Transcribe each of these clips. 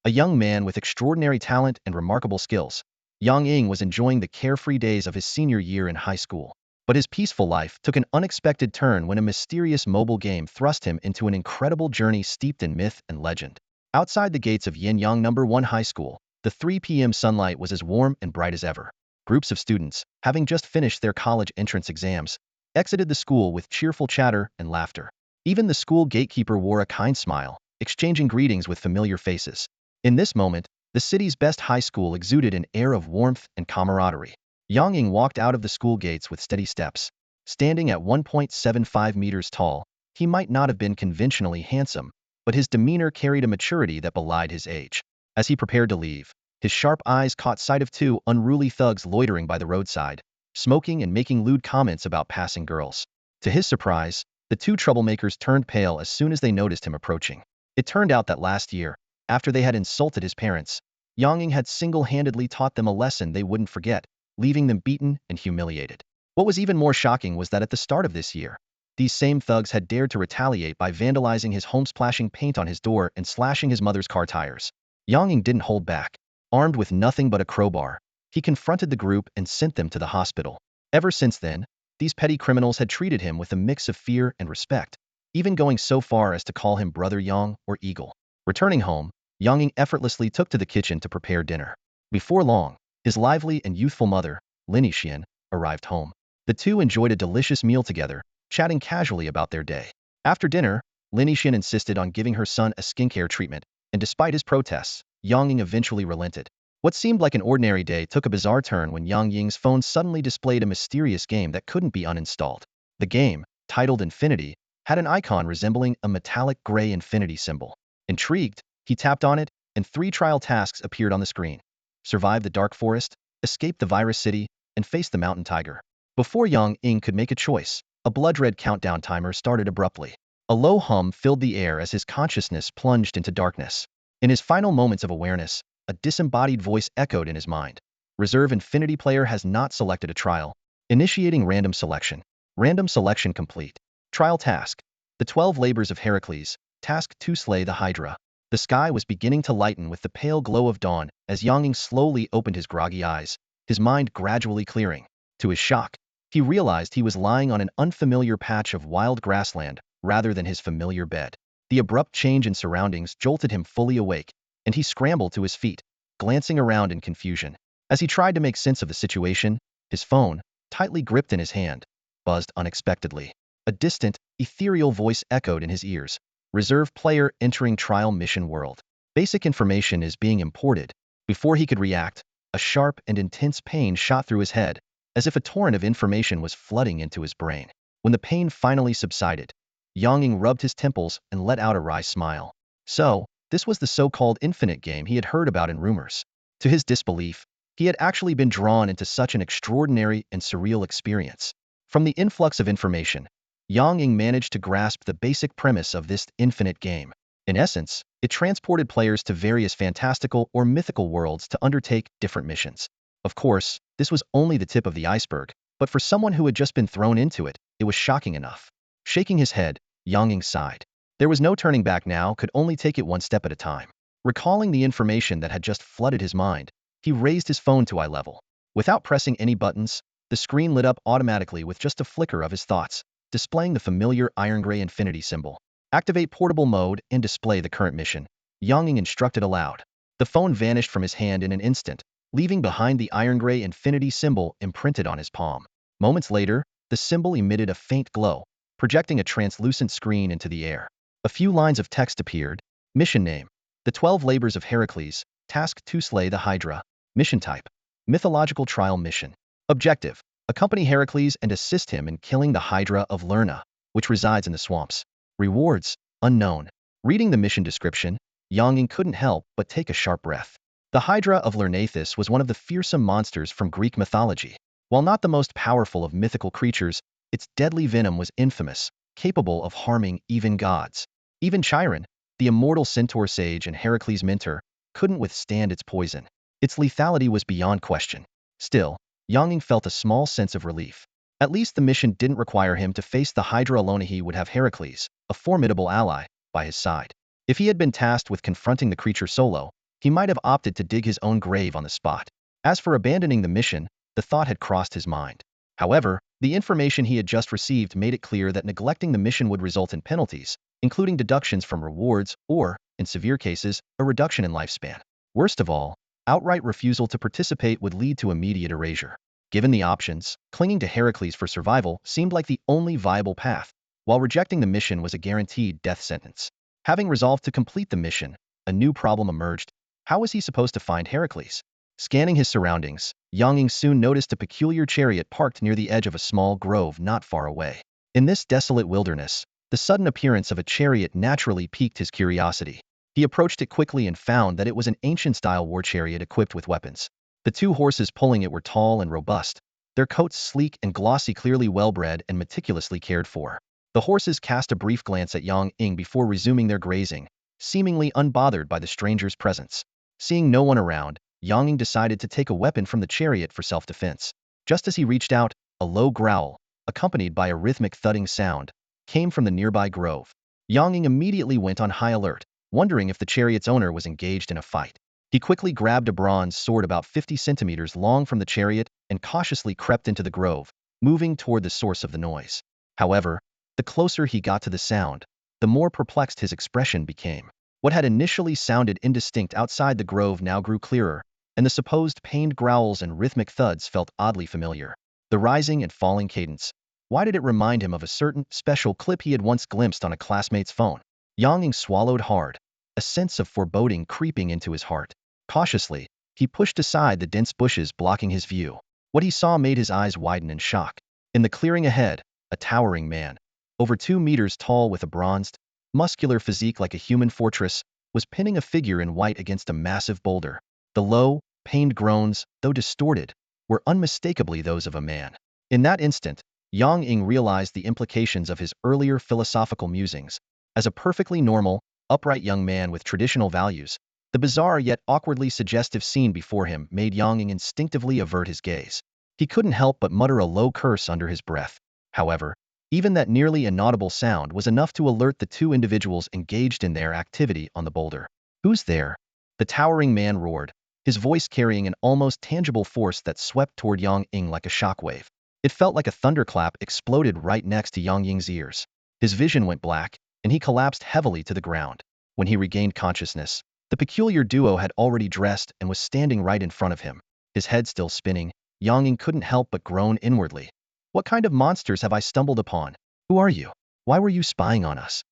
a young man with extraordinary talent and remarkable skills. Yang Ying was enjoying the carefree days of his senior year in high school. But his peaceful life took an unexpected turn when a mysterious mobile game thrust him into an incredible journey steeped in myth and legend. Outside the gates of Yin-Yang No. 1 High School, the 3 p.m. sunlight was as warm and bright as ever. Groups of students, having just finished their college entrance exams, exited the school with cheerful chatter and laughter. Even the school gatekeeper wore a kind smile, exchanging greetings with familiar faces. In this moment, the city's best high school exuded an air of warmth and camaraderie. Yang Ying walked out of the school gates with steady steps. Standing at 1.75 meters tall, he might not have been conventionally handsome, but his demeanor carried a maturity that belied his age. As he prepared to leave, his sharp eyes caught sight of two unruly thugs loitering by the roadside, smoking and making lewd comments about passing girls. To his surprise, the two troublemakers turned pale as soon as they noticed him approaching. It turned out that last year, after they had insulted his parents, Yang Ying had single-handedly taught them a lesson they wouldn't forget, leaving them beaten and humiliated. What was even more shocking was that at the start of this year, these same thugs had dared to retaliate by vandalizing his home, splashing paint on his door and slashing his mother's car tires. Yang Ying didn't hold back. Armed with nothing but a crowbar, he confronted the group and sent them to the hospital. Ever since then, these petty criminals had treated him with a mix of fear and respect, even going so far as to call him Brother Yang or Eagle. Returning home, Yang Ying effortlessly took to the kitchen to prepare dinner. Before long, his lively and youthful mother, Lin Yixian, arrived home. The two enjoyed a delicious meal together, chatting casually about their day. After dinner, Lin Yixian insisted on giving her son a skincare treatment, and despite his protests, Yang Ying eventually relented. What seemed like an ordinary day took a bizarre turn when Yang Ying's phone suddenly displayed a mysterious game that couldn't be uninstalled. The game, titled Infinity, had an icon resembling a metallic gray infinity symbol. Intrigued, he tapped on it, and 3 trial tasks appeared on the screen. Survive the dark forest, escape the virus city, and face the mountain tiger. Before Yang Ying could make a choice, a blood-red countdown timer started abruptly. A low hum filled the air as his consciousness plunged into darkness. In his final moments of awareness, a disembodied voice echoed in his mind. Reserve Infinity player has not selected a trial. Initiating random selection. Random selection complete. Trial task. The 12 labors of Heracles. Task 2 slay the Hydra. The sky was beginning to lighten with the pale glow of dawn as Yang Ying slowly opened his groggy eyes, his mind gradually clearing. To his shock, he realized he was lying on an unfamiliar patch of wild grassland rather than his familiar bed. The abrupt change in surroundings jolted him fully awake, and he scrambled to his feet, glancing around in confusion. As he tried to make sense of the situation, his phone, tightly gripped in his hand, buzzed unexpectedly. A distant, ethereal voice echoed in his ears. Reserve player entering trial mission world. Basic information is being imported. Before he could react, a sharp and intense pain shot through his head, as if a torrent of information was flooding into his brain. When the pain finally subsided, Yang Ying rubbed his temples and let out a wry smile. So, this was the so-called infinite game he had heard about in rumors. To his disbelief, he had actually been drawn into such an extraordinary and surreal experience. From the influx of information, Yang Ying managed to grasp the basic premise of this infinite game. In essence, it transported players to various fantastical or mythical worlds to undertake different missions. Of course, this was only the tip of the iceberg, but for someone who had just been thrown into it, it was shocking enough. Shaking his head, Yang Ying sighed. There was no turning back now, could only take it one step at a time. Recalling the information that had just flooded his mind, he raised his phone to eye level. Without pressing any buttons, the screen lit up automatically with just a flicker of his thoughts, displaying the familiar iron gray infinity symbol. Activate portable mode and display the current mission, Yang Ying instructed aloud. The phone vanished from his hand in an instant, leaving behind the iron gray infinity symbol imprinted on his palm. Moments later, the symbol emitted a faint glow, projecting a translucent screen into the air. A few lines of text appeared. Mission name: The 12 Labors of Heracles. Task 2 slay the Hydra. Mission type: Mythological trial mission. Objective: accompany Heracles and assist him in killing the Hydra of Lerna, which resides in the swamps. Rewards: unknown. Reading the mission description, Yang Ying couldn't help but take a sharp breath. The Hydra of Lernathus was one of the fearsome monsters from Greek mythology. While not the most powerful of mythical creatures, its deadly venom was infamous, capable of harming even gods. Even Chiron, the immortal centaur sage and Heracles' mentor, couldn't withstand its poison. Its lethality was beyond question. Still, Yang Ying felt a small sense of relief. At least the mission didn't require him to face the Hydra alone. He would have Heracles, a formidable ally, by his side. If he had been tasked with confronting the creature solo, he might have opted to dig his own grave on the spot. As for abandoning the mission, the thought had crossed his mind. However, the information he had just received made it clear that neglecting the mission would result in penalties, including deductions from rewards or, in severe cases, a reduction in lifespan. Worst of all, outright refusal to participate would lead to immediate erasure. Given the options, clinging to Heracles for survival seemed like the only viable path, while rejecting the mission was a guaranteed death sentence. Having resolved to complete the mission, a new problem emerged. How was he supposed to find Heracles? Scanning his surroundings, Yang Ying soon noticed a peculiar chariot parked near the edge of a small grove not far away. In this desolate wilderness, the sudden appearance of a chariot naturally piqued his curiosity. He approached it quickly and found that it was an ancient-style war chariot equipped with weapons. The two horses pulling it were tall and robust, their coats sleek and glossy, clearly well-bred and meticulously cared for. The horses cast a brief glance at Yang Ying before resuming their grazing, seemingly unbothered by the stranger's presence. Seeing no one around, Yang Ying decided to take a weapon from the chariot for self-defense. Just as he reached out, a low growl, accompanied by a rhythmic thudding sound, came from the nearby grove. Yang Ying immediately went on high alert, wondering if the chariot's owner was engaged in a fight. He quickly grabbed a bronze sword about 50 centimeters long from the chariot and cautiously crept into the grove, moving toward the source of the noise. However, the closer he got to the sound, the more perplexed his expression became. What had initially sounded indistinct outside the grove now grew clearer, and the supposed pained growls and rhythmic thuds felt oddly familiar. The rising and falling cadence. Why did it remind him of a certain special clip he had once glimpsed on a classmate's phone? Yang Ying swallowed hard, a sense of foreboding creeping into his heart. Cautiously, he pushed aside the dense bushes blocking his view. What he saw made his eyes widen in shock. In the clearing ahead, a towering man, over 2 meters tall with a bronzed, muscular physique like a human fortress, was pinning a figure in white against a massive boulder. The low, pained groans, though distorted, were unmistakably those of a man. In that instant, Yang Ying realized the implications of his earlier philosophical musings. As a perfectly normal, upright young man with traditional values, the bizarre yet awkwardly suggestive scene before him made Yang Ying instinctively avert his gaze. He couldn't help but mutter a low curse under his breath. However, even that nearly inaudible sound was enough to alert the two individuals engaged in their activity on the boulder. "Who's there?" the towering man roared, his voice carrying an almost tangible force that swept toward Yang Ying like a shockwave. It felt like a thunderclap exploded right next to Yang Ying's ears. His vision went black, and he collapsed heavily to the ground. When he regained consciousness, the peculiar duo had already dressed and was standing right in front of him. His head still spinning, Yang Ying couldn't help but groan inwardly. "What kind of monsters have I stumbled upon? Who are you? Why were you spying on us?"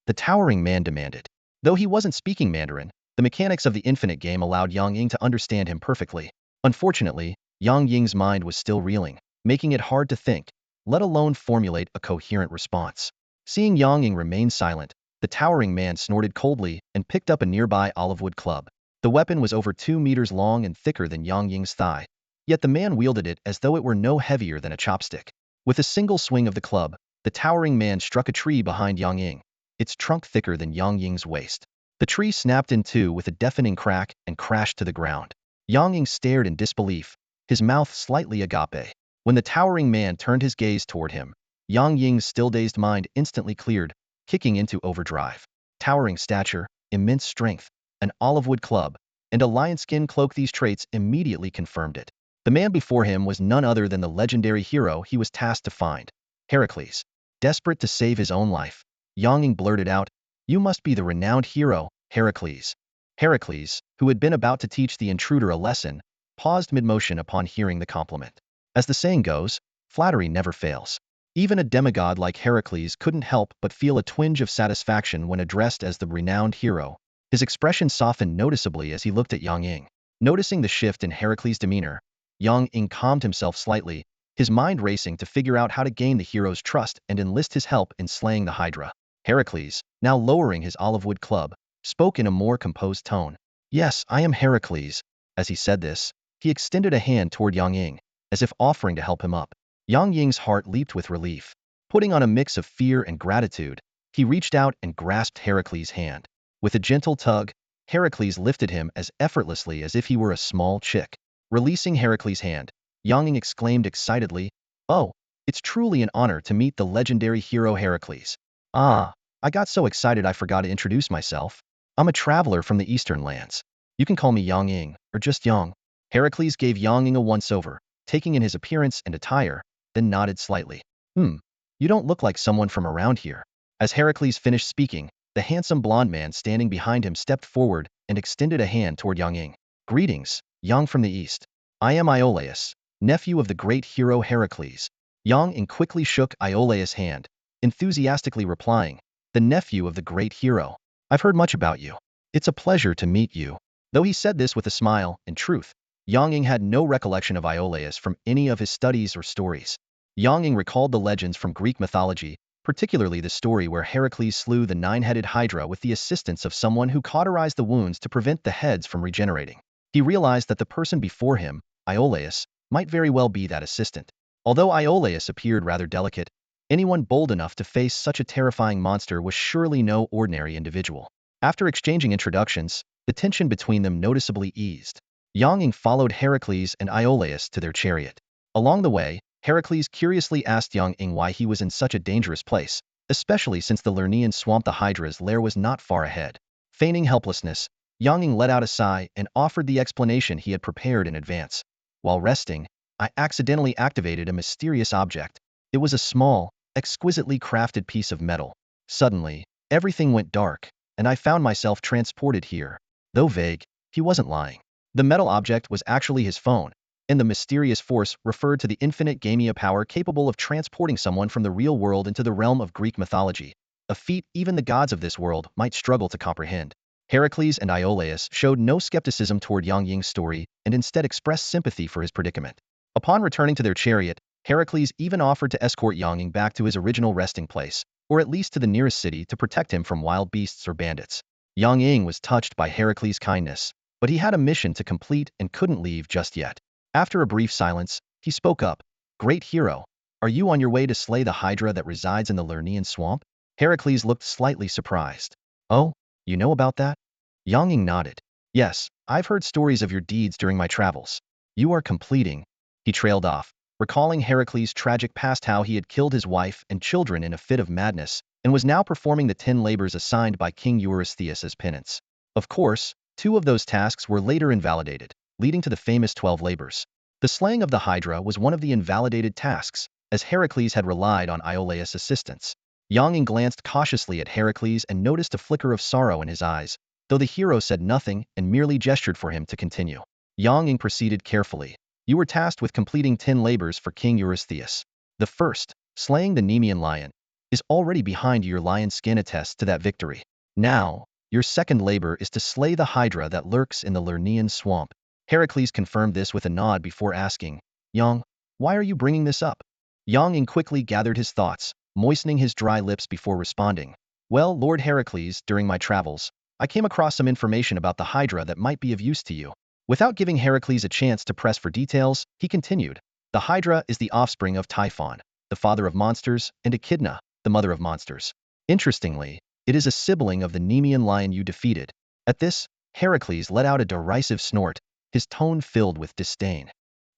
the towering man demanded. Though he wasn't speaking Mandarin, the mechanics of the infinite game allowed Yang Ying to understand him perfectly. Unfortunately, Yang Ying's mind was still reeling, making it hard to think, let alone formulate a coherent response. Seeing Yang Ying remain silent, the towering man snorted coldly and picked up a nearby olive-wood club. The weapon was over 2 meters long and thicker than Yang Ying's thigh, yet the man wielded it as though it were no heavier than a chopstick. With a single swing of the club, the towering man struck a tree behind Yang Ying, its trunk thicker than Yang Ying's waist. The tree snapped in two with a deafening crack and crashed to the ground. Yang Ying stared in disbelief, his mouth slightly agape. When the towering man turned his gaze toward him, Yang Ying's still-dazed mind instantly cleared, kicking into overdrive. Towering stature, immense strength, an olive-wood club, and a lion-skin cloak, these traits immediately confirmed it. The man before him was none other than the legendary hero he was tasked to find, Heracles. Desperate to save his own life, Yang Ying blurted out, "You must be the renowned hero, Heracles." Heracles, who had been about to teach the intruder a lesson, paused mid-motion upon hearing the compliment. As the saying goes, flattery never fails. Even a demigod like Heracles couldn't help but feel a twinge of satisfaction when addressed as the renowned hero. His expression softened noticeably as he looked at Yang Ying. Noticing the shift in Heracles' demeanor, Yang Ying calmed himself slightly, his mind racing to figure out how to gain the hero's trust and enlist his help in slaying the Hydra. Heracles, now lowering his olive-wood club, spoke in a more composed tone. "Yes, I am Heracles." As he said this, he extended a hand toward Yang Ying, as if offering to help him up. Yang Ying's heart leaped with relief. Putting on a mix of fear and gratitude, he reached out and grasped Heracles' hand. With a gentle tug, Heracles lifted him as effortlessly as if he were a small chick. Releasing Heracles' hand, Yang Ying exclaimed excitedly, "Oh, it's truly an honor to meet the legendary hero Heracles. Ah, I got so excited I forgot to introduce myself. I'm a traveler from the Eastern lands." You can call me Yang Ying, or just Yang. Heracles gave Yang Ying a once-over, taking in his appearance and attire, then nodded slightly. You don't look like someone from around here. As Heracles finished speaking, the handsome blond man standing behind him stepped forward and extended a hand toward Yang Ying. Greetings, Yang from the east. I am Iolaus, nephew of the great hero Heracles. Yang Ying quickly shook Iolaus' hand, enthusiastically replying, the nephew of the great hero. I've heard much about you. It's a pleasure to meet you. Though he said this with a smile, in truth, Yang Ying had no recollection of Iolaus from any of his studies or stories. Yang Ying recalled the legends from Greek mythology, particularly the story where Heracles slew the nine-headed Hydra with the assistance of someone who cauterized the wounds to prevent the heads from regenerating. He realized that the person before him, Iolaus, might very well be that assistant. Although Iolaus appeared rather delicate, anyone bold enough to face such a terrifying monster was surely no ordinary individual. After exchanging introductions, the tension between them noticeably eased. Yang Ying followed Heracles and Iolaus to their chariot. Along the way, Heracles curiously asked Yang Ying why he was in such a dangerous place, especially since the Lernaean swamp the Hydra's lair was not far ahead. Feigning helplessness, Yang Ying let out a sigh and offered the explanation he had prepared in advance. While resting, I accidentally activated a mysterious object. It was a small, exquisitely crafted piece of metal. Suddenly, everything went dark, and I found myself transported here. Though vague, he wasn't lying. The metal object was actually his phone, and the mysterious force referred to the infinite gamia power capable of transporting someone from the real world into the realm of Greek mythology, a feat even the gods of this world might struggle to comprehend. Heracles and Iolaus showed no skepticism toward Yang Ying's story and instead expressed sympathy for his predicament. Upon returning to their chariot, Heracles even offered to escort Yang Ying back to his original resting place, or at least to the nearest city to protect him from wild beasts or bandits. Yang Ying was touched by Heracles' kindness, but he had a mission to complete and couldn't leave just yet. After a brief silence, he spoke up. Great hero, are you on your way to slay the Hydra that resides in the Lernaean swamp? Heracles looked slightly surprised. Oh, you know about that? Yang Ying nodded. Yes, I've heard stories of your deeds during my travels. You are completing. He trailed off, recalling Heracles' tragic past, how he had killed his wife and children in a fit of madness, and was now performing the 10 labors assigned by King Eurystheus as penance. Of course, 2 of those tasks were later invalidated, leading to the famous 12 labors. The slaying of the Hydra was one of the invalidated tasks, as Heracles had relied on Iolaus' assistance. Yang Ying glanced cautiously at Heracles and noticed a flicker of sorrow in his eyes, though the hero said nothing and merely gestured for him to continue. Yang Ying proceeded carefully. You were tasked with completing 10 labors for King Eurystheus. The first, slaying the Nemean lion, is already behind you. Your lion skin attests to that victory. Now, your second labor is to slay the Hydra that lurks in the Lernaean swamp. Heracles confirmed this with a nod before asking, Yang, why are you bringing this up? Yang Ying quickly gathered his thoughts, moistening his dry lips before responding. Well, Lord Heracles, during my travels, I came across some information about the Hydra that might be of use to you. Without giving Heracles a chance to press for details, he continued, the Hydra is the offspring of Typhon, the father of monsters, and Echidna, the mother of monsters. Interestingly, it is a sibling of the Nemean lion you defeated. At this, Heracles let out a derisive snort, his tone filled with disdain.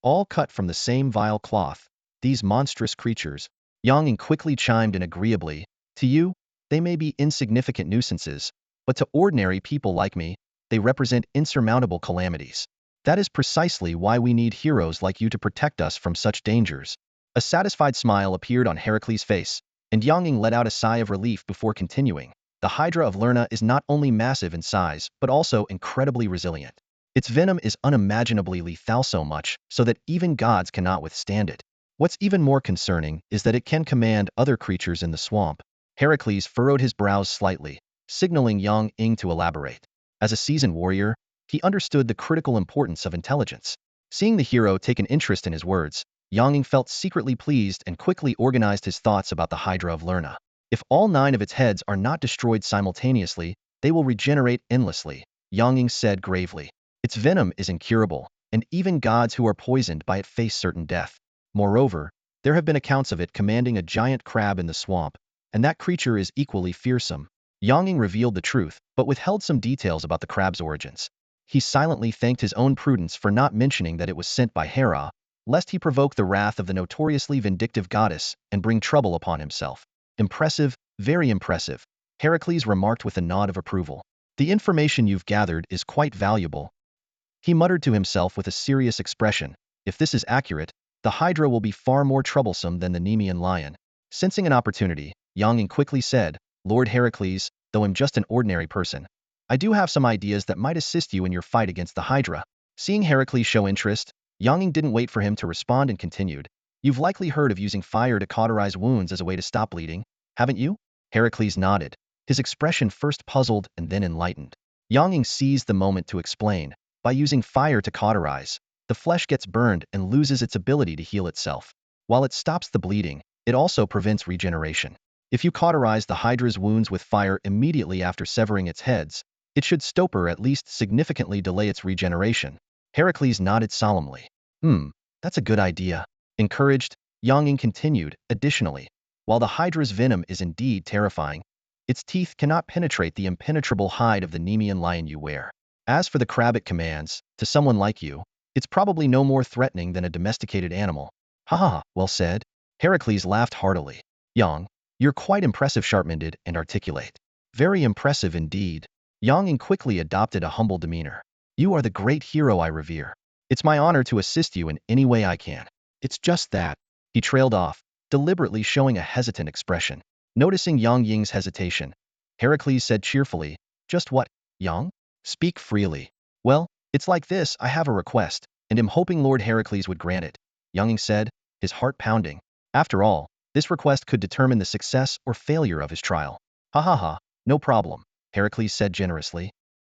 All cut from the same vile cloth, these monstrous creatures. Yang Ying quickly chimed in agreeably, to you, they may be insignificant nuisances, but to ordinary people like me, they represent insurmountable calamities. That is precisely why we need heroes like you to protect us from such dangers. A satisfied smile appeared on Heracles' face, and Yang Ying let out a sigh of relief before continuing. The Hydra of Lerna is not only massive in size, but also incredibly resilient. Its venom is unimaginably lethal, so much so that even gods cannot withstand it. What's even more concerning is that it can command other creatures in the swamp. Heracles furrowed his brows slightly, signaling Yang Ying to elaborate. As a seasoned warrior, he understood the critical importance of intelligence. Seeing the hero take an interest in his words, Yang Ying felt secretly pleased and quickly organized his thoughts about the Hydra of Lerna. If all 9 of its heads are not destroyed simultaneously, they will regenerate endlessly, Yang Ying said gravely. Its venom is incurable, and even gods who are poisoned by it face certain death. Moreover, there have been accounts of it commanding a giant crab in the swamp, and that creature is equally fearsome. Yang Ying revealed the truth, but withheld some details about the crab's origins. He silently thanked his own prudence for not mentioning that it was sent by Hera, lest he provoke the wrath of the notoriously vindictive goddess and bring trouble upon himself. Impressive, very impressive, Heracles remarked with a nod of approval. The information you've gathered is quite valuable. He muttered to himself with a serious expression. If this is accurate, the Hydra will be far more troublesome than the Nemean lion. Sensing an opportunity, Yang Ying quickly said, Lord Heracles, though I'm just an ordinary person, I do have some ideas that might assist you in your fight against the Hydra. Seeing Heracles show interest, Yang Ying didn't wait for him to respond and continued. You've likely heard of using fire to cauterize wounds as a way to stop bleeding, haven't you? Heracles nodded, his expression first puzzled and then enlightened. Yang Ying seized the moment to explain. By using fire to cauterize, the flesh gets burned and loses its ability to heal itself. While it stops the bleeding, it also prevents regeneration. If you cauterize the Hydra's wounds with fire immediately after severing its heads, it should stop or at least significantly delay its regeneration. Heracles nodded solemnly. That's a good idea. Encouraged, Yang Ying continued, additionally, while the Hydra's venom is indeed terrifying, its teeth cannot penetrate the impenetrable hide of the Nemean lion you wear. As for the crab it commands, to someone like you, it's probably no more threatening than a domesticated animal. Ha ha, well said. Heracles laughed heartily. Yang, you're quite impressive, sharp-minded and articulate. Very impressive indeed. Yang Ying quickly adopted a humble demeanor. You are the great hero I revere. It's my honor to assist you in any way I can. It's just that. He trailed off, deliberately showing a hesitant expression. Noticing Yang Ying's hesitation, Heracles said cheerfully, just what, Yang? Speak freely. Well, it's like this, I have a request, and am hoping Lord Heracles would grant it, Yang Ying said, his heart pounding. After all, this request could determine the success or failure of his trial. Ha ha ha, no problem, Heracles said generously.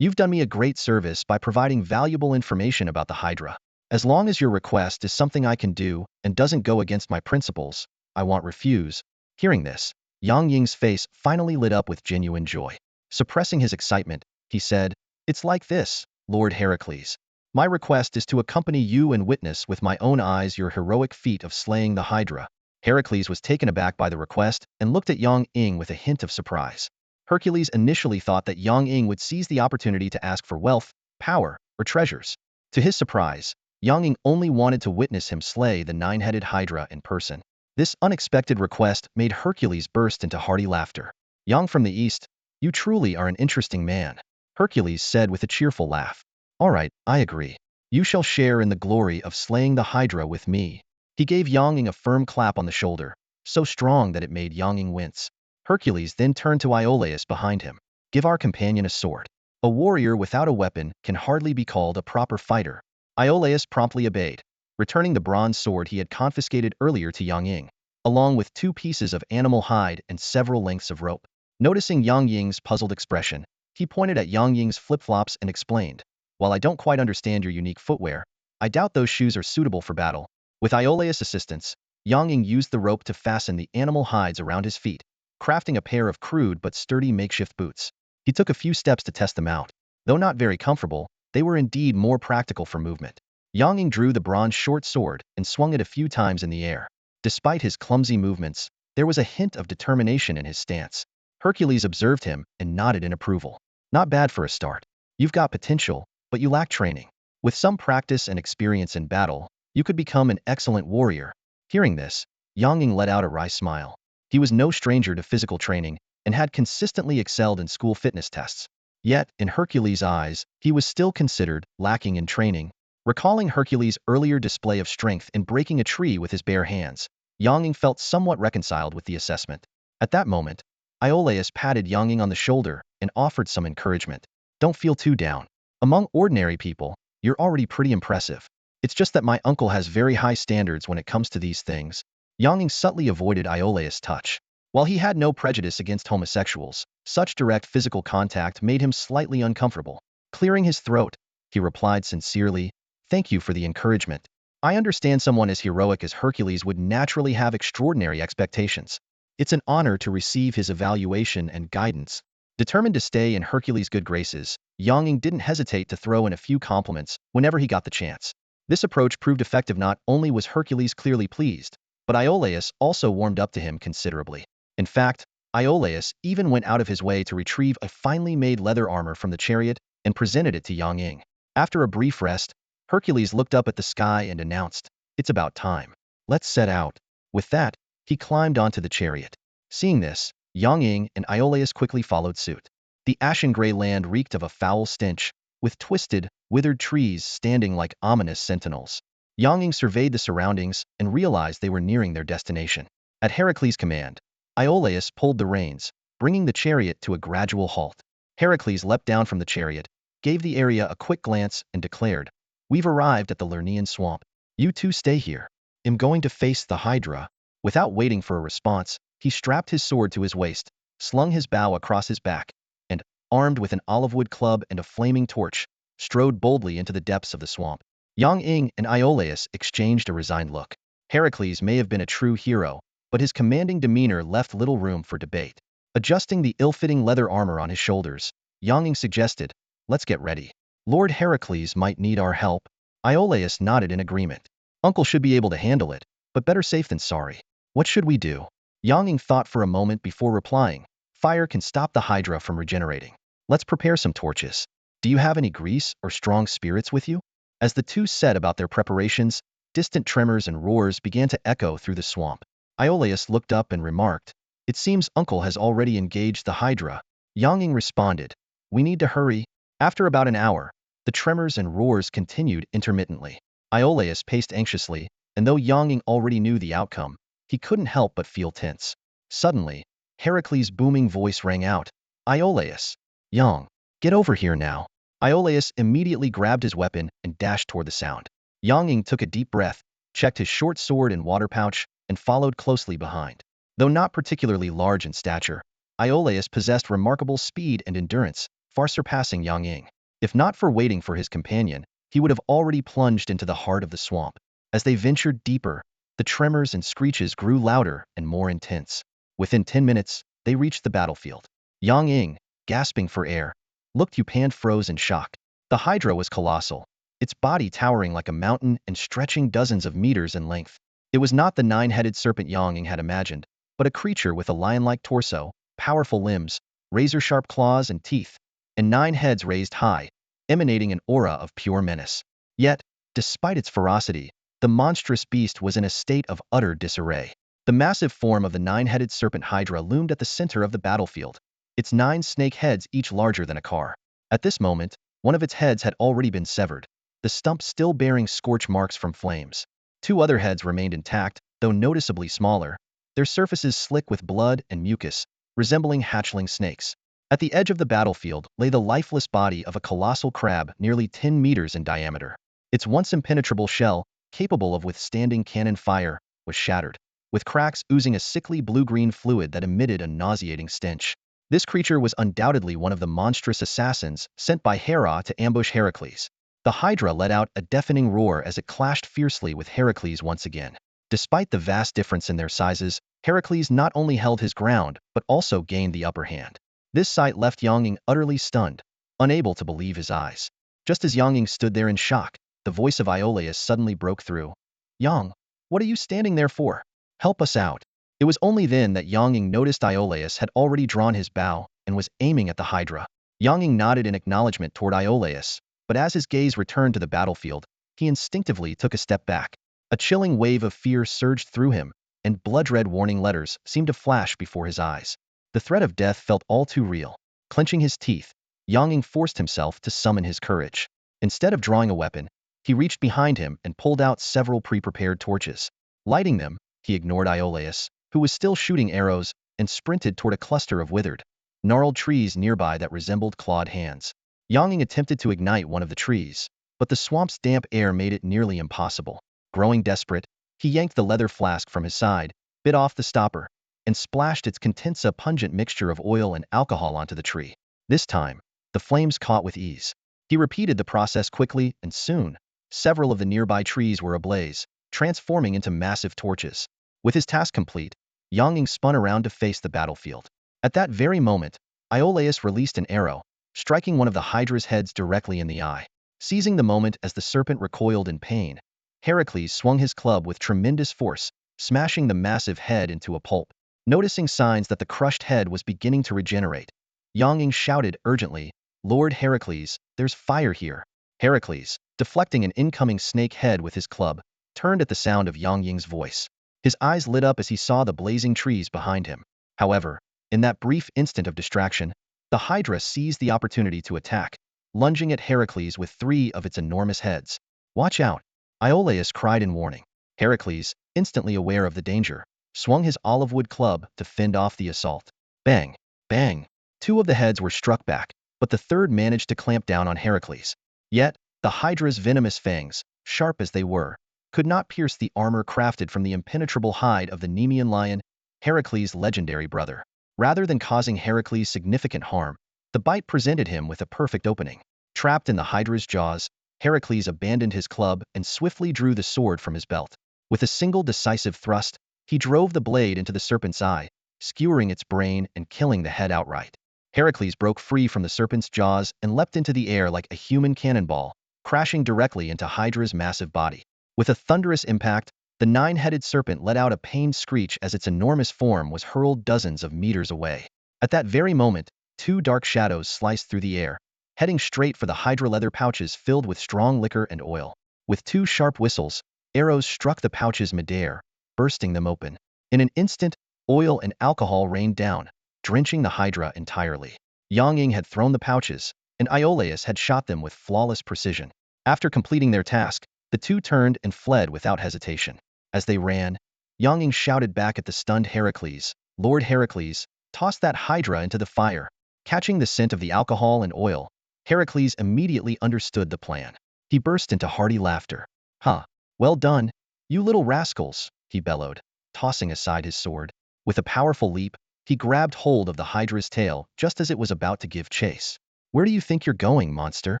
You've done me a great service by providing valuable information about the Hydra. As long as your request is something I can do and doesn't go against my principles, I won't refuse. Hearing this, Yang Ying's face finally lit up with genuine joy. Suppressing his excitement, he said, It's like this, Lord Heracles. My request is to accompany you and witness with my own eyes your heroic feat of slaying the Hydra. Heracles was taken aback by the request and looked at Yang Ying with a hint of surprise. Hercules initially thought that Yang Ying would seize the opportunity to ask for wealth, power, or treasures. To his surprise, Yang Ying only wanted to witness him slay the nine-headed Hydra in person. This unexpected request made Hercules burst into hearty laughter. Yang from the east, you truly are an interesting man, Hercules said with a cheerful laugh. All right, I agree. You shall share in the glory of slaying the Hydra with me. He gave Yang Ying a firm clap on the shoulder, so strong that it made Yang Ying wince. Hercules then turned to Iolaus behind him. Give our companion a sword. A warrior without a weapon can hardly be called a proper fighter. Iolaus promptly obeyed, returning the bronze sword he had confiscated earlier to Yang Ying, along with 2 pieces of animal hide and several lengths of rope. Noticing Yang Ying's puzzled expression, he pointed at Yang Ying's flip-flops and explained, While I don't quite understand your unique footwear, I doubt those shoes are suitable for battle. With Iolaus' assistance, Yang Ying used the rope to fasten the animal hides around his feet, crafting a pair of crude but sturdy makeshift boots. He took a few steps to test them out. Though not very comfortable, they were indeed more practical for movement. Yang Ying drew the bronze short sword and swung it a few times in the air. Despite his clumsy movements, there was a hint of determination in his stance. Hercules observed him and nodded in approval. Not bad for a start. You've got potential, but you lack training. With some practice and experience in battle, you could become an excellent warrior. Hearing this, Yang Ying let out a wry smile. He was no stranger to physical training and had consistently excelled in school fitness tests. Yet, in Hercules' eyes, he was still considered lacking in training. Recalling Hercules' earlier display of strength in breaking a tree with his bare hands, Yang Ying felt somewhat reconciled with the assessment. At that moment, Iolaus patted Yang Ying on the shoulder and offered some encouragement. Don't feel too down. Among ordinary people, you're already pretty impressive. It's just that my uncle has very high standards when it comes to these things. Yang Ying subtly avoided Iolaus' touch. While he had no prejudice against homosexuals, such direct physical contact made him slightly uncomfortable. Clearing his throat, he replied sincerely, Thank you for the encouragement. I understand someone as heroic as Hercules would naturally have extraordinary expectations. It's an honor to receive his evaluation and guidance. Determined to stay in Hercules' good graces, Yang Ying didn't hesitate to throw in a few compliments whenever he got the chance. This approach proved effective. Not only was Hercules clearly pleased, but Iolaus also warmed up to him considerably. In fact, Iolaus even went out of his way to retrieve a finely made leather armor from the chariot and presented it to Yang Ying. After a brief rest, Hercules looked up at the sky and announced, It's about time. Let's set out. With that, he climbed onto the chariot. Seeing this, Yang Ying and Iolaus quickly followed suit. The ashen gray land reeked of a foul stench, with twisted, withered trees standing like ominous sentinels. Yang Ying surveyed the surroundings and realized they were nearing their destination. At Heracles' command, Iolaus pulled the reins, bringing the chariot to a gradual halt. Heracles leapt down from the chariot, gave the area a quick glance, and declared, "We've arrived at the Lernaean swamp. You two stay here. I'm going to face the Hydra." Without waiting for a response, he strapped his sword to his waist, slung his bow across his back, and, armed with an olive-wood club and a flaming torch, strode boldly into the depths of the swamp. Yang Ying and Iolaus exchanged a resigned look. Heracles may have been a true hero, but his commanding demeanor left little room for debate. Adjusting the ill-fitting leather armor on his shoulders, Yang Ying suggested, "Let's get ready. Lord Heracles might need our help." Iolaus nodded in agreement. "Uncle should be able to handle it, but better safe than sorry. What should we do?" Yang Ying thought for a moment before replying, "Fire can stop the Hydra from regenerating. Let's prepare some torches. Do you have any grease or strong spirits with you?" As the two set about their preparations, distant tremors and roars began to echo through the swamp. Iolaus looked up and remarked, "It seems Uncle has already engaged the Hydra." Yang Ying responded, "We need to hurry." After about an hour, the tremors and roars continued intermittently. Iolaus paced anxiously, and though Yang Ying already knew the outcome, he couldn't help but feel tense. Suddenly, Heracles' booming voice rang out, "Iolaus! Yang! Get over here now!" Iolaus immediately grabbed his weapon and dashed toward the sound. Yang Ying took a deep breath, checked his short sword and water pouch, and followed closely behind. Though not particularly large in stature, Iolaus possessed remarkable speed and endurance, far surpassing Yang Ying. If not for waiting for his companion, he would have already plunged into the heart of the swamp. As they ventured deeper, the tremors and screeches grew louder and more intense. Within 10 minutes, they reached the battlefield. Yang Ying, gasping for air, looked froze in shock. The Hydra was colossal, its body towering like a mountain and stretching dozens of meters in length. It was not the nine-headed serpent Yang Ying had imagined, but a creature with a lion-like torso, powerful limbs, razor-sharp claws and teeth, and 9 heads raised high, emanating an aura of pure menace. Yet, despite its ferocity, the monstrous beast was in a state of utter disarray. The massive form of the 9-headed serpent Hydra loomed at the center of the battlefield, its 9 snake heads each larger than a car. At this moment, one of its heads had already been severed, the stump still bearing scorch marks from flames. 2 other heads remained intact, though noticeably smaller, their surfaces slick with blood and mucus, resembling hatchling snakes. At the edge of the battlefield lay the lifeless body of a colossal crab nearly 10 meters in diameter. Its once impenetrable shell, capable of withstanding cannon fire, was shattered, with cracks oozing a sickly blue-green fluid that emitted a nauseating stench. This creature was undoubtedly one of the monstrous assassins sent by Hera to ambush Heracles. The Hydra let out a deafening roar as it clashed fiercely with Heracles once again. Despite the vast difference in their sizes, Heracles not only held his ground, but also gained the upper hand. This sight left Yang Ying utterly stunned, unable to believe his eyes. Just as Yang Ying stood there in shock, the voice of Iolaus suddenly broke through. "Yang, what are you standing there for? Help us out." It was only then that Yang Ying noticed Iolaus had already drawn his bow and was aiming at the Hydra. Yang Ying nodded in acknowledgement toward Iolaus, but as his gaze returned to the battlefield, he instinctively took a step back. A chilling wave of fear surged through him, and blood-red warning letters seemed to flash before his eyes. The threat of death felt all too real. Clenching his teeth, Yang Ying forced himself to summon his courage. Instead of drawing a weapon, he reached behind him and pulled out several pre-prepared torches. Lighting them, he ignored Iolaus, who was still shooting arrows, and sprinted toward a cluster of withered, gnarled trees nearby that resembled clawed hands. Yang Ying attempted to ignite one of the trees, but the swamp's damp air made it nearly impossible. Growing desperate, he yanked the leather flask from his side, bit off the stopper, and splashed its contents a pungent mixture of oil and alcohol onto the tree. This time, the flames caught with ease. He repeated the process quickly, and soon, several of the nearby trees were ablaze, transforming into massive torches. With his task complete, Yang Ying spun around to face the battlefield. At that very moment, Iolaus released an arrow, striking one of the Hydra's heads directly in the eye. Seizing the moment as the serpent recoiled in pain, Heracles swung his club with tremendous force, smashing the massive head into a pulp. Noticing signs that the crushed head was beginning to regenerate, Yang Ying shouted urgently, "Lord Heracles, there's fire here." Heracles, deflecting an incoming snake head with his club, turned at the sound of Yang Ying's voice. His eyes lit up as he saw the blazing trees behind him. However, in that brief instant of distraction, The Hydra seized the opportunity to attack, lunging at Heracles with 3 of its enormous heads. "Watch out!" Iolaus cried in warning. Heracles, instantly aware of the danger, swung his olive wood club to fend off the assault. Bang! Bang! 2 of the heads were struck back, but the third managed to clamp down on Heracles. Yet, the Hydra's venomous fangs, sharp as they were, could not pierce the armor crafted from the impenetrable hide of the Nemean lion, Heracles' legendary brother. Rather than causing Heracles significant harm, the bite presented him with a perfect opening. Trapped in the Hydra's jaws, Heracles abandoned his club and swiftly drew the sword from his belt. With a single decisive thrust, he drove the blade into the serpent's eye, skewering its brain and killing the head outright. Heracles broke free from the serpent's jaws and leapt into the air like a human cannonball, crashing directly into Hydra's massive body. With a thunderous impact, the 9-headed serpent let out a pained screech as its enormous form was hurled dozens of meters away. At that very moment, 2 dark shadows sliced through the air, heading straight for the Hydra leather pouches filled with strong liquor and oil. With 2 sharp whistles, arrows struck the pouches midair, bursting them open. In an instant, oil and alcohol rained down, drenching the Hydra entirely. Yang Ying had thrown the pouches, and Iolaus had shot them with flawless precision. After completing their task, the 2 turned and fled without hesitation. As they ran, Yang Ying shouted back at the stunned Heracles, "Lord Heracles, toss that Hydra into the fire." Catching the scent of the alcohol and oil, Heracles immediately understood the plan. He burst into hearty laughter. "Huh, well done, you little rascals," he bellowed, tossing aside his sword. With a powerful leap, he grabbed hold of the Hydra's tail just as it was about to give chase. "Where do you think you're going, monster?"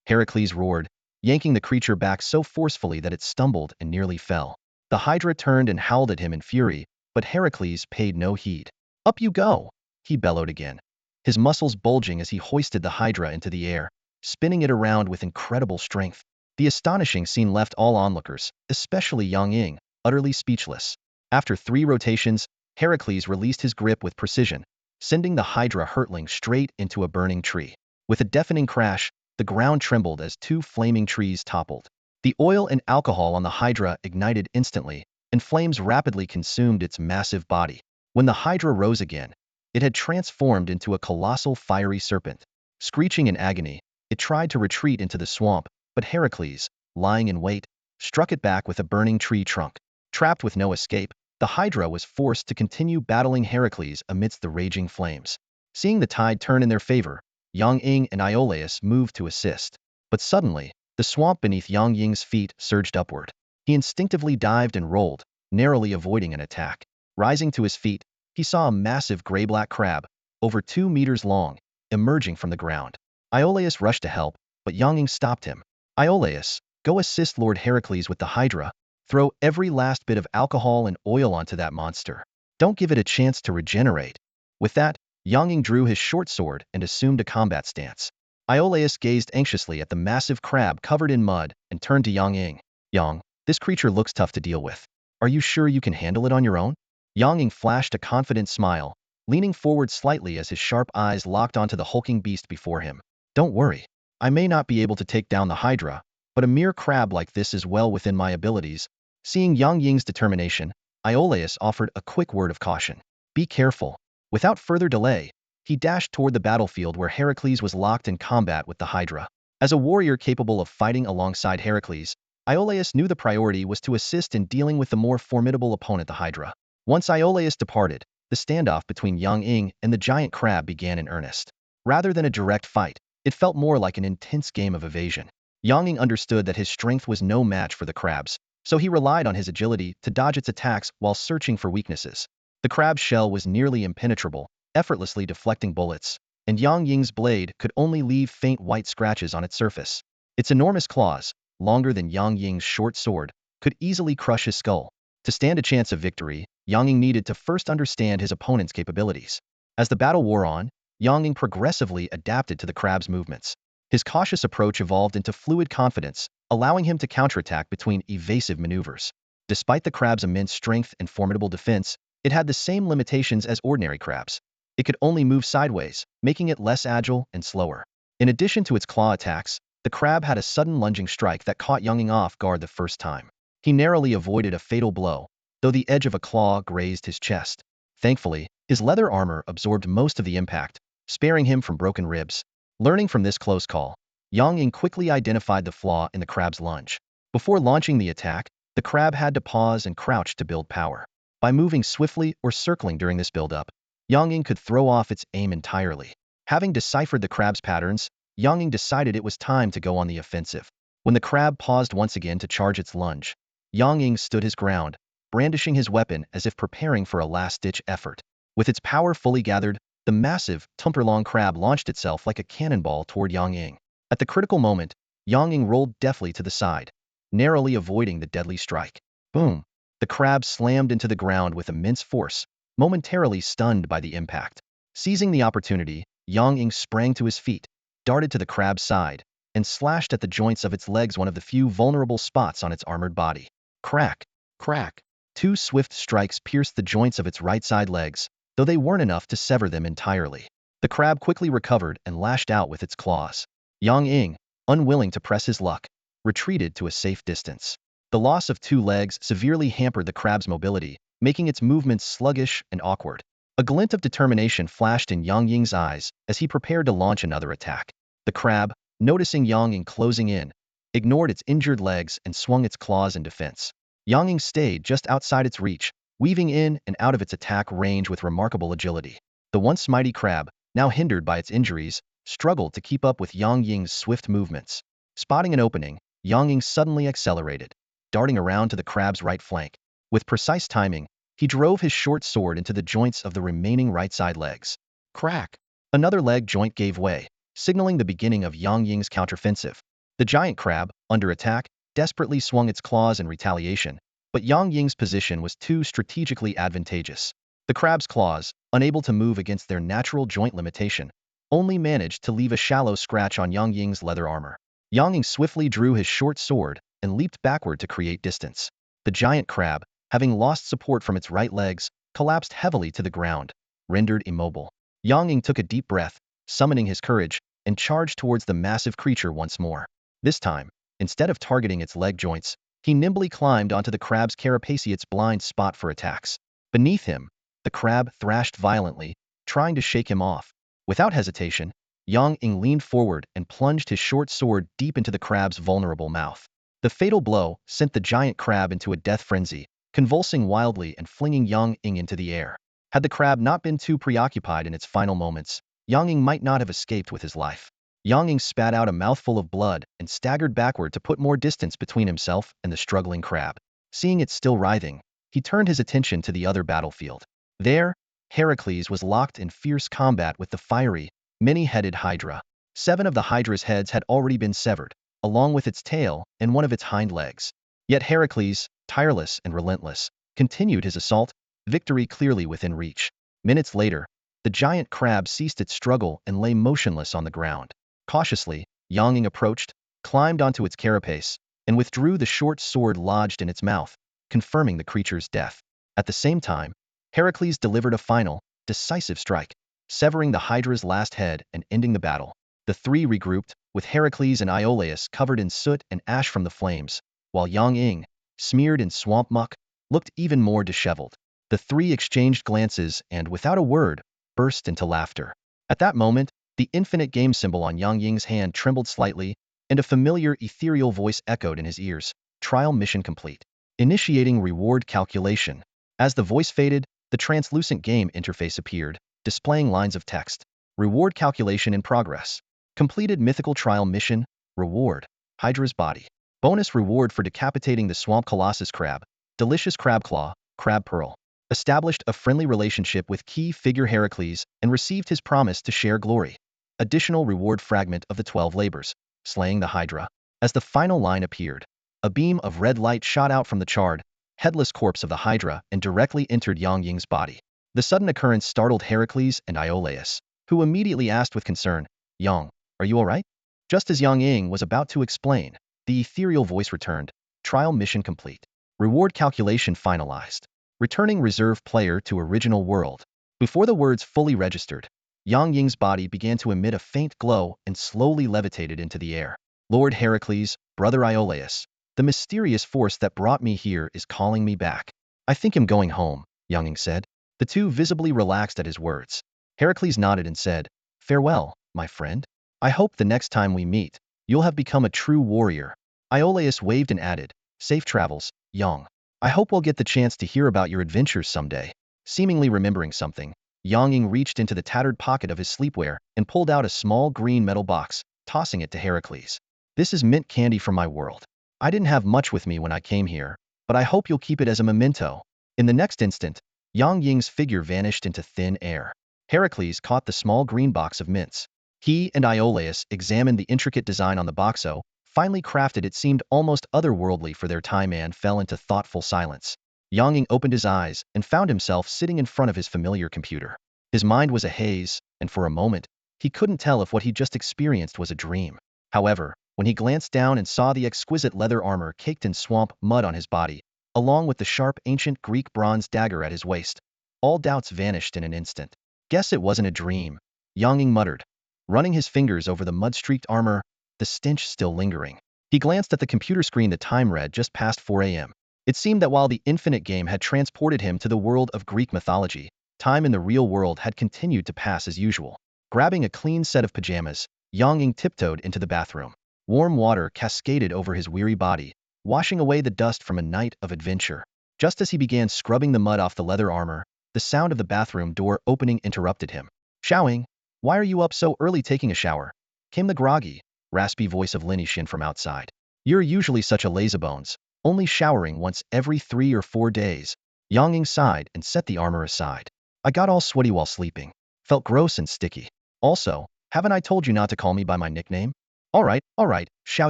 Heracles roared, yanking the creature back so forcefully that it stumbled and nearly fell. The Hydra turned and howled at him in fury, but Heracles paid no heed. "Up you go!" he bellowed again, his muscles bulging as he hoisted the Hydra into the air, spinning it around with incredible strength. The astonishing scene left all onlookers, especially Yang Ying, utterly speechless. After 3 rotations, Heracles released his grip with precision, sending the Hydra hurtling straight into a burning tree. With a deafening crash, the ground trembled as 2 flaming trees toppled. The oil and alcohol on the Hydra ignited instantly, and flames rapidly consumed its massive body. When the Hydra rose again, it had transformed into a colossal fiery serpent. Screeching in agony, it tried to retreat into the swamp, but Heracles, lying in wait, struck it back with a burning tree trunk. Trapped with no escape, the Hydra was forced to continue battling Heracles amidst the raging flames. Seeing the tide turn in their favor, Yang Ying and Iolaus moved to assist. But suddenly, the swamp beneath Yang Ying's feet surged upward. He instinctively dived and rolled, narrowly avoiding an attack. Rising to his feet, he saw a massive gray-black crab, over 2 meters long, emerging from the ground. Iolaus rushed to help, but Yang Ying stopped him. "Iolaus, go assist Lord Heracles with the Hydra. Throw every last bit of alcohol and oil onto that monster. Don't give it a chance to regenerate." With that, Yang Ying drew his short sword and assumed a combat stance. Iolaus gazed anxiously at the massive crab covered in mud and turned to Yang Ying. "Yang, this creature looks tough to deal with. Are you sure you can handle it on your own?" Yang Ying flashed a confident smile, leaning forward slightly as his sharp eyes locked onto the hulking beast before him. "Don't worry. I may not be able to take down the Hydra, but a mere crab like this is well within my abilities." Seeing Yang Ying's determination, Iolaus offered a quick word of caution. "Be careful." Without further delay, he dashed toward the battlefield where Heracles was locked in combat with the Hydra. As a warrior capable of fighting alongside Heracles, Iolaus knew the priority was to assist in dealing with the more formidable opponent, the Hydra. Once Iolaus departed, the standoff between Yang Ying and the giant crab began in earnest. Rather than a direct fight, it felt more like an intense game of evasion. Yang Ying understood that his strength was no match for the crab's, so he relied on his agility to dodge its attacks while searching for weaknesses. The crab's shell was nearly impenetrable, effortlessly deflecting bullets, and Yang Ying's blade could only leave faint white scratches on its surface. Its enormous claws, longer than Yang Ying's short sword, could easily crush his skull. To stand a chance of victory, Yang Ying needed to first understand his opponent's capabilities. As the battle wore on, Yang Ying progressively adapted to the crab's movements. His cautious approach evolved into fluid confidence, allowing him to counterattack between evasive maneuvers. Despite the crab's immense strength and formidable defense, it had the same limitations as ordinary crabs. It could only move sideways, making it less agile and slower. In addition to its claw attacks, the crab had a sudden lunging strike that caught Yang Ying off guard the first time. He narrowly avoided a fatal blow, though the edge of a claw grazed his chest. Thankfully, his leather armor absorbed most of the impact, sparing him from broken ribs. Learning from this close call, Yang Ying quickly identified the flaw in the crab's lunge. Before launching the attack, the crab had to pause and crouch to build power. By moving swiftly or circling during this build-up, Yang Ying could throw off its aim entirely. Having deciphered the crab's patterns, Yang Ying decided it was time to go on the offensive. When the crab paused once again to charge its lunge, Yang Ying stood his ground, brandishing his weapon as if preparing for a last-ditch effort. With its power fully gathered, the massive, tumper-long crab launched itself like a cannonball toward Yang Ying. At the critical moment, Yang Ying rolled deftly to the side, narrowly avoiding the deadly strike. Boom! The crab slammed into the ground with immense force, momentarily stunned by the impact. Seizing the opportunity, Yang Ying sprang to his feet, darted to the crab's side, and slashed at the joints of its legs, one of the few vulnerable spots on its armored body. Crack! Crack! Two swift strikes pierced the joints of its right side legs, though they weren't enough to sever them entirely. The crab quickly recovered and lashed out with its claws. Yang Ying, unwilling to press his luck, retreated to a safe distance. The loss of two legs severely hampered the crab's mobility, making its movements sluggish and awkward. A glint of determination flashed in Yang Ying's eyes as he prepared to launch another attack. The crab, noticing Yang Ying closing in, ignored its injured legs and swung its claws in defense. Yang Ying stayed just outside its reach, weaving in and out of its attack range with remarkable agility. The once mighty crab, now hindered by its injuries, struggled to keep up with Yang Ying's swift movements. Spotting an opening, Yang Ying suddenly accelerated, darting around to the crab's right flank. With precise timing, he drove his short sword into the joints of the remaining right side legs. Crack! Another leg joint gave way, signaling the beginning of Yang Ying's counteroffensive. The giant crab, under attack, desperately swung its claws in retaliation, but Yang Ying's position was too strategically advantageous. The crab's claws, unable to move against their natural joint limitation, only managed to leave a shallow scratch on Yang Ying's leather armor. Yang Ying swiftly drew his short sword and leaped backward to create distance. The giant crab, having lost support from its right legs, collapsed heavily to the ground, rendered immobile. Yang Ying took a deep breath, summoning his courage, and charged towards the massive creature once more. This time, instead of targeting its leg joints, he nimbly climbed onto the crab's carapace, its blind spot for attacks. Beneath him, the crab thrashed violently, trying to shake him off. Without hesitation, Yang Ying leaned forward and plunged his short sword deep into the crab's vulnerable mouth. The fatal blow sent the giant crab into a death frenzy, convulsing wildly and flinging Yang Ying into the air. Had the crab not been too preoccupied in its final moments, Yang Ying might not have escaped with his life. Yang Ying spat out a mouthful of blood and staggered backward to put more distance between himself and the struggling crab. Seeing it still writhing, he turned his attention to the other battlefield. There, Heracles was locked in fierce combat with the fiery, many-headed Hydra. 7 of the Hydra's heads had already been severed, along with its tail and one of its hind legs. Yet Heracles, tireless and relentless, continued his assault, victory clearly within reach. Minutes later, the giant crab ceased its struggle and lay motionless on the ground. Cautiously, Yang Ying approached, climbed onto its carapace, and withdrew the short sword lodged in its mouth, confirming the creature's death. At the same time, Heracles delivered a final, decisive strike, severing the Hydra's last head and ending the battle. The three regrouped, with Heracles and Iolaus covered in soot and ash from the flames, while Yang Ying, smeared in swamp muck, looked even more disheveled. The three exchanged glances and, without a word, burst into laughter. At that moment, the infinite game symbol on Yang Ying's hand trembled slightly, and a familiar ethereal voice echoed in his ears. Trial mission complete. Initiating reward calculation. As the voice faded, the translucent game interface appeared, displaying lines of text. Reward calculation in progress. Completed mythical trial mission. Reward: Hydra's body. Bonus reward for decapitating the swamp colossus crab. Delicious crab claw, crab pearl. Established a friendly relationship with key figure Heracles and received his promise to share glory. Additional reward: fragment of the 12 labors, slaying the Hydra. As the final line appeared, a beam of red light shot out from the charred, headless corpse of the Hydra and directly entered Yang Ying's body. The sudden occurrence startled Heracles and Iolaus, who immediately asked with concern, "Yang, are you alright?" Just as Yang Ying was about to explain, the ethereal voice returned. Trial mission complete. Reward calculation finalized. Returning reserve player to original world. Before the words fully registered, Yang Ying's body began to emit a faint glow and slowly levitated into the air. Lord Heracles, brother Iolaus, the mysterious force that brought me here is calling me back. I think I'm going home, Yang Ying said. The two visibly relaxed at his words. Heracles nodded and said, Farewell, my friend. I hope the next time we meet, you'll have become a true warrior. Iolaus waved and added, safe travels, Yang. I hope we'll get the chance to hear about your adventures someday. Seemingly remembering something, Yang Ying reached into the tattered pocket of his sleepwear and pulled out a small green metal box, tossing it to Heracles. This is mint candy from my world. I didn't have much with me when I came here, but I hope you'll keep it as a memento. In the next instant, Yang Ying's figure vanished into thin air. Heracles caught the small green box of mints. He and Iolaus examined the intricate design on the boxo, finely crafted. It seemed almost otherworldly for their time. Man fell into thoughtful silence. Yang Ying opened his eyes and found himself sitting in front of his familiar computer. His mind was a haze, and for a moment, he couldn't tell if what he just experienced was a dream. However, when he glanced down and saw the exquisite leather armor caked in swamp mud on his body, along with the sharp ancient Greek bronze dagger at his waist, all doubts vanished in an instant. Guess it wasn't a dream, Yang Ying muttered, running his fingers over the mud-streaked armor, the stench still lingering. He glanced at the computer screen. The time read just past 4 a.m. It seemed that while the infinite game had transported him to the world of Greek mythology, time in the real world had continued to pass as usual. Grabbing a clean set of pajamas, Yang Ying tiptoed into the bathroom. Warm water cascaded over his weary body, washing away the dust from a night of adventure. Just as he began scrubbing the mud off the leather armor, the sound of the bathroom door opening interrupted him. Xiaoying, why are you up so early taking a shower? Came the groggy, raspy voice of Lin Yixin from outside. You're usually such a lazybones, only showering once every 3 or 4 days. Yang Ying sighed and set the armor aside. I got all sweaty while sleeping. Felt gross and sticky. Also, haven't I told you not to call me by my nickname? All right, Xiao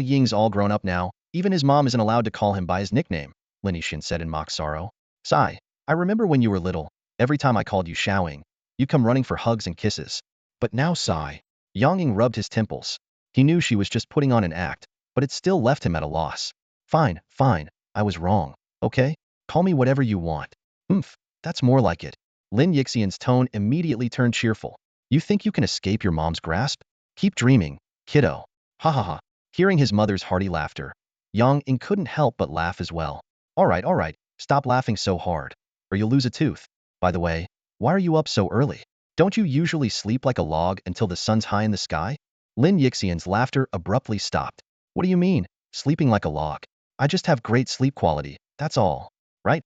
Ying's all grown up now. Even his mom isn't allowed to call him by his nickname, Lin Yixin said in mock sorrow. Sigh, I remember when you were little, every time I called you Xiaoying, you'd come running for hugs and kisses. But now sigh. Yang Ying rubbed his temples. He knew she was just putting on an act, but it still left him at a loss. Fine, I was wrong, okay? Call me whatever you want. That's more like it. Lin Yixian's tone immediately turned cheerful. You think you can escape your mom's grasp? Keep dreaming, kiddo. Ha ha ha. Hearing his mother's hearty laughter, Yang Ying couldn't help but laugh as well. All right, stop laughing so hard, or you'll lose a tooth. By the way, why are you up so early? Don't you usually sleep like a log until the sun's high in the sky? Lin Yixian's laughter abruptly stopped. What do you mean, sleeping like a log? I just have great sleep quality, that's all. Right.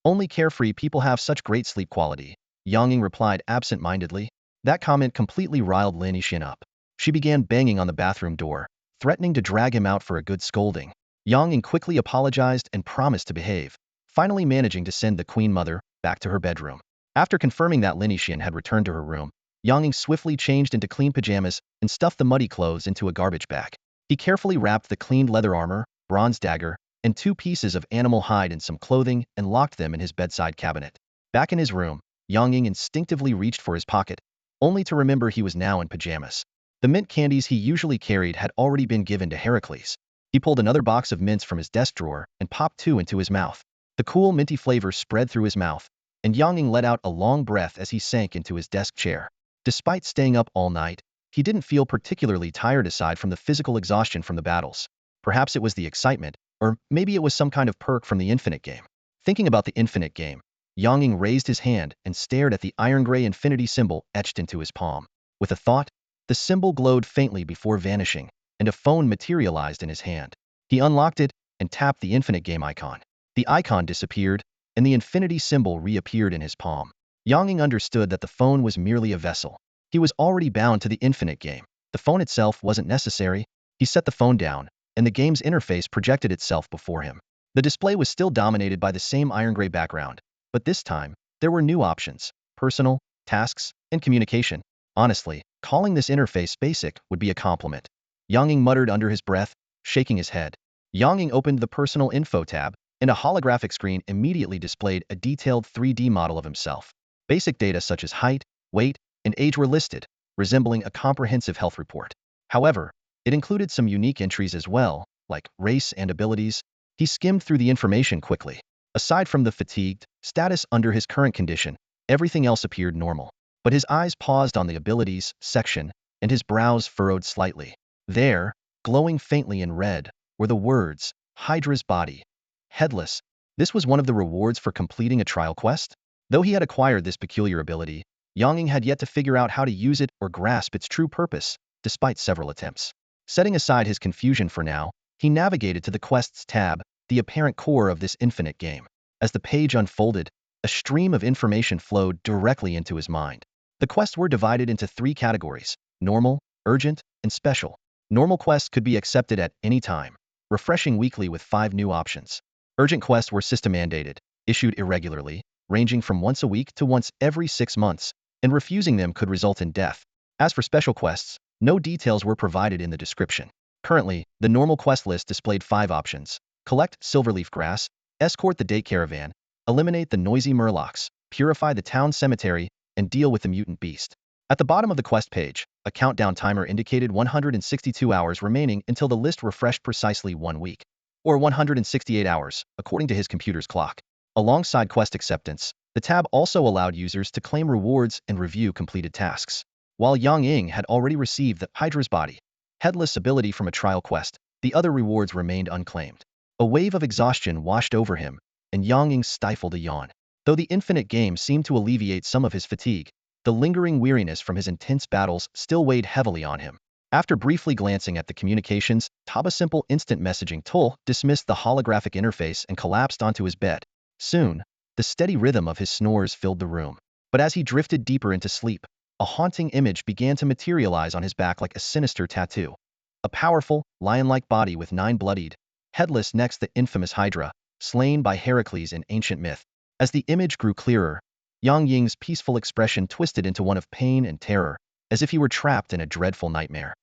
Only carefree people have such great sleep quality, Yang Ying replied absent-mindedly. That comment completely riled Lin Yixin up. She began banging on the bathroom door, threatening to drag him out for a good scolding. Yang Ying quickly apologized and promised to behave, finally managing to send the Queen Mother back to her bedroom. After confirming that Lin Yixin had returned to her room, Yang Ying swiftly changed into clean pajamas and stuffed the muddy clothes into a garbage bag. He carefully wrapped the cleaned leather armor, bronze dagger, and 2 pieces of animal hide in some clothing and locked them in his bedside cabinet. Back in his room, Yang Ying instinctively reached for his pocket, only to remember he was now in pajamas. The mint candies he usually carried had already been given to Heracles. He pulled another box of mints from his desk drawer and popped 2 into his mouth. The cool minty flavor spread through his mouth, and Yang Ying let out a long breath as he sank into his desk chair. Despite staying up all night, he didn't feel particularly tired aside from the physical exhaustion from the battles. Perhaps it was the excitement, or maybe it was some kind of perk from the infinite game. Thinking about the infinite game, Yang Ying raised his hand and stared at the iron-gray infinity symbol etched into his palm. With a thought, the symbol glowed faintly before vanishing, and a phone materialized in his hand. He unlocked it and tapped the infinite game icon. The icon disappeared, and the infinity symbol reappeared in his palm. Yang Ying understood that the phone was merely a vessel. He was already bound to the infinite game. The phone itself wasn't necessary. He set the phone down, and the game's interface projected itself before him. The display was still dominated by the same iron-gray background, but this time, there were new options: personal, tasks, and communication. Honestly, calling this interface basic would be a compliment. Yang Ying muttered under his breath, shaking his head. Yang Ying opened the personal info tab, and a holographic screen immediately displayed a detailed 3D model of himself. Basic data such as height, weight, and age were listed, resembling a comprehensive health report. However, it included some unique entries as well, like race and abilities. He skimmed through the information quickly. Aside from the fatigued status under his current condition, everything else appeared normal. But his eyes paused on the abilities section, and his brows furrowed slightly. There, glowing faintly in red, were the words, Hydra's body. Headless. This was one of the rewards for completing a trial quest? Though he had acquired this peculiar ability, Yang Ying had yet to figure out how to use it or grasp its true purpose, despite several attempts. Setting aside his confusion for now, he navigated to the Quests tab, the apparent core of this infinite game. As the page unfolded, a stream of information flowed directly into his mind. The quests were divided into 3 categories: normal, urgent, and special. Normal quests could be accepted at any time, refreshing weekly with 5 new options. Urgent quests were system-mandated, issued irregularly, ranging from once a week to once every 6 months, and refusing them could result in death. As for special quests, no details were provided in the description. Currently, the normal quest list displayed 5 options: collect silverleaf grass, escort the date caravan, eliminate the noisy murlocs, purify the town cemetery, and deal with the mutant beast. At the bottom of the quest page, a countdown timer indicated 162 hours remaining until the list refreshed precisely 1 week, or 168 hours, according to his computer's clock. Alongside quest acceptance, the tab also allowed users to claim rewards and review completed tasks. While Yang Ying had already received the Hydra's body, headless ability from a trial quest, the other rewards remained unclaimed. A wave of exhaustion washed over him, and Yang Ying stifled a yawn. Though the infinite game seemed to alleviate some of his fatigue, the lingering weariness from his intense battles still weighed heavily on him. After briefly glancing at the communications tab, a simple instant messaging tool dismissed the holographic interface and collapsed onto his bed. Soon, the steady rhythm of his snores filled the room. But as he drifted deeper into sleep, a haunting image began to materialize on his back like a sinister tattoo. A powerful, lion-like body with 9 bloodied, headless necks, the infamous Hydra, slain by Heracles in ancient myth. As the image grew clearer, Yang Ying's peaceful expression twisted into one of pain and terror, as if he were trapped in a dreadful nightmare.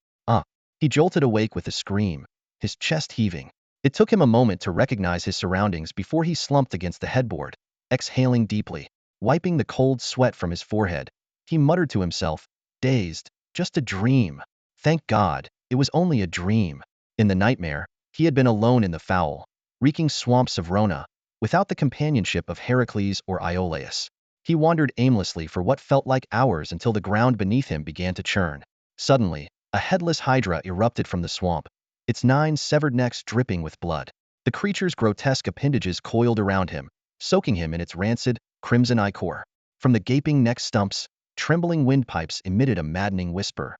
He jolted awake with a scream, his chest heaving. It took him a moment to recognize his surroundings before he slumped against the headboard, exhaling deeply. Wiping the cold sweat from his forehead, he muttered to himself, dazed, just a dream. Thank God, it was only a dream. In the nightmare, he had been alone in the foul, reeking swamps of Rona, without the companionship of Heracles or Iolaus. He wandered aimlessly for what felt like hours until the ground beneath him began to churn. Suddenly, a headless Hydra erupted from the swamp, its 9 severed necks dripping with blood. The creature's grotesque appendages coiled around him, soaking him in its rancid, crimson ichor. From the gaping neck stumps, trembling windpipes emitted a maddening whisper.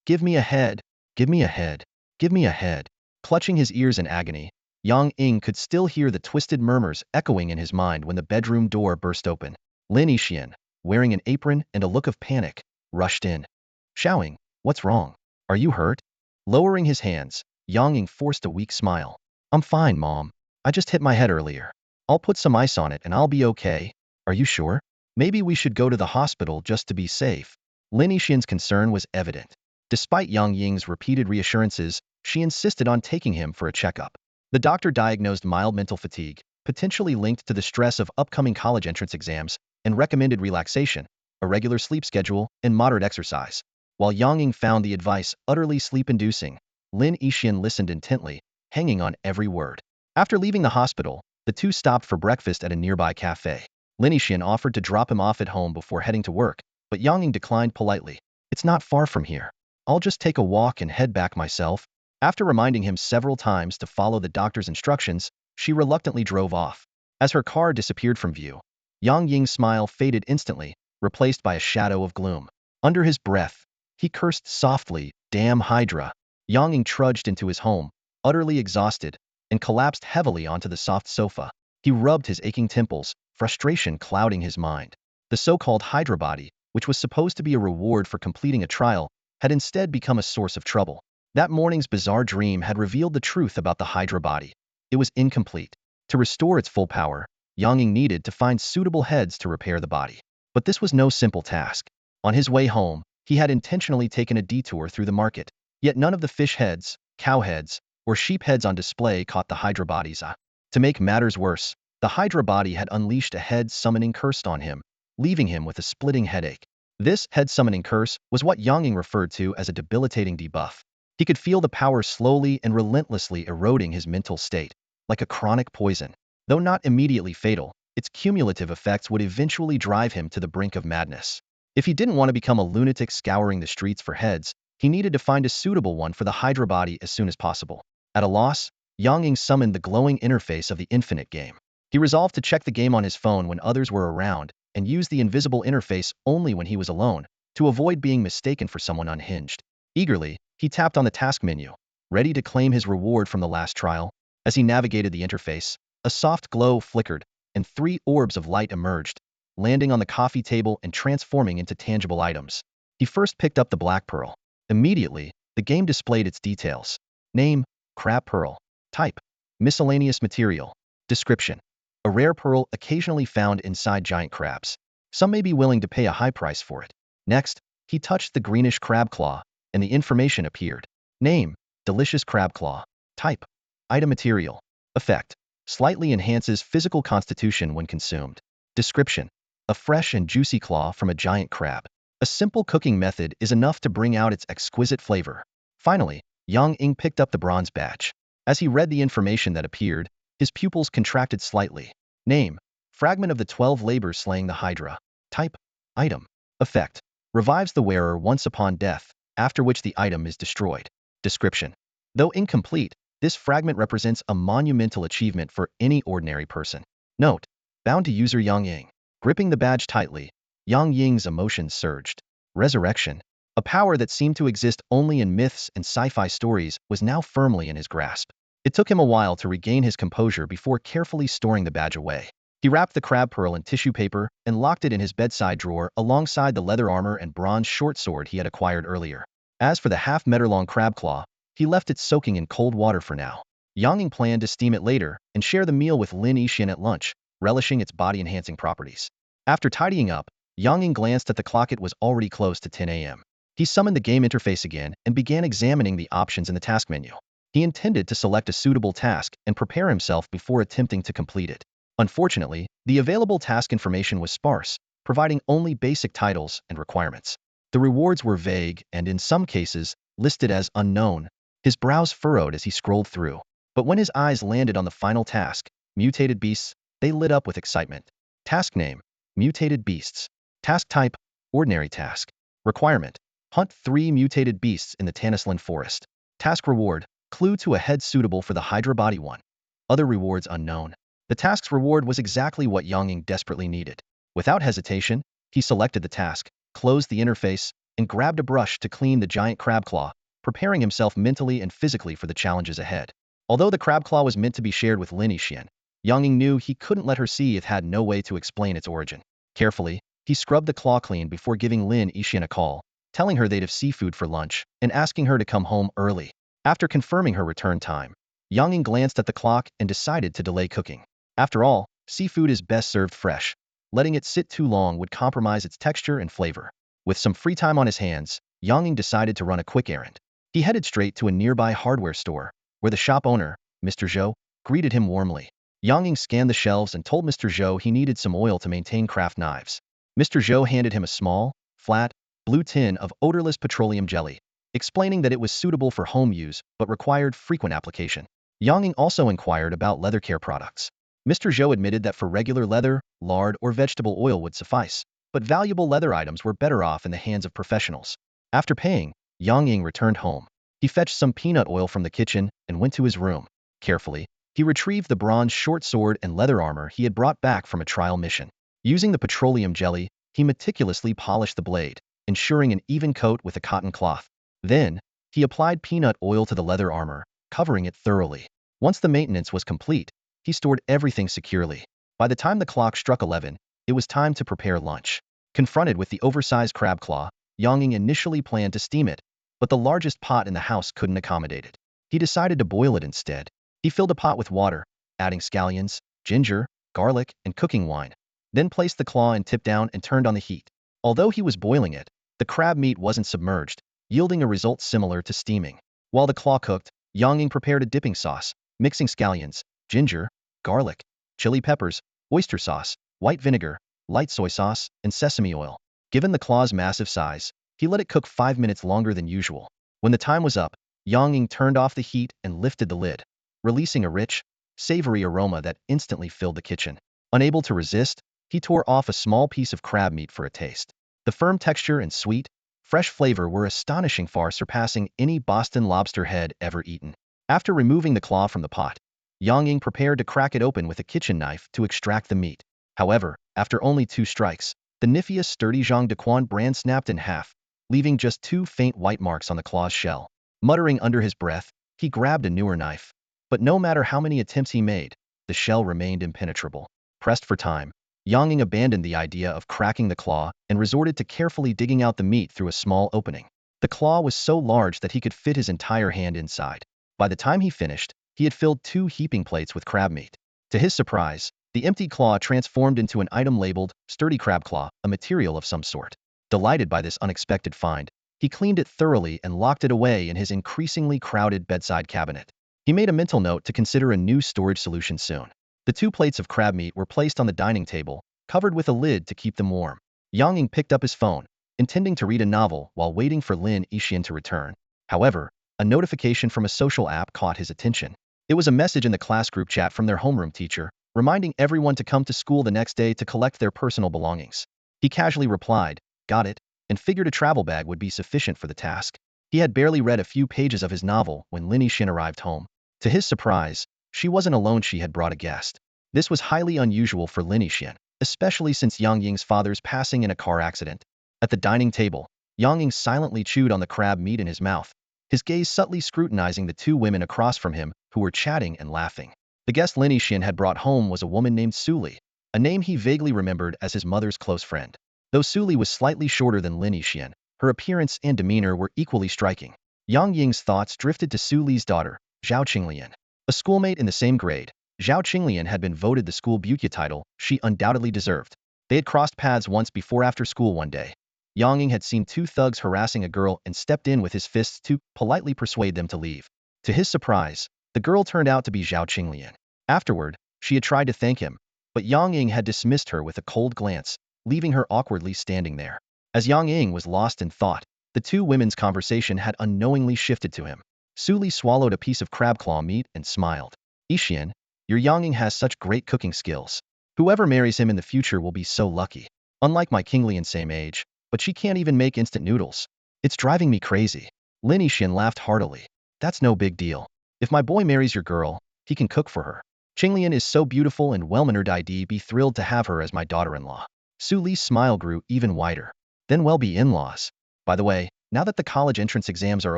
Give me a head, give me a head, give me a head. Clutching his ears in agony, Yang Ying could still hear the twisted murmurs echoing in his mind when the bedroom door burst open. Lin Yixian, wearing an apron and a look of panic, rushed in. Shouting, what's wrong? Are you hurt? Lowering his hands, Yang Ying forced a weak smile. I'm fine, Mom. I just hit my head earlier. I'll put some ice on it and I'll be okay. Are you sure? Maybe we should go to the hospital just to be safe. Lin Yixian's concern was evident. Despite Yang Ying's repeated reassurances, she insisted on taking him for a checkup. The doctor diagnosed mild mental fatigue, potentially linked to the stress of upcoming college entrance exams, and recommended relaxation, a regular sleep schedule, and moderate exercise. While Yang Ying found the advice utterly sleep-inducing, Lin Yixian listened intently, hanging on every word. After leaving the hospital, the two stopped for breakfast at a nearby cafe. Lin Yixian offered to drop him off at home before heading to work, but Yang Ying declined politely. It's not far from here. I'll just take a walk and head back myself. After reminding him several times to follow the doctor's instructions, she reluctantly drove off. As her car disappeared from view, Yang Ying's smile faded instantly, replaced by a shadow of gloom. Under his breath, he cursed softly, damn Hydra. Yang Ying trudged into his home, utterly exhausted, and collapsed heavily onto the soft sofa. He rubbed his aching temples, frustration clouding his mind. The so-called Hydra body, which was supposed to be a reward for completing a trial, had instead become a source of trouble. That morning's bizarre dream had revealed the truth about the Hydra body. It was incomplete. To restore its full power, Yang Ying needed to find suitable heads to repair the body. But this was no simple task. On his way home, he had intentionally taken a detour through the market, yet none of the fish heads, cow heads, or sheep heads on display caught the Hydra body's eye. To make matters worse, the Hydra body had unleashed a head-summoning curse on him, leaving him with a splitting headache. This head-summoning curse was what Yang Ying referred to as a debilitating debuff. He could feel the power slowly and relentlessly eroding his mental state, like a chronic poison. Though not immediately fatal, its cumulative effects would eventually drive him to the brink of madness. If he didn't want to become a lunatic scouring the streets for heads, he needed to find a suitable one for the Hydra body as soon as possible. At a loss, Yang Ying summoned the glowing interface of the infinite game. He resolved to check the game on his phone when others were around, and used the invisible interface only when he was alone, to avoid being mistaken for someone unhinged. Eagerly, he tapped on the task menu, ready to claim his reward from the last trial. As he navigated the interface, a soft glow flickered, and 3 orbs of light emerged, landing on the coffee table and transforming into tangible items. He first picked up the black pearl. Immediately, the game displayed its details. Name: Crab Pearl. Type: miscellaneous material. Description: a rare pearl occasionally found inside giant crabs. Some may be willing to pay a high price for it. Next, he touched the greenish crab claw, and the information appeared. Name: delicious crab claw. Type: item material. Effect: slightly enhances physical constitution when consumed. Description: a fresh and juicy claw from a giant crab. A simple cooking method is enough to bring out its exquisite flavor. Finally, Yang Ying picked up the bronze badge. As he read the information that appeared, his pupils contracted slightly. Name: fragment of the 12 labors slaying the Hydra. Type: item. Effect: revives the wearer once upon death, after which the item is destroyed. Description: though incomplete, this fragment represents a monumental achievement for any ordinary person. Note: bound to user Yang Ying. Gripping the badge tightly, Yang Ying's emotions surged. Resurrection, a power that seemed to exist only in myths and sci-fi stories, was now firmly in his grasp. It took him a while to regain his composure before carefully storing the badge away. He wrapped the crab pearl in tissue paper and locked it in his bedside drawer alongside the leather armor and bronze short sword he had acquired earlier. As for the half-meter-long crab claw, he left it soaking in cold water for now. Yang Ying planned to steam it later and share the meal with Lin Yixian at lunch, relishing its body-enhancing properties. After tidying up, Yang Ying glanced at the clock. It was already close to 10 a.m. He summoned the game interface again and began examining the options in the task menu. He intended to select a suitable task and prepare himself before attempting to complete it. Unfortunately, the available task information was sparse, providing only basic titles and requirements. The rewards were vague and, in some cases, listed as unknown. His brows furrowed as he scrolled through. But when his eyes landed on the final task, mutated beasts, they lit up with excitement. Task name: mutated beasts. Task type: ordinary task. Requirement: hunt 3 mutated beasts in the Talisman forest. Task reward: clue to a head suitable for the Hydra body one. Other rewards unknown. The task's reward was exactly what Yang Ying desperately needed. Without hesitation, he selected the task, closed the interface, and grabbed a brush to clean the giant crab claw, preparing himself mentally and physically for the challenges ahead. Although the crab claw was meant to be shared with Lin Yixian, Yang Ying knew he couldn't let her see it had no way to explain its origin. Carefully, he scrubbed the claw clean before giving Lin Yixian a call, telling her they'd have seafood for lunch, and asking her to come home early. After confirming her return time, Yang Ying glanced at the clock and decided to delay cooking. After all, seafood is best served fresh. Letting it sit too long would compromise its texture and flavor. With some free time on his hands, Yang Ying decided to run a quick errand. He headed straight to a nearby hardware store, where the shop owner, Mr. Zhou, greeted him warmly. Yang Ying scanned the shelves and told Mr. Zhou he needed some oil to maintain craft knives. Mr. Zhou handed him a small, flat, blue tin of odorless petroleum jelly, explaining that it was suitable for home use but required frequent application. Yang Ying also inquired about leather care products. Mr. Zhou admitted that for regular leather, lard or vegetable oil would suffice, but valuable leather items were better off in the hands of professionals. After paying, Yang Ying returned home. He fetched some peanut oil from the kitchen and went to his room. Carefully, he retrieved the bronze short sword and leather armor he had brought back from a trial mission. Using the petroleum jelly, he meticulously polished the blade, ensuring an even coat with a cotton cloth. Then, he applied peanut oil to the leather armor, covering it thoroughly. Once the maintenance was complete, he stored everything securely. By the time the clock struck 11, it was time to prepare lunch. Confronted with the oversized crab claw, Yang Ying initially planned to steam it, but the largest pot in the house couldn't accommodate it. He decided to boil it instead. He filled a pot with water, adding scallions, ginger, garlic, and cooking wine, then placed the claw in tip down and turned on the heat. Although he was boiling it, the crab meat wasn't submerged, yielding a result similar to steaming. While the claw cooked, Yang Ying prepared a dipping sauce, mixing scallions, ginger, garlic, chili peppers, oyster sauce, white vinegar, light soy sauce, and sesame oil. Given the claw's massive size, he let it cook 5 minutes longer than usual. When the time was up, Yang Ying turned off the heat and lifted the lid, releasing a rich, savory aroma that instantly filled the kitchen. Unable to resist, he tore off a small piece of crab meat for a taste. The firm texture and sweet, fresh flavor were astonishing, far surpassing any Boston lobster head ever eaten. After removing the claw from the pot, Yang Ying prepared to crack it open with a kitchen knife to extract the meat. However, After only 2 strikes, the niftiest sturdy Zhang Dequan brand snapped in half, leaving just 2 faint white marks on the claw's shell. Muttering under his breath, he grabbed a newer knife. But no matter how many attempts he made, the shell remained impenetrable. Pressed for time, Yang Ying abandoned the idea of cracking the claw and resorted to carefully digging out the meat through a small opening. The claw was so large that he could fit his entire hand inside. By the time he finished, he had filled 2 heaping plates with crab meat. To his surprise, the empty claw transformed into an item labeled sturdy crab claw, a material of some sort. Delighted by this unexpected find, he cleaned it thoroughly and locked it away in his increasingly crowded bedside cabinet. He made a mental note to consider a new storage solution soon. The 2 plates of crab meat were placed on the dining table, covered with a lid to keep them warm. Yang Ying picked up his phone, intending to read a novel while waiting for Lin Yixian to return. However, a notification from a social app caught his attention. It was a message in the class group chat from their homeroom teacher, reminding everyone to come to school the next day to collect their personal belongings. He casually replied, "Got it," and figured a travel bag would be sufficient for the task. He had barely read a few pages of his novel when Lin Yixian arrived home. To his surprise, she wasn't alone. She had brought a guest. This was highly unusual for Lin Yixian, especially since Yang Ying's father's passing in a car accident. At the dining table, Yang Ying silently chewed on the crab meat in his mouth, his gaze subtly scrutinizing the 2 women across from him who were chatting and laughing. The guest Lin Yixian had brought home was a woman named Su Li, a name he vaguely remembered as his mother's close friend. Though Su Li was slightly shorter than Lin Yixian, her appearance and demeanor were equally striking. Yang Ying's thoughts drifted to Su Li's daughter, Zhao Qinglian. A schoolmate in the same grade, Zhao Qinglian had been voted the school beauty title she undoubtedly deserved. They had crossed paths once before after school one day. Yang Ying had seen 2 thugs harassing a girl and stepped in with his fists to politely persuade them to leave. To his surprise, the girl turned out to be Zhao Qinglian. Afterward, she had tried to thank him, but Yang Ying had dismissed her with a cold glance, leaving her awkwardly standing there. As Yang Ying was lost in thought, the 2 women's conversation had unknowingly shifted to him. Su Li swallowed a piece of crab claw meat and smiled. "Yixian, your Yang Ying has such great cooking skills. Whoever marries him in the future will be so lucky. Unlike my Qinglian same age, but she can't even make instant noodles. It's driving me crazy." Lin Yixian laughed heartily. "That's no big deal. If my boy marries your girl, he can cook for her. Qinglian is so beautiful and well-mannered. I'd be thrilled to have her as my daughter-in-law." Su Li's smile grew even wider. "Then we'll be in-laws. By the way, now that the college entrance exams are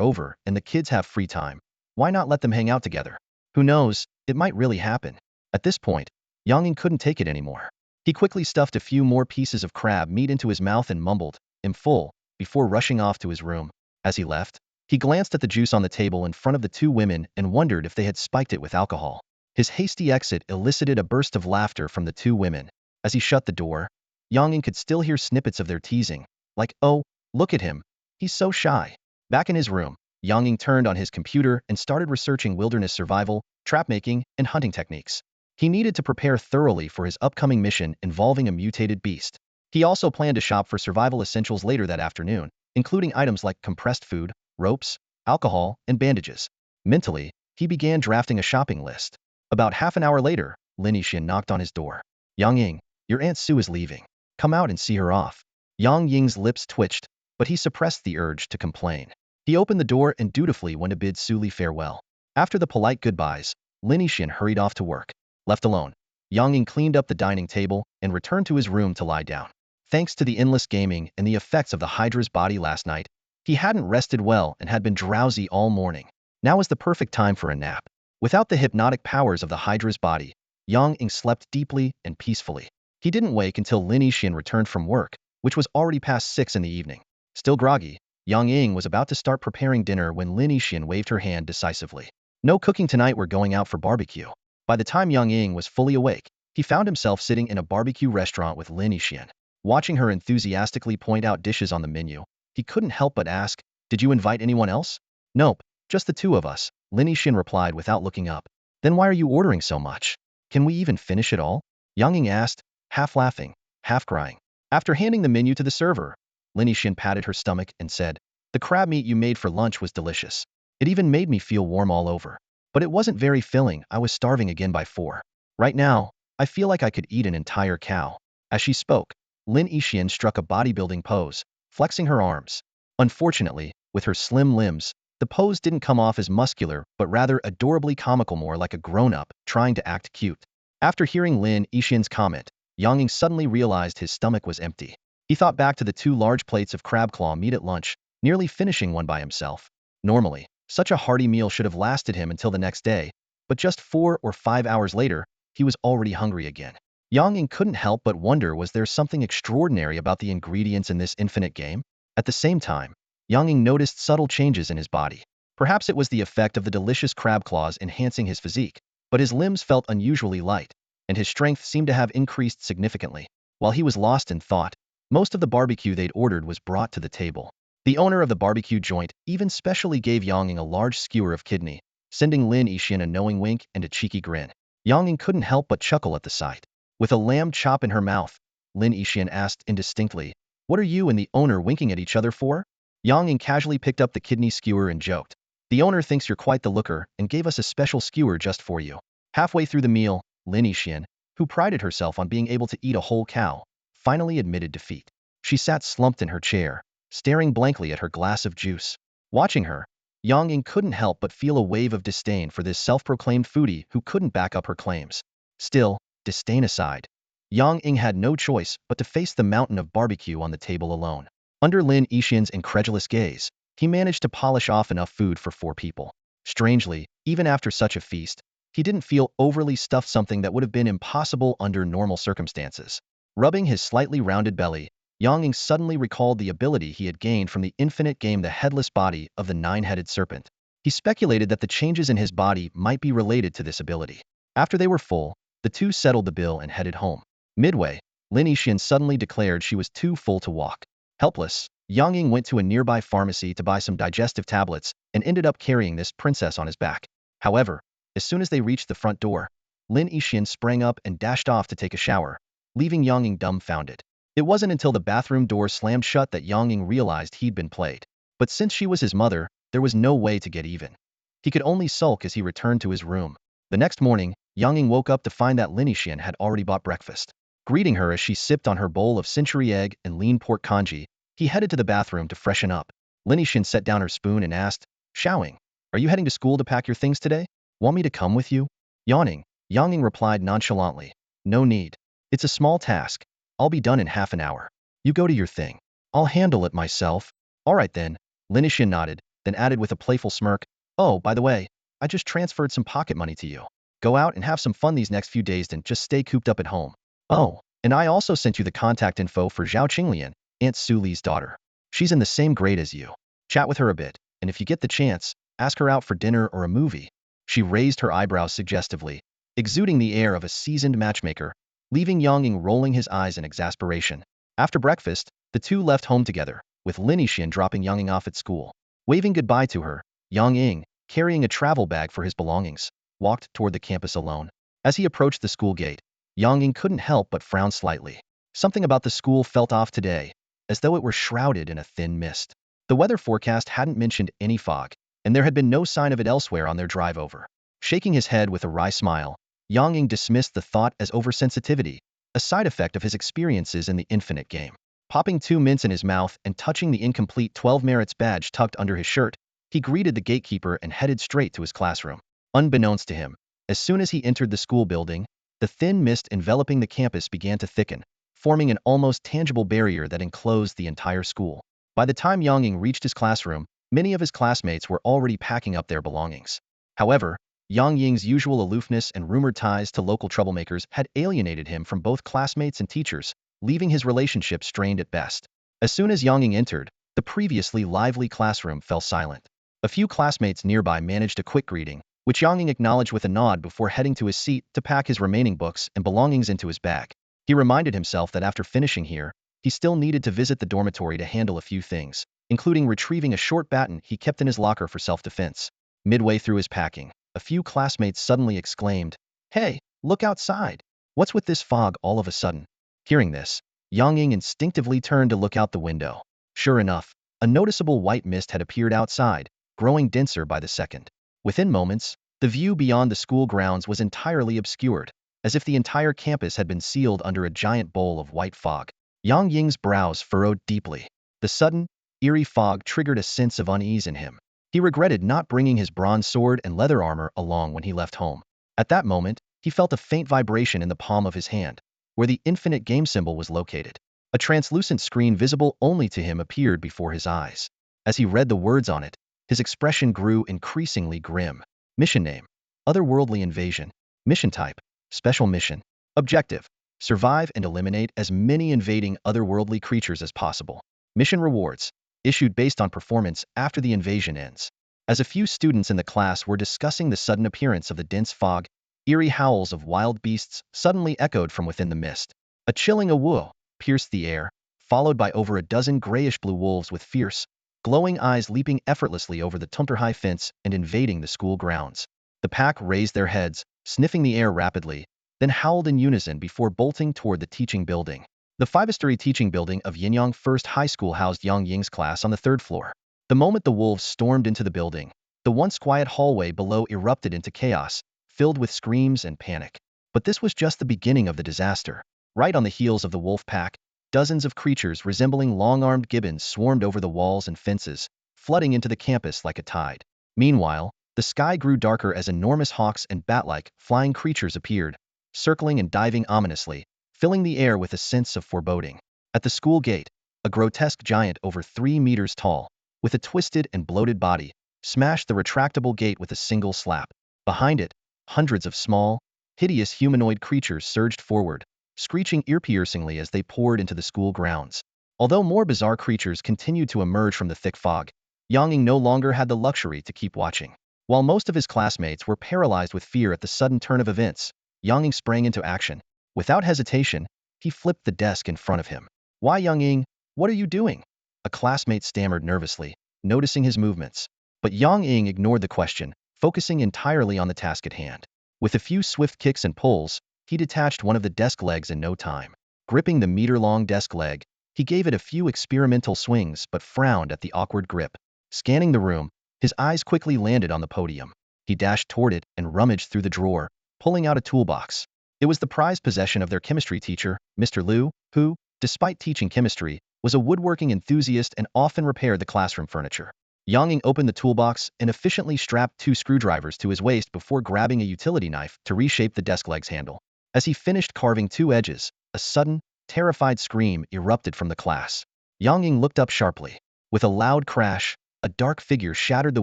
over and the kids have free time, why not let them hang out together? Who knows, it might really happen." At this point, Yang Ying couldn't take it anymore. He quickly stuffed a few more pieces of crab meat into his mouth and mumbled, "I'm full," before rushing off to his room. As he left, he glanced at the juice on the table in front of the 2 women and wondered if they had spiked it with alcohol. His hasty exit elicited a burst of laughter from the 2 women. As he shut the door, Yang Ying could still hear snippets of their teasing, like, "Oh, look at him. He's so shy." Back in his room, Yang Ying turned on his computer and started researching wilderness survival, trap-making, and hunting techniques. He needed to prepare thoroughly for his upcoming mission involving a mutated beast. He also planned to shop for survival essentials later that afternoon, including items like compressed food, ropes, alcohol, and bandages. Mentally, he began drafting a shopping list. About half an hour later, Lin Yixian knocked on his door. "Yang Ying, your Aunt Sue is leaving. Come out and see her off." Yang Ying's lips twitched, but he suppressed the urge to complain. He opened the door and dutifully went to bid Su Li farewell. After the polite goodbyes, Lin Yixian hurried off to work. Left alone, Yang Ying cleaned up the dining table and returned to his room to lie down. Thanks to the endless gaming and the effects of the Hydra's body last night, he hadn't rested well and had been drowsy all morning. Now was the perfect time for a nap. Without the hypnotic powers of the Hydra's body, Yang Ying slept deeply and peacefully. He didn't wake until Lin Yixian returned from work, which was already past 6 in the evening. Still groggy, Yang Ying was about to start preparing dinner when Lin Yixian waved her hand decisively. "No cooking tonight, we're going out for barbecue." By the time Yang Ying was fully awake, he found himself sitting in a barbecue restaurant with Lin Yixian. Watching her enthusiastically point out dishes on the menu, he couldn't help but ask, "Did you invite anyone else?" "Nope, just the 2 of us," Lin Yixian replied without looking up. "Then why are you ordering so much? Can we even finish it all?" Yang Ying asked, half laughing, half crying. After handing the menu to the server, Lin Yixian patted her stomach and said, "The crab meat you made for lunch was delicious. It even made me feel warm all over. But it wasn't very filling. I was starving again by 4. Right now, I feel like I could eat an entire cow." As she spoke, Lin Yixian struck a bodybuilding pose, flexing her arms. Unfortunately, with her slim limbs, the pose didn't come off as muscular but rather adorably comical, more like a grown-up trying to act cute. After hearing Lin Yixian's comment, Yang Ying suddenly realized his stomach was empty. He thought back to the 2 large plates of crab claw meat at lunch, nearly finishing one by himself. Normally, such a hearty meal should have lasted him until the next day, but just 4 or 5 hours later, he was already hungry again. Yang Ying couldn't help but wonder, was there something extraordinary about the ingredients in this infinite game? At the same time, Yang Ying noticed subtle changes in his body. Perhaps it was the effect of the delicious crab claws enhancing his physique, but his limbs felt unusually light, and his strength seemed to have increased significantly. While he was lost in thought, most of the barbecue they'd ordered was brought to the table. The owner of the barbecue joint even specially gave Yang Ying a large skewer of kidney, sending Lin Yixian a knowing wink and a cheeky grin. Yang Ying couldn't help but chuckle at the sight. With a lamb chop in her mouth, Lin Yixian asked indistinctly, "What are you and the owner winking at each other for?" Yang Ying casually picked up the kidney skewer and joked, "The owner thinks you're quite the looker and gave us a special skewer just for you." Halfway through the meal, Lin Yixian, who prided herself on being able to eat a whole cow, finally admitted defeat. She sat slumped in her chair, staring blankly at her glass of juice. Watching her, Yang Ying couldn't help but feel a wave of disdain for this self-proclaimed foodie who couldn't back up her claims. Still, disdain aside, Yang Ying had no choice but to face the mountain of barbecue on the table alone. Under Lin Yixian's incredulous gaze, he managed to polish off enough food for 4 people. Strangely, even after such a feast, he didn't feel overly stuffed, something that would have been impossible under normal circumstances. Rubbing his slightly rounded belly, Yang Ying suddenly recalled the ability he had gained from the infinite game, the headless body of the 9-headed serpent. He speculated that the changes in his body might be related to this ability. After they were full, the two settled the bill and headed home. Midway, Lin Yixian suddenly declared she was too full to walk. Helpless, Yang Ying went to a nearby pharmacy to buy some digestive tablets and ended up carrying this princess on his back. However, as soon as they reached the front door, Lin Yixian sprang up and dashed off to take a shower, leaving Yang Ying dumbfounded. It wasn't until the bathroom door slammed shut that Yang Ying realized he'd been played. But since she was his mother, there was no way to get even. He could only sulk as he returned to his room. The next morning, Yang Ying woke up to find that Lin Yixian had already bought breakfast. Greeting her as she sipped on her bowl of century egg and lean pork congee, he headed to the bathroom to freshen up. Lin Yixian set down her spoon and asked, "Xiaoying, are you heading to school to pack your things today? Want me to come with you?" Yawning, Yang Ying replied nonchalantly, "No need. It's a small task. I'll be done in half an hour. You go to your thing. I'll handle it myself." "All right then," Lin Yixian nodded, then added with a playful smirk, "Oh, by the way, I just transferred some pocket money to you. Go out and have some fun these next few days and just stay cooped up at home. Oh, and I also sent you the contact info for Zhao Qinglian, Aunt Su Li's daughter. She's in the same grade as you. Chat with her a bit, and if you get the chance, ask her out for dinner or a movie." She raised her eyebrows suggestively, exuding the air of a seasoned matchmaker, leaving Yang Ying rolling his eyes in exasperation. After breakfast, the two left home together, with Lin Yixian dropping Yang Ying off at school. Waving goodbye to her, Yang Ying, carrying a travel bag for his belongings, walked toward the campus alone. As he approached the school gate, Yang Ying couldn't help but frown slightly. Something about the school felt off today, as though it were shrouded in a thin mist. The weather forecast hadn't mentioned any fog, and there had been no sign of it elsewhere on their drive over. Shaking his head with a wry smile, Yang Ying dismissed the thought as oversensitivity, a side effect of his experiences in the infinite game. Popping 2 mints in his mouth and touching the incomplete 12 merits badge tucked under his shirt, he greeted the gatekeeper and headed straight to his classroom. Unbeknownst to him, as soon as he entered the school building, the thin mist enveloping the campus began to thicken, forming an almost tangible barrier that enclosed the entire school. By the time Yang Ying reached his classroom, many of his classmates were already packing up their belongings. However, Yang Ying's usual aloofness and rumored ties to local troublemakers had alienated him from both classmates and teachers, leaving his relationship strained at best. As soon as Yang Ying entered, the previously lively classroom fell silent. A few classmates nearby managed a quick greeting, which Yang Ying acknowledged with a nod before heading to his seat to pack his remaining books and belongings into his bag. He reminded himself that after finishing here, he still needed to visit the dormitory to handle a few things, including retrieving a short baton he kept in his locker for self-defense. Midway through his packing, a few classmates suddenly exclaimed, "Hey, look outside! What's with this fog all of a sudden?" Hearing this, Yang Ying instinctively turned to look out the window. Sure enough, a noticeable white mist had appeared outside, growing denser by the second. Within moments, the view beyond the school grounds was entirely obscured, as if the entire campus had been sealed under a giant bowl of white fog. Yang Ying's brows furrowed deeply. The sudden, eerie fog triggered a sense of unease in him. He regretted not bringing his bronze sword and leather armor along when he left home. At that moment, he felt a faint vibration in the palm of his hand. where the infinite game symbol was located. A translucent screen visible only to him appeared before his eyes. As he read the words on it, his expression grew increasingly grim. Mission name: Otherworldly Invasion. Mission type: Special Mission. Objective: Survive and eliminate as many invading otherworldly creatures as possible. Mission rewards: issued based on performance after the invasion ends. As a few students in the class were discussing the sudden appearance of the dense fog, eerie howls of wild beasts suddenly echoed from within the mist. A chilling awoo pierced the air, followed by over a dozen grayish-blue wolves with fierce, glowing eyes leaping effortlessly over the Tumterhigh fence and invading the school grounds. The pack raised their heads, sniffing the air rapidly, then howled in unison before bolting toward the teaching building. The five-story teaching building of Yinyang First High School housed Yang Ying's class on the third floor. The moment the wolves stormed into the building, the once quiet hallway below erupted into chaos, filled with screams and panic. But this was just the beginning of the disaster. Right on the heels of the wolf pack, dozens of creatures resembling long-armed gibbons swarmed over the walls and fences, flooding into the campus like a tide. Meanwhile, the sky grew darker as enormous hawks and bat-like flying creatures appeared, circling and diving ominously, filling the air with a sense of foreboding. At the school gate, a grotesque giant over 3 meters tall, with a twisted and bloated body, smashed the retractable gate with a single slap. Behind it, hundreds of small, hideous humanoid creatures surged forward, screeching ear-piercingly as they poured into the school grounds. Although more bizarre creatures continued to emerge from the thick fog, Yang Ying no longer had the luxury to keep watching. While most of his classmates were paralyzed with fear at the sudden turn of events, Yang Ying sprang into action. Without hesitation, he flipped the desk in front of him. "Why, Yang Ying? What are you doing?" A classmate stammered nervously, noticing his movements. But Yang Ying ignored the question, focusing entirely on the task at hand. With a few swift kicks and pulls, he detached one of the desk legs in no time. Gripping the meter-long desk leg, he gave it a few experimental swings but frowned at the awkward grip. Scanning the room, his eyes quickly landed on the podium. He dashed toward it and rummaged through the drawer, pulling out a toolbox. It was the prized possession of their chemistry teacher, Mr. Liu, who, despite teaching chemistry, was a woodworking enthusiast and often repaired the classroom furniture. Yang Ying opened the toolbox and efficiently strapped 2 screwdrivers to his waist before grabbing a utility knife to reshape the desk leg's handle. As he finished carving 2 edges, a sudden, terrified scream erupted from the class. Yang Ying looked up sharply. With a loud crash, a dark figure shattered the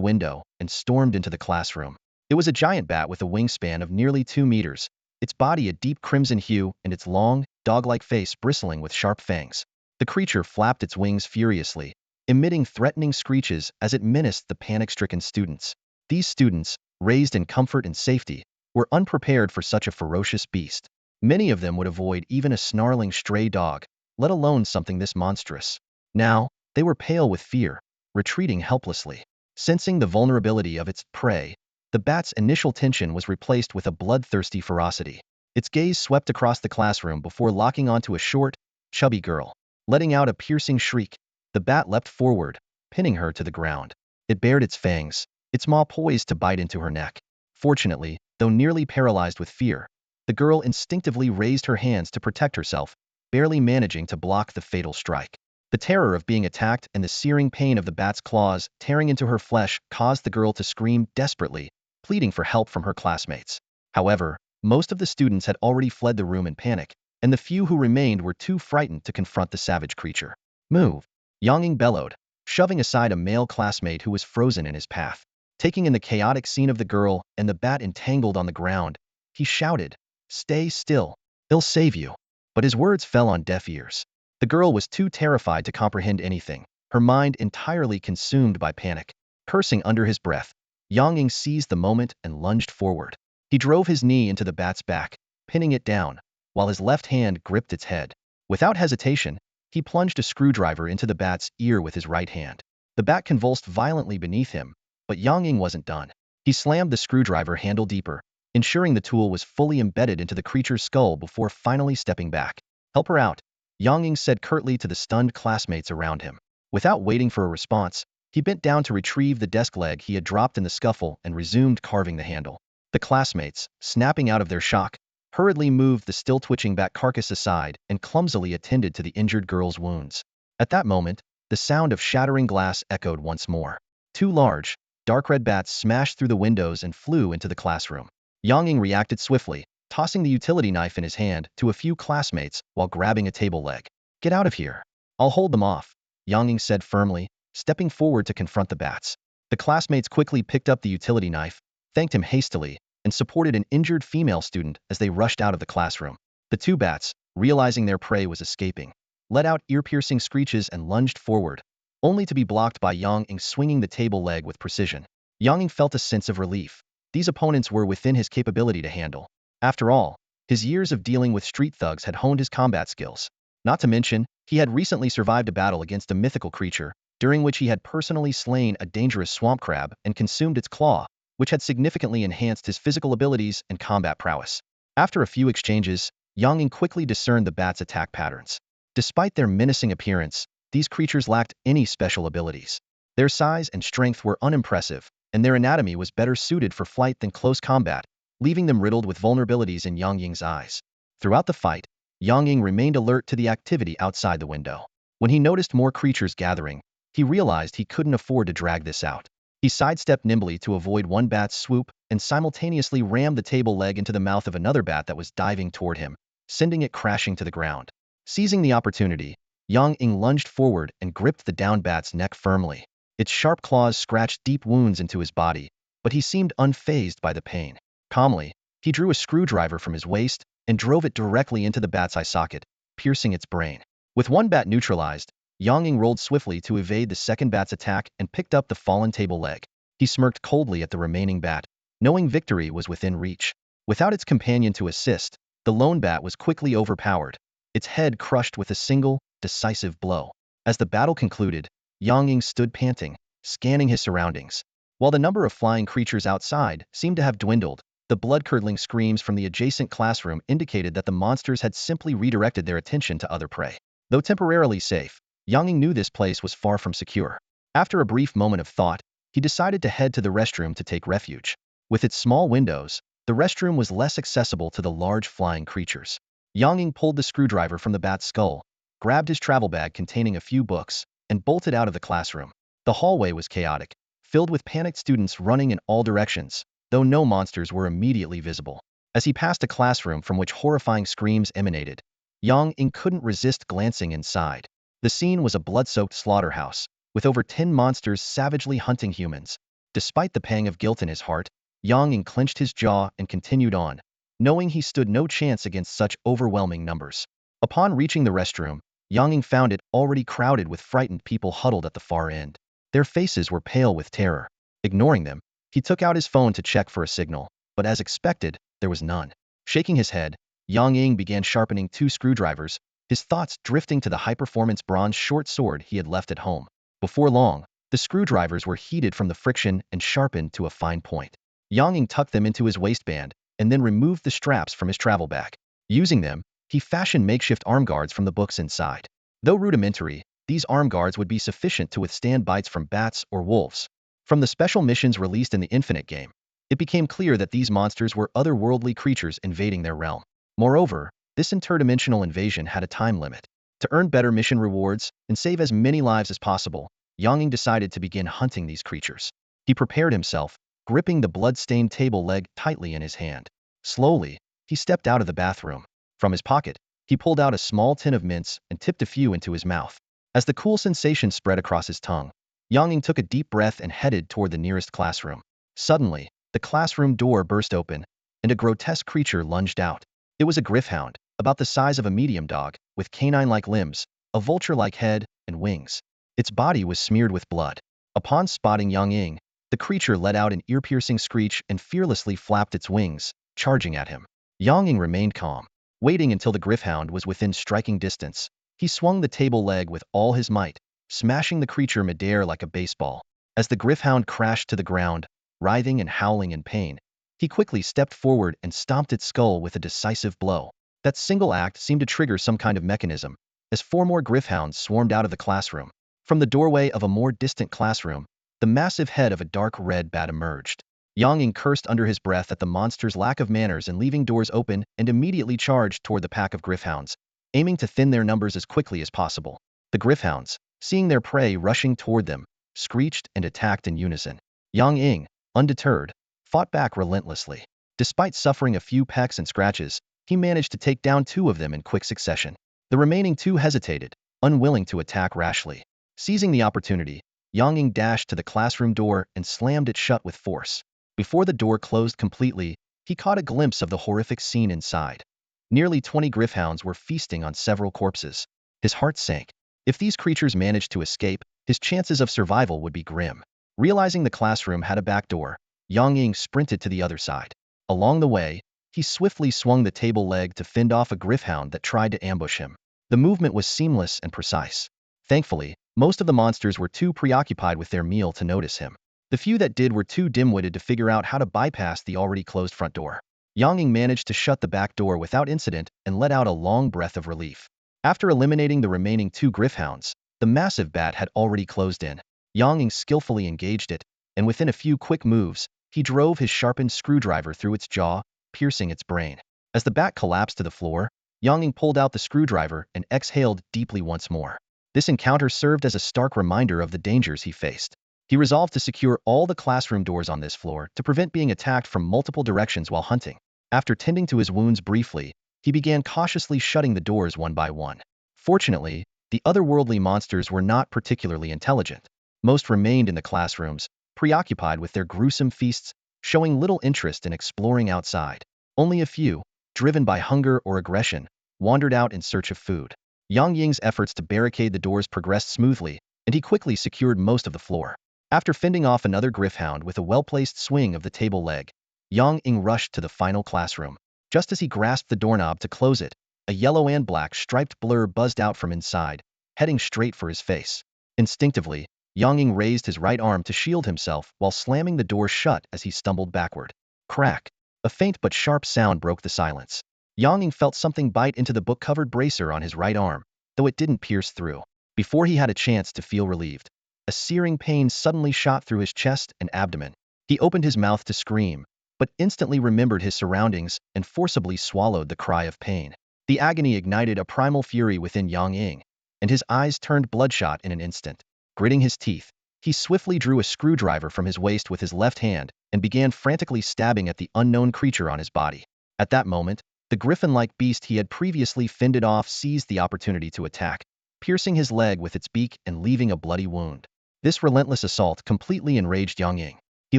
window and stormed into the classroom. It was a giant bat with a wingspan of nearly 2 meters, its body a deep crimson hue and its long, dog-like face bristling with sharp fangs. The creature flapped its wings furiously, emitting threatening screeches as it menaced the panic-stricken students. These students, raised in comfort and safety, were unprepared for such a ferocious beast. Many of them would avoid even a snarling stray dog, let alone something this monstrous. Now, they were pale with fear, retreating helplessly. Sensing the vulnerability of its prey, the bat's initial tension was replaced with a bloodthirsty ferocity. Its gaze swept across the classroom before locking onto a short, chubby girl. Letting out a piercing shriek, the bat leapt forward, pinning her to the ground. It bared its fangs, its maw poised to bite into her neck. Fortunately, though nearly paralyzed with fear, the girl instinctively raised her hands to protect herself, barely managing to block the fatal strike. The terror of being attacked and the searing pain of the bat's claws tearing into her flesh caused the girl to scream desperately, pleading for help from her classmates. However, most of the students had already fled the room in panic, and the few who remained were too frightened to confront the savage creature. "Move!" Yang Ying bellowed, shoving aside a male classmate who was frozen in his path. Taking in the chaotic scene of the girl and the bat entangled on the ground, he shouted, "Stay still. He'll save you." But his words fell on deaf ears. The girl was too terrified to comprehend anything, her mind entirely consumed by panic. Cursing under his breath, Yang Ying seized the moment and lunged forward. He drove his knee into the bat's back, pinning it down, while his left hand gripped its head. Without hesitation, he plunged a screwdriver into the bat's ear with his right hand. The bat convulsed violently beneath him, but Yang Ying wasn't done. He slammed the screwdriver handle deeper, ensuring the tool was fully embedded into the creature's skull before finally stepping back. "Help her out," Yang Ying said curtly to the stunned classmates around him. Without waiting for a response, he bent down to retrieve the desk leg he had dropped in the scuffle and resumed carving the handle. The classmates, snapping out of their shock, hurriedly moved the still-twitching bat carcass aside and clumsily attended to the injured girl's wounds. At that moment, the sound of shattering glass echoed once more. 2 large, dark red bats smashed through the windows and flew into the classroom. Yang Ying reacted swiftly, tossing the utility knife in his hand to a few classmates while grabbing a table leg. "Get out of here. I'll hold them off," Yang Ying said firmly, stepping forward to confront the bats. The classmates quickly picked up the utility knife, thanked him hastily, and supported an injured female student as they rushed out of the classroom. The two bats, realizing their prey was escaping, let out ear-piercing screeches and lunged forward, only to be blocked by Yang Ying swinging the table leg with precision. Yang Ying felt a sense of relief. These opponents were within his capability to handle. After all, his years of dealing with street thugs had honed his combat skills. Not to mention, he had recently survived a battle against a mythical creature, during which he had personally slain a dangerous swamp crab and consumed its claw, which had significantly enhanced his physical abilities and combat prowess. After a few exchanges, Yang Ying quickly discerned the bats' attack patterns. Despite their menacing appearance, these creatures lacked any special abilities. Their size and strength were unimpressive, and their anatomy was better suited for flight than close combat, leaving them riddled with vulnerabilities in Yang Ying's eyes. Throughout the fight, Yang Ying remained alert to the activity outside the window. When he noticed more creatures gathering, he realized he couldn't afford to drag this out. He sidestepped nimbly to avoid one bat's swoop and simultaneously rammed the table leg into the mouth of another bat that was diving toward him, sending it crashing to the ground. Seizing the opportunity, Yang Ying lunged forward and gripped the downed bat's neck firmly. Its sharp claws scratched deep wounds into his body, but he seemed unfazed by the pain. Calmly, he drew a screwdriver from his waist and drove it directly into the bat's eye socket, piercing its brain. With one bat neutralized, Yang Ying rolled swiftly to evade the second bat's attack and picked up the fallen table leg. He smirked coldly at the remaining bat, knowing victory was within reach. Without its companion to assist, the lone bat was quickly overpowered, its head crushed with a single, decisive blow. As the battle concluded, Yang Ying stood panting, scanning his surroundings. While the number of flying creatures outside seemed to have dwindled, the blood-curdling screams from the adjacent classroom indicated that the monsters had simply redirected their attention to other prey. Though temporarily safe, Yang Ying knew this place was far from secure. After a brief moment of thought, he decided to head to the restroom to take refuge. With its small windows, the restroom was less accessible to the large flying creatures. Yang Ying pulled the screwdriver from the bat's skull, grabbed his travel bag containing a few books, and bolted out of the classroom. The hallway was chaotic, filled with panicked students running in all directions, though no monsters were immediately visible. As he passed a classroom from which horrifying screams emanated, Yang Ying couldn't resist glancing inside. The scene was a blood-soaked slaughterhouse, with over 10 monsters savagely hunting humans. Despite the pang of guilt in his heart, Yang Ying clenched his jaw and continued on, knowing he stood no chance against such overwhelming numbers. Upon reaching the restroom, Yang Ying found it already crowded with frightened people huddled at the far end. Their faces were pale with terror. Ignoring them, he took out his phone to check for a signal, but as expected, there was none. Shaking his head, Yang Ying began sharpening 2 screwdrivers, his thoughts drifting to the high-performance bronze short sword he had left at home. Before long, the screwdrivers were heated from the friction and sharpened to a fine point. Yang Ying tucked them into his waistband and then removed the straps from his travel bag. Using them, he fashioned makeshift arm guards from the books inside. Though rudimentary, these arm guards would be sufficient to withstand bites from bats or wolves. From the special missions released in the Infinite game, it became clear that these monsters were otherworldly creatures invading their realm. Moreover, this interdimensional invasion had a time limit. To earn better mission rewards and save as many lives as possible, Yang Ying decided to begin hunting these creatures. He prepared himself, gripping the blood-stained table leg tightly in his hand. Slowly, he stepped out of the bathroom. From his pocket, he pulled out a small tin of mints and tipped a few into his mouth. As the cool sensation spread across his tongue, Yang Ying took a deep breath and headed toward the nearest classroom. Suddenly, the classroom door burst open, and a grotesque creature lunged out. It was a griffhound, about the size of a medium dog, with canine-like limbs, a vulture-like head, and wings. Its body was smeared with blood. Upon spotting Yang Ying, the creature let out an ear-piercing screech and fearlessly flapped its wings, charging at him. Yang Ying remained calm, waiting until the griffhound was within striking distance. He swung the table leg with all his might, smashing the creature midair like a baseball. As the griffhound crashed to the ground, writhing and howling in pain, he quickly stepped forward and stomped its skull with a decisive blow. That single act seemed to trigger some kind of mechanism, as 4 more griffhounds swarmed out of the classroom. From the doorway of a more distant classroom, the massive head of a dark red bat emerged. Yang Ying cursed under his breath at the monster's lack of manners in leaving doors open and immediately charged toward the pack of griffhounds, aiming to thin their numbers as quickly as possible. The griffhounds, seeing their prey rushing toward them, screeched and attacked in unison. Yang Ying, undeterred, fought back relentlessly. Despite suffering a few pecks and scratches, he managed to take down 2 of them in quick succession. The remaining 2 hesitated, unwilling to attack rashly. Seizing the opportunity, Yang Ying dashed to the classroom door and slammed it shut with force. Before the door closed completely, he caught a glimpse of the horrific scene inside. Nearly 20 griffhounds were feasting on several corpses. His heart sank. If these creatures managed to escape, his chances of survival would be grim. Realizing the classroom had a back door, Yang Ying sprinted to the other side. Along the way, he swiftly swung the table leg to fend off a griffhound that tried to ambush him. The movement was seamless and precise. Thankfully, most of the monsters were too preoccupied with their meal to notice him. The few that did were too dim-witted to figure out how to bypass the already closed front door. Yang Ying managed to shut the back door without incident and let out a long breath of relief. After eliminating the remaining 2 griffhounds, the massive bat had already closed in. Yang Ying skillfully engaged it, and within a few quick moves, he drove his sharpened screwdriver through its jaw, piercing its brain. As the bat collapsed to the floor, Yang Ying pulled out the screwdriver and exhaled deeply once more. This encounter served as a stark reminder of the dangers he faced. He resolved to secure all the classroom doors on this floor to prevent being attacked from multiple directions while hunting. After tending to his wounds briefly, he began cautiously shutting the doors one by one. Fortunately, the otherworldly monsters were not particularly intelligent. Most remained in the classrooms, preoccupied with their gruesome feasts, showing little interest in exploring outside. Only a few, driven by hunger or aggression, wandered out in search of food. Yang Ying's efforts to barricade the doors progressed smoothly, and he quickly secured most of the floor. After fending off another griffhound with a well-placed swing of the table leg, Yang Ying rushed to the final classroom. Just as he grasped the doorknob to close it, a yellow and black striped blur buzzed out from inside, heading straight for his face. Instinctively, Yang Ying raised his right arm to shield himself while slamming the door shut as he stumbled backward. Crack! A faint but sharp sound broke the silence. Yang Ying felt something bite into the book-covered bracer on his right arm, though it didn't pierce through. Before he had a chance to feel relieved, a searing pain suddenly shot through his chest and abdomen. He opened his mouth to scream, but instantly remembered his surroundings and forcibly swallowed the cry of pain. The agony ignited a primal fury within Yang Ying, and his eyes turned bloodshot in an instant. Gritting his teeth, he swiftly drew a screwdriver from his waist with his left hand and began frantically stabbing at the unknown creature on his body. At that moment, the griffin-like beast he had previously fended off seized the opportunity to attack, piercing his leg with its beak and leaving a bloody wound. This relentless assault completely enraged Yang Ying. He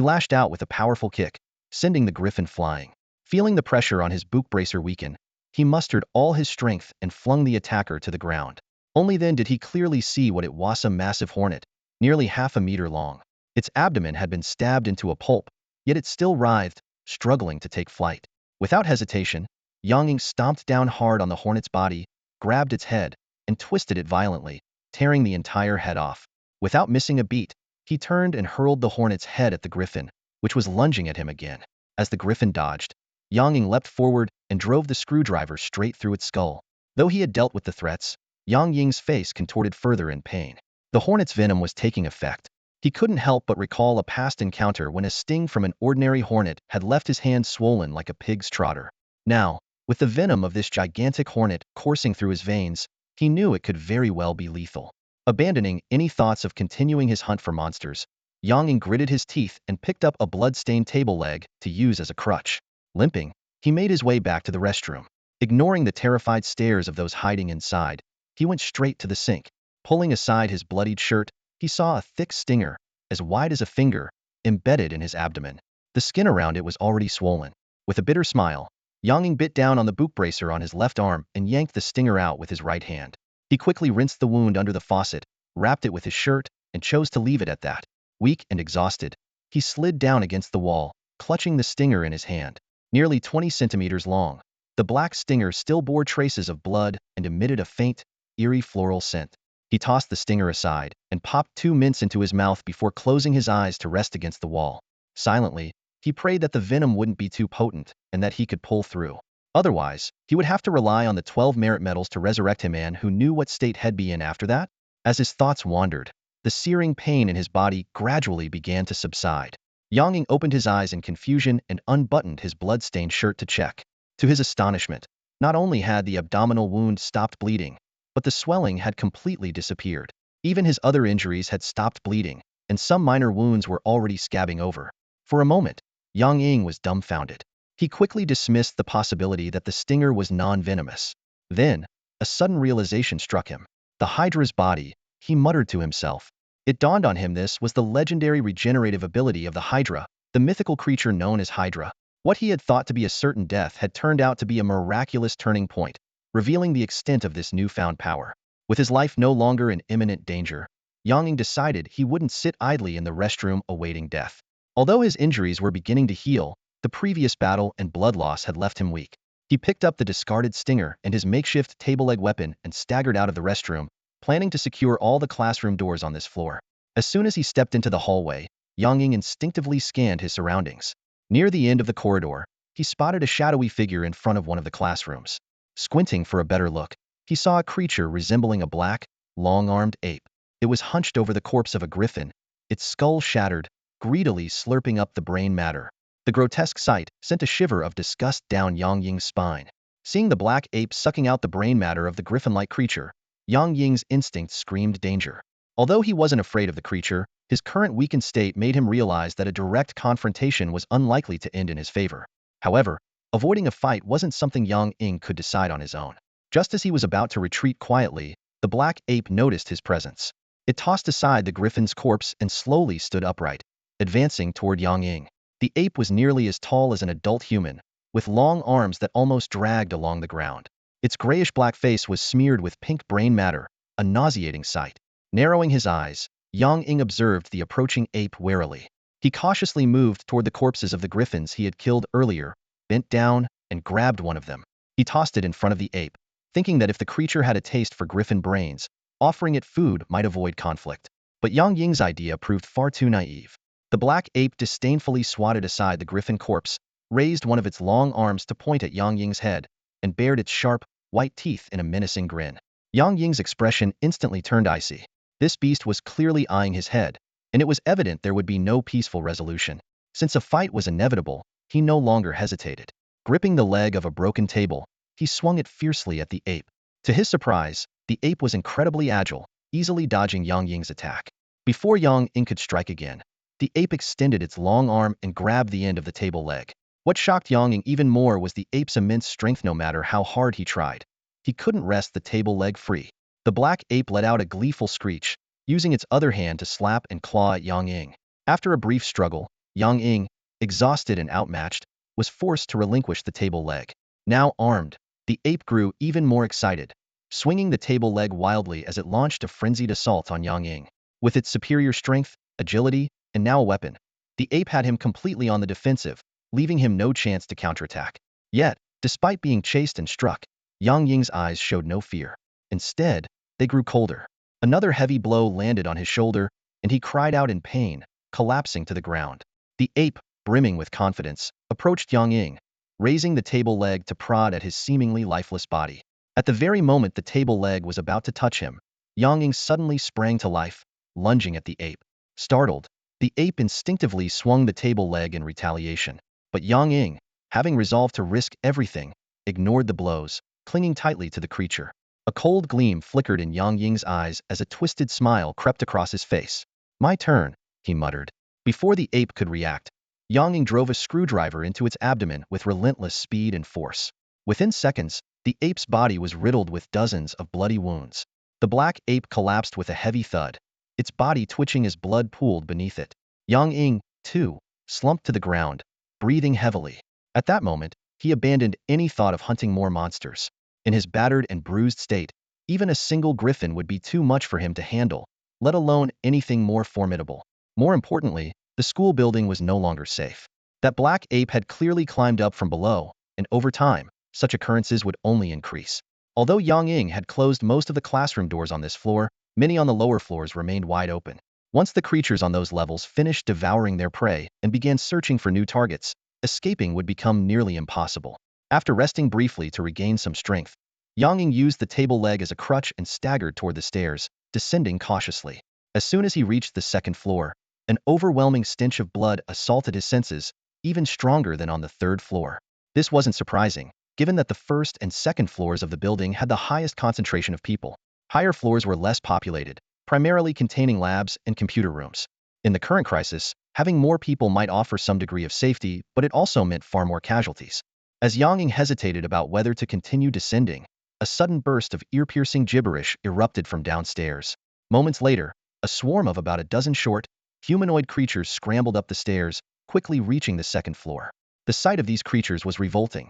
lashed out with a powerful kick, sending the griffin flying. Feeling the pressure on his book bracer weaken, he mustered all his strength and flung the attacker to the ground. Only then did he clearly see what it was: a massive hornet, nearly half a meter long. Its abdomen had been stabbed into a pulp, yet it still writhed, struggling to take flight. Without hesitation, Yang Ying stomped down hard on the hornet's body, grabbed its head, and twisted it violently, tearing the entire head off. Without missing a beat, he turned and hurled the hornet's head at the griffin, which was lunging at him again. As the griffin dodged, Yang Ying leapt forward and drove the screwdriver straight through its skull. Though he had dealt with the threats, Yang Ying's face contorted further in pain. The hornet's venom was taking effect. He couldn't help but recall a past encounter when a sting from an ordinary hornet had left his hand swollen like a pig's trotter. Now, with the venom of this gigantic hornet coursing through his veins, he knew it could very well be lethal. Abandoning any thoughts of continuing his hunt for monsters, Yang Ying gritted his teeth and picked up a blood-stained table leg to use as a crutch. Limping, he made his way back to the restroom. Ignoring the terrified stares of those hiding inside, he went straight to the sink. Pulling aside his bloodied shirt, he saw a thick stinger, as wide as a finger, embedded in his abdomen. The skin around it was already swollen. With a bitter smile, Yang Ying bit down on the book bracer on his left arm and yanked the stinger out with his right hand. He quickly rinsed the wound under the faucet, wrapped it with his shirt, and chose to leave it at that. Weak and exhausted, he slid down against the wall, clutching the stinger in his hand. Nearly 20 centimeters long, the black stinger still bore traces of blood and emitted a faint, eerie floral scent. He tossed the stinger aside and popped 2 mints into his mouth before closing his eyes to rest against the wall. Silently, he prayed that the venom wouldn't be too potent and that he could pull through. Otherwise, he would have to rely on the 12 merit medals to resurrect him, and who knew what state he'd be in after that? As his thoughts wandered, the searing pain in his body gradually began to subside. Yang Ying opened his eyes in confusion and unbuttoned his blood-stained shirt to check. To his astonishment, not only had the abdominal wound stopped bleeding, but the swelling had completely disappeared. Even his other injuries had stopped bleeding, and some minor wounds were already scabbing over. For a moment, Yang Ying was dumbfounded. He quickly dismissed the possibility that the stinger was non-venomous. Then, a sudden realization struck him. The Hydra's body, he muttered to himself. It dawned on him this was the legendary regenerative ability of the Hydra, the mythical creature known as Hydra. What he had thought to be a certain death had turned out to be a miraculous turning point, revealing the extent of this newfound power. With his life no longer in imminent danger, Yang Ying decided he wouldn't sit idly in the restroom awaiting death. Although his injuries were beginning to heal, the previous battle and blood loss had left him weak. He picked up the discarded stinger and his makeshift table leg weapon and staggered out of the restroom, planning to secure all the classroom doors on this floor. As soon as he stepped into the hallway, Yang Ying instinctively scanned his surroundings. Near the end of the corridor, he spotted a shadowy figure in front of one of the classrooms. Squinting for a better look, he saw a creature resembling a black, long-armed ape. It was hunched over the corpse of a griffin, its skull shattered, greedily slurping up the brain matter. The grotesque sight sent a shiver of disgust down Yang Ying's spine. Seeing the black ape sucking out the brain matter of the griffin-like creature, Yang Ying's instincts screamed danger. Although he wasn't afraid of the creature, his current weakened state made him realize that a direct confrontation was unlikely to end in his favor. However, avoiding a fight wasn't something Yang Ying could decide on his own. Just as he was about to retreat quietly, the black ape noticed his presence. It tossed aside the griffin's corpse and slowly stood upright, advancing toward Yang Ying. The ape was nearly as tall as an adult human, with long arms that almost dragged along the ground. Its grayish-black face was smeared with pink brain matter, a nauseating sight. Narrowing his eyes, Yang Ying observed the approaching ape warily. He cautiously moved toward the corpses of the griffins he had killed earlier, bent down, and grabbed one of them. He tossed it in front of the ape, thinking that if the creature had a taste for griffin brains, offering it food might avoid conflict. But Yang Ying's idea proved far too naive. The black ape disdainfully swatted aside the griffin corpse, raised one of its long arms to point at Yang Ying's head, and bared its sharp, white teeth in a menacing grin. Yang Ying's expression instantly turned icy. This beast was clearly eyeing his head, and it was evident there would be no peaceful resolution. Since a fight was inevitable, he no longer hesitated. Gripping the leg of a broken table, he swung it fiercely at the ape. To his surprise, the ape was incredibly agile, easily dodging Yang Ying's attack. Before Yang Ying could strike again, the ape extended its long arm and grabbed the end of the table leg. What shocked Yang Ying even more was the ape's immense strength. No matter how hard he tried, he couldn't wrest the table leg free. The black ape let out a gleeful screech, using its other hand to slap and claw at Yang Ying. After a brief struggle, Yang Ying, exhausted and outmatched, was forced to relinquish the table leg. Now armed, the ape grew even more excited, swinging the table leg wildly as it launched a frenzied assault on Yang Ying. With its superior strength, agility, and now a weapon, the ape had him completely on the defensive, leaving him no chance to counterattack. Yet, despite being chased and struck, Yang Ying's eyes showed no fear. Instead, they grew colder. Another heavy blow landed on his shoulder, and he cried out in pain, collapsing to the ground. The ape, brimming with confidence, approached Yang Ying, raising the table leg to prod at his seemingly lifeless body. At the very moment the table leg was about to touch him, Yang Ying suddenly sprang to life, lunging at the ape. Startled, the ape instinctively swung the table leg in retaliation. But Yang Ying, having resolved to risk everything, ignored the blows, clinging tightly to the creature. A cold gleam flickered in Yang Ying's eyes as a twisted smile crept across his face. "My turn," he muttered. Before the ape could react, Yang Ying drove a screwdriver into its abdomen with relentless speed and force. Within seconds, the ape's body was riddled with dozens of bloody wounds. The black ape collapsed with a heavy thud, its body twitching as blood pooled beneath it. Yang Ying, too, slumped to the ground, breathing heavily. At that moment, he abandoned any thought of hunting more monsters. In his battered and bruised state, even a single griffin would be too much for him to handle, let alone anything more formidable. More importantly, the school building was no longer safe. That black ape had clearly climbed up from below, and over time, such occurrences would only increase. Although Yang Ying had closed most of the classroom doors on this floor, many on the lower floors remained wide open. Once the creatures on those levels finished devouring their prey and began searching for new targets, escaping would become nearly impossible. After resting briefly to regain some strength, Yang Ying used the table leg as a crutch and staggered toward the stairs, descending cautiously. As soon as he reached the second floor, an overwhelming stench of blood assaulted his senses, even stronger than on the third floor. This wasn't surprising, given that the first and second floors of the building had the highest concentration of people. Higher floors were less populated, primarily containing labs and computer rooms. In the current crisis, Having more people might offer some degree of safety, but it also meant far more casualties. As Yang Ying hesitated about whether to continue descending, a sudden burst of ear-piercing gibberish erupted from downstairs. Moments later, a swarm of about a dozen short, humanoid creatures scrambled up the stairs, quickly reaching the second floor. The sight of these creatures was revolting.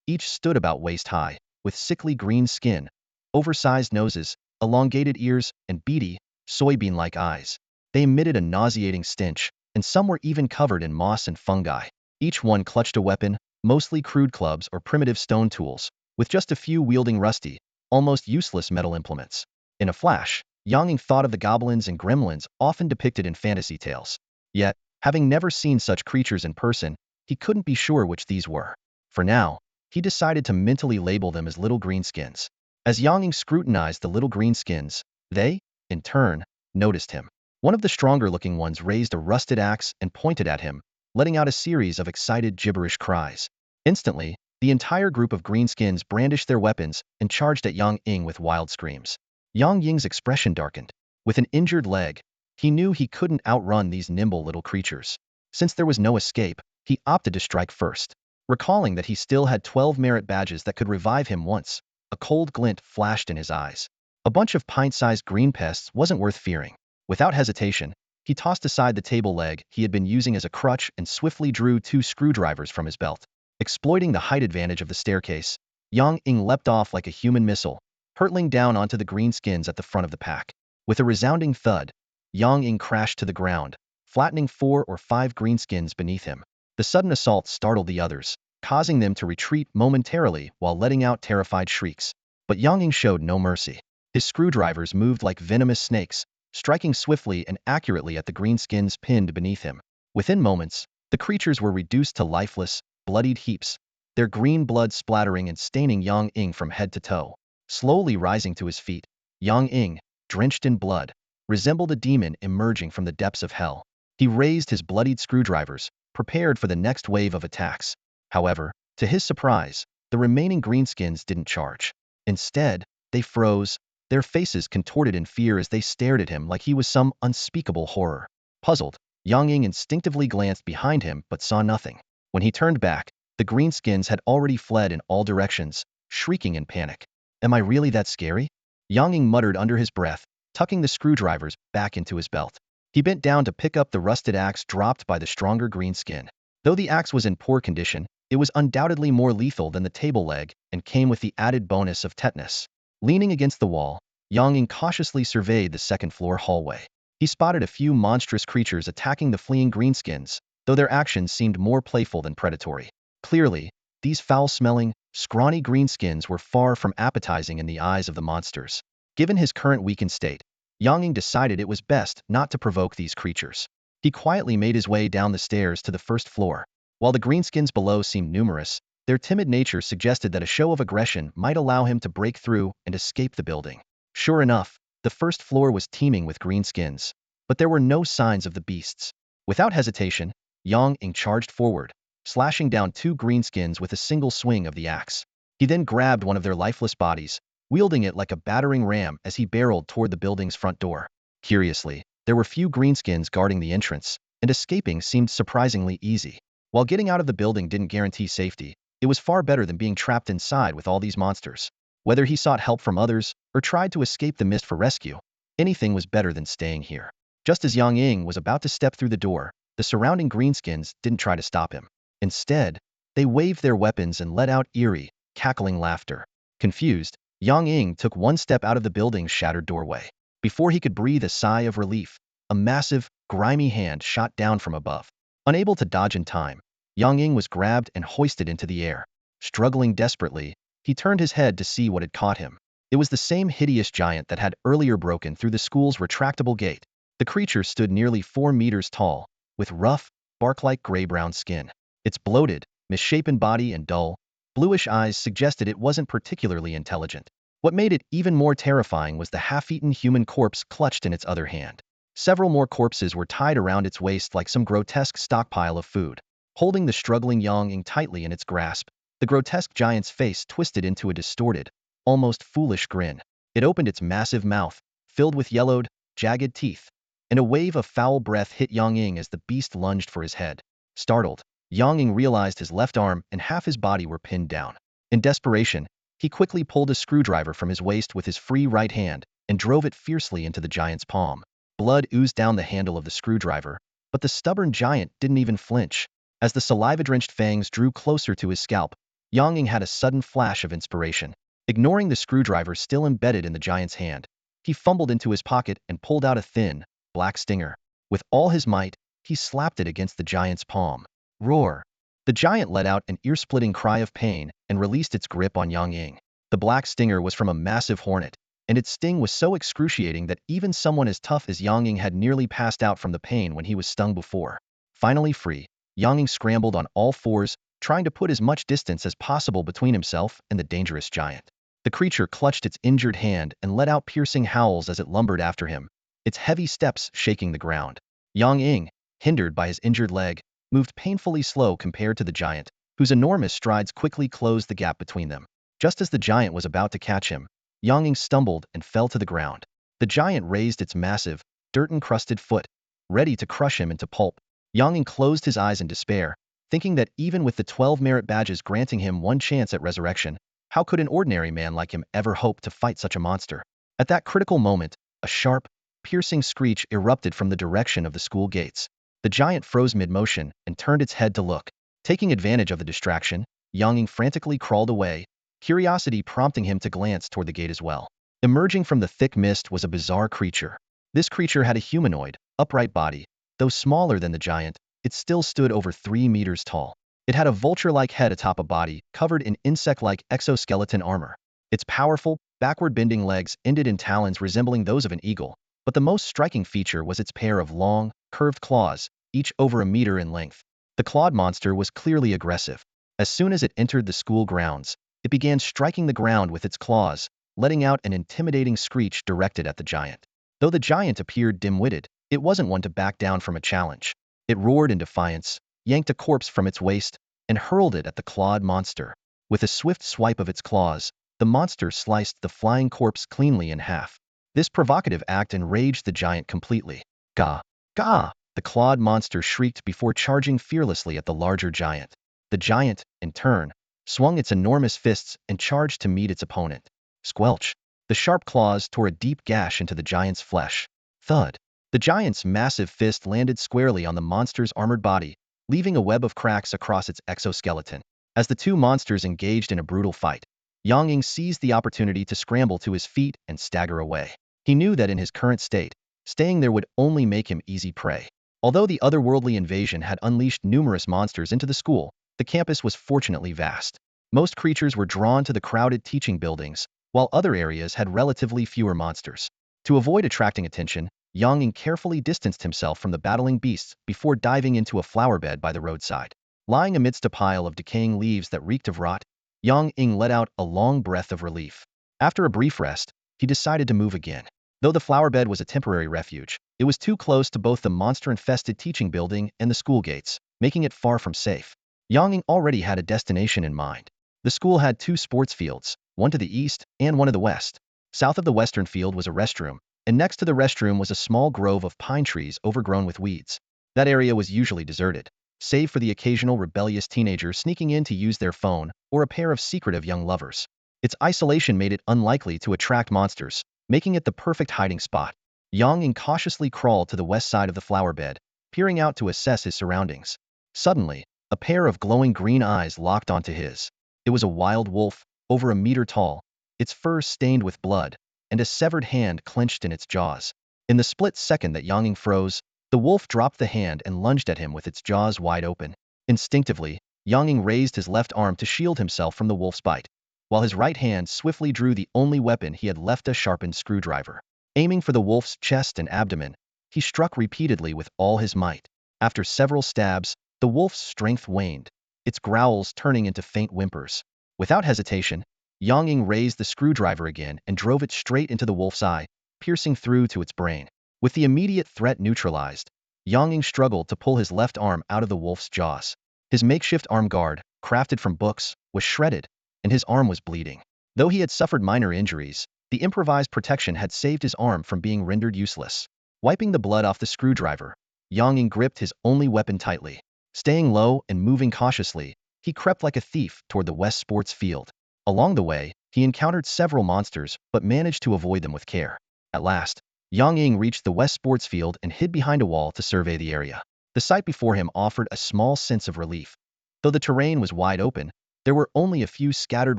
Each stood about waist-high, with sickly green skin, oversized noses, elongated ears, and beady, soybean-like eyes. They emitted a nauseating stench, and some were even covered in moss and fungi. Each one clutched a weapon, mostly crude clubs or primitive stone tools, with just a few wielding rusty, almost useless metal implements. In a flash, Yang Ying thought of the goblins and gremlins often depicted in fantasy tales. Yet, having never seen such creatures in person, he couldn't be sure which these were. For now, he decided to mentally label them as little greenskins. As Yang Ying scrutinized the little greenskins, they, in turn, noticed him. One of the stronger-looking ones raised a rusted axe and pointed at him, letting out a series of excited gibberish cries. Instantly, the entire group of greenskins brandished their weapons and charged at Yang Ying with wild screams. Yang Ying's expression darkened. With an injured leg, he knew he couldn't outrun these nimble little creatures. Since there was no escape, he opted to strike first. Recalling that he still had 12 merit badges that could revive him once, a cold glint flashed in his eyes. A bunch of pint-sized green pests wasn't worth fearing. Without hesitation, he tossed aside the table leg he had been using as a crutch and swiftly drew 2 screwdrivers from his belt. Exploiting the height advantage of the staircase, Yang Ying leapt off like a human missile, hurtling down onto the greenskins at the front of the pack. With a resounding thud, Yang Ying crashed to the ground, flattening 4 or 5 greenskins beneath him. The sudden assault startled the others, causing them to retreat momentarily while letting out terrified shrieks. But Yang Ying showed no mercy. His screwdrivers moved like venomous snakes, striking swiftly and accurately at the greenskins pinned beneath him. Within moments, the creatures were reduced to lifeless, bloodied heaps, their green blood splattering and staining Yang Ying from head to toe. Slowly rising to his feet, Yang Ying, drenched in blood, resembled a demon emerging from the depths of hell. He raised his bloodied screwdrivers, prepared for the next wave of attacks. However, to his surprise, the remaining greenskins didn't charge. Instead, they froze, their faces contorted in fear as they stared at him like he was some unspeakable horror. Puzzled, Yang Ying instinctively glanced behind him but saw nothing. When he turned back, the greenskins had already fled in all directions, shrieking in panic. "Am I really that scary?" Yang Ying muttered under his breath, tucking the screwdrivers back into his belt. He bent down to pick up the rusted axe dropped by the stronger greenskin. Though the axe was in poor condition, it was undoubtedly more lethal than the table leg and came with the added bonus of tetanus. Leaning against the wall, Yang Ying cautiously surveyed the second-floor hallway. He spotted a few monstrous creatures attacking the fleeing greenskins, though their actions seemed more playful than predatory. Clearly, these foul-smelling, scrawny greenskins were far from appetizing in the eyes of the monsters. Given his current weakened state, Yang Ying decided it was best not to provoke these creatures. He quietly made his way down the stairs to the first floor. While the greenskins below seemed numerous, their timid nature suggested that a show of aggression might allow him to break through and escape the building. Sure enough, the first floor was teeming with greenskins, but there were no signs of the beasts. Without hesitation, Yang Ying charged forward, slashing down 2 greenskins with a single swing of the axe. He then grabbed one of their lifeless bodies, wielding it like a battering ram as he barreled toward the building's front door. Curiously, there were few greenskins guarding the entrance, and escaping seemed surprisingly easy. While getting out of the building didn't guarantee safety, it was far better than being trapped inside with all these monsters. Whether he sought help from others or tried to escape the mist for rescue, anything was better than staying here. Just as Yang Ying was about to step through the door, the surrounding greenskins didn't try to stop him. Instead, they waved their weapons and let out eerie, cackling laughter. Confused, Yang Ying took one step out of the building's shattered doorway. Before he could breathe a sigh of relief, a massive, grimy hand shot down from above. Unable to dodge in time, Yang Ying was grabbed and hoisted into the air. Struggling desperately, he turned his head to see what had caught him. It was the same hideous giant that had earlier broken through the school's retractable gate. The creature stood nearly 4 meters tall, with rough, bark-like gray-brown skin. Its bloated, misshapen body and dull, bluish eyes suggested it wasn't particularly intelligent. What made it even more terrifying was the half-eaten human corpse clutched in its other hand. Several more corpses were tied around its waist like some grotesque stockpile of food. Holding the struggling Yang Ying tightly in its grasp, the grotesque giant's face twisted into a distorted, almost foolish grin. It opened its massive mouth, filled with yellowed, jagged teeth, and a wave of foul breath hit Yang Ying as the beast lunged for his head. Startled, Yang Ying realized his left arm and half his body were pinned down. In desperation, he quickly pulled a screwdriver from his waist with his free right hand and drove it fiercely into the giant's palm. Blood oozed down the handle of the screwdriver, but the stubborn giant didn't even flinch. As the saliva-drenched fangs drew closer to his scalp, Yang Ying had a sudden flash of inspiration. Ignoring the screwdriver still embedded in the giant's hand, he fumbled into his pocket and pulled out a thin, black stinger. With all his might, he slapped it against the giant's palm. Roar! The giant let out an ear-splitting cry of pain and released its grip on Yang Ying. The black stinger was from a massive hornet, and its sting was so excruciating that even someone as tough as Yang Ying had nearly passed out from the pain when he was stung before. Finally free, Yang Ying scrambled on all fours, trying to put as much distance as possible between himself and the dangerous giant. The creature clutched its injured hand and let out piercing howls as it lumbered after him, its heavy steps shaking the ground. Yang Ying, hindered by his injured leg, moved painfully slow compared to the giant, whose enormous strides quickly closed the gap between them. Just as the giant was about to catch him, Yang Ying stumbled and fell to the ground. The giant raised its massive, dirt-encrusted foot, ready to crush him into pulp. Yang Ying closed his eyes in despair, thinking that even with the 12 merit badges granting him one chance at resurrection, how could an ordinary man like him ever hope to fight such a monster? At that critical moment, a sharp, piercing screech erupted from the direction of the school gates. The giant froze mid-motion and turned its head to look. Taking advantage of the distraction, Yang Ying frantically crawled away, curiosity prompting him to glance toward the gate as well. Emerging from the thick mist was a bizarre creature. This creature had a humanoid, upright body. Though smaller than the giant, it still stood over 3 meters tall. It had a vulture-like head atop a body covered in insect-like exoskeleton armor. Its powerful, backward-bending legs ended in talons resembling those of an eagle, but the most striking feature was its pair of long, curved claws, each over a meter in length. The clawed monster was clearly aggressive. As soon as it entered the school grounds, it began striking the ground with its claws, letting out an intimidating screech directed at the giant. Though the giant appeared dim-witted, it wasn't one to back down from a challenge. It roared in defiance, yanked a corpse from its waist, and hurled it at the clawed monster. With a swift swipe of its claws, the monster sliced the flying corpse cleanly in half. This provocative act enraged the giant completely. Gah! Gah! The clawed monster shrieked before charging fearlessly at the larger giant. The giant, in turn, swung its enormous fists and charged to meet its opponent. Squelch! The sharp claws tore a deep gash into the giant's flesh. Thud! The giant's massive fist landed squarely on the monster's armored body, leaving a web of cracks across its exoskeleton. As the two monsters engaged in a brutal fight, Yang Ying seized the opportunity to scramble to his feet and stagger away. He knew that in his current state, staying there would only make him easy prey. Although the otherworldly invasion had unleashed numerous monsters into the school, the campus was fortunately vast. Most creatures were drawn to the crowded teaching buildings, while other areas had relatively fewer monsters. To avoid attracting attention, Yang Ying carefully distanced himself from the battling beasts before diving into a flower bed by the roadside. Lying amidst a pile of decaying leaves that reeked of rot, Yang Ying let out a long breath of relief. After a brief rest, he decided to move again. Though the flower bed was a temporary refuge, it was too close to both the monster-infested teaching building and the school gates, making it far from safe. Yang Ying already had a destination in mind. The school had 2 sports fields, one to the east and one to the west. South of the western field was a restroom, and next to the restroom was a small grove of pine trees overgrown with weeds. That area was usually deserted, save for the occasional rebellious teenager sneaking in to use their phone or a pair of secretive young lovers. Its isolation made it unlikely to attract monsters, making it the perfect hiding spot. Yang Ying cautiously crawled to the west side of the flower bed, peering out to assess his surroundings. Suddenly, a pair of glowing green eyes locked onto his. It was a wild wolf, over a meter tall, its fur stained with blood, and a severed hand clenched in its jaws. In the split second that Yang Ying froze, the wolf dropped the hand and lunged at him with its jaws wide open. Instinctively, Yang Ying raised his left arm to shield himself from the wolf's bite, while his right hand swiftly drew the only weapon he had left, a sharpened screwdriver. Aiming for the wolf's chest and abdomen, he struck repeatedly with all his might. After several stabs, the wolf's strength waned, its growls turning into faint whimpers. Without hesitation, Yang Ying raised the screwdriver again and drove it straight into the wolf's eye, piercing through to its brain. With the immediate threat neutralized, Yang Ying struggled to pull his left arm out of the wolf's jaws. His makeshift arm guard, crafted from books, was shredded, and his arm was bleeding. Though he had suffered minor injuries, the improvised protection had saved his arm from being rendered useless. Wiping the blood off the screwdriver, Yang Ying gripped his only weapon tightly. Staying low and moving cautiously, he crept like a thief toward the West Sports Field. Along the way, he encountered several monsters but managed to avoid them with care. At last, Yang Ying reached the West Sports Field and hid behind a wall to survey the area. The sight before him offered a small sense of relief. Though the terrain was wide open, there were only a few scattered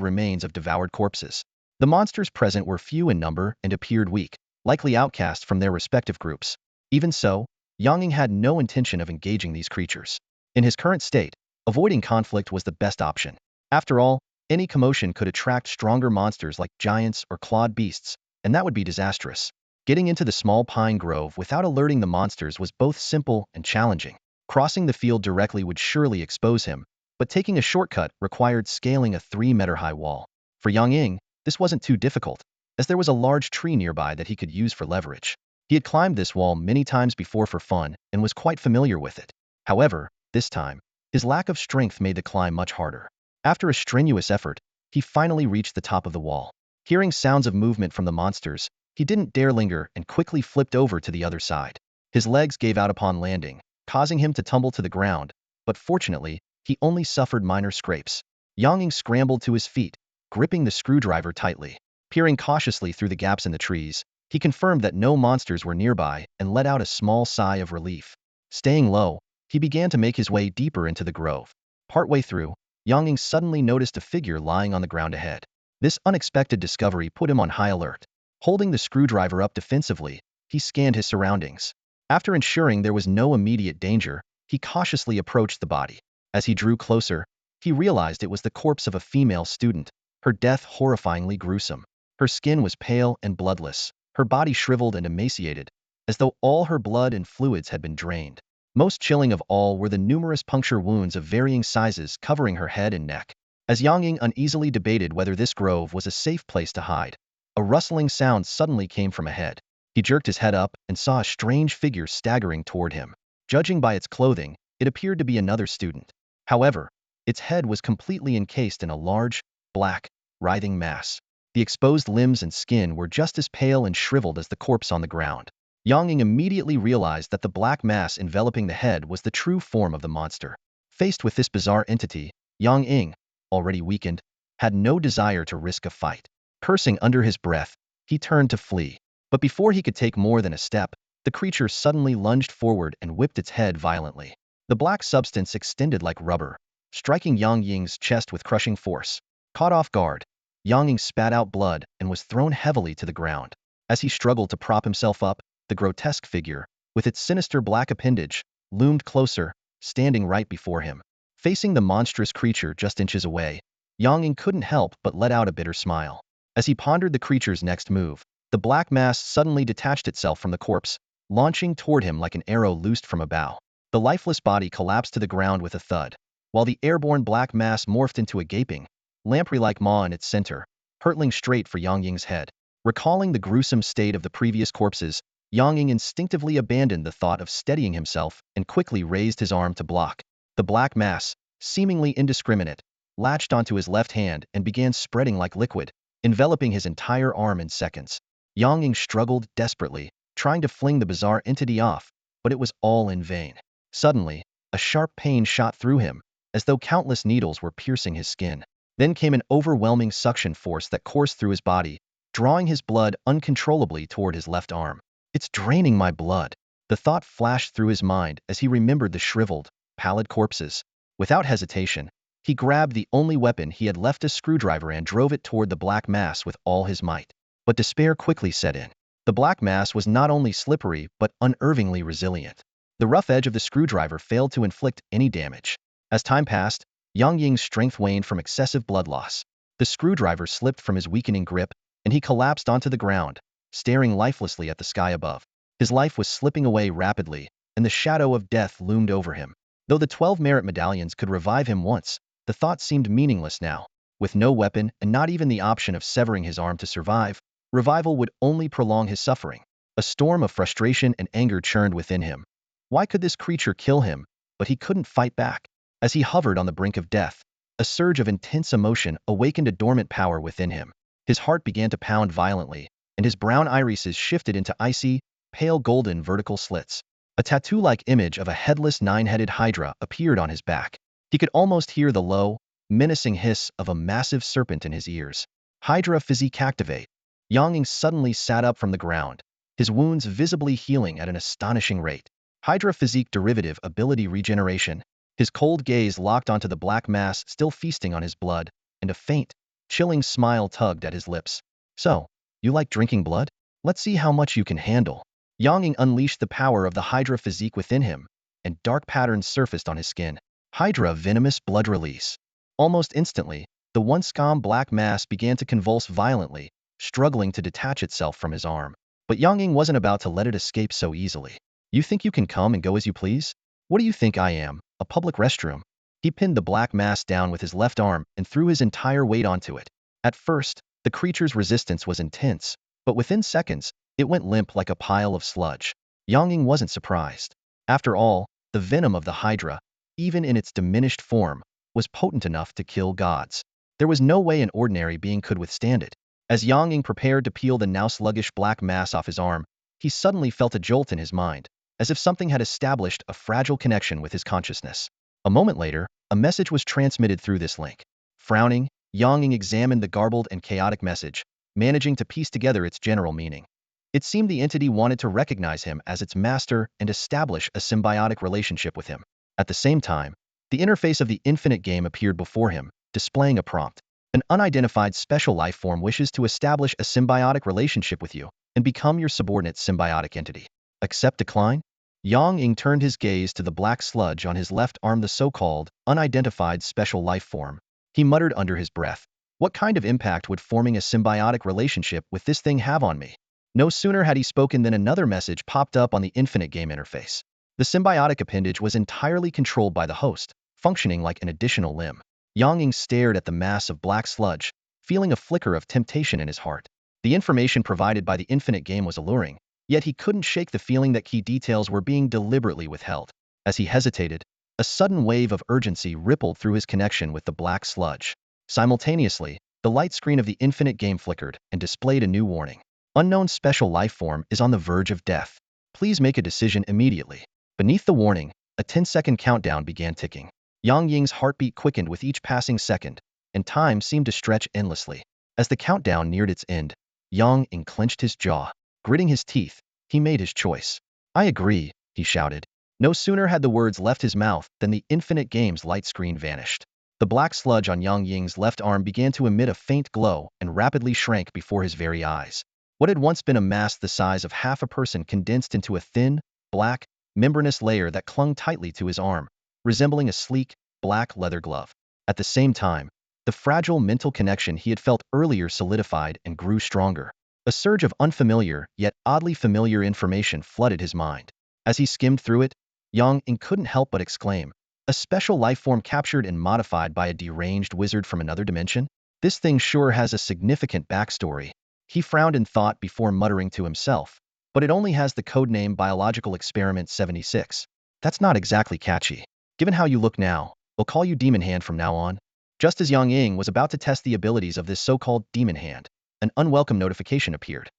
remains of devoured corpses. The monsters present were few in number and appeared weak, likely outcast from their respective groups. Even so, Yang Ying had no intention of engaging these creatures. In his current state, avoiding conflict was the best option. After all, any commotion could attract stronger monsters like giants or clawed beasts, and that would be disastrous. Getting into the small pine grove without alerting the monsters was both simple and challenging. Crossing the field directly would surely expose him, but taking a shortcut required scaling a 3-meter-high wall. For Yang Ying, this wasn't too difficult, as there was a large tree nearby that he could use for leverage. He had climbed this wall many times before for fun and was quite familiar with it. However, this time, his lack of strength made the climb much harder. After a strenuous effort, he finally reached the top of the wall. Hearing sounds of movement from the monsters, he didn't dare linger and quickly flipped over to the other side. His legs gave out upon landing, causing him to tumble to the ground, but fortunately, he only suffered minor scrapes. Yang Ying scrambled to his feet, gripping the screwdriver tightly. Peering cautiously through the gaps in the trees, he confirmed that no monsters were nearby and let out a small sigh of relief. Staying low, he began to make his way deeper into the grove. Partway through, Yang Ying suddenly noticed a figure lying on the ground ahead. This unexpected discovery put him on high alert. Holding the screwdriver up defensively, he scanned his surroundings. After ensuring there was no immediate danger, he cautiously approached the body. As he drew closer, he realized it was the corpse of a female student, her death horrifyingly gruesome. Her skin was pale and bloodless, her body shriveled and emaciated, as though all her blood and fluids had been drained. Most chilling of all were the numerous puncture wounds of varying sizes covering her head and neck. As Yang Ying uneasily debated whether this grove was a safe place to hide, a rustling sound suddenly came from ahead. He jerked his head up and saw a strange figure staggering toward him. Judging by its clothing, it appeared to be another student. However, its head was completely encased in a large, black, writhing mass. The exposed limbs and skin were just as pale and shriveled as the corpse on the ground. Yang Ying immediately realized that the black mass enveloping the head was the true form of the monster. Faced with this bizarre entity, Yang Ying, already weakened, had no desire to risk a fight. Cursing under his breath, he turned to flee. But before he could take more than a step, the creature suddenly lunged forward and whipped its head violently. The black substance extended like rubber, striking Yang Ying's chest with crushing force. Caught off guard, Yang Ying spat out blood and was thrown heavily to the ground. As he struggled to prop himself up, the grotesque figure, with its sinister black appendage, loomed closer, standing right before him. Facing the monstrous creature just inches away, Yang Ying couldn't help but let out a bitter smile. As he pondered the creature's next move, the black mass suddenly detached itself from the corpse, launching toward him like an arrow loosed from a bow. The lifeless body collapsed to the ground with a thud, while the airborne black mass morphed into a gaping, lamprey-like maw in its center, hurtling straight for Yang Ying's head. Recalling the gruesome state of the previous corpses, Yang Ying instinctively abandoned the thought of steadying himself and quickly raised his arm to block. The black mass, seemingly indiscriminate, latched onto his left hand and began spreading like liquid, enveloping his entire arm in seconds. Yang Ying struggled desperately, trying to fling the bizarre entity off, but it was all in vain. Suddenly, a sharp pain shot through him, as though countless needles were piercing his skin. Then came an overwhelming suction force that coursed through his body, drawing his blood uncontrollably toward his left arm. "It's draining my blood." The thought flashed through his mind as he remembered the shriveled, pallid corpses. Without hesitation, he grabbed the only weapon he had left, a screwdriver, and drove it toward the black mass with all his might. But despair quickly set in. The black mass was not only slippery but unervingly resilient. The rough edge of the screwdriver failed to inflict any damage. As time passed, Yang Ying's strength waned from excessive blood loss. The screwdriver slipped from his weakening grip, and he collapsed onto the ground, staring lifelessly at the sky above. His life was slipping away rapidly, and the shadow of death loomed over him. Though the 12 merit medallions could revive him once, the thought seemed meaningless now. With no weapon and not even the option of severing his arm to survive, revival would only prolong his suffering. A storm of frustration and anger churned within him. Why could this creature kill him, but he couldn't fight back? As he hovered on the brink of death, a surge of intense emotion awakened a dormant power within him. His heart began to pound violently, and his brown irises shifted into icy, pale golden vertical slits. A tattoo-like image of a headless nine-headed Hydra appeared on his back. He could almost hear the low, menacing hiss of a massive serpent in his ears. Hydra Physique activate. Yang Ying suddenly sat up from the ground, his wounds visibly healing at an astonishing rate. Hydra Physique derivative ability regeneration. His cold gaze locked onto the black mass still feasting on his blood, and a faint, chilling smile tugged at his lips. So, you like drinking blood? Let's see how much you can handle. Yang Ying unleashed the power of the Hydra Physique within him, and dark patterns surfaced on his skin. Hydra venomous blood release. Almost instantly, the once calm black mass began to convulse violently, struggling to detach itself from his arm. But Yang Ying wasn't about to let it escape so easily. You think you can come and go as you please? What do you think I am, a public restroom? He pinned the black mass down with his left arm and threw his entire weight onto it. At first, the creature's resistance was intense, but within seconds, it went limp like a pile of sludge. Yang Ying wasn't surprised. After all, the venom of the Hydra, even in its diminished form, was potent enough to kill gods. There was no way an ordinary being could withstand it. As Yang Ying prepared to peel the now sluggish black mass off his arm, he suddenly felt a jolt in his mind, as if something had established a fragile connection with his consciousness. A moment later, a message was transmitted through this link. Frowning, Yang Ying examined the garbled and chaotic message, managing to piece together its general meaning. It seemed the entity wanted to recognize him as its master and establish a symbiotic relationship with him. At the same time, the interface of the infinite game appeared before him, displaying a prompt. An unidentified special life form wishes to establish a symbiotic relationship with you and become your subordinate symbiotic entity. Accept decline? Yang Ying turned his gaze to the black sludge on his left arm, the so-called unidentified special life form. He muttered under his breath, "What kind of impact would forming a symbiotic relationship with this thing have on me?" No sooner had he spoken than another message popped up on the infinite game interface. The symbiotic appendage was entirely controlled by the host, functioning like an additional limb. Yang Ying stared at the mass of black sludge, feeling a flicker of temptation in his heart. The information provided by the infinite game was alluring, yet he couldn't shake the feeling that key details were being deliberately withheld. As he hesitated, a sudden wave of urgency rippled through his connection with the black sludge. Simultaneously, the light screen of the infinite game flickered and displayed a new warning. Unknown special life form is on the verge of death. Please make a decision immediately. Beneath the warning, a 10-second countdown began ticking. Yang Ying's heartbeat quickened with each passing second, and time seemed to stretch endlessly. As the countdown neared its end, Yang Ying clenched his jaw. Gritting his teeth, he made his choice. "I agree," he shouted. No sooner had the words left his mouth than the infinite game's light screen vanished. The black sludge on Yang Ying's left arm began to emit a faint glow and rapidly shrank before his very eyes. What had once been a mass the size of half a person condensed into a thin, black, membranous layer that clung tightly to his arm, resembling a sleek, black leather glove. At the same time, the fragile mental connection he had felt earlier solidified and grew stronger. A surge of unfamiliar, yet oddly familiar information flooded his mind. As he skimmed through it, Yang Ying couldn't help but exclaim, "A special life form captured and modified by a deranged wizard from another dimension? This thing sure has a significant backstory." He frowned in thought before muttering to himself, "But it only has the codename Biological Experiment 76. That's not exactly catchy. Given how you look now, I'll call you Demon Hand from now on." Just as Yang Ying was about to test the abilities of this so-called Demon Hand, an unwelcome notification appeared.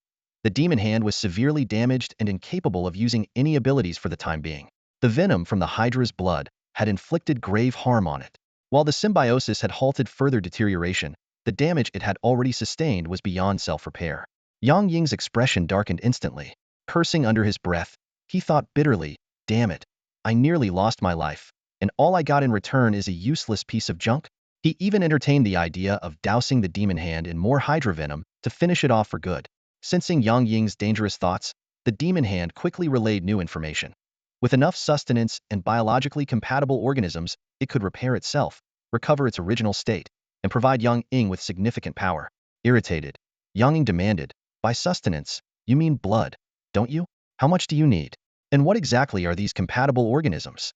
The Demon Hand was severely damaged and incapable of using any abilities for the time being. The venom from the Hydra's blood had inflicted grave harm on it. While the symbiosis had halted further deterioration, the damage it had already sustained was beyond self-repair. Yang Ying's expression darkened instantly. Cursing under his breath, he thought bitterly, "Damn it, I nearly lost my life, and all I got in return is a useless piece of junk?" He even entertained the idea of dousing the Demon Hand in more Hydra venom to finish it off for good. Sensing Yang Ying's dangerous thoughts, the Demon Hand quickly relayed new information. With enough sustenance and biologically compatible organisms, it could repair itself, recover its original state, and provide Yang Ying with significant power. Irritated, Yang Ying demanded, "By sustenance, you mean blood, don't you? How much do you need? And what exactly are these compatible organisms?"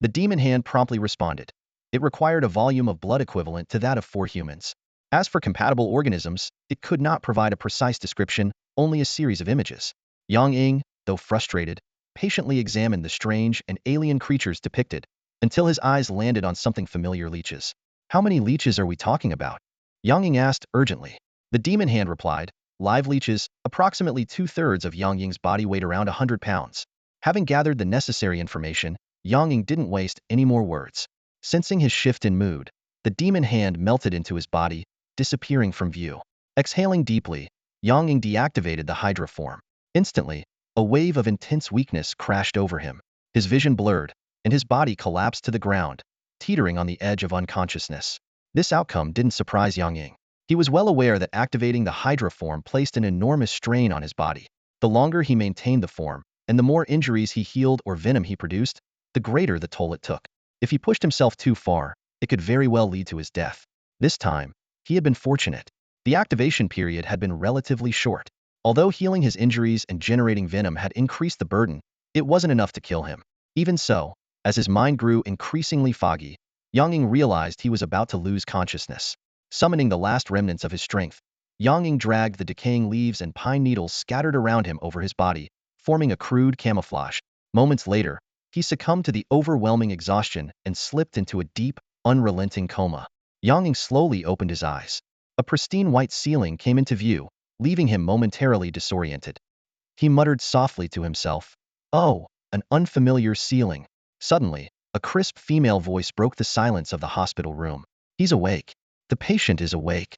The Demon Hand promptly responded. It required a volume of blood equivalent to that of 4 humans. As for compatible organisms, it could not provide a precise description, only a series of images. Yang Ying, though frustrated, patiently examined the strange and alien creatures depicted, until his eyes landed on something familiar: leeches. "How many leeches are we talking about?" Yang Ying asked urgently. The Demon Hand replied, live leeches, approximately 2/3 of Yang Ying's body weighed around 100 pounds. Having gathered the necessary information, Yang Ying didn't waste any more words. Sensing his shift in mood, the demon hand melted into his body, disappearing from view. Exhaling deeply, Yang Ying deactivated the Hydra form. Instantly, a wave of intense weakness crashed over him. His vision blurred, and his body collapsed to the ground, teetering on the edge of unconsciousness. This outcome didn't surprise Yang Ying. He was well aware that activating the Hydra form placed an enormous strain on his body. The longer he maintained the form, and the more injuries he healed or venom he produced, the greater the toll it took. If he pushed himself too far, it could very well lead to his death. This time, he had been fortunate. The activation period had been relatively short. Although healing his injuries and generating venom had increased the burden, it wasn't enough to kill him. Even so, as his mind grew increasingly foggy, Yang Ying realized he was about to lose consciousness. Summoning the last remnants of his strength, Yang Ying dragged the decaying leaves and pine needles scattered around him over his body, forming a crude camouflage. Moments later, he succumbed to the overwhelming exhaustion and slipped into a deep, unrelenting coma. Yang Ying slowly opened his eyes. A pristine white ceiling came into view, leaving him momentarily disoriented. He muttered softly to himself, "Oh, an unfamiliar ceiling." Suddenly, a crisp female voice broke the silence of the hospital room. "He's awake. The patient is awake."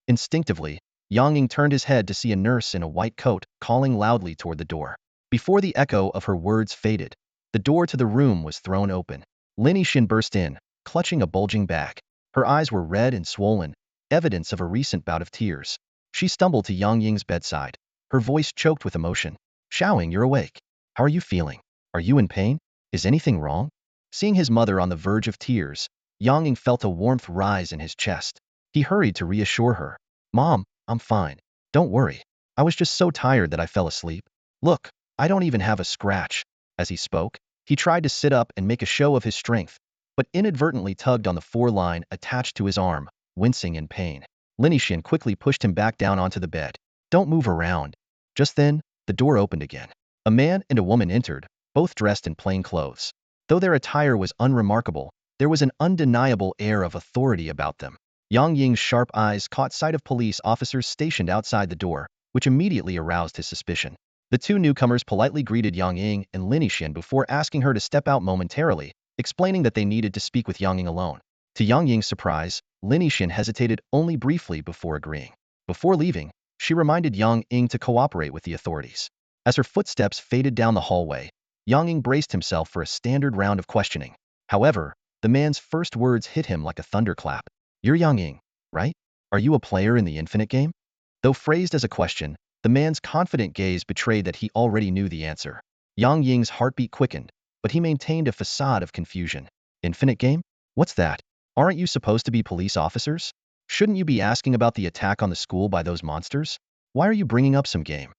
Instinctively, Yang Ying turned his head to see a nurse in a white coat calling loudly toward the door. Before the echo of her words faded, the door to the room was thrown open. Lin Yixin burst in, clutching a bulging bag. Her eyes were red and swollen, evidence of a recent bout of tears. She stumbled to Yang Ying's bedside, her voice choked with emotion. "Xiaoying, you're awake. How are you feeling? Are you in pain? Is anything wrong?" Seeing his mother on the verge of tears, Yang Ying felt a warmth rise in his chest. He hurried to reassure her. "Mom, I'm fine. Don't worry. I was just so tired that I fell asleep. Look, I don't even have a scratch." As he spoke, he tried to sit up and make a show of his strength, but inadvertently tugged on the foreline attached to his arm, wincing in pain. Lin Yixin quickly pushed him back down onto the bed. "Don't move around." Just then, the door opened again. A man and a woman entered, both dressed in plain clothes. Though their attire was unremarkable, there was an undeniable air of authority about them. Yang Ying's sharp eyes caught sight of police officers stationed outside the door, which immediately aroused his suspicion. The two newcomers politely greeted Yang Ying and Lin Yixin before asking her to step out momentarily, explaining that they needed to speak with Yang Ying alone. To Yang Ying's surprise, Lin Yixin hesitated only briefly before agreeing. Before leaving, she reminded Yang Ying to cooperate with the authorities. As her footsteps faded down the hallway, Yang Ying braced himself for a standard round of questioning. However, the man's first words hit him like a thunderclap. "You're Yang Ying, right? Are you a player in the Infinite game?" Though phrased as a question, the man's confident gaze betrayed that he already knew the answer. Yang Ying's heartbeat quickened, but he maintained a facade of confusion. "Infinite game? What's that? Aren't you supposed to be police officers? Shouldn't you be asking about the attack on the school by those monsters? Why are you bringing up some game?"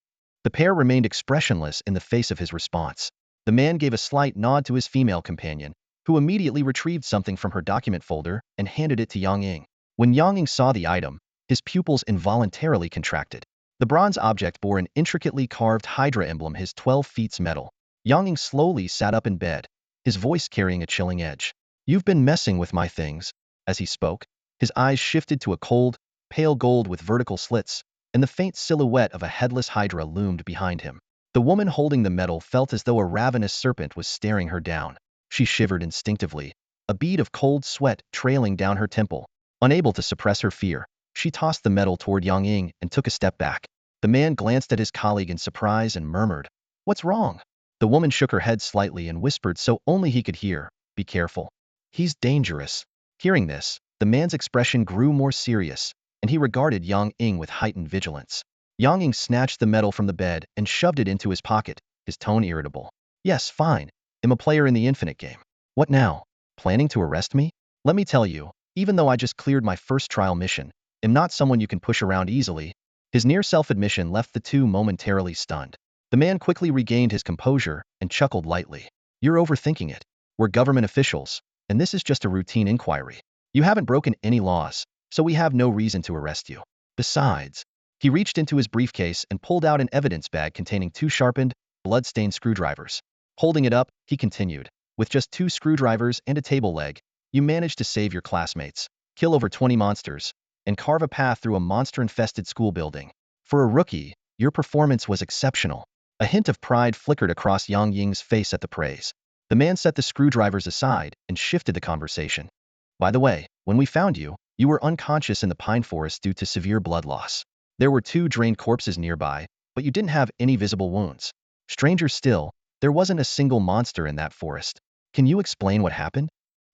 The pair remained expressionless in the face of his response. The man gave a slight nod to his female companion, who immediately retrieved something from her document folder and handed it to Yang Ying. When Yang Ying saw the item, his pupils involuntarily contracted. The bronze object bore an intricately carved Hydra emblem, his 12 feet metal. Yang Ying slowly sat up in bed, his voice carrying a chilling edge. "You've been messing with my things." As he spoke, his eyes shifted to a cold, pale gold with vertical slits, and the faint silhouette of a headless Hydra loomed behind him. The woman holding the metal felt as though a ravenous serpent was staring her down. She shivered instinctively, a bead of cold sweat trailing down her temple. Unable to suppress her fear, she tossed the metal toward Yang Ying and took a step back. The man glanced at his colleague in surprise and murmured, "What's wrong?" The woman shook her head slightly and whispered so only he could hear, "Be careful. He's dangerous." Hearing this, the man's expression grew more serious, and he regarded Yang Ying with heightened vigilance. Yang Ying snatched the metal from the bed and shoved it into his pocket, his tone irritable. "Yes, fine. I'm a player in the Infinite game. What now? Planning to arrest me? Let me tell you, even though I just cleared my first trial mission, I'm not someone you can push around easily." His near self-admission left the two momentarily stunned. The man quickly regained his composure and chuckled lightly. "You're overthinking it. We're government officials, and this is just a routine inquiry. You haven't broken any laws, so we have no reason to arrest you. Besides," he reached into his briefcase and pulled out an evidence bag containing 2 sharpened, blood-stained screwdrivers. Holding it up, he continued, "With just 2 screwdrivers and a table leg, you managed to save your classmates, kill over 20 monsters, and carve a path through a monster-infested school building. For a rookie, your performance was exceptional. A hint of pride flickered across Yang Ying's face at the praise. The man set the screwdrivers aside and shifted the conversation. By the way, when we found you, you were unconscious in the pine forest due to severe blood loss. There were 2 drained corpses nearby, but you didn't have any visible wounds. Stranger still, there wasn't a single monster in that forest. Can you explain what happened?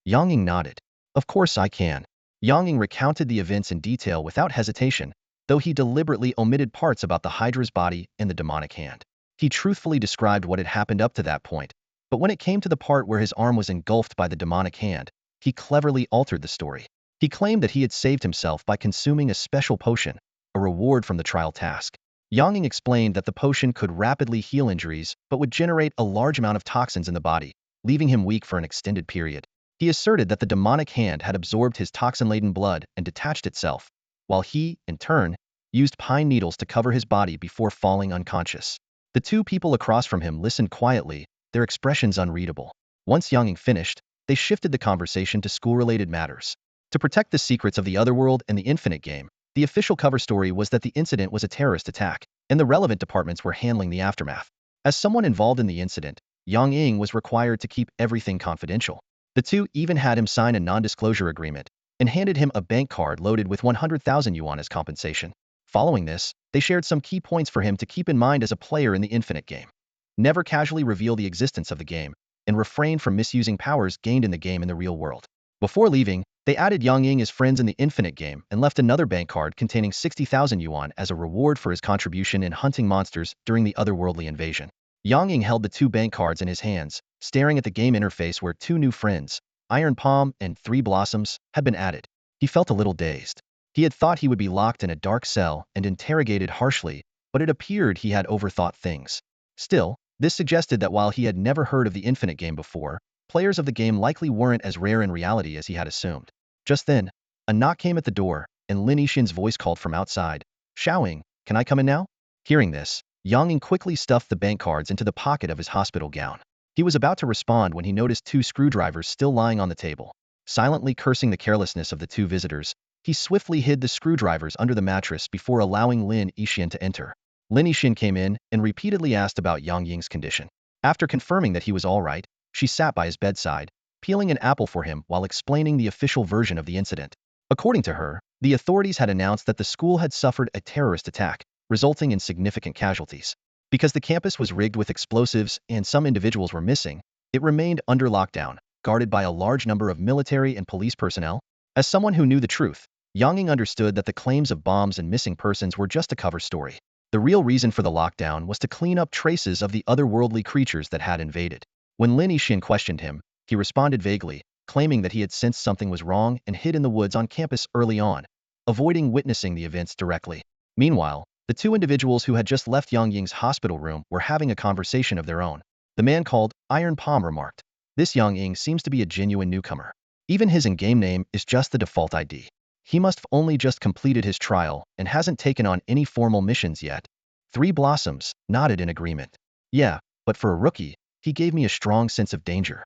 Yang Ying nodded. Of course I can. Yang Ying recounted the events in detail without hesitation, though he deliberately omitted parts about the Hydra's body and the demonic hand. He truthfully described what had happened up to that point, but when it came to the part where his arm was engulfed by the demonic hand, he cleverly altered the story. He claimed that he had saved himself by consuming a special potion, a reward from the trial task. Yang Ying explained that the potion could rapidly heal injuries but would generate a large amount of toxins in the body, leaving him weak for an extended period. He asserted that the demonic hand had absorbed his toxin-laden blood and detached itself, while he, in turn, used pine needles to cover his body before falling unconscious. The 2 people across from him listened quietly, their expressions unreadable. Once Yang Ying finished, they shifted the conversation to school-related matters. To protect the secrets of the Otherworld and the Infinite Game, the official cover story was that the incident was a terrorist attack, and the relevant departments were handling the aftermath. As someone involved in the incident, Yang Ying was required to keep everything confidential. The 2 even had him sign a non-disclosure agreement and handed him a bank card loaded with 100,000 yuan as compensation. Following this, they shared some key points for him to keep in mind as a player in the Infinite Game. Never casually reveal the existence of the game, and refrain from misusing powers gained in the game in the real world. Before leaving, they added Yang Ying as friends in the Infinite Game and left another bank card containing 60,000 yuan as a reward for his contribution in hunting monsters during the otherworldly invasion. Yang Ying held the 2 bank cards in his hands, staring at the game interface where 2 new friends, Iron Palm and 3 Blossoms, had been added. He felt a little dazed. He had thought he would be locked in a dark cell and interrogated harshly, but it appeared he had overthought things. Still, this suggested that while he had never heard of the Infinite Game before, players of the game likely weren't as rare in reality as he had assumed. Just then, a knock came at the door, and Lin Yixin's voice called from outside. Xiaoying, can I come in now? Hearing this, Yang Ying quickly stuffed the bank cards into the pocket of his hospital gown. He was about to respond when he noticed 2 screwdrivers still lying on the table. Silently cursing the carelessness of the 2 visitors, he swiftly hid the screwdrivers under the mattress before allowing Lin Yixin to enter. Lin Yixin came in and repeatedly asked about Yang Ying's condition. After confirming that he was all right, she sat by his bedside, peeling an apple for him while explaining the official version of the incident. According to her, the authorities had announced that the school had suffered a terrorist attack, resulting in significant casualties. Because the campus was rigged with explosives and some individuals were missing, it remained under lockdown, guarded by a large number of military and police personnel. As someone who knew the truth, Yang Ying understood that the claims of bombs and missing persons were just a cover story. The real reason for the lockdown was to clean up traces of the otherworldly creatures that had invaded. When Lin Yixin questioned him, he responded vaguely, claiming that he had sensed something was wrong and hid in the woods on campus early on, avoiding witnessing the events directly. Meanwhile, the 2 individuals who had just left Yang Ying's hospital room were having a conversation of their own. The man called Iron Palm remarked, "This Yang Ying seems to be a genuine newcomer. Even his in-game name is just the default ID. He must have only just completed his trial and hasn't taken on any formal missions yet." 3 Blossoms nodded in agreement. "Yeah, but for a rookie, he gave me a strong sense of danger.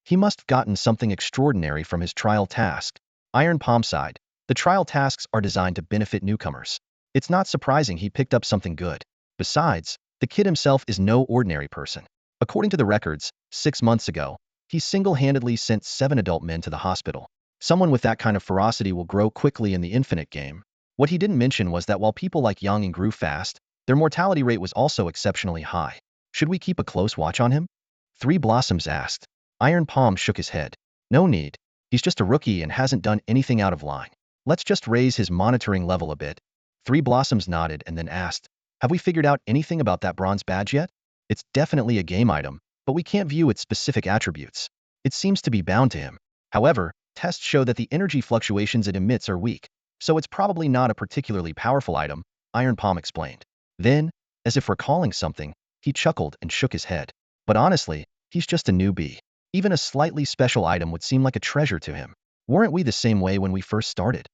He must have gotten something extraordinary from his trial task." Iron Palm sighed. The trial tasks are designed to benefit newcomers. It's not surprising he picked up something good. Besides, the kid himself is no ordinary person. According to the records, 6 months ago, he single-handedly sent 7 adult men to the hospital. Someone with that kind of ferocity will grow quickly in the Infinite Game. What he didn't mention was that while people like Yang Ying grew fast, their mortality rate was also exceptionally high. Should we keep a close watch on him? 3 Blossoms asked. Iron Palm shook his head. No need. He's just a rookie and hasn't done anything out of line. Let's just raise his monitoring level a bit. 3 Blossoms nodded and then asked, have we figured out anything about that bronze badge yet? It's definitely a game item, but we can't view its specific attributes. It seems to be bound to him. However, tests show that the energy fluctuations it emits are weak, so it's probably not a particularly powerful item, Iron Palm explained. Then, as if recalling something, he chuckled and shook his head. But honestly, he's just a newbie. Even a slightly special item would seem like a treasure to him. Weren't we the same way when we first started?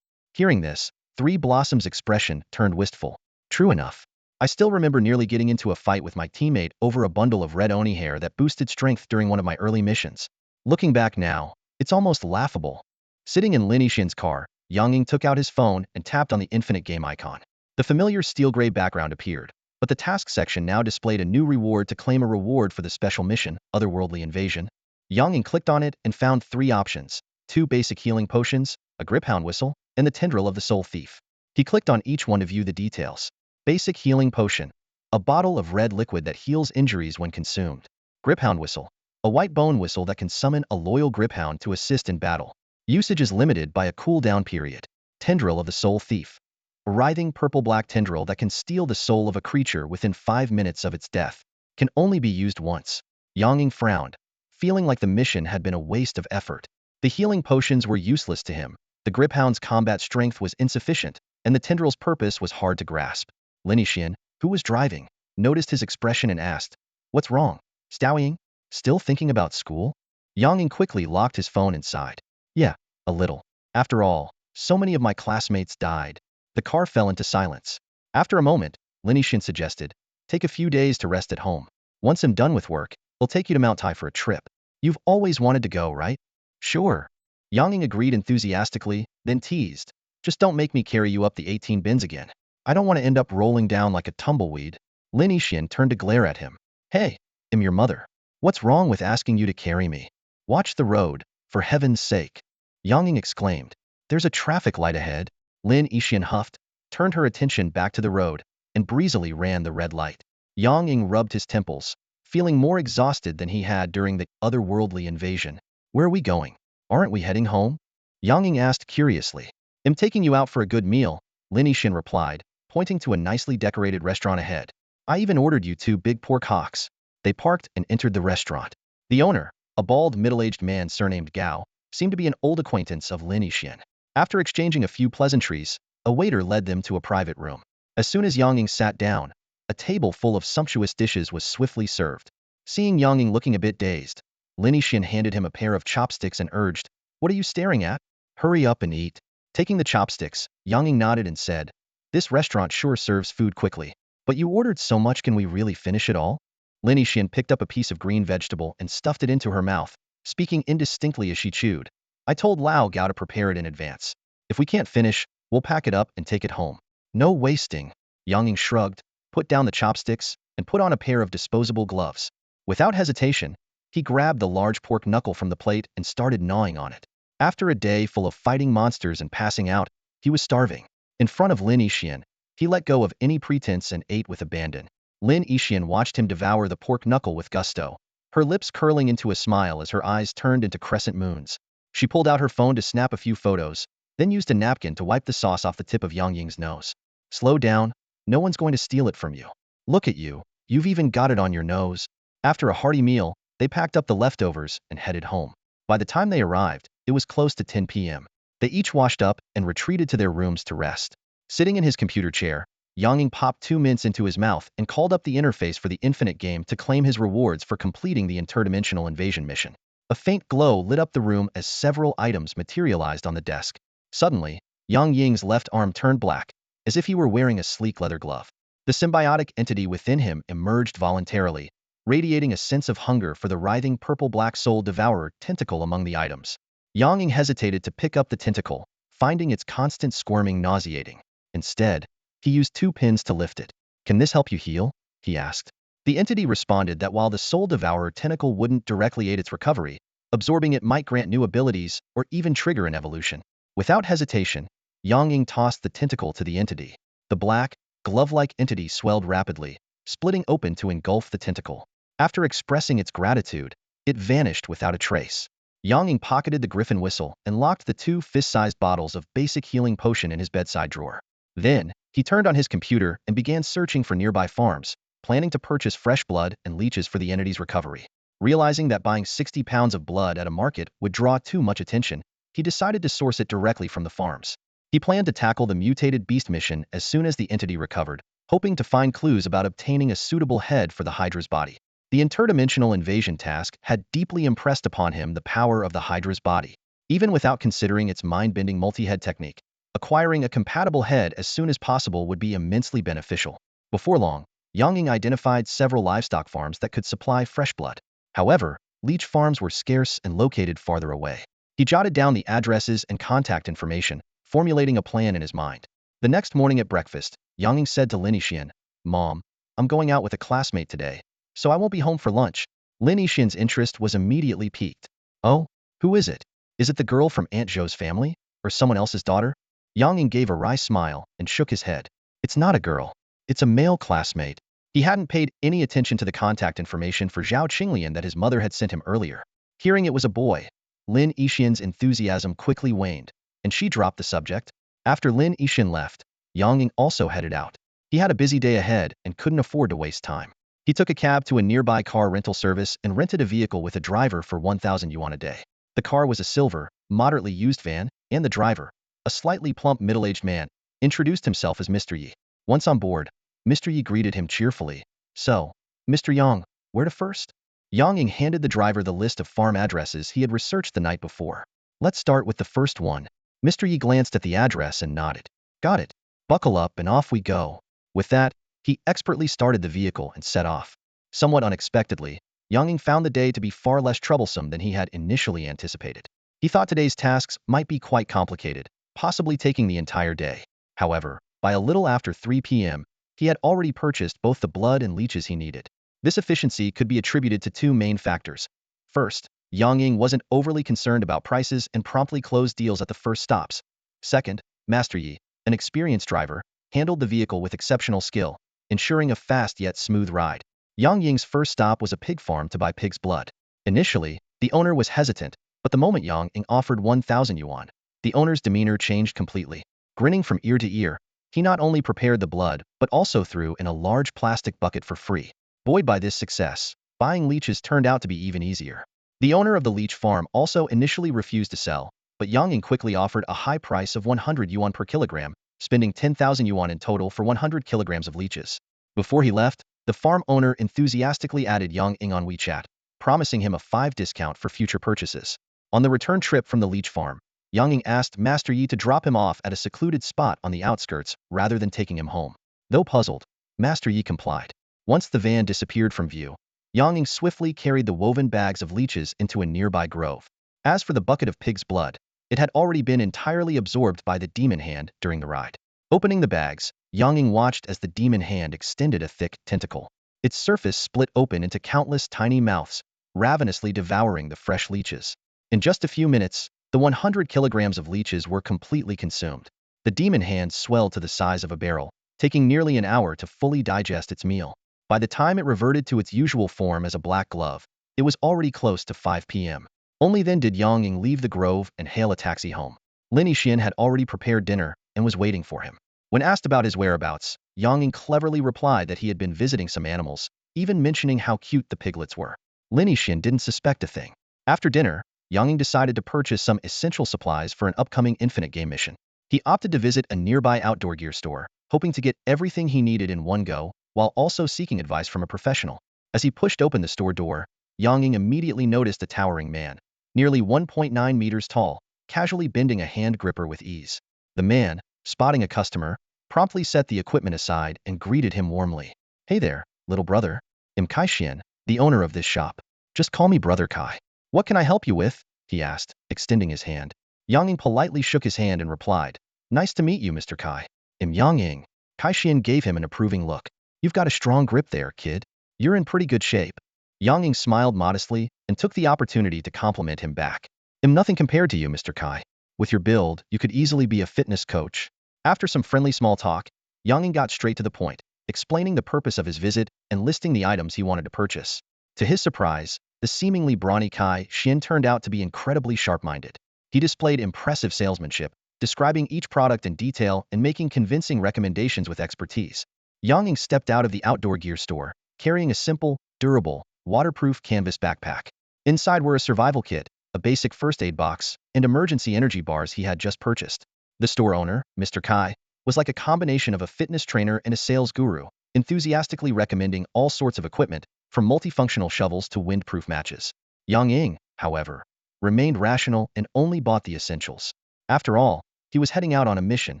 Hearing this, 3 Blossoms' expression turned wistful. True enough. I still remember nearly getting into a fight with my teammate over a bundle of red oni hair that boosted strength during one of my early missions. Looking back now, it's almost laughable. Sitting in Lin Yixin's car, Yang Ying took out his phone and tapped on the Infinite Game icon. The familiar steel gray background appeared, but the task section now displayed a new reward to claim a reward for the special mission, Otherworldly Invasion. Yang Ying clicked on it and found 3 options: 2 basic healing potions, a griphound whistle, and the tendril of the soul thief. He clicked on each one to view the details. Basic healing potion, a bottle of red liquid that heals injuries when consumed. Griphound whistle, a white bone whistle that can summon a loyal griphound to assist in battle. Usage is limited by a cooldown period. Tendril of the soul thief, a writhing purple-black tendril that can steal the soul of a creature within 5 minutes of its death. Can only be used once. Yang Ying frowned, feeling like the mission had been a waste of effort. The healing potions were useless to him, the griphound's combat strength was insufficient, and the tendril's purpose was hard to grasp. Lin Yixian, who was driving, noticed his expression and asked, "What's wrong? Stowing? Still thinking about school?" Yang Ying quickly locked his phone and sighed. "Yeah, a little. After all, so many of my classmates died." The car fell into silence. After a moment, Lin Yixian suggested, "Take a few days to rest at home. Once I'm done with work, I'll take you to Mount Tai for a trip. You've always wanted to go, right?" "Sure." Yang Ying agreed enthusiastically, then teased, "Just don't make me carry you up the 18 bins again. I don't want to end up rolling down like a tumbleweed." Lin Yixian turned to glare at him. "Hey, I'm your mother. What's wrong with asking you to carry me? Watch the road, for heaven's sake." Yang Ying exclaimed. "There's a traffic light ahead." Lin Yixian huffed, turned her attention back to the road, and breezily ran the red light. Yang Ying rubbed his temples, feeling more exhausted than he had during the otherworldly invasion. "Where are we going? Aren't we heading home?" Yang Ying asked curiously. "I'm taking you out for a good meal," Lin Yixian replied, pointing to a nicely decorated restaurant ahead. "I even ordered you 2 big pork hocks." They parked and entered the restaurant. The owner, a bald, middle-aged man surnamed Gao, seemed to be an old acquaintance of Lin Yixian. After exchanging a few pleasantries, a waiter led them to a private room. As soon as Yang Ying sat down, a table full of sumptuous dishes was swiftly served. Seeing Yang Ying looking a bit dazed, Lin Yixian handed him a pair of chopsticks and urged, "What are you staring at? Hurry up and eat." Taking the chopsticks, Yang Ying nodded and said, "This restaurant sure serves food quickly. But you ordered so much, can we really finish it all?" Lin Yixian picked up a piece of green vegetable and stuffed it into her mouth, speaking indistinctly as she chewed. "I told Lao Gao to prepare it in advance. If we can't finish, we'll pack it up and take it home. No wasting." Yang Ying shrugged, put down the chopsticks, and put on a pair of disposable gloves. Without hesitation, he grabbed the large pork knuckle from the plate and started gnawing on it. After a day full of fighting monsters and passing out, he was starving. In front of Lin Yixian, he let go of any pretense and ate with abandon. Lin Yixian watched him devour the pork knuckle with gusto, her lips curling into a smile as her eyes turned into crescent moons. She pulled out her phone to snap a few photos, then used a napkin to wipe the sauce off the tip of Yang Ying's nose. "Slow down, no one's going to steal it from you. Look at you, you've even got it on your nose." After a hearty meal, they packed up the leftovers and headed home. By the time they arrived, it was close to 10 p.m. They each washed up and retreated to their rooms to rest. Sitting in his computer chair, Yang Ying popped 2 mints into his mouth and called up the interface for the Infinite game to claim his rewards for completing the interdimensional invasion mission. A faint glow lit up the room as several items materialized on the desk. Suddenly, Yang Ying's left arm turned black, as if he were wearing a sleek leather glove. The symbiotic entity within him emerged voluntarily, radiating a sense of hunger for the writhing purple-black soul devourer tentacle among the items. Yang Ying hesitated to pick up the tentacle, finding its constant squirming nauseating. Instead, he used 2 pins to lift it. "Can this help you heal?" he asked. The entity responded that while the soul devourer tentacle wouldn't directly aid its recovery, absorbing it might grant new abilities or even trigger an evolution. Without hesitation, Yang Ying tossed the tentacle to the entity. The black, glove-like entity swelled rapidly, splitting open to engulf the tentacle. After expressing its gratitude, it vanished without a trace. Yang Ying pocketed the griffin whistle and locked the 2 fist-sized bottles of basic healing potion in his bedside drawer. Then, he turned on his computer and began searching for nearby farms, planning to purchase fresh blood and leeches for the entity's recovery. Realizing that buying 60 pounds of blood at a market would draw too much attention, he decided to source it directly from the farms. He planned to tackle the mutated beast mission as soon as the entity recovered, hoping to find clues about obtaining a suitable head for the Hydra's body. The interdimensional invasion task had deeply impressed upon him the power of the Hydra's body. Even without considering its mind-bending multi-head technique, acquiring a compatible head as soon as possible would be immensely beneficial. Before long, Yang Ying identified several livestock farms that could supply fresh blood. However, leech farms were scarce and located farther away. He jotted down the addresses and contact information, formulating a plan in his mind. The next morning at breakfast, Yang Ying said to Lin Yixin. Mom, I'm going out with a classmate today, so I won't be home for lunch. Lin Yixin's interest was immediately piqued. Oh, who is it? Is it the girl from Aunt Zhou's family? Or someone else's daughter? Yang Ying gave a wry smile and shook his head. It's not a girl. It's a male classmate. He hadn't paid any attention to the contact information for Zhao Qinglian that his mother had sent him earlier. Hearing it was a boy, Lin Yixin's enthusiasm quickly waned, and she dropped the subject. After Lin Yixin left, Yang Ying also headed out. He had a busy day ahead and couldn't afford to waste time. He took a cab to a nearby car rental service and rented a vehicle with a driver for 1,000 yuan a day. The car was a silver, moderately used van, and the driver, a slightly plump middle-aged man, introduced himself as Mr. Yi. Once on board, Mr. Yi greeted him cheerfully. So, Mr. Yang, where to first? Yang Ying handed the driver the list of farm addresses he had researched the night before. Let's start with the first one. Mr. Yi glanced at the address and nodded. Got it. Buckle up and off we go. With that, he expertly started the vehicle and set off. Somewhat unexpectedly, Yang Ying found the day to be far less troublesome than he had initially anticipated. He thought today's tasks might be quite complicated, possibly taking the entire day. However, by a little after 3 p.m., he had already purchased both the blood and leeches he needed. This efficiency could be attributed to two main factors. First, Yang Ying wasn't overly concerned about prices and promptly closed deals at the first stops. Second, Master Yi, an experienced driver, handled the vehicle with exceptional skill, ensuring a fast yet smooth ride. Yang Ying's first stop was a pig farm to buy pig's blood. Initially, the owner was hesitant, but the moment Yang Ying offered 1,000 yuan, the owner's demeanor changed completely. Grinning from ear to ear, he not only prepared the blood, but also threw in a large plastic bucket for free. Buoyed by this success, buying leeches turned out to be even easier. The owner of the leech farm also initially refused to sell, but Yang Ying quickly offered a high price of 100 yuan per kilogram, spending 10,000 yuan in total for 100 kilograms of leeches. Before he left, the farm owner enthusiastically added Yang Ying on WeChat, promising him a 5% discount for future purchases. On the return trip from the leech farm, Yang Ying asked Master Yi to drop him off at a secluded spot on the outskirts rather than taking him home. Though puzzled, Master Yi complied. Once the van disappeared from view, Yang Ying swiftly carried the woven bags of leeches into a nearby grove. As for the bucket of pig's blood, it had already been entirely absorbed by the demon hand during the ride. Opening the bags, Yang Ying watched as the demon hand extended a thick tentacle. Its surface split open into countless tiny mouths, ravenously devouring the fresh leeches. In just a few minutes, the 100 kilograms of leeches were completely consumed. The demon hand swelled to the size of a barrel, taking nearly an hour to fully digest its meal. By the time it reverted to its usual form as a black glove, it was already close to 5 p.m. Only then did Yang Ying leave the grove and hail a taxi home. Lin Yixin had already prepared dinner and was waiting for him. When asked about his whereabouts, Yang Ying cleverly replied that he had been visiting some animals, even mentioning how cute the piglets were. Lin Yixin didn't suspect a thing. After dinner, Yang Ying decided to purchase some essential supplies for an upcoming infinite game mission. He opted to visit a nearby outdoor gear store, hoping to get everything he needed in one go, while also seeking advice from a professional. As he pushed open the store door, Yang Ying immediately noticed a towering man, nearly 1.9 meters tall, casually bending a hand gripper with ease. The man, spotting a customer, promptly set the equipment aside and greeted him warmly. Hey there, little brother. I'm Kai Xian, the owner of this shop. Just call me Brother Kai. What can I help you with? He asked, extending his hand. Yang Ying politely shook his hand and replied, Nice to meet you, Mr. Kai. I'm Yang Ying. Kai Xian gave him an approving look. You've got a strong grip there, kid. You're in pretty good shape. Yang Ying smiled modestly and took the opportunity to compliment him back. I'm nothing compared to you, Mr. Kai. With your build, you could easily be a fitness coach. After some friendly small talk, Yang Ying got straight to the point, explaining the purpose of his visit and listing the items he wanted to purchase. To his surprise, the seemingly brawny Kai Xian turned out to be incredibly sharp-minded. He displayed impressive salesmanship, describing each product in detail and making convincing recommendations with expertise. Yang Ying stepped out of the outdoor gear store, carrying a simple, durable, waterproof canvas backpack. Inside were a survival kit, a basic first aid box, and emergency energy bars he had just purchased. The store owner, Mr. Kai, was like a combination of a fitness trainer and a sales guru, enthusiastically recommending all sorts of equipment, from multifunctional shovels to windproof matches. Yang Ying, however, remained rational and only bought the essentials. After all, he was heading out on a mission,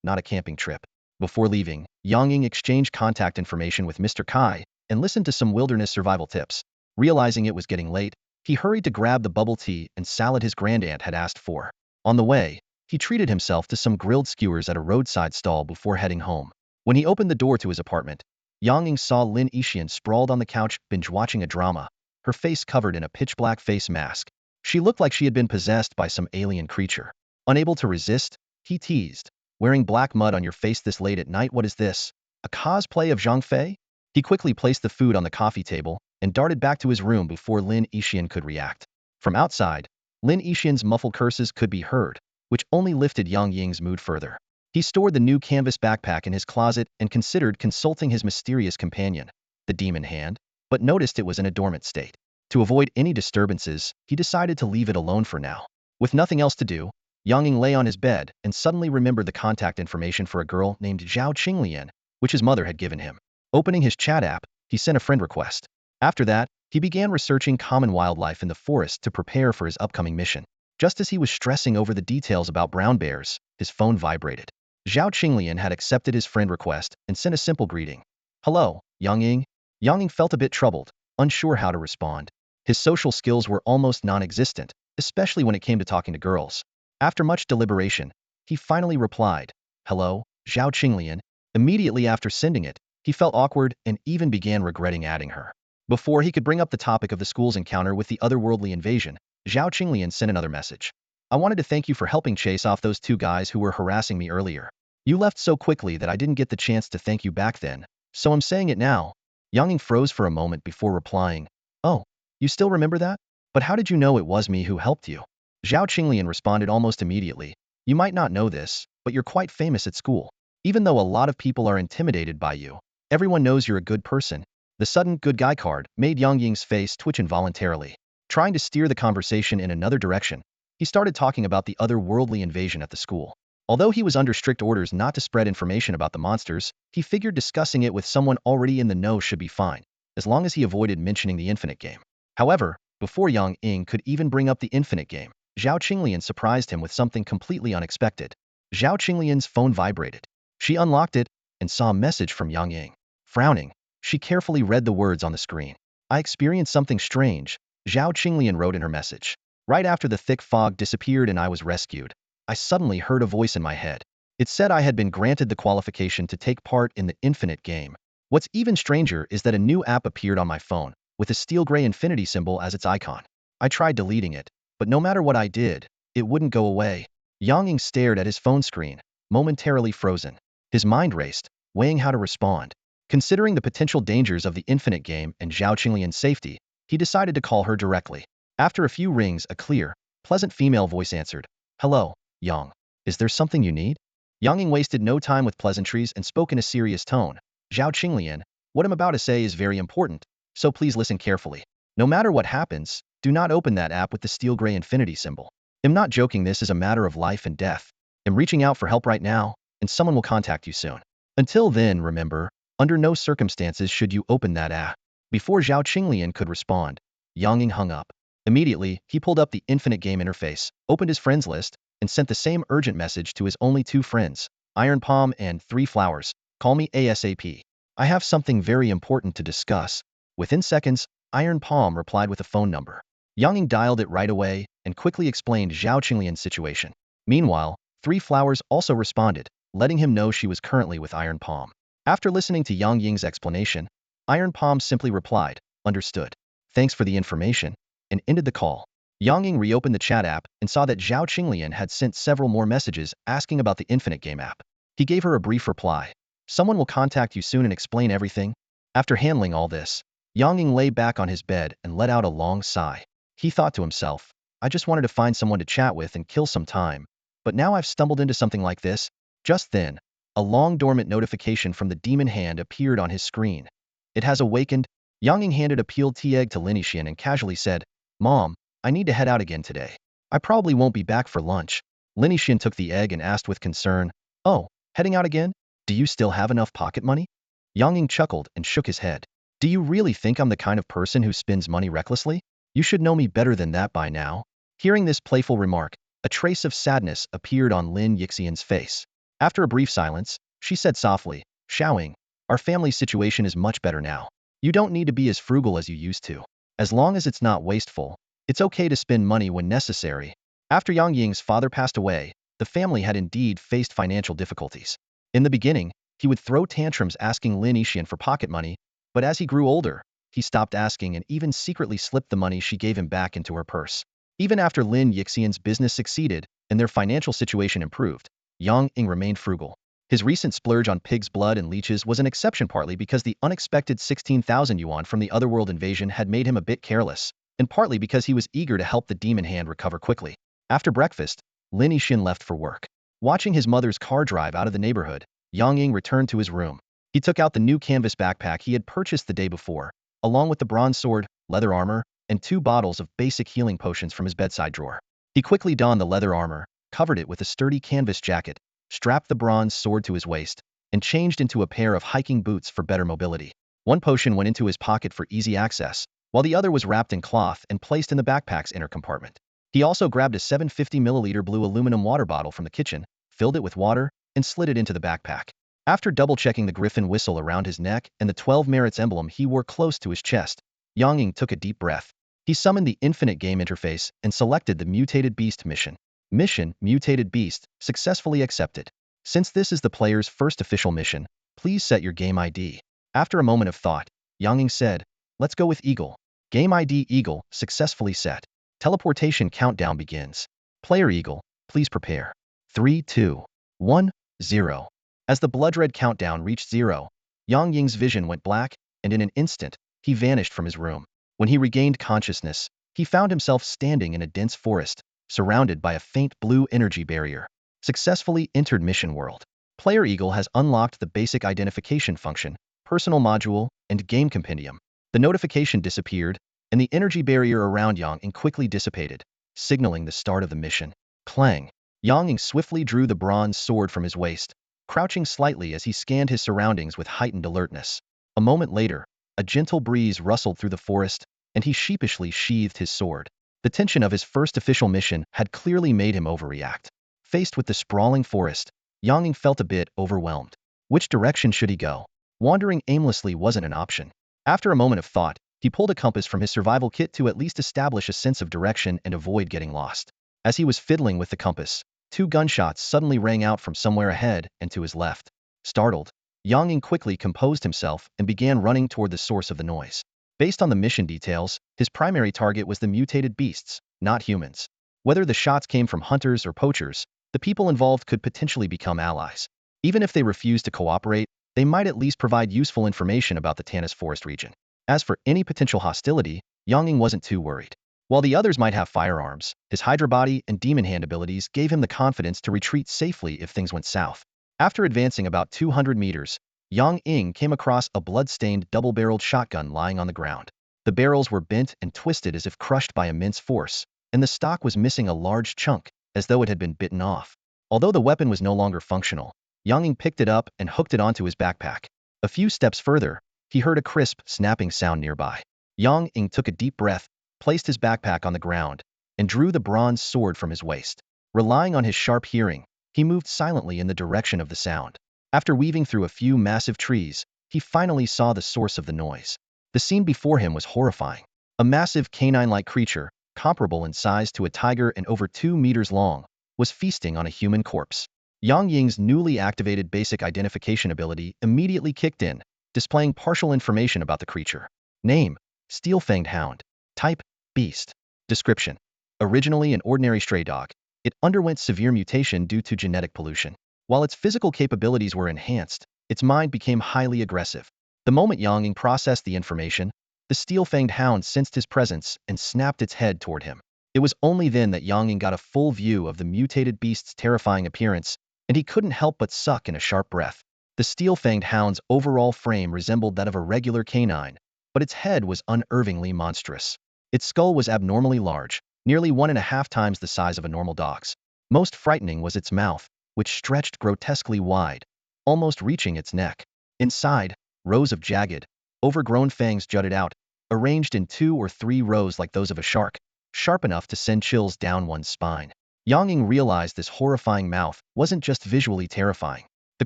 not a camping trip. Before leaving, Yang Ying exchanged contact information with Mr. Kai and listened to some wilderness survival tips. Realizing it was getting late, he hurried to grab the bubble tea and salad his grandaunt had asked for. On the way, he treated himself to some grilled skewers at a roadside stall before heading home. When he opened the door to his apartment, Yang Ying saw Lin Yixin sprawled on the couch binge-watching a drama, her face covered in a pitch-black face mask. She looked like she had been possessed by some alien creature. Unable to resist, he teased, "Wearing black mud on your face this late at night, what is this? A cosplay of Zhang Fei?" He quickly placed the food on the coffee table and darted back to his room before Lin Yixin could react. From outside, Lin Yixin's muffled curses could be heard, which only lifted Yang Ying's mood further. He stored the new canvas backpack in his closet and considered consulting his mysterious companion, the demon hand, but noticed it was in a dormant state. To avoid any disturbances, he decided to leave it alone for now. With nothing else to do, Yang Ying lay on his bed and suddenly remembered the contact information for a girl named Zhao Qinglian, which his mother had given him. Opening his chat app, he sent a friend request. After that, he began researching common wildlife in the forest to prepare for his upcoming mission. Just as he was stressing over the details about brown bears, his phone vibrated. Zhao Qinglian had accepted his friend request and sent a simple greeting. "Hello, Yang Ying." Yang Ying felt a bit troubled, unsure how to respond. His social skills were almost non-existent, especially when it came to talking to girls. After much deliberation, he finally replied, "Hello, Zhao Qinglian." Immediately after sending it, he felt awkward and even began regretting adding her. Before he could bring up the topic of the school's encounter with the otherworldly invasion, Zhao Qinglian sent another message. "I wanted to thank you for helping chase off those two guys who were harassing me earlier. You left so quickly that I didn't get the chance to thank you back then, so I'm saying it now." Yang Ying froze for a moment before replying, "Oh, you still remember that? But how did you know it was me who helped you?" Zhao Qinglian responded almost immediately, "You might not know this, but you're quite famous at school. Even though a lot of people are intimidated by you, everyone knows you're a good person." The sudden good guy card made Yang Ying's face twitch involuntarily. Trying to steer the conversation in another direction, he started talking about the otherworldly invasion at the school. Although he was under strict orders not to spread information about the monsters, he figured discussing it with someone already in the know should be fine, as long as he avoided mentioning the infinite game. However, before Yang Ying could even bring up the infinite game, Zhao Qinglian surprised him with something completely unexpected. Zhao Qinglian's phone vibrated. She unlocked it and saw a message from Yang Ying. Frowning, she carefully read the words on the screen. "I experienced something strange," Zhao Qinglian wrote in her message. "Right after the thick fog disappeared and I was rescued, I suddenly heard a voice in my head. It said I had been granted the qualification to take part in the infinite game. What's even stranger is that a new app appeared on my phone, with a steel gray infinity symbol as its icon. I tried deleting it, but no matter what I did, it wouldn't go away." Yang Ying stared at his phone screen, momentarily frozen. His mind raced, weighing how to respond. Considering the potential dangers of the infinite game and Zhao Qinglian's safety, he decided to call her directly. After a few rings, a clear, pleasant female voice answered. "Hello, Yang. Is there something you need?" Yang Ying wasted no time with pleasantries and spoke in a serious tone. "Zhao Qinglian, what I'm about to say is very important, so please listen carefully. No matter what happens, do not open that app with the steel gray infinity symbol. I'm not joking, this is a matter of life and death. I'm reaching out for help right now, and someone will contact you soon. Until then, remember, under no circumstances should you open that app." Before Zhao Qinglian could respond, Yang Ying hung up. Immediately, he pulled up the infinite game interface, opened his friends list, and sent the same urgent message to his only two friends, Iron Palm and 3 Flowers. "Call me ASAP. I have something very important to discuss." Within seconds, Iron Palm replied with a phone number. Yang Ying dialed it right away and quickly explained Zhao Qinglian's situation. Meanwhile, 3 Flowers also responded, letting him know she was currently with Iron Palm. After listening to Yang Ying's explanation, Iron Palm simply replied, "Understood. Thanks for the information," and ended the call. Yang Ying reopened the chat app and saw that Zhao Qinglian had sent several more messages asking about the infinite game app. He gave her a brief reply. "Someone will contact you soon and explain everything." After handling all this, Yang Ying lay back on his bed and let out a long sigh. He thought to himself, "I just wanted to find someone to chat with and kill some time, but now I've stumbled into something like this." Just then, a long dormant notification from the demon hand appeared on his screen. "It has awakened." Yang Ying handed a peeled tea egg to Lin Yixin and casually said, "Mom, I need to head out again today. I probably won't be back for lunch." Lin Yixin took the egg and asked with concern, "Oh, heading out again? Do you still have enough pocket money?" Yang Ying chuckled and shook his head. "Do you really think I'm the kind of person who spends money recklessly? You should know me better than that by now." Hearing this playful remark, a trace of sadness appeared on Lin Yixin's face. After a brief silence, she said softly, "Xiaoying, our family situation is much better now. You don't need to be as frugal as you used to. As long as it's not wasteful, it's okay to spend money when necessary." After Yang Ying's father passed away, the family had indeed faced financial difficulties. In the beginning, He would throw tantrums asking Lin Yixian for pocket money, but as he grew older, he stopped asking and even secretly slipped the money she gave him back into her purse. Even after Lin Yixian's business succeeded and their financial situation improved, Yang Ying remained frugal. His recent splurge on pig's blood and leeches was an exception, partly because the unexpected 16,000 yuan from the otherworld invasion had made him a bit careless, and partly because he was eager to help the demon hand recover quickly. After breakfast, Lin Yixian left for work. Watching his mother's car drive out of the neighborhood, Yang Ying returned to his room. He took out the new canvas backpack he had purchased the day before, along with the bronze sword, leather armor, and 2 bottles of basic healing potions from his bedside drawer. He quickly donned the leather armor, covered it with a sturdy canvas jacket, strapped the bronze sword to his waist, and changed into a pair of hiking boots for better mobility. One potion went into his pocket for easy access, while the other was wrapped in cloth and placed in the backpack's inner compartment. He also grabbed a 750-milliliter blue aluminum water bottle from the kitchen, filled it with water, and slid it into the backpack. After double-checking the griffin whistle around his neck and the 12 merits emblem he wore close to his chest, Yang Ying took a deep breath. He summoned the infinite game interface and selected the Mutated Beast mission. Mission, Mutated Beast, successfully accepted. Since this is the player's first official mission, please set your game ID. After a moment of thought, Yang Ying said, "Let's go with Eagle." Game ID Eagle, successfully set. Teleportation countdown begins. Player Eagle, please prepare. 3, 2, 1, 0. As the blood-red countdown reached 0, Yang Ying's vision went black, and in an instant, he vanished from his room. When he regained consciousness, he found himself standing in a dense forest, surrounded by a faint blue energy barrier. Successfully entered Mission World. Player Eagle has unlocked the basic identification function, personal module, and game compendium. The notification disappeared, and the energy barrier around Yang Ying quickly dissipated, signaling the start of the mission. Clang! Yang Ying swiftly drew the bronze sword from his waist, crouching slightly as he scanned his surroundings with heightened alertness. A moment later, a gentle breeze rustled through the forest, and he sheepishly sheathed his sword. The tension of his first official mission had clearly made him overreact. Faced with the sprawling forest, Yang Ying felt a bit overwhelmed. Which direction should he go? Wandering aimlessly wasn't an option. After a moment of thought, he pulled a compass from his survival kit to at least establish a sense of direction and avoid getting lost. As he was fiddling with the compass, 2 gunshots suddenly rang out from somewhere ahead and to his left. Startled, Yang Ying quickly composed himself and began running toward the source of the noise. Based on the mission details, his primary target was the mutated beasts, not humans. Whether the shots came from hunters or poachers, the people involved could potentially become allies. Even if they refused to cooperate, they might at least provide useful information about the Tanis Forest region. As for any potential hostility, Yang Ying wasn't too worried. While the others might have firearms, his Hydra body and demon hand abilities gave him the confidence to retreat safely if things went south. After advancing about 200 meters, Yang Ying came across a blood-stained double-barreled shotgun lying on the ground. The barrels were bent and twisted as if crushed by immense force, and the stock was missing a large chunk, as though it had been bitten off. Although the weapon was no longer functional, Yang Ying picked it up and hooked it onto his backpack. A few steps further, he heard a crisp, snapping sound nearby. Yang Ying took a deep breath, placed his backpack on the ground, and drew the bronze sword from his waist. Relying on his sharp hearing, he moved silently in the direction of the sound. After weaving through a few massive trees, he finally saw the source of the noise. The scene before him was horrifying. A massive canine-like creature, comparable in size to a tiger and over 2 meters long, was feasting on a human corpse. Yang Ying's newly activated basic identification ability immediately kicked in, displaying partial information about the creature. Name: Steel-Fanged Hound. Type: Beast. Description: originally an ordinary stray dog, it underwent severe mutation due to genetic pollution. While its physical capabilities were enhanced, its mind became highly aggressive. The moment Yang Ying processed the information, the steel-fanged hound sensed his presence and snapped its head toward him. It was only then that Yang Ying got a full view of the mutated beast's terrifying appearance, and he couldn't help but suck in a sharp breath. The steel-fanged hound's overall frame resembled that of a regular canine, but its head was unnervingly monstrous. Its skull was abnormally large, nearly 1.5 times the size of a normal dog's. Most frightening was its mouth, which stretched grotesquely wide, almost reaching its neck. Inside, rows of jagged, overgrown fangs jutted out, arranged in 2 or 3 rows like those of a shark, sharp enough to send chills down one's spine. Yang Ying realized this horrifying mouth wasn't just visually terrifying. The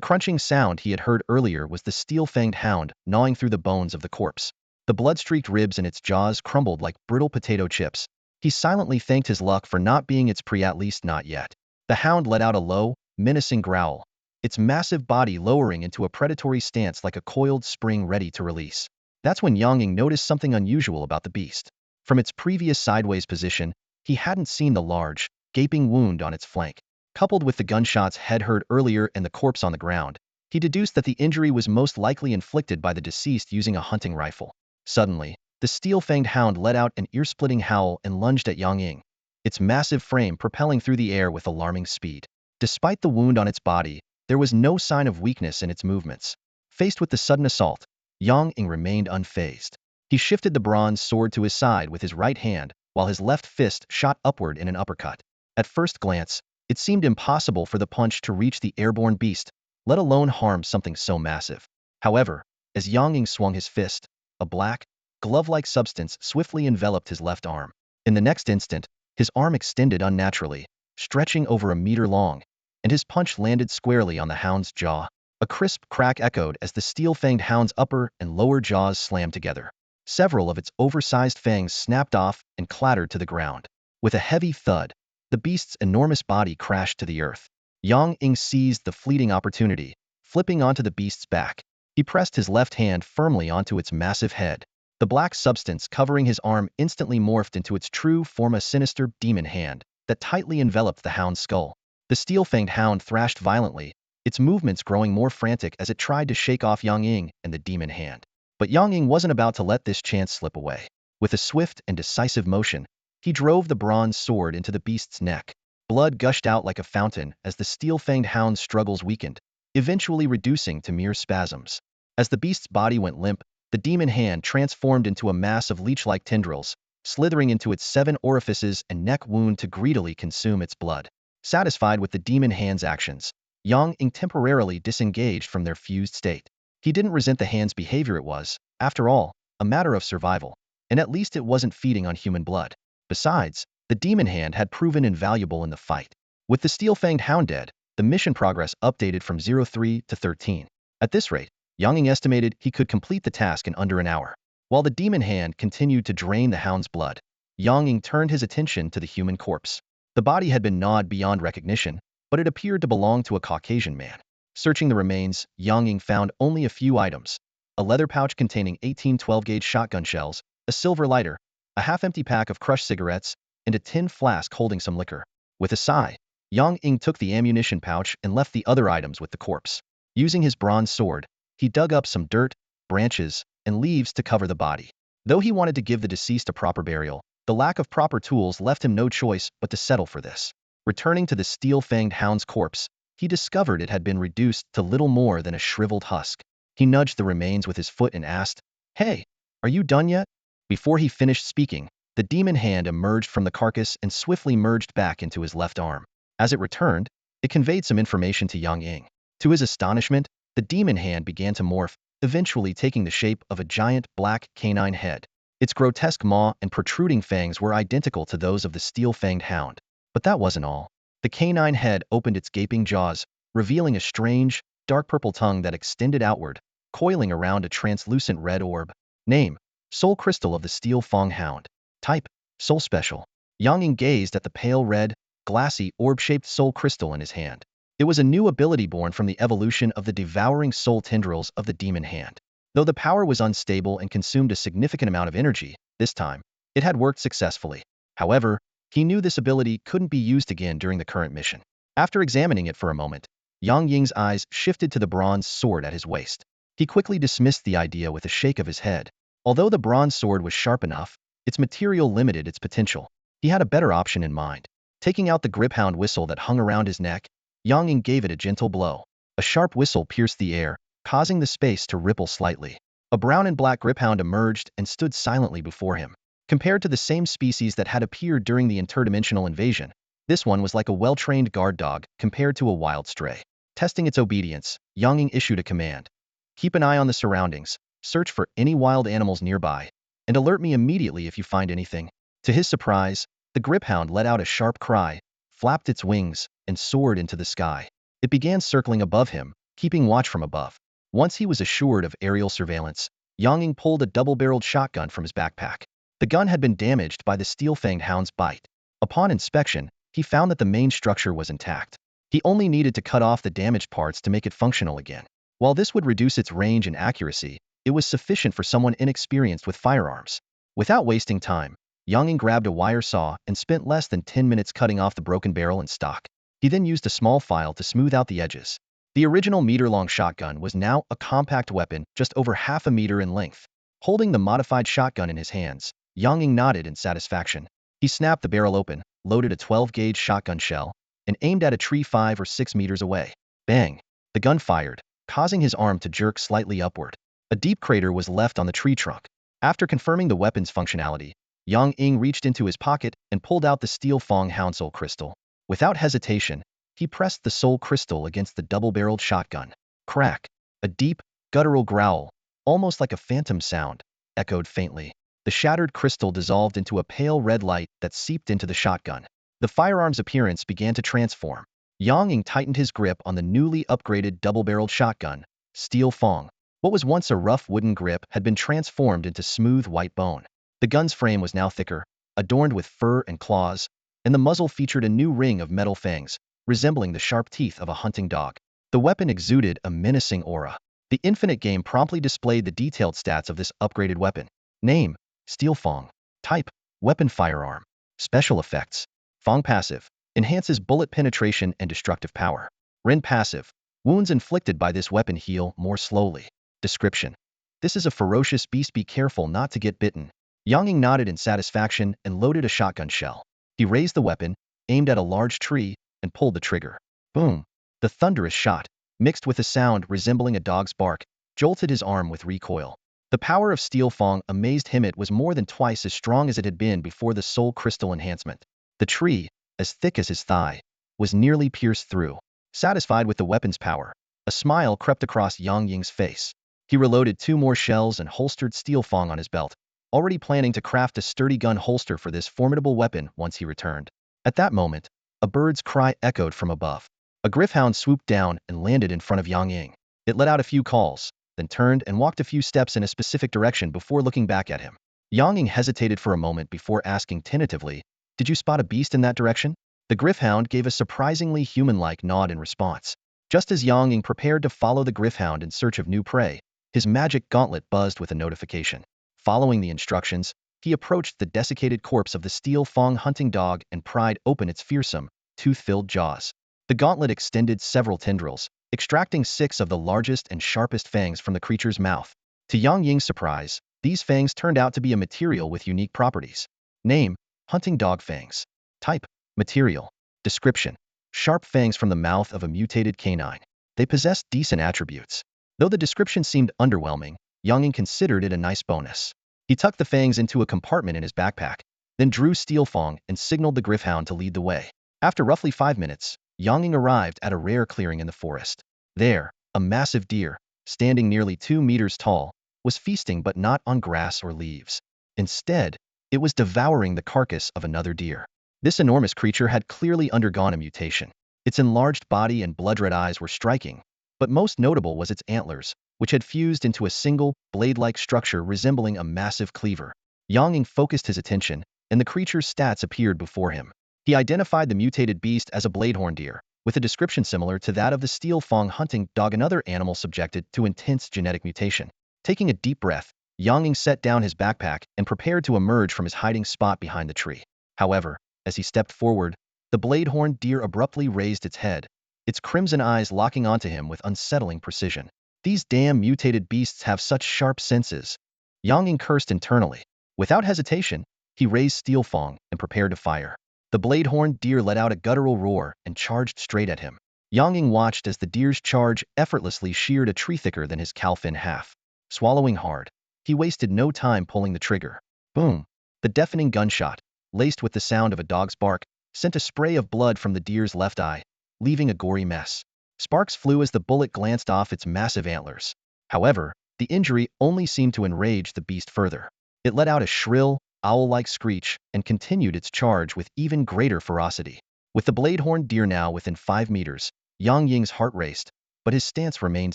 crunching sound he had heard earlier was the steel-fanged hound gnawing through the bones of the corpse. The blood-streaked ribs in its jaws crumbled like brittle potato chips. He silently thanked his luck for not being its prey, at least not yet. The hound let out a low, menacing growl, its massive body lowering into a predatory stance like a coiled spring ready to release. That's when Yang Ying noticed something unusual about the beast. From its previous sideways position, he hadn't seen the large, gaping wound on its flank. Coupled with the gunshots Head heard earlier and the corpse on the ground, he deduced that the injury was most likely inflicted by the deceased using a hunting rifle. Suddenly, the steel-fanged hound let out an ear-splitting howl and lunged at Yang Ying, its massive frame propelling through the air with alarming speed. Despite the wound on its body, there was no sign of weakness in its movements. Faced with the sudden assault, Yang Ying remained unfazed. He shifted the bronze sword to his side with his right hand, while his left fist shot upward in an uppercut. At first glance, it seemed impossible for the punch to reach the airborne beast, let alone harm something so massive. However, as Yang Ying swung his fist, a black, glove-like substance swiftly enveloped his left arm. In the next instant, his arm extended unnaturally, stretching over a meter long, and his punch landed squarely on the hound's jaw. A crisp crack echoed as the steel-fanged hound's upper and lower jaws slammed together. Several of its oversized fangs snapped off and clattered to the ground. With a heavy thud, the beast's enormous body crashed to the earth. Yang Ying seized the fleeting opportunity, flipping onto the beast's back. He pressed his left hand firmly onto its massive head. The black substance covering his arm instantly morphed into its true form, a sinister demon hand that tightly enveloped the hound's skull. The steel-fanged hound thrashed violently, its movements growing more frantic as it tried to shake off Yang Ying and the demon hand. But Yang Ying wasn't about to let this chance slip away. With a swift and decisive motion, he drove the bronze sword into the beast's neck. Blood gushed out like a fountain as the steel-fanged hound's struggles weakened, eventually reducing to mere spasms. As the beast's body went limp, the demon hand transformed into a mass of leech-like tendrils, slithering into its 7 orifices and neck wound to greedily consume its blood. Satisfied with the demon hand's actions, Yang Ying temporarily disengaged from their fused state. He didn't resent the hand's behavior. It was, after all, a matter of survival, and at least it wasn't feeding on human blood. Besides, the demon hand had proven invaluable in the fight. With the steel-fanged hound dead, the mission progress updated from 03 to 13. At this rate, Yang Ying estimated he could complete the task in under an hour. While the demon hand continued to drain the hound's blood, Yang Ying turned his attention to the human corpse. The body had been gnawed beyond recognition, but it appeared to belong to a Caucasian man. Searching the remains, Yang Ying found only a few items: a leather pouch containing 18 12-gauge shotgun shells, a silver lighter, a half-empty pack of crushed cigarettes, and a tin flask holding some liquor. With a sigh, Yang Ying took the ammunition pouch and left the other items with the corpse. Using his bronze sword, he dug up some dirt, branches, and leaves to cover the body. Though he wanted to give the deceased a proper burial, the lack of proper tools left him no choice but to settle for this. Returning to the steel-fanged hound's corpse, he discovered it had been reduced to little more than a shriveled husk. He nudged the remains with his foot and asked, "Hey, are you done yet?" Before he finished speaking, the demon hand emerged from the carcass and swiftly merged back into his left arm. As it returned, it conveyed some information to Yang Ying. To his astonishment, the demon hand began to morph, eventually taking the shape of a giant black canine head. Its grotesque maw and protruding fangs were identical to those of the steel-fanged hound. But that wasn't all. The canine head opened its gaping jaws, revealing a strange, dark purple tongue that extended outward, coiling around a translucent red orb. Name: Soul Crystal of the Steel Fang Hound. Type: Soul Special. Yang Ying gazed at the pale red, glassy, orb-shaped soul crystal in his hand. It was a new ability born from the evolution of the devouring soul tendrils of the demon hand. Though the power was unstable and consumed a significant amount of energy, this time, it had worked successfully. However, he knew this ability couldn't be used again during the current mission. After examining it for a moment, Yang Ying's eyes shifted to the bronze sword at his waist. He quickly dismissed the idea with a shake of his head. Although the bronze sword was sharp enough, its material limited its potential. He had a better option in mind. Taking out the griphound whistle that hung around his neck, Yang Ying gave it a gentle blow. A sharp whistle pierced the air, causing the space to ripple slightly. A brown and black griphound emerged and stood silently before him. Compared to the same species that had appeared during the interdimensional invasion, this one was like a well-trained guard dog compared to a wild stray. Testing its obedience, Yang Ying issued a command: "Keep an eye on the surroundings, search for any wild animals nearby, and alert me immediately if you find anything." To his surprise, the griphound let out a sharp cry, flapped its wings, and soared into the sky. It began circling above him, keeping watch from above. Once he was assured of aerial surveillance, Yang Ying pulled a double-barreled shotgun from his backpack. The gun had been damaged by the steel-fanged hound's bite. Upon inspection, he found that the main structure was intact. He only needed to cut off the damaged parts to make it functional again. While this would reduce its range and accuracy, it was sufficient for someone inexperienced with firearms. Without wasting time, Yang Ying grabbed a wire saw and spent less than 10 minutes cutting off the broken barrel and stock. He then used a small file to smooth out the edges. The original meter-long shotgun was now a compact weapon just over half a meter in length. Holding the modified shotgun in his hands, Yang Ying nodded in satisfaction. He snapped the barrel open, loaded a 12-gauge shotgun shell, and aimed at a tree 5 or 6 meters away. Bang! The gun fired, causing his arm to jerk slightly upward. A deep crater was left on the tree trunk. After confirming the weapon's functionality, Yang Ying reached into his pocket and pulled out the Steel Fang Hound Soul Crystal. Without hesitation, he pressed the soul crystal against the double-barreled shotgun. Crack! A deep, guttural growl, almost like a phantom sound, echoed faintly. The shattered crystal dissolved into a pale red light that seeped into the shotgun. The firearm's appearance began to transform. Yang Ying tightened his grip on the newly upgraded double-barreled shotgun, Steel Fang. What was once a rough wooden grip had been transformed into smooth white bone. The gun's frame was now thicker, adorned with fur and claws, and the muzzle featured a new ring of metal fangs, resembling the sharp teeth of a hunting dog. The weapon exuded a menacing aura. The Infinite game promptly displayed the detailed stats of this upgraded weapon. Name: Steel Fang. Type: Weapon Firearm. Special effects: Fang passive, enhances bullet penetration and destructive power. Ren passive, wounds inflicted by this weapon heal more slowly. Description: This is a ferocious beast, be careful not to get bitten. Yang Ying nodded in satisfaction and loaded a shotgun shell. He raised the weapon, aimed at a large tree, and pulled the trigger. Boom! The thunderous shot, mixed with a sound resembling a dog's bark, jolted his arm with recoil. The power of Steel Fang amazed him. It was more than twice as strong as it had been before the soul crystal enhancement. The tree, as thick as his thigh, was nearly pierced through. Satisfied with the weapon's power, a smile crept across Yang Ying's face. He reloaded 2 more shells and holstered Steel Fang on his belt, already planning to craft a sturdy gun holster for this formidable weapon once he returned. At that moment, a bird's cry echoed from above. A griffhound swooped down and landed in front of Yang Ying. It let out a few calls, then turned and walked a few steps in a specific direction before looking back at him. Yang Ying hesitated for a moment before asking tentatively, "Did you spot a beast in that direction?" The griffhound gave a surprisingly human-like nod in response. Just as Yang Ying prepared to follow the griffhound in search of new prey, his magic gauntlet buzzed with a notification. Following the instructions, he approached the desiccated corpse of the Steel Fang hunting dog and pried open its fearsome, tooth-filled jaws. The gauntlet extended several tendrils, extracting 6 of the largest and sharpest fangs from the creature's mouth. To Yang Ying's surprise, these fangs turned out to be a material with unique properties. Name: Hunting dog fangs. Type: Material. Description: Sharp fangs from the mouth of a mutated canine. They possessed decent attributes. Though the description seemed underwhelming, Yang Ying considered it a nice bonus. He tucked the fangs into a compartment in his backpack, then drew Steel Fang and signaled the griffhound to lead the way. After roughly 5 minutes, Yang Ying arrived at a rare clearing in the forest. There, a massive deer, standing nearly 2 meters tall, was feasting but not on grass or leaves. Instead, it was devouring the carcass of another deer. This enormous creature had clearly undergone a mutation. Its enlarged body and blood-red eyes were striking, but most notable was its antlers, which had fused into a single, blade-like structure resembling a massive cleaver. Yang Ying focused his attention, and the creature's stats appeared before him. He identified the mutated beast as a bladehorn deer, with a description similar to that of the Steel Fang hunting dog, another animal subjected to intense genetic mutation. Taking a deep breath, Yang Ying set down his backpack and prepared to emerge from his hiding spot behind the tree. However, as he stepped forward, the bladehorn deer abruptly raised its head, its crimson eyes locking onto him with unsettling precision. These damn mutated beasts have such sharp senses. Yang Ying cursed internally. Without hesitation, he raised Steel Fang and prepared to fire. The bladehorn deer let out a guttural roar and charged straight at him. Yang Ying watched as the deer's charge effortlessly sheared a tree thicker than his calf in half. Swallowing hard, he wasted no time pulling the trigger. Boom! The deafening gunshot, laced with the sound of a dog's bark, sent a spray of blood from the deer's left eye, leaving a gory mess. Sparks flew as the bullet glanced off its massive antlers. However, the injury only seemed to enrage the beast further. It let out a shrill, owl-like screech and continued its charge with even greater ferocity. With the bladehorn deer now within 5 meters, Yang Ying's heart raced, but his stance remained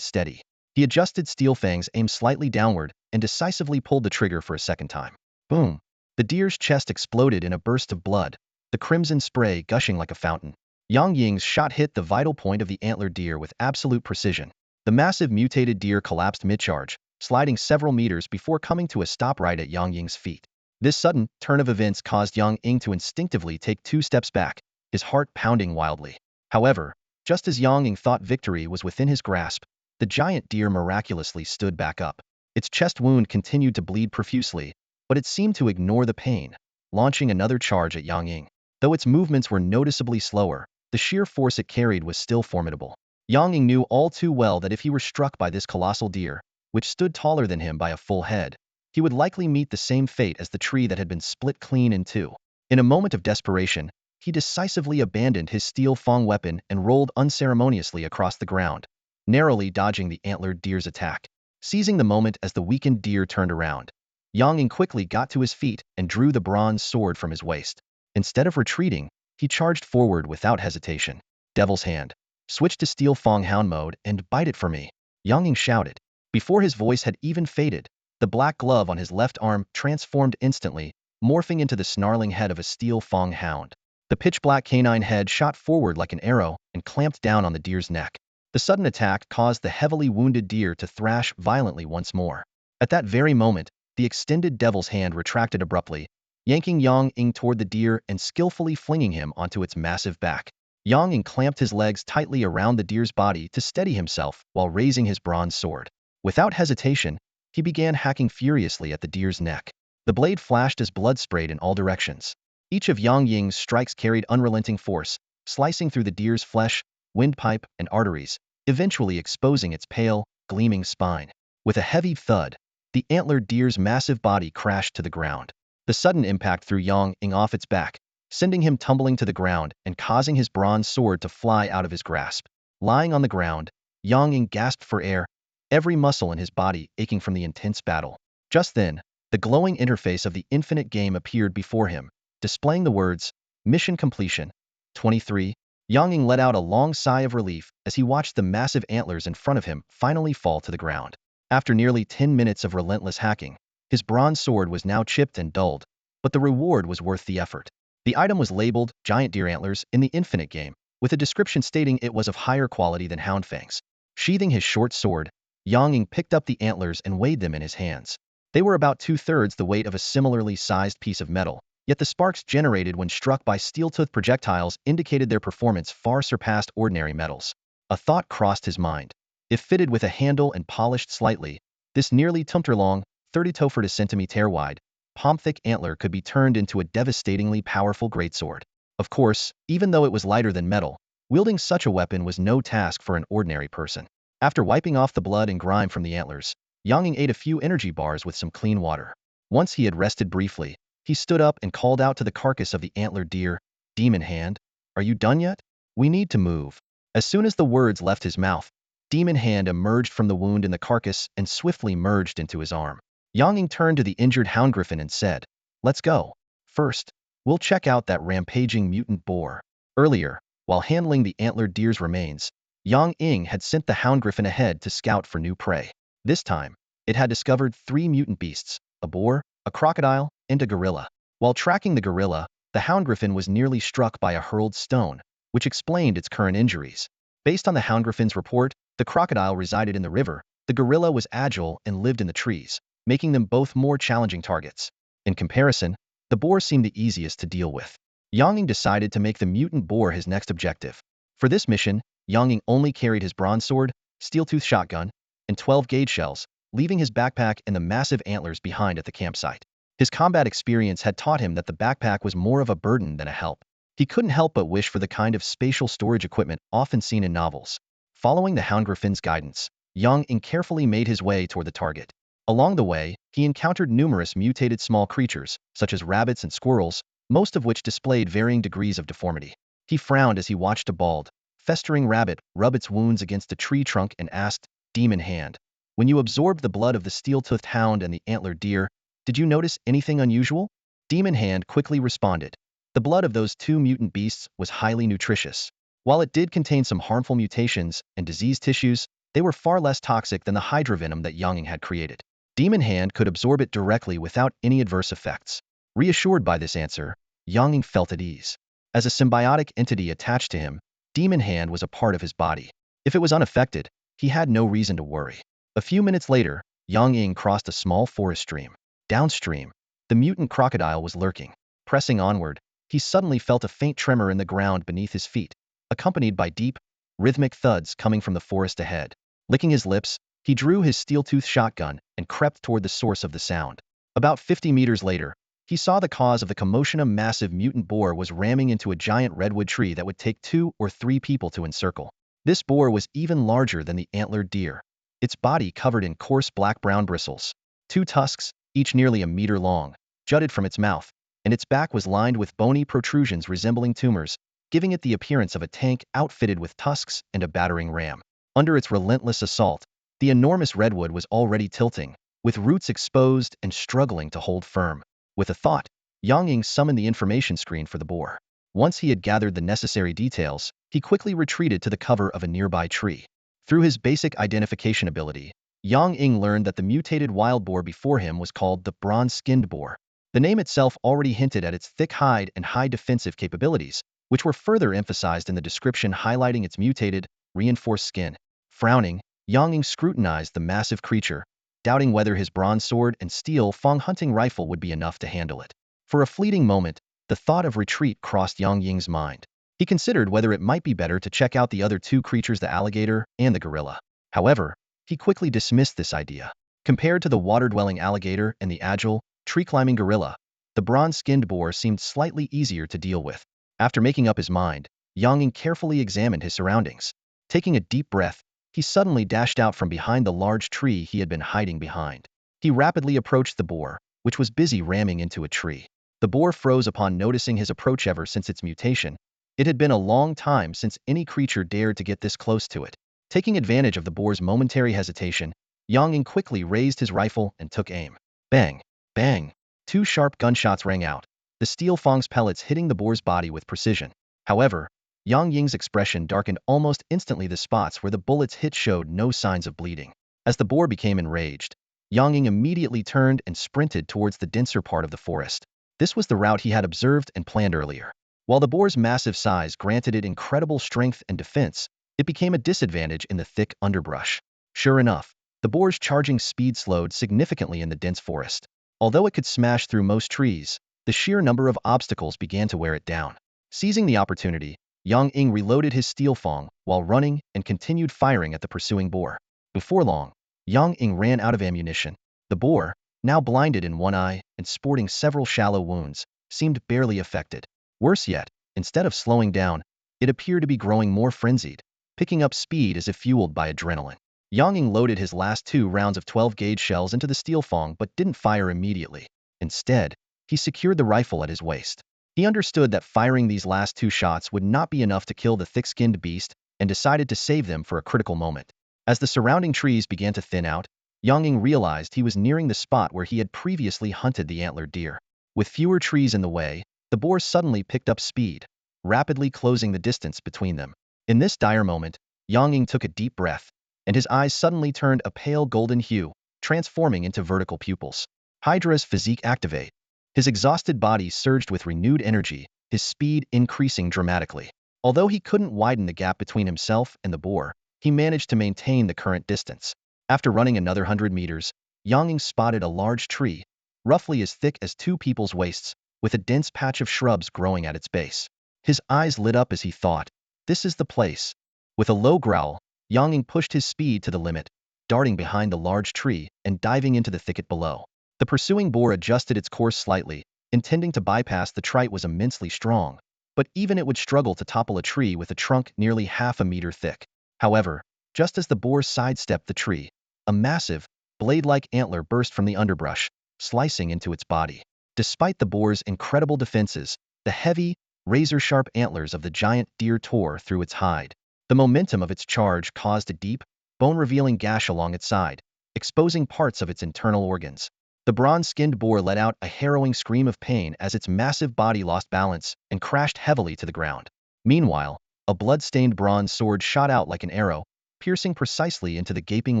steady. He adjusted Steel Fang's aim slightly downward and decisively pulled the trigger for a second time. Boom! The deer's chest exploded in a burst of blood, the crimson spray gushing like a fountain. Yang Ying's shot hit the vital point of the antlered deer with absolute precision. The massive mutated deer collapsed mid-charge, sliding several meters before coming to a stop right at Yang Ying's feet. This sudden turn of events caused Yang Ying to instinctively take 2 steps back, his heart pounding wildly. However, just as Yang Ying thought victory was within his grasp, the giant deer miraculously stood back up. Its chest wound continued to bleed profusely, but it seemed to ignore the pain, launching another charge at Yang Ying. Though its movements were noticeably slower, the sheer force it carried was still formidable. Yang Ying knew all too well that if he were struck by this colossal deer, which stood taller than him by a full head, he would likely meet the same fate as the tree that had been split clean in two. In a moment of desperation, he decisively abandoned his steel fang weapon and rolled unceremoniously across the ground, narrowly dodging the antlered deer's attack. Seizing the moment as the weakened deer turned around, Yang Ying quickly got to his feet and drew the bronze sword from his waist. Instead of retreating, he charged forward without hesitation. Devil's Hand. Switch to Steel Fang Hound mode and bite it for me, Yang Ying shouted. Before his voice had even faded, the black glove on his left arm transformed instantly, morphing into the snarling head of a Steel Fang Hound. The pitch-black canine head shot forward like an arrow and clamped down on the deer's neck. The sudden attack caused the heavily wounded deer to thrash violently once more. At that very moment, the extended Devil's Hand retracted abruptly, yanking Yang Ying toward the deer and skillfully flinging him onto its massive back. Yang Ying clamped his legs tightly around the deer's body to steady himself while raising his bronze sword. Without hesitation, he began hacking furiously at the deer's neck. The blade flashed as blood sprayed in all directions. Each of Yang Ying's strikes carried unrelenting force, slicing through the deer's flesh, windpipe, and arteries, eventually exposing its pale, gleaming spine. With a heavy thud, the antlered deer's massive body crashed to the ground. The sudden impact threw Yang Ying off its back, sending him tumbling to the ground and causing his bronze sword to fly out of his grasp. Lying on the ground, Yang Ying gasped for air, every muscle in his body aching from the intense battle. Just then, the glowing interface of the infinite game appeared before him, displaying the words, Mission Completion. 23. Yang Ying let out a long sigh of relief as he watched the massive antlers in front of him finally fall to the ground. After nearly 10 minutes of relentless hacking, his bronze sword was now chipped and dulled, but the reward was worth the effort. The item was labeled Giant Deer Antlers in the Infinite Game, with a description stating it was of higher quality than hound fangs. Sheathing his short sword, Yang Ying picked up the antlers and weighed them in his hands. They were about 2/3 the weight of a similarly sized piece of metal, yet the sparks generated when struck by steel-toothed projectiles indicated their performance far surpassed ordinary metals. A thought crossed his mind. If fitted with a handle and polished slightly, this nearly 2-meter-long, 30 centimeter wide, palm-thick antler could be turned into a devastatingly powerful greatsword. Of course, even though it was lighter than metal, wielding such a weapon was no task for an ordinary person. After wiping off the blood and grime from the antlers, Yang Ying ate a few energy bars with some clean water. Once he had rested briefly, he stood up and called out to the carcass of the antlered deer, Demon Hand, are you done yet? We need to move. As soon as the words left his mouth, Demon Hand emerged from the wound in the carcass and swiftly merged into his arm. Yang Ying turned to the injured hound griffin and said, Let's go. First, we'll check out that rampaging mutant boar. Earlier, while handling the antlered deer's remains, Yang Ying had sent the hound griffin ahead to scout for new prey. This time, it had discovered 3 mutant beasts, a boar, a crocodile, and a gorilla. While tracking the gorilla, the hound griffin was nearly struck by a hurled stone, which explained its current injuries. Based on the hound griffin's report, the crocodile resided in the river, the gorilla was agile and lived in the trees, making them both more challenging targets. In comparison, the boar seemed the easiest to deal with. Yang Ying decided to make the mutant boar his next objective. For this mission, Yang Ying only carried his bronze sword, steel-tooth shotgun, and 12-gauge shells, leaving his backpack and the massive antlers behind at the campsite. His combat experience had taught him that the backpack was more of a burden than a help. He couldn't help but wish for the kind of spatial storage equipment often seen in novels. Following the hound griffin's guidance, Yang Ying carefully made his way toward the target. Along the way, he encountered numerous mutated small creatures, such as rabbits and squirrels, most of which displayed varying degrees of deformity. He frowned as he watched a bald, festering rabbit rub its wounds against a tree trunk and asked, Demon Hand, when you absorbed the blood of the steel-toothed hound and the antlered deer, did you notice anything unusual? Demon Hand quickly responded. The blood of those 2 mutant beasts was highly nutritious. While it did contain some harmful mutations and diseased tissues, they were far less toxic than the Hydra venom that Yang Ying had created. Demon Hand could absorb it directly without any adverse effects. Reassured by this answer, Yang Ying felt at ease. As a symbiotic entity attached to him, Demon Hand was a part of his body. If it was unaffected, he had no reason to worry. A few minutes later, Yang Ying crossed a small forest stream. Downstream, the mutant crocodile was lurking. Pressing onward, he suddenly felt a faint tremor in the ground beneath his feet, accompanied by deep, rhythmic thuds coming from the forest ahead. Licking his lips, he drew his steel-toothed shotgun and crept toward the source of the sound. About 50 meters later, he saw the cause of the commotion. A massive mutant boar was ramming into a giant redwood tree that would take 2 or 3 people to encircle. This boar was even larger than the antlered deer, its body covered in coarse black-brown bristles. 2 tusks, each nearly a meter long, jutted from its mouth, and its back was lined with bony protrusions resembling tumors, giving it the appearance of a tank outfitted with tusks and a battering ram. Under its relentless assault, the enormous redwood was already tilting, with roots exposed and struggling to hold firm. With a thought, Yang Ying summoned the information screen for the boar. Once he had gathered the necessary details, he quickly retreated to the cover of a nearby tree. Through his basic identification ability, Yang Ying learned that the mutated wild boar before him was called the bronze-skinned boar. The name itself already hinted at its thick hide and high defensive capabilities, which were further emphasized in the description highlighting its mutated, reinforced skin. Frowning, Yang Ying scrutinized the massive creature, doubting whether his bronze sword and steel fang hunting rifle would be enough to handle it. For a fleeting moment, the thought of retreat crossed Yang Ying's mind. He considered whether it might be better to check out the other 2 creatures, the alligator and the gorilla. However, he quickly dismissed this idea. Compared to the water-dwelling alligator and the agile, tree-climbing gorilla, the bronze-skinned boar seemed slightly easier to deal with. After making up his mind, Yang Ying carefully examined his surroundings. Taking a deep breath, he suddenly dashed out from behind the large tree he had been hiding behind. He rapidly approached the boar, which was busy ramming into a tree. The boar froze upon noticing his approach. Ever since its mutation, it had been a long time since any creature dared to get this close to it. Taking advantage of the boar's momentary hesitation, Yang Ying quickly raised his rifle and took aim. Bang! Bang! 2 sharp gunshots rang out, the steel fang's pellets hitting the boar's body with precision. However, Yang Ying's expression darkened almost instantly. The spots where the bullets hit showed no signs of bleeding. As the boar became enraged, Yang Ying immediately turned and sprinted towards the denser part of the forest. This was the route he had observed and planned earlier. While the boar's massive size granted it incredible strength and defense, it became a disadvantage in the thick underbrush. Sure enough, the boar's charging speed slowed significantly in the dense forest. Although it could smash through most trees, the sheer number of obstacles began to wear it down. Seizing the opportunity, Yang Ying reloaded his steel fang while running and continued firing at the pursuing boar. Before long, Yang Ying ran out of ammunition. The boar, now blinded in one eye and sporting several shallow wounds, seemed barely affected. Worse yet, instead of slowing down, it appeared to be growing more frenzied, picking up speed as if fueled by adrenaline. Yang Ying loaded his last 2 rounds of 12-gauge shells into the steel fang but didn't fire immediately. Instead, he secured the rifle at his waist. He understood that firing these last 2 shots would not be enough to kill the thick-skinned beast and decided to save them for a critical moment. As the surrounding trees began to thin out, Yang Ying realized he was nearing the spot where he had previously hunted the antlered deer. With fewer trees in the way, the boar suddenly picked up speed, rapidly closing the distance between them. In this dire moment, Yang Ying took a deep breath, and his eyes suddenly turned a pale golden hue, transforming into vertical pupils. Hydra's physique activate. His exhausted body surged with renewed energy, his speed increasing dramatically. Although he couldn't widen the gap between himself and the boar, he managed to maintain the current distance. After running another 100 meters, Yang Ying spotted a large tree, roughly as thick as 2 people's waists, with a dense patch of shrubs growing at its base. His eyes lit up as he thought, "This is the place." With a low growl, Yang Ying pushed his speed to the limit, darting behind the large tree and diving into the thicket below. The pursuing boar adjusted its course slightly, intending to bypass the tree. Was immensely strong, but even it would struggle to topple a tree with a trunk nearly half a meter thick. However, just as the boar sidestepped the tree, a massive, blade-like antler burst from the underbrush, slicing into its body. Despite the boar's incredible defenses, the heavy, razor-sharp antlers of the giant deer tore through its hide. The momentum of its charge caused a deep, bone-revealing gash along its side, exposing parts of its internal organs. The bronze-skinned boar let out a harrowing scream of pain as its massive body lost balance and crashed heavily to the ground. Meanwhile, a blood-stained bronze sword shot out like an arrow, piercing precisely into the gaping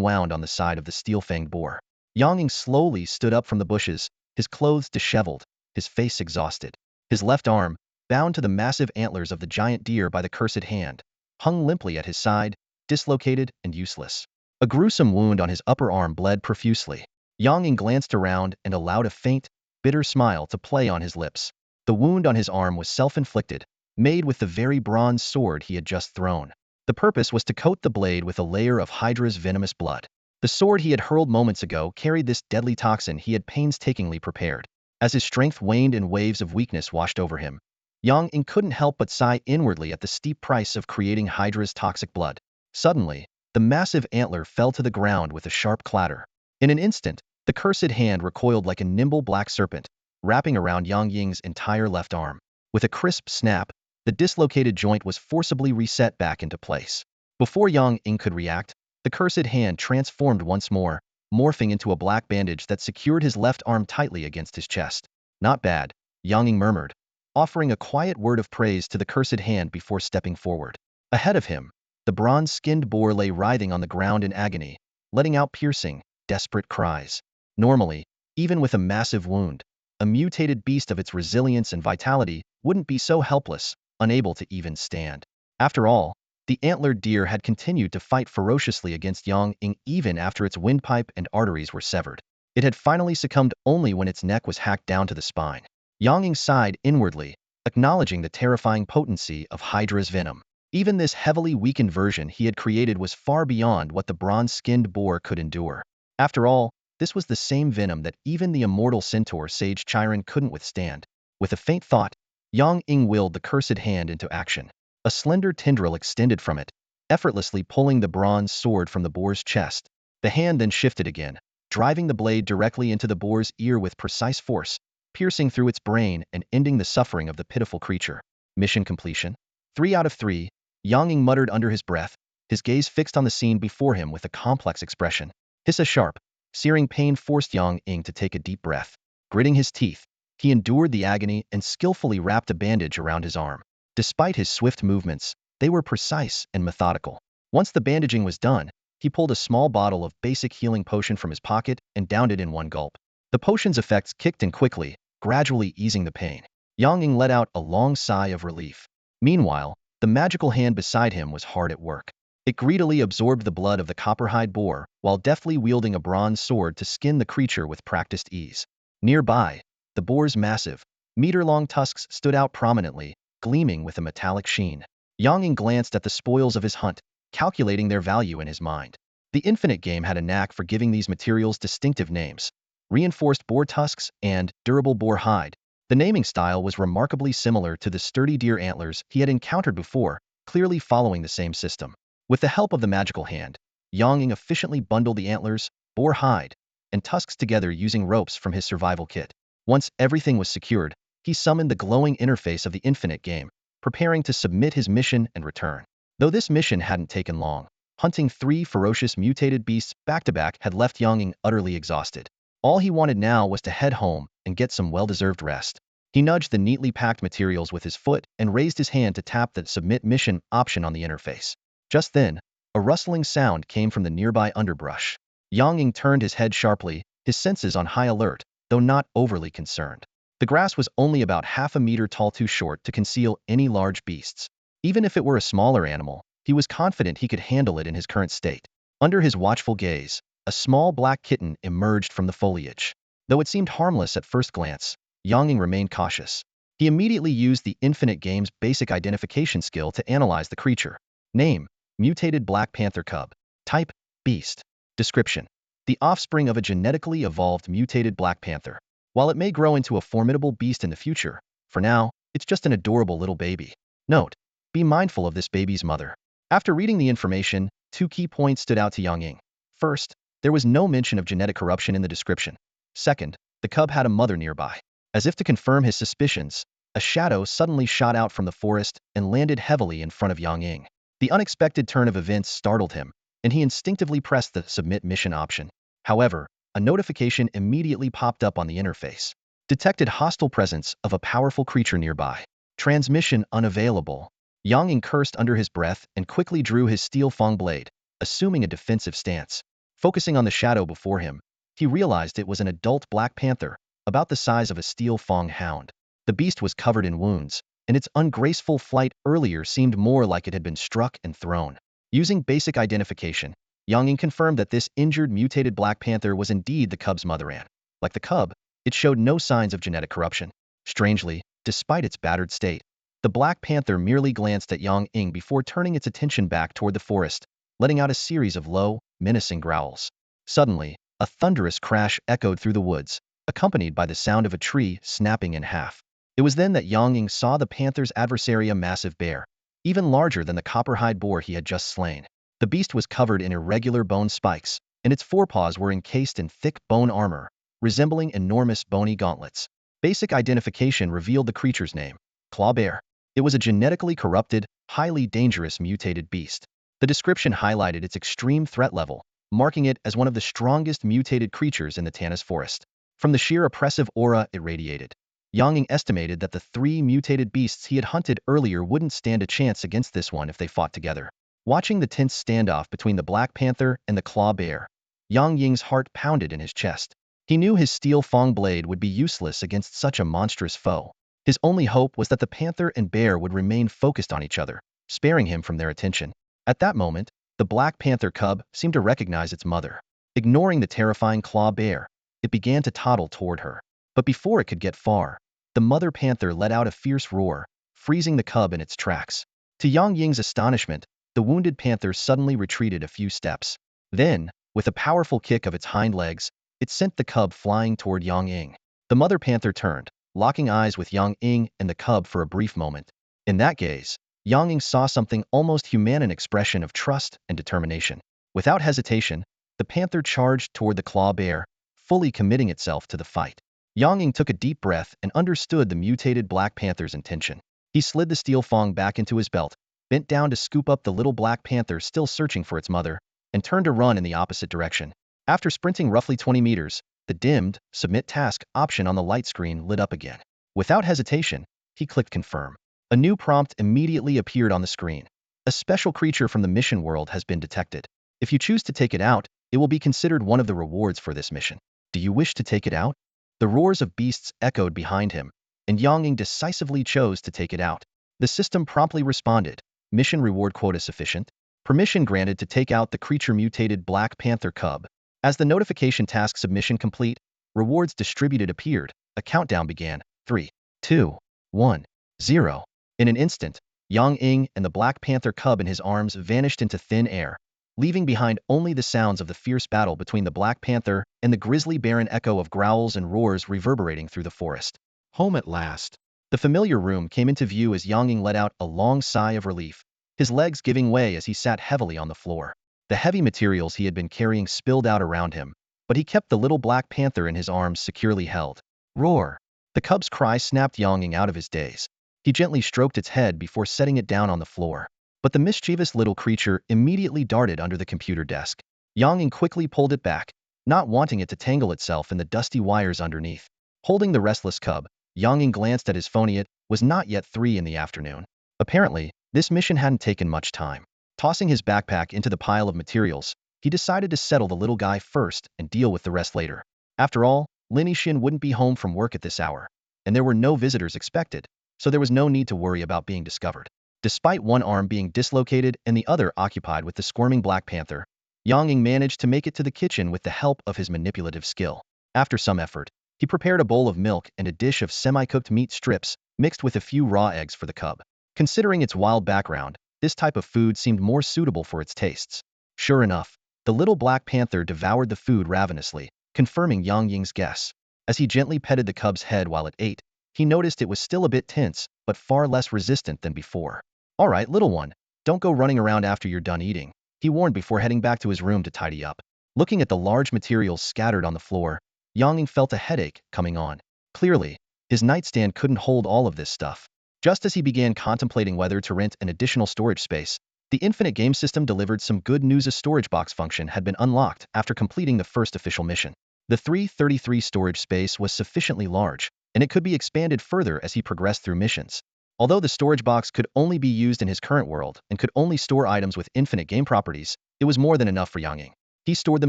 wound on the side of the steel-fanged boar. Yang Ying slowly stood up from the bushes, his clothes disheveled, his face exhausted. His left arm, bound to the massive antlers of the giant deer by the cursed hand, hung limply at his side, dislocated and useless. A gruesome wound on his upper arm bled profusely. Yang Ying glanced around and allowed a faint, bitter smile to play on his lips. The wound on his arm was self-inflicted, made with the very bronze sword he had just thrown. The purpose was to coat the blade with a layer of Hydra's venomous blood. The sword he had hurled moments ago carried this deadly toxin he had painstakingly prepared. As his strength waned and waves of weakness washed over him, Yang Ying couldn't help but sigh inwardly at the steep price of creating Hydra's toxic blood. Suddenly, the massive antler fell to the ground with a sharp clatter. In an instant, the cursed hand recoiled like a nimble black serpent, wrapping around Yang Ying's entire left arm. With a crisp snap, the dislocated joint was forcibly reset back into place. Before Yang Ying could react, the cursed hand transformed once more, morphing into a black bandage that secured his left arm tightly against his chest. Not bad, Yang Ying murmured, offering a quiet word of praise to the cursed hand before stepping forward. Ahead of him, the bronze-skinned boar lay writhing on the ground in agony, letting out piercing, desperate cries. Normally, even with a massive wound, a mutated beast of its resilience and vitality wouldn't be so helpless, unable to even stand. After all, the antlered deer had continued to fight ferociously against Yang Ying even after its windpipe and arteries were severed. It had finally succumbed only when its neck was hacked down to the spine. Yang Ying sighed inwardly, acknowledging the terrifying potency of Hydra's venom. Even this heavily weakened version he had created was far beyond what the bronze-skinned boar could endure. After all, this was the same venom that even the immortal centaur Sage Chiron couldn't withstand. With a faint thought, Yang Ying willed the cursed hand into action. A slender tendril extended from it, effortlessly pulling the bronze sword from the boar's chest. The hand then shifted again, driving the blade directly into the boar's ear with precise force, piercing through its brain and ending the suffering of the pitiful creature. Mission completion. 3 out of 3, Yang Ying muttered under his breath, his gaze fixed on the scene before him with a complex expression. A sharp, searing pain forced Yang Ying to take a deep breath. Gritting his teeth, he endured the agony and skillfully wrapped a bandage around his arm. Despite his swift movements, they were precise and methodical. Once the bandaging was done, he pulled a small bottle of basic healing potion from his pocket and downed it in one gulp. The potion's effects kicked in quickly, gradually easing the pain. Yang Ying let out a long sigh of relief. Meanwhile, the magical hand beside him was hard at work. It greedily absorbed the blood of the copperhide boar, while deftly wielding a bronze sword to skin the creature with practiced ease. Nearby, the boar's massive, meter-long tusks stood out prominently, gleaming with a metallic sheen. Yang Ying glanced at the spoils of his hunt, calculating their value in his mind. The Infinite game had a knack for giving these materials distinctive names: reinforced boar tusks and durable boar hide. The naming style was remarkably similar to the sturdy deer antlers he had encountered before, clearly following the same system. With the help of the magical hand, Yang Ying efficiently bundled the antlers, boar hide, and tusks together using ropes from his survival kit. Once everything was secured, he summoned the glowing interface of the Infinite game, preparing to submit his mission and return. Though this mission hadn't taken long, hunting 3 ferocious mutated beasts back-to-back had left Yang Ying utterly exhausted. All he wanted now was to head home and get some well-deserved rest. He nudged the neatly packed materials with his foot and raised his hand to tap the Submit Mission option on the interface. Just then, a rustling sound came from the nearby underbrush. Yang Ying turned his head sharply, his senses on high alert, though not overly concerned. The grass was only about half a meter tall, too short to conceal any large beasts. Even if it were a smaller animal, he was confident he could handle it in his current state. Under his watchful gaze, a small black kitten emerged from the foliage. Though it seemed harmless at first glance, Yang Ying remained cautious. He immediately used the Infinite Game's basic identification skill to analyze the creature. Name: Mutated Black Panther Cub. Type: Beast. Description: the offspring of a genetically evolved mutated black panther. While it may grow into a formidable beast in the future, for now, it's just an adorable little baby. Note: be mindful of this baby's mother. After reading the information, 2 key points stood out to Yang Ying. First, there was no mention of genetic corruption in the description. Second, the cub had a mother nearby. As if to confirm his suspicions, a shadow suddenly shot out from the forest and landed heavily in front of Yang Ying. The unexpected turn of events startled him, and he instinctively pressed the Submit Mission option. However, a notification immediately popped up on the interface. Detected hostile presence of a powerful creature nearby. Transmission unavailable. Yang Ying cursed under his breath and quickly drew his steel fang blade, assuming a defensive stance. Focusing on the shadow before him, he realized it was an adult black panther, about the size of a steel fang hound. The beast was covered in wounds, and its ungraceful flight earlier seemed more like it had been struck and thrown. Using basic identification, Yang Ying confirmed that this injured mutated Black Panther was indeed the cub's mother and, like the cub, it showed no signs of genetic corruption. Strangely, despite its battered state, the Black Panther merely glanced at Yang Ying before turning its attention back toward the forest, letting out a series of low, menacing growls. Suddenly, a thunderous crash echoed through the woods, accompanied by the sound of a tree snapping in half. It was then that Yang Ying saw the panther's adversary, a massive bear, even larger than the copperhide boar he had just slain. The beast was covered in irregular bone spikes, and its forepaws were encased in thick bone armor, resembling enormous bony gauntlets. Basic identification revealed the creature's name: Claw Bear. It was a genetically corrupted, highly dangerous mutated beast. The description highlighted its extreme threat level, marking it as one of the strongest mutated creatures in the Tanis forest. From the sheer oppressive aura it radiated, Yang Ying estimated that the three mutated beasts he had hunted earlier wouldn't stand a chance against this one if they fought together. Watching the tense standoff between the Black Panther and the Claw Bear, Yang Ying's heart pounded in his chest. He knew his steel fang blade would be useless against such a monstrous foe. His only hope was that the panther and bear would remain focused on each other, sparing him from their attention. At that moment, the Black Panther cub seemed to recognize its mother. Ignoring the terrifying Claw Bear, it began to toddle toward her. But before it could get far, the mother panther let out a fierce roar, freezing the cub in its tracks. To Yang Ying's astonishment, the wounded panther suddenly retreated a few steps. Then, with a powerful kick of its hind legs, it sent the cub flying toward Yang Ying. The mother panther turned, locking eyes with Yang Ying and the cub for a brief moment. In that gaze, Yang Ying saw something almost human, an expression of trust and determination. Without hesitation, the panther charged toward the Claw Bear, fully committing itself to the fight. Yang Ying took a deep breath and understood the mutated Black Panther's intention. He slid the steel fang back into his belt, bent down to scoop up the little Black Panther still searching for its mother, and turned to run in the opposite direction. After sprinting roughly 20 meters, the dimmed Submit Task option on the light screen lit up again. Without hesitation, he clicked Confirm. A new prompt immediately appeared on the screen. A special creature from the mission world has been detected. If you choose to take it out, it will be considered one of the rewards for this mission. Do you wish to take it out? The roars of beasts echoed behind him, and Yang Ying decisively chose to take it out. The system promptly responded: Mission reward quota sufficient. Permission granted to take out the creature mutated Black Panther Cub. As the notification task submission complete, rewards distributed appeared. A countdown began. 3, 2, 1, 0. In an instant, Yang Ying and the Black Panther Cub in his arms vanished into thin air, leaving behind only the sounds of the fierce battle between the Black Panther and the grisly bear, an echo of growls and roars reverberating through the forest. Home at last. The familiar room came into view as Yang Ying let out a long sigh of relief, his legs giving way as he sat heavily on the floor. The heavy materials he had been carrying spilled out around him, but he kept the little Black Panther in his arms securely held. Roar! The cub's cry snapped Yang Ying out of his daze. He gently stroked its head before setting it down on the floor. But the mischievous little creature immediately darted under the computer desk. Yang Ying quickly pulled it back, not wanting it to tangle itself in the dusty wires underneath. Holding the restless cub, Yang Ying glanced at his phone. It was not yet 3 in the afternoon. Apparently, this mission hadn't taken much time. Tossing his backpack into the pile of materials, he decided to settle the little guy first and deal with the rest later. After all, Lin Yixin wouldn't be home from work at this hour, and there were no visitors expected, so there was no need to worry about being discovered. Despite one arm being dislocated and the other occupied with the squirming Black Panther, Yang Ying managed to make it to the kitchen with the help of his manipulative skill. After some effort, he prepared a bowl of milk and a dish of semi-cooked meat strips, mixed with a few raw eggs for the cub. Considering its wild background, this type of food seemed more suitable for its tastes. Sure enough, the little Black Panther devoured the food ravenously, confirming Yang Ying's guess. As he gently petted the cub's head while it ate, he noticed it was still a bit tense, but far less resistant than before. All right, little one, don't go running around after you're done eating, he warned before heading back to his room to tidy up. Looking at the large materials scattered on the floor, Yang Ying felt a headache coming on. Clearly, his nightstand couldn't hold all of this stuff. Just as he began contemplating whether to rent an additional storage space, the Infinite Game System delivered some good news. A storage box function had been unlocked after completing the first official mission. The 333 storage space was sufficiently large, and it could be expanded further as he progressed through missions. Although the storage box could only be used in his current world and could only store items with infinite game properties, it was more than enough for Yang Ying. He stored the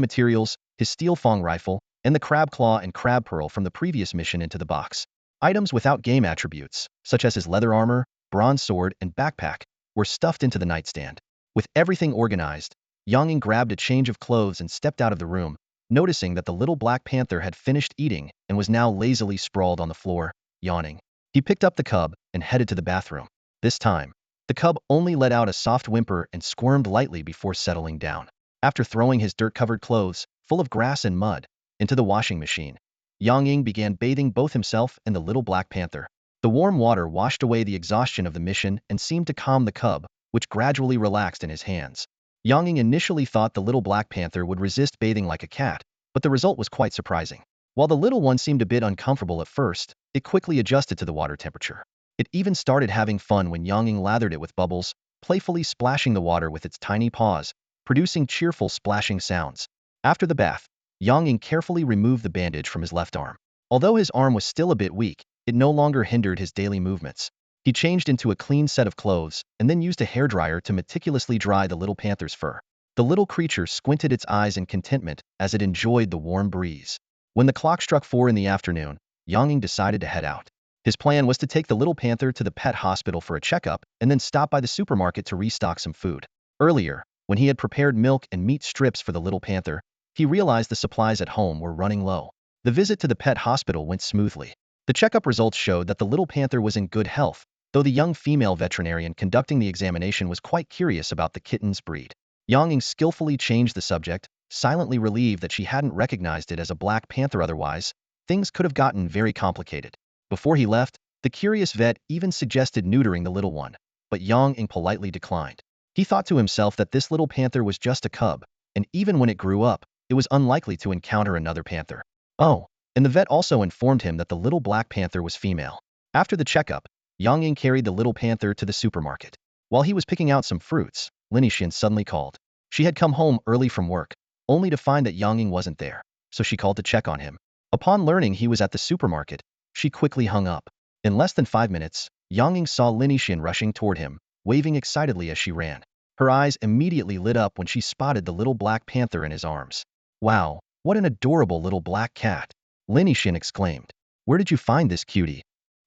materials, his steel fang rifle, and the crab claw and crab pearl from the previous mission into the box. Items without game attributes, such as his leather armor, bronze sword, and backpack, were stuffed into the nightstand. With everything organized, Yonging grabbed a change of clothes and stepped out of the room, noticing that the little Black Panther had finished eating and was now lazily sprawled on the floor, yawning. He picked up the cub and headed to the bathroom. This time, the cub only let out a soft whimper and squirmed lightly before settling down. After throwing his dirt-covered clothes, full of grass and mud, into the washing machine, Yonging began bathing both himself and the little Black Panther. The warm water washed away the exhaustion of the mission and seemed to calm the cub, which gradually relaxed in his hands. Yonging initially thought the little Black Panther would resist bathing like a cat, but the result was quite surprising. While the little one seemed a bit uncomfortable at first, it quickly adjusted to the water temperature. It even started having fun when Yonging lathered it with bubbles, playfully splashing the water with its tiny paws, producing cheerful splashing sounds. After the bath, Yonging carefully removed the bandage from his left arm. Although his arm was still a bit weak, it no longer hindered his daily movements. He changed into a clean set of clothes and then used a hairdryer to meticulously dry the little panther's fur. The little creature squinted its eyes in contentment as it enjoyed the warm breeze. When the clock struck 4 in the afternoon, Yonging decided to head out. His plan was to take the little panther to the pet hospital for a checkup and then stop by the supermarket to restock some food. Earlier, when he had prepared milk and meat strips for the little panther, he realized the supplies at home were running low. The visit to the pet hospital went smoothly. The checkup results showed that the little panther was in good health, though the young female veterinarian conducting the examination was quite curious about the kitten's breed. Yonging skillfully changed the subject, silently relieved that she hadn't recognized it as a Black Panther. Otherwise, things could have gotten very complicated. Before he left, the curious vet even suggested neutering the little one, but Yonging politely declined. He thought to himself that this little panther was just a cub, and even when it grew up, it was unlikely to encounter another panther. Oh, and the vet also informed him that the little Black Panther was female. After the checkup, Yonging carried the little panther to the supermarket. While he was picking out some fruits, Linixin suddenly called. She had come home early from work, only to find that Yonging wasn't there, so she called to check on him. Upon learning he was at the supermarket, she quickly hung up. In less than 5 minutes, Yonging saw Linixin rushing toward him, waving excitedly as she ran. Her eyes immediately lit up when she spotted the little Black Panther in his arms. Wow, what an adorable little black cat! Lin Yixin exclaimed. Where did you find this cutie?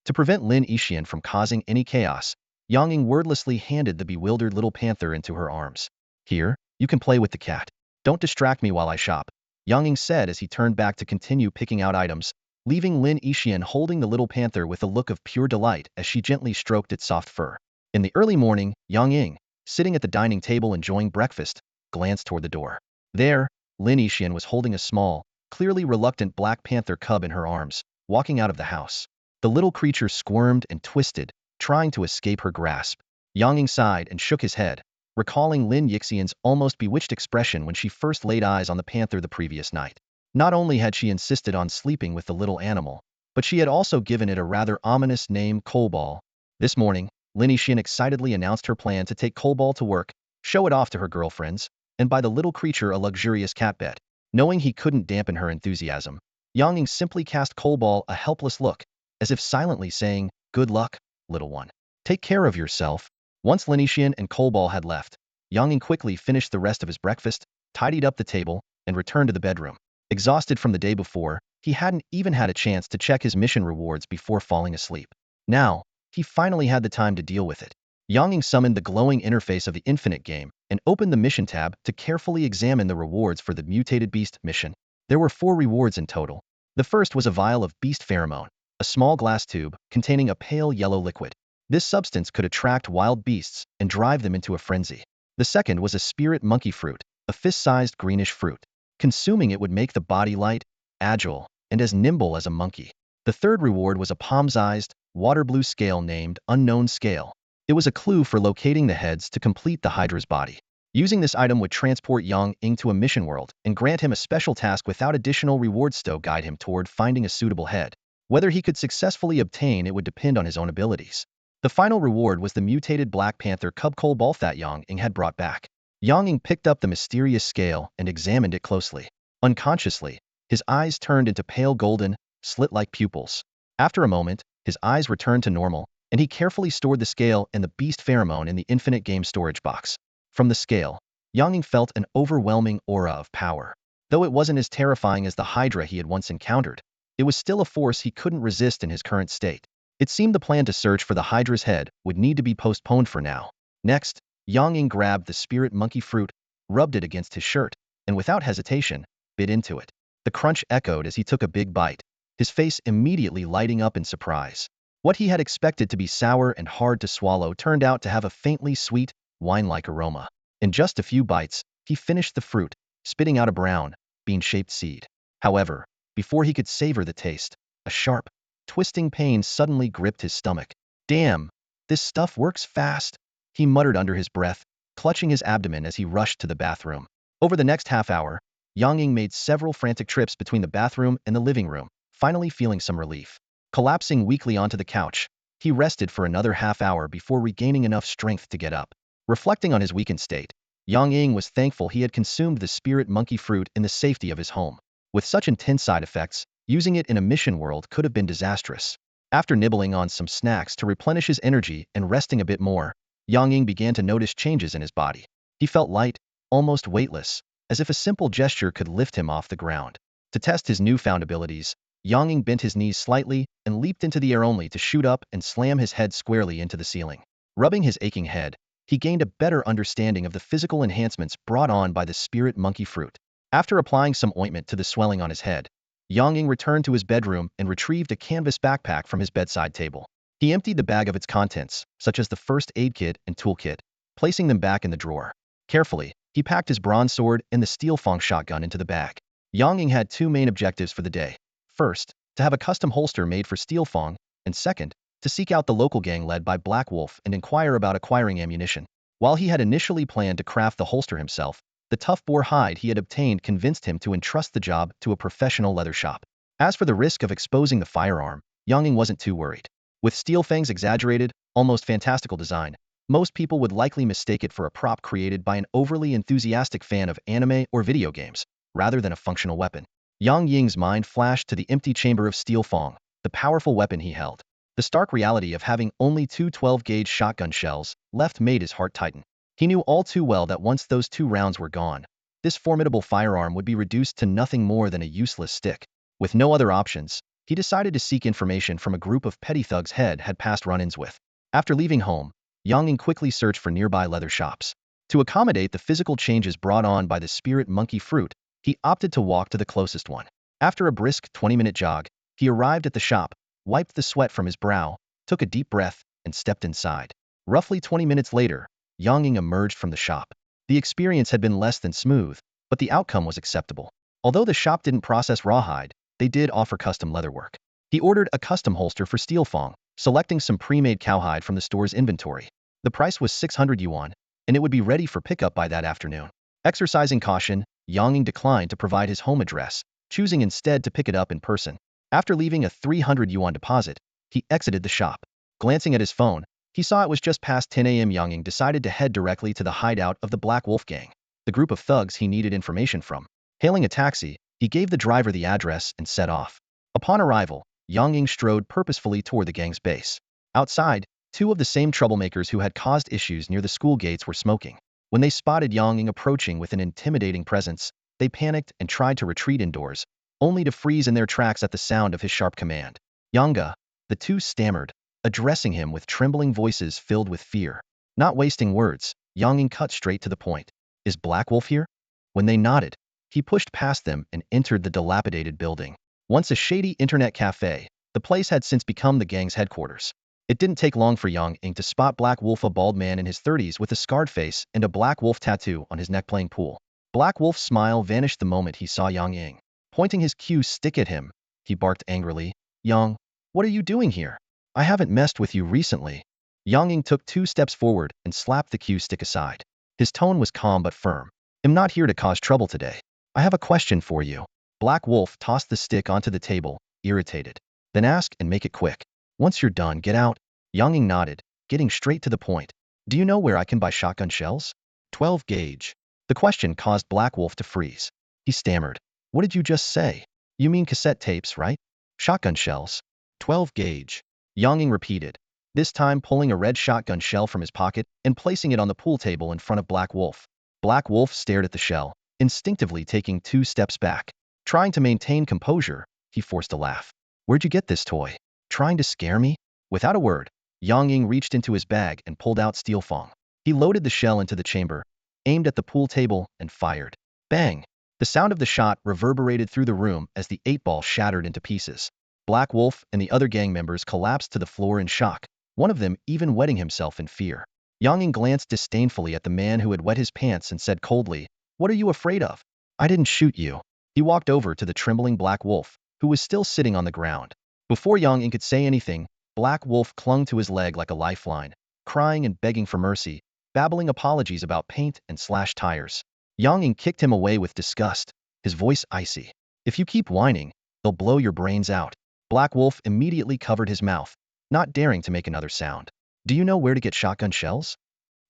To prevent Lin Yixin from causing any chaos, Yonging wordlessly handed the bewildered little panther into her arms. Here, you can play with the cat. Don't distract me while I shop, Yonging said as he turned back to continue picking out items, leaving Lin Yixin holding the little panther with a look of pure delight as she gently stroked its soft fur. In the early morning, Yonging, sitting at the dining table enjoying breakfast, glanced toward the door. There, Lin Yixin was holding a small, clearly reluctant Black Panther cub in her arms, walking out of the house. The little creature squirmed and twisted, trying to escape her grasp. Yonging sighed and shook his head, recalling Lin Yixin's almost bewitched expression when she first laid eyes on the panther the previous night. Not only had she insisted on sleeping with the little animal, but she had also given it a rather ominous name, Cobalt. This morning, Lin Yixin excitedly announced her plan to take Cobalt to work, show it off to her girlfriends, and buy the little creature a luxurious cat bed. Knowing he couldn't dampen her enthusiasm, Yonging simply cast Cobalt a helpless look, as if silently saying, "Good luck, little one. Take care of yourself." Once Lin Yixin and Cobalt had left, Yonging quickly finished the rest of his breakfast, tidied up the table, and returned to the bedroom. Exhausted from the day before, he hadn't even had a chance to check his mission rewards before falling asleep. Now, he finally had the time to deal with it. Yonging summoned the glowing interface of the Infinite game and opened the mission tab to carefully examine the rewards for the Mutated Beast mission. There were 4 rewards in total. The first was a vial of beast pheromone, a small glass tube containing a pale yellow liquid. This substance could attract wild beasts and drive them into a frenzy. The second was a spirit monkey fruit, a fist-sized greenish fruit. Consuming it would make the body light, agile, and as nimble as a monkey. The third reward was a palm-sized, water blue scale named Unknown Scale. It was a clue for locating the heads to complete the Hydra's body. Using this item would transport Yonging to a mission world and grant him a special task without additional rewards to guide him toward finding a suitable head. Whether he could successfully obtain it would depend on his own abilities. The final reward was the mutated Black Panther Cub Cobalt that Yonging had brought back. Yonging picked up the mysterious scale and examined it closely. Unconsciously, his eyes turned into pale golden, slit-like pupils. After a moment, his eyes returned to normal, and he carefully stored the scale and the beast pheromone in the Infinite game storage box. From the scale, Yonging felt an overwhelming aura of power. Though it wasn't as terrifying as the Hydra he had once encountered, it was still a force he couldn't resist in his current state. It seemed the plan to search for the Hydra's head would need to be postponed for now. Next, Yang Ying grabbed the spirit monkey fruit, rubbed it against his shirt, and without hesitation, bit into it. The crunch echoed as he took a big bite, his face immediately lighting up in surprise. What he had expected to be sour and hard to swallow turned out to have a faintly sweet, wine-like aroma. In just a few bites, he finished the fruit, spitting out a brown, bean-shaped seed. However, before he could savor the taste, a sharp, twisting pain suddenly gripped his stomach. Damn, this stuff works fast, he muttered under his breath, clutching his abdomen as he rushed to the bathroom. Over the next half hour, Yang Ying made several frantic trips between the bathroom and the living room, finally feeling some relief. Collapsing weakly onto the couch, he rested for another half hour before regaining enough strength to get up. Reflecting on his weakened state, Yang Ying was thankful he had consumed the spirit monkey fruit in the safety of his home. With such intense side effects, using it in a mission world could have been disastrous. After nibbling on some snacks to replenish his energy and resting a bit more, Yang Ying began to notice changes in his body. He felt light, almost weightless, as if a simple gesture could lift him off the ground. To test his newfound abilities, Yang Ying bent his knees slightly and leaped into the air only to shoot up and slam his head squarely into the ceiling. Rubbing his aching head, he gained a better understanding of the physical enhancements brought on by the spirit monkey fruit. After applying some ointment to the swelling on his head, Yang Ying returned to his bedroom and retrieved a canvas backpack from his bedside table. He emptied the bag of its contents, such as the first aid kit and toolkit, placing them back in the drawer. Carefully, he packed his bronze sword and the steel fong shotgun into the bag. Yang Ying had two main objectives for the day. First, to have a custom holster made for steel fong, and second, to seek out the local gang led by Black Wolf and inquire about acquiring ammunition. While he had initially planned to craft the holster himself, the tough boar hide he had obtained convinced him to entrust the job to a professional leather shop. As for the risk of exposing the firearm, Yang Ying wasn't too worried. With Steel Fang's exaggerated, almost fantastical design, most people would likely mistake it for a prop created by an overly enthusiastic fan of anime or video games, rather than a functional weapon. Yang Ying's mind flashed to the empty chamber of Steel Fang, the powerful weapon he held. The stark reality of having only two 12-gauge shotgun shells left made his heart tighten. He knew all too well that once those 2 rounds were gone, this formidable firearm would be reduced to nothing more than a useless stick. With no other options, he decided to seek information from a group of petty thugs Head had past run-ins with. After leaving home, Yang Ying quickly searched for nearby leather shops. To accommodate the physical changes brought on by the spirit monkey fruit, he opted to walk to the closest one. After a brisk 20-minute jog, he arrived at the shop, wiped the sweat from his brow, took a deep breath, and stepped inside. Roughly 20 minutes later, Yang Ying emerged from the shop. The experience had been less than smooth, but the outcome was acceptable. Although the shop didn't process rawhide, they did offer custom leatherwork. He ordered a custom holster for Steel Fang, selecting some pre-made cowhide from the store's inventory. The price was 600 yuan, and it would be ready for pickup by that afternoon. Exercising caution, Yang Ying declined to provide his home address, choosing instead to pick it up in person. After leaving a 300 yuan deposit, he exited the shop. Glancing at his phone, he saw it was just past 10 a.m. Yang Ying decided to head directly to the hideout of the Black Wolf gang, the group of thugs he needed information from. Hailing a taxi, he gave the driver the address and set off. Upon arrival, Yang Ying strode purposefully toward the gang's base. Outside, 2 of the same troublemakers who had caused issues near the school gates were smoking. When they spotted Yang Ying approaching with an intimidating presence, they panicked and tried to retreat indoors, only to freeze in their tracks at the sound of his sharp command. Yanga, the 2 stammered, addressing him with trembling voices filled with fear. Not wasting words, Yang Ying cut straight to the point. Is Black Wolf here? When they nodded, he pushed past them and entered the dilapidated building. Once a shady internet cafe, the place had since become the gang's headquarters. It didn't take long for Yang Ying to spot Black Wolf, a bald man in his 30s with a scarred face and a Black Wolf tattoo on his neck playing pool. Black Wolf's smile vanished the moment he saw Yang Ying. Pointing his cue stick at him, he barked angrily, "Yang, what are you doing here? I haven't messed with you recently." Yang Ying took 2 steps forward and slapped the cue stick aside. His tone was calm but firm. "I'm not here to cause trouble today. I have a question for you." Black Wolf tossed the stick onto the table, irritated. "Then ask and make it quick. Once you're done, get out." Yang Ying nodded, getting straight to the point. "Do you know where I can buy shotgun shells?" 12 gauge. The question caused Black Wolf to freeze. He stammered. "What did you just say? You mean cassette tapes, right? Shotgun shells. 12 gauge. Yang Ying repeated, this time pulling a red shotgun shell from his pocket and placing it on the pool table in front of Black Wolf. Black Wolf stared at the shell, instinctively taking 2 steps back. Trying to maintain composure, he forced a laugh. Where'd you get this toy? Trying to scare me? Without a word, Yang Ying reached into his bag and pulled out Steel Fang. He loaded the shell into the chamber, aimed at the pool table, and fired. Bang! The sound of the shot reverberated through the room as the 8-ball shattered into pieces. Black Wolf and the other gang members collapsed to the floor in shock, one of them even wetting himself in fear. Yang Ying glanced disdainfully at the man who had wet his pants and said coldly, "What are you afraid of? I didn't shoot you." He walked over to the trembling Black Wolf, who was still sitting on the ground. Before Yang Ying could say anything, Black Wolf clung to his leg like a lifeline, crying and begging for mercy, babbling apologies about paint and slashed tires. Yang Ying kicked him away with disgust, his voice icy. "If you keep whining, they'll blow your brains out." Black Wolf immediately covered his mouth, not daring to make another sound. "Do you know where to get shotgun shells?"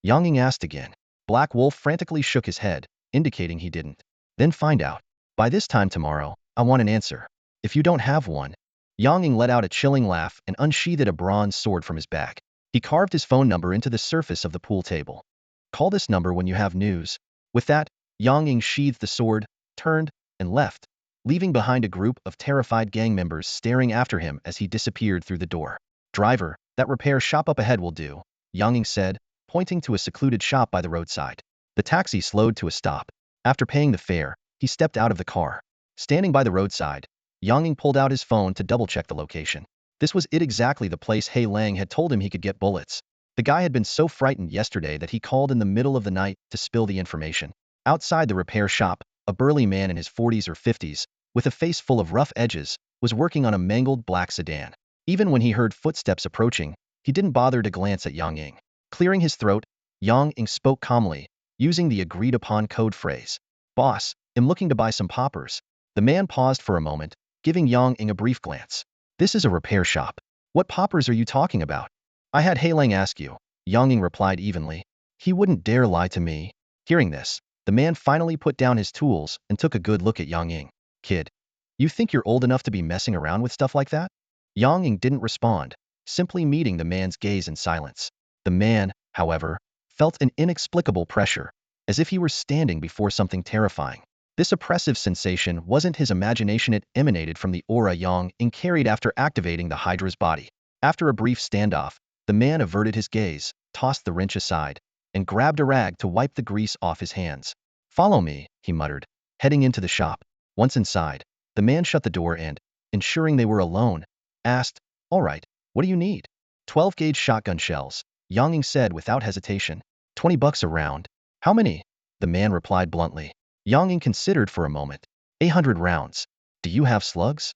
Yang Ying asked again. Black Wolf frantically shook his head, indicating he didn't. "Then find out. By this time tomorrow, I want an answer. If you don't have one..." Yang Ying let out a chilling laugh and unsheathed a bronze sword from his bag. He carved his phone number into the surface of the pool table. "Call this number when you have news." With that, Yang Ying sheathed the sword, turned, and left, leaving behind a group of terrified gang members staring after him as he disappeared through the door. "Driver, that repair shop up ahead will do," Yang Ying said, pointing to a secluded shop by the roadside. The taxi slowed to a stop. After paying the fare, he stepped out of the car. Standing by the roadside, Yang Ying pulled out his phone to double-check the location. This was exactly the place Hei Lang had told him he could get bullets. The guy had been so frightened yesterday that he called in the middle of the night to spill the information. Outside the repair shop, a burly man in his 40s or 50s, with a face full of rough edges, was working on a mangled black sedan. Even when he heard footsteps approaching, he didn't bother to glance at Yang Ying. Clearing his throat, Yang Ying spoke calmly, using the agreed-upon code phrase. "Boss, I'm looking to buy some poppers." The man paused for a moment, giving Yang Ying a brief glance. "This is a repair shop. What poppers are you talking about?" "I had Hei Lang ask you," Yang Ying replied evenly. "He wouldn't dare lie to me." Hearing this, the man finally put down his tools and took a good look at Yang Ying. "Kid, you think you're old enough to be messing around with stuff like that?" Yang Ying didn't respond, simply meeting the man's gaze in silence. The man, however, felt an inexplicable pressure, as if he were standing before something terrifying. This oppressive sensation wasn't his imagination, it emanated from the aura Yang Ying carried after activating the Hydra's body. After a brief standoff, the man averted his gaze, tossed the wrench aside, and grabbed a rag to wipe the grease off his hands. "Follow me," he muttered, heading into the shop. Once inside, the man shut the door and, ensuring they were alone, asked, "All right, what do you need?" 12-gauge shotgun shells, Yang Ying said without hesitation. $20 a round. How many?" The man replied bluntly. Yang Ying considered for a moment. 800 rounds. "Do you have slugs?"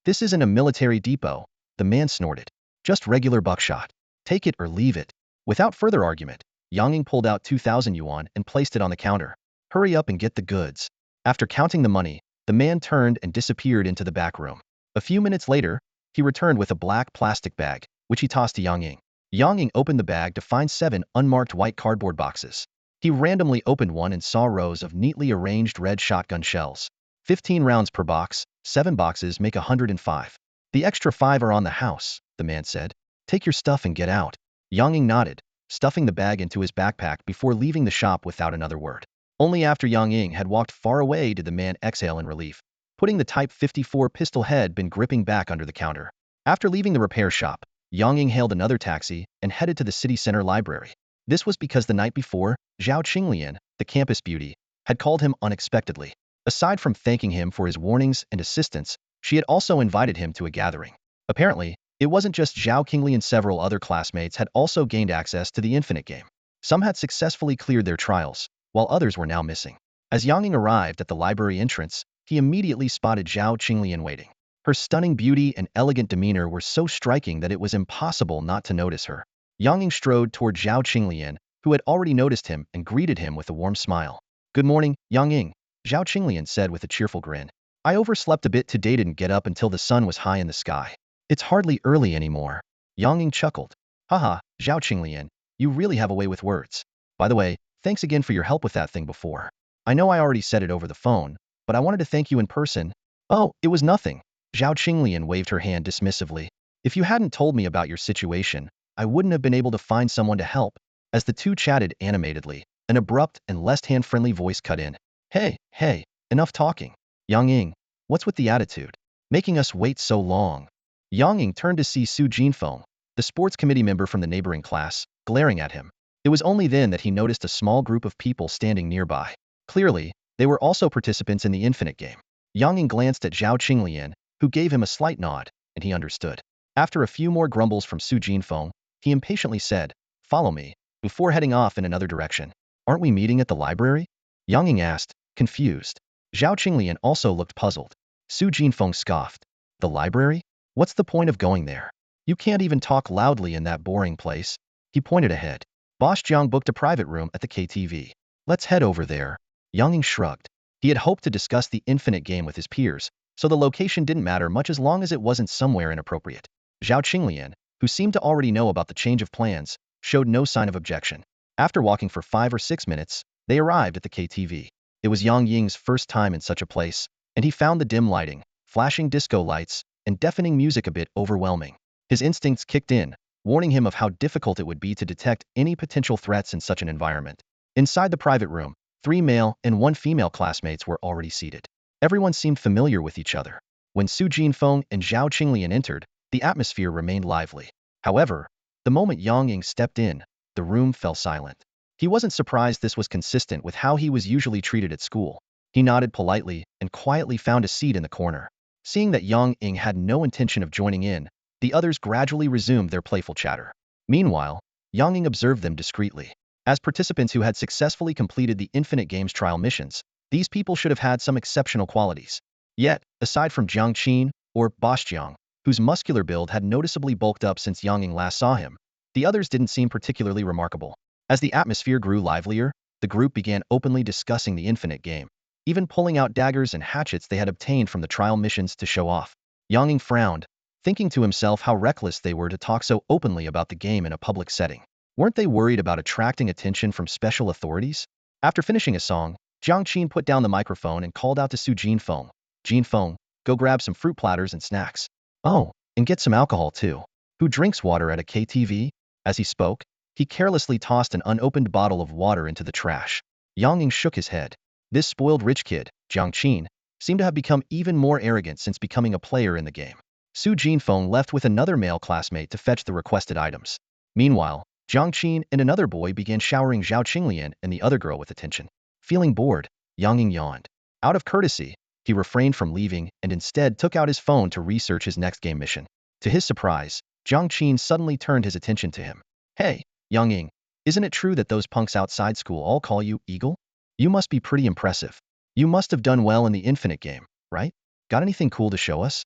"This isn't a military depot," the man snorted. "Just regular buckshot. Take it or leave it." Without further argument, Yang Ying pulled out 2,000 yuan and placed it on the counter. "Hurry up and get the goods." After counting the money, the man turned and disappeared into the back room. A few minutes later, he returned with a black plastic bag, which he tossed to Yang Ying. Yang Ying opened the bag to find 7 unmarked white cardboard boxes. He randomly opened one and saw rows of neatly arranged red shotgun shells. 15 rounds per box, 7 boxes make 105. "The extra 5 are on the house," the man said. "Take your stuff and get out." Yang Ying nodded, stuffing the bag into his backpack before leaving the shop without another word. Only after Yang Ying had walked far away did the man exhale in relief, putting the Type 54 pistol head bin gripping back under the counter. After leaving the repair shop, Yang Ying hailed another taxi and headed to the city center library. This was because the night before, Zhao Qinglian, the campus beauty, had called him unexpectedly. Aside from thanking him for his warnings and assistance, she had also invited him to a gathering. Apparently, it wasn't just Zhao Qinglian, several other classmates had also gained access to the Infinite game. Some had successfully cleared their trials, while others were now missing. As Yang Ying arrived at the library entrance, he immediately spotted Zhao Qinglian waiting. Her stunning beauty and elegant demeanor were so striking that it was impossible not to notice her. Yang Ying strode toward Zhao Qinglian, who had already noticed him and greeted him with a warm smile. "Good morning, Yang Ying," Zhao Qinglian said with a cheerful grin. "I overslept a bit today, didn't get up until the sun was high in the sky. It's hardly early anymore." Yang Ying chuckled. "Haha, Zhao Qinglian, you really have a way with words. By the way, thanks again for your help with that thing before. I know I already said it over the phone, but I wanted to thank you in person." "Oh, it was nothing." Zhao Qinglian waved her hand dismissively. "If you hadn't told me about your situation, I wouldn't have been able to find someone to help." As the two chatted animatedly, an abrupt and less hand-friendly voice cut in. Hey, enough talking. Yang Ying, what's with the attitude?" making us wait so long. Yang Ying turned to see Su Jinfeng, the sports committee member from the neighboring class, glaring at him. It was only then that he noticed a small group of people standing nearby. Clearly, they were also participants in the infinite game. Yang Ying glanced at Zhao Qinglian, who gave him a slight nod, and he understood. After a few more grumbles from Su Jinfeng, he impatiently said, "Follow me," before heading off in another direction. "Aren't we meeting at the library?" Yang Ying asked, confused. Zhao Qinglian also looked puzzled. Su Jinfeng scoffed. "The library? What's the point of going there? You can't even talk loudly in that boring place." He pointed ahead. Boss Jiang booked a private room at the KTV. "Let's head over there." Yang Ying shrugged. He had hoped to discuss the infinite game with his peers, so the location didn't matter much as long as it wasn't somewhere inappropriate. Zhao Qinglian, who seemed to already know about the change of plans, showed no sign of objection. After walking for 5 or 6 minutes, they arrived at the KTV. It was Yang Ying's first time in such a place, and he found the dim lighting, flashing disco lights, and deafening music a bit overwhelming. His instincts kicked in, warning him of how difficult it would be to detect any potential threats in such an environment. Inside the private room, 3 male and 1 female classmates were already seated. Everyone seemed familiar with each other. When Su Jinfeng and Zhao Qinglian entered, the atmosphere remained lively. However, the moment Yang Ying stepped in, the room fell silent. He wasn't surprised this was consistent with how he was usually treated at school. He nodded politely and quietly found a seat in the corner. Seeing that Yang Ying had no intention of joining in, the others gradually resumed their playful chatter. Meanwhile, Yang Ying observed them discreetly. As participants who had successfully completed the Infinite Games trial missions, these people should have had some exceptional qualities. Yet, aside from Jiang Qin, or Boss Jiang, whose muscular build had noticeably bulked up since Yang Ying last saw him, the others didn't seem particularly remarkable. As the atmosphere grew livelier, the group began openly discussing the Infinite Game, even pulling out daggers and hatchets they had obtained from the trial missions to show off. Yang Ying frowned, thinking to himself how reckless they were to talk so openly about the game in a public setting. Weren't they worried about attracting attention from special authorities? After finishing a song, Jiang Qin put down the microphone and called out to Su Jinfeng. "Jinfeng, go grab some fruit platters and snacks. Oh, and get some alcohol too. Who drinks water at a KTV?" As he spoke, he carelessly tossed an unopened bottle of water into the trash. Yang Ying shook his head. This spoiled rich kid, Jiang Qin, seemed to have become even more arrogant since becoming a player in the game. Su Jinfeng left with another male classmate to fetch the requested items. Meanwhile, Jiang Qin and another boy began showering Zhao Qinglian and the other girl with attention. Feeling bored, Yang Ying yawned. Out of courtesy, he refrained from leaving and instead took out his phone to research his next game mission. To his surprise, Jiang Qin suddenly turned his attention to him. "Hey, Yang Ying, isn't it true that those punks outside school all call you Eagle? You must be pretty impressive. You must have done well in the Infinite Game, right? Got anything cool to show us?"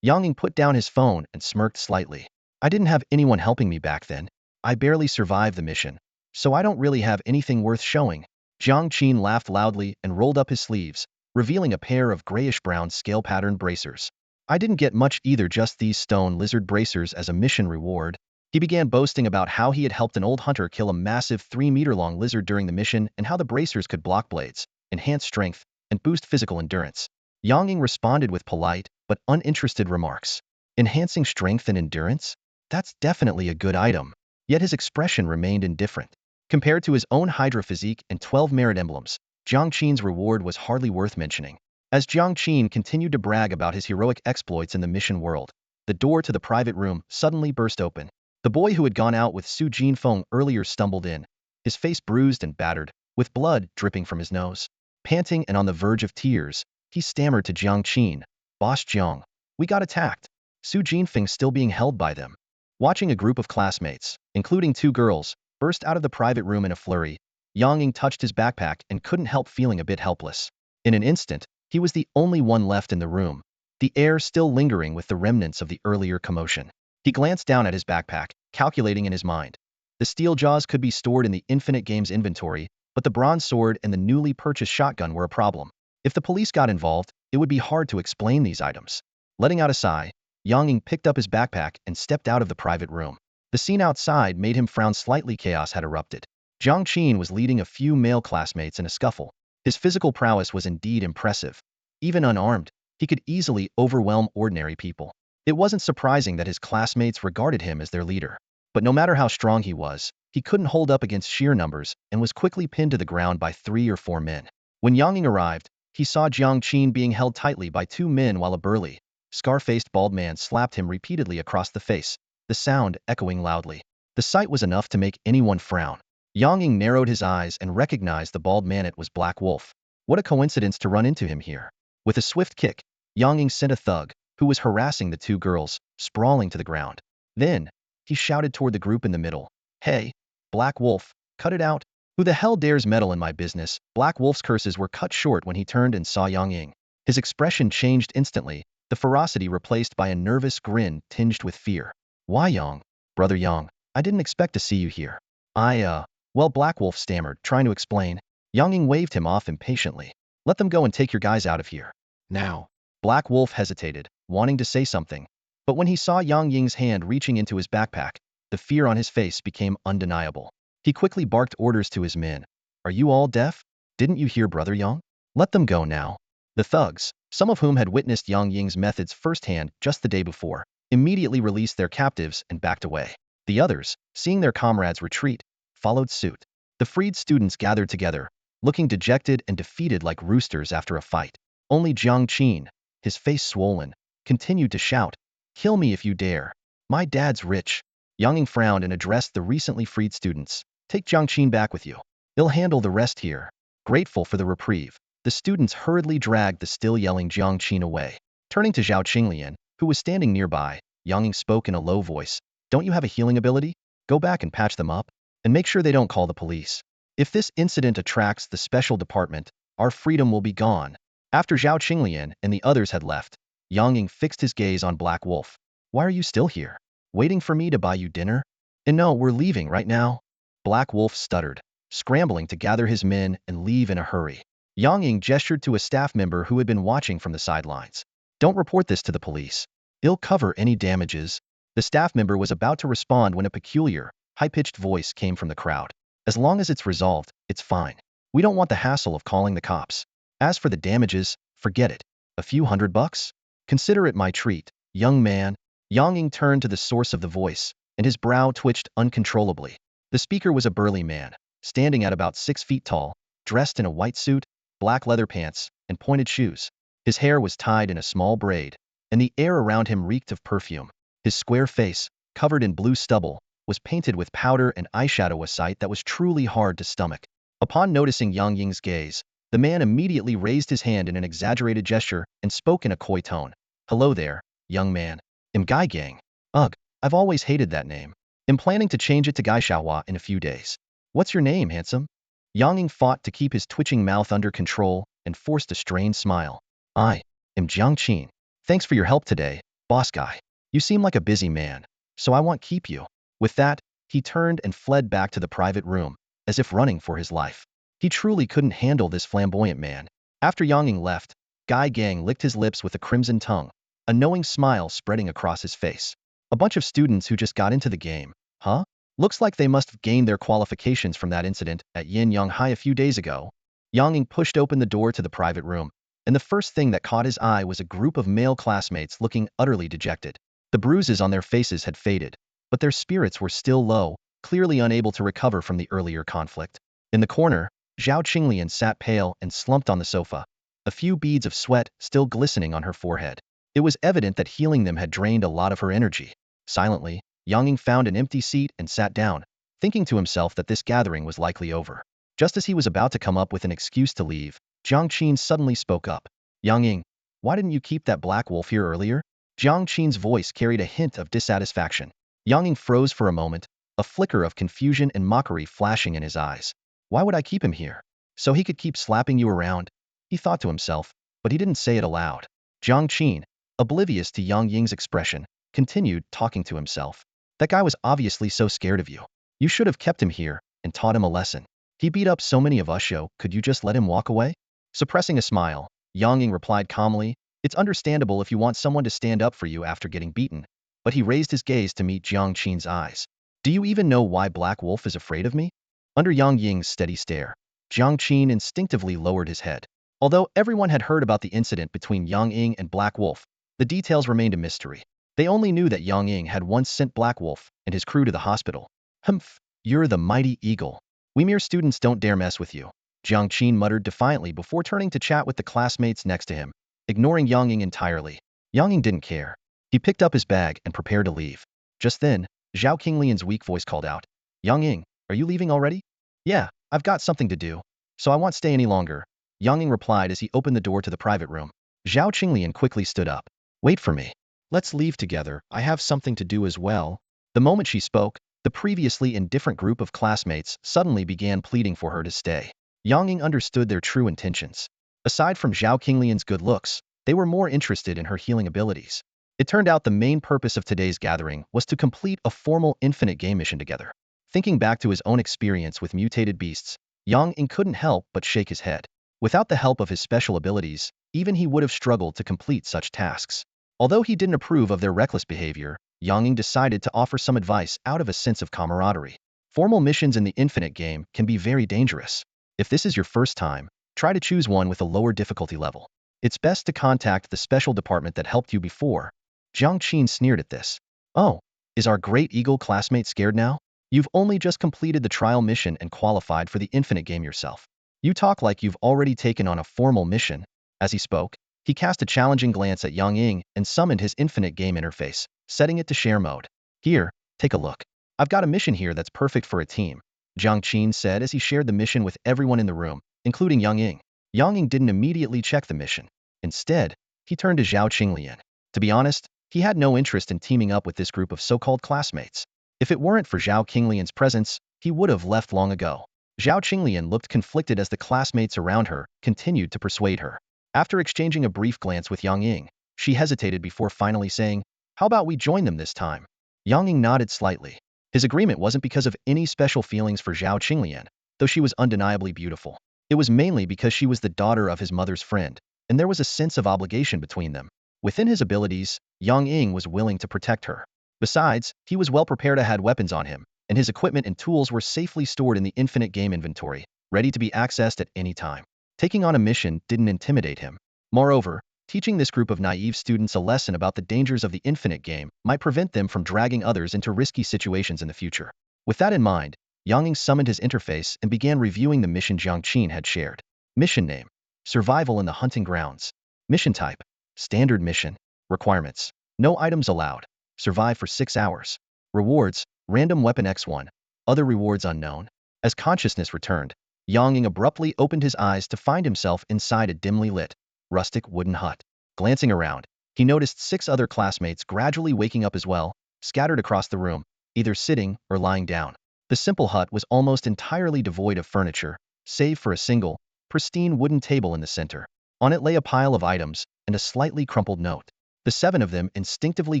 Yang Ying put down his phone and smirked slightly. "I didn't have anyone helping me back then. I barely survived the mission, so I don't really have anything worth showing." Jiang Qin laughed loudly and rolled up his sleeves, revealing a pair of grayish-brown scale-patterned bracers. "I didn't get much either, just these stone lizard bracers as a mission reward." He began boasting about how he had helped an old hunter kill a massive 3-meter-long lizard during the mission and how the bracers could block blades, enhance strength, and boost physical endurance. Yang Ying responded with polite but uninterested remarks. Enhancing strength and endurance? That's definitely a good item. Yet his expression remained indifferent. Compared to his own Hydra physique and 12 merit emblems, Jiang Qin's reward was hardly worth mentioning. As Jiang Qin continued to brag about his heroic exploits in the mission world, the door to the private room suddenly burst open. The boy who had gone out with Su Jinfeng earlier stumbled in, his face bruised and battered, with blood dripping from his nose. Panting and on the verge of tears, he stammered to Jiang Qin, "Boss Jiang, we got attacked." Su Jinfeng still being held by them. Watching a group of classmates, including 2 girls, burst out of the private room in a flurry, Yang Ying touched his backpack and couldn't help feeling a bit helpless. In an instant, he was the only one left in the room, the air still lingering with the remnants of the earlier commotion. He glanced down at his backpack, calculating in his mind. The steel jaws could be stored in the Infinite Games inventory, but the bronze sword and the newly purchased shotgun were a problem. If the police got involved, it would be hard to explain these items. Letting out a sigh, Yang Ying picked up his backpack and stepped out of the private room. The scene outside made him frown slightly. Chaos had erupted. Jiang Qin was leading a few male classmates in a scuffle. His physical prowess was indeed impressive. Even unarmed, he could easily overwhelm ordinary people. It wasn't surprising that his classmates regarded him as their leader. But no matter how strong he was, he couldn't hold up against sheer numbers and was quickly pinned to the ground by 3 or 4 men. When Yang Ying arrived, he saw Jiang Qin being held tightly by 2 men while a burly, Scar-faced bald man slapped him repeatedly across the face, the sound echoing loudly. The sight was enough to make anyone frown. Yang Ying narrowed his eyes and recognized the bald man. It was Black Wolf. What a coincidence to run into him here. With a swift kick, Yang Ying sent a thug, who was harassing the two girls, sprawling to the ground. Then, he shouted toward the group in the middle. Hey, Black Wolf, cut it out. Who the hell dares meddle in my business? Black Wolf's curses were cut short when he turned and saw Yang Ying. His expression changed instantly, the ferocity replaced by a nervous grin tinged with fear. Why, Yang? Brother Yang, I didn't expect to see you here. Well, Black Wolf stammered, trying to explain. Yang Ying waved him off impatiently. Let them go and take your guys out of here. Now. Black Wolf hesitated, wanting to say something. But when he saw Yang Ying's hand reaching into his backpack, the fear on his face became undeniable. He quickly barked orders to his men. Are you all deaf? Didn't you hear Brother Yang? Let them go now. The thugs, some of whom had witnessed Yang Ying's methods firsthand just the day before, immediately released their captives and backed away. The others, seeing their comrades retreat, followed suit. The freed students gathered together, looking dejected and defeated like roosters after a fight. Only Jiang Qin, his face swollen, continued to shout, Kill me if you dare. My dad's rich. Yang Ying frowned and addressed the recently freed students. Take Jiang Qin back with you. He'll handle the rest here. Grateful for the reprieve, the students hurriedly dragged the still yelling Jiang Qin away. Turning to Zhao Qinglian, who was standing nearby, Yang Ying spoke in a low voice. Don't you have a healing ability? Go back and patch them up, and make sure they don't call the police. If this incident attracts the special department, our freedom will be gone. After Zhao Qinglian and the others had left, Yang Ying fixed his gaze on Black Wolf. Why are you still here? Waiting for me to buy you dinner? And no, we're leaving right now. Black Wolf stuttered, scrambling to gather his men and leave in a hurry. Yang Ying gestured to a staff member who had been watching from the sidelines. Don't report this to the police. It'll cover any damages. The staff member was about to respond when a peculiar, high-pitched voice came from the crowd. As long as it's resolved, it's fine. We don't want the hassle of calling the cops. As for the damages, forget it. A few $100? Consider it my treat, young man. Yang Ying turned to the source of the voice, and his brow twitched uncontrollably. The speaker was a burly man, standing at about 6 feet tall, dressed in a white suit, black leather pants, and pointed shoes. His hair was tied in a small braid, and the air around him reeked of perfume. His square face, covered in blue stubble, was painted with powder and eyeshadow, a sight that was truly hard to stomach. Upon noticing Yang Ying's gaze, the man immediately raised his hand in an exaggerated gesture and spoke in a coy tone. Hello there, young man. I'm Gai Gang. Ugh, I've always hated that name. I'm planning to change it to Gai Xiaohua in a few days. What's your name, handsome? Yang Ying fought to keep his twitching mouth under control and forced a strained smile. I am Jiang Qin. Thanks for your help today, boss guy. You seem like a busy man, so I won't keep you. With that, he turned and fled back to the private room, as if running for his life. He truly couldn't handle this flamboyant man. After Yang Ying left, Gai Gang licked his lips with a crimson tongue, a knowing smile spreading across his face. A bunch of students who just got into the game, huh? Looks like they must have gained their qualifications from that incident at Yin Yang High a few days ago. Yang Ying pushed open the door to the private room, and the first thing that caught his eye was a group of male classmates looking utterly dejected. The bruises on their faces had faded, but their spirits were still low, clearly unable to recover from the earlier conflict. In the corner, Zhao Qinglian sat pale and slumped on the sofa, a few beads of sweat still glistening on her forehead. It was evident that healing them had drained a lot of her energy. Silently, Yang Ying found an empty seat and sat down, thinking to himself that this gathering was likely over. Just as he was about to come up with an excuse to leave, Jiang Qin suddenly spoke up. Yang Ying, why didn't you keep that Black Wolf here earlier? Jiang Qin's voice carried a hint of dissatisfaction. Yang Ying froze for a moment, a flicker of confusion and mockery flashing in his eyes. Why would I keep him here? So he could keep slapping you around? He thought to himself, but he didn't say it aloud. Jiang Qin, oblivious to Yang Ying's expression, continued talking to himself. That guy was obviously so scared of you. You should have kept him here and taught him a lesson. He beat up so many of us, could you just let him walk away? Suppressing a smile, Yang Ying replied calmly, It's understandable if you want someone to stand up for you after getting beaten. But he raised his gaze to meet Jiang Qin's eyes. Do you even know why Black Wolf is afraid of me? Under Yang Ying's steady stare, Jiang Qin instinctively lowered his head. Although everyone had heard about the incident between Yang Ying and Black Wolf, the details remained a mystery. They only knew that Yang Ying had once sent Black Wolf and his crew to the hospital. Humph, you're the mighty eagle. We mere students don't dare mess with you. Jiang Qin muttered defiantly before turning to chat with the classmates next to him, ignoring Yang Ying entirely. Yang Ying didn't care. He picked up his bag and prepared to leave. Just then, Zhao Qinglian's weak voice called out, Yang Ying, are you leaving already? Yeah, I've got something to do, so I won't stay any longer, Yang Ying replied as he opened the door to the private room. Zhao Qinglian quickly stood up. Wait for me. Let's leave together, I have something to do as well. The moment she spoke, the previously indifferent group of classmates suddenly began pleading for her to stay. Yang Ying understood their true intentions. Aside from Zhao Qinglian's good looks, they were more interested in her healing abilities. It turned out the main purpose of today's gathering was to complete a formal infinite game mission together. Thinking back to his own experience with mutated beasts, Yang Ying couldn't help but shake his head. Without the help of his special abilities, even he would have struggled to complete such tasks. Although he didn't approve of their reckless behavior, Yang Ying decided to offer some advice out of a sense of camaraderie. Formal missions in the infinite game can be very dangerous. If this is your first time, try to choose one with a lower difficulty level. It's best to contact the special department that helped you before. Jiang Qin sneered at this. Oh, is our Great Eagle classmate scared now? You've only just completed the trial mission and qualified for the infinite game yourself. You talk like you've already taken on a formal mission. As he spoke, he cast a challenging glance at Yang Ying and summoned his infinite game interface, setting it to share mode. Here, take a look. I've got a mission here that's perfect for a team, Jiang Qin said as he shared the mission with everyone in the room, including Yang Ying. Yang Ying didn't immediately check the mission. Instead, he turned to Zhao Qinglian. To be honest, he had no interest in teaming up with this group of so-called classmates. If it weren't for Zhao Qinglian's presence, he would have left long ago. Zhao Qinglian looked conflicted as the classmates around her continued to persuade her. After exchanging a brief glance with Yang Ying, she hesitated before finally saying, how about we join them this time? Yang Ying nodded slightly. His agreement wasn't because of any special feelings for Zhao Qinglian, though she was undeniably beautiful. It was mainly because she was the daughter of his mother's friend, and there was a sense of obligation between them. Within his abilities, Yang Ying was willing to protect her. Besides, he was well prepared and had weapons on him, and his equipment and tools were safely stored in the infinite game inventory, ready to be accessed at any time. Taking on a mission didn't intimidate him. Moreover, teaching this group of naive students a lesson about the dangers of the infinite game might prevent them from dragging others into risky situations in the future. With that in mind, Yang Ying summoned his interface and began reviewing the mission Jiang Qin had shared. Mission name: Survival in the Hunting Grounds. Mission type: Standard mission. Requirements: no items allowed. Survive for 6 hours. Rewards: random weapon X1. Other rewards unknown. As consciousness returned, Yang Ying abruptly opened his eyes to find himself inside a dimly lit, rustic wooden hut. Glancing around, he noticed 6 other classmates gradually waking up as well, scattered across the room, either sitting or lying down. The simple hut was almost entirely devoid of furniture, save for a single, pristine wooden table in the center. On it lay a pile of items and a slightly crumpled note. The 7 of them instinctively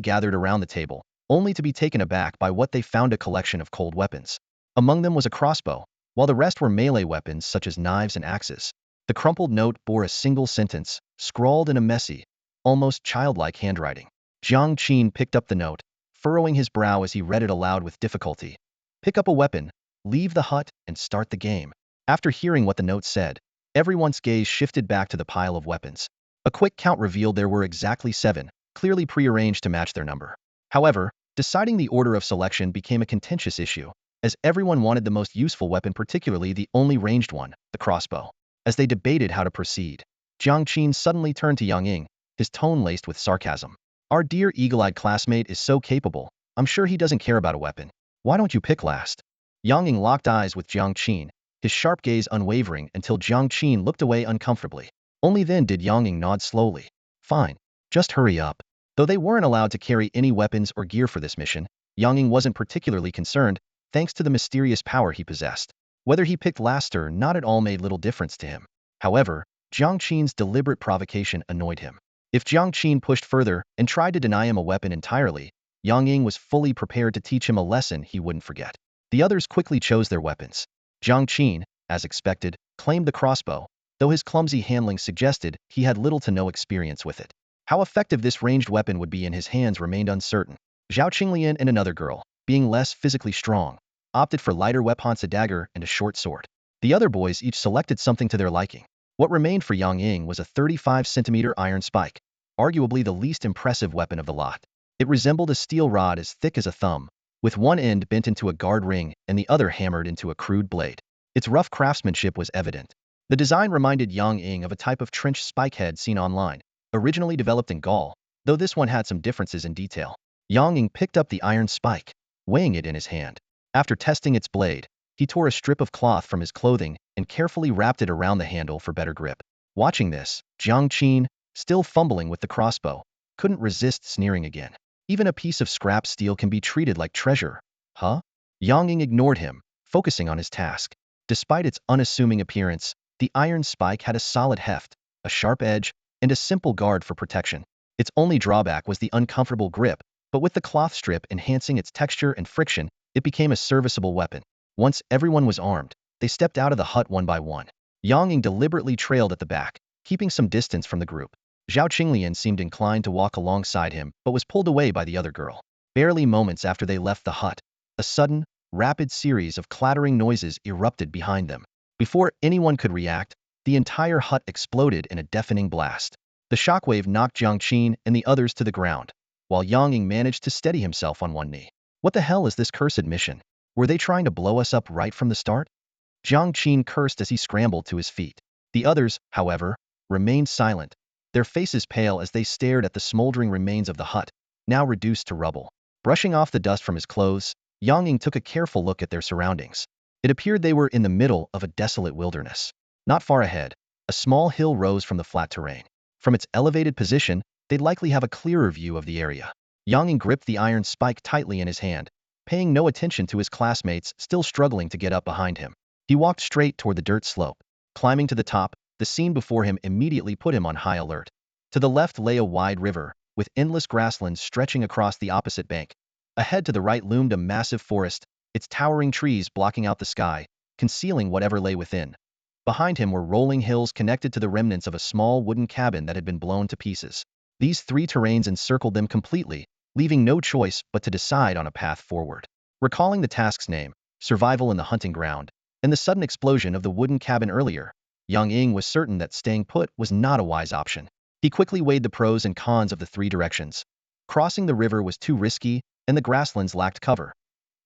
gathered around the table, only to be taken aback by what they found: a collection of cold weapons. Among them was a crossbow, while the rest were melee weapons such as knives and axes. The crumpled note bore a single sentence, scrawled in a messy, almost childlike handwriting. Jiang Qin picked up the note, furrowing his brow as he read it aloud with difficulty. Pick up a weapon, leave the hut, and start the game. After hearing what the note said, everyone's gaze shifted back to the pile of weapons. A quick count revealed there were exactly 7, clearly prearranged to match their number. However, deciding the order of selection became a contentious issue, as everyone wanted the most useful weapon, particularly the only ranged one, the crossbow. As they debated how to proceed, Jiang Qin suddenly turned to Yang Ying, his tone laced with sarcasm. Our dear eagle-eyed classmate is so capable, I'm sure he doesn't care about a weapon. Why don't you pick last? Yang Ying locked eyes with Jiang Qin, his sharp gaze unwavering until Jiang Qin looked away uncomfortably. Only then did Yang Ying nod slowly. Fine, just hurry up. Though they weren't allowed to carry any weapons or gear for this mission, Yang Ying wasn't particularly concerned, thanks to the mysterious power he possessed. Whether he picked last or not at all made little difference to him. However, Jiang Qin's deliberate provocation annoyed him. If Jiang Qin pushed further and tried to deny him a weapon entirely, Yang Ying was fully prepared to teach him a lesson he wouldn't forget. The others quickly chose their weapons. Jiang Qin, as expected, claimed the crossbow, though his clumsy handling suggested he had little to no experience with it. How effective this ranged weapon would be in his hands remained uncertain. Zhao Qinglian and another girl, being less physically strong, opted for lighter weapons: a dagger and a short sword. The other boys each selected something to their liking. What remained for Yang Ying was a 35-centimeter iron spike, arguably the least impressive weapon of the lot. It resembled a steel rod as thick as a thumb, with one end bent into a guard ring and the other hammered into a crude blade. Its rough craftsmanship was evident. The design reminded Yang Ying of a type of trench spike head seen online, originally developed in Gaul, though this one had some differences in detail. Yang Ying picked up the iron spike, weighing it in his hand. After testing its blade, he tore a strip of cloth from his clothing and carefully wrapped it around the handle for better grip. Watching this, Jiang Qin, still fumbling with the crossbow, couldn't resist sneering again. Even a piece of scrap steel can be treated like treasure, huh? Yang Ying ignored him, focusing on his task. Despite its unassuming appearance, the iron spike had a solid heft, a sharp edge, and a simple guard for protection. Its only drawback was the uncomfortable grip, but with the cloth strip enhancing its texture and friction, it became a serviceable weapon. Once everyone was armed, they stepped out of the hut one by one. Yang Ying deliberately trailed at the back, keeping some distance from the group. Zhao Qinglian seemed inclined to walk alongside him, but was pulled away by the other girl. Barely moments after they left the hut, a sudden, rapid series of clattering noises erupted behind them. Before anyone could react, the entire hut exploded in a deafening blast. The shockwave knocked Jiang Qin and the others to the ground, while Yang Ying managed to steady himself on one knee. What the hell is this cursed mission? Were they trying to blow us up right from the start? Jiang Qin cursed as he scrambled to his feet. The others, however, remained silent, their faces pale as they stared at the smoldering remains of the hut, now reduced to rubble. Brushing off the dust from his clothes, Yang Ying took a careful look at their surroundings. It appeared they were in the middle of a desolate wilderness. Not far ahead, a small hill rose from the flat terrain. From its elevated position, they'd likely have a clearer view of the area. Yang Ying gripped the iron spike tightly in his hand, paying no attention to his classmates still struggling to get up behind him. He walked straight toward the dirt slope. Climbing to the top, the scene before him immediately put him on high alert. To the left lay a wide river, with endless grasslands stretching across the opposite bank. Ahead to the right loomed a massive forest, its towering trees blocking out the sky, concealing whatever lay within. Behind him were rolling hills connected to the remnants of a small wooden cabin that had been blown to pieces. These three terrains encircled them completely, leaving no choice but to decide on a path forward. Recalling the task's name, survival in the hunting ground, and the sudden explosion of the wooden cabin earlier, Yang Ying was certain that staying put was not a wise option. He quickly weighed the pros and cons of the three directions. Crossing the river was too risky, and the grasslands lacked cover.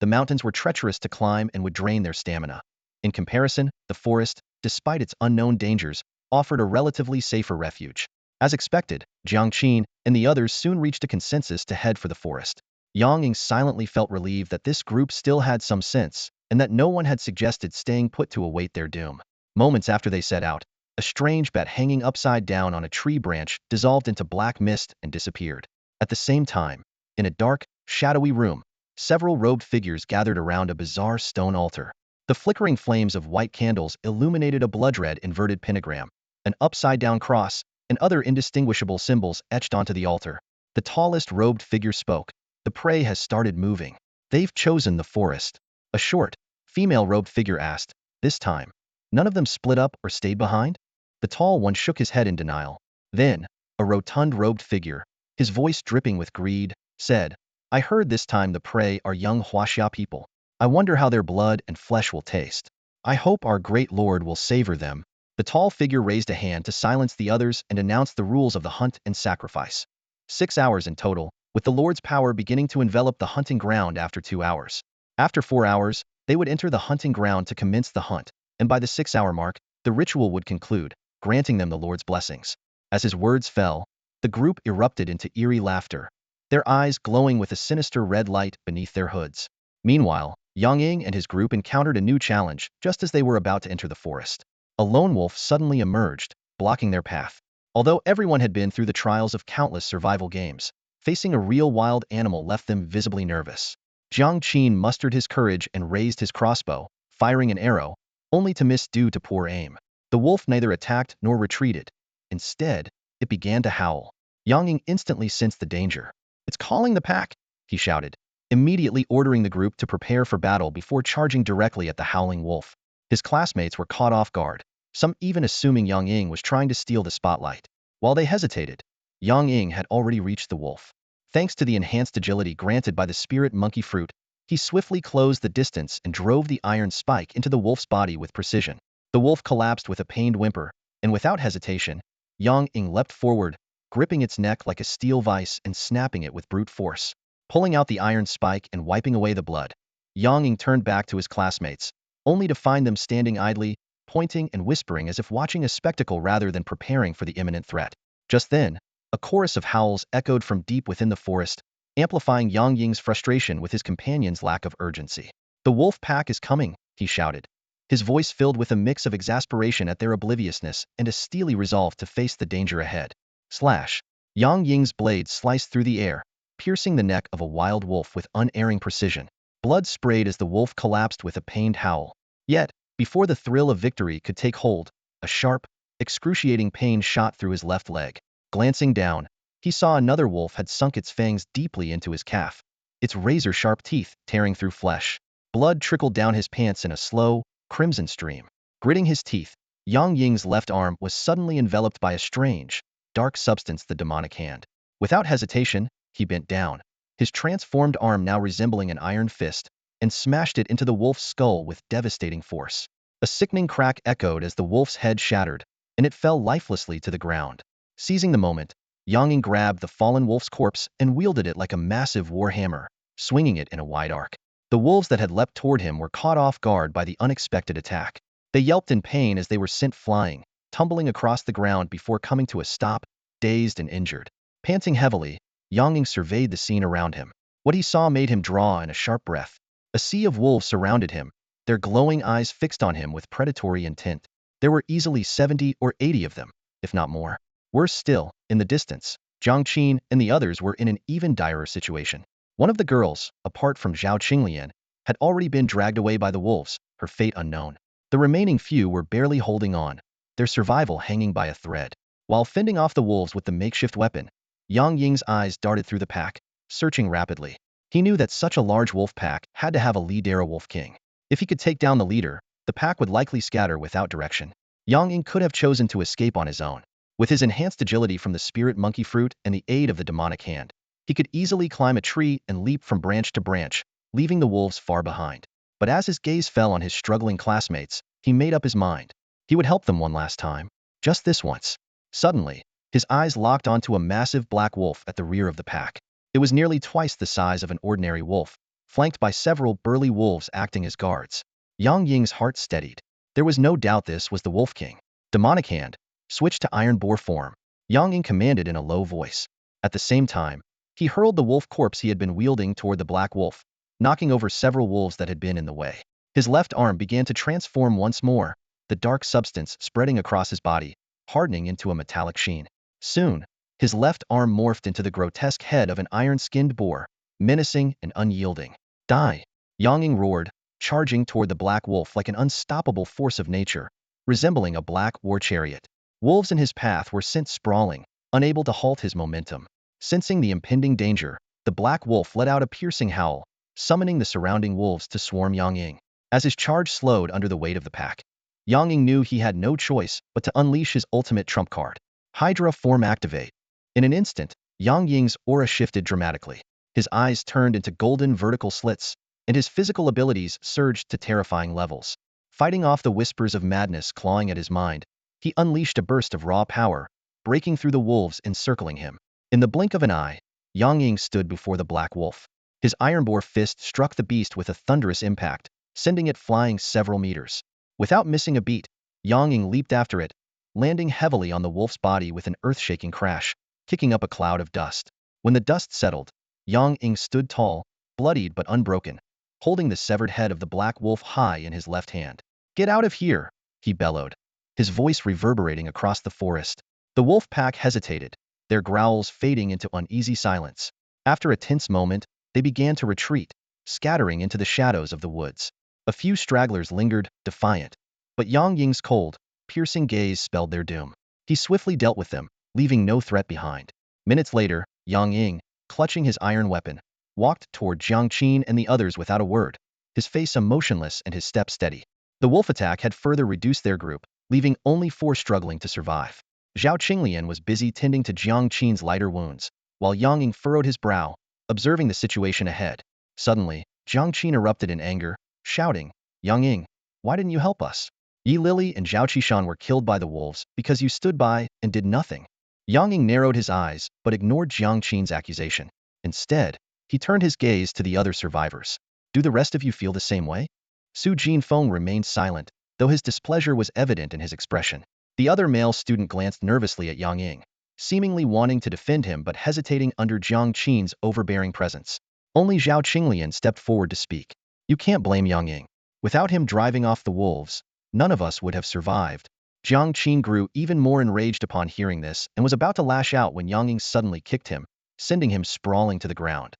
The mountains were treacherous to climb and would drain their stamina. In comparison, the forest, despite its unknown dangers, offered a relatively safer refuge. As expected, Jiang Qin and the others soon reached a consensus to head for the forest. Yang Ying silently felt relieved that this group still had some sense, and that no one had suggested staying put to await their doom. Moments after they set out, a strange bat hanging upside down on a tree branch dissolved into black mist and disappeared. At the same time, in a dark, shadowy room, several robed figures gathered around a bizarre stone altar. The flickering flames of white candles illuminated a blood-red inverted pentagram, an upside-down cross, and other indistinguishable symbols etched onto the altar. The tallest robed figure spoke. The prey has started moving. They've chosen the forest. A short, female robed figure asked, this time. None of them split up or stayed behind? The tall one shook his head in denial. Then, a rotund robed figure, his voice dripping with greed, said, I heard this time the prey are young Huaxia people. I wonder how their blood and flesh will taste. I hope our great lord will savor them. The tall figure raised a hand to silence the others and announced the rules of the hunt and sacrifice. 6 hours in total, with the lord's power beginning to envelop the hunting ground after 2 hours. After 4 hours, they would enter the hunting ground to commence the hunt, and by the 6-hour mark, the ritual would conclude, granting them the lord's blessings. As his words fell, the group erupted into eerie laughter, their eyes glowing with a sinister red light beneath their hoods. Meanwhile, Yang Ying and his group encountered a new challenge just as they were about to enter the forest. A lone wolf suddenly emerged, blocking their path. Although everyone had been through the trials of countless survival games, facing a real wild animal left them visibly nervous. Jiang Qin mustered his courage and raised his crossbow, firing an arrow, only to miss due to poor aim. The wolf neither attacked nor retreated. Instead, it began to howl. Yang Ying instantly sensed the danger. It's calling the pack, he shouted, immediately ordering the group to prepare for battle before charging directly at the howling wolf. His classmates were caught off guard, some even assuming Yang Ying was trying to steal the spotlight. While they hesitated, Yang Ying had already reached the wolf. Thanks to the enhanced agility granted by the spirit monkey fruit, he swiftly closed the distance and drove the iron spike into the wolf's body with precision. The wolf collapsed with a pained whimper, and without hesitation, Yang Ying leapt forward, gripping its neck like a steel vise and snapping it with brute force. Pulling out the iron spike and wiping away the blood, Yang Ying turned back to his classmates, only to find them standing idly, pointing and whispering as if watching a spectacle rather than preparing for the imminent threat. Just then, A chorus of howls echoed from deep within the forest, amplifying Yang Ying's frustration with his companion's lack of urgency. "The wolf pack is coming," he shouted, his voice filled with a mix of exasperation at their obliviousness and a steely resolve to face the danger ahead. Slash! Yang Ying's blade sliced through the air, piercing the neck of a wild wolf with unerring precision. Blood sprayed as the wolf collapsed with a pained howl. Yet, before the thrill of victory could take hold, a sharp, excruciating pain shot through his left leg. Glancing down, he saw another wolf had sunk its fangs deeply into his calf, its razor-sharp teeth tearing through flesh. Blood trickled down his pants in a slow, crimson stream. Gritting his teeth, Yang Ying's left arm was suddenly enveloped by a strange, dark substance, the demonic hand. Without hesitation, he bent down, his transformed arm now resembling an iron fist, and smashed it into the wolf's skull with devastating force. A sickening crack echoed as the wolf's head shattered, and it fell lifelessly to the ground. Seizing the moment, Yang Ying grabbed the fallen wolf's corpse and wielded it like a massive war hammer, swinging it in a wide arc. The wolves that had leapt toward him were caught off guard by the unexpected attack. They yelped in pain as they were sent flying, tumbling across the ground before coming to a stop, dazed and injured. Panting heavily, Yang Ying surveyed the scene around him. What he saw made him draw in a sharp breath. A sea of wolves surrounded him, their glowing eyes fixed on him with predatory intent. There were easily 70 or 80 of them, if not more. Worse still, in the distance, Jiang Qin and the others were in an even direr situation. One of the girls, apart from Zhao Qinglian, had already been dragged away by the wolves, her fate unknown. The remaining few were barely holding on, their survival hanging by a thread. While fending off the wolves with the makeshift weapon, Yang Ying's eyes darted through the pack, searching rapidly. He knew that such a large wolf pack had to have a leader, a wolf king. If he could take down the leader, the pack would likely scatter without direction. Yang Ying could have chosen to escape on his own. With his enhanced agility from the spirit monkey fruit and the aid of the demonic hand, he could easily climb a tree and leap from branch to branch, leaving the wolves far behind. But as his gaze fell on his struggling classmates, he made up his mind. He would help them one last time. Just this once. Suddenly, his eyes locked onto a massive black wolf at the rear of the pack. It was nearly twice the size of an ordinary wolf, flanked by several burly wolves acting as guards. Yang Ying's heart steadied. There was no doubt this was the Wolf King. Demonic hand, switched to iron boar form, Yang Ying commanded in a low voice. At the same time, he hurled the wolf corpse he had been wielding toward the black wolf, knocking over several wolves that had been in the way. His left arm began to transform once more, the dark substance spreading across his body, hardening into a metallic sheen. Soon, his left arm morphed into the grotesque head of an iron-skinned boar, menacing and unyielding. Die! Yang Ying roared, charging toward the black wolf like an unstoppable force of nature, resembling a black war chariot. Wolves in his path were sent sprawling, unable to halt his momentum. Sensing the impending danger, the black wolf let out a piercing howl, summoning the surrounding wolves to swarm Yang Ying. As his charge slowed under the weight of the pack, Yang Ying knew he had no choice but to unleash his ultimate trump card. Hydra form activate. In an instant, Yang Ying's aura shifted dramatically. His eyes turned into golden vertical slits, and his physical abilities surged to terrifying levels. Fighting off the whispers of madness clawing at his mind, he unleashed a burst of raw power, breaking through the wolves encircling him. In the blink of an eye, Yang Ying stood before the black wolf. His iron-boar fist struck the beast with a thunderous impact, sending it flying several meters. Without missing a beat, Yang Ying leaped after it, landing heavily on the wolf's body with an earth-shaking crash, kicking up a cloud of dust. When the dust settled, Yang Ying stood tall, bloodied but unbroken, holding the severed head of the black wolf high in his left hand. "Get out of here!" he bellowed, his voice reverberating across the forest. The wolf pack hesitated, their growls fading into uneasy silence. After a tense moment, they began to retreat, scattering into the shadows of the woods. A few stragglers lingered, defiant, but Yang Ying's cold, piercing gaze spelled their doom. He swiftly dealt with them, leaving no threat behind. Minutes later, Yang Ying, clutching his iron weapon, walked toward Jiang Qin and the others without a word, his face emotionless and his step steady. The wolf attack had further reduced their group, leaving only 4 struggling to survive. Zhao Qinglian was busy tending to Jiang Qin's lighter wounds, while Yang Ying furrowed his brow, observing the situation ahead. Suddenly, Jiang Qin erupted in anger, shouting, "Yang Ying, why didn't you help us? Yi Lily and Zhao Qishan were killed by the wolves because you stood by and did nothing." Yang Ying narrowed his eyes but ignored Jiang Qin's accusation. Instead, he turned his gaze to the other survivors. "Do the rest of you feel the same way?" Su Jinfeng remained silent, though his displeasure was evident in his expression. The other male student glanced nervously at Yang Ying. seemingly wanting to defend him but hesitating under Jiang Qin's overbearing presence. Only Zhao Qinglian stepped forward to speak. You can't blame Yang Ying. Without him driving off the wolves, none of us would have survived. Jiang Qin grew even more enraged upon hearing this and was about to lash out when Yang Ying suddenly kicked him, sending him sprawling to the ground.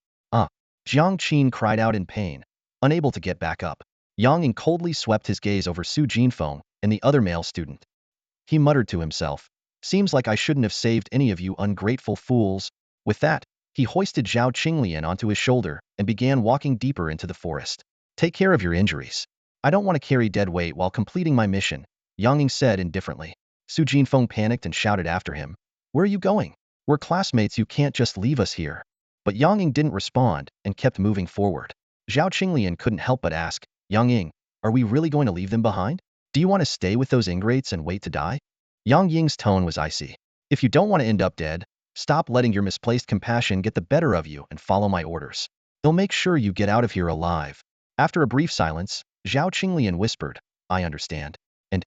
Jiang Qin cried out in pain, unable to get back up. Yang Ying coldly swept his gaze over Su Jinfeng and the other male student. He muttered to himself, seems like I shouldn't have saved any of you ungrateful fools. With that, he hoisted Zhao Qinglian onto his shoulder and began walking deeper into the forest. Take care of your injuries. I don't want to carry dead weight while completing my mission, Yang Ying said indifferently. Su Jinfeng panicked and shouted after him. Where are you going? We're classmates, you can't just leave us here. But Yang Ying didn't respond and kept moving forward. Zhao Qinglian couldn't help but ask, Yang Ying, are we really going to leave them behind? Do you want to stay with those ingrates and wait to die? Yang Ying's tone was icy. If you don't want to end up dead, stop letting your misplaced compassion get the better of you and follow my orders. They'll make sure you get out of here alive. After a brief silence, Zhao Qinglian whispered, I understand. And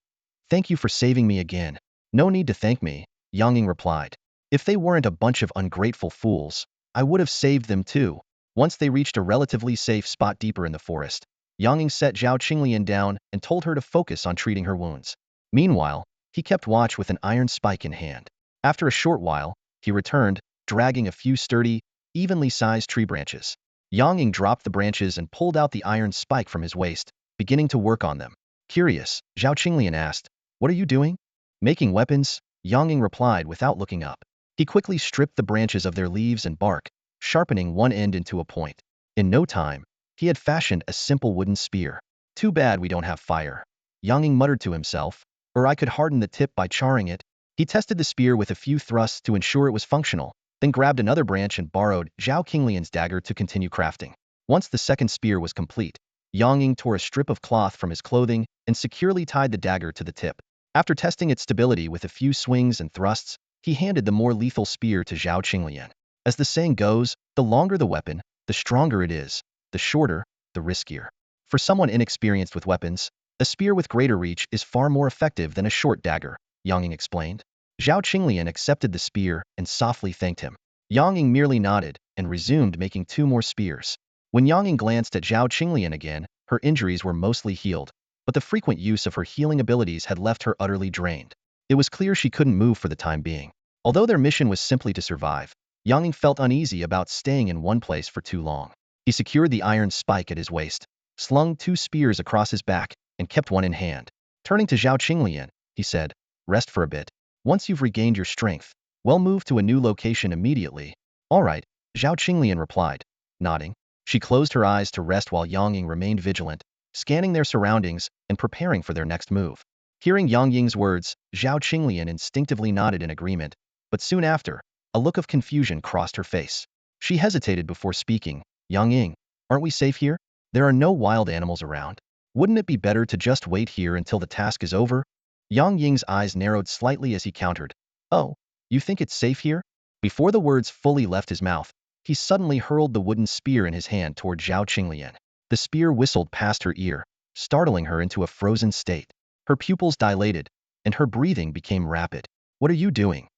thank you for saving me again. No need to thank me, Yang Ying replied. If they weren't a bunch of ungrateful fools, I would have saved them too. Once they reached a relatively safe spot deeper in the forest, Yang Ying set Zhao Qinglian down and told her to focus on treating her wounds. Meanwhile, he kept watch with an iron spike in hand. After a short while, he returned, dragging a few sturdy, evenly sized tree branches. Yang Ying dropped the branches and pulled out the iron spike from his waist, beginning to work on them. Curious, Zhao Qinglian asked, what are you doing? Making weapons, Yang Ying replied without looking up. He quickly stripped the branches of their leaves and bark, sharpening one end into a point. In no time, he had fashioned a simple wooden spear. Too bad we don't have fire, Yang Ying muttered to himself, or I could harden the tip by charring it. He tested the spear with a few thrusts to ensure it was functional, then grabbed another branch and borrowed Zhao Qinglian's dagger to continue crafting. Once the second spear was complete, Yang Ying tore a strip of cloth from his clothing and securely tied the dagger to the tip. After testing its stability with a few swings and thrusts, he handed the more lethal spear to Zhao Qinglian. As the saying goes, the longer the weapon, the stronger it is, the shorter, the riskier. For someone inexperienced with weapons, a spear with greater reach is far more effective than a short dagger, Yang Ying explained. Zhao Qinglian accepted the spear and softly thanked him. Yang Ying merely nodded and resumed making 2 more spears. When Yang Ying glanced at Zhao Qinglian again, her injuries were mostly healed, but the frequent use of her healing abilities had left her utterly drained. It was clear she couldn't move for the time being. Although their mission was simply to survive, Yang Ying felt uneasy about staying in one place for too long. He secured the iron spike at his waist, slung 2 spears across his back, and kept one in hand. Turning to Zhao Qinglian, he said, rest for a bit. Once you've regained your strength, we'll move to a new location immediately. All right, Zhao Qinglian replied, nodding. She closed her eyes to rest while Yang Ying remained vigilant, scanning their surroundings and preparing for their next move. Hearing Yang Ying's words, Zhao Qinglian instinctively nodded in agreement, but soon after, a look of confusion crossed her face. She hesitated before speaking. Yang Ying, aren't we safe here? There are no wild animals around. Wouldn't it be better to just wait here until the task is over? Yang Ying's eyes narrowed slightly as he countered. Oh, you think it's safe here? Before the words fully left his mouth, he suddenly hurled the wooden spear in his hand toward Zhao Qinglian. The spear whistled past her ear, startling her into a frozen state. Her pupils dilated, and her breathing became rapid. What are you doing?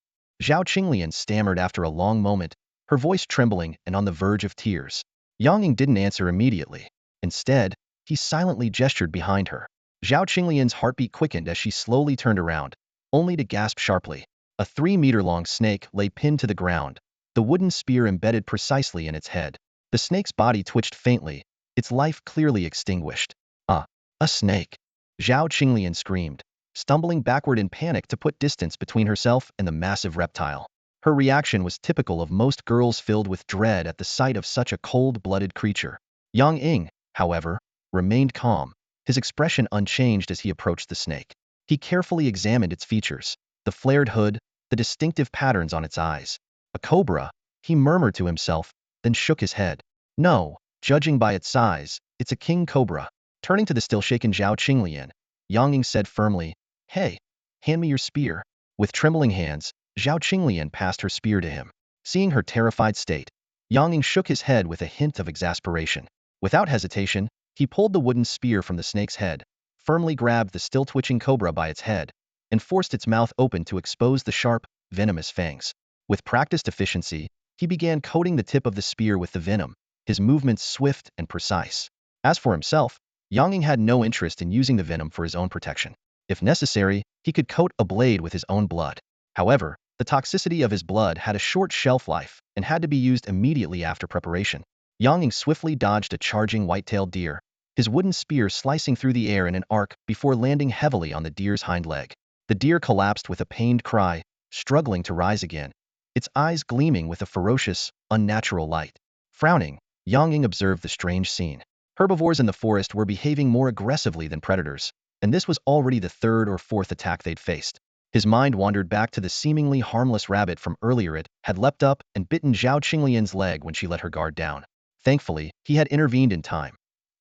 Zhao Qinglian stammered after a long moment, her voice trembling and on the verge of tears. Yang Ying didn't answer immediately. Instead, he silently gestured behind her. Zhao Qinglian's heartbeat quickened as she slowly turned around, only to gasp sharply. A 3-meter-long snake lay pinned to the ground, the wooden spear embedded precisely in its head. The snake's body twitched faintly, its life clearly extinguished. A snake! Zhao Qinglian screamed, stumbling backward in panic to put distance between herself and the massive reptile. Her reaction was typical of most girls filled with dread at the sight of such a cold-blooded creature. Yang Ying, however, remained calm, his expression unchanged as he approached the snake. He carefully examined its features, the flared hood, the distinctive patterns on its eyes. A cobra, he murmured to himself, then shook his head. No, judging by its size, it's a king cobra. Turning to the still-shaken Zhao Qinglian, Yang Ying said firmly, Hey, hand me your spear. With trembling hands, Zhao Qinglian passed her spear to him. Seeing her terrified state, Yang Ying shook his head with a hint of exasperation. Without hesitation, he pulled the wooden spear from the snake's head, firmly grabbed the still-twitching cobra by its head, and forced its mouth open to expose the sharp, venomous fangs. With practiced efficiency, he began coating the tip of the spear with the venom, his movements swift and precise. As for himself, Yang Ying had no interest in using the venom for his own protection. If necessary, he could coat a blade with his own blood. However, the toxicity of his blood had a short shelf life and had to be used immediately after preparation. Yang Ying swiftly dodged a charging white-tailed deer, his wooden spear slicing through the air in an arc before landing heavily on the deer's hind leg. The deer collapsed with a pained cry, struggling to rise again, its eyes gleaming with a ferocious, unnatural light. Frowning, Yang Ying observed the strange scene. Herbivores in the forest were behaving more aggressively than predators, and this was already the third or fourth attack they'd faced. His mind wandered back to the seemingly harmless rabbit from earlier. It had leapt up and bitten Zhao Qinglian's leg when she let her guard down. Thankfully, he had intervened in time.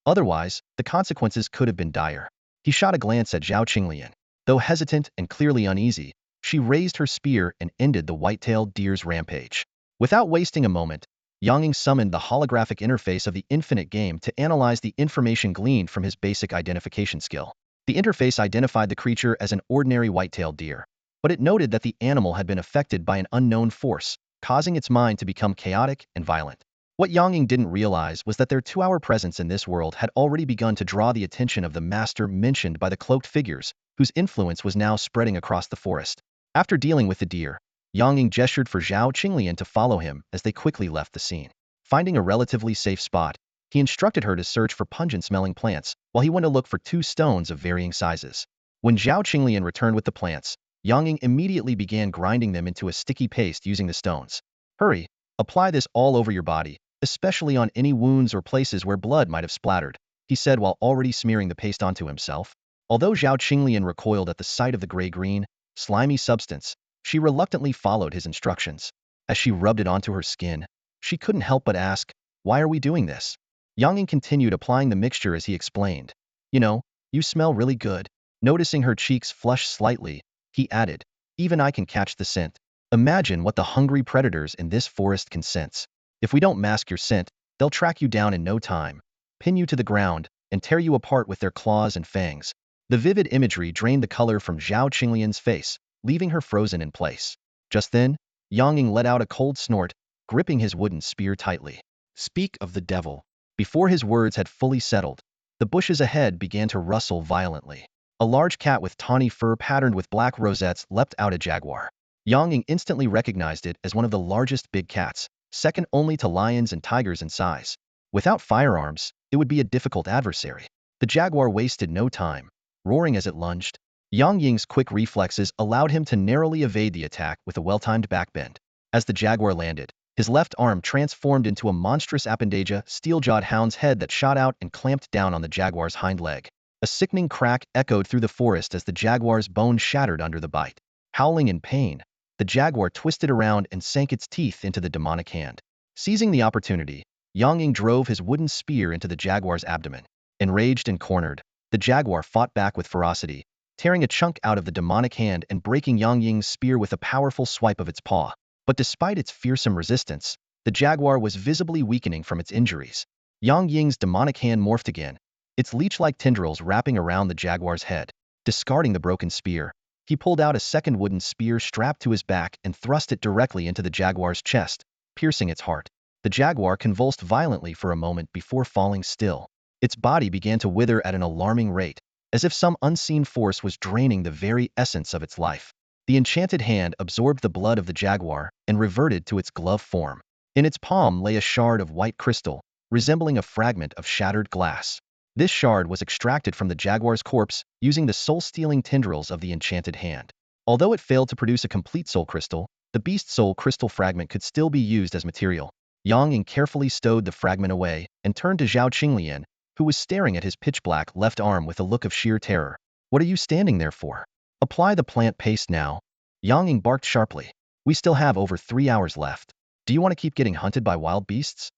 Otherwise, the consequences could have been dire. He shot a glance at Zhao Qinglian. Though hesitant and clearly uneasy, she raised her spear and ended the white-tailed deer's rampage. Without wasting a moment, Yang Ying summoned the holographic interface of the infinite game to analyze the information gleaned from his basic identification skill. The interface identified the creature as an ordinary white-tailed deer, but it noted that the animal had been affected by an unknown force, causing its mind to become chaotic and violent. What Yang Ying didn't realize was that their 2-hour presence in this world had already begun to draw the attention of the master mentioned by the cloaked figures, whose influence was now spreading across the forest. After dealing with the deer, Yang Ying gestured for Zhao Qinglian to follow him as they quickly left the scene. Finding a relatively safe spot, he instructed her to search for pungent-smelling plants, while he went to look for 2 stones of varying sizes. When Zhao Qinglian returned with the plants, Yang Ying immediately began grinding them into a sticky paste using the stones. Hurry, apply this all over your body, especially on any wounds or places where blood might have splattered, he said while already smearing the paste onto himself. Although Zhao Qinglian recoiled at the sight of the gray-green, slimy substance, she reluctantly followed his instructions. As she rubbed it onto her skin, she couldn't help but ask, "Why are we doing this?" Yang Ying continued applying the mixture as he explained. "You know, you smell really good." Noticing her cheeks flush slightly, he added, "Even I can catch the scent. Imagine what the hungry predators in this forest can sense. If we don't mask your scent, they'll track you down in no time, pin you to the ground, and tear you apart with their claws and fangs." The vivid imagery drained the color from Zhao Qinglian's face, leaving her frozen in place. Just then, Yang Ying let out a cold snort, gripping his wooden spear tightly. "Speak of the devil." Before his words had fully settled, the bushes ahead began to rustle violently. A large cat with tawny fur patterned with black rosettes leapt out. A jaguar. Yang Ying instantly recognized it as one of the largest big cats, second only to lions and tigers in size. Without firearms, it would be a difficult adversary. The jaguar wasted no time, roaring as it lunged. Yang Ying's quick reflexes allowed him to narrowly evade the attack with a well-timed backbend. As the jaguar landed, his left arm transformed into a monstrous appendage, steel-jawed hound's head that shot out and clamped down on the jaguar's hind leg. A sickening crack echoed through the forest as the jaguar's bone shattered under the bite. Howling in pain, the jaguar twisted around and sank its teeth into the demonic hand. Seizing the opportunity, Yang Ying drove his wooden spear into the jaguar's abdomen. Enraged and cornered, the jaguar fought back with ferocity, tearing a chunk out of the demonic hand and breaking Yang Ying's spear with a powerful swipe of its paw. But despite its fearsome resistance, the jaguar was visibly weakening from its injuries. Yang Ying's demonic hand morphed again, its leech-like tendrils wrapping around the jaguar's head. Discarding the broken spear, he pulled out a second wooden spear strapped to his back and thrust it directly into the jaguar's chest, piercing its heart. The jaguar convulsed violently for a moment before falling still. Its body began to wither at an alarming rate, as if some unseen force was draining the very essence of its life. The enchanted hand absorbed the blood of the jaguar and reverted to its glove form. In its palm lay a shard of white crystal, resembling a fragment of shattered glass. This shard was extracted from the jaguar's corpse using the soul-stealing tendrils of the enchanted hand. Although it failed to produce a complete soul crystal, the beast's soul crystal fragment could still be used as material. Yang Ying carefully stowed the fragment away and turned to Zhao Qinglian, who was staring at his pitch-black left arm with a look of sheer terror. "What are you standing there for? Apply the plant paste now." Yang Ying barked sharply. "We still have over 3 hours left. Do you want to keep getting hunted by wild beasts?"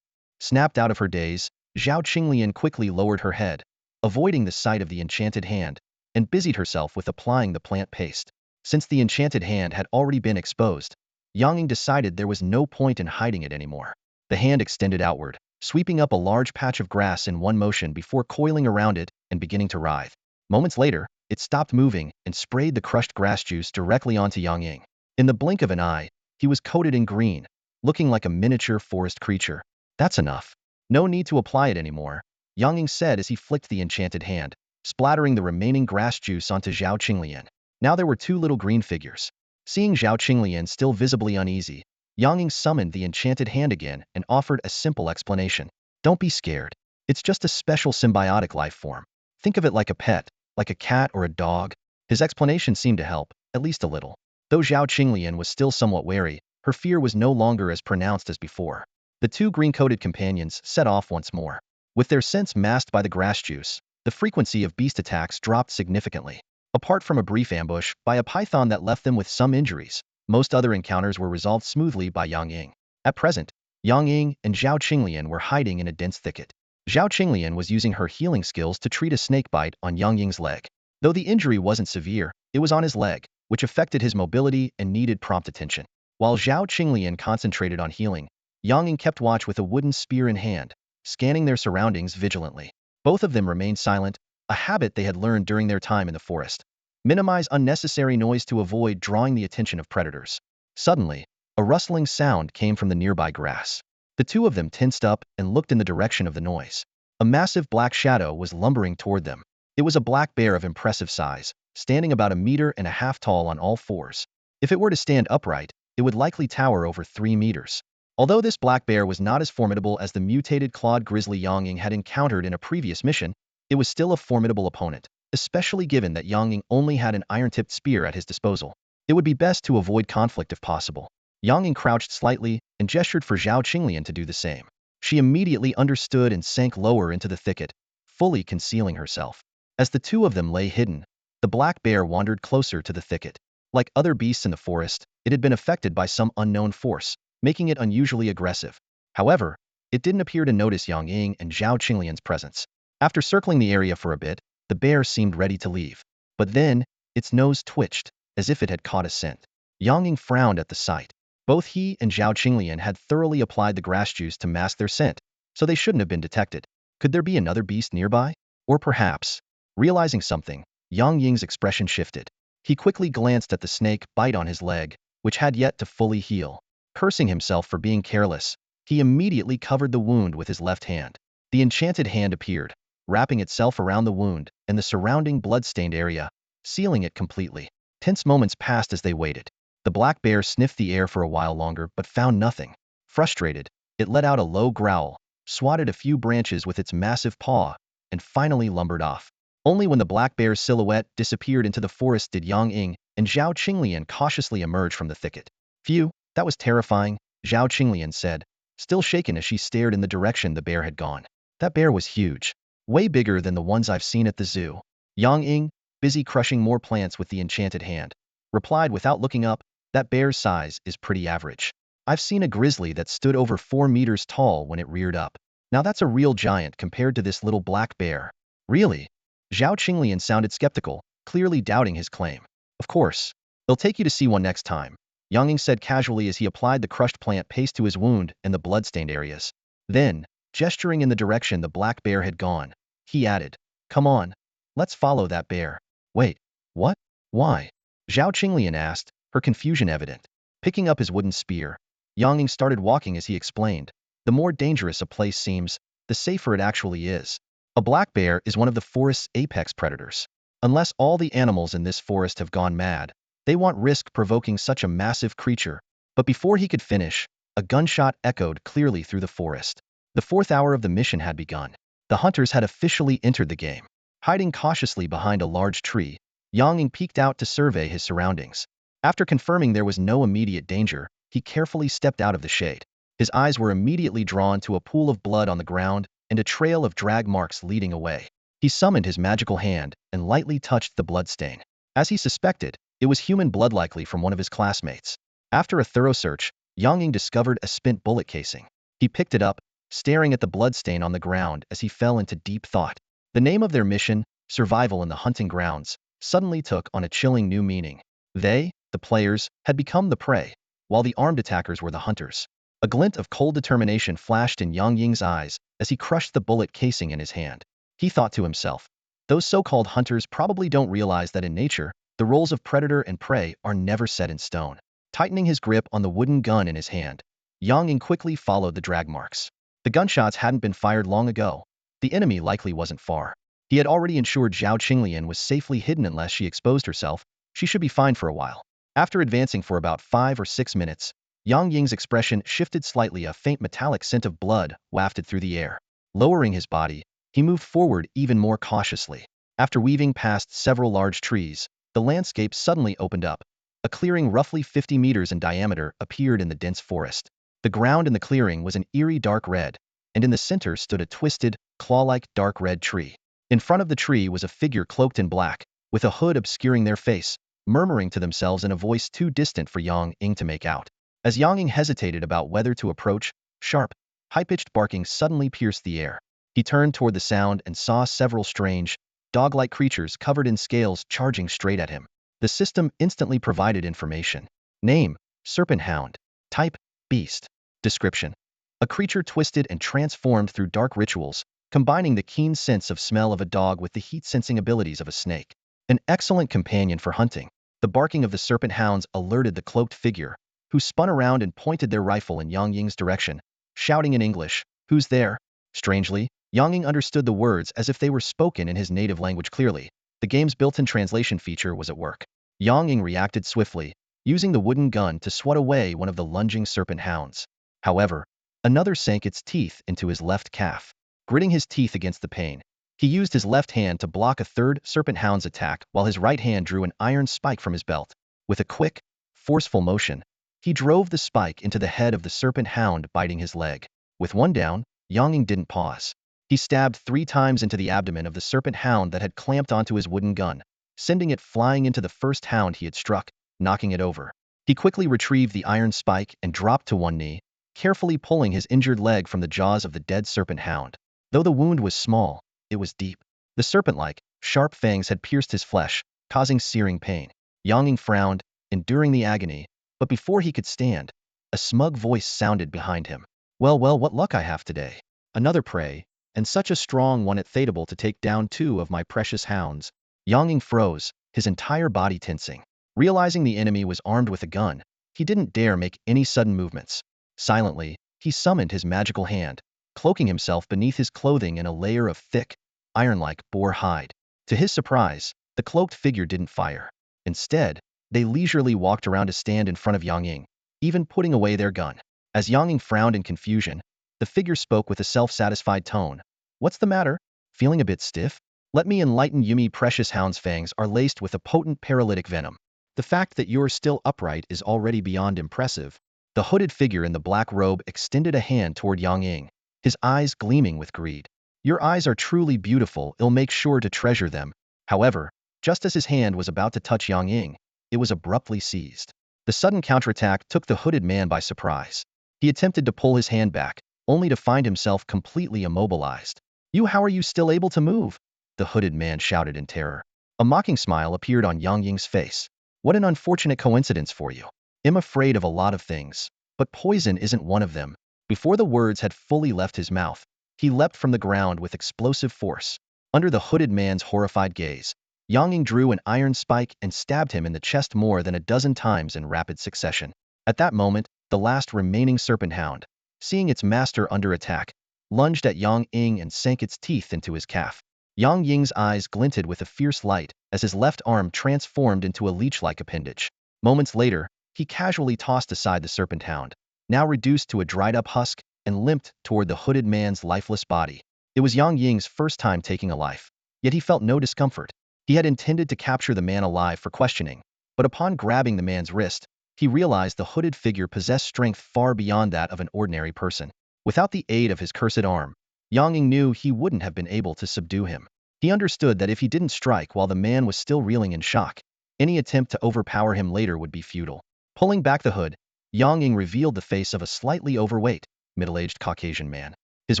Snapped out of her daze, Zhao Qinglian quickly lowered her head, avoiding the sight of the enchanted hand, and busied herself with applying the plant paste. Since the enchanted hand had already been exposed, Yang Ying decided there was no point in hiding it anymore. The hand extended outward, sweeping up a large patch of grass in one motion before coiling around it and beginning to writhe. Moments later, it stopped moving and sprayed the crushed grass juice directly onto Yang Ying. In the blink of an eye, He was coated in green, looking like a miniature forest creature. That's enough. No need to apply it anymore, Yang Ying said as he flicked the enchanted hand, splattering the remaining grass juice onto Zhao Qinglian. Now there were two little green figures. Seeing Zhao Qinglian still visibly uneasy, Yang Ying summoned the enchanted hand again and offered a simple explanation. Don't be scared. It's just a special symbiotic life form. Think of it like a pet, like a cat or a dog. His explanation seemed to help, at least a little. Though Zhao Qinglian was still somewhat wary, her fear was no longer as pronounced as before. The two green-coated companions set off once more. With their scents masked by the grass juice, the frequency of beast attacks dropped significantly. Apart from a brief ambush by a python that left them with some injuries, most other encounters were resolved smoothly by Yang Ying. At present, Yang Ying and Zhao Qinglian were hiding in a dense thicket. Zhao Qinglian was using her healing skills to treat a snake bite on Yang Ying's leg. Though the injury wasn't severe, it was on his leg, which affected his mobility and needed prompt attention. While Zhao Qinglian concentrated on healing, Yang Ying kept watch with a wooden spear in hand, scanning their surroundings vigilantly. Both of them remained silent, a habit they had learned during their time in the forest. Minimize unnecessary noise to avoid drawing the attention of predators. Suddenly, a rustling sound came from the nearby grass. The two of them tensed up and looked in the direction of the noise. A massive black shadow was lumbering toward them. It was a black bear of impressive size, standing about 1.5 meters tall on all fours. If it were to stand upright, it would likely tower over 3 meters. Although this black bear was not as formidable as the mutated clawed grizzly Yang Ying had encountered in a previous mission, it was still a formidable opponent, especially given that Yang Ying only had an iron-tipped spear at his disposal. It would be best to avoid conflict if possible. Yang Ying crouched slightly and gestured for Zhao Qinglian to do the same. She immediately understood and sank lower into the thicket, fully concealing herself. As the two of them lay hidden, the black bear wandered closer to the thicket. Like other beasts in the forest, it had been affected by some unknown force, making it unusually aggressive. However, it didn't appear to notice Yang Ying and Zhao Qinglian's presence. After circling the area for a bit, the bear seemed ready to leave. But then, its nose twitched, as if it had caught a scent. Yang Ying frowned at the sight. Both he and Zhao Qinglian had thoroughly applied the grass juice to mask their scent, so they shouldn't have been detected. Could there be another beast nearby? Or perhaps, realizing something, Yang Ying's expression shifted. He quickly glanced at the snake bite on his leg, which had yet to fully heal. Cursing himself for being careless, he immediately covered the wound with his left hand. The enchanted hand appeared, wrapping itself around the wound and the surrounding blood-stained area, sealing it completely. Tense moments passed as they waited. The black bear sniffed the air for a while longer but found nothing. Frustrated, it let out a low growl, swatted a few branches with its massive paw, and finally lumbered off. Only when the black bear's silhouette disappeared into the forest did Yang Ying and Zhao Qinglian cautiously emerge from the thicket. Phew, that was terrifying, Zhao Qinglian said, still shaken as she stared in the direction the bear had gone. That bear was huge, way bigger than the ones I've seen at the zoo. Yang Ying, busy crushing more plants with the enchanted hand, replied without looking up, that bear's size is pretty average. I've seen a grizzly that stood over 4 meters tall when it reared up. Now that's a real giant compared to this little black bear. Really? Zhao Qinglian sounded skeptical, clearly doubting his claim. Of course. They'll take you to see one next time, Yang Ying said casually as he applied the crushed plant paste to his wound and the blood-stained areas. Then, gesturing in the direction the black bear had gone, he added, come on, let's follow that bear. Wait, what? Why? Zhao Qinglian asked, her confusion evident. Picking up his wooden spear, Yang Ying started walking as he explained. The more dangerous a place seems, the safer it actually is. A black bear is one of the forest's apex predators. Unless all the animals in this forest have gone mad, they want risk provoking such a massive creature. But before he could finish, a gunshot echoed clearly through the forest. The 4th hour of the mission had begun. The hunters had officially entered the game. Hiding cautiously behind a large tree, Yang Ying peeked out to survey his surroundings. After confirming there was no immediate danger, he carefully stepped out of the shade. His eyes were immediately drawn to a pool of blood on the ground and a trail of drag marks leading away. He summoned his magical hand and lightly touched the bloodstain. As he suspected, it was human blood, likely from one of his classmates. After a thorough search, Yang Ying discovered a spent bullet casing. He picked it up, staring at the bloodstain on the ground as he fell into deep thought. The name of their mission, Survival in the Hunting Grounds, suddenly took on a chilling new meaning. They, the players, had become the prey, while the armed attackers were the hunters. A glint of cold determination flashed in Yang Ying's eyes as he crushed the bullet casing in his hand. He thought to himself, those so-called hunters probably don't realize that in nature, the roles of predator and prey are never set in stone. Tightening his grip on the wooden gun in his hand, Yang Ying quickly followed the drag marks. The gunshots hadn't been fired long ago. The enemy likely wasn't far. He had already ensured Zhao Qinglian was safely hidden unless she exposed herself. She should be fine for a while. After advancing for about 5 or 6 minutes, Yang Ying's expression shifted slightly. A faint metallic scent of blood wafted through the air. Lowering his body, he moved forward even more cautiously. After weaving past several large trees, the landscape suddenly opened up. A clearing roughly 50 meters in diameter appeared in the dense forest. The ground in the clearing was an eerie dark red, and in the center stood a twisted, claw-like dark red tree. In front of the tree was a figure cloaked in black, with a hood obscuring their face, murmuring to themselves in a voice too distant for Yang Ying to make out. As Yang Ying hesitated about whether to approach, sharp, high-pitched barking suddenly pierced the air. He turned toward the sound and saw several strange, dog-like creatures covered in scales charging straight at him. The system instantly provided information. Name: Serpent Hound. Type: Beast. Description: a creature twisted and transformed through dark rituals, combining the keen sense of smell of a dog with the heat-sensing abilities of a snake. An excellent companion for hunting. The barking of the serpent hounds alerted the cloaked figure, who spun around and pointed their rifle in Yang Ying's direction, shouting in English, "Who's there?" Strangely, Yang Ying understood the words as if they were spoken in his native language clearly. The game's built-in translation feature was at work. Yang Ying reacted swiftly, using the wooden gun to swat away one of the lunging serpent hounds. However, another sank its teeth into his left calf. Gritting his teeth against the pain, he used his left hand to block a third serpent hound's attack while his right hand drew an iron spike from his belt. With a quick, forceful motion, he drove the spike into the head of the serpent hound, biting his leg. With one down, Yang Ying didn't pause. He stabbed 3 times into the abdomen of the serpent hound that had clamped onto his wooden gun, sending it flying into the first hound he had struck, knocking it over. He quickly retrieved the iron spike and dropped to one knee, carefully pulling his injured leg from the jaws of the dead serpent hound. Though the wound was small, it was deep. The serpent-like, sharp fangs had pierced his flesh, causing searing pain. Yang Ying frowned, enduring the agony, but before he could stand, a smug voice sounded behind him. Well, what luck I have today. Another prey, and such a strong one, it's fateable to take down 2 of my precious hounds. Yang Ying froze, his entire body tensing. Realizing the enemy was armed with a gun, he didn't dare make any sudden movements. Silently, he summoned his magical hand, cloaking himself beneath his clothing in a layer of thick, iron-like boar hide. To his surprise, the cloaked figure didn't fire. Instead, they leisurely walked around to stand in front of Yang Ying, even putting away their gun. As Yang Ying frowned in confusion, the figure spoke with a self-satisfied tone. What's the matter? Feeling a bit stiff? Let me enlighten you. My precious hound's fangs are laced with a potent paralytic venom. The fact that you're still upright is already beyond impressive. The hooded figure in the black robe extended a hand toward Yang Ying, his eyes gleaming with greed. Your eyes are truly beautiful. I'll make sure to treasure them. However, just as his hand was about to touch Yang Ying, it was abruptly seized. The sudden counterattack took the hooded man by surprise. He attempted to pull his hand back, only to find himself completely immobilized. How are you still able to move? The hooded man shouted in terror. A mocking smile appeared on Yang Ying's face. What an unfortunate coincidence for you. I'm afraid of a lot of things, but poison isn't one of them. Before the words had fully left his mouth, he leapt from the ground with explosive force. Under the hooded man's horrified gaze, Yang Ying drew an iron spike and stabbed him in the chest more than a dozen times in rapid succession. At that moment, the last remaining serpent hound, seeing its master under attack, lunged at Yang Ying and sank its teeth into his calf. Yang Ying's eyes glinted with a fierce light as his left arm transformed into a leech-like appendage. Moments later, he casually tossed aside the serpent hound, now reduced to a dried-up husk, and limped toward the hooded man's lifeless body. It was Yang Ying's first time taking a life, yet he felt no discomfort. He had intended to capture the man alive for questioning, but upon grabbing the man's wrist, he realized the hooded figure possessed strength far beyond that of an ordinary person. Without the aid of his cursed arm, Yang Ying knew he wouldn't have been able to subdue him. He understood that if he didn't strike while the man was still reeling in shock, any attempt to overpower him later would be futile. Pulling back the hood, Yang Ying revealed the face of a slightly overweight, middle-aged Caucasian man. His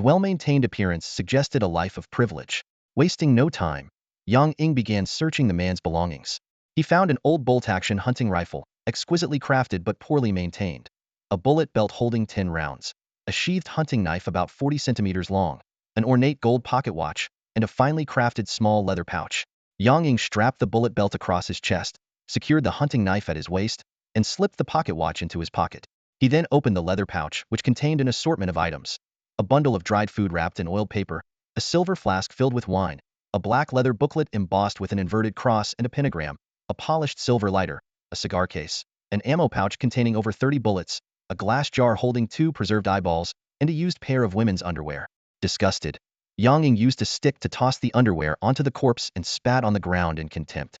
well-maintained appearance suggested a life of privilege. Wasting no time, Yang Ying began searching the man's belongings. He found an old bolt-action hunting rifle, exquisitely crafted but poorly maintained, a bullet belt holding 10 rounds, a sheathed hunting knife about 40 centimeters long, an ornate gold pocket watch, and a finely crafted small leather pouch. Yang Ying strapped the bullet belt across his chest, secured the hunting knife at his waist, and slipped the pocket watch into his pocket. He then opened the leather pouch, which contained an assortment of items. A bundle of dried food wrapped in oiled paper, a silver flask filled with wine, a black leather booklet embossed with an inverted cross and a pentagram, a polished silver lighter, a cigar case, an ammo pouch containing over 30 bullets, a glass jar holding 2 preserved eyeballs, and a used pair of women's underwear. Disgusted, Yang Ying used a stick to toss the underwear onto the corpse and spat on the ground in contempt.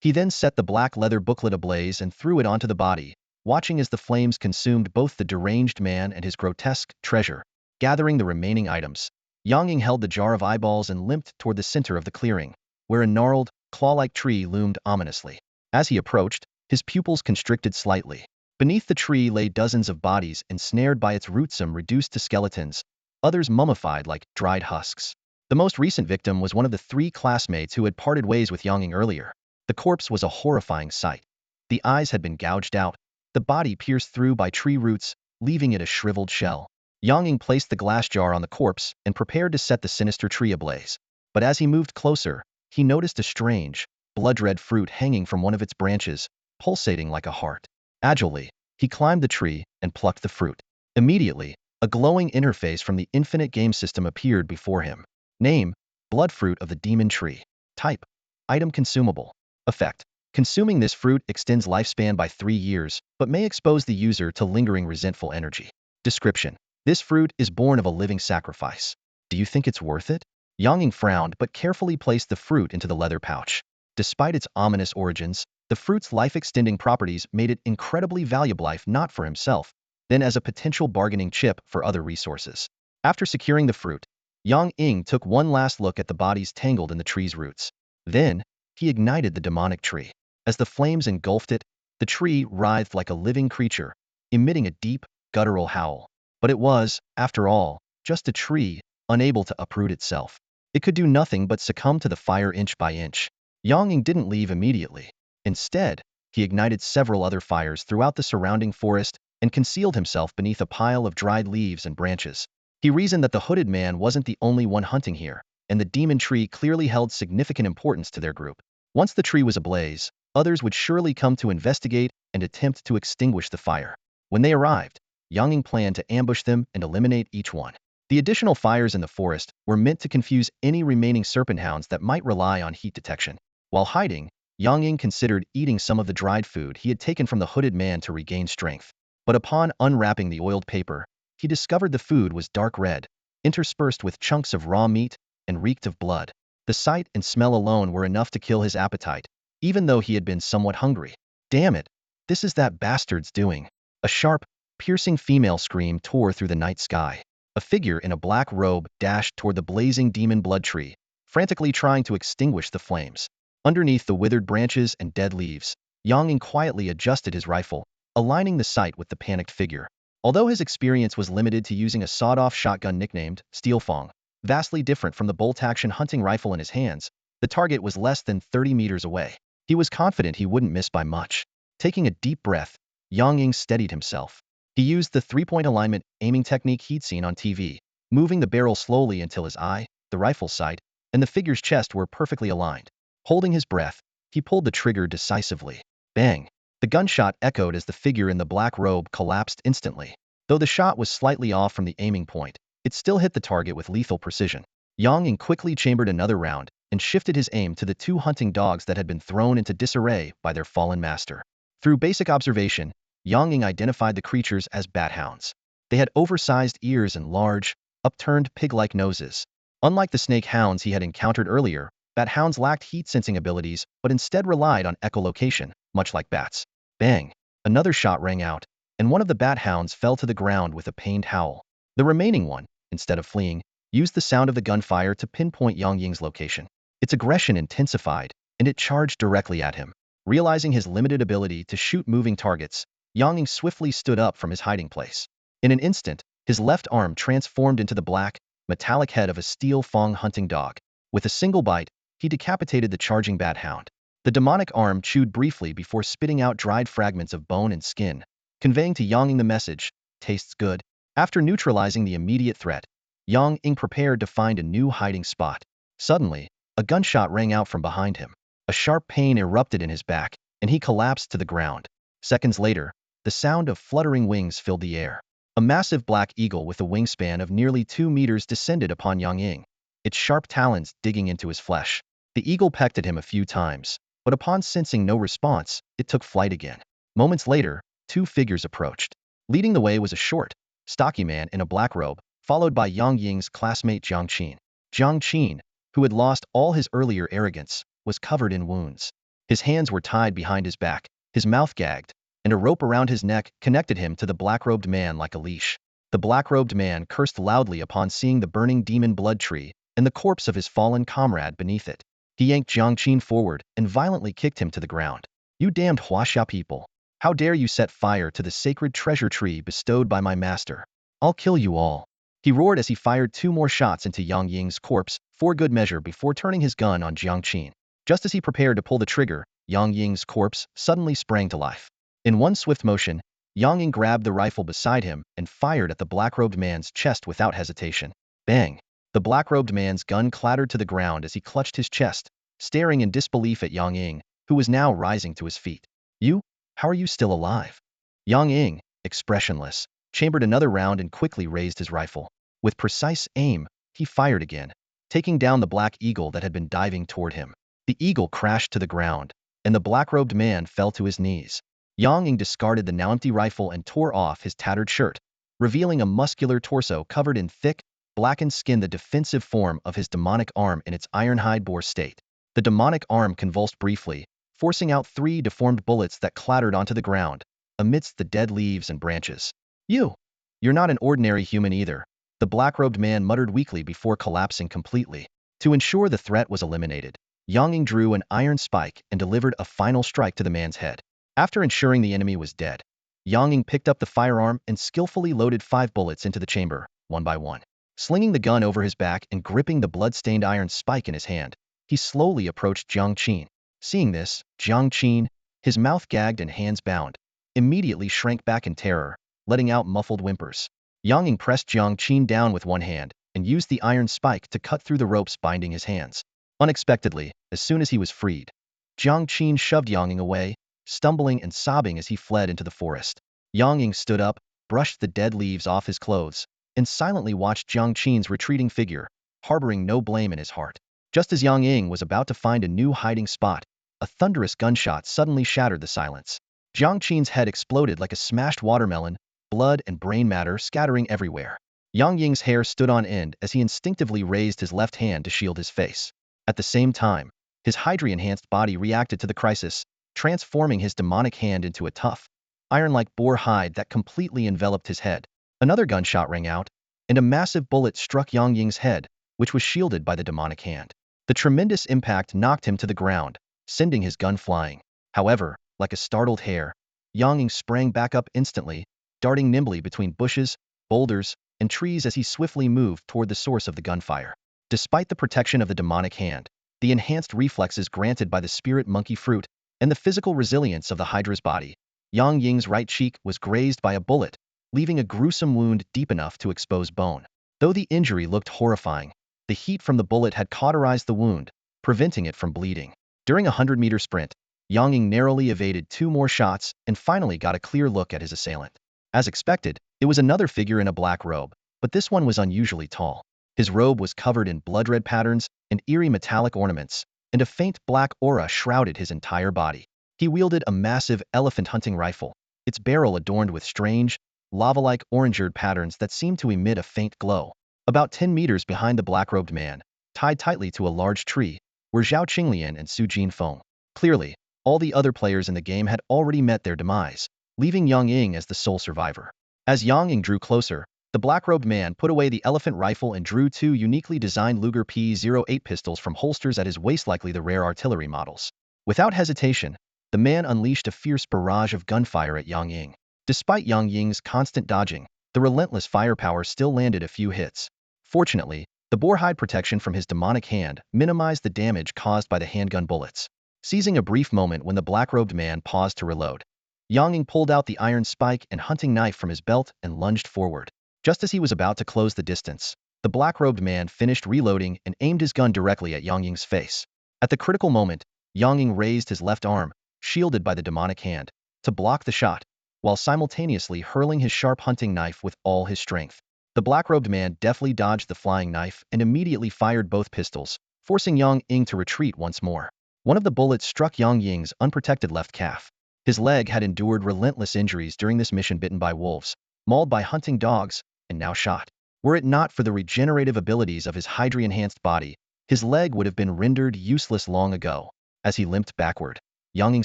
He then set the black leather booklet ablaze and threw it onto the body, watching as the flames consumed both the deranged man and his grotesque treasure. Gathering the remaining items, Yang Ying held the jar of eyeballs and limped toward the center of the clearing, where a gnarled, claw-like tree loomed ominously. As he approached, his pupils constricted slightly. Beneath the tree lay dozens of bodies ensnared by its roots, some reduced to skeletons, others mummified like dried husks. The most recent victim was one of the 3 classmates who had parted ways with Yang Ying earlier. The corpse was a horrifying sight. The eyes had been gouged out, the body pierced through by tree roots, leaving it a shriveled shell. Yang Ying placed the glass jar on the corpse and prepared to set the sinister tree ablaze. But as he moved closer, he noticed a strange, blood-red fruit hanging from one of its branches, pulsating like a heart. Agilely, he climbed the tree and plucked the fruit. Immediately, a glowing interface from the infinite game system appeared before him. Name: Bloodfruit of the Demon Tree. Type: Item consumable. Effect: consuming this fruit extends lifespan by 3 years, but may expose the user to lingering resentful energy. Description: this fruit is born of a living sacrifice. Do you think it's worth it? Yang Ying frowned but carefully placed the fruit into the leather pouch. Despite its ominous origins, the fruit's life-extending properties made it incredibly valuable, if not for himself, then as a potential bargaining chip for other resources. After securing the fruit, Yang Ying took one last look at the bodies tangled in the tree's roots. Then, he ignited the demonic tree. As the flames engulfed it, the tree writhed like a living creature, emitting a deep, guttural howl. But it was, after all, just a tree, unable to uproot itself. It could do nothing but succumb to the fire inch by inch. Yang Ying didn't leave immediately. Instead, he ignited several other fires throughout the surrounding forest and concealed himself beneath a pile of dried leaves and branches. He reasoned that the hooded man wasn't the only one hunting here, and the demon tree clearly held significant importance to their group. Once the tree was ablaze, others would surely come to investigate and attempt to extinguish the fire. When they arrived, Yang Ying planned to ambush them and eliminate each one. The additional fires in the forest were meant to confuse any remaining serpent hounds that might rely on heat detection. While hiding, Yang Ying considered eating some of the dried food he had taken from the hooded man to regain strength. But upon unwrapping the oiled paper, he discovered the food was dark red, interspersed with chunks of raw meat, and reeked of blood. The sight and smell alone were enough to kill his appetite, even though he had been somewhat hungry. Damn it, this is that bastard's doing. A sharp, piercing female scream tore through the night sky. A figure in a black robe dashed toward the blazing demon blood tree, frantically trying to extinguish the flames. Underneath the withered branches and dead leaves, Yang Ying quietly adjusted his rifle, aligning the sight with the panicked figure. Although his experience was limited to using a sawed-off shotgun nicknamed Steelfang, vastly different from the bolt-action hunting rifle in his hands, the target was less than 30 meters away. He was confident he wouldn't miss by much. Taking a deep breath, Yang Ying steadied himself. He used the 3-point alignment aiming technique he'd seen on TV, moving the barrel slowly until his eye, the rifle's sight, and the figure's chest were perfectly aligned. Holding his breath, he pulled the trigger decisively. Bang! The gunshot echoed as the figure in the black robe collapsed instantly. Though the shot was slightly off from the aiming point, it still hit the target with lethal precision. Yang Ying quickly chambered another round and shifted his aim to the 2 hunting dogs that had been thrown into disarray by their fallen master. Through basic observation, Yang Ying identified the creatures as bat hounds. They had oversized ears and large, upturned pig-like noses. Unlike the snake hounds he had encountered earlier, bat hounds lacked heat-sensing abilities but instead relied on echolocation, much like bats. Bang! Another shot rang out, and one of the bat hounds fell to the ground with a pained howl. The remaining one, instead of fleeing, used the sound of the gunfire to pinpoint Yang Ying's location. Its aggression intensified, and it charged directly at him. Realizing his limited ability to shoot moving targets, Yang Ying swiftly stood up from his hiding place. In an instant, his left arm transformed into the black, metallic head of a steel fang hunting dog. With a single bite, he decapitated the charging bat hound. The demonic arm chewed briefly before spitting out dried fragments of bone and skin, conveying to Yang Ying the message, "Tastes good." After neutralizing the immediate threat, Yang Ying prepared to find a new hiding spot. Suddenly, a gunshot rang out from behind him. A sharp pain erupted in his back, and he collapsed to the ground. Seconds later, the sound of fluttering wings filled the air. A massive black eagle with a wingspan of nearly 2 meters descended upon Yang Ying, its sharp talons digging into his flesh. The eagle pecked at him a few times, but upon sensing no response, it took flight again. Moments later, two figures approached. Leading the way was a short, stocky man in a black robe, followed by Yang Ying's classmate Jiang Qin. Jiang Qin, who had lost all his earlier arrogance, was covered in wounds. His hands were tied behind his back, his mouth gagged, and a rope around his neck connected him to the black-robed man like a leash. The black-robed man cursed loudly upon seeing the burning demon blood tree and the corpse of his fallen comrade beneath it. He yanked Jiang Qin forward and violently kicked him to the ground. "You damned Huaxia people! How dare you set fire to the sacred treasure tree bestowed by my master? I'll kill you all!" He roared as he fired 2 more shots into Yang Ying's corpse for good measure before turning his gun on Jiang Qin. Just as he prepared to pull the trigger, Yang Ying's corpse suddenly sprang to life. In one swift motion, Yang Ying grabbed the rifle beside him and fired at the black-robed man's chest without hesitation. Bang! The black-robed man's gun clattered to the ground as he clutched his chest, staring in disbelief at Yang Ying, who was now rising to his feet. "You? How are you still alive?" Yang Ying, expressionless, chambered another round and quickly raised his rifle. With precise aim, he fired again, taking down the black eagle that had been diving toward him. The eagle crashed to the ground, and the black-robed man fell to his knees. Yang Ying discarded the now empty rifle and tore off his tattered shirt, revealing a muscular torso covered in thick, blackened skin, the defensive form of his demonic arm in its ironhide bore state. The demonic arm convulsed briefly, forcing out 3 deformed bullets that clattered onto the ground, amidst the dead leaves and branches. You're not an ordinary human either," the black-robed man muttered weakly before collapsing completely. To ensure the threat was eliminated, Yang Ying drew an iron spike and delivered a final strike to the man's head. After ensuring the enemy was dead, Yang Ying picked up the firearm and skillfully loaded 5 bullets into the chamber, one by one. Slinging the gun over his back and gripping the blood-stained iron spike in his hand, he slowly approached Jiang Qin. Seeing this, Jiang Qin, his mouth gagged and hands bound, immediately shrank back in terror, letting out muffled whimpers. Yang Ying pressed Jiang Qin down with one hand and used the iron spike to cut through the ropes binding his hands. Unexpectedly, as soon as he was freed, Jiang Qin shoved Yang Ying away, stumbling and sobbing as he fled into the forest. Yang Ying stood up, brushed the dead leaves off his clothes, and silently watched Jiang Qin's retreating figure, harboring no blame in his heart. Just as Yang Ying was about to find a new hiding spot, a thunderous gunshot suddenly shattered the silence. Jiang Qin's head exploded like a smashed watermelon, blood and brain matter scattering everywhere. Yang Ying's hair stood on end as he instinctively raised his left hand to shield his face. At the same time, his Hydra-enhanced body reacted to the crisis, transforming his demonic hand into a tough, iron-like boar hide that completely enveloped his head. Another gunshot rang out, and a massive bullet struck Yang Ying's head, which was shielded by the demonic hand. The tremendous impact knocked him to the ground, sending his gun flying. However, like a startled hare, Yang Ying sprang back up instantly, darting nimbly between bushes, boulders, and trees as he swiftly moved toward the source of the gunfire. Despite the protection of the demonic hand, the enhanced reflexes granted by the spirit monkey fruit, and the physical resilience of the Hydra's body, Yang Ying's right cheek was grazed by a bullet, leaving a gruesome wound deep enough to expose bone. Though the injury looked horrifying, the heat from the bullet had cauterized the wound, preventing it from bleeding. During a 100-meter sprint, Yang Ying narrowly evaded 2 more shots and finally got a clear look at his assailant. As expected, it was another figure in a black robe, but this one was unusually tall. His robe was covered in blood-red patterns and eerie metallic ornaments, and a faint black aura shrouded his entire body. He wielded a massive elephant hunting rifle, its barrel adorned with strange, lava-like orange-red patterns that seemed to emit a faint glow. About 10 meters behind the black-robed man, tied tightly to a large tree, were Zhao Qinglian and Su Jinfeng. Clearly, all the other players in the game had already met their demise, leaving Yang Ying as the sole survivor. As Yang Ying drew closer, the black-robed man put away the elephant rifle and drew 2 uniquely designed Luger P-08 pistols from holsters at his waist, likely the rare artillery models. Without hesitation, the man unleashed a fierce barrage of gunfire at Yang Ying. Despite Yang Ying's constant dodging, the relentless firepower still landed a few hits. Fortunately, the boarhide protection from his demonic hand minimized the damage caused by the handgun bullets. Seizing a brief moment when the black-robed man paused to reload, Yang Ying pulled out the iron spike and hunting knife from his belt and lunged forward. Just as he was about to close the distance, the black-robed man finished reloading and aimed his gun directly at Yang Ying's face. At the critical moment, Yang Ying raised his left arm, shielded by the demonic hand, to block the shot, while simultaneously hurling his sharp hunting knife with all his strength. The black-robed man deftly dodged the flying knife and immediately fired both pistols, forcing Yang Ying to retreat once more. One of the bullets struck Yang Ying's unprotected left calf. His leg had endured relentless injuries during this mission, bitten by wolves, mauled by hunting dogs, and now shot. Were it not for the regenerative abilities of his Hydra-enhanced body, his leg would have been rendered useless long ago. As he limped backward, Yang Ying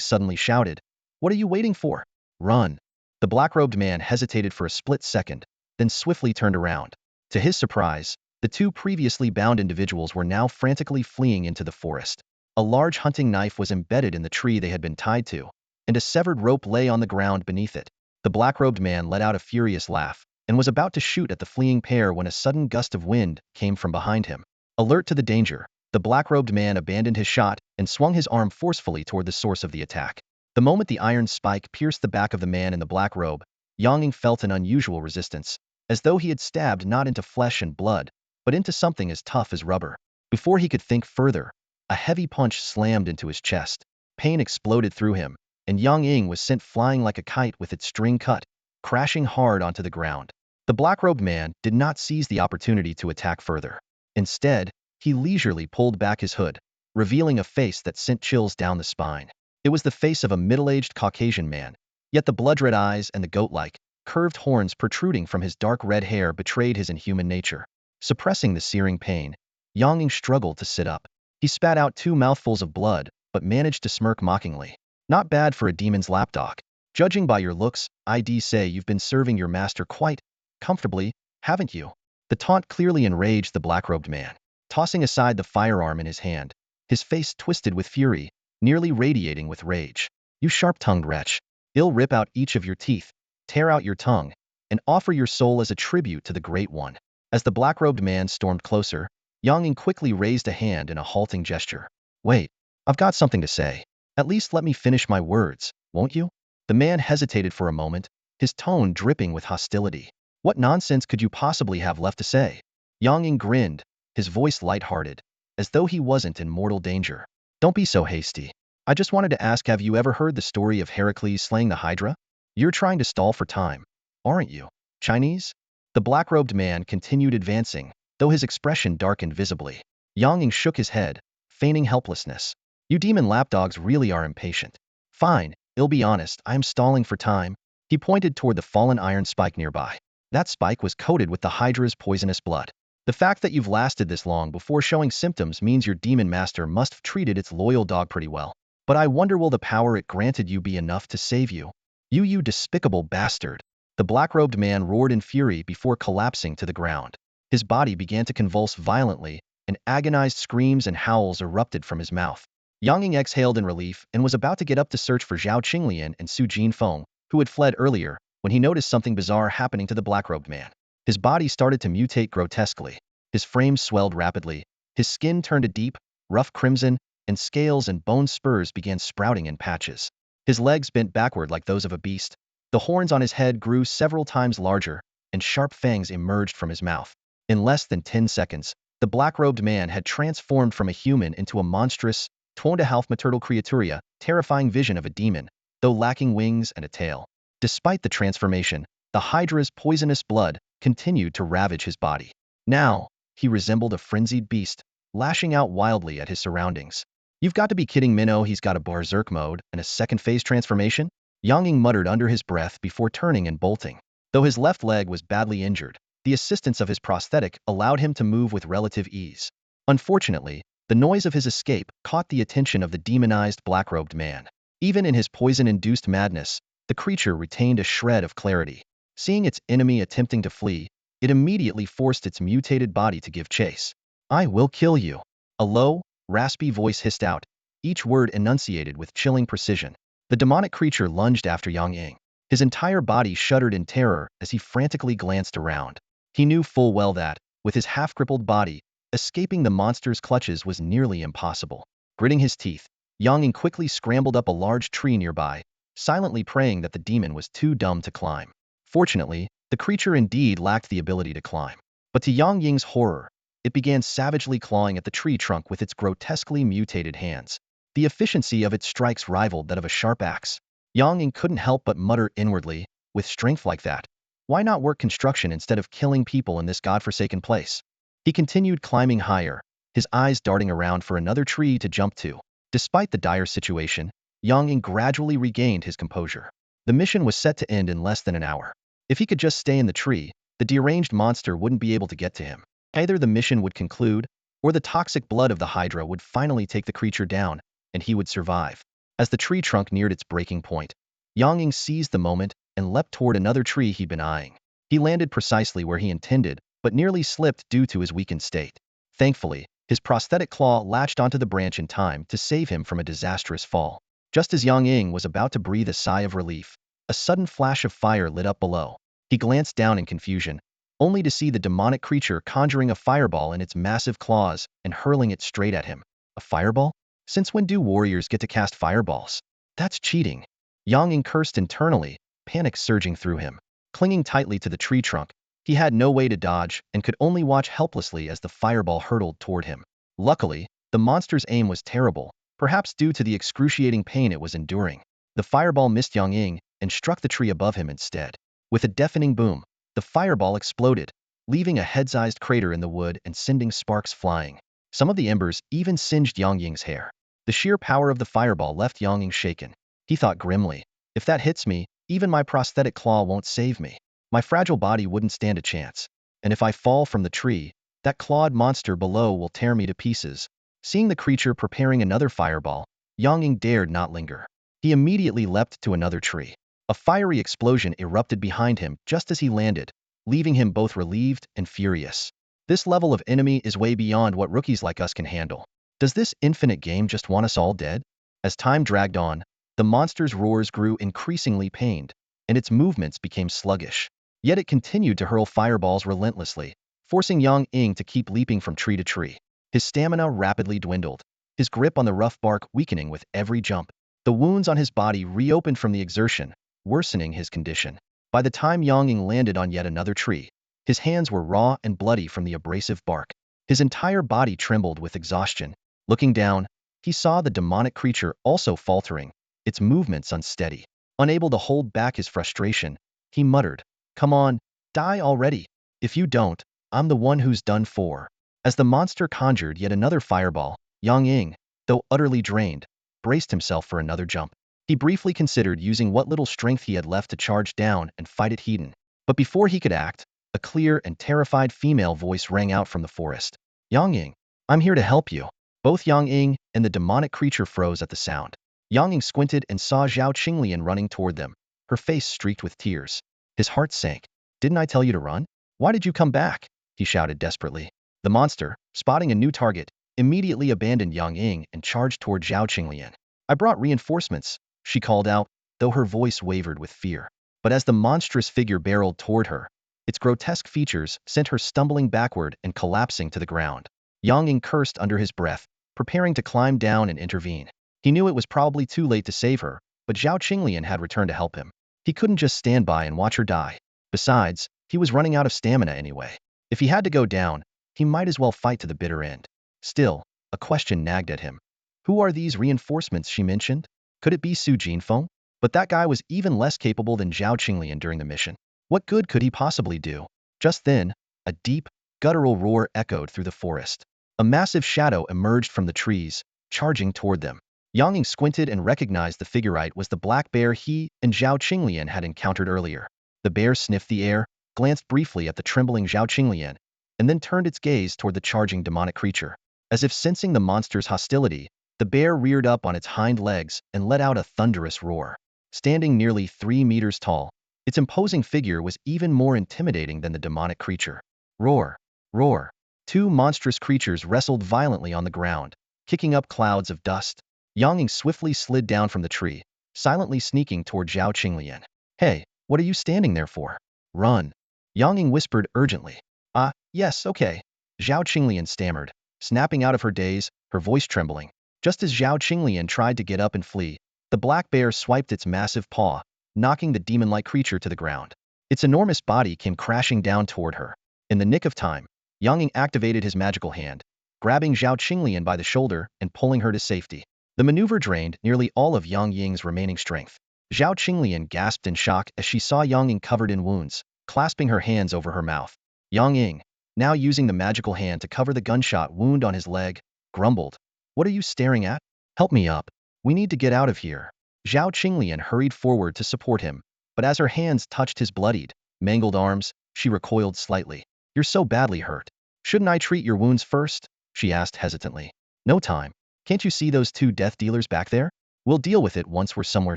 suddenly shouted, "What are you waiting for? Run!" The black-robed man hesitated for a split second, then swiftly turned around. To his surprise, the two previously bound individuals were now frantically fleeing into the forest. A large hunting knife was embedded in the tree they had been tied to, and a severed rope lay on the ground beneath it. The black-robed man let out a furious laugh, and was about to shoot at the fleeing pair when a sudden gust of wind came from behind him. Alert to the danger, the black-robed man abandoned his shot and swung his arm forcefully toward the source of the attack. The moment the iron spike pierced the back of the man in the black robe, Yang Ying felt an unusual resistance, as though he had stabbed not into flesh and blood, but into something as tough as rubber. Before he could think further, a heavy punch slammed into his chest. Pain exploded through him, and Yang Ying was sent flying like a kite with its string cut, crashing hard onto the ground. The black-robed man did not seize the opportunity to attack further. Instead, he leisurely pulled back his hood, revealing a face that sent chills down the spine. It was the face of a middle-aged Caucasian man, yet the blood-red eyes and the goat-like, curved horns protruding from his dark red hair betrayed his inhuman nature. Suppressing the searing pain, Yang Ying struggled to sit up. He spat out 2 mouthfuls of blood, but managed to smirk mockingly. "Not bad for a demon's lapdog. Judging by your looks, I'd say you've been serving your master quite comfortably, haven't you?" The taunt clearly enraged the black-robed man. Tossing aside the firearm in his hand, his face twisted with fury, nearly radiating with rage. "You sharp-tongued wretch, I'll rip out each of your teeth, tear out your tongue, and offer your soul as a tribute to the Great One." As the black-robed man stormed closer, Yang Ying quickly raised a hand in a halting gesture. "Wait, I've got something to say. At least let me finish my words, won't you?" The man hesitated for a moment, his tone dripping with hostility. "What nonsense could you possibly have left to say?" Yang Ying grinned, his voice light-hearted, as though he wasn't in mortal danger. "Don't be so hasty. I just wanted to ask, have you ever heard the story of Heracles slaying the Hydra? You're trying to stall for time, aren't you? Chinese?" The black-robed man continued advancing, though his expression darkened visibly. Yang Ying shook his head, feigning helplessness. "You demon lapdogs really are impatient. Fine, I'll be honest, I'm stalling for time." He pointed toward the fallen iron spike nearby. That spike was coated with the Hydra's poisonous blood. "The fact that you've lasted this long before showing symptoms means your demon master must have treated its loyal dog pretty well. But I wonder, will the power it granted you be enough to save you? You despicable bastard." The black-robed man roared in fury before collapsing to the ground. His body began to convulse violently, and agonized screams and howls erupted from his mouth. Yang Ying exhaled in relief and was about to get up to search for Zhao Qinglian and Su Jinfeng, who had fled earlier, when he noticed something bizarre happening to the black-robed man. His body started to mutate grotesquely. His frame swelled rapidly, his skin turned a deep, rough crimson, and scales and bone spurs began sprouting in patches. His legs bent backward like those of a beast. The horns on his head grew several times larger, and sharp fangs emerged from his mouth. In less than 10 seconds, the black-robed man had transformed from a human into a monstrous, 2.5 meter creatura, terrifying vision of a demon, though lacking wings and a tail. Despite the transformation, the Hydra's poisonous blood continued to ravage his body. Now, he resembled a frenzied beast, lashing out wildly at his surroundings. "You've got to be kidding, Minnow, he's got a berserk mode and a second-phase transformation?" Yang Ying muttered under his breath before turning and bolting. Though his left leg was badly injured, the assistance of his prosthetic allowed him to move with relative ease. Unfortunately, the noise of his escape caught the attention of the demonized black-robed man. Even in his poison-induced madness, the creature retained a shred of clarity. Seeing its enemy attempting to flee, it immediately forced its mutated body to give chase. "I will kill you." A low, raspy voice hissed out, each word enunciated with chilling precision. The demonic creature lunged after Yang Ying. His entire body shuddered in terror as he frantically glanced around. He knew full well that, with his half-crippled body, escaping the monster's clutches was nearly impossible. Gritting his teeth, Yang Ying quickly scrambled up a large tree nearby, silently praying that the demon was too dumb to climb. Fortunately, the creature indeed lacked the ability to climb. But to Yang Ying's horror, it began savagely clawing at the tree trunk with its grotesquely mutated hands. The efficiency of its strikes rivaled that of a sharp axe. Yang Ying couldn't help but mutter inwardly, with strength like that, why not work construction instead of killing people in this godforsaken place? He continued climbing higher, his eyes darting around for another tree to jump to. Despite the dire situation, Yang Ying gradually regained his composure. The mission was set to end in less than an hour. If he could just stay in the tree, the deranged monster wouldn't be able to get to him. Either the mission would conclude, or the toxic blood of the Hydra would finally take the creature down, and he would survive. As the tree trunk neared its breaking point, Yang Ying seized the moment and leapt toward another tree he'd been eyeing. He landed precisely where he intended, but nearly slipped due to his weakened state. Thankfully, his prosthetic claw latched onto the branch in time to save him from a disastrous fall. Just as Yang Ying was about to breathe a sigh of relief, a sudden flash of fire lit up below. He glanced down in confusion, only to see the demonic creature conjuring a fireball in its massive claws and hurling it straight at him. A fireball? Since when do warriors get to cast fireballs? That's cheating. Yang Ying cursed internally, panic surging through him. Clinging tightly to the tree trunk, he had no way to dodge and could only watch helplessly as the fireball hurtled toward him. Luckily, the monster's aim was terrible, perhaps due to the excruciating pain it was enduring. The fireball missed Yang Ying and struck the tree above him instead. With a deafening boom, the fireball exploded, leaving a head-sized crater in the wood and sending sparks flying. Some of the embers even singed Yang Ying's hair. The sheer power of the fireball left Yang Ying shaken. He thought grimly, if that hits me, even my prosthetic claw won't save me. My fragile body wouldn't stand a chance. And if I fall from the tree, that clawed monster below will tear me to pieces. Seeing the creature preparing another fireball, Yang Ying dared not linger. He immediately leapt to another tree. A fiery explosion erupted behind him just as he landed, leaving him both relieved and furious. This level of enemy is way beyond what rookies like us can handle. Does this infinite game just want us all dead? As time dragged on, the monster's roars grew increasingly pained, and its movements became sluggish. Yet it continued to hurl fireballs relentlessly, forcing Yang Ying to keep leaping from tree to tree. His stamina rapidly dwindled, his grip on the rough bark weakening with every jump. The wounds on his body reopened from the exertion, worsening his condition. By the time Yang Ying landed on yet another tree, his hands were raw and bloody from the abrasive bark. His entire body trembled with exhaustion. Looking down, he saw the demonic creature also faltering, its movements unsteady. Unable to hold back his frustration, he muttered, "Come on, die already. If you don't, I'm the one who's done for." As the monster conjured yet another fireball, Yang Ying, though utterly drained, braced himself for another jump. He briefly considered using what little strength he had left to charge down and fight it heathen. But before he could act, a clear and terrified female voice rang out from the forest. "Yang Ying, I'm here to help you." Both Yang Ying and the demonic creature froze at the sound. Yang Ying squinted and saw Zhao Qinglian running toward them, her face streaked with tears. His heart sank. "Didn't I tell you to run? Why did you come back?" he shouted desperately. The monster, spotting a new target, immediately abandoned Yang Ying and charged toward Zhao Qinglian. "I brought reinforcements," she called out, though her voice wavered with fear. But as the monstrous figure barreled toward her, its grotesque features sent her stumbling backward and collapsing to the ground. Yang Ying cursed under his breath, preparing to climb down and intervene. He knew it was probably too late to save her, but Zhao Qinglian had returned to help him. He couldn't just stand by and watch her die. Besides, he was running out of stamina anyway. If he had to go down, he might as well fight to the bitter end. Still, a question nagged at him. Who are these reinforcements she mentioned? Could it be Su Jinfeng? But that guy was even less capable than Zhao Qinglian during the mission. What good could he possibly do? Just then, a deep, guttural roar echoed through the forest. A massive shadow emerged from the trees, charging toward them. Yang Ying squinted and recognized the figurite was the black bear he and Zhao Qinglian had encountered earlier. The bear sniffed the air, glanced briefly at the trembling Zhao Qinglian, and then turned its gaze toward the charging demonic creature. As if sensing the monster's hostility, the bear reared up on its hind legs and let out a thunderous roar. Standing nearly 3 meters tall, its imposing figure was even more intimidating than the demonic creature. Roar! Roar! Two monstrous creatures wrestled violently on the ground, kicking up clouds of dust. Yang Ying swiftly slid down from the tree, silently sneaking toward Zhao Qinglian. "Hey, what are you standing there for? Run!" Yang Ying whispered urgently. "Ah, yes, okay," Zhao Qinglian stammered, snapping out of her daze, her voice trembling. Just as Zhao Qinglian tried to get up and flee, the black bear swiped its massive paw, knocking the demon-like creature to the ground. Its enormous body came crashing down toward her. In the nick of time, Yang Ying activated his magical hand, grabbing Zhao Qinglian by the shoulder and pulling her to safety. The maneuver drained nearly all of Yang Ying's remaining strength. Zhao Qinglian gasped in shock as she saw Yang Ying covered in wounds, clasping her hands over her mouth. Yang Ying, now using the magical hand to cover the gunshot wound on his leg, grumbled. What are you staring at? Help me up. We need to get out of here. Zhao Qinglian hurried forward to support him, but as her hands touched his bloodied, mangled arms, she recoiled slightly. You're so badly hurt. Shouldn't I treat your wounds first? She asked hesitantly. No time. Can't you see those two death dealers back there? We'll deal with it once we're somewhere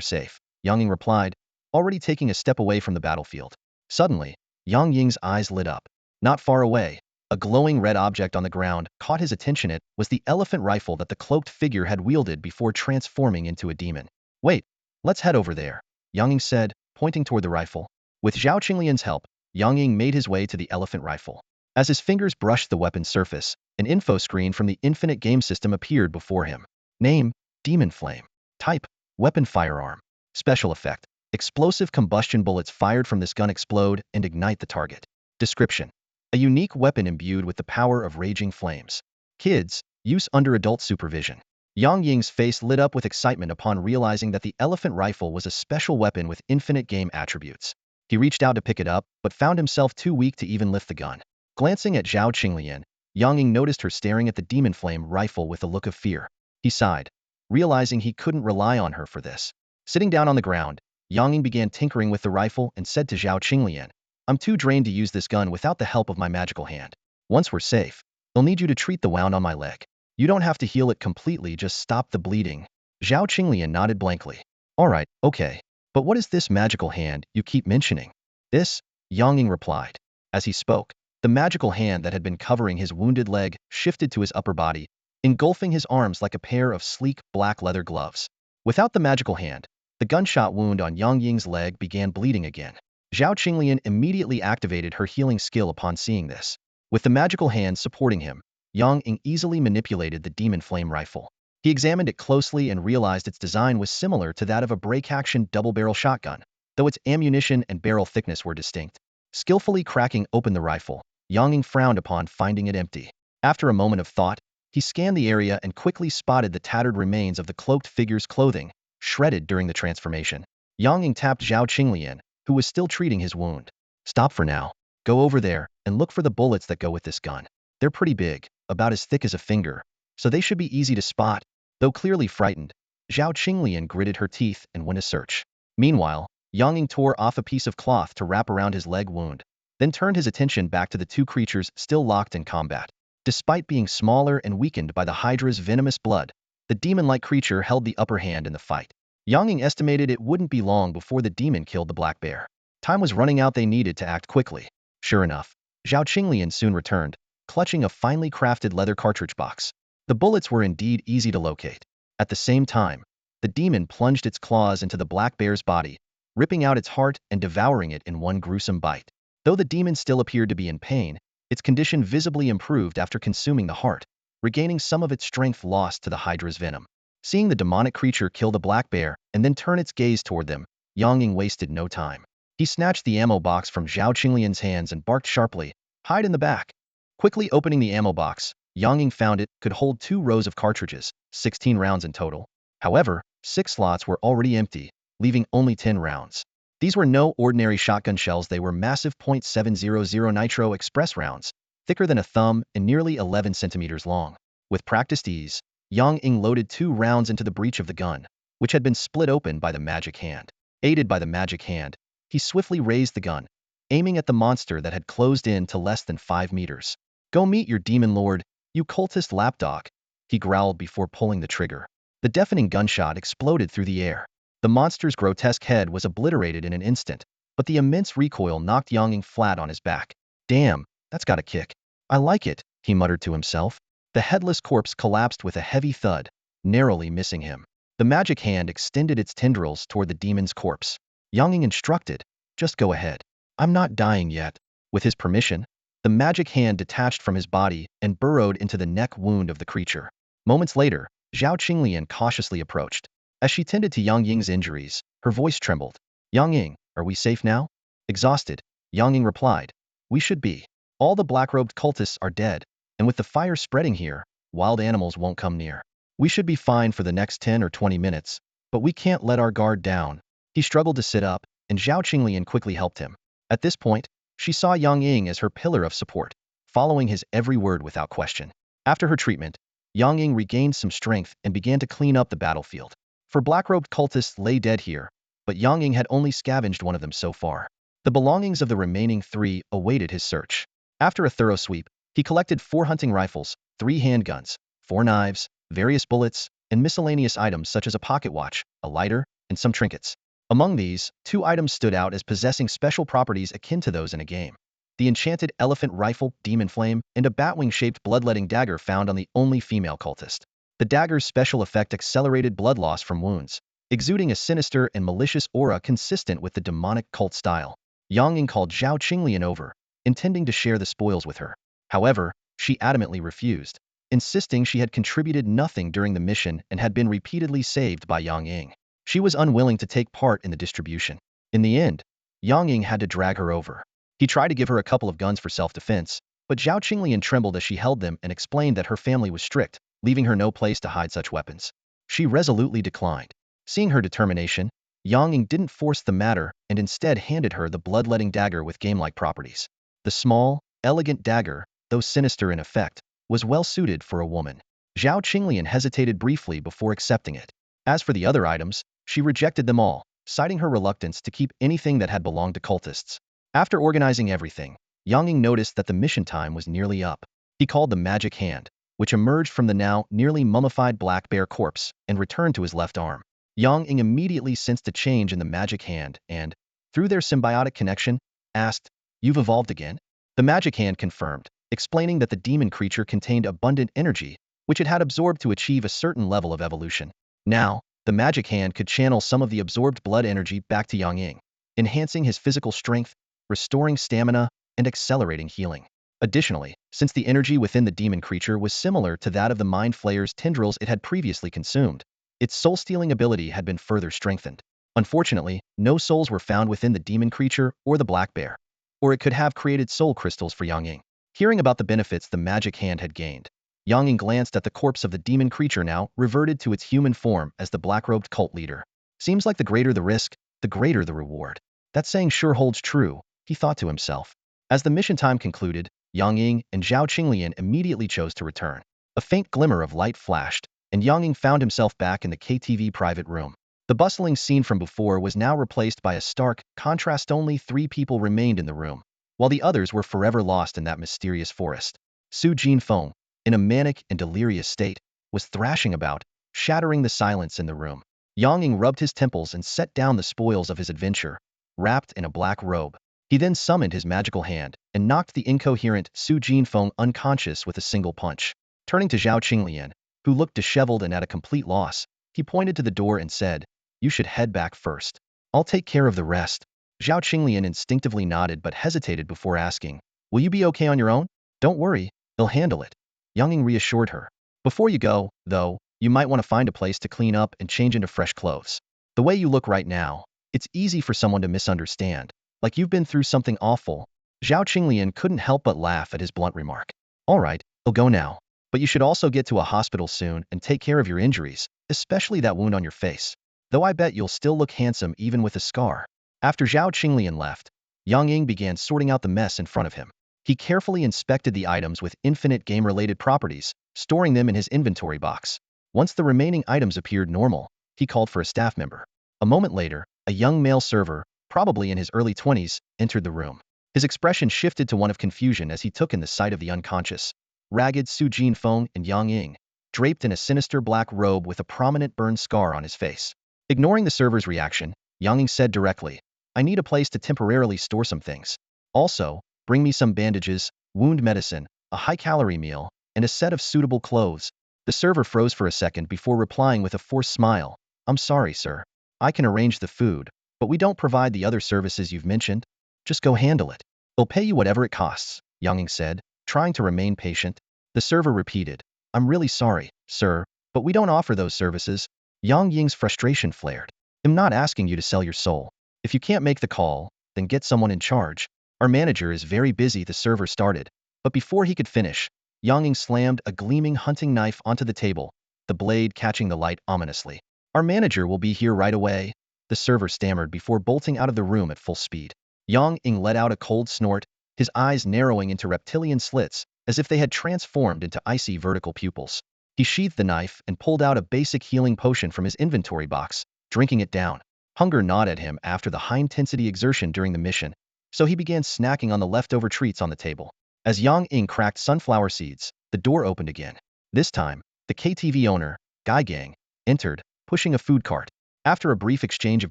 safe, Yang Ying replied, already taking a step away from the battlefield. Suddenly, Yang Ying's eyes lit up. Not far away, a glowing red object on the ground caught his attention. It was the elephant rifle that the cloaked figure had wielded before transforming into a demon. Wait, let's head over there, Yang Ying said, pointing toward the rifle. With Zhao Qinglian's help, Yang Ying made his way to the elephant rifle. As his fingers brushed the weapon's surface, an info screen from the Infinite Game System appeared before him. Name, Demon Flame. Type, Weapon Firearm. Special effect, explosive combustion bullets fired from this gun explode and ignite the target. Description, a unique weapon imbued with the power of raging flames. Kids, use under adult supervision. Yang Ying's face lit up with excitement upon realizing that the elephant rifle was a special weapon with infinite game attributes. He reached out to pick it up, but found himself too weak to even lift the gun. Glancing at Zhao Qinglian, Yang Ying noticed her staring at the demon flame rifle with a look of fear. He sighed, realizing he couldn't rely on her for this. Sitting down on the ground, Yang Ying began tinkering with the rifle and said to Zhao Qinglian, I'm too drained to use this gun without the help of my magical hand. Once we're safe, I'll need you to treat the wound on my leg. You don't have to heal it completely, just stop the bleeding. Zhao Qinglian nodded blankly. Alright, okay. But what is this magical hand you keep mentioning? This, Yang Ying replied. As he spoke, the magical hand that had been covering his wounded leg shifted to his upper body, engulfing his arms like a pair of sleek, black leather gloves. Without the magical hand, the gunshot wound on Yang Ying's leg began bleeding again. Zhao Qinglian immediately activated her healing skill upon seeing this. With the magical hand supporting him, Yang Ying easily manipulated the demon flame rifle. He examined it closely and realized its design was similar to that of a break-action double-barrel shotgun, though its ammunition and barrel thickness were distinct. Skillfully cracking open the rifle, Yang Ying frowned upon finding it empty. After a moment of thought, he scanned the area and quickly spotted the tattered remains of the cloaked figure's clothing, shredded during the transformation. Yang Ying tapped Zhao Qinglian, who was still treating his wound. Stop for now. Go over there and look for the bullets that go with this gun. They're pretty big, about as thick as a finger, so they should be easy to spot. Though clearly frightened, Zhao Qinglian gritted her teeth and went to search. Meanwhile, Yang Ying tore off a piece of cloth to wrap around his leg wound, then turned his attention back to the two creatures still locked in combat. Despite being smaller and weakened by the Hydra's venomous blood, the demon-like creature held the upper hand in the fight. Yang Ying estimated it wouldn't be long before the demon killed the black bear. Time was running out, they needed to act quickly. Sure enough, Zhao Qinglian soon returned, clutching a finely crafted leather cartridge box. The bullets were indeed easy to locate. At the same time, the demon plunged its claws into the black bear's body, ripping out its heart and devouring it in one gruesome bite. Though the demon still appeared to be in pain, its condition visibly improved after consuming the heart, regaining some of its strength lost to the Hydra's venom. Seeing the demonic creature kill the black bear and then turn its gaze toward them, Yang Ying wasted no time. He snatched the ammo box from Zhao Qinglian's hands and barked sharply, "Hide in the back." Quickly opening the ammo box, Yang Ying found it could hold 2 rows of cartridges, 16 rounds in total. However, 6 slots were already empty, leaving only 10 rounds. These were no ordinary shotgun shells, they were massive .700 nitro express rounds, thicker than a thumb and nearly 11 centimeters long. With practiced ease, Yang Ying loaded 2 rounds into the breech of the gun, which had been split open by the magic hand. Aided by the magic hand, he swiftly raised the gun, aiming at the monster that had closed in to less than 5 meters. "Go meet your demon lord, you cultist lapdog," he growled before pulling the trigger. The deafening gunshot exploded through the air. The monster's grotesque head was obliterated in an instant, but the immense recoil knocked Yang Ying flat on his back. "Damn, that's got a kick. I like it," he muttered to himself. The headless corpse collapsed with a heavy thud, narrowly missing him. The magic hand extended its tendrils toward the demon's corpse. Yang Ying instructed, "Just go ahead. I'm not dying yet." With his permission, the magic hand detached from his body and burrowed into the neck wound of the creature. Moments later, Zhao Qinglian cautiously approached. As she tended to Yang Ying's injuries, her voice trembled. "Yang Ying, are we safe now?" Exhausted, Yang Ying replied, "We should be. All the black-robed cultists are dead, and with the fire spreading here, wild animals won't come near. We should be fine for the next 10 or 20 minutes, but we can't let our guard down." He struggled to sit up, and Zhao Qinglian quickly helped him. At this point, she saw Yang Ying as her pillar of support, following his every word without question. After her treatment, Yang Ying regained some strength and began to clean up the battlefield. For black-robed cultists lay dead here, but Yang Ying had only scavenged one of them so far. The belongings of the remaining 3 awaited his search. After a thorough sweep, he collected 4 hunting rifles, 3 handguns, 4 knives, various bullets, and miscellaneous items such as a pocket watch, a lighter, and some trinkets. Among these, 2 items stood out as possessing special properties akin to those in a game. The enchanted elephant rifle, Demon Flame, and a batwing-shaped bloodletting dagger found on the only female cultist. The dagger's special effect accelerated blood loss from wounds, exuding a sinister and malicious aura consistent with the demonic cult style. Yang Ying called Zhao Qinglian over, intending to share the spoils with her. However, she adamantly refused, insisting she had contributed nothing during the mission and had been repeatedly saved by Yang Ying. She was unwilling to take part in the distribution. In the end, Yang Ying had to drag her over. He tried to give her a couple of guns for self-defense, but Zhao Qinglian trembled as she held them and explained that her family was strict, leaving her no place to hide such weapons. She resolutely declined. Seeing her determination, Yang Ying didn't force the matter and instead handed her the bloodletting dagger with game-like properties. The small, elegant dagger, though sinister in effect, was well suited for a woman. Zhao Qinglian hesitated briefly before accepting it. As for the other items, she rejected them all, citing her reluctance to keep anything that had belonged to cultists. After organizing everything, Yang Ying noticed that the mission time was nearly up. He called the magic hand, which emerged from the now nearly mummified black bear corpse and returned to his left arm. Yang Ying immediately sensed a change in the magic hand and, through their symbiotic connection, asked, "You've evolved again?" The magic hand confirmed, explaining that the demon creature contained abundant energy, which it had absorbed to achieve a certain level of evolution. Now, the magic hand could channel some of the absorbed blood energy back to Yang Ying, enhancing his physical strength, restoring stamina, and accelerating healing. Additionally, since the energy within the demon creature was similar to that of the mind flayer's tendrils it had previously consumed, its soul-stealing ability had been further strengthened. Unfortunately, no souls were found within the demon creature or the black bear, or it could have created soul crystals for Yang Ying. Hearing about the benefits the magic hand had gained, Yang Ying glanced at the corpse of the demon creature now reverted to its human form as the black-robed cult leader. Seems like the greater the risk, the greater the reward. That saying sure holds true, he thought to himself. As the mission time concluded, Yang Ying and Zhao Qinglian immediately chose to return. A faint glimmer of light flashed, and Yang Ying found himself back in the KTV private room. The bustling scene from before was now replaced by a stark contrast. Only 3 people remained in the room, while the others were forever lost in that mysterious forest. Su Jinfeng, in a manic and delirious state, was thrashing about, shattering the silence in the room. Yang Ying rubbed his temples and set down the spoils of his adventure, wrapped in a black robe. He then summoned his magical hand and knocked the incoherent Su Jinfeng unconscious with a single punch. Turning to Zhao Qinglian, who looked disheveled and at a complete loss, he pointed to the door and said, "You should head back first. I'll take care of the rest." Zhao Qinglian instinctively nodded but hesitated before asking, "Will you be okay on your own?" "Don't worry, he'll handle it," Yang Ying reassured her. "Before you go, though, you might want to find a place to clean up and change into fresh clothes. The way you look right now, it's easy for someone to misunderstand, like you've been through something awful." Zhao Qinglian couldn't help but laugh at his blunt remark. "All right, I'll go now. But you should also get to a hospital soon and take care of your injuries, especially that wound on your face. Though I bet you'll still look handsome even with a scar." After Zhao Qinglian left, Yang Ying began sorting out the mess in front of him. He carefully inspected the items with infinite game-related properties, storing them in his inventory box. Once the remaining items appeared normal, he called for a staff member. A moment later, a young male server, probably in his early 20s, entered the room. His expression shifted to one of confusion as he took in the sight of the unconscious, ragged Su Jinfeng and Yang Ying, draped in a sinister black robe with a prominent burn scar on his face. Ignoring the server's reaction, Yang Ying said directly, "I need a place to temporarily store some things. Also, bring me some bandages, wound medicine, a high-calorie meal, and a set of suitable clothes." The server froze for a second before replying with a forced smile, "I'm sorry, sir. I can arrange the food, but we don't provide the other services you've mentioned. Just go handle it. I'll pay you whatever it costs," Yang Ying said, trying to remain patient. The server repeated, "I'm really sorry, sir, but we don't offer those services." Yang Ying's frustration flared. "I'm not asking you to sell your soul. If you can't make the call, then get someone in charge. Our manager is very busy." The server started, but before he could finish, Yang Ying slammed a gleaming hunting knife onto the table, the blade catching the light ominously. "Our manager will be here right away." the server stammered before bolting out of the room at full speed. Yang Ying let out a cold snort, his eyes narrowing into reptilian slits, as if they had transformed into icy vertical pupils. He sheathed the knife and pulled out a basic healing potion from his inventory box, drinking it down. Hunger gnawed at him after the high-intensity exertion during the mission, so he began snacking on the leftover treats on the table. As Yang Ying cracked sunflower seeds, the door opened again. This time, the KTV owner, Guy Gang, entered, pushing a food cart. After a brief exchange of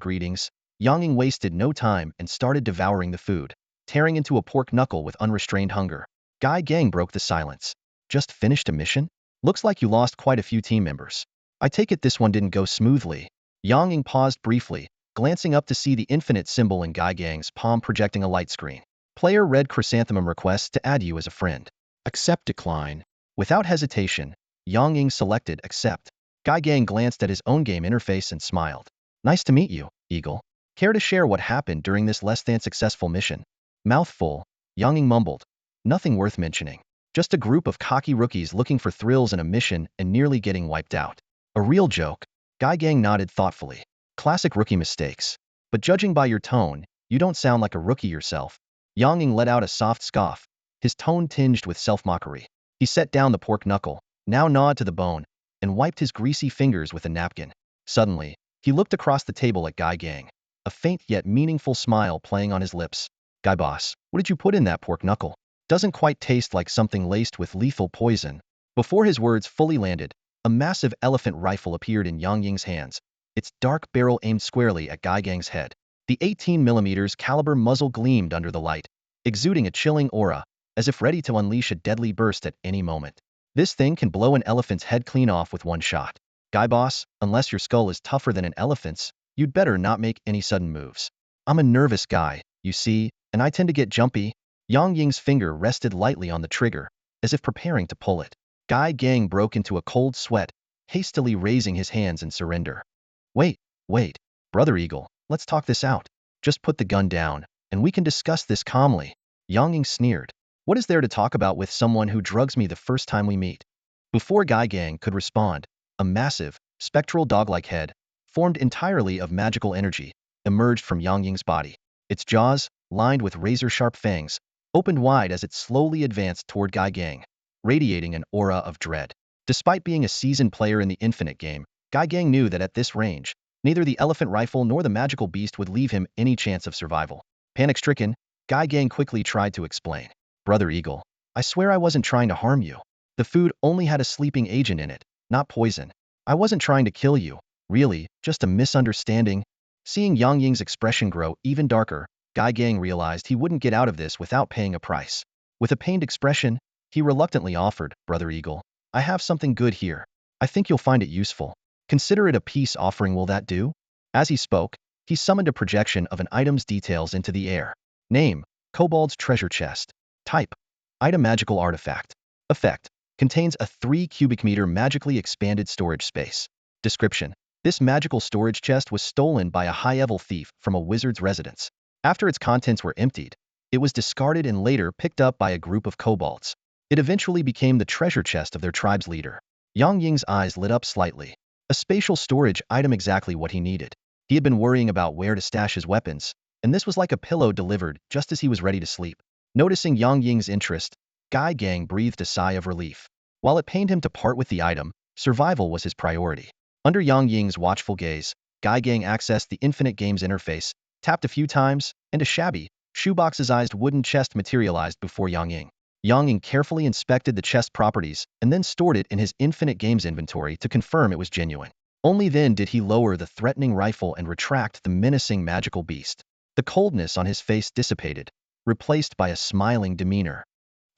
greetings, Yang Ying wasted no time and started devouring the food, tearing into a pork knuckle with unrestrained hunger. Guy Gang broke the silence. Just finished a mission? Looks like you lost quite a few team members. I take it this one didn't go smoothly. Yang Ying paused briefly, glancing up to see the infinite symbol in Guy Gang's palm projecting a light screen. Player Red Chrysanthemum requests to add you as a friend. Accept decline. Without hesitation, Yang Ying selected accept. Guy Gang glanced at his own game interface and smiled. Nice to meet you, Eagle. Care to share what happened during this less than successful mission? Mouth full, Yang Ying mumbled. Nothing worth mentioning. Just a group of cocky rookies looking for thrills in a mission and nearly getting wiped out. A real joke. Guy Gang nodded thoughtfully. Classic rookie mistakes. But judging by your tone, you don't sound like a rookie yourself. Yang Ying let out a soft scoff, his tone tinged with self-mockery. He set down the pork knuckle, now gnawed to the bone, and wiped his greasy fingers with a napkin. Suddenly, he looked across the table at Guy Gang, a faint yet meaningful smile playing on his lips. Guy boss, what did you put in that pork knuckle? Doesn't quite taste like something laced with lethal poison. Before his words fully landed, a massive elephant rifle appeared in Yang Ying's hands, its dark barrel aimed squarely at Guy Gang's head. The 18mm caliber muzzle gleamed under the light, exuding a chilling aura, as if ready to unleash a deadly burst at any moment. This thing can blow an elephant's head clean off with one shot. Guy boss, unless your skull is tougher than an elephant's, you'd better not make any sudden moves. I'm a nervous guy, you see, and I tend to get jumpy. Yang Ying's finger rested lightly on the trigger, as if preparing to pull it. Guy Gang broke into a cold sweat, hastily raising his hands in surrender. Wait, Brother Eagle, let's talk this out. Just put the gun down, and we can discuss this calmly. Yang Ying sneered. What is there to talk about with someone who drugs me the first time we meet? Before Guy Gang could respond, a massive, spectral dog-like head, formed entirely of magical energy, emerged from Yang Ying's body. Its jaws, lined with razor-sharp fangs, opened wide as it slowly advanced toward Guy Gang, radiating an aura of dread. Despite being a seasoned player in the Infinite game, Guy Gang knew that at this range, neither the elephant rifle nor the magical beast would leave him any chance of survival. Panic-stricken, Guy Gang quickly tried to explain. Brother Eagle, I swear I wasn't trying to harm you. The food only had a sleeping agent in it, not poison. I wasn't trying to kill you. Really, just a misunderstanding. Seeing Yang Ying's expression grow even darker, Guy Gang realized he wouldn't get out of this without paying a price. With a pained expression, he reluctantly offered, Brother Eagle, I have something good here. I think you'll find it useful. Consider it a peace offering, will that do? As he spoke, he summoned a projection of an item's details into the air. Name, Kobold's Treasure Chest. Type, Item Magical Artifact. Effect, contains a 3 cubic meter magically expanded storage space. Description, this magical storage chest was stolen by a high-level thief from a wizard's residence. After its contents were emptied, it was discarded and later picked up by a group of kobolds. It eventually became the treasure chest of their tribe's leader. Yang Ying's eyes lit up slightly. A spatial storage item, exactly what he needed. He had been worrying about where to stash his weapons, and this was like a pillow delivered just as he was ready to sleep. Noticing Yang Ying's interest, Guy Gang breathed a sigh of relief. While it pained him to part with the item, survival was his priority. Under Yang Ying's watchful gaze, Guy Gang accessed the Infinite Games interface, tapped a few times, and a shabby, shoebox-sized wooden chest materialized before Yang Ying. Yang Ying carefully inspected the chest properties and then stored it in his Infinite Games inventory to confirm it was genuine. Only then did he lower the threatening rifle and retract the menacing magical beast. The coldness on his face dissipated, replaced by a smiling demeanor.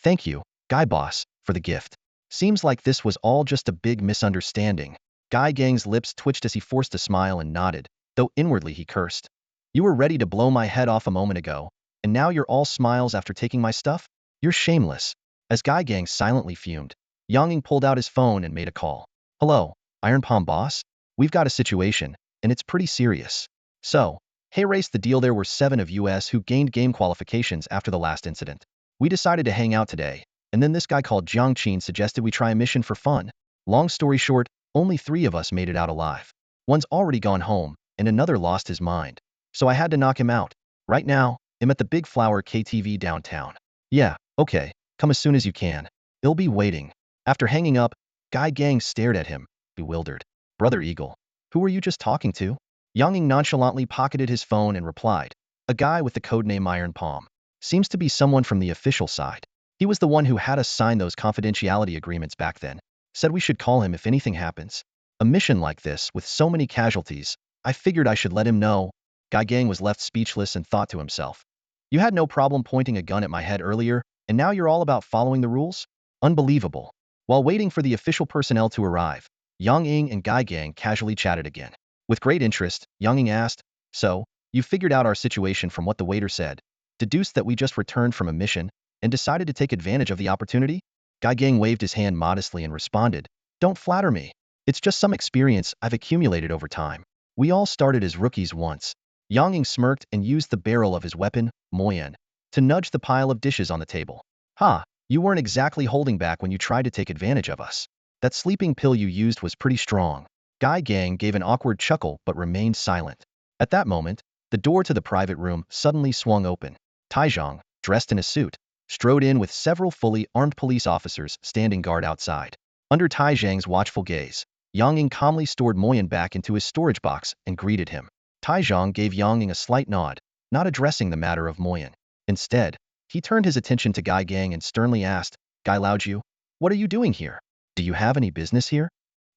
Thank you, Guy Boss, for the gift. Seems like this was all just a big misunderstanding. Guy Gang's lips twitched as he forced a smile and nodded, though inwardly he cursed. You were ready to blow my head off a moment ago, and now you're all smiles after taking my stuff? You're shameless. As Guy Gang silently fumed, Yang Ying pulled out his phone and made a call. Hello, Iron Palm Boss? We've got a situation, and it's pretty serious. So, hey, race the deal. There were 7 of us who gained game qualifications after the last incident. We decided to hang out today, and then this guy called Jiang Qin suggested we try a mission for fun. Long story short, only 3 of us made it out alive. One's already gone home, and another lost his mind. So I had to knock him out. Right now, I'm at the Big Flower KTV downtown. Yeah, okay, come as soon as you can. I'll be waiting. After hanging up, Guy Gang stared at him, bewildered. Brother Eagle, who were you just talking to? Yang Ying nonchalantly pocketed his phone and replied, a guy with the codename Iron Palm. Seems to be someone from the official side. He was the one who had us sign those confidentiality agreements back then. Said we should call him if anything happens. A mission like this, with so many casualties, I figured I should let him know. Guy Gang was left speechless and thought to himself. You had no problem pointing a gun at my head earlier, and now you're all about following the rules? Unbelievable. While waiting for the official personnel to arrive, Yang Ying and Guy Gang casually chatted again. With great interest, Yang Ying asked, so, you figured out our situation from what the waiter said, deduced that we just returned from a mission, and decided to take advantage of the opportunity? Guy Gang waved his hand modestly and responded, don't flatter me. It's just some experience I've accumulated over time. We all started as rookies once. Yang Ying smirked and used the barrel of his weapon, Moyan, to nudge the pile of dishes on the table. Ha, you weren't exactly holding back when you tried to take advantage of us. That sleeping pill you used was pretty strong. Guy Gang gave an awkward chuckle but remained silent. At that moment, the door to the private room suddenly swung open. Taizhong, dressed in a suit, strode in with several fully armed police officers standing guard outside. Under Taizhang's watchful gaze, Yang Ying calmly stored Moyan back into his storage box and greeted him. Taizhong gave Yang Ying a slight nod, not addressing the matter of Moyan. Instead, he turned his attention to Guy Gang and sternly asked, Guy Laoju, what are you doing here? Do you have any business here?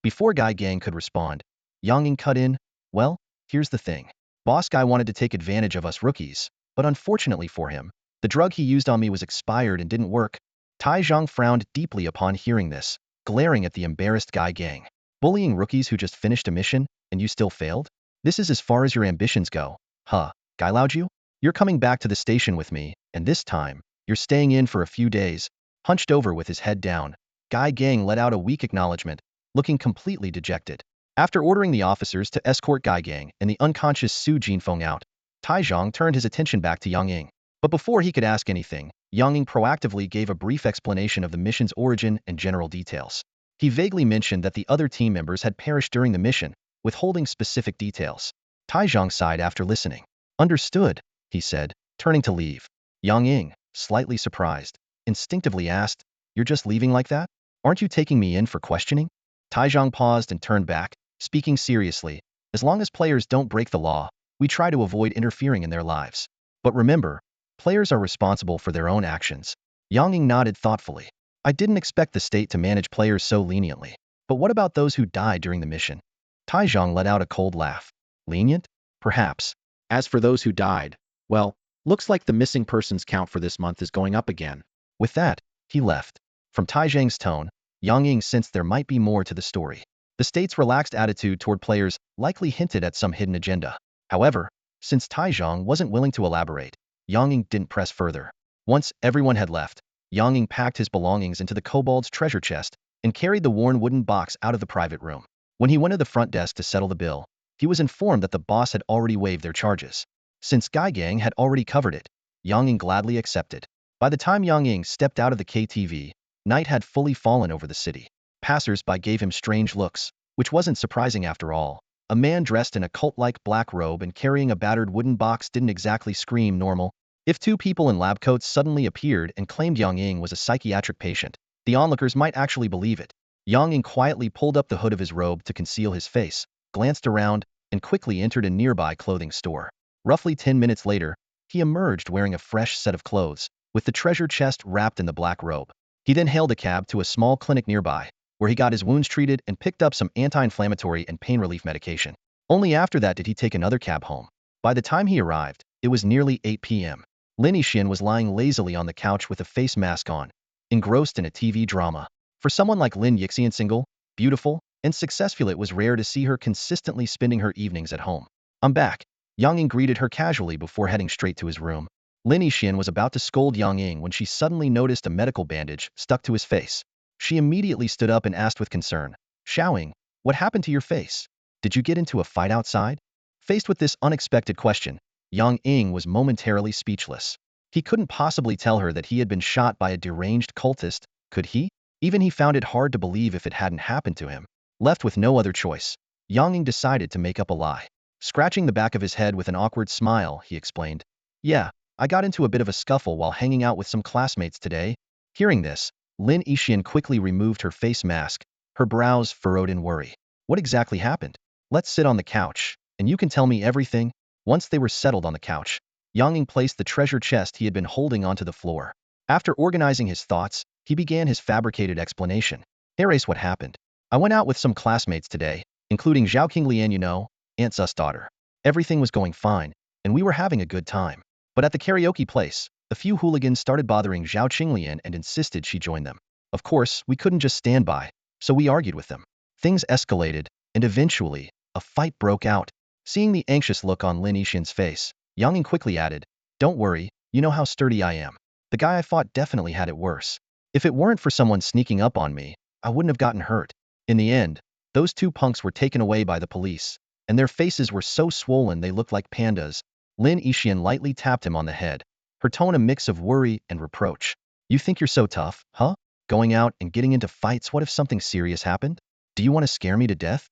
Before Guy Gang could respond, Yang Ying cut in, well, here's the thing. Boss Guy wanted to take advantage of us rookies, but unfortunately for him, the drug he used on me was expired and didn't work. Taizhong frowned deeply upon hearing this, glaring at the embarrassed Guy Gang. Bullying rookies who just finished a mission, and you still failed? This is as far as your ambitions go. Huh, Guy Laoju? You're coming back to the station with me, and this time, you're staying in for a few days. Hunched over with his head down, Guy Gang let out a weak acknowledgement, looking completely dejected. After ordering the officers to escort Guy Gang and the unconscious Su Jinfeng out, Taizhong turned his attention back to Yang Ying. But before he could ask anything, Yang Ying proactively gave a brief explanation of the mission's origin and general details. He vaguely mentioned that the other team members had perished during the mission, withholding specific details. Taizhong sighed after listening. Understood, he said, turning to leave. Yang Ying, slightly surprised, instinctively asked, you're just leaving like that? Aren't you taking me in for questioning? Taizhong paused and turned back, speaking seriously. As long as players don't break the law, we try to avoid interfering in their lives. But remember, players are responsible for their own actions. Yang Ying nodded thoughtfully. I didn't expect the state to manage players so leniently. But what about those who died during the mission? Taizhong let out a cold laugh. Lenient? Perhaps. As for those who died, well, looks like the missing persons count for this month is going up again. With that, he left. From Taizhang's tone, Yang Ying sensed there might be more to the story. The state's relaxed attitude toward players likely hinted at some hidden agenda. However, since Taizhong wasn't willing to elaborate, Yang Ying didn't press further. Once everyone had left, Yang Ying packed his belongings into the kobold's treasure chest and carried the worn wooden box out of the private room. When he went to the front desk to settle the bill, he was informed that the boss had already waived their charges. Since Guy Gang had already covered it, Yang Ying gladly accepted. By the time Yang Ying stepped out of the KTV, night had fully fallen over the city. Passers-by gave him strange looks, which wasn't surprising after all. A man dressed in a cult-like black robe and carrying a battered wooden box didn't exactly scream normal. If two people in lab coats suddenly appeared and claimed Yang Ying was a psychiatric patient, the onlookers might actually believe it. Yang Ying quietly pulled up the hood of his robe to conceal his face, glanced around, and quickly entered a nearby clothing store. Roughly 10 minutes later, he emerged wearing a fresh set of clothes, with the treasure chest wrapped in the black robe. He then hailed a cab to a small clinic nearby, where he got his wounds treated and picked up some anti-inflammatory and pain relief medication. Only after that did he take another cab home. By the time he arrived, it was nearly 8 p.m. Lin Yixin was lying lazily on the couch with a face mask on, engrossed in a TV drama. For someone like Lin Yixin, single, beautiful, and successful, it was rare to see her consistently spending her evenings at home. I'm back. Yang Ying greeted her casually before heading straight to his room. Lin Yixin was about to scold Yang Ying when she suddenly noticed a medical bandage stuck to his face. She immediately stood up and asked with concern, Xiaoying, what happened to your face? Did you get into a fight outside? Faced with this unexpected question, Yang Ying was momentarily speechless. He couldn't possibly tell her that he had been shot by a deranged cultist, could he? Even he found it hard to believe if it hadn't happened to him. Left with no other choice, Yang Ying decided to make up a lie. Scratching the back of his head with an awkward smile, he explained. Yeah, I got into a bit of a scuffle while hanging out with some classmates today. Hearing this, Lin Yixin quickly removed her face mask, her brows furrowed in worry. What exactly happened? Let's sit on the couch, and you can tell me everything. Once they were settled on the couch, Yang Ying placed the treasure chest he had been holding onto the floor. After organizing his thoughts, he began his fabricated explanation. Here's what happened. I went out with some classmates today, including Zhao Qinglian, Aunt Sus' daughter. Everything was going fine, and we were having a good time. But at the karaoke place, a few hooligans started bothering Zhao Qinglian and insisted she join them. Of course, we couldn't just stand by, so we argued with them. Things escalated, and eventually, a fight broke out. Seeing the anxious look on Lin Yixin's face, Yang Ying quickly added, "Don't worry, you know how sturdy I am. The guy I fought definitely had it worse. If it weren't for someone sneaking up on me, I wouldn't have gotten hurt." In the end, those two punks were taken away by the police, and their faces were so swollen they looked like pandas. Lin Yixin lightly tapped him on the head, her tone a mix of worry and reproach. You think you're so tough, huh? Going out and getting into fights, what if something serious happened? Do you want to scare me to death?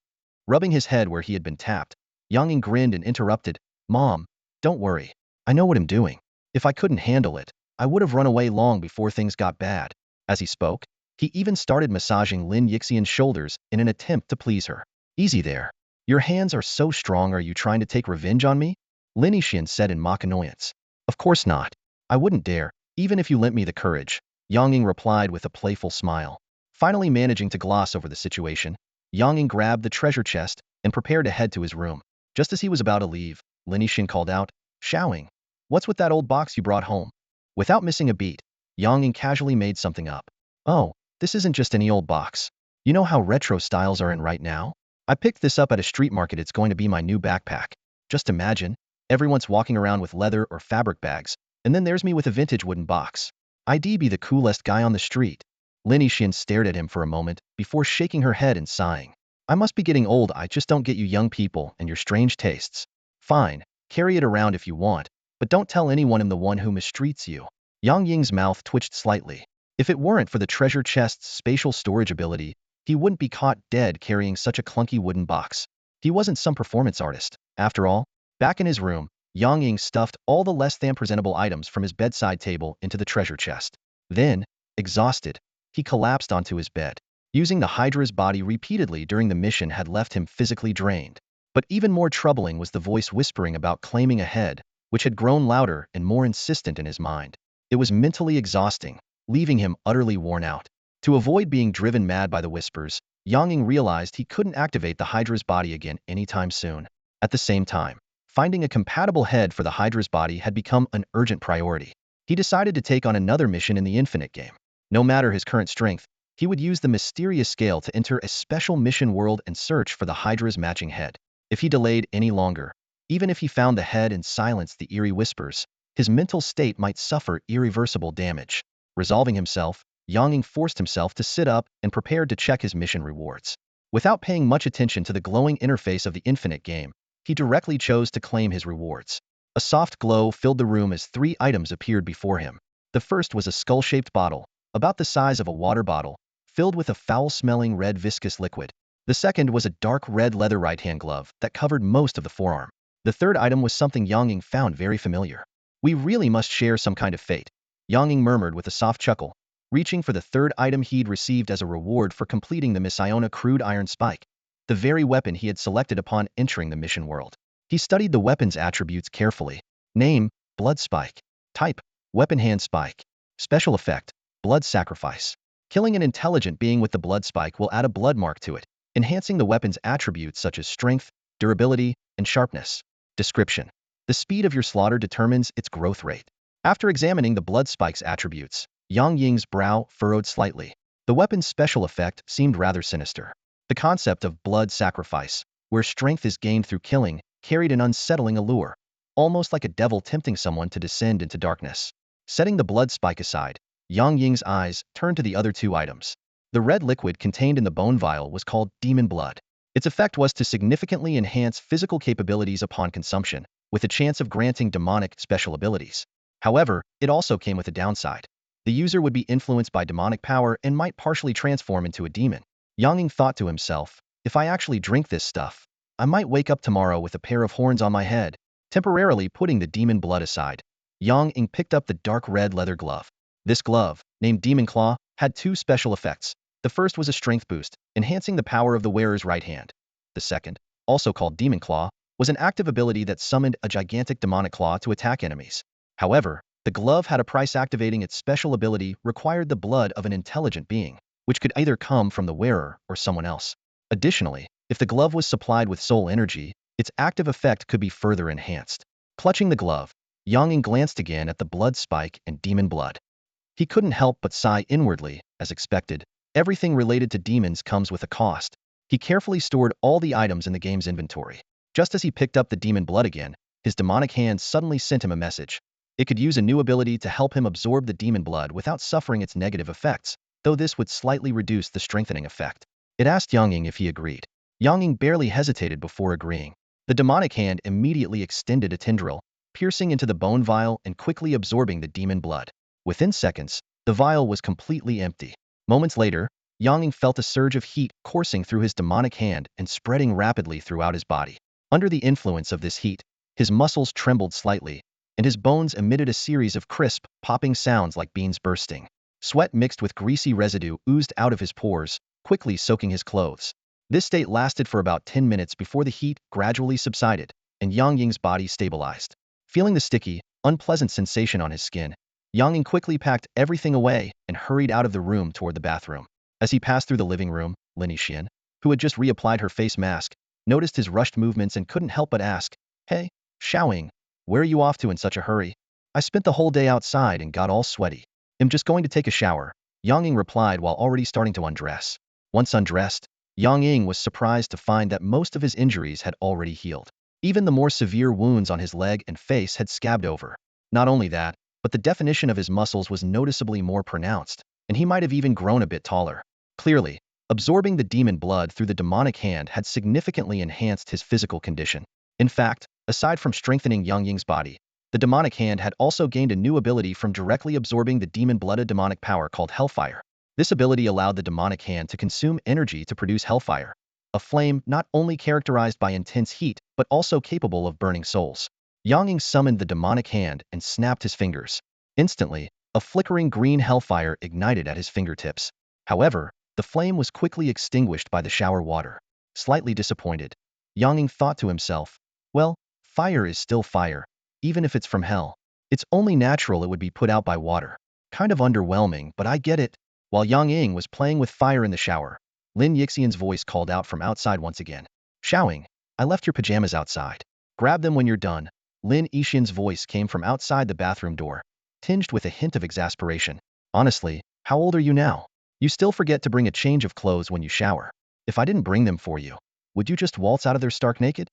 Rubbing his head where he had been tapped, Yang Ying grinned and interrupted, Mom, don't worry. I know what I'm doing. If I couldn't handle it, I would have run away long before things got bad. As he spoke, he even started massaging Lin Yixin's shoulders in an attempt to please her. Easy there. Your hands are so strong, are you trying to take revenge on me? Lin Yixin said in mock annoyance. Of course not. I wouldn't dare, even if you lent me the courage, Yang Ying replied with a playful smile. Finally managing to gloss over the situation, Yang Ying grabbed the treasure chest and prepared to head to his room. Just as he was about to leave, Lin Yixin called out, Xiaoying, what's with that old box you brought home? Without missing a beat, Yang Ying casually made something up. Oh, this isn't just any old box. You know how retro styles are in right now? I picked this up at a street market. It's going to be my new backpack. Just imagine, everyone's walking around with leather or fabric bags, and then there's me with a vintage wooden box. I'd be the coolest guy on the street. Lin Yixin stared at him for a moment before shaking her head and sighing. I must be getting old. I just don't get you young people and your strange tastes. Fine, carry it around if you want, but don't tell anyone I'm the one who mistreats you. Yang Ying's mouth twitched slightly. If it weren't for the treasure chest's spatial storage ability, he wouldn't be caught dead carrying such a clunky wooden box. He wasn't some performance artist. After all, back in his room, Yang Ying stuffed all the less than presentable items from his bedside table into the treasure chest. Then, exhausted, he collapsed onto his bed. Using the Hydra's body repeatedly during the mission had left him physically drained. But even more troubling was the voice whispering about claiming a head, which had grown louder and more insistent in his mind. It was mentally exhausting, leaving him utterly worn out. To avoid being driven mad by the whispers, Yang Ying realized he couldn't activate the Hydra's body again anytime soon. At the same time, finding a compatible head for the Hydra's body had become an urgent priority. He decided to take on another mission in the Infinite game. No matter his current strength, he would use the mysterious scale to enter a special mission world and search for the Hydra's matching head. If he delayed any longer, even if he found the head and silenced the eerie whispers, his mental state might suffer irreversible damage. Resolving himself, Yang Ying forced himself to sit up and prepared to check his mission rewards. Without paying much attention to the glowing interface of the Infinite game, he directly chose to claim his rewards. A soft glow filled the room as 3 items appeared before him. The first was a skull-shaped bottle, about the size of a water bottle, filled with a foul-smelling red viscous liquid. The second was a dark red leather right-hand glove that covered most of the forearm. The third item was something Yang Ying found very familiar. We really must share some kind of fate, Yang Ying murmured with a soft chuckle, reaching for the third item he'd received as a reward for completing the Miss Iona crude iron spike, the very weapon he had selected upon entering the mission world. He studied the weapon's attributes carefully. Name, blood spike. Type, weapon hand spike. Special effect, blood sacrifice. Killing an intelligent being with the blood spike will add a blood mark to it, enhancing the weapon's attributes such as strength, durability, and sharpness. Description: the speed of your slaughter determines its growth rate. After examining the blood spike's attributes, Yang Ying's brow furrowed slightly. The weapon's special effect seemed rather sinister. The concept of blood sacrifice, where strength is gained through killing, carried an unsettling allure, almost like a devil tempting someone to descend into darkness. Setting the blood spike aside, Yang Ying's eyes turned to the other 2 items. The red liquid contained in the bone vial was called demon blood. Its effect was to significantly enhance physical capabilities upon consumption, with a chance of granting demonic special abilities. However, it also came with a downside. The user would be influenced by demonic power and might partially transform into a demon. Yang Ying thought to himself, if I actually drink this stuff, I might wake up tomorrow with a pair of horns on my head. Temporarily putting the demon blood aside, Yang Ying picked up the dark red leather glove. This glove, named Demon Claw, had two special effects. The first was a strength boost, enhancing the power of the wearer's right hand. The second, also called Demon Claw, was an active ability that summoned a gigantic demonic claw to attack enemies. However, the glove had a price. Activating its special ability required the blood of an intelligent being, which could either come from the wearer or someone else. Additionally, if the glove was supplied with soul energy, its active effect could be further enhanced. Clutching the glove, Yang Ying glanced again at the blood spike and demon blood. He couldn't help but sigh inwardly, as expected. Everything related to demons comes with a cost. He carefully stored all the items in the game's inventory. Just as he picked up the demon blood again, his demonic hand suddenly sent him a message. It could use a new ability to help him absorb the demon blood without suffering its negative effects, though this would slightly reduce the strengthening effect. It asked Yang Ying if he agreed. Yang Ying barely hesitated before agreeing. The demonic hand immediately extended a tendril, piercing into the bone vial and quickly absorbing the demon blood. Within seconds, the vial was completely empty. Moments later, Yang Ying felt a surge of heat coursing through his demonic hand and spreading rapidly throughout his body. Under the influence of this heat, his muscles trembled slightly, and his bones emitted a series of crisp, popping sounds like beans bursting. Sweat mixed with greasy residue oozed out of his pores, quickly soaking his clothes. This state lasted for about 10 minutes before the heat gradually subsided, and Yang Ying's body stabilized. Feeling the sticky, unpleasant sensation on his skin, Yang Ying quickly packed everything away and hurried out of the room toward the bathroom. As he passed through the living room, Lin Yixian, who had just reapplied her face mask, noticed his rushed movements and couldn't help but ask, "Hey, Xiaoying, where are you off to in such a hurry?" "I spent the whole day outside and got all sweaty. I'm just going to take a shower," Yang Ying replied while already starting to undress. Once undressed, Yang Ying was surprised to find that most of his injuries had already healed. Even the more severe wounds on his leg and face had scabbed over. Not only that, but the definition of his muscles was noticeably more pronounced, and he might have even grown a bit taller. Clearly, absorbing the demon blood through the demonic hand had significantly enhanced his physical condition. In fact, aside from strengthening Yang Ying's body, the demonic hand had also gained a new ability from directly absorbing the demon blood, a demonic power called Hellfire. This ability allowed the demonic hand to consume energy to produce Hellfire, a flame not only characterized by intense heat but also capable of burning souls. Yang Ying summoned the demonic hand and snapped his fingers. Instantly, a flickering green Hellfire ignited at his fingertips. However, the flame was quickly extinguished by the shower water. Slightly disappointed, Yang Ying thought to himself, "Well, fire is still fire, even if it's from hell. It's only natural it would be put out by water. Kind of underwhelming, but I get it." While Yang Ying was playing with fire in the shower, Lin Yixian's voice called out from outside once again. "Xiaoying, I left your pajamas outside. Grab them when you're done." Lin Yixian's voice came from outside the bathroom door, tinged with a hint of exasperation. "Honestly, how old are you now? You still forget to bring a change of clothes when you shower. If I didn't bring them for you, would you just waltz out of there stark naked?"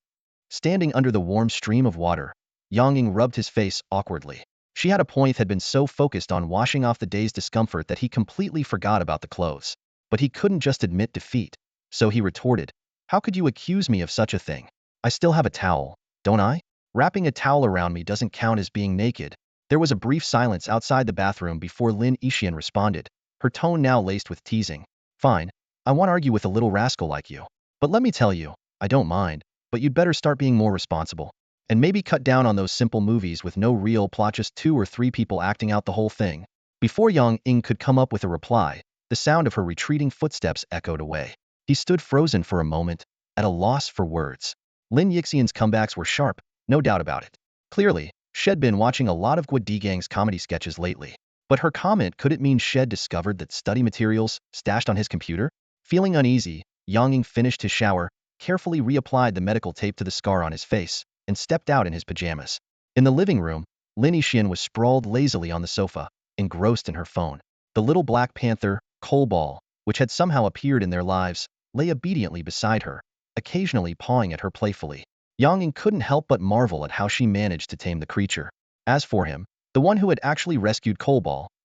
Standing under the warm stream of water, Yang Ying rubbed his face awkwardly. She had a point, had been so focused on washing off the day's discomfort that he completely forgot about the clothes. But he couldn't just admit defeat, so he retorted, "How could you accuse me of such a thing? I still have a towel, don't I? Wrapping a towel around me doesn't count as being naked." There was a brief silence outside the bathroom before Lin Yixian responded, her tone now laced with teasing. "Fine, I won't argue with a little rascal like you. But let me tell you, I don't mind, but you'd better start being more responsible. And maybe cut down on those simple movies with no real plot, just 2 or 3 people acting out the whole thing." Before Yang Ying could come up with a reply, the sound of her retreating footsteps echoed away. He stood frozen for a moment, at a loss for words. Lin Yixian's comebacks were sharp, no doubt about it. Clearly, she'd been watching a lot of Guo Digang's comedy sketches lately. But her comment, could it mean she'd discovered that study materials stashed on his computer? Feeling uneasy, Yang Ying finished his shower, carefully reapplied the medical tape to the scar on his face, and stepped out in his pajamas. In the living room, Lin Yixian was sprawled lazily on the sofa, engrossed in her phone. The little Black Panther, Cub, which had somehow appeared in their lives, lay obediently beside her, occasionally pawing at her playfully. Yang Ying couldn't help but marvel at how she managed to tame the creature. As for him, the one who had actually rescued Cub,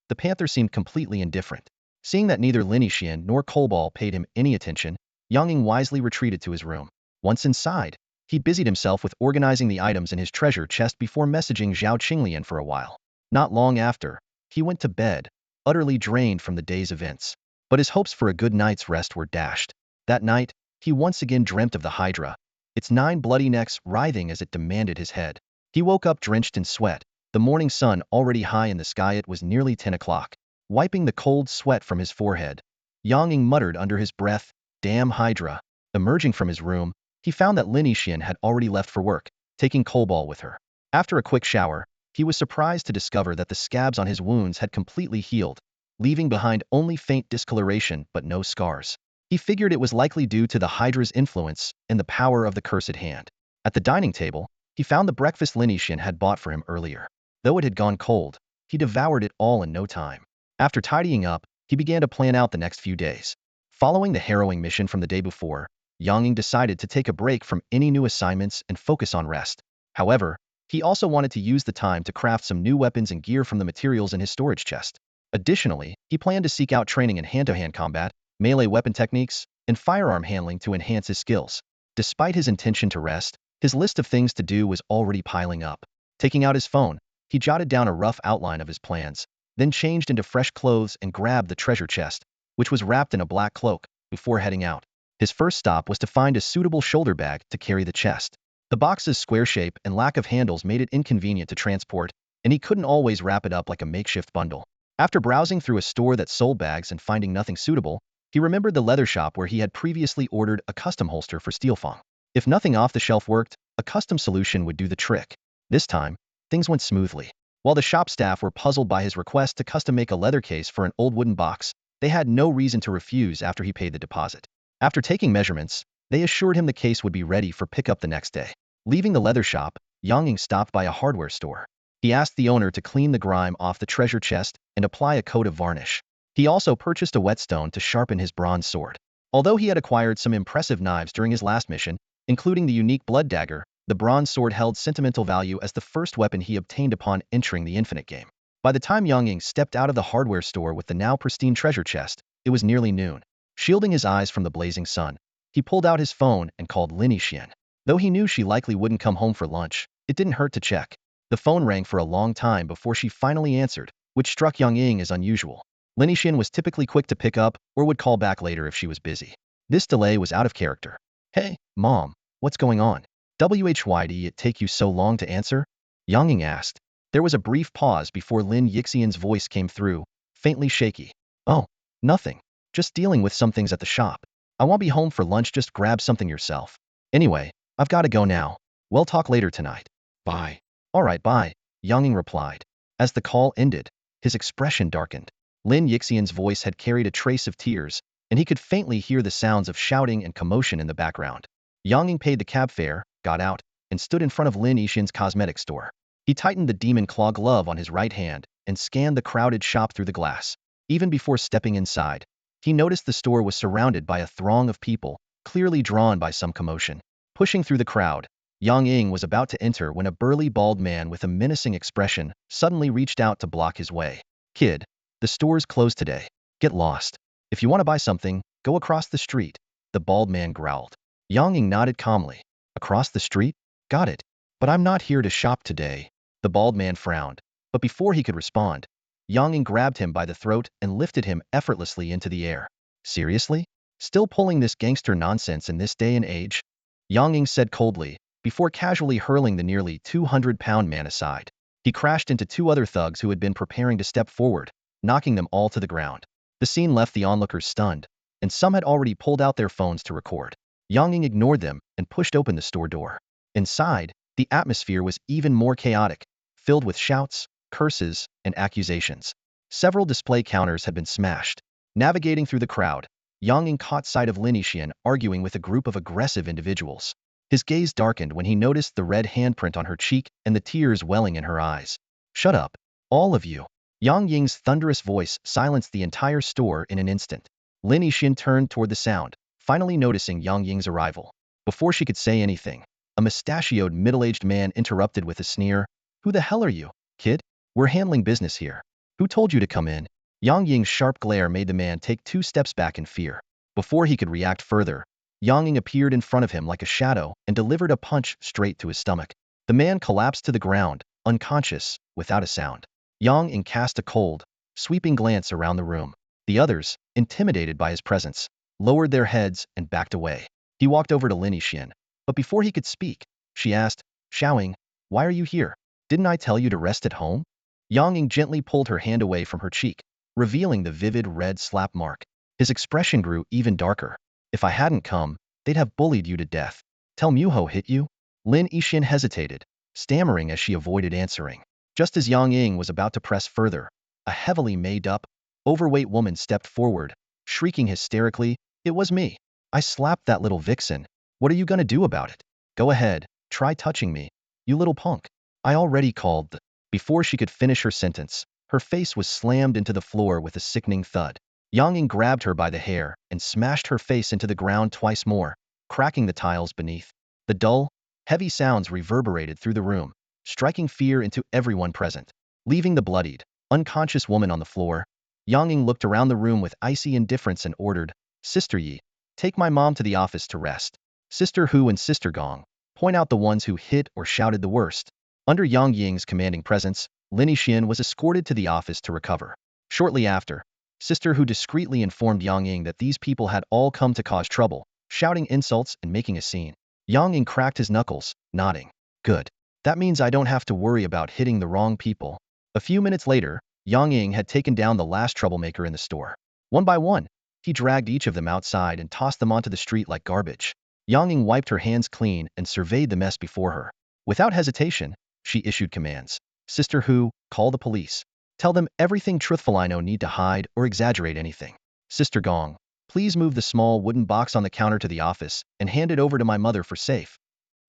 the panther seemed completely indifferent. Seeing that neither Lin Yixian nor Cub paid him any attention, Yang Ying wisely retreated to his room. Once inside, he busied himself with organizing the items in his treasure chest before messaging Zhao Qinglian for a while. Not long after, he went to bed, utterly drained from the day's events. But his hopes for a good night's rest were dashed. That night, he once again dreamt of the Hydra, its 9 bloody necks writhing as it demanded his head. He woke up drenched in sweat, the morning sun already high in the sky. It was nearly 10 o'clock. Wiping the cold sweat from his forehead, Yang Ying muttered under his breath, "Damn Hydra." Emerging from his room, he found that Lin Yixin had already left for work, taking Cobalt with her. After a quick shower, he was surprised to discover that the scabs on his wounds had completely healed, leaving behind only faint discoloration but no scars. He figured it was likely due to the Hydra's influence and the power of the cursed hand. At the dining table, he found the breakfast Lin Yixin had bought for him earlier. Though it had gone cold, he devoured it all in no time. After tidying up, he began to plan out the next few days. Following the harrowing mission from the day before, Yang Ying decided to take a break from any new assignments and focus on rest. However, he also wanted to use the time to craft some new weapons and gear from the materials in his storage chest. Additionally, he planned to seek out training in hand-to-hand combat, melee weapon techniques, and firearm handling to enhance his skills. Despite his intention to rest, his list of things to do was already piling up. Taking out his phone, he jotted down a rough outline of his plans, then changed into fresh clothes and grabbed the treasure chest, which was wrapped in a black cloak, before heading out. His first stop was to find a suitable shoulder bag to carry the chest. The box's square shape and lack of handles made it inconvenient to transport, and he couldn't always wrap it up like a makeshift bundle. After browsing through a store that sold bags and finding nothing suitable, he remembered the leather shop where he had previously ordered a custom holster for Steelfang. If nothing off the shelf worked, a custom solution would do the trick. This time, things went smoothly. While the shop staff were puzzled by his request to custom make a leather case for an old wooden box, they had no reason to refuse after he paid the deposit. After taking measurements, they assured him the case would be ready for pickup the next day. Leaving the leather shop, Yang Ying stopped by a hardware store. He asked the owner to clean the grime off the treasure chest and apply a coat of varnish. He also purchased a whetstone to sharpen his bronze sword. Although he had acquired some impressive knives during his last mission, including the unique blood dagger, the bronze sword held sentimental value as the first weapon he obtained upon entering the Infinite game. By the time Yang Ying stepped out of the hardware store with the now pristine treasure chest, it was nearly noon. Shielding his eyes from the blazing sun, he pulled out his phone and called Lin Yixin. Though he knew she likely wouldn't come home for lunch, it didn't hurt to check. The phone rang for a long time before she finally answered, which struck Yang Ying as unusual. Lin Yixin was typically quick to pick up or would call back later if she was busy. This delay was out of character. "Hey, Mom, what's going on? Why did it take you so long to answer?" Yang Ying asked. There was a brief pause before Lin Yixian's voice came through, faintly shaky. "Oh, nothing. Just dealing with some things at the shop. I won't be home for lunch, just grab something yourself. Anyway, I've got to go now. We'll talk later tonight. Bye." "Alright, bye," Yang Ying replied. As the call ended, his expression darkened. Lin Yixian's voice had carried a trace of tears, and he could faintly hear the sounds of shouting and commotion in the background. Yang Ying paid the cab fare, got out, and stood in front of Lin Yixin's cosmetic store. He tightened the demon claw glove on his right hand and scanned the crowded shop through the glass. Even before stepping inside, he noticed the store was surrounded by a throng of people, clearly drawn by some commotion. Pushing through the crowd, Yang Ying was about to enter when a burly bald man with a menacing expression suddenly reached out to block his way. "Kid, the store's closed today. Get lost. If you want to buy something, go across the street," the bald man growled. Yang Ying nodded calmly. "Across the street? Got it. But I'm not here to shop today." The bald man frowned, but before he could respond, Yang Ying grabbed him by the throat and lifted him effortlessly into the air. "Seriously? Still pulling this gangster nonsense in this day and age?" Yang Ying said coldly, before casually hurling the nearly 200-pound man aside. He crashed into two other thugs who had been preparing to step forward, knocking them all to the ground. The scene left the onlookers stunned, and some had already pulled out their phones to record. Yang Ying ignored them and pushed open the store door. Inside, the atmosphere was even more chaotic, filled with shouts, curses, and accusations. Several display counters had been smashed. Navigating through the crowd, Yang Ying caught sight of Lin Yixin arguing with a group of aggressive individuals. His gaze darkened when he noticed the red handprint on her cheek and the tears welling in her eyes. "Shut up, all of you." Yang Ying's thunderous voice silenced the entire store in an instant. Lin Yixin turned toward the sound, finally noticing Yang Ying's arrival. Before she could say anything, a mustachioed middle-aged man interrupted with a sneer. "Who the hell are you, kid? We're handling business here. Who told you to come in?" Yang Ying's sharp glare made the man take 2 steps back in fear. Before he could react further, Yang Ying appeared in front of him like a shadow and delivered a punch straight to his stomach. The man collapsed to the ground, unconscious, without a sound. Yang Ying cast a cold, sweeping glance around the room. The others, intimidated by his presence, lowered their heads and backed away. He walked over to Lin Yixin. But before he could speak, she asked, Xiaoying, why are you here? Didn't I tell you to rest at home? Yang Ying gently pulled her hand away from her cheek, revealing the vivid red slap mark. His expression grew even darker. If I hadn't come, they'd have bullied you to death. Tell Muho hit you? Lin Yixin hesitated, stammering as she avoided answering. Just as Yang Ying was about to press further, a heavily made-up, overweight woman stepped forward, shrieking hysterically, "It was me. I slapped that little vixen. What are you gonna do about it? Go ahead, try touching me, you little punk. I already called the..." Before she could finish her sentence, her face was slammed into the floor with a sickening thud. Yang Ying grabbed her by the hair and smashed her face into the ground twice more, cracking the tiles beneath. The dull, heavy sounds reverberated through the room, striking fear into everyone present. Leaving the bloodied, unconscious woman on the floor, Yang Ying looked around the room with icy indifference and ordered, "Sister Yi, take my mom to the office to rest. Sister Hu and Sister Gong, point out the ones who hit or shouted the worst." Under Yang Ying's commanding presence, Lin Yixin was escorted to the office to recover. Shortly after, Sister Hu discreetly informed Yang Ying that these people had all come to cause trouble, shouting insults and making a scene. Yang Ying cracked his knuckles, nodding. Good. That means I don't have to worry about hitting the wrong people. A few minutes later, Yang Ying had taken down the last troublemaker in the store. One by one, he dragged each of them outside and tossed them onto the street like garbage. Yang Ying wiped her hands clean and surveyed the mess before her. Without hesitation, she issued commands. Sister Hu, call the police. Tell them everything truthful. I no need to hide or exaggerate anything. Sister Gong, please move the small wooden box on the counter to the office and hand it over to my mother for safe.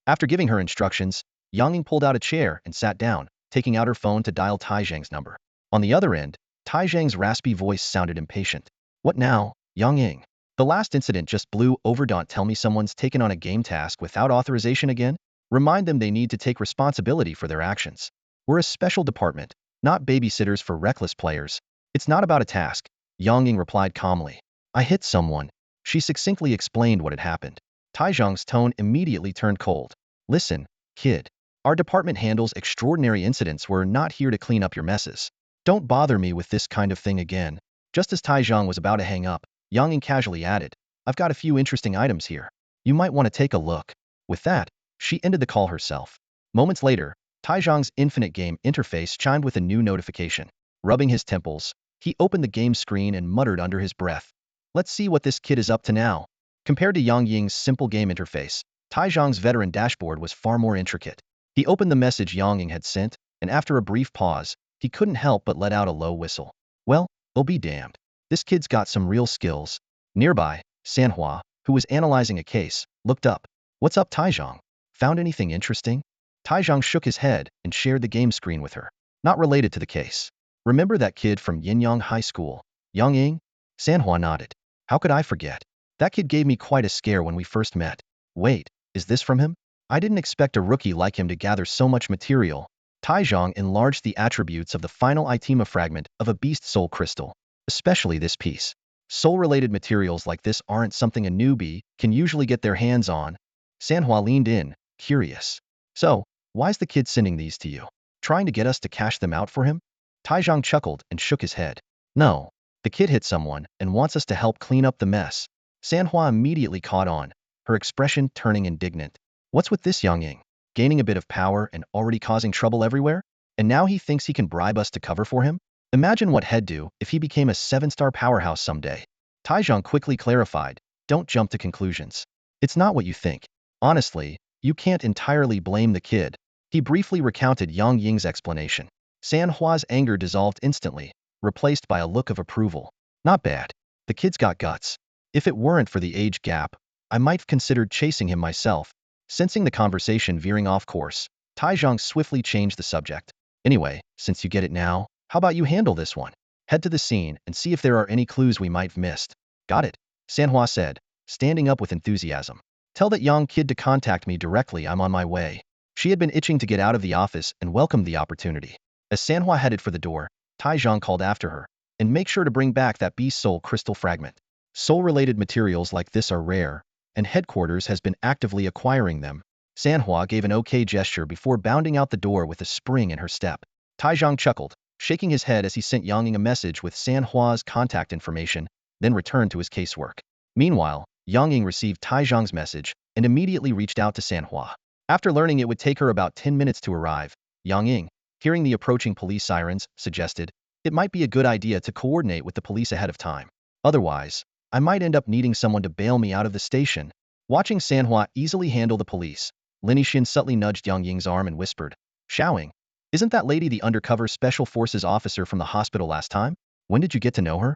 After giving her instructions, Yang Ying pulled out a chair and sat down, taking out her phone to dial Tai Zhang's number. On the other end, Tai Zhang's raspy voice sounded impatient. What now, Yang Ying? The last incident just blew over. Don't tell me someone's taken on a game task without authorization again? Remind them they need to take responsibility for their actions. We're a special department, not babysitters for reckless players. It's not about a task, Yang Ying replied calmly. I hit someone. She succinctly explained what had happened. Tai Zhang's tone immediately turned cold. Listen, kid. Our department handles extraordinary incidents. We're not here to clean up your messes. Don't bother me with this kind of thing again. Just as Tai Zhang was about to hang up, Yang Ying casually added, I've got a few interesting items here. You might want to take a look. With that, she ended the call herself. Moments later, Tai Zhang's infinite game interface chimed with a new notification. Rubbing his temples, he opened the game screen and muttered under his breath. Let's see what this kid is up to now. Compared to Yang Ying's simple game interface, Tai Zhang's veteran dashboard was far more intricate. He opened the message Yang Ying had sent, and after a brief pause, he couldn't help but let out a low whistle. Well, I'll be damned. This kid's got some real skills. Nearby, Sanhua, who was analyzing a case, looked up. What's up, Tai Zhang? Found anything interesting? Tai Zhang shook his head and shared the game screen with her. Not related to the case. Remember that kid from Yinyang High School, Yang Ying? Sanhua nodded. How could I forget? That kid gave me quite a scare when we first met. Wait, is this from him? I didn't expect a rookie like him to gather so much material. Tai Zhang enlarged the attributes of the final itema fragment of a beast soul crystal, especially this piece. Soul-related materials like this aren't something a newbie can usually get their hands on. Sanhua leaned in, curious. So, why's the kid sending these to you? Trying to get us to cash them out for him? Tai Zhang chuckled and shook his head. No, the kid hit someone and wants us to help clean up the mess. Sanhua immediately caught on, her expression turning indignant. What's with this Yang Ying? Gaining a bit of power and already causing trouble everywhere? And now he thinks he can bribe us to cover for him? Imagine what he'd do if he became a 7-star powerhouse someday. Tai Zhang quickly clarified, don't jump to conclusions. It's not what you think. Honestly, you can't entirely blame the kid. He briefly recounted Yang Ying's explanation. Sanhua's anger dissolved instantly, replaced by a look of approval. Not bad. The kid's got guts. If it weren't for the age gap, I might have considered chasing him myself. Sensing the conversation veering off course, Tai Zhang swiftly changed the subject. Anyway, since you get it now, how about you handle this one? Head to the scene and see if there are any clues we might have missed. Got it, Sanhua said, standing up with enthusiasm. Tell that young kid to contact me directly. I'm on my way. She had been itching to get out of the office and welcomed the opportunity. As Sanhua headed for the door, Tai Zhang called after her, and make sure to bring back that beast soul crystal fragment. Soul-related materials like this are rare, and headquarters has been actively acquiring them. Sanhua gave an okay gesture before bounding out the door with a spring in her step. Tai Zhang chuckled, shaking his head as he sent Yang Ying a message with Sanhua's contact information, then returned to his casework. Meanwhile, Yang Ying received Taizhang's message and immediately reached out to Sanhua. After learning it would take her about 10 minutes to arrive, Yang Ying, hearing the approaching police sirens, suggested, "It might be a good idea to coordinate with the police ahead of time. Otherwise, I might end up needing someone to bail me out of the station." Watching Sanhua easily handle the police, Lin Yixin subtly nudged Yang Ying's arm and whispered, "Xiaoying, isn't that lady the undercover special forces officer from the hospital last time? When did you get to know her?"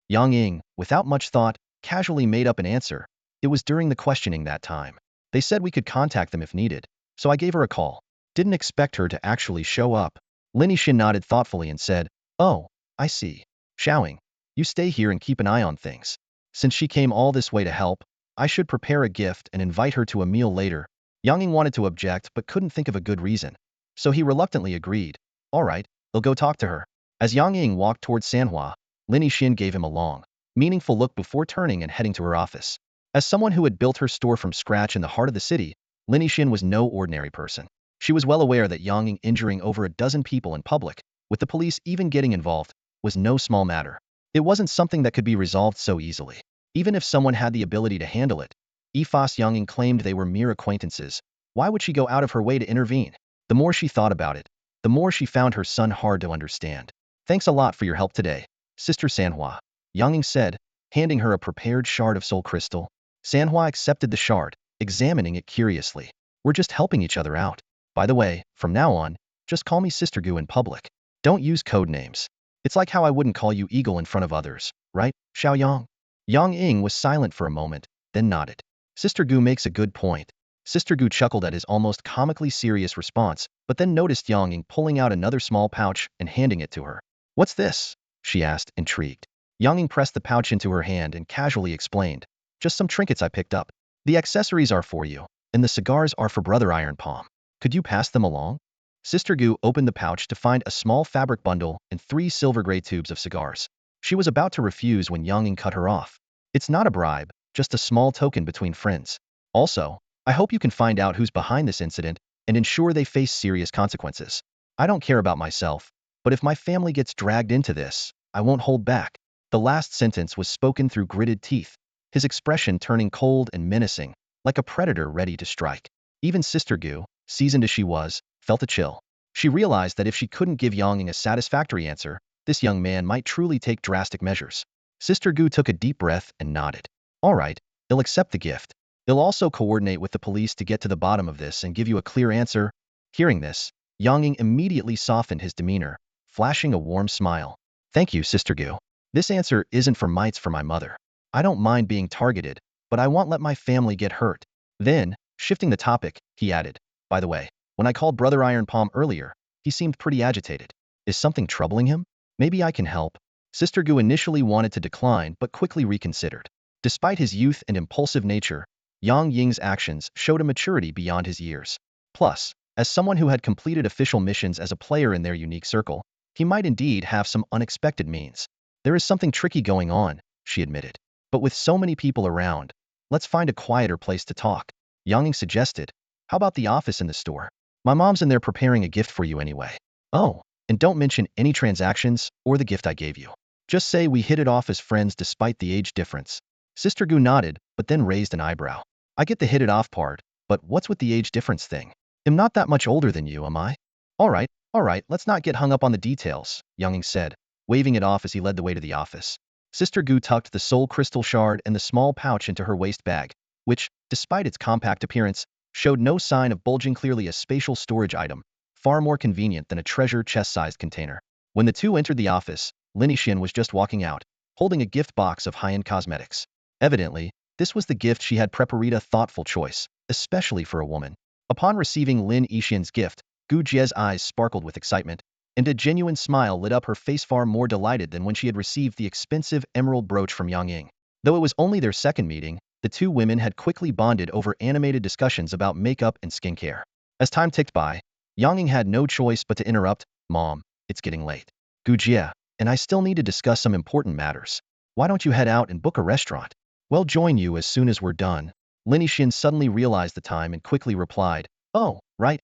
Yang Ying, without much thought, casually made up an answer. "It was during the questioning that time. They said we could contact them if needed, so I gave her a call. Didn't expect her to actually show up." Lin Yixin nodded thoughtfully and said, "Oh, I see. Xiaoying, you stay here and keep an eye on things. Since she came all this way to help, I should prepare a gift and invite her to a meal later." Yang Ying wanted to object but couldn't think of a good reason, so he reluctantly agreed. "All right, I'll go talk to her." As Yang Ying walked towards Sanhua, Lin Yixin gave him a long, meaningful look before turning and heading to her office. As someone who had built her store from scratch in the heart of the city, Lin Yixin was no ordinary person. She was well aware that Yang Ying injuring over a dozen people in public, with the police even getting involved, was no small matter. It wasn't something that could be resolved so easily. Even if someone had the ability to handle it, Ifas Yang Ying claimed they were mere acquaintances. Why would she go out of her way to intervene? The more she thought about it, the more she found her son hard to understand. "Thanks a lot for your help today, Sister Sanhua," Yang Ying said, handing her a prepared shard of soul crystal. Sanhua accepted the shard, examining it curiously. "We're just helping each other out. By the way, from now on, just call me Sister Gu in public. Don't use code names. It's like how I wouldn't call you Eagle in front of others, right, Xiaoyang?" Yang Ying was silent for a moment, then nodded. "Sister Gu makes a good point." Sister Gu chuckled at his almost comically serious response, but then noticed Yang Ying pulling out another small pouch and handing it to her. "What's this?" she asked, intrigued. Yang Ying pressed the pouch into her hand and casually explained, "Just some trinkets I picked up. The accessories are for you, and the cigars are for Brother Iron Palm. Could you pass them along?" Sister Gu opened the pouch to find a small fabric bundle and 3 silver gray tubes of cigars. She was about to refuse when Yang Ying cut her off. "It's not a bribe, just a small token between friends. Also, I hope you can find out who's behind this incident and ensure they face serious consequences. I don't care about myself, but if my family gets dragged into this, I won't hold back." The last sentence was spoken through gritted teeth, his expression turning cold and menacing, like a predator ready to strike. Even Sister Gu, seasoned as she was, felt a chill. She realized that if she couldn't give Yang Ying a satisfactory answer, this young man might truly take drastic measures. Sister Gu took a deep breath and nodded. "All right, I'll accept the gift. I'll also coordinate with the police to get to the bottom of this and give you a clear answer." Hearing this, Yang Ying immediately softened his demeanor, flashing a warm smile. "Thank you, Sister Gu. This answer isn't for mites for my mother. I don't mind being targeted, but I won't let my family get hurt." Then, shifting the topic, he added, "By the way, when I called Brother Iron Palm earlier, he seemed pretty agitated. Is something troubling him? Maybe I can help." Sister Gu initially wanted to decline but quickly reconsidered. Despite his youth and impulsive nature, Yang Ying's actions showed a maturity beyond his years. Plus, as someone who had completed official missions as a player in their unique circle, he might indeed have some unexpected means. "There is something tricky going on," she admitted. "But with so many people around, let's find a quieter place to talk." Yang Ying suggested, "How about the office and the store? My mom's in there preparing a gift for you anyway. Oh, and don't mention any transactions or the gift I gave you. Just say we hit it off as friends despite the age difference." Sister Gu nodded, but then raised an eyebrow. "I get the hit it off part, but what's with the age difference thing? I'm not that much older than you, am I?" All right, let's not get hung up on the details," Yang Ying said, waving it off as he led the way to the office. Sister Gu tucked the soul crystal shard and the small pouch into her waist bag, which, despite its compact appearance, showed no sign of bulging, clearly a spatial storage item, far more convenient than a treasure chest-sized container. When the two entered the office, Lin Yixin was just walking out, holding a gift box of high-end cosmetics. Evidently, this was the gift she had prepared, a thoughtful choice, especially for a woman. Upon receiving Lin Yixin's gift, Gu Jie's eyes sparkled with excitement, and a genuine smile lit up her face, far more delighted than when she had received the expensive emerald brooch from Yang Ying. Though it was only their second meeting, the two women had quickly bonded over animated discussions about makeup and skincare. As time ticked by, Yang Ying had no choice but to interrupt. "Mom, it's getting late. Gu Jie and I still need to discuss some important matters. Why don't you head out and book a restaurant? We'll join you as soon as we're done." Lin Yixin suddenly realized the time and quickly replied, "Oh, right.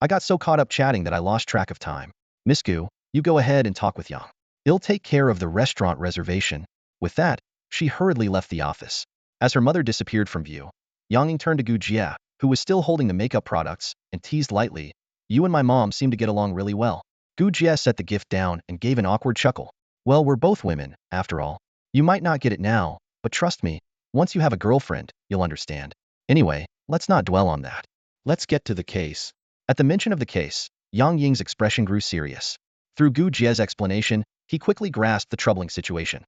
I got so caught up chatting that I lost track of time. Miss Gu, you go ahead and talk with Yang. He'll take care of the restaurant reservation." With that, she hurriedly left the office. As her mother disappeared from view, Yang Ying turned to Gu Jie, who was still holding the makeup products, and teased lightly, "You and my mom seem to get along really well." Gu Jie set the gift down and gave an awkward chuckle. "Well, we're both women, after all. You might not get it now, but trust me, once you have a girlfriend, you'll understand. Anyway, let's not dwell on that. Let's get to the case." At the mention of the case, Yang Ying's expression grew serious. Through Gu Jie's explanation, he quickly grasped the troubling situation.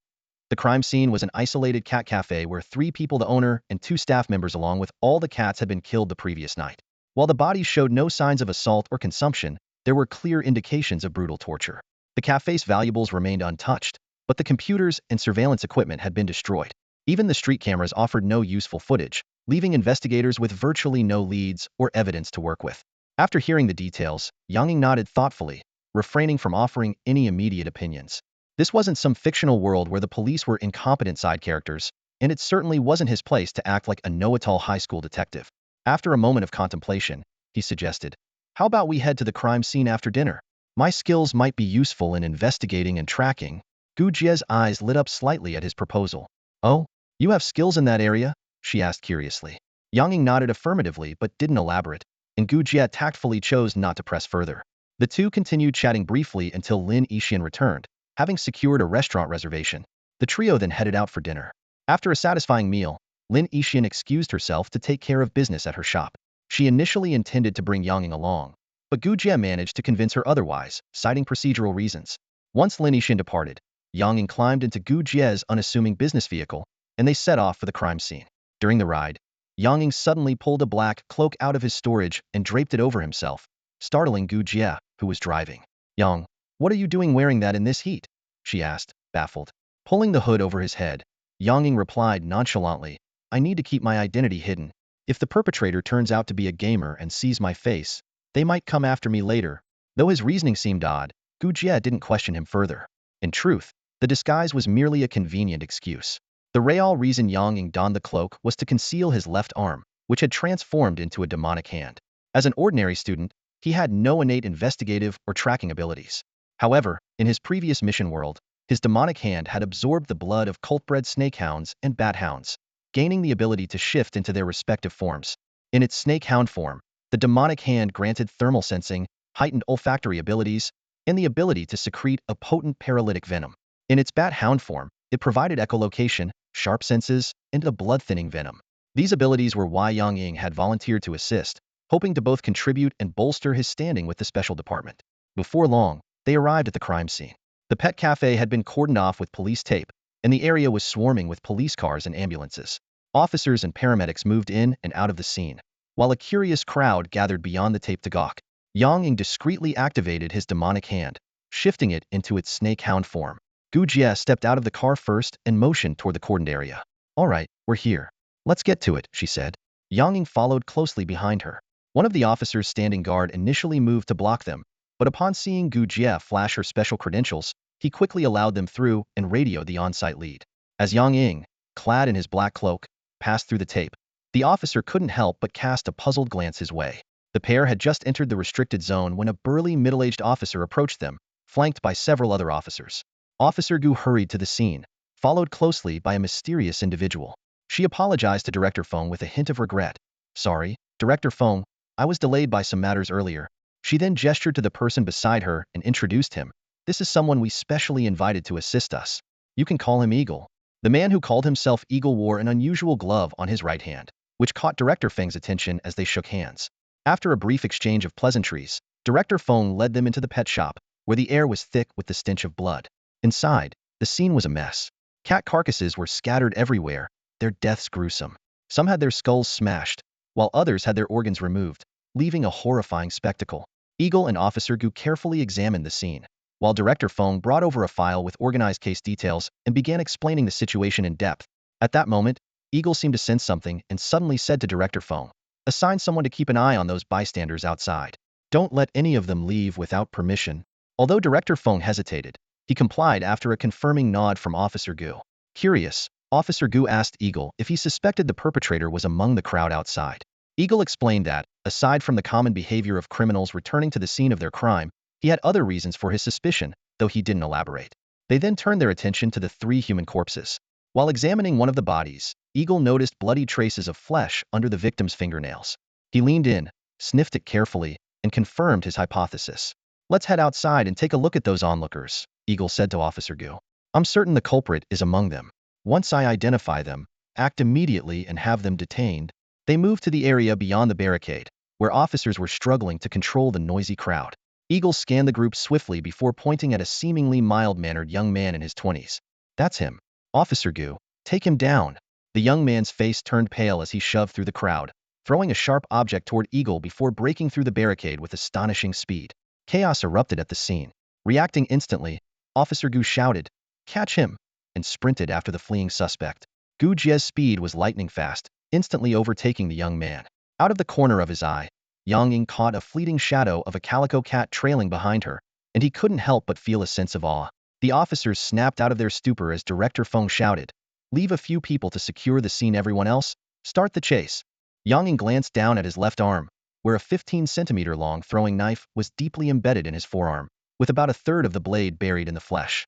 The crime scene was an isolated cat cafe where 3 people, the owner and 2 staff members along with all the cats, had been killed the previous night. While the bodies showed no signs of assault or consumption, there were clear indications of brutal torture. The cafe's valuables remained untouched, but the computers and surveillance equipment had been destroyed. Even the street cameras offered no useful footage, leaving investigators with virtually no leads or evidence to work with. After hearing the details, Yang Ying nodded thoughtfully, refraining from offering any immediate opinions. This wasn't some fictional world where the police were incompetent side characters, and it certainly wasn't his place to act like a know-it-all high school detective. After a moment of contemplation, he suggested, "How about we head to the crime scene after dinner? My skills might be useful in investigating and tracking." Gu Jie's eyes lit up slightly at his proposal. "Oh, you have skills in that area?" she asked curiously. Yang Ying nodded affirmatively but didn't elaborate, and Gu Jie tactfully chose not to press further. The two continued chatting briefly until Lin Yixian returned, having secured a restaurant reservation. The trio then headed out for dinner. After a satisfying meal, Lin Yixian excused herself to take care of business at her shop. She initially intended to bring Yang Ying along, but Gu Jie managed to convince her otherwise, citing procedural reasons. Once Lin Yixian departed, Yang Ying climbed into Gu Jie's unassuming business vehicle, and they set off for the crime scene. During the ride, Yang Ying suddenly pulled a black cloak out of his storage and draped it over himself, startling Gu Jie, who was driving. "Yang, what are you doing wearing that in this heat?" she asked, baffled. Pulling the hood over his head, Yang Ying replied nonchalantly, "I need to keep my identity hidden. If the perpetrator turns out to be a gamer and sees my face, they might come after me later." Though his reasoning seemed odd, Gu Jie didn't question him further. In truth, the disguise was merely a convenient excuse. The real reason Yang Ying donned the cloak was to conceal his left arm, which had transformed into a demonic hand. As an ordinary student, he had no innate investigative or tracking abilities. However, in his previous mission world, his demonic hand had absorbed the blood of cult-bred snakehounds and bat-hounds, gaining the ability to shift into their respective forms. In its snakehound form, the demonic hand granted thermal sensing, heightened olfactory abilities, and the ability to secrete a potent paralytic venom. In its bat-hound form, it provided echolocation, sharp senses, and a blood-thinning venom. These abilities were why Yang Ying had volunteered to assist, hoping to both contribute and bolster his standing with the special department. Before long, they arrived at the crime scene. The pet cafe had been cordoned off with police tape, and the area was swarming with police cars and ambulances. Officers and paramedics moved in and out of the scene, while a curious crowd gathered beyond the tape to gawk. Yang Ying discreetly activated his demonic hand, shifting it into its snake-hound form. Gu Jie stepped out of the car first and motioned toward the cordoned area. "All right, we're here. Let's get to it," she said. Yang Ying followed closely behind her. One of the officers standing guard initially moved to block them, but upon seeing Gu Jie flash her special credentials, he quickly allowed them through and radioed the on-site lead. As Yang Ying, clad in his black cloak, passed through the tape, the officer couldn't help but cast a puzzled glance his way. The pair had just entered the restricted zone when a burly middle-aged officer approached them, flanked by several other officers. Officer Gu hurried to the scene, followed closely by a mysterious individual. She apologized to Director Feng with a hint of regret. "Sorry, Director Feng, I was delayed by some matters earlier." She then gestured to the person beside her and introduced him. "This is someone we specially invited to assist us. You can call him Eagle." The man who called himself Eagle wore an unusual glove on his right hand, which caught Director Feng's attention as they shook hands. After a brief exchange of pleasantries, Director Feng led them into the pet shop, where the air was thick with the stench of blood. Inside, the scene was a mess. Cat carcasses were scattered everywhere, their deaths gruesome. Some had their skulls smashed, while others had their organs removed, leaving a horrifying spectacle. Eagle and Officer Gu carefully examined the scene, while Director Feng brought over a file with organized case details and began explaining the situation in depth. At that moment, Eagle seemed to sense something and suddenly said to Director Feng, "Assign someone to keep an eye on those bystanders outside. Don't let any of them leave without permission." Although Director Feng hesitated, he complied after a confirming nod from Officer Gu. Curious, Officer Gu asked Eagle if he suspected the perpetrator was among the crowd outside. Eagle explained that, aside from the common behavior of criminals returning to the scene of their crime, he had other reasons for his suspicion, though he didn't elaborate. They then turned their attention to the 3 human corpses. While examining one of the bodies, Eagle noticed bloody traces of flesh under the victim's fingernails. He leaned in, sniffed it carefully, and confirmed his hypothesis. "Let's head outside and take a look at those onlookers," Eagle said to Officer Gu. "I'm certain the culprit is among them. Once I identify them, act immediately and have them detained." They moved to the area beyond the barricade, where officers were struggling to control the noisy crowd. Eagle scanned the group swiftly before pointing at a seemingly mild-mannered young man in his 20s. "That's him. Officer Gu, take him down." The young man's face turned pale as he shoved through the crowd, throwing a sharp object toward Eagle before breaking through the barricade with astonishing speed. Chaos erupted at the scene. Reacting instantly, Officer Gu shouted, "Catch him!" and sprinted after the fleeing suspect. Gu Jie's speed was lightning fast, instantly overtaking the young man. Out of the corner of his eye, Yang Ying caught a fleeting shadow of a calico cat trailing behind her, and he couldn't help but feel a sense of awe. The officers snapped out of their stupor as Director Feng shouted, "Leave a few people to secure the scene, everyone else. Start the chase." Yang Ying glanced down at his left arm, where a 15-centimeter-long throwing knife was deeply embedded in his forearm, with about a third of the blade buried in the flesh.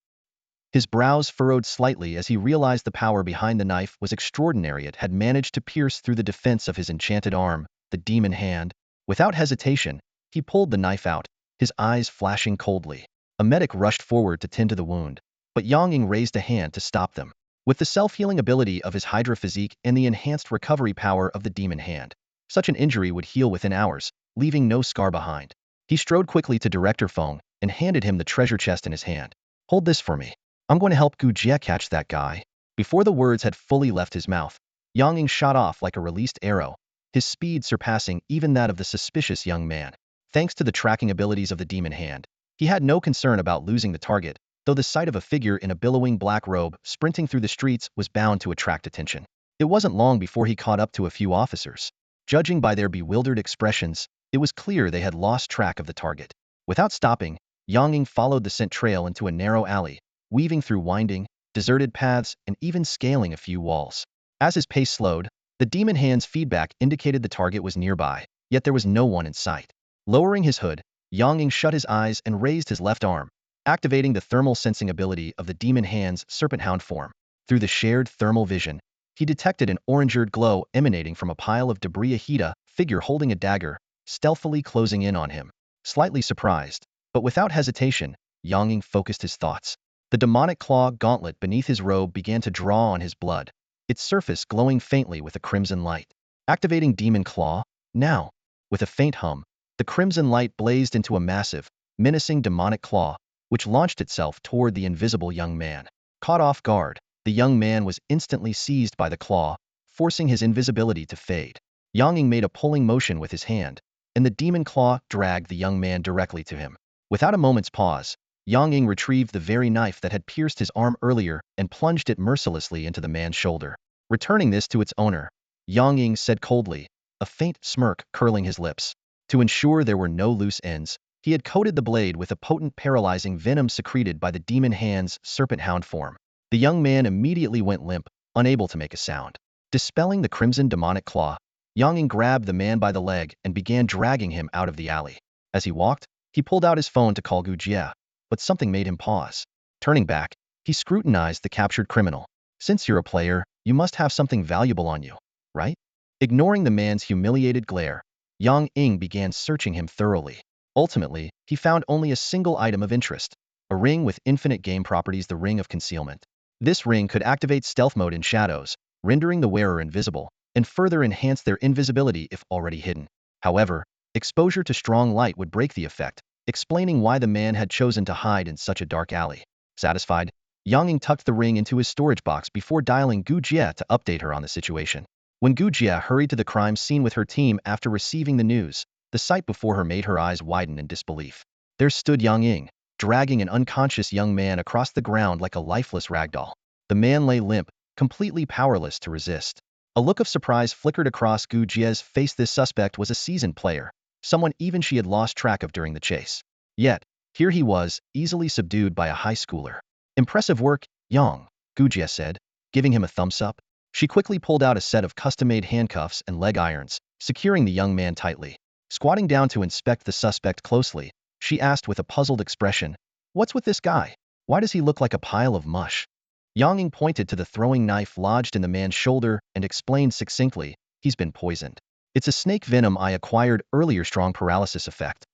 His brows furrowed slightly as he realized the power behind the knife was extraordinary. It had managed to pierce through the defense of his enchanted arm, the demon hand. Without hesitation, he pulled the knife out, his eyes flashing coldly. A medic rushed forward to tend to the wound, but Yang Ying raised a hand to stop them. With the self-healing ability of his Hydra physique and the enhanced recovery power of the demon hand, such an injury would heal within hours, leaving no scar behind. He strode quickly to Director Feng and handed him the treasure chest in his hand. "Hold this for me. I'm going to help Gu Jie catch that guy." Before the words had fully left his mouth, Yang Ying shot off like a released arrow, his speed surpassing even that of the suspicious young man. Thanks to the tracking abilities of the demon hand, he had no concern about losing the target, though the sight of a figure in a billowing black robe sprinting through the streets was bound to attract attention. It wasn't long before he caught up to a few officers. Judging by their bewildered expressions, it was clear they had lost track of the target. Without stopping, Yang Ying followed the scent trail into a narrow alley, weaving through winding, deserted paths and even scaling a few walls. As his pace slowed, the demon hand's feedback indicated the target was nearby, yet there was no one in sight. Lowering his hood, Yang Ying shut his eyes and raised his left arm, activating the thermal sensing ability of the demon hand's serpent hound form. Through the shared thermal vision, he detected an orange-eared glow emanating from a pile of debris. A Hydra figure holding a dagger, stealthily closing in on him. Slightly surprised, but without hesitation, Yang Ying focused his thoughts. The demonic claw gauntlet beneath his robe began to draw on his blood, its surface glowing faintly with a crimson light. Activating Demon Claw, now. With a faint hum, the crimson light blazed into a massive, menacing demonic claw, which launched itself toward the invisible young man. Caught off guard, the young man was instantly seized by the claw, forcing his invisibility to fade. Yang Ying made a pulling motion with his hand, and the demon claw dragged the young man directly to him. Without a moment's pause, Yang Ying retrieved the very knife that had pierced his arm earlier and plunged it mercilessly into the man's shoulder. Returning this to its owner, Yang Ying said coldly, a faint smirk curling his lips. To ensure there were no loose ends, he had coated the blade with a potent paralyzing venom secreted by the demon hand's serpent hound form. The young man immediately went limp, unable to make a sound. Dispelling the crimson demonic claw, Yang Ying grabbed the man by the leg and began dragging him out of the alley. As he walked, he pulled out his phone to call Gu Jie, but something made him pause. Turning back, he scrutinized the captured criminal. "Since you're a player, you must have something valuable on you, right?" Ignoring the man's humiliated glare, Yang Ying began searching him thoroughly. Ultimately, he found only a single item of interest, a ring with infinite game properties, the Ring of Concealment. This ring could activate stealth mode in shadows, rendering the wearer invisible, and further enhance their invisibility if already hidden. However, exposure to strong light would break the effect, explaining why the man had chosen to hide in such a dark alley. Satisfied, Yang Ying tucked the ring into his storage box before dialing Gu Jie to update her on the situation. When Gu Jie hurried to the crime scene with her team after receiving the news, the sight before her made her eyes widen in disbelief. There stood Yang Ying, dragging an unconscious young man across the ground like a lifeless ragdoll. The man lay limp, completely powerless to resist. A look of surprise flickered across Gu Jie's face. This suspect was a seasoned player, someone even she had lost track of during the chase. Yet, here he was, easily subdued by a high schooler. "Impressive work, Yang," Gu Jie said, giving him a thumbs up. She quickly pulled out a set of custom-made handcuffs and leg irons, securing the young man tightly. Squatting down to inspect the suspect closely, she asked with a puzzled expression, "What's with this guy? Why does he look like a pile of mush?" Yang Ying pointed to the throwing knife lodged in the man's shoulder and explained succinctly, he's been poisoned. It's a snake venom I acquired earlier, strong paralysis effect.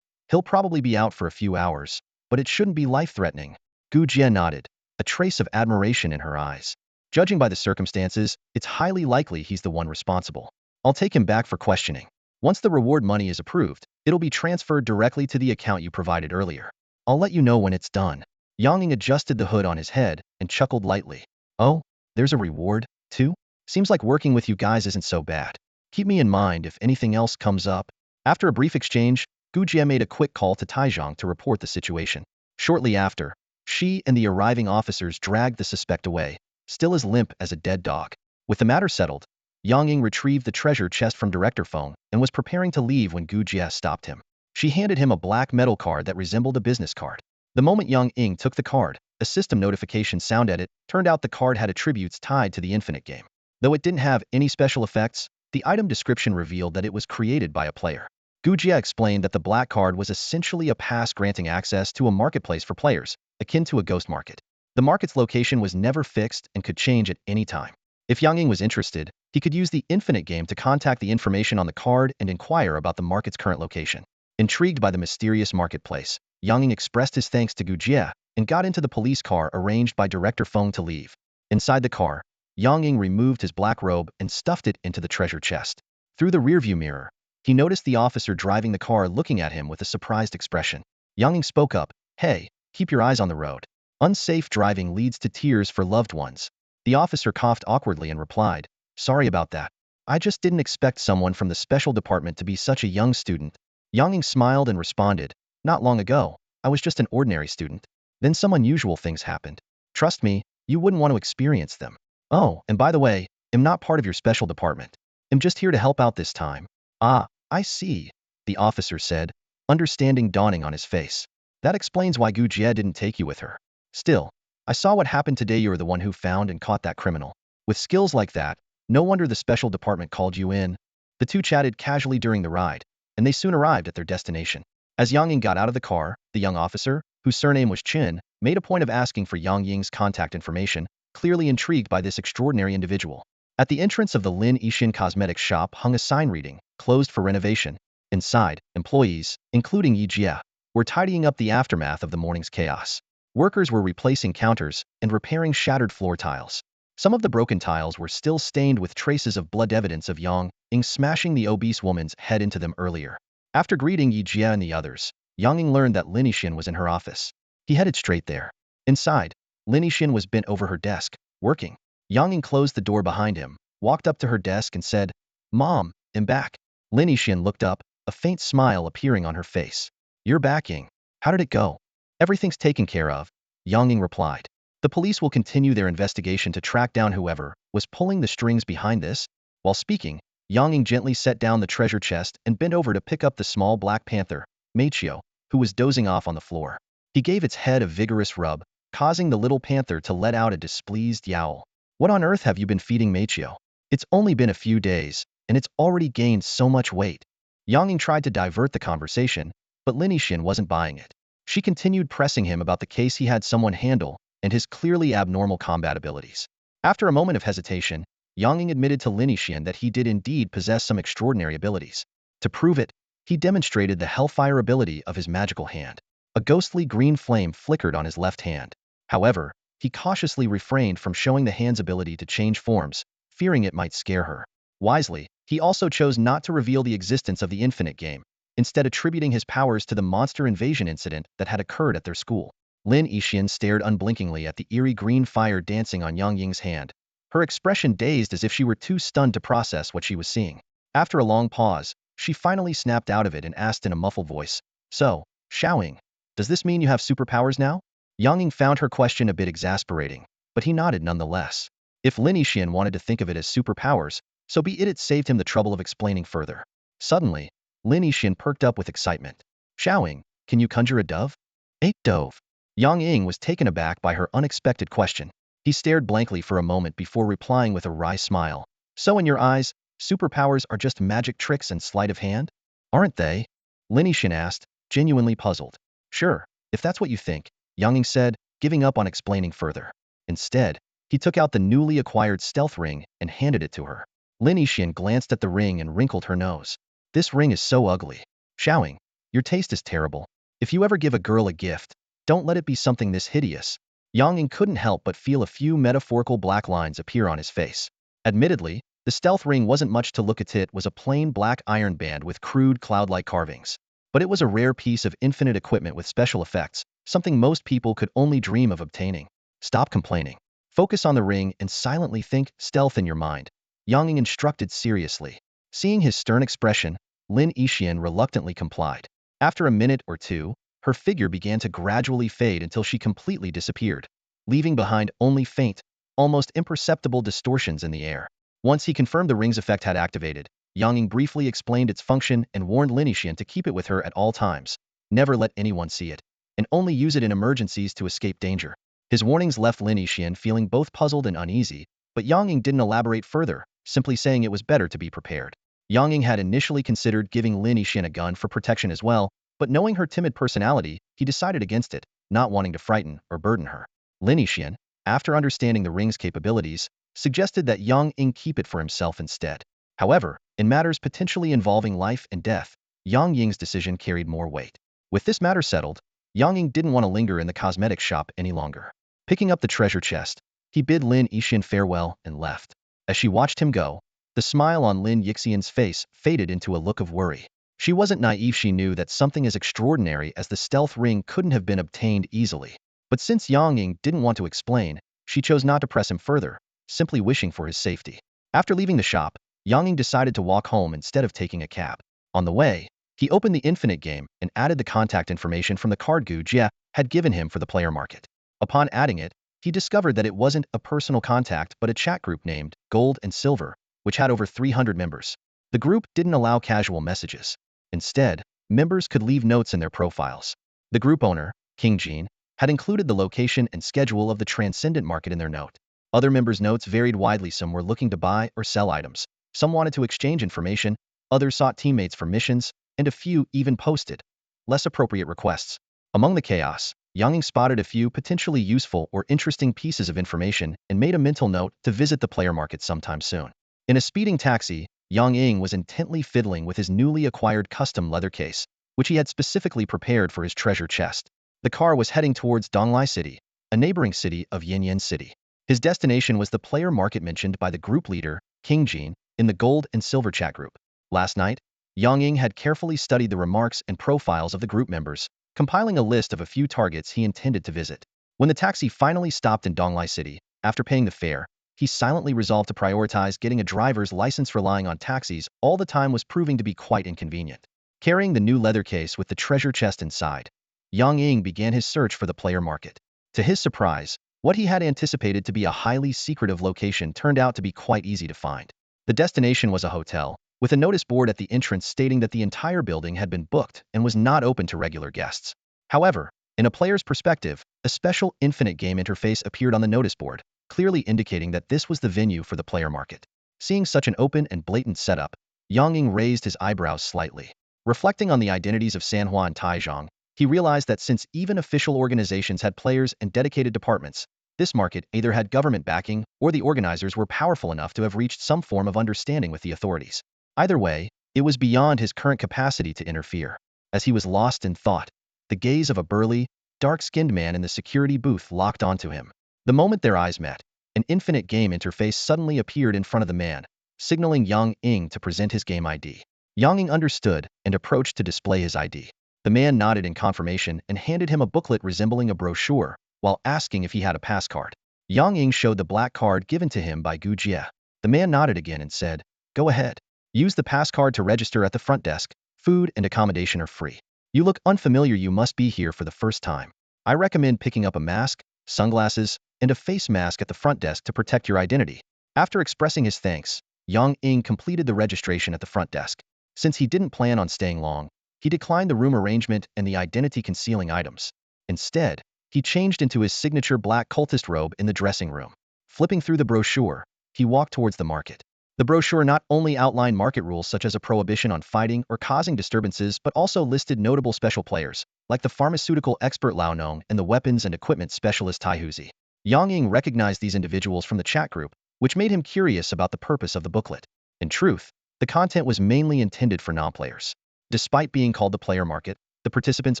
He'll probably be out for a few hours, but it shouldn't be life-threatening. Gu Jie nodded, a trace of admiration in her eyes. Judging by the circumstances, it's highly likely he's the one responsible. I'll take him back for questioning. Once the reward money is approved, it'll be transferred directly to the account you provided earlier. I'll let you know when it's done. Yang Ying adjusted the hood on his head and chuckled lightly. Oh, there's a reward, too? Seems like working with you guys isn't so bad. Keep me in mind if anything else comes up. After a brief exchange, Gu Jie made a quick call to Taizhong to report the situation. Shortly after, she and the arriving officers dragged the suspect away, still as limp as a dead dog. With the matter settled, Yang Ying retrieved the treasure chest from Director Feng and was preparing to leave when Gu Jie stopped him. She handed him a black metal card that resembled a business card. The moment Yang Ying took the card, a system notification sounded. It turned out the card had attributes tied to the Infinite game. Though it didn't have any special effects, the item description revealed that it was created by a player. Gu Jie explained that the black card was essentially a pass granting access to a marketplace for players, akin to a ghost market. The market's location was never fixed and could change at any time. If Yang Ying was interested, he could use the Infinite game to contact the information on the card and inquire about the market's current location. Intrigued by the mysterious marketplace, Yang Ying expressed his thanks to Gu Jie and got into the police car arranged by Director Feng to leave. Inside the car, Yang Ying removed his black robe and stuffed it into the treasure chest. Through the rearview mirror, he noticed the officer driving the car looking at him with a surprised expression. Yang Ying spoke up, "Hey, keep your eyes on the road. Unsafe driving leads to tears for loved ones." The officer coughed awkwardly and replied, "Sorry about that. I just didn't expect someone from the special department to be such a young student." Yang Ying smiled and responded, "Not long ago, I was just an ordinary student. Then some unusual things happened. Trust me, you wouldn't want to experience them. Oh, and by the way, I'm not part of your special department. I'm just here to help out this time." "Ah, I see," the officer said, understanding dawning on his face. "That explains why Gu Jie didn't take you with her. Still, I saw what happened today. You're the one who found and caught that criminal. With skills like that, no wonder the special department called you in." The two chatted casually during the ride, and they soon arrived at their destination. As Yang Ying got out of the car, the young officer, whose surname was Qin, made a point of asking for Yang Ying's contact information, clearly intrigued by this extraordinary individual. At the entrance of the Lin Yixin cosmetics shop hung a sign reading, "Closed for renovation." Inside, employees, including Yi Jie, were tidying up the aftermath of the morning's chaos. Workers were replacing counters and repairing shattered floor tiles. Some of the broken tiles were still stained with traces of blood, evidence of Yang Ying smashing the obese woman's head into them earlier. After greeting Yi Jie and the others, Yang Ying learned that Lin Yixin was in her office. He headed straight there. Inside, Lin Yixin was bent over her desk, working. Yang Ying closed the door behind him, walked up to her desk and said, "Mom, I'm back." Lin Yixin looked up, a faint smile appearing on her face. "You're back, Ying. How did it go?" "Everything's taken care of," Yang Ying replied. "The police will continue their investigation to track down whoever was pulling the strings behind this." While speaking, Yang Ying gently set down the treasure chest and bent over to pick up the small Black Panther, Machio, who was dozing off on the floor. He gave its head a vigorous rub, causing the little panther to let out a displeased yowl. "What on earth have you been feeding Machio? It's only been a few days, and it's already gained so much weight." Yang Ying tried to divert the conversation, but Lin Yixin wasn't buying it. She continued pressing him about the case he had someone handle and his clearly abnormal combat abilities. After a moment of hesitation, Yang Ying admitted to Lin Yixin that he did indeed possess some extraordinary abilities. To prove it, he demonstrated the hellfire ability of his magical hand. A ghostly green flame flickered on his left hand. However, he cautiously refrained from showing the hand's ability to change forms, fearing it might scare her. Wisely, he also chose not to reveal the existence of the Infinite game, instead attributing his powers to the monster invasion incident that had occurred at their school. Lin Yixin stared unblinkingly at the eerie green fire dancing on Yang Ying's hand, her expression dazed as if she were too stunned to process what she was seeing. After a long pause, she finally snapped out of it and asked in a muffled voice, "So, Xiaoying, does this mean you have superpowers now?" Yang Ying found her question a bit exasperating, but he nodded nonetheless. If Lin Yixin wanted to think of it as superpowers, so be it. It saved him the trouble of explaining further. Suddenly, Lin Yixin perked up with excitement. "Xiaoying, can you conjure a dove?" "A dove?" Yang Ying was taken aback by her unexpected question. He stared blankly for a moment before replying with a wry smile. "So in your eyes, superpowers are just magic tricks and sleight of hand? Aren't they?" Lin Yixin asked, genuinely puzzled. "Sure, if that's what you think," Yang Ying said, giving up on explaining further. Instead, He took out the newly acquired stealth ring and handed it to her. Lin Yixin glanced at the ring and wrinkled her nose. This ring is so ugly. Xiaoying, your taste is terrible. If you ever give a girl a gift, don't let it be something this hideous. Yang Ying couldn't help but feel a few metaphorical black lines appear on his face. Admittedly, the stealth ring wasn't much to look at. It was a plain black iron band with crude cloud-like carvings. But it was a rare piece of infinite equipment with special effects, something most people could only dream of obtaining. Stop complaining. Focus on the ring and silently think stealth in your mind, Yang Ying instructed seriously. Seeing his stern expression, Lin Yixin reluctantly complied. After a minute or two, her figure began to gradually fade until she completely disappeared, leaving behind only faint, almost imperceptible distortions in the air. Once he confirmed the ring's effect had activated, Yang Ying briefly explained its function and warned Lin Yixin to keep it with her at all times. Never let anyone see it, and only use it in emergencies to escape danger. His warnings left Lin Yixin feeling both puzzled and uneasy, but Yang Ying didn't elaborate further, simply saying it was better to be prepared. Yang Ying had initially considered giving Lin Yixin a gun for protection as well, but knowing her timid personality, he decided against it, not wanting to frighten or burden her. Lin Yixin, after understanding the ring's capabilities, suggested that Yang Ying keep it for himself instead. However, in matters potentially involving life and death, Yang Ying's decision carried more weight. With this matter settled, Yang Ying didn't want to linger in the cosmetics shop any longer. Picking up the treasure chest, he bid Lin Yixin farewell and left. As she watched him go, the smile on Lin Yixin's face faded into a look of worry. She wasn't naive. She knew that something as extraordinary as the stealth ring couldn't have been obtained easily. But since Yang Ying didn't want to explain, she chose not to press him further, simply wishing for his safety. After leaving the shop, Yang Ying decided to walk home instead of taking a cab. On the way, he opened the Infinite game and added the contact information from the card Gu Jie had given him for the player market. Upon adding it, he discovered that it wasn't a personal contact but a chat group named Gold and Silver, which had over 300 members. The group didn't allow casual messages. Instead, members could leave notes in their profiles. The group owner, King Jean, had included the location and schedule of the transcendent market in their note. Other members' notes varied widely. Some were looking to buy or sell items. Some wanted to exchange information, others sought teammates for missions, and a few even posted less appropriate requests. Among the chaos, Yang Ying spotted a few potentially useful or interesting pieces of information and made a mental note to visit the player market sometime soon. In a speeding taxi, Yang Ying was intently fiddling with his newly acquired custom leather case, which he had specifically prepared for his treasure chest. The car was heading towards Donglai City, a neighboring city of Yanyan City. His destination was the player market mentioned by the group leader, King Jean, in the Gold and Silver chat group. Last night, Yang Ying had carefully studied the remarks and profiles of the group members, compiling a list of a few targets he intended to visit. When the taxi finally stopped in Donglai City, after paying the fare, he silently resolved to prioritize getting a driver's license. Relying on taxis all the time was proving to be quite inconvenient. Carrying the new leather case with the treasure chest inside, Yang Ying began his search for the player market. To his surprise, what he had anticipated to be a highly secretive location turned out to be quite easy to find. The destination was a hotel, with a notice board at the entrance stating that the entire building had been booked and was not open to regular guests. However, in a player's perspective, a special Infinite game interface appeared on the notice board, clearly indicating that this was the venue for the player market. Seeing such an open and blatant setup, Yang Ying raised his eyebrows slightly. Reflecting on the identities of Sanhua and Taizhong, he realized that since even official organizations had players and dedicated departments, this market either had government backing or the organizers were powerful enough to have reached some form of understanding with the authorities. Either way, it was beyond his current capacity to interfere. As he was lost in thought, the gaze of a burly, dark-skinned man in the security booth locked onto him. The moment their eyes met, an Infinite game interface suddenly appeared in front of the man, signaling Yang Ying to present his game ID. Yang Ying understood and approached to display his ID. The man nodded in confirmation and handed him a booklet resembling a brochure, while asking if he had a pass card. Yang Ying showed the black card given to him by Gu Jie. The man nodded again and said, "Go ahead. Use the pass card to register at the front desk. Food and accommodation are free. You look unfamiliar. You must be here for the first time. I recommend picking up a mask, sunglasses, and a face mask at the front desk to protect your identity." After expressing his thanks, Yang Ying completed the registration at the front desk. Since he didn't plan on staying long, he declined the room arrangement and the identity-concealing items. Instead, he changed into his signature black cultist robe in the dressing room. Flipping through the brochure, he walked towards the market. The brochure not only outlined market rules such as a prohibition on fighting or causing disturbances but also listed notable special players, like the pharmaceutical expert Lao Nong and the weapons and equipment specialist Tai Huzi. Yang Ying recognized these individuals from the chat group, which made him curious about the purpose of the booklet. In truth, the content was mainly intended for non-players. Despite being called the player market, the participants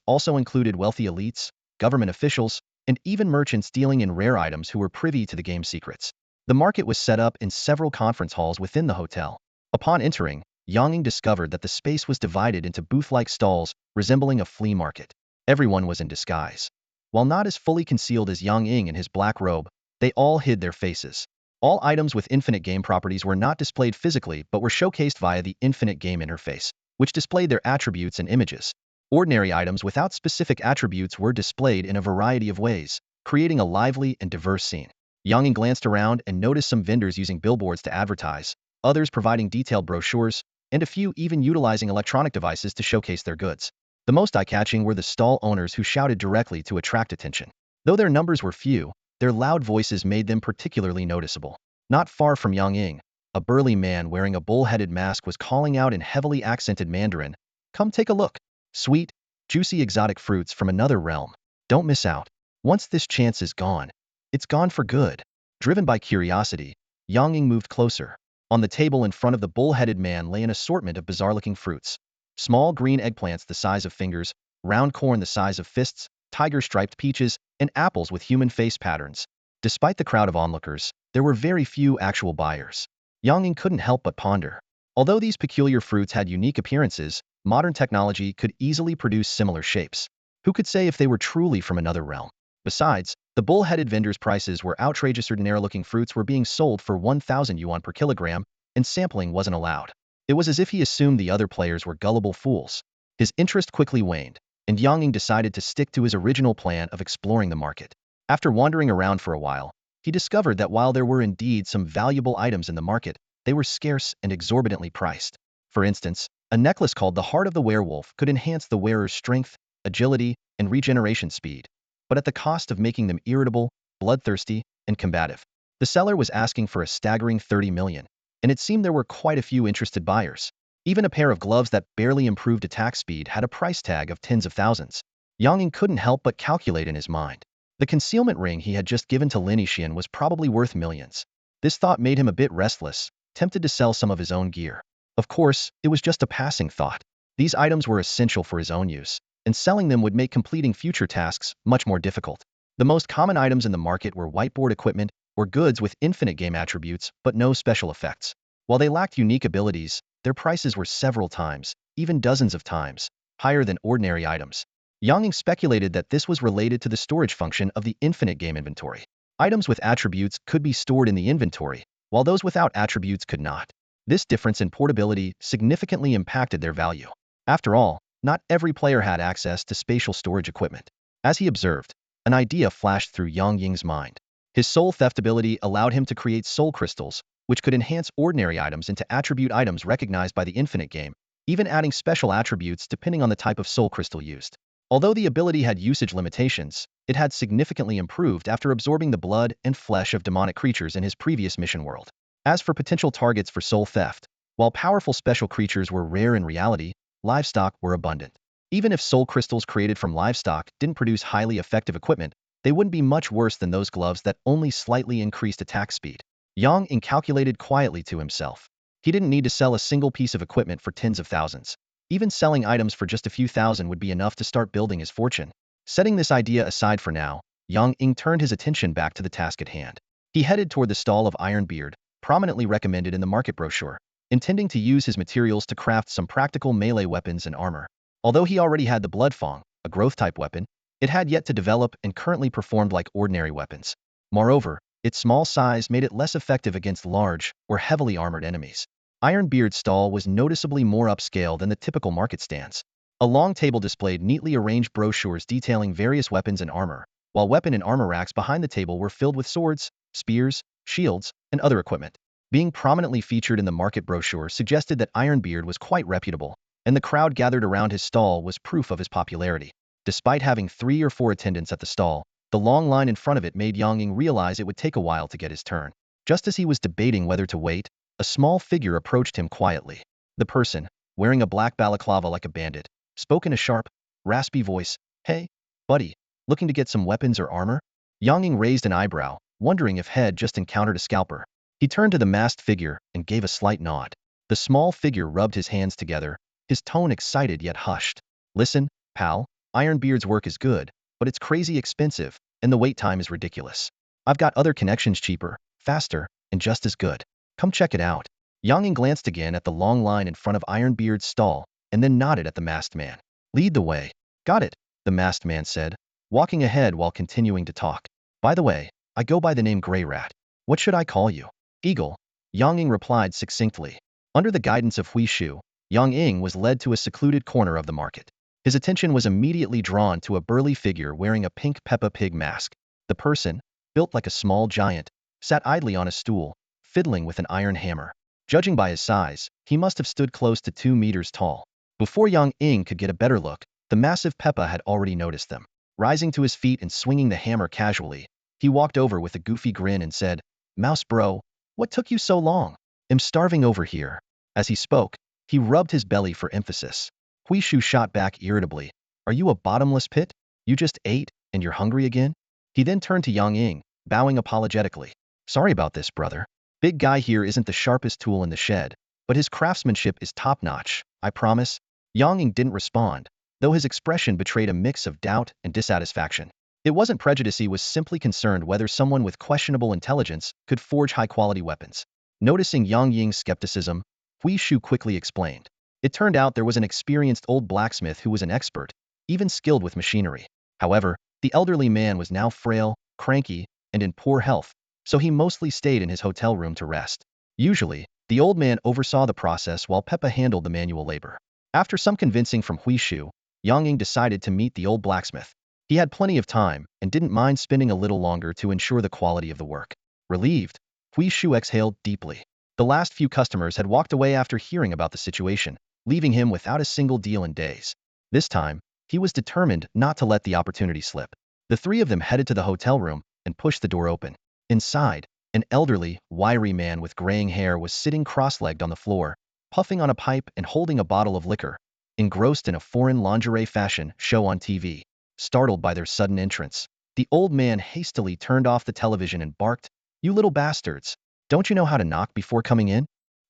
also included wealthy elites, government officials, and even merchants dealing in rare items who were privy to the game's secrets. The market was set up in several conference halls within the hotel. Upon entering, Yang Ying discovered that the space was divided into booth-like stalls resembling a flea market. Everyone was in disguise. While not as fully concealed as Yang Ying in his black robe, they all hid their faces. All items with infinite game properties were not displayed physically but were showcased via the infinite game interface, which displayed their attributes and images. Ordinary items without specific attributes were displayed in a variety of ways, creating a lively and diverse scene. Yang Ying glanced around and noticed some vendors using billboards to advertise, others providing detailed brochures, and a few even utilizing electronic devices to showcase their goods. The most eye-catching were the stall owners who shouted directly to attract attention. Though their numbers were few, their loud voices made them particularly noticeable. Not far from Yang Ying, a burly man wearing a bull-headed mask was calling out in heavily accented Mandarin, "Come take a look. Sweet, juicy exotic fruits from another realm. Don't miss out. Once this chance is gone, it's gone for good." Driven by curiosity, Yang Ying moved closer. On the table in front of the bull-headed man lay an assortment of bizarre-looking fruits. Small green eggplants the size of fingers, round corn the size of fists, tiger-striped peaches, and apples with human face patterns. Despite the crowd of onlookers, there were very few actual buyers. Yang Ying couldn't help but ponder. Although these peculiar fruits had unique appearances, modern technology could easily produce similar shapes. Who could say if they were truly from another realm? Besides, the bull-headed vendors' prices were outrageous. Ordinary-looking fruits were being sold for 1,000 yuan per kilogram, and sampling wasn't allowed. It was as if he assumed the other players were gullible fools. His interest quickly waned, and Yang Ying decided to stick to his original plan of exploring the market. After wandering around for a while, he discovered that while there were indeed some valuable items in the market, they were scarce and exorbitantly priced. For instance, a necklace called the Heart of the Werewolf could enhance the wearer's strength, agility, and regeneration speed, but at the cost of making them irritable, bloodthirsty, and combative. The seller was asking for a staggering 30 million, and it seemed there were quite a few interested buyers. Even a pair of gloves that barely improved attack speed had a price tag of tens of thousands. Yang Ying couldn't help but calculate in his mind. The concealment ring he had just given to Lin Yixian was probably worth millions. This thought made him a bit restless, tempted to sell some of his own gear. Of course, it was just a passing thought. These items were essential for his own use, and selling them would make completing future tasks much more difficult. The most common items in the market were whiteboard equipment, or goods with infinite game attributes but no special effects. While they lacked unique abilities, their prices were several times, even dozens of times, higher than ordinary items. Yang Ying speculated that this was related to the storage function of the infinite game inventory. Items with attributes could be stored in the inventory, while those without attributes could not. This difference in portability significantly impacted their value. After all, not every player had access to spatial storage equipment. As he observed, an idea flashed through Yang Ying's mind. His soul theft ability allowed him to create soul crystals, which could enhance ordinary items into attribute items recognized by the infinite game, even adding special attributes depending on the type of soul crystal used. Although the ability had usage limitations, it had significantly improved after absorbing the blood and flesh of demonic creatures in his previous mission world. As for potential targets for soul theft, while powerful special creatures were rare in reality, livestock were abundant. Even if soul crystals created from livestock didn't produce highly effective equipment, they wouldn't be much worse than those gloves that only slightly increased attack speed. Yang Ying calculated quietly to himself. He didn't need to sell a single piece of equipment for tens of thousands. Even selling items for just a few thousand would be enough to start building his fortune. Setting this idea aside for now, Yang Ying turned his attention back to the task at hand. He headed toward the stall of Iron Beard, prominently recommended in the market brochure, intending to use his materials to craft some practical melee weapons and armor. Although he already had the Blood Fang, a growth-type weapon, it had yet to develop and currently performed like ordinary weapons. Moreover, its small size made it less effective against large or heavily armored enemies. Iron Beard's stall was noticeably more upscale than the typical market stands. A long table displayed neatly arranged brochures detailing various weapons and armor, while weapon and armor racks behind the table were filled with swords, spears, shields, and other equipment. Being prominently featured in the market brochure suggested that Iron Beard was quite reputable, and the crowd gathered around his stall was proof of his popularity. Despite having 3 or 4 attendants at the stall, the long line in front of it made Yang Ying realize it would take a while to get his turn. Just as he was debating whether to wait, a small figure approached him quietly. The person, wearing a black balaclava like a bandit, spoke in a sharp, raspy voice. "Hey, buddy, looking to get some weapons or armor?" Yang Ying raised an eyebrow, wondering if Head just encountered a scalper. He turned to the masked figure and gave a slight nod. The small figure rubbed his hands together, his tone excited yet hushed. Listen, pal, Ironbeard's work is good, but it's crazy expensive, and the wait time is ridiculous. I've got other connections cheaper, faster, and just as good. Come check it out. Yang Ying glanced again at the long line in front of Ironbeard's stall, and then nodded at the masked man. Lead the way. Got it, the masked man said, walking ahead while continuing to talk. By the way, I go by the name Grey Rat. What should I call you? Eagle, Yang Ying replied succinctly. Under the guidance of Hui Shu, Yang Ying was led to a secluded corner of the market. His attention was immediately drawn to a burly figure wearing a pink Peppa Pig mask. The person, built like a small giant, sat idly on a stool, fiddling with an iron hammer. Judging by his size, he must have stood close to 2 meters tall. Before Yang Ying could get a better look, the massive Peppa had already noticed them. Rising to his feet and swinging the hammer casually, he walked over with a goofy grin and said, "Mouse bro, what took you so long? I'm starving over here." As he spoke, he rubbed his belly for emphasis. Hui Shu shot back irritably. "Are you a bottomless pit? You just ate, and you're hungry again?" He then turned to Yang Ying, bowing apologetically. "Sorry about this, brother. Big guy here isn't the sharpest tool in the shed, but his craftsmanship is top-notch, I promise." Yang Ying didn't respond, though his expression betrayed a mix of doubt and dissatisfaction. It wasn't prejudice, he was simply concerned whether someone with questionable intelligence could forge high-quality weapons. Noticing Yang Ying's skepticism, Hui Shu quickly explained. It turned out there was an experienced old blacksmith who was an expert, even skilled with machinery. However, the elderly man was now frail, cranky, and in poor health, so he mostly stayed in his hotel room to rest. Usually, the old man oversaw the process while Peppa handled the manual labor. After some convincing from Hui Shu, Yang Ying decided to meet the old blacksmith. He had plenty of time and didn't mind spending a little longer to ensure the quality of the work. Relieved, Hui Shu exhaled deeply. The last few customers had walked away after hearing about the situation, leaving him without a single deal in days. This time, he was determined not to let the opportunity slip. The three of them headed to the hotel room and pushed the door open. Inside, an elderly, wiry man with graying hair was sitting cross-legged on the floor, puffing on a pipe and holding a bottle of liquor, engrossed in a foreign lingerie fashion show on TV. Startled by their sudden entrance, the old man hastily turned off the television and barked, "You little bastards! Don't you know how to knock before coming in?"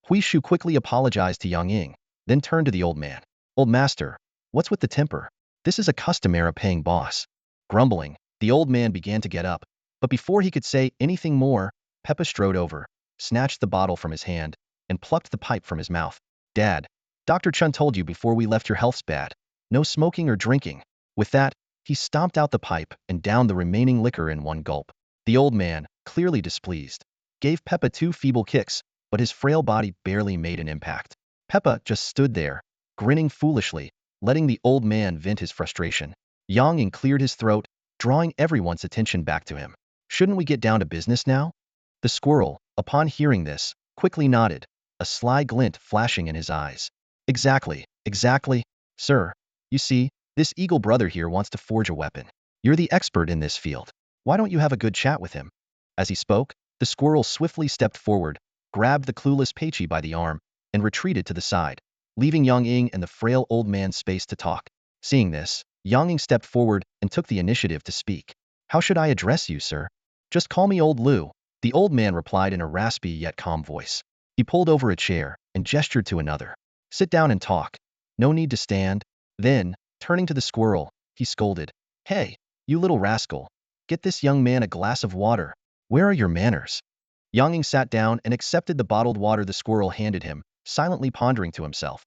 Hui Shu quickly apologized to Yang Ying, then turned to the old man. "Old master, what's with the temper? This is a customer-paying boss." Grumbling, the old man began to get up, but before he could say anything more, Peppa strode over, snatched the bottle from his hand, and plucked the pipe from his mouth. "Dad, Dr. Chun told you before we left your health's bad. No smoking or drinking." With that, he stomped out the pipe and downed the remaining liquor in one gulp. The old man, clearly displeased, gave Peppa 2 feeble kicks, but his frail body barely made an impact. Peppa just stood there, grinning foolishly, letting the old man vent his frustration. Yang Ying cleared his throat, drawing everyone's attention back to him. "Shouldn't we get down to business now?" The squirrel, upon hearing this, quickly nodded, a sly glint flashing in his eyes. Exactly, sir. You see, this eagle brother here wants to forge a weapon. You're the expert in this field. Why don't you have a good chat with him?" As he spoke, the squirrel swiftly stepped forward, grabbed the clueless Peichi by the arm, and retreated to the side, leaving Yang Ying and the frail old man space to talk. Seeing this, Yang Ying stepped forward and took the initiative to speak. "How should I address you, sir?" "Just call me Old Lu," the old man replied in a raspy yet calm voice. He pulled over a chair and gestured to another. "Sit down and talk. No need to stand." Then, turning to the squirrel, he scolded, "Hey, you little rascal, get this young man a glass of water. Where are your manners?" Yang Ying sat down and accepted the bottled water the squirrel handed him, silently pondering to himself.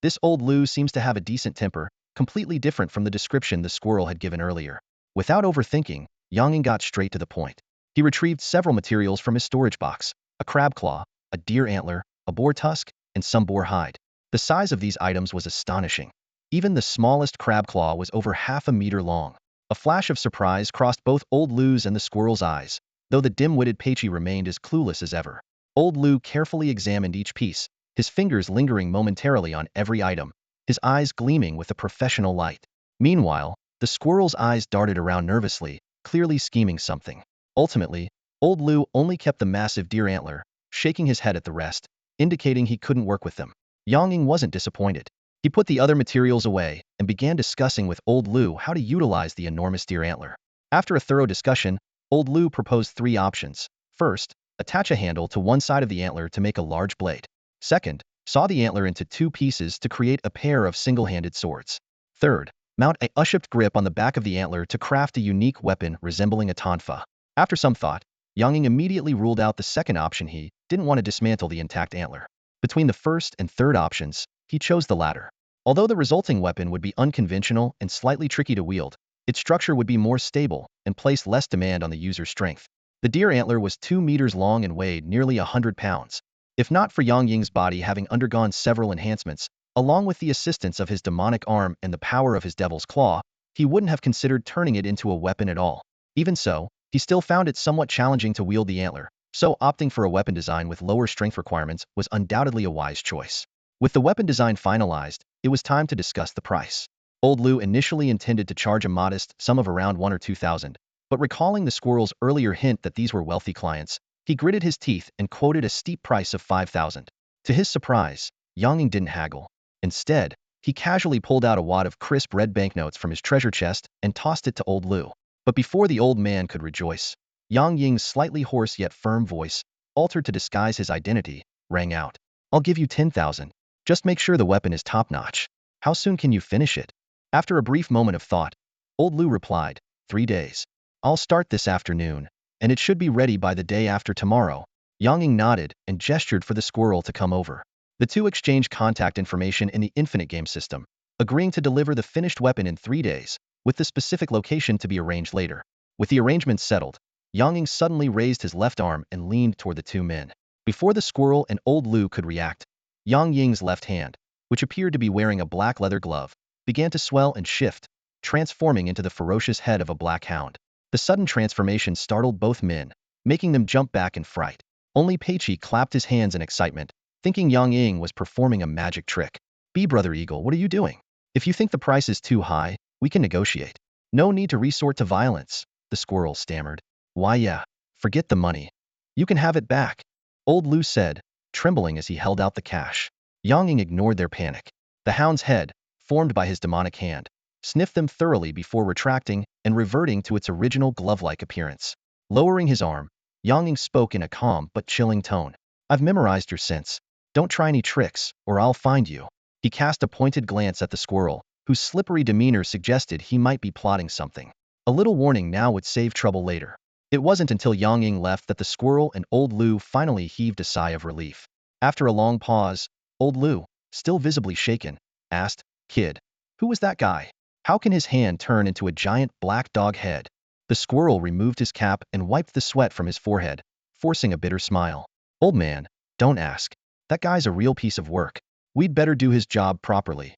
This old Lu seems to have a decent temper, completely different from the description the squirrel had given earlier. Without overthinking, Yang Ying got straight to the point. He retrieved several materials from his storage box: a crab claw, a deer antler, a boar tusk, and some boar hide. The size of these items was astonishing. Even the smallest crab claw was over half a meter long. A flash of surprise crossed both Old Lu's and the squirrel's eyes, though the dim-witted Peichi remained as clueless as ever. Old Lu carefully examined each piece, his fingers lingering momentarily on every item, his eyes gleaming with a professional light. Meanwhile, the squirrel's eyes darted around nervously, clearly scheming something. Ultimately, Old Lu only kept the massive deer antler, shaking his head at the rest, indicating he couldn't work with them. Yang Ying wasn't disappointed. He put the other materials away and began discussing with Old Lu how to utilize the enormous deer antler. After a thorough discussion, Old Lu proposed 3 options. First, attach a handle to one side of the antler to make a large blade. Second, saw the antler into 2 pieces to create a pair of single-handed swords. Third, mount a U-shaped grip on the back of the antler to craft a unique weapon resembling a tonfa. After some thought, Yang Ying immediately ruled out the second option. He didn't want to dismantle the intact antler. Between the first and third options, he chose the latter. Although the resulting weapon would be unconventional and slightly tricky to wield, its structure would be more stable and place less demand on the user's strength. The deer antler was 2 meters long and weighed nearly 100 pounds. If not for Yang Ying's body having undergone several enhancements, along with the assistance of his demonic arm and the power of his devil's claw, he wouldn't have considered turning it into a weapon at all. Even so, he still found it somewhat challenging to wield the antler, so opting for a weapon design with lower strength requirements was undoubtedly a wise choice. With the weapon design finalized, it was time to discuss the price. Old Lu initially intended to charge a modest sum of around 1 or 2,000, but recalling the squirrel's earlier hint that these were wealthy clients, he gritted his teeth and quoted a steep price of 5,000. To his surprise, Yang Ying didn't haggle. Instead, he casually pulled out a wad of crisp red banknotes from his treasure chest and tossed it to Old Lu. But before the old man could rejoice, Yang Ying's slightly hoarse yet firm voice, altered to disguise his identity, rang out. I'll give you 10,000. Just make sure the weapon is top-notch. How soon can you finish it? After a brief moment of thought, Old Lu replied, 3 days. I'll start this afternoon, and it should be ready by the day after tomorrow. Yang Ying nodded and gestured for the squirrel to come over. The two exchanged contact information in the Infinite game system, agreeing to deliver the finished weapon in 3 days, with the specific location to be arranged later. With the arrangements settled, Yang Ying suddenly raised his left arm and leaned toward the 2 men. Before the squirrel and Old Lu could react, Yang Ying's left hand, which appeared to be wearing a black leather glove, began to swell and shift, transforming into the ferocious head of a black hound. The sudden transformation startled both men, making them jump back in fright. Only Peichi clapped his hands in excitement, thinking Yang Ying was performing a magic trick. Brother Eagle, what are you doing? If you think the price is too high, we can negotiate. No need to resort to violence, the squirrel stammered. Why yeah, forget the money. You can have it back, Old Lu said, trembling as he held out the cash. Yang Ying ignored their panic. The hound's head, formed by his demonic hand, sniffed them thoroughly before retracting and reverting to its original glove-like appearance. Lowering his arm, Yang Ying spoke in a calm but chilling tone. I've memorized your sense. Don't try any tricks, or I'll find you. He cast a pointed glance at the squirrel, whose slippery demeanor suggested he might be plotting something. A little warning now would save trouble later. It wasn't until Yang Ying left that the squirrel and Old Lu finally heaved a sigh of relief. After a long pause, Old Lu, still visibly shaken, asked, Kid, who was that guy? How can his hand turn into a giant black dog head? The squirrel removed his cap and wiped the sweat from his forehead, forcing a bitter smile. Old man, don't ask. That guy's a real piece of work. We'd better do his job properly.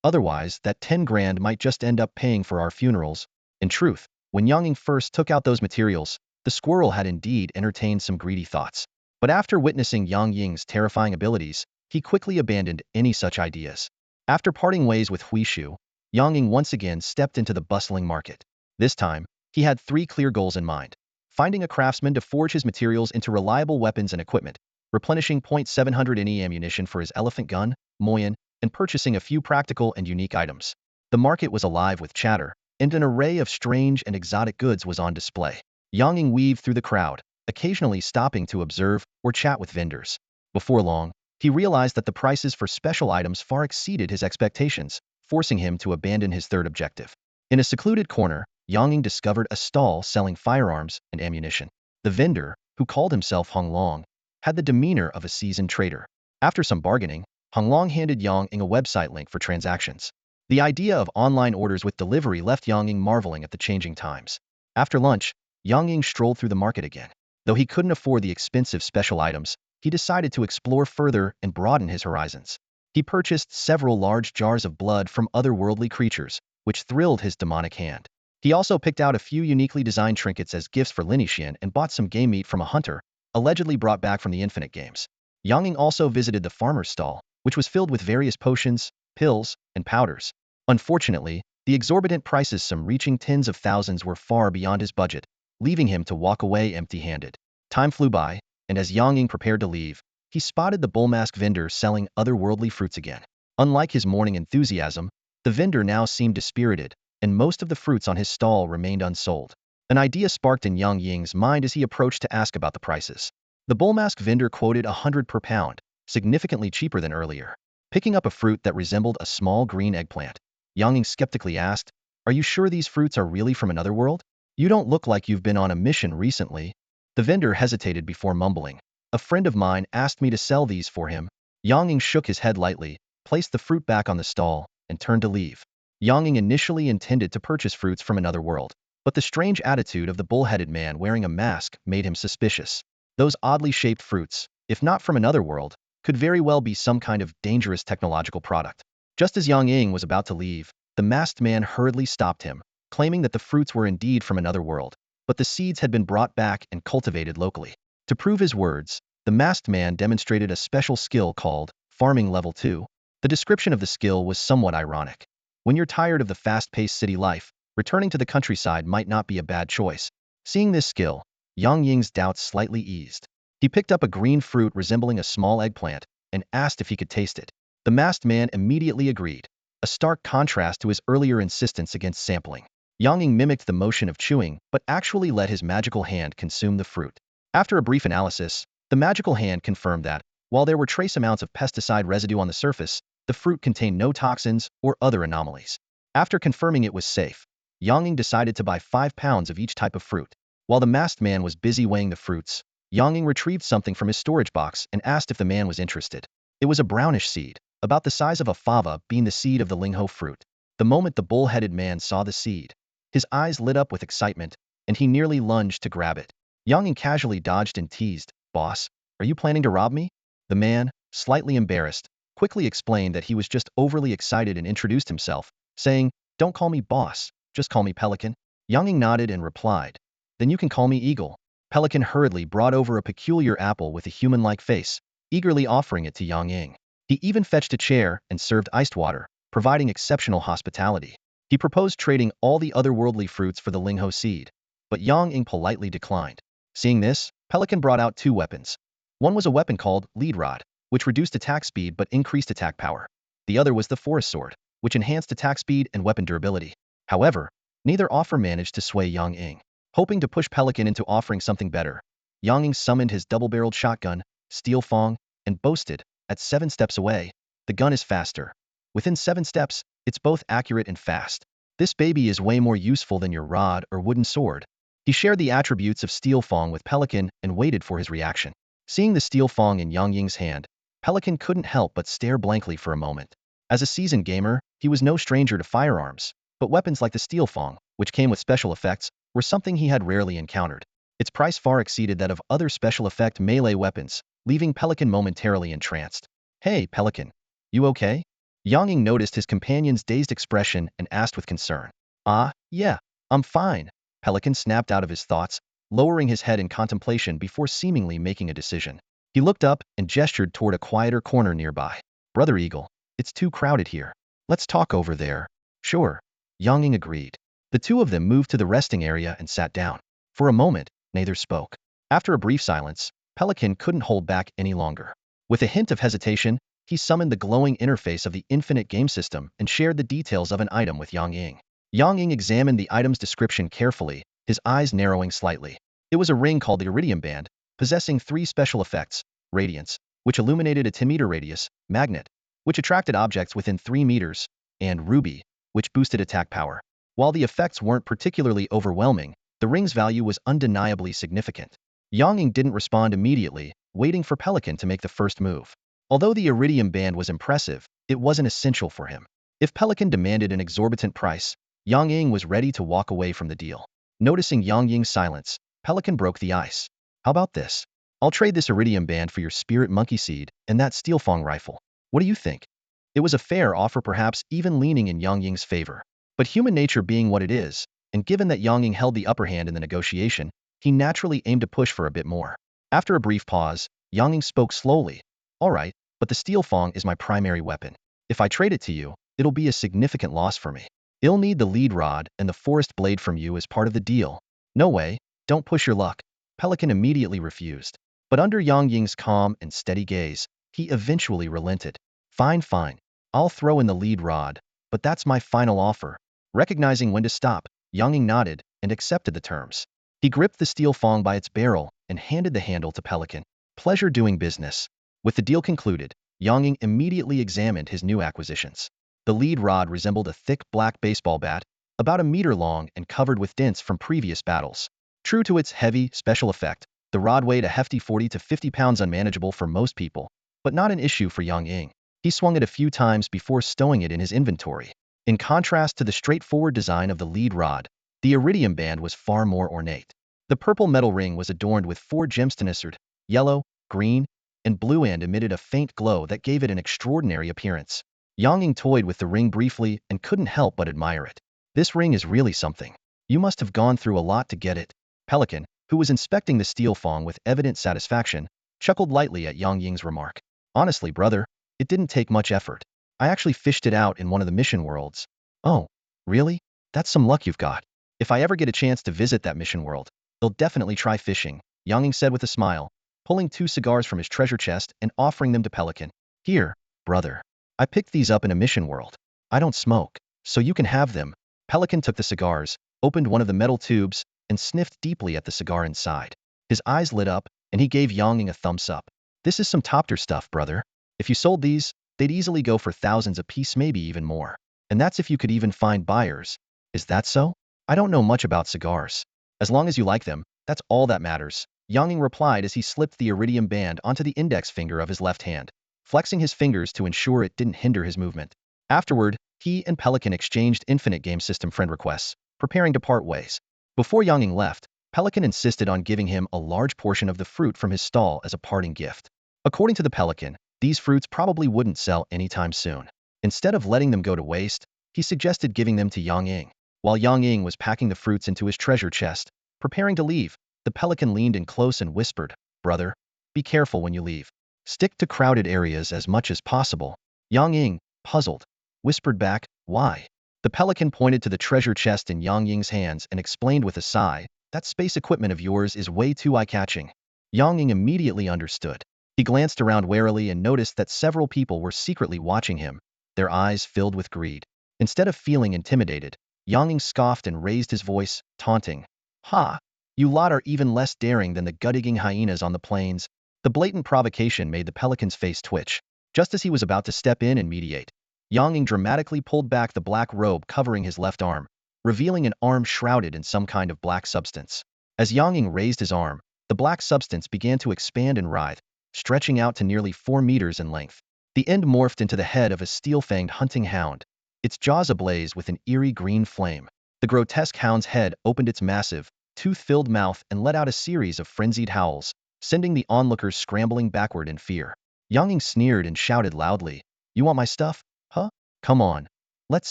Otherwise, that 10 grand might just end up paying for our funerals. In truth, when Yang Ying first took out those materials, the squirrel had indeed entertained some greedy thoughts. But after witnessing Yang Ying's terrifying abilities, he quickly abandoned any such ideas. After parting ways with Huishu, Yang Ying once again stepped into the bustling market. This time, he had 3 clear goals in mind. Finding a craftsman to forge his materials into reliable weapons and equipment, replenishing .700 NE ammunition for his elephant gun, Moyen, and purchasing a few practical and unique items. The market was alive with chatter, and an array of strange and exotic goods was on display. Yang Ying weaved through the crowd, occasionally stopping to observe or chat with vendors. Before long, he realized that the prices for special items far exceeded his expectations, forcing him to abandon his third objective. In a secluded corner, Yang Ying discovered a stall selling firearms and ammunition. The vendor, who called himself Hong Long, had the demeanor of a seasoned trader. After some bargaining, Hong Long handed Yang Ying a website link for transactions. The idea of online orders with delivery left Yang Ying marveling at the changing times. After lunch, Yang Ying strolled through the market again. Though he couldn't afford the expensive special items, he decided to explore further and broaden his horizons. He purchased several large jars of blood from otherworldly creatures, which thrilled his demonic hand. He also picked out a few uniquely designed trinkets as gifts for Lin Xian and bought some game meat from a hunter, allegedly brought back from the Infinite games. Yang Ying also visited the farmer's stall, which was filled with various potions, pills, and powders. Unfortunately, the exorbitant prices, some reaching tens of thousands, were far beyond his budget, leaving him to walk away empty-handed. Time flew by, and as Yang Ying prepared to leave, he spotted the bullmask vendor selling otherworldly fruits again. Unlike his morning enthusiasm, the vendor now seemed dispirited, and most of the fruits on his stall remained unsold. An idea sparked in Yang Ying's mind as he approached to ask about the prices. The bull mask vendor quoted 100 per pound, significantly cheaper than earlier. Picking up a fruit that resembled a small green eggplant, Yang Ying skeptically asked, "Are you sure these fruits are really from another world? You don't look like you've been on a mission recently." The vendor hesitated before mumbling, "A friend of mine asked me to sell these for him." Yang Ying shook his head lightly, placed the fruit back on the stall, and turned to leave. Yang Ying initially intended to purchase fruits from another world, but the strange attitude of the bull-headed man wearing a mask made him suspicious. Those oddly shaped fruits, if not from another world, could very well be some kind of dangerous technological product. Just as Yang Ying was about to leave, the masked man hurriedly stopped him, claiming that the fruits were indeed from another world, but the seeds had been brought back and cultivated locally. To prove his words, the masked man demonstrated a special skill called Farming Level 2. The description of the skill was somewhat ironic. When you're tired of the fast-paced city life, returning to the countryside might not be a bad choice. Seeing this skill, Yang Ying's doubts slightly eased. He picked up a green fruit resembling a small eggplant and asked if he could taste it. The masked man immediately agreed, a stark contrast to his earlier insistence against sampling. Yang Ying mimicked the motion of chewing, but actually let his magical hand consume the fruit. After a brief analysis, the magical hand confirmed that, while there were trace amounts of pesticide residue on the surface, the fruit contained no toxins or other anomalies. After confirming it was safe, Yang Ying decided to buy 5 pounds of each type of fruit. While the masked man was busy weighing the fruits, Yang Ying retrieved something from his storage box and asked if the man was interested. It was a brownish seed, about the size of a fava, being the seed of the lingho fruit. The moment the bull-headed man saw the seed, his eyes lit up with excitement, and he nearly lunged to grab it. Yang Ying casually dodged and teased, "Boss, are you planning to rob me?" The man, slightly embarrassed, quickly explained that he was just overly excited and introduced himself, saying, "Don't call me boss, just call me Pelican." Yang Ying nodded and replied, "Then you can call me Eagle." Pelican hurriedly brought over a peculiar apple with a human-like face, eagerly offering it to Yang Ying. He even fetched a chair and served iced water, providing exceptional hospitality. He proposed trading all the otherworldly fruits for the lingho seed, but Yang Ying politely declined. Seeing this, Pelican brought out 2 weapons. One was a weapon called Lead Rod, which reduced attack speed but increased attack power. The other was the Forest Sword, which enhanced attack speed and weapon durability. However, neither offer managed to sway Yang Ying. Hoping to push Pelican into offering something better, Yang Ying summoned his double-barreled shotgun, Steel Fong, and boasted, "At 7 steps away, the gun is faster. Within 7 steps, it's both accurate and fast. This baby is way more useful than your rod or wooden sword." He shared the attributes of Steel Fong with Pelican and waited for his reaction. Seeing the Steel Fong in Yang Ying's hand, Pelican couldn't help but stare blankly for a moment. As a seasoned gamer, he was no stranger to firearms, but weapons like the Steel Fong, which came with special effects, were something he had rarely encountered. Its price far exceeded that of other special effect melee weapons, leaving Pelican momentarily entranced. "Hey, Pelican. You okay?" Yang Ying noticed his companion's dazed expression and asked with concern. "Ah, yeah, I'm fine." Pelican snapped out of his thoughts, lowering his head in contemplation before seemingly making a decision. He looked up and gestured toward a quieter corner nearby. "Brother Eagle, it's too crowded here. Let's talk over there." "Sure." Yang Ying agreed. The two of them moved to the resting area and sat down. For a moment, neither spoke. After a brief silence, Pelican couldn't hold back any longer. With a hint of hesitation, he summoned the glowing interface of the infinite game system and shared the details of an item with Yang Ying. Yang Ying examined the item's description carefully, his eyes narrowing slightly. It was a ring called the Iridium Band, possessing 3 special effects: Radiance, which illuminated a 10-meter radius; Magnet, which attracted objects within 3 meters; and Ruby, which boosted attack power. While the effects weren't particularly overwhelming, the ring's value was undeniably significant. Yang Ying didn't respond immediately, waiting for Pelican to make the first move. Although the Iridium Band was impressive, it wasn't essential for him. If Pelican demanded an exorbitant price, Yang Ying was ready to walk away from the deal. Noticing Yang Ying's silence, Pelican broke the ice. "How about this? I'll trade this Iridium Band for your Spirit Monkey Seed and that Steel Fong rifle. What do you think?" It was a fair offer, perhaps even leaning in Yang Ying's favor. But human nature being what it is, and given that Yang Ying held the upper hand in the negotiation, he naturally aimed to push for a bit more. After a brief pause, Yang Ying spoke slowly. "All right, but the Steel Fong is my primary weapon. If I trade it to you, it'll be a significant loss for me. I'll need the Lead Rod and the Forest Blade from you as part of the deal." "No way, don't push your luck." Pelican immediately refused. But under Yang Ying's calm and steady gaze, he eventually relented. "Fine, fine. I'll throw in the Lead Rod, but that's my final offer." Recognizing when to stop, Yang Ying nodded, and accepted the terms. He gripped the steel fong by its barrel and handed the handle to Pelican. Pleasure doing business. With the deal concluded, Yang Ying immediately examined his new acquisitions. The lead rod resembled a thick black baseball bat, about a meter long and covered with dents from previous battles. True to its heavy, special effect, the rod weighed a hefty 40 to 50 pounds, unmanageable for most people, but not an issue for Yang Ying. He swung it a few times before stowing it in his inventory. In contrast to the straightforward design of the lead rod, the iridium band was far more ornate. The purple metal ring was adorned with 4 gemstones, yellow, green, and blue, and emitted a faint glow that gave it an extraordinary appearance. Yang Ying toyed with the ring briefly and couldn't help but admire it. This ring is really something. You must have gone through a lot to get it. Pelican, who was inspecting the steel fong with evident satisfaction, chuckled lightly at Yang Ying's remark. Honestly, brother, it didn't take much effort. I actually fished it out in one of the mission worlds. Oh, really? That's some luck you've got. If I ever get a chance to visit that mission world, I'll definitely try fishing, Yang Ying said with a smile, pulling 2 cigars from his treasure chest and offering them to Pelican. Here, brother. I picked these up in a mission world. I don't smoke, so you can have them. Pelican took the cigars, opened one of the metal tubes, and sniffed deeply at the cigar inside. His eyes lit up, and he gave Yang Ying a thumbs up. This is some top-tier stuff, brother. If you sold these, they'd easily go for thousands apiece, maybe even more. And that's if you could even find buyers. Is that so? I don't know much about cigars. As long as you like them, that's all that matters, Yang Ying replied as he slipped the iridium band onto the index finger of his left hand, flexing his fingers to ensure it didn't hinder his movement. Afterward, he and Pelican exchanged infinite game system friend requests, preparing to part ways. Before Yang Ying left, Pelican insisted on giving him a large portion of the fruit from his stall as a parting gift. According to the Pelican, these fruits probably wouldn't sell anytime soon. Instead of letting them go to waste, he suggested giving them to Yang Ying. While Yang Ying was packing the fruits into his treasure chest, preparing to leave, the Pelican leaned in close and whispered, Brother, be careful when you leave. Stick to crowded areas as much as possible. Yang Ying, puzzled, whispered back, Why? The Pelican pointed to the treasure chest in Yang Ying's hands and explained with a sigh, That space equipment of yours is way too eye-catching. Yang Ying immediately understood. He glanced around warily and noticed that several people were secretly watching him, their eyes filled with greed. Instead of feeling intimidated, Yang Ying scoffed and raised his voice, taunting. Ha! You lot are even less daring than the gut-eating hyenas on the plains. The blatant provocation made the Pelican's face twitch. Just as he was about to step in and mediate, Yang Ying dramatically pulled back the black robe covering his left arm, revealing an arm shrouded in some kind of black substance. As Yang Ying raised his arm, the black substance began to expand and writhe, stretching out to nearly 4 meters in length. The end morphed into the head of a steel-fanged hunting hound, its jaws ablaze with an eerie green flame. The grotesque hound's head opened its massive, tooth-filled mouth and let out a series of frenzied howls, sending the onlookers scrambling backward in fear. Yang Ying sneered and shouted loudly, You want my stuff? Huh? Come on. Let's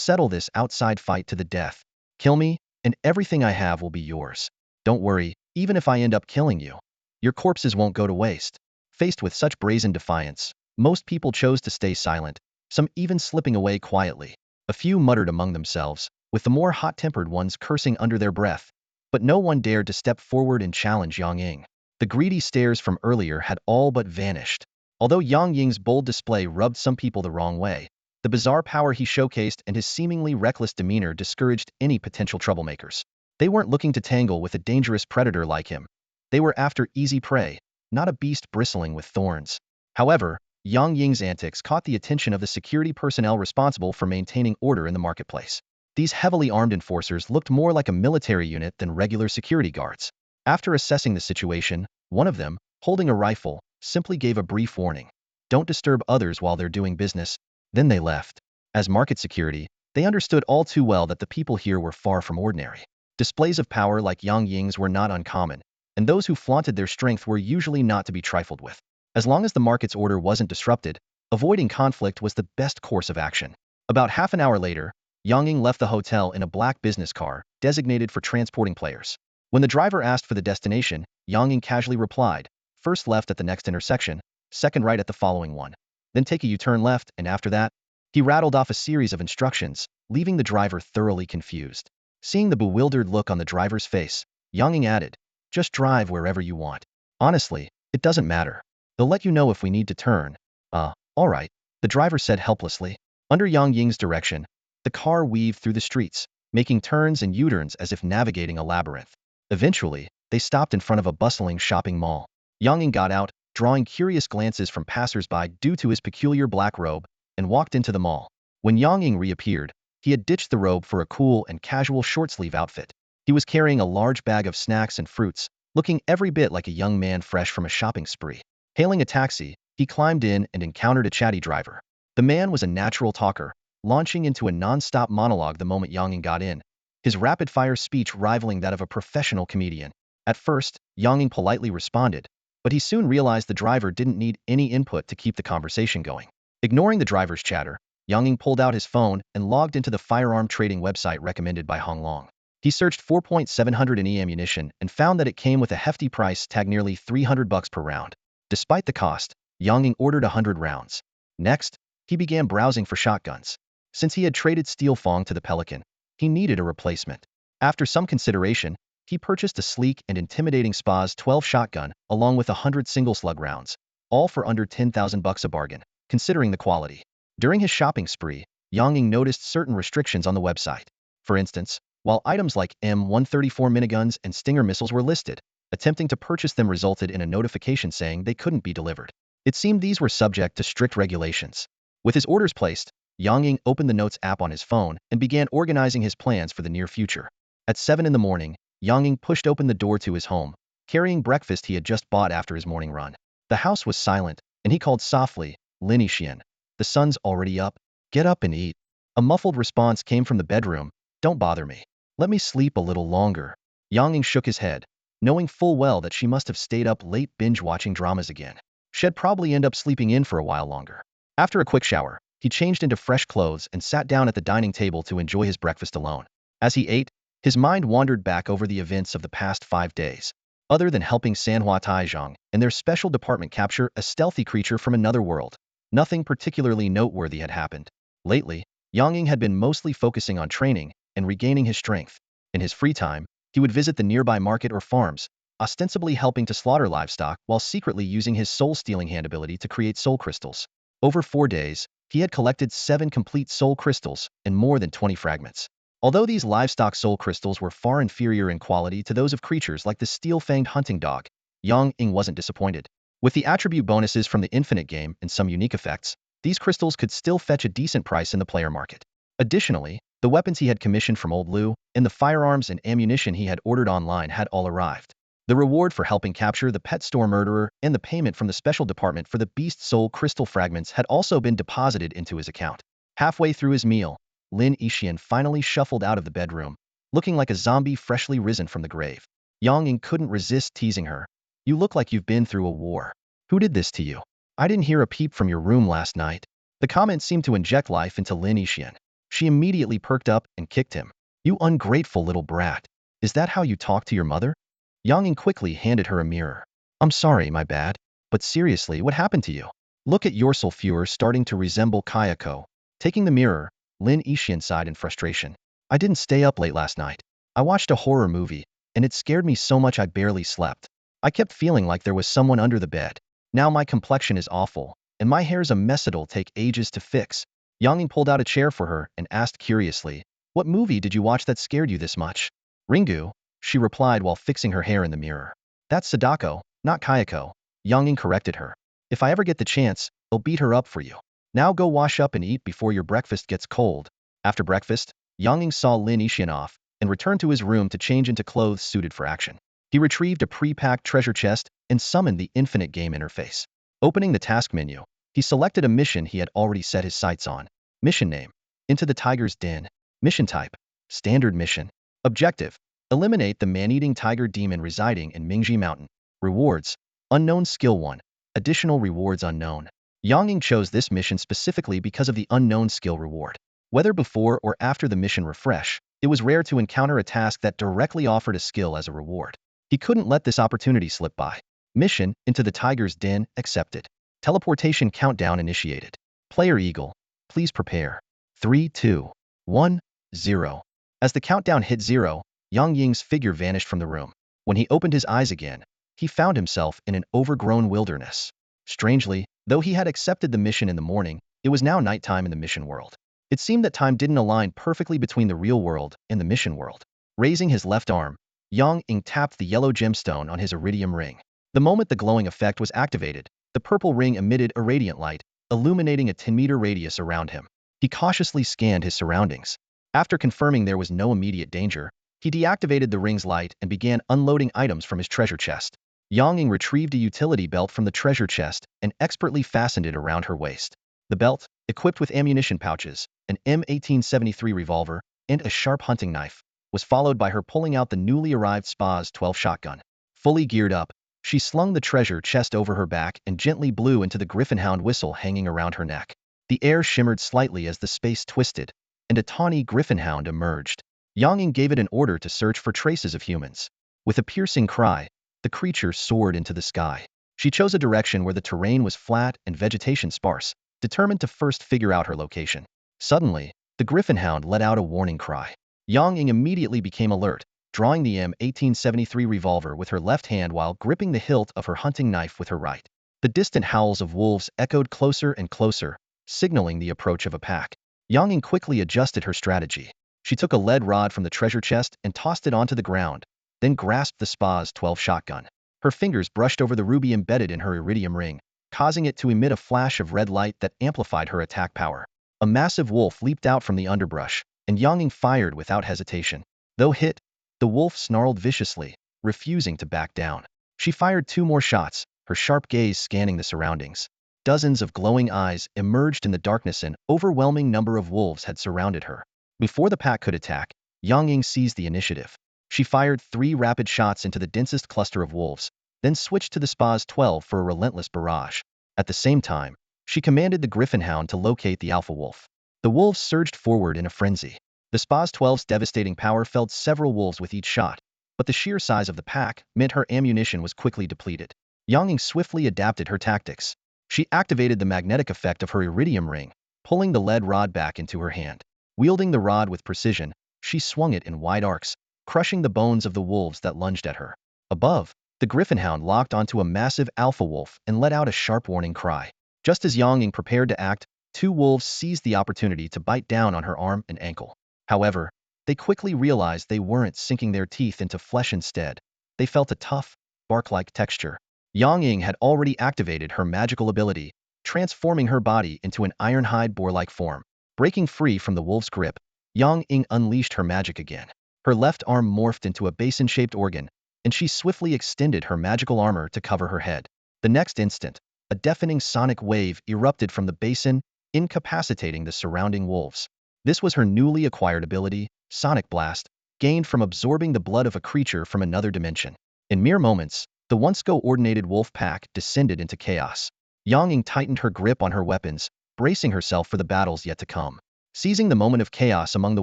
settle this outside fight to the death. Kill me, and everything I have will be yours. Don't worry, even if I end up killing you, your corpses won't go to waste. Faced with such brazen defiance, most people chose to stay silent, some even slipping away quietly. A few muttered among themselves, with the more hot-tempered ones cursing under their breath, but no one dared to step forward and challenge Yang Ying. The greedy stares from earlier had all but vanished. Although Yang Ying's bold display rubbed some people the wrong way, the bizarre power he showcased and his seemingly reckless demeanor discouraged any potential troublemakers. They weren't looking to tangle with a dangerous predator like him. They were after easy prey, not a beast bristling with thorns. However, Yang Ying's antics caught the attention of the security personnel responsible for maintaining order in the marketplace. These heavily armed enforcers looked more like a military unit than regular security guards. After assessing the situation, one of them, holding a rifle, simply gave a brief warning. Don't disturb others while they're doing business. Then they left. As market security, they understood all too well that the people here were far from ordinary. Displays of power like Yang Ying's were not uncommon, and those who flaunted their strength were usually not to be trifled with. As long as the market's order wasn't disrupted, avoiding conflict was the best course of action. About half an hour later, Yang Ying left the hotel in a black business car, designated for transporting players. When the driver asked for the destination, Yang Ying casually replied, First left at the next intersection, second right at the following one. Then take a U-turn left, and after that, he rattled off a series of instructions, leaving the driver thoroughly confused. Seeing the bewildered look on the driver's face, Yang Ying added, Just drive wherever you want. Honestly, it doesn't matter. They'll let you know if we need to turn. All right, the driver said helplessly. Under Yang Ying's direction, the car weaved through the streets, making turns and U-turns as if navigating a labyrinth. Eventually, they stopped in front of a bustling shopping mall. Yang Ying got out, drawing curious glances from passers-by due to his peculiar black robe, and walked into the mall. When Yang Ying reappeared, he had ditched the robe for a cool and casual short-sleeve outfit. He was carrying a large bag of snacks and fruits, looking every bit like a young man fresh from a shopping spree. Hailing a taxi, he climbed in and encountered a chatty driver. The man was a natural talker, launching into a non-stop monologue the moment Yang Ying got in, his rapid-fire speech rivaling that of a professional comedian. At first, Yang Ying politely responded, but he soon realized the driver didn't need any input to keep the conversation going. Ignoring the driver's chatter, Yang Ying pulled out his phone and logged into the firearm trading website recommended by Hong Long. He searched 4.700 in ammunition and found that it came with a hefty price tag nearly $300 per round. Despite the cost, Yang Ying ordered 100 rounds. Next, he began browsing for shotguns. Since he had traded Steel Fong to the Pelican, he needed a replacement. After some consideration, he purchased a sleek and intimidating SPAS 12 shotgun along with 100 single-slug rounds, all for under $10,000 a bargain, considering the quality. During his shopping spree, Yang Ying noticed certain restrictions on the website. For instance, while items like M134 miniguns and Stinger missiles were listed, attempting to purchase them resulted in a notification saying they couldn't be delivered. It seemed these were subject to strict regulations. With his orders placed, Yang Ying opened the Notes app on his phone and began organizing his plans for the near future. At 7 in the morning, Yang Ying pushed open the door to his home, carrying breakfast he had just bought after his morning run. The house was silent, and he called softly, "Lin Yixian, the sun's already up. Get up and eat." A muffled response came from the bedroom, "Don't bother me. Let me sleep a little longer." Yang Ying shook his head, knowing full well that she must have stayed up late binge-watching dramas again. She'd probably end up sleeping in for a while longer. After a quick shower, he changed into fresh clothes and sat down at the dining table to enjoy his breakfast alone. As he ate, his mind wandered back over the events of the past 5 days. Other than helping Sanhua Taizhong and their special department capture a stealthy creature from another world, nothing particularly noteworthy had happened. Lately, Yang Ying had been mostly focusing on training and regaining his strength. In his free time, he would visit the nearby market or farms, ostensibly helping to slaughter livestock while secretly using his soul-stealing hand ability to create soul crystals. Over 4 days, he had collected 7 complete soul crystals and more than 20 fragments. Although these livestock soul crystals were far inferior in quality to those of creatures like the steel-fanged hunting dog, Yang Ying wasn't disappointed. With the attribute bonuses from the Infinite game and some unique effects, these crystals could still fetch a decent price in the player market. Additionally, the weapons he had commissioned from Old Liu and the firearms and ammunition he had ordered online had all arrived. The reward for helping capture the pet store murderer and the payment from the special department for the beast soul crystal fragments had also been deposited into his account. Halfway through his meal, Lin Yixian finally shuffled out of the bedroom, looking like a zombie freshly risen from the grave. Yang Ying couldn't resist teasing her. "You look like you've been through a war. Who did this to you? I didn't hear a peep from your room last night." The comment seemed to inject life into Lin Yixian. She immediately perked up and kicked him. "You ungrateful little brat. Is that how you talk to your mother?" Yang Ying quickly handed her a mirror. "I'm sorry, my bad. But seriously, what happened to you? Look at your sulfur starting to resemble Kayako." Taking the mirror, Lin Yixian sighed in frustration. "I didn't stay up late last night. I watched a horror movie, and it scared me so much I barely slept. I kept feeling like there was someone under the bed. Now my complexion is awful, and my hair's a mess it'll take ages to fix." Yang Ying pulled out a chair for her and asked curiously, "What movie did you watch that scared you this much?" "Ringu," she replied while fixing her hair in the mirror. "That's Sadako, not Kayako," Yang Ying corrected her. "If I ever get the chance, I'll beat her up for you. Now go wash up and eat before your breakfast gets cold." After breakfast, Yang Ying saw Lin Yixian off and returned to his room to change into clothes suited for action. He retrieved a pre-packed treasure chest and summoned the Infinite game interface. Opening the task menu, he selected a mission he had already set his sights on. Mission name: Into the Tiger's Den. Mission type: Standard mission. Objective: Eliminate the man-eating tiger demon residing in Mingji Mountain. Rewards: Unknown skill 1. Additional rewards unknown. Yang Ying chose this mission specifically because of the unknown skill reward. Whether before or after the mission refresh, it was rare to encounter a task that directly offered a skill as a reward. He couldn't let this opportunity slip by. Mission: Into the Tiger's Den accepted. Teleportation countdown initiated. Player Eagle, please prepare. 3, 2, 1, 0. As the countdown hit 0, Yang Ying's figure vanished from the room. When he opened his eyes again, he found himself in an overgrown wilderness. Strangely, though he had accepted the mission in the morning, it was now nighttime in the mission world. It seemed that time didn't align perfectly between the real world and the mission world. Raising his left arm, Yang Ying tapped the yellow gemstone on his iridium ring. The moment the glowing effect was activated, the purple ring emitted a radiant light, illuminating a 10-meter radius around him. He cautiously scanned his surroundings. After confirming there was no immediate danger, he deactivated the ring's light and began unloading items from his treasure chest. Yang Ying retrieved a utility belt from the treasure chest and expertly fastened it around her waist. The belt, equipped with ammunition pouches, an M1873 revolver, and a sharp hunting knife, was followed by her pulling out the newly arrived SPAS 12 shotgun. Fully geared up, she slung the treasure chest over her back and gently blew into the Griffinhound whistle hanging around her neck. The air shimmered slightly as the space twisted, and a tawny Griffinhound emerged. Yang Ying gave it an order to search for traces of humans. With a piercing cry, the creature soared into the sky. She chose a direction where the terrain was flat and vegetation sparse, determined to first figure out her location. Suddenly, the Griffinhound let out a warning cry. Yang Ying immediately became alert, drawing the M1873 revolver with her left hand while gripping the hilt of her hunting knife with her right. The distant howls of wolves echoed closer and closer, signaling the approach of a pack. Yang Ying quickly adjusted her strategy. She took a lead rod from the treasure chest and tossed it onto the ground, then grasped the SPAS 12 shotgun. Her fingers brushed over the ruby embedded in her iridium ring, causing it to emit a flash of red light that amplified her attack power. A massive wolf leaped out from the underbrush, and Yang Ying fired without hesitation. Though hit, the wolf snarled viciously, refusing to back down. She fired 2 more shots, her sharp gaze scanning the surroundings. Dozens of glowing eyes emerged in the darkness. An overwhelming number of wolves had surrounded her. Before the pack could attack, Yang Ying seized the initiative. She fired 3 rapid shots into the densest cluster of wolves, then switched to the SPAS 12 for a relentless barrage. At the same time, she commanded the Griffinhound to locate the alpha wolf. The wolves surged forward in a frenzy. The SPAS 12's devastating power felled several wolves with each shot, but the sheer size of the pack meant her ammunition was quickly depleted. Yang Ying swiftly adapted her tactics. She activated the magnetic effect of her iridium ring, pulling the lead rod back into her hand. Wielding the rod with precision, she swung it in wide arcs, crushing the bones of the wolves that lunged at her. Above, the Griffinhound locked onto a massive alpha wolf and let out a sharp warning cry. Just as Yang Ying prepared to act, 2 wolves seized the opportunity to bite down on her arm and ankle. However, they quickly realized they weren't sinking their teeth into flesh instead. They felt a tough, bark-like texture. Yang Ying had already activated her magical ability, transforming her body into an ironhide boar-like form. Breaking free from the wolf's grip, Yang Ying unleashed her magic again. Her left arm morphed into a basin-shaped organ, and she swiftly extended her magical armor to cover her head. The next instant, a deafening sonic wave erupted from the basin, incapacitating the surrounding wolves. This was her newly acquired ability, Sonic Blast, gained from absorbing the blood of a creature from another dimension. In mere moments, the once coordinated wolf pack descended into chaos. Yang Ying tightened her grip on her weapons, bracing herself for the battles yet to come. Seizing the moment of chaos among the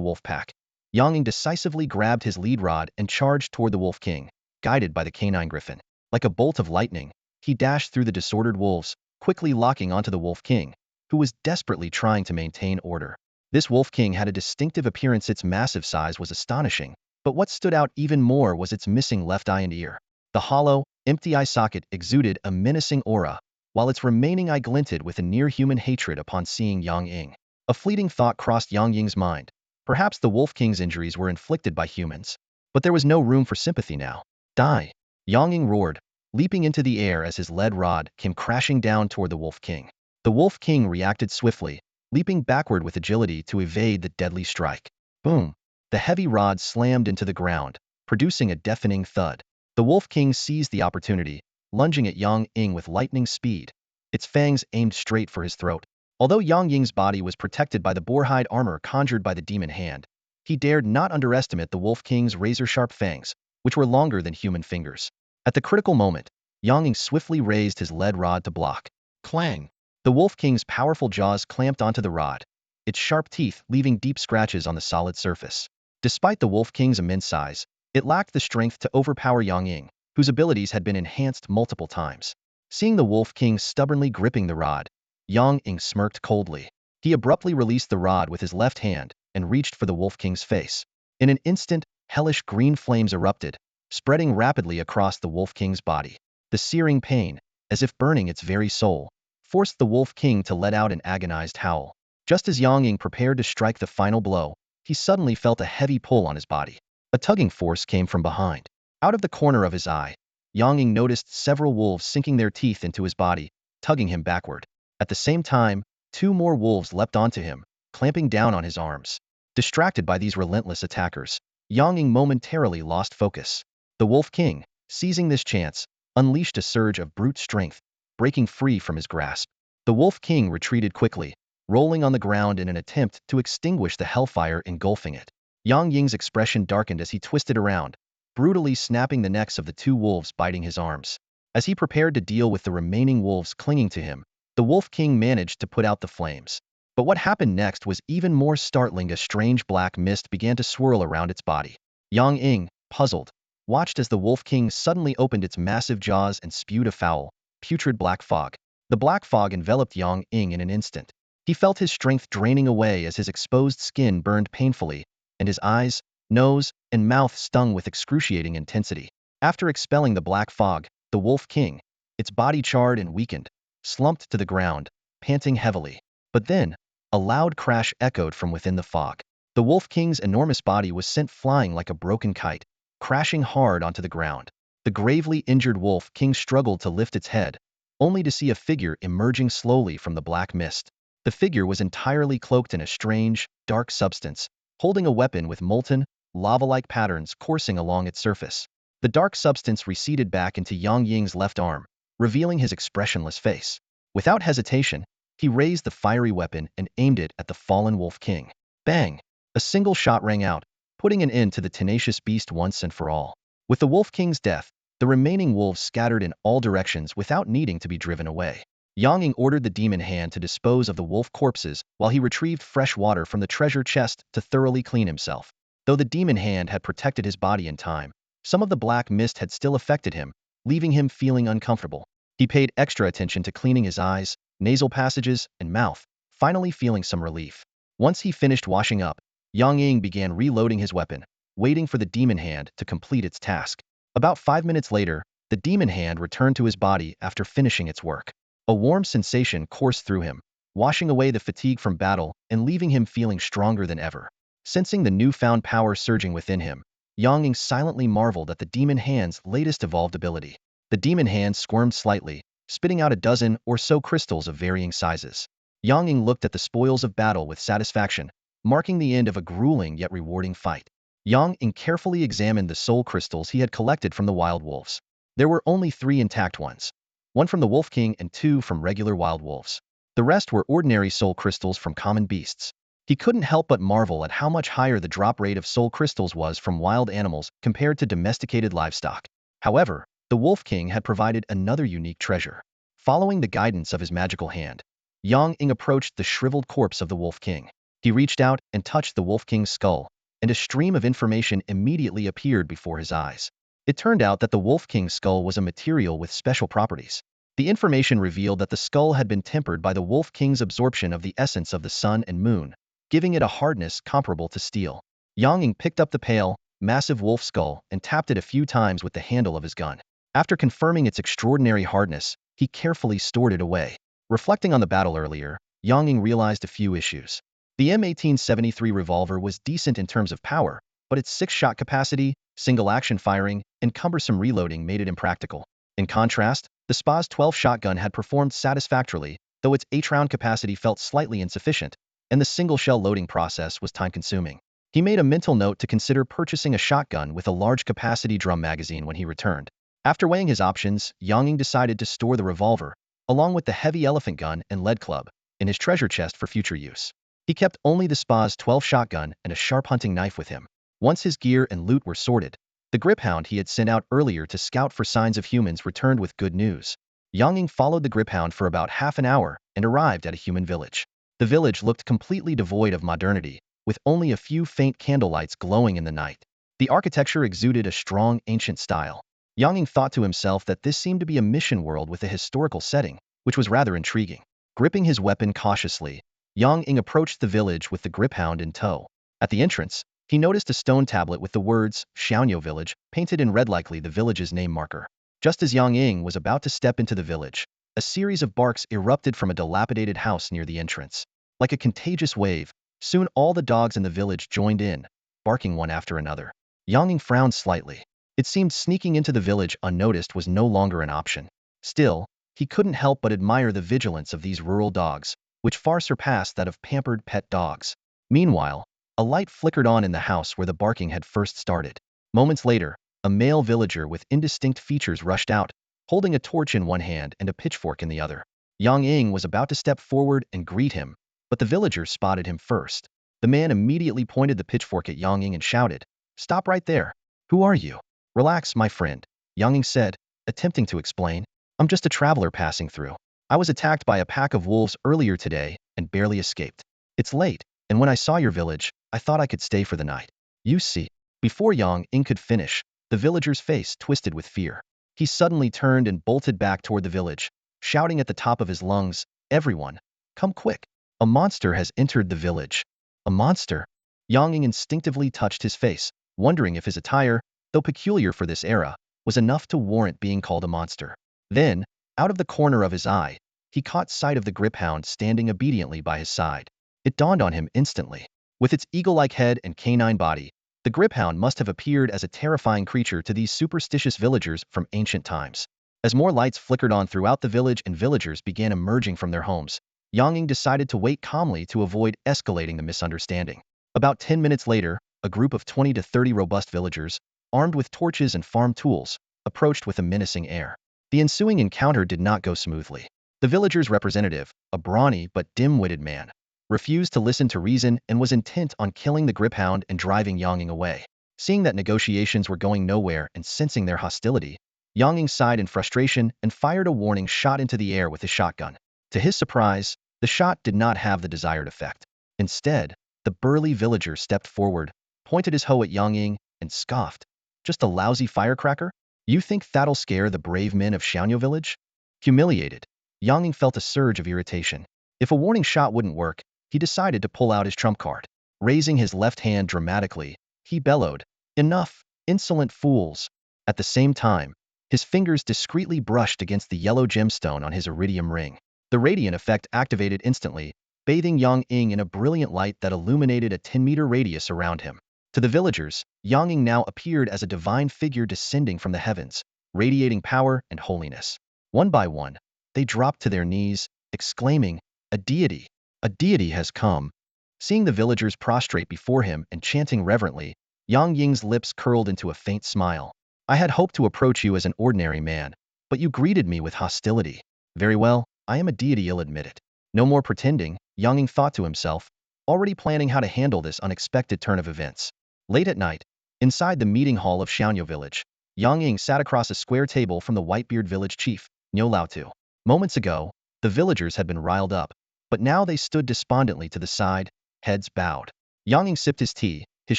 wolf pack, Yang Ying decisively grabbed his lead rod and charged toward the Wolf King, guided by the canine griffin. Like a bolt of lightning, he dashed through the disordered wolves, quickly locking onto the Wolf King, who was desperately trying to maintain order. This Wolf King had a distinctive appearance. Its massive size was astonishing, but what stood out even more was its missing left eye and ear. The hollow, empty eye socket exuded a menacing aura, while its remaining eye glinted with a near-human hatred upon seeing Yang Ying. A fleeting thought crossed Yang Ying's mind. Perhaps the Wolf King's injuries were inflicted by humans. But there was no room for sympathy now. Die! Yang Ying roared, leaping into the air as his lead rod came crashing down toward the Wolf King. The Wolf King reacted swiftly, leaping backward with agility to evade the deadly strike. Boom! The heavy rod slammed into the ground, producing a deafening thud. The Wolf King seized the opportunity, lunging at Yang Ying with lightning speed, its fangs aimed straight for his throat. Although Yang Ying's body was protected by the boarhide armor conjured by the demon hand, he dared not underestimate the Wolf King's razor-sharp fangs, which were longer than human fingers. At the critical moment, Yang Ying swiftly raised his lead rod to block. Clang! The Wolf King's powerful jaws clamped onto the rod, its sharp teeth leaving deep scratches on the solid surface. Despite the Wolf King's immense size, it lacked the strength to overpower Yang Ying, whose abilities had been enhanced multiple times. Seeing the Wolf King stubbornly gripping the rod, Yang Ying smirked coldly. He abruptly released the rod with his left hand and reached for the Wolf King's face. In an instant, hellish green flames erupted, spreading rapidly across the Wolf King's body. The searing pain, as if burning its very soul, forced the Wolf King to let out an agonized howl. Just as Yang Ying prepared to strike the final blow, he suddenly felt a heavy pull on his body. A tugging force came from behind. Out of the corner of his eye, Yang Ying noticed several wolves sinking their teeth into his body, tugging him backward. At the same time, two more wolves leapt onto him, clamping down on his arms. Distracted by these relentless attackers, Yang Ying momentarily lost focus. The Wolf King, seizing this chance, unleashed a surge of brute strength, breaking free from his grasp. The Wolf King retreated quickly, rolling on the ground in an attempt to extinguish the hellfire engulfing it. Yang Ying's expression darkened as he twisted around, brutally snapping the necks of the two wolves biting his arms. As he prepared to deal with the remaining wolves clinging to him, the Wolf King managed to put out the flames. But what happened next was even more startling. A strange black mist began to swirl around its body. Yang Ying, puzzled, watched as the Wolf King suddenly opened its massive jaws and spewed a foul, putrid black fog. The black fog enveloped Yang Ying in an instant. He felt his strength draining away as his exposed skin burned painfully, and his eyes, nose, and mouth stung with excruciating intensity. After expelling the black fog, the Wolf King, its body charred and weakened, slumped to the ground, panting heavily. But then, a loud crash echoed from within the fog. The Wolf King's enormous body was sent flying like a broken kite, crashing hard onto the ground. The gravely injured Wolf King struggled to lift its head, only to see a figure emerging slowly from the black mist. The figure was entirely cloaked in a strange, dark substance, holding a weapon with molten, lava-like patterns coursing along its surface. The dark substance receded back into Yang Ying's left arm, revealing his expressionless face. Without hesitation, he raised the fiery weapon and aimed it at the fallen Wolf King. Bang! A single shot rang out, putting an end to the tenacious beast once and for all. With the Wolf King's death, the remaining wolves scattered in all directions without needing to be driven away. Yang Ying ordered the demon hand to dispose of the wolf corpses while he retrieved fresh water from the treasure chest to thoroughly clean himself. Though the demon hand had protected his body in time, some of the black mist had still affected him, leaving him feeling uncomfortable. He paid extra attention to cleaning his eyes, nasal passages, and mouth, finally feeling some relief. Once he finished washing up, Yang Ying began reloading his weapon, waiting for the demon hand to complete its task. About 5 minutes later, the demon hand returned to his body after finishing its work. A warm sensation coursed through him, washing away the fatigue from battle and leaving him feeling stronger than ever. Sensing the newfound power surging within him, Yang Ying silently marveled at the demon hand's latest evolved ability. The demon hand squirmed slightly, spitting out a dozen or so crystals of varying sizes. Yang Ying looked at the spoils of battle with satisfaction, marking the end of a grueling yet rewarding fight. Yang Ying carefully examined the soul crystals he had collected from the wild wolves. There were only 3 intact ones, 1 from the Wolf King and 2 from regular wild wolves. The rest were ordinary soul crystals from common beasts. He couldn't help but marvel at how much higher the drop rate of soul crystals was from wild animals compared to domesticated livestock. However, the Wolf King had provided another unique treasure. Following the guidance of his magical hand, Yang Ying approached the shriveled corpse of the Wolf King. He reached out and touched the Wolf King's skull, and a stream of information immediately appeared before his eyes. It turned out that the Wolf King's skull was a material with special properties. The information revealed that the skull had been tempered by the Wolf King's absorption of the essence of the sun and moon, giving it a hardness comparable to steel. Yang Ying picked up the pale, massive wolf skull and tapped it a few times with the handle of his gun. After confirming its extraordinary hardness, he carefully stored it away. Reflecting on the battle earlier, Yang Ying realized a few issues. The M1873 revolver was decent in terms of power, but its 6-shot capacity, single-action firing, and cumbersome reloading made it impractical. In contrast, the SPA's 12 shotgun had performed satisfactorily, though its 8-round capacity felt slightly insufficient, and the single-shell loading process was time-consuming. He made a mental note to consider purchasing a shotgun with a large-capacity drum magazine when he returned. After weighing his options, Yang Ying decided to store the revolver, along with the heavy elephant gun and lead club, in his treasure chest for future use. He kept only the SPA's 12 shotgun and a sharp hunting knife with him. Once his gear and loot were sorted, the griphound he had sent out earlier to scout for signs of humans returned with good news. Yang Ying followed the griphound for about half an hour and arrived at a human village. The village looked completely devoid of modernity, with only a few faint candlelights glowing in the night. The architecture exuded a strong ancient style. Yang Ying thought to himself that this seemed to be a mission world with a historical setting, which was rather intriguing. Gripping his weapon cautiously, Yang Ying approached the village with the griphound in tow. At the entrance, he noticed a stone tablet with the words, Xiaonyo Village, painted in red, likely the village's name marker. Just as Yang Ying was about to step into the village, a series of barks erupted from a dilapidated house near the entrance. Like a contagious wave, soon all the dogs in the village joined in, barking one after another. Yang Ying frowned slightly. It seemed sneaking into the village unnoticed was no longer an option. Still, he couldn't help but admire the vigilance of these rural dogs, which far surpassed that of pampered pet dogs. Meanwhile, a light flickered on in the house where the barking had first started. Moments later, a male villager with indistinct features rushed out, holding a torch in one hand and a pitchfork in the other. Yang Ying was about to step forward and greet him, but the villager spotted him first. The man immediately pointed the pitchfork at Yang Ying and shouted, "Stop right there! Who are you?" "Relax, my friend," Yang Ying said, attempting to explain. "I'm just a traveler passing through. I was attacked by a pack of wolves earlier today and barely escaped. It's late, and when I saw your village, I thought I could stay for the night." "You see." Before Yang Ying could finish, the villager's face twisted with fear. He suddenly turned and bolted back toward the village, shouting at the top of his lungs, "Everyone, come quick! A monster has entered the village." "A monster?" Yang Ying instinctively touched his face, wondering if his attire, though peculiar for this era, was enough to warrant being called a monster. Then, out of the corner of his eye, he caught sight of the griphound standing obediently by his side. It dawned on him instantly. With its eagle-like head and canine body, the griphound must have appeared as a terrifying creature to these superstitious villagers from ancient times. As more lights flickered on throughout the village and villagers began emerging from their homes, Yang Ying decided to wait calmly to avoid escalating the misunderstanding. About 10 minutes later, a group of 20 to 30 robust villagers, armed with torches and farm tools, approached with a menacing air. The ensuing encounter did not go smoothly. The villagers' representative, a brawny but dim-witted man, refused to listen to reason and was intent on killing the griphound and driving Yang Ying away. Seeing that negotiations were going nowhere and sensing their hostility, Yang Ying sighed in frustration and fired a warning shot into the air with his shotgun. To his surprise, the shot did not have the desired effect. Instead, the burly villager stepped forward, pointed his hoe at Yang Ying, and scoffed. "Just a lousy firecracker? You think that'll scare the brave men of Xianyo village?" Humiliated, Yang Ying felt a surge of irritation. If a warning shot wouldn't work, he decided to pull out his trump card. Raising his left hand dramatically, he bellowed, "Enough, insolent fools!" At the same time, his fingers discreetly brushed against the yellow gemstone on his iridium ring. The radiant effect activated instantly, bathing Yang Ying in a brilliant light that illuminated a 10-meter radius around him. To the villagers, Yang Ying now appeared as a divine figure descending from the heavens, radiating power and holiness. One by one, they dropped to their knees, exclaiming, "A deity! A deity has come!" Seeing the villagers prostrate before him and chanting reverently, Yang Ying's lips curled into a faint smile. "I had hoped to approach you as an ordinary man, but you greeted me with hostility. Very well, I am a deity, you'll admit it. No more pretending," Yang Ying thought to himself, already planning how to handle this unexpected turn of events. Late at night, inside the meeting hall of Xianyo village, Yang Ying sat across a square table from the Whitebeard village chief, Niu Laotu. Moments ago, the villagers had been riled up, but now they stood despondently to the side, heads bowed. Yang Ying sipped his tea, his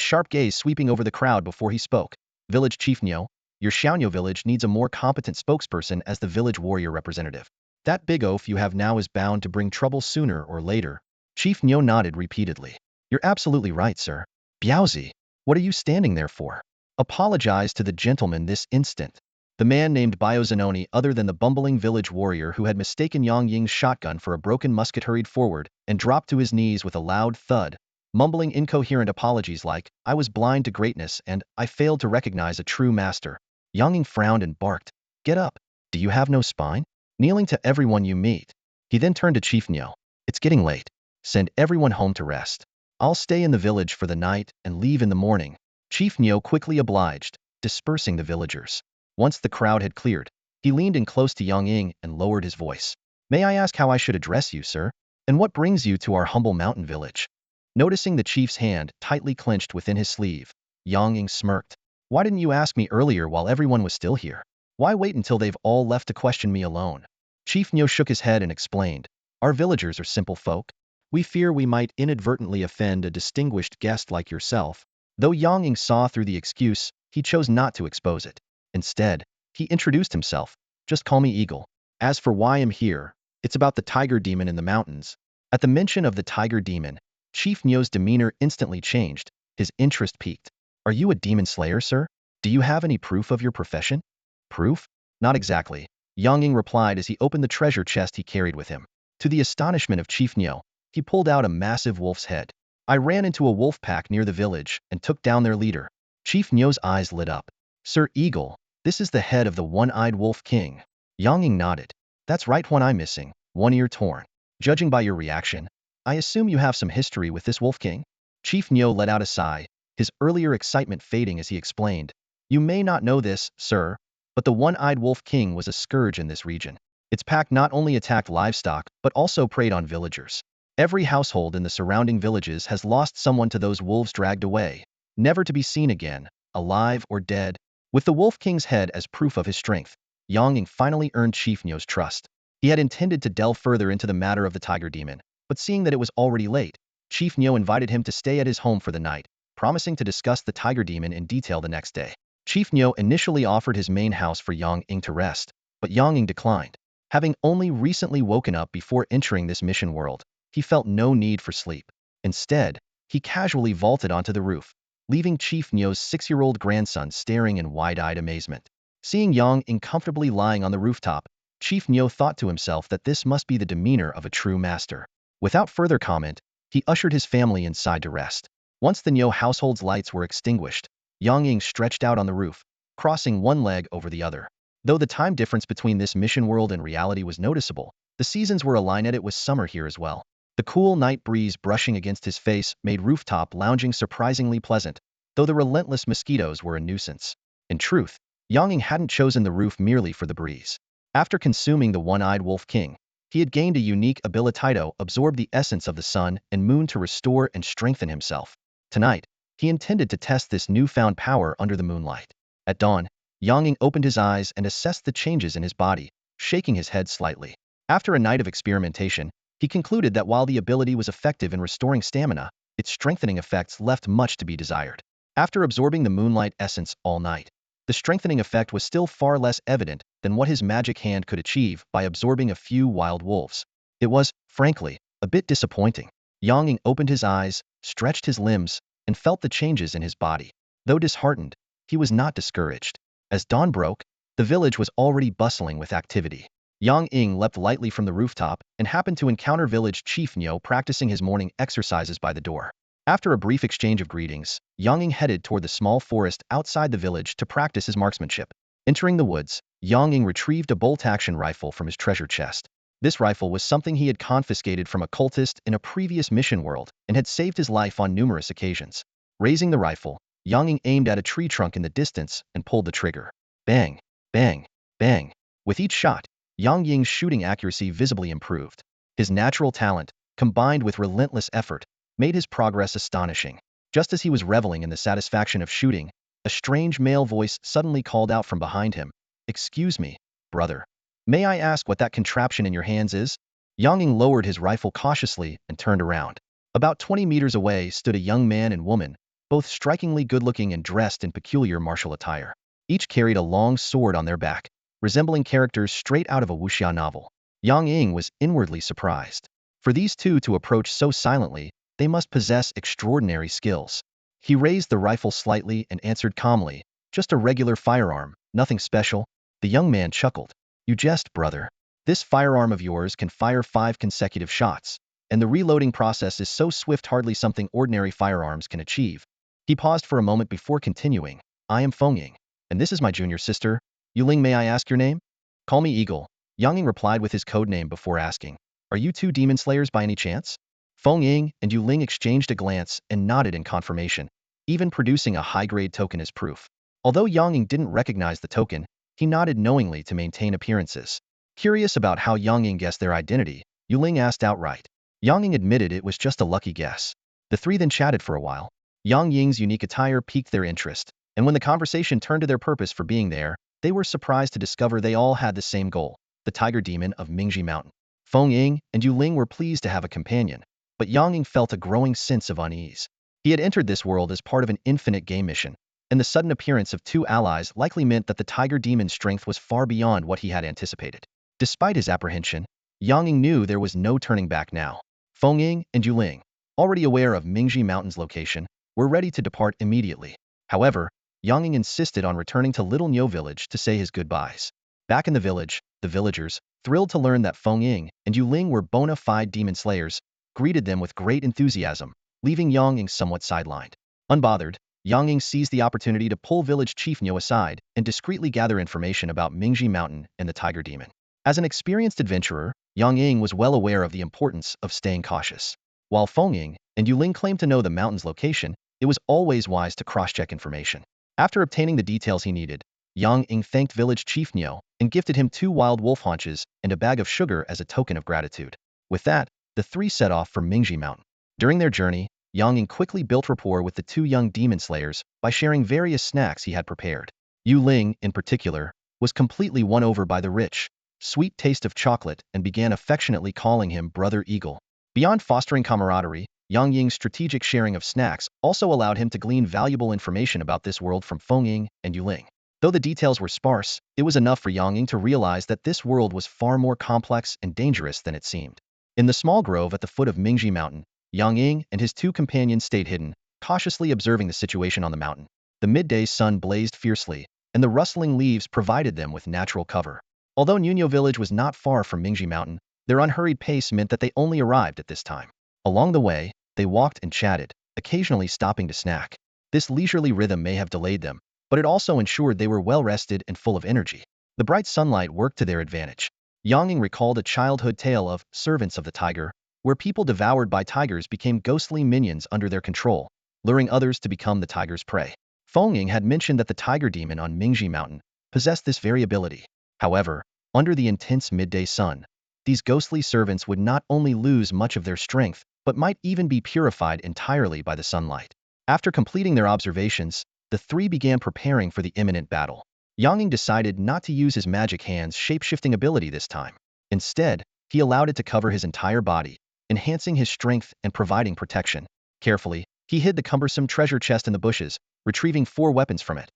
sharp gaze sweeping over the crowd before he spoke. "Village Chief Niu, your Xianyo village needs a more competent spokesperson as the village warrior representative. That big oaf you have now is bound to bring trouble sooner or later." Chief Niu nodded repeatedly. "You're absolutely right, sir." "Biaozi, what are you standing there for? Apologize to the gentleman this instant." The man named Biozanoni, other than the bumbling village warrior who had mistaken Yang Ying's shotgun for a broken musket, hurried forward and dropped to his knees with a loud thud, mumbling incoherent apologies like, "I was blind to greatness and I failed to recognize a true master." Yang Ying frowned and barked, "Get up! Do you have no spine? Kneeling to everyone you meet." He then turned to Chief Niu. "It's getting late. Send everyone home to rest. I'll stay in the village for the night and leave in the morning." Chief Niu quickly obliged, dispersing the villagers. Once the crowd had cleared, he leaned in close to Yang Ying and lowered his voice. "May I ask how I should address you, sir? And what brings you to our humble mountain village?" Noticing the chief's hand tightly clenched within his sleeve, Yang Ying smirked. "Why didn't you ask me earlier while everyone was still here? Why wait until they've all left to question me alone?" Chief Niu shook his head and explained, "Our villagers are simple folk. We fear we might inadvertently offend a distinguished guest like yourself." Though Yang Ying saw through the excuse, he chose not to expose it. Instead, he introduced himself. "Just call me Eagle. As for why I'm here, it's about the tiger demon in the mountains." At the mention of the tiger demon, Chief Niu's demeanor instantly changed, his interest piqued. "Are you a demon slayer, sir? Do you have any proof of your profession?" "Proof? Not exactly," Yang Ying replied as he opened the treasure chest he carried with him. To the astonishment of Chief Niu, He pulled out a massive wolf's head. I ran into a wolf pack near the village and took down their leader. Chief Nyo's eyes lit up. Sir Eagle, this is the head of the one-eyed wolf king. Yang Ying nodded. That's right, one eye missing, one ear torn. Judging by your reaction, I assume you have some history with this wolf king? Chief Nyo let out a sigh, his earlier excitement fading as he explained. You may not know this, sir, but the one-eyed wolf king was a scourge in this region. Its pack not only attacked livestock, but also preyed on villagers. Every household in the surrounding villages has lost someone to those wolves dragged away, never to be seen again, alive or dead. With the Wolf King's head as proof of his strength, Yang Ying finally earned Chief Nyo's trust. He had intended to delve further into the matter of the Tiger Demon, but seeing that it was already late, Chief Nyo invited him to stay at his home for the night, promising to discuss the Tiger Demon in detail the next day. Chief Nyo initially offered his main house for Yang Ying to rest, but Yang Ying declined. Having only recently woken up before entering this mission world, he felt no need for sleep. Instead, he casually vaulted onto the roof, leaving Chief Nyo's 6-year-old grandson staring in wide-eyed amazement. Seeing Yang Ying comfortably lying on the rooftop, Chief Nyo thought to himself that this must be the demeanor of a true master. Without further comment, he ushered his family inside to rest. Once the Nyo household's lights were extinguished, Yang Ying stretched out on the roof, crossing one leg over the other. Though the time difference between this mission world and reality was noticeable, the seasons were aligned and it was summer here as well. The cool night breeze brushing against his face made rooftop lounging surprisingly pleasant, though the relentless mosquitoes were a nuisance. In truth, Yang Ying hadn't chosen the roof merely for the breeze. After consuming the one-eyed Wolf King, he had gained a unique ability to absorb the essence of the sun and moon to restore and strengthen himself. Tonight, he intended to test this newfound power under the moonlight. At dawn, Yang Ying opened his eyes and assessed the changes in his body, shaking his head slightly. After a night of experimentation, he concluded that while the ability was effective in restoring stamina, its strengthening effects left much to be desired. After absorbing the moonlight essence all night, the strengthening effect was still far less evident than what his magic hand could achieve by absorbing a few wild wolves. It was, frankly, a bit disappointing. Yang Ying opened his eyes, stretched his limbs, and felt the changes in his body. Though disheartened, he was not discouraged. As dawn broke, the village was already bustling with activity. Yang Ying leapt lightly from the rooftop and happened to encounter village chief Nyo practicing his morning exercises by the door. After a brief exchange of greetings, Yang Ying headed toward the small forest outside the village to practice his marksmanship. Entering the woods, Yang Ying retrieved a bolt-action rifle from his treasure chest. This rifle was something he had confiscated from a cultist in a previous mission world and had saved his life on numerous occasions. Raising the rifle, Yang Ying aimed at a tree trunk in the distance and pulled the trigger. Bang, bang, bang. With each shot, Yang Ying's shooting accuracy visibly improved. His natural talent, combined with relentless effort, made his progress astonishing. Just as he was reveling in the satisfaction of shooting, a strange male voice suddenly called out from behind him. Excuse me, brother. May I ask what that contraption in your hands is? Yang Ying lowered his rifle cautiously and turned around. About 20 meters away stood a young man and woman, both strikingly good-looking and dressed in peculiar martial attire. Each carried a long sword on their back, resembling characters straight out of a wuxia novel. Yang Ying was inwardly surprised. For these two to approach so silently, they must possess extraordinary skills. He raised the rifle slightly and answered calmly, just a regular firearm, nothing special. The young man chuckled. You jest, brother. This firearm of yours can fire 5 consecutive shots, and the reloading process is so swift hardly something ordinary firearms can achieve. He paused for a moment before continuing. I am Feng Ying, and this is my junior sister. Yuling, may I ask your name? Call me Eagle, Yang Ying replied with his code name before asking. Are you two demon slayers by any chance? Feng Ying and Yuling exchanged a glance and nodded in confirmation, even producing a high-grade token as proof. Although Yang Ying didn't recognize the token, he nodded knowingly to maintain appearances. Curious about how Yang Ying guessed their identity, Yuling asked outright. Yang Ying admitted it was just a lucky guess. The three then chatted for a while. Yang Ying's unique attire piqued their interest, and when the conversation turned to their purpose for being there, they were surprised to discover they all had the same goal, the Tiger Demon of Mingji Mountain. Feng Ying and Yuling were pleased to have a companion, but Yang Ying felt a growing sense of unease. He had entered this world as part of an infinite game mission, and the sudden appearance of two allies likely meant that the Tiger Demon's strength was far beyond what he had anticipated. Despite his apprehension, Yang Ying knew there was no turning back now. Feng Ying and Yuling, already aware of Mingji Mountain's location, were ready to depart immediately. However, Yang Ying insisted on returning to Little Nyo village to say his goodbyes. Back in the village, the villagers, thrilled to learn that Feng Ying and Yuling were bona fide demon slayers, greeted them with great enthusiasm, leaving Yang Ying somewhat sidelined. Unbothered, Yang Ying seized the opportunity to pull village chief Niu aside and discreetly gather information about Mingji Mountain and the Tiger Demon. As an experienced adventurer, Yang Ying was well aware of the importance of staying cautious. While Feng Ying and Yu Ling claimed to know the mountain's location, it was always wise to cross-check information. After obtaining the details he needed, Yang Ying thanked village chief Niu and gifted him 2 wild wolf haunches and a bag of sugar as a token of gratitude. With that, the 3 set off for Mingji Mountain. During their journey, Yang Ying quickly built rapport with the 2 young demon slayers by sharing various snacks he had prepared. Yu Ling, in particular, was completely won over by the rich, sweet taste of chocolate and began affectionately calling him Brother Eagle. Beyond fostering camaraderie, Yang Ying's strategic sharing of snacks also allowed him to glean valuable information about this world from Feng Ying and Yu Ling. Though the details were sparse, it was enough for Yang Ying to realize that this world was far more complex and dangerous than it seemed. In the small grove at the foot of Mingji Mountain, Yang Ying and his 2 companions stayed hidden, cautiously observing the situation on the mountain. The midday sun blazed fiercely, and the rustling leaves provided them with natural cover. Although Nuno village was not far from Mingji Mountain, their unhurried pace meant that they only arrived at this time. Along the way, they walked and chatted, occasionally stopping to snack. This leisurely rhythm may have delayed them, but it also ensured they were well rested and full of energy. The bright sunlight worked to their advantage. Yang Ying recalled a childhood tale of Servants of the Tiger, where people devoured by tigers became ghostly minions under their control, luring others to become the tiger's prey. Feng Ying had mentioned that the tiger demon on Mingji Mountain possessed this very ability. However, under the intense midday sun, these ghostly servants would not only lose much of their strength, but might even be purified entirely by the sunlight. After completing their observations, the 3 began preparing for the imminent battle. Yang Ying decided not to use his magic hand's shape-shifting ability this time. Instead, he allowed it to cover his entire body, enhancing his strength and providing protection. Carefully, he hid the cumbersome treasure chest in the bushes, retrieving 4 weapons from it.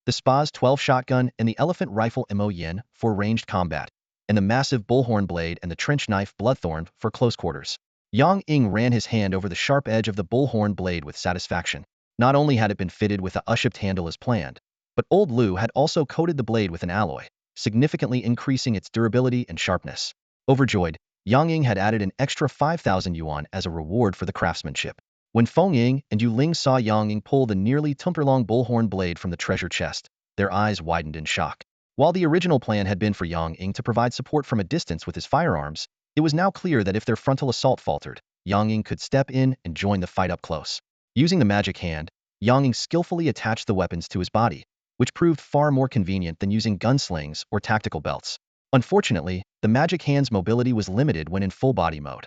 The Spa's 12 shotgun and the elephant rifle Mo Yin for ranged combat, and the massive bullhorn blade and the trench knife Bloodthorn for close quarters. Yang Ying ran his hand over the sharp edge of the bullhorn blade with satisfaction. Not only had it been fitted with a U-shaped handle as planned, but Old Lu had also coated the blade with an alloy, significantly increasing its durability and sharpness. Overjoyed, Yang Ying had added an extra 5,000 yuan as a reward for the craftsmanship. When Feng Ying and Yu Ling saw Yang Ying pull the nearly tumper-long bullhorn blade from the treasure chest, their eyes widened in shock. While the original plan had been for Yang Ying to provide support from a distance with his firearms, it was now clear that if their frontal assault faltered, Yang Ying could step in and join the fight up close. Using the magic hand, Yang Ying skillfully attached the weapons to his body, which proved far more convenient than using gunslings or tactical belts. Unfortunately, the magic hand's mobility was limited when in full body mode.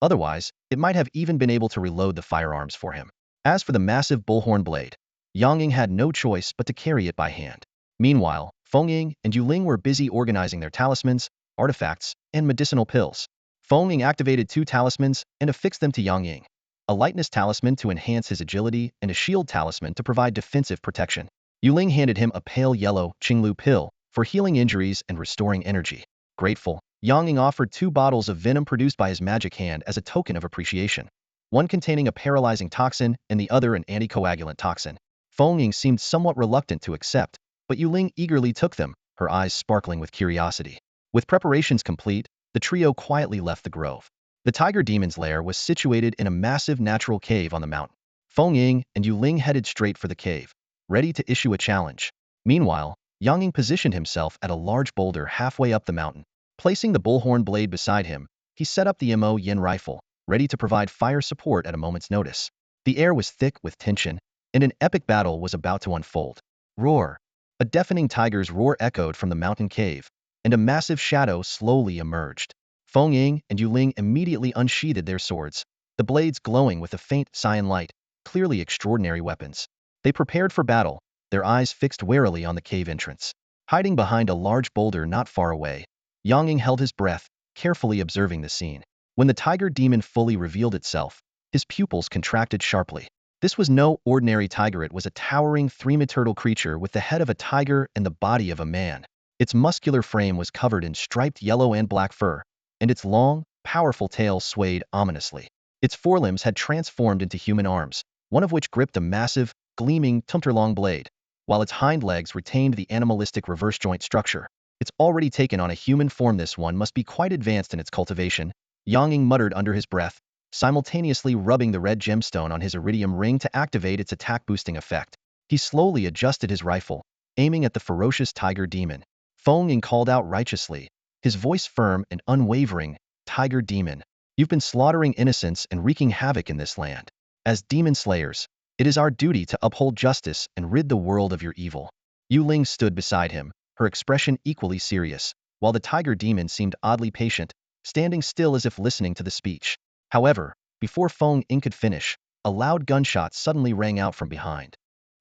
Otherwise, it might have even been able to reload the firearms for him. As for the massive bullhorn blade, Yang Ying had no choice but to carry it by hand. Meanwhile, Feng Ying and Yu Ling were busy organizing their talismans, artifacts, and medicinal pills. Feng Ying activated 2 talismans and affixed them to Yang Ying. A lightness talisman to enhance his agility and a shield talisman to provide defensive protection. Yu Ling handed him a pale yellow Qinglu pill for healing injuries and restoring energy. Grateful, Yang Ying offered 2 bottles of venom produced by his magic hand as a token of appreciation, one containing a paralyzing toxin and the other an anticoagulant toxin. Feng Ying seemed somewhat reluctant to accept, but Yu Ling eagerly took them, her eyes sparkling with curiosity. With preparations complete, the trio quietly left the grove. The tiger demon's lair was situated in a massive natural cave on the mountain. Feng Ying and Yu Ling headed straight for the cave, ready to issue a challenge. Meanwhile, Yang Ying positioned himself at a large boulder halfway up the mountain. Placing the bullhorn blade beside him, he set up the Mo Yin rifle, ready to provide fire support at a moment's notice. The air was thick with tension, and an epic battle was about to unfold. Roar! A deafening tiger's roar echoed from the mountain cave, and a massive shadow slowly emerged. Feng Ying and Yu Ling immediately unsheathed their swords, the blades glowing with a faint cyan light, clearly extraordinary weapons. They prepared for battle, their eyes fixed warily on the cave entrance. Hiding behind a large boulder not far away, Yang Ying held his breath, carefully observing the scene. When the tiger demon fully revealed itself, his pupils contracted sharply. This was no ordinary tiger, it was a towering 3-meter creature with the head of a tiger and the body of a man. Its muscular frame was covered in striped yellow and black fur, and its long, powerful tail swayed ominously. Its forelimbs had transformed into human arms, one of which gripped a massive, gleaming, tumper-long blade, while its hind legs retained the animalistic reverse joint structure. It's already taken on a human form. This one must be quite advanced in its cultivation, Yang Ying muttered under his breath, simultaneously rubbing the red gemstone on his iridium ring to activate its attack-boosting effect. He slowly adjusted his rifle, aiming at the ferocious tiger demon. Feng Ying called out righteously, his voice firm and unwavering, "Tiger demon, you've been slaughtering innocents and wreaking havoc in this land. As demon slayers, it is our duty to uphold justice and rid the world of your evil." Yu Ling stood beside him, her expression equally serious, while the tiger demon seemed oddly patient, standing still as if listening to the speech. However, before Feng Ying could finish, a loud gunshot suddenly rang out from behind.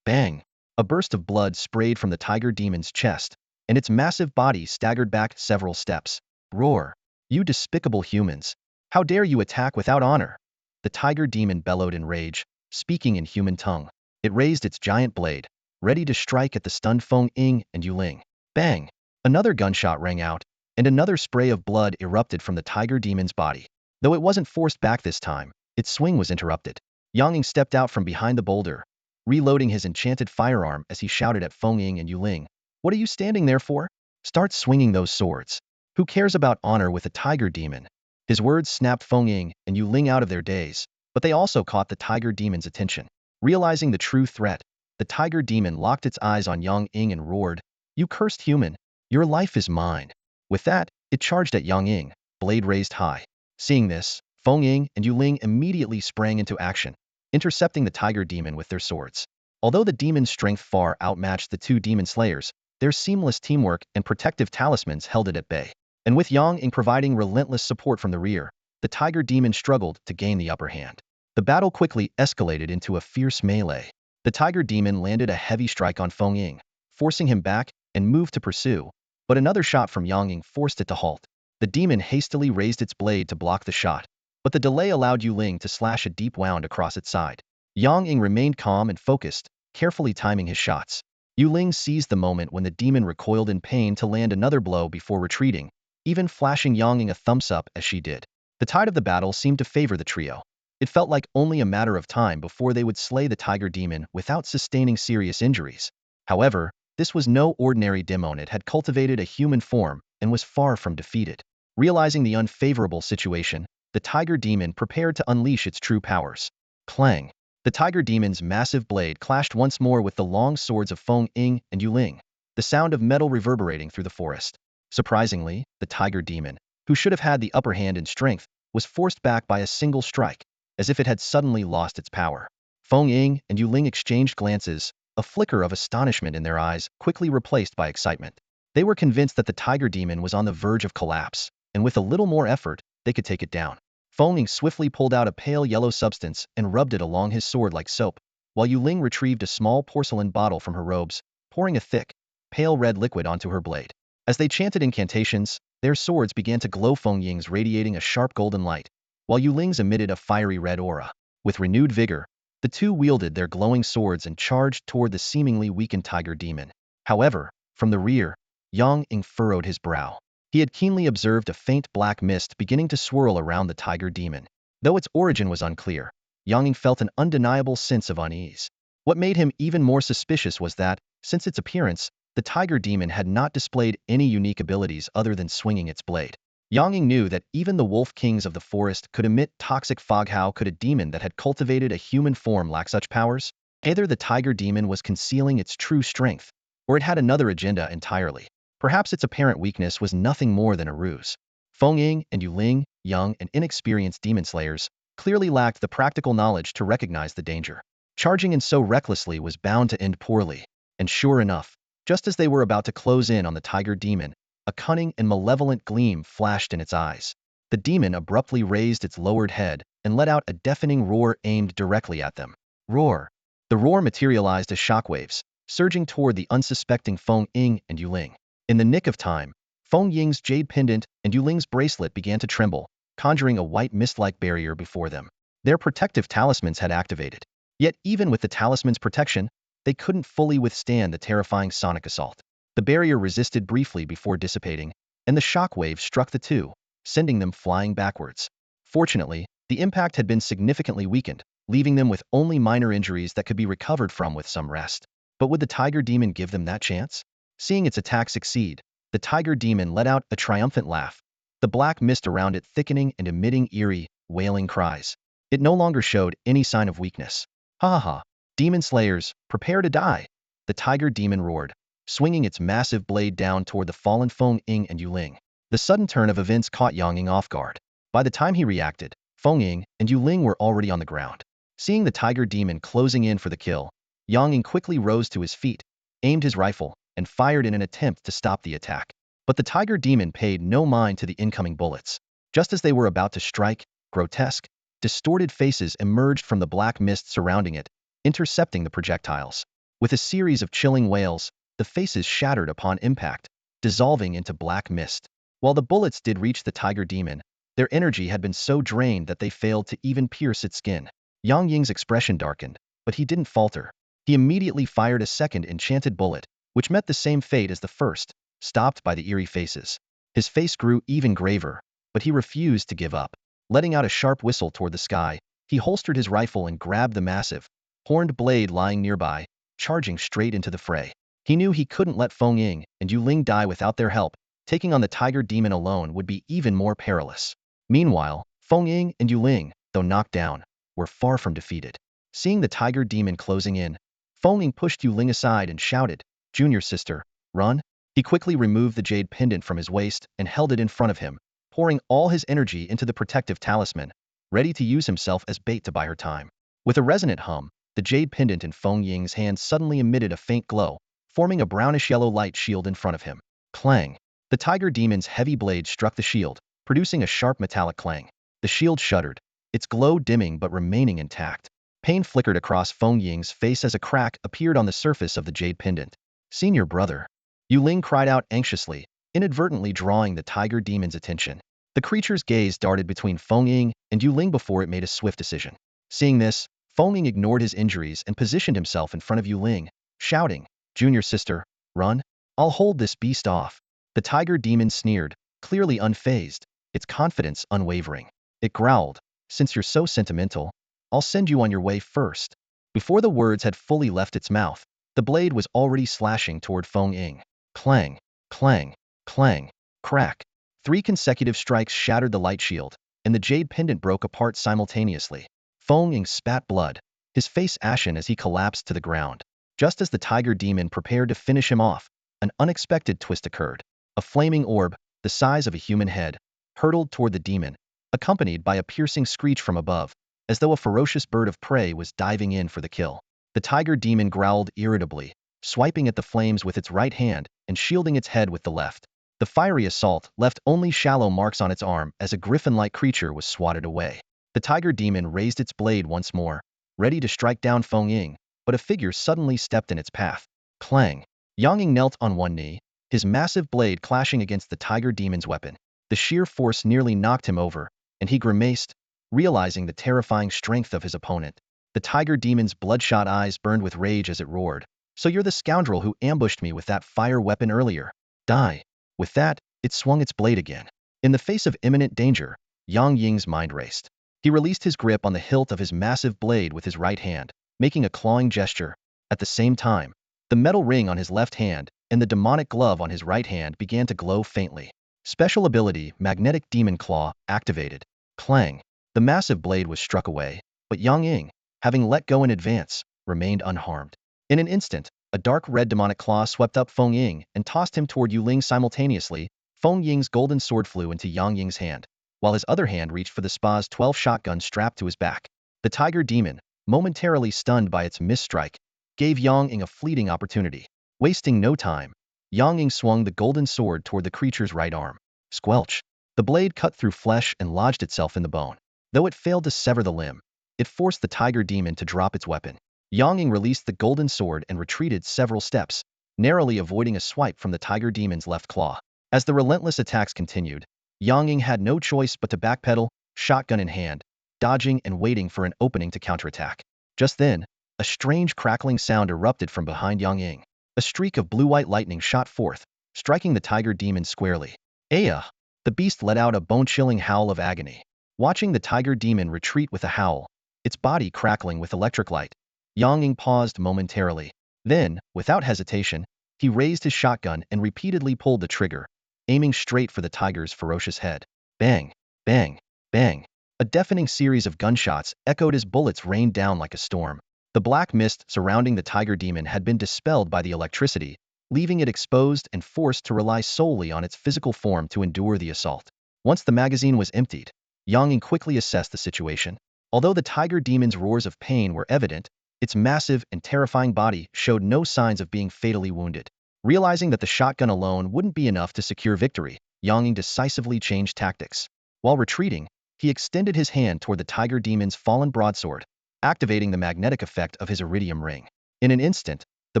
Bang! A burst of blood sprayed from the tiger demon's chest, and its massive body staggered back several steps. Roar! You despicable humans! How dare you attack without honor? The tiger demon bellowed in rage, speaking in human tongue. It raised its giant blade, ready to strike at the stunned Feng Ying and Yu Ling. Bang! Another gunshot rang out, and another spray of blood erupted from the tiger demon's body. Though it wasn't forced back this time, its swing was interrupted. Yang Ying stepped out from behind the boulder, reloading his enchanted firearm as he shouted at Feng Ying and Yu Ling. "What are you standing there for? Start swinging those swords. Who cares about honor with a tiger demon?" His words snapped Feng Ying and Yu Ling out of their daze, but they also caught the tiger demon's attention. Realizing the true threat, the tiger demon locked its eyes on Yang Ying and roared, "You cursed human! Your life is mine." With that, it charged at Yang Ying, blade raised high. Seeing this, Feng Ying and Yu Ling immediately sprang into action, intercepting the tiger demon with their swords. Although the demon's strength far outmatched the two demon slayers, their seamless teamwork and protective talismans held it at bay. And with Yang Ying providing relentless support from the rear, the tiger demon struggled to gain the upper hand. The battle quickly escalated into a fierce melee. The tiger demon landed a heavy strike on Feng Ying, forcing him back and moved to pursue, but another shot from Yang Ying forced it to halt. The demon hastily raised its blade to block the shot, but the delay allowed Yu Ling to slash a deep wound across its side. Yang Ying remained calm and focused, carefully timing his shots. Yu Ling seized the moment when the demon recoiled in pain to land another blow before retreating, even flashing Yang Ying a thumbs up as she did. The tide of the battle seemed to favor the trio. It felt like only a matter of time before they would slay the tiger demon without sustaining serious injuries. However, this was no ordinary demon. It had cultivated a human form and was far from defeated. Realizing the unfavorable situation, the tiger demon prepared to unleash its true powers. Clang! The tiger demon's massive blade clashed once more with the long swords of Feng Ying and Yu Ling, the sound of metal reverberating through the forest. Surprisingly, the tiger demon, who should have had the upper hand in strength, was forced back by a single strike, as if it had suddenly lost its power. Feng Ying and Yu Ling exchanged glances, a flicker of astonishment in their eyes quickly replaced by excitement. They were convinced that the tiger demon was on the verge of collapse, and with a little more effort, they could take it down. Feng Ying swiftly pulled out a pale yellow substance and rubbed it along his sword like soap, while Yu Ling retrieved a small porcelain bottle from her robes, pouring a thick, pale red liquid onto her blade. As they chanted incantations, their swords began to glow. Feng Ying's radiating a sharp golden light, while Yu Ling's emitted a fiery red aura. With renewed vigor, the two wielded their glowing swords and charged toward the seemingly weakened tiger demon. However, from the rear, Yang Ying furrowed his brow. He had keenly observed a faint black mist beginning to swirl around the tiger demon. Though its origin was unclear, Yang Ying felt an undeniable sense of unease. What made him even more suspicious was that, since its appearance, the tiger demon had not displayed any unique abilities other than swinging its blade. Yang Ying knew that even the wolf kings of the forest could emit toxic fog. How could a demon that had cultivated a human form lack such powers? Either the tiger demon was concealing its true strength, or it had another agenda entirely. Perhaps its apparent weakness was nothing more than a ruse. Feng Ying and Yu Ling, young and inexperienced demon slayers, clearly lacked the practical knowledge to recognize the danger. Charging in so recklessly was bound to end poorly. And sure enough, just as they were about to close in on the tiger demon, a cunning and malevolent gleam flashed in its eyes. The demon abruptly raised its lowered head and let out a deafening roar aimed directly at them. Roar! The roar materialized as shockwaves, surging toward the unsuspecting Feng Ying and Yu Ling. In the nick of time, Feng Ying's jade pendant and Yu Ling's bracelet began to tremble, conjuring a white mist-like barrier before them. Their protective talismans had activated. Yet even with the talisman's protection, they couldn't fully withstand the terrifying sonic assault. The barrier resisted briefly before dissipating, and the shockwave struck the two, sending them flying backwards. Fortunately, the impact had been significantly weakened, leaving them with only minor injuries that could be recovered from with some rest. But would the tiger demon give them that chance? Seeing its attack succeed, the tiger demon let out a triumphant laugh, the black mist around it thickening and emitting eerie, wailing cries. It no longer showed any sign of weakness. Ha ha ha. Demon slayers, prepare to die. The tiger demon roared, swinging its massive blade down toward the fallen Feng Ying and Yu Ling. The sudden turn of events caught Yang Ying off guard. By the time he reacted, Feng Ying and Yu Ling were already on the ground. Seeing the tiger demon closing in for the kill, Yang Ying quickly rose to his feet, aimed his rifle, and fired in an attempt to stop the attack. But the tiger demon paid no mind to the incoming bullets. Just as they were about to strike, grotesque, distorted faces emerged from the black mist surrounding it, intercepting the projectiles. With a series of chilling wails, the faces shattered upon impact, dissolving into black mist. While the bullets did reach the tiger demon, their energy had been so drained that they failed to even pierce its skin. Yang Ying's expression darkened, but he didn't falter. He immediately fired a second enchanted bullet, which met the same fate as the first, stopped by the eerie faces. His face grew even graver, but he refused to give up. Letting out a sharp whistle toward the sky, he holstered his rifle and grabbed the massive, horned blade lying nearby, charging straight into the fray. He knew he couldn't let Feng Ying and Yu Ling die without their help. Taking on the tiger demon alone would be even more perilous. Meanwhile, Feng Ying and Yu Ling, though knocked down, were far from defeated. Seeing the tiger demon closing in, Feng Ying pushed Yu Ling aside and shouted, "Junior sister, run." He quickly removed the jade pendant from his waist and held it in front of him, pouring all his energy into the protective talisman, ready to use himself as bait to buy her time. With a resonant hum, the jade pendant in Feng Ying's hand suddenly emitted a faint glow, forming a brownish-yellow light shield in front of him. Clang! The tiger demon's heavy blade struck the shield, producing a sharp metallic clang. The shield shuddered, its glow dimming but remaining intact. Pain flickered across Feng Ying's face as a crack appeared on the surface of the jade pendant. "Senior brother." Yu Ling cried out anxiously, inadvertently drawing the tiger demon's attention. The creature's gaze darted between Feng Ying and Yu Ling before it made a swift decision. Seeing this, Feng Ying ignored his injuries and positioned himself in front of Yu Ling, shouting, "Junior sister, run. I'll hold this beast off." The tiger demon sneered, clearly unfazed, its confidence unwavering. It growled, "Since you're so sentimental, I'll send you on your way first." Before the words had fully left its mouth, the blade was already slashing toward Feng Ying. Clang, clang, clang, crack. 3 consecutive strikes shattered the light shield, and the jade pendant broke apart simultaneously. Feng Ying spat blood, his face ashen as he collapsed to the ground. Just as the tiger demon prepared to finish him off, an unexpected twist occurred. A flaming orb, the size of a human head, hurtled toward the demon, accompanied by a piercing screech from above, as though a ferocious bird of prey was diving in for the kill. The tiger demon growled irritably, swiping at the flames with its right hand and shielding its head with the left. The fiery assault left only shallow marks on its arm as a griffin-like creature was swatted away. The tiger demon raised its blade once more, ready to strike down Feng Ying, but a figure suddenly stepped in its path. Clang! Yang Ying knelt on one knee, his massive blade clashing against the tiger demon's weapon. The sheer force nearly knocked him over, and he grimaced, realizing the terrifying strength of his opponent. The tiger demon's bloodshot eyes burned with rage as it roared. "So you're the scoundrel who ambushed me with that fire weapon earlier. Die." With that, it swung its blade again. In the face of imminent danger, Yang Ying's mind raced. He released his grip on the hilt of his massive blade with his right hand, making a clawing gesture. At the same time, the metal ring on his left hand and the demonic glove on his right hand began to glow faintly. Special ability, Magnetic Demon Claw, activated. Clang! The massive blade was struck away, but Yang Ying, having let go in advance, remained unharmed. In an instant, a dark red demonic claw swept up Feng Ying and tossed him toward Yu Ling simultaneously. Feng Ying's golden sword flew into Yang Ying's hand, while his other hand reached for the Spa's 12 shotgun strapped to his back. The tiger demon, momentarily stunned by its missed strike, gave Yang Ying a fleeting opportunity. Wasting no time, Yang Ying swung the golden sword toward the creature's right arm. Squelch! The blade cut through flesh and lodged itself in the bone. Though it failed to sever the limb, it forced the tiger demon to drop its weapon. Yang Ying released the golden sword and retreated several steps, narrowly avoiding a swipe from the tiger demon's left claw. As the relentless attacks continued, Yang Ying had no choice but to backpedal, shotgun in hand, dodging and waiting for an opening to counterattack. Just then, a strange crackling sound erupted from behind Yang Ying. A streak of blue-white lightning shot forth, striking the tiger demon squarely. "Aya!" The beast let out a bone-chilling howl of agony. Watching the tiger demon retreat with a howl, its body crackling with electric light, Yang Ying paused momentarily. Then, without hesitation, he raised his shotgun and repeatedly pulled the trigger, aiming straight for the tiger's ferocious head. Bang! Bang! Bang! A deafening series of gunshots echoed as bullets rained down like a storm. The black mist surrounding the tiger demon had been dispelled by the electricity, leaving it exposed and forced to rely solely on its physical form to endure the assault. Once the magazine was emptied, Yang Ying quickly assessed the situation. Although the tiger demon's roars of pain were evident, its massive and terrifying body showed no signs of being fatally wounded. Realizing that the shotgun alone wouldn't be enough to secure victory, Yang Ying decisively changed tactics. While retreating, he extended his hand toward the tiger demon's fallen broadsword, activating the magnetic effect of his iridium ring. In an instant, the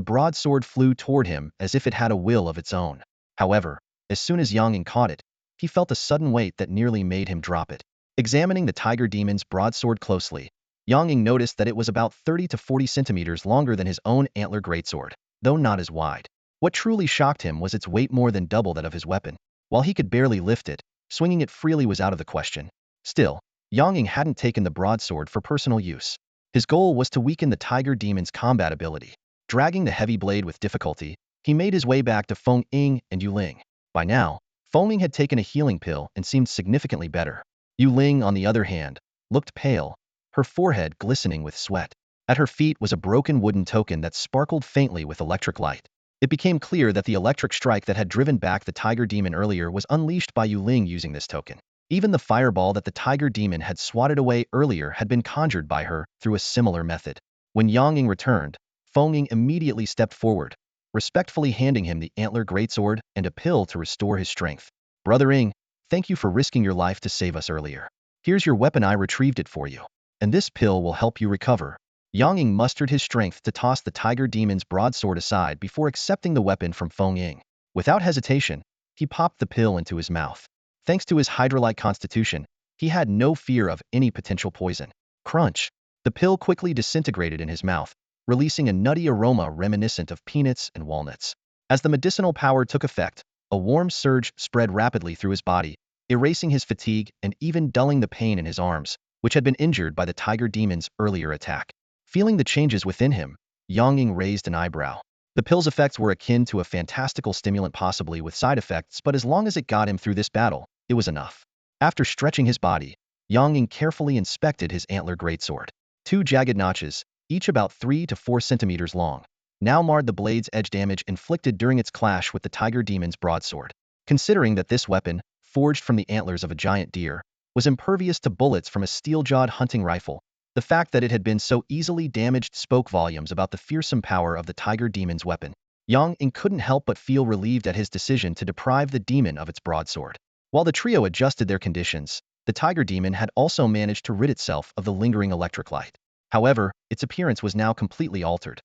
broadsword flew toward him as if it had a will of its own. However, as soon as Yang Ying caught it, he felt a sudden weight that nearly made him drop it. Examining the tiger demon's broadsword closely, Yang Ying noticed that it was about 30 to 40 centimeters longer than his own antler greatsword, though not as wide. What truly shocked him was its weight more than double that of his weapon. While he could barely lift it, swinging it freely was out of the question. Still, Yang Ying hadn't taken the broadsword for personal use. His goal was to weaken the tiger demon's combat ability. Dragging the heavy blade with difficulty, he made his way back to Feng Ying and Yu Ling. By now, Feng Ying had taken a healing pill and seemed significantly better. Yu Ling, on the other hand, looked pale, her forehead glistening with sweat. At her feet was a broken wooden token that sparkled faintly with electric light. It became clear that the electric strike that had driven back the tiger demon earlier was unleashed by Yu Ling using this token. Even the fireball that the tiger demon had swatted away earlier had been conjured by her through a similar method. When Yang Ying returned, Feng Ying immediately stepped forward, respectfully handing him the antler greatsword and a pill to restore his strength. Brother Ying, thank you for risking your life to save us earlier. Here's your weapon, I retrieved it for you. And this pill will help you recover. Yang Ying mustered his strength to toss the tiger demon's broadsword aside before accepting the weapon from Feng Ying. Without hesitation, he popped the pill into his mouth. Thanks to his Hydra-like constitution, he had no fear of any potential poison. Crunch! The pill quickly disintegrated in his mouth, releasing a nutty aroma reminiscent of peanuts and walnuts. As the medicinal power took effect, a warm surge spread rapidly through his body, erasing his fatigue and even dulling the pain in his arms, which had been injured by the tiger demon's earlier attack. Feeling the changes within him, Yang Ying raised an eyebrow. The pill's effects were akin to a fantastical stimulant, possibly with side effects, but as long as it got him through this battle, it was enough. After stretching his body, Yang Ying carefully inspected his antler greatsword. Two jagged notches, each about 3 to 4 centimeters long, now marred the blade's edge damage inflicted during its clash with the tiger demon's broadsword. Considering that this weapon, forged from the antlers of a giant deer, was impervious to bullets from a steel-jawed hunting rifle, the fact that it had been so easily damaged spoke volumes about the fearsome power of the tiger demon's weapon. Yang Ying couldn't help but feel relieved at his decision to deprive the demon of its broadsword. While the trio adjusted their conditions, the tiger demon had also managed to rid itself of the lingering electric light. However, its appearance was now completely altered.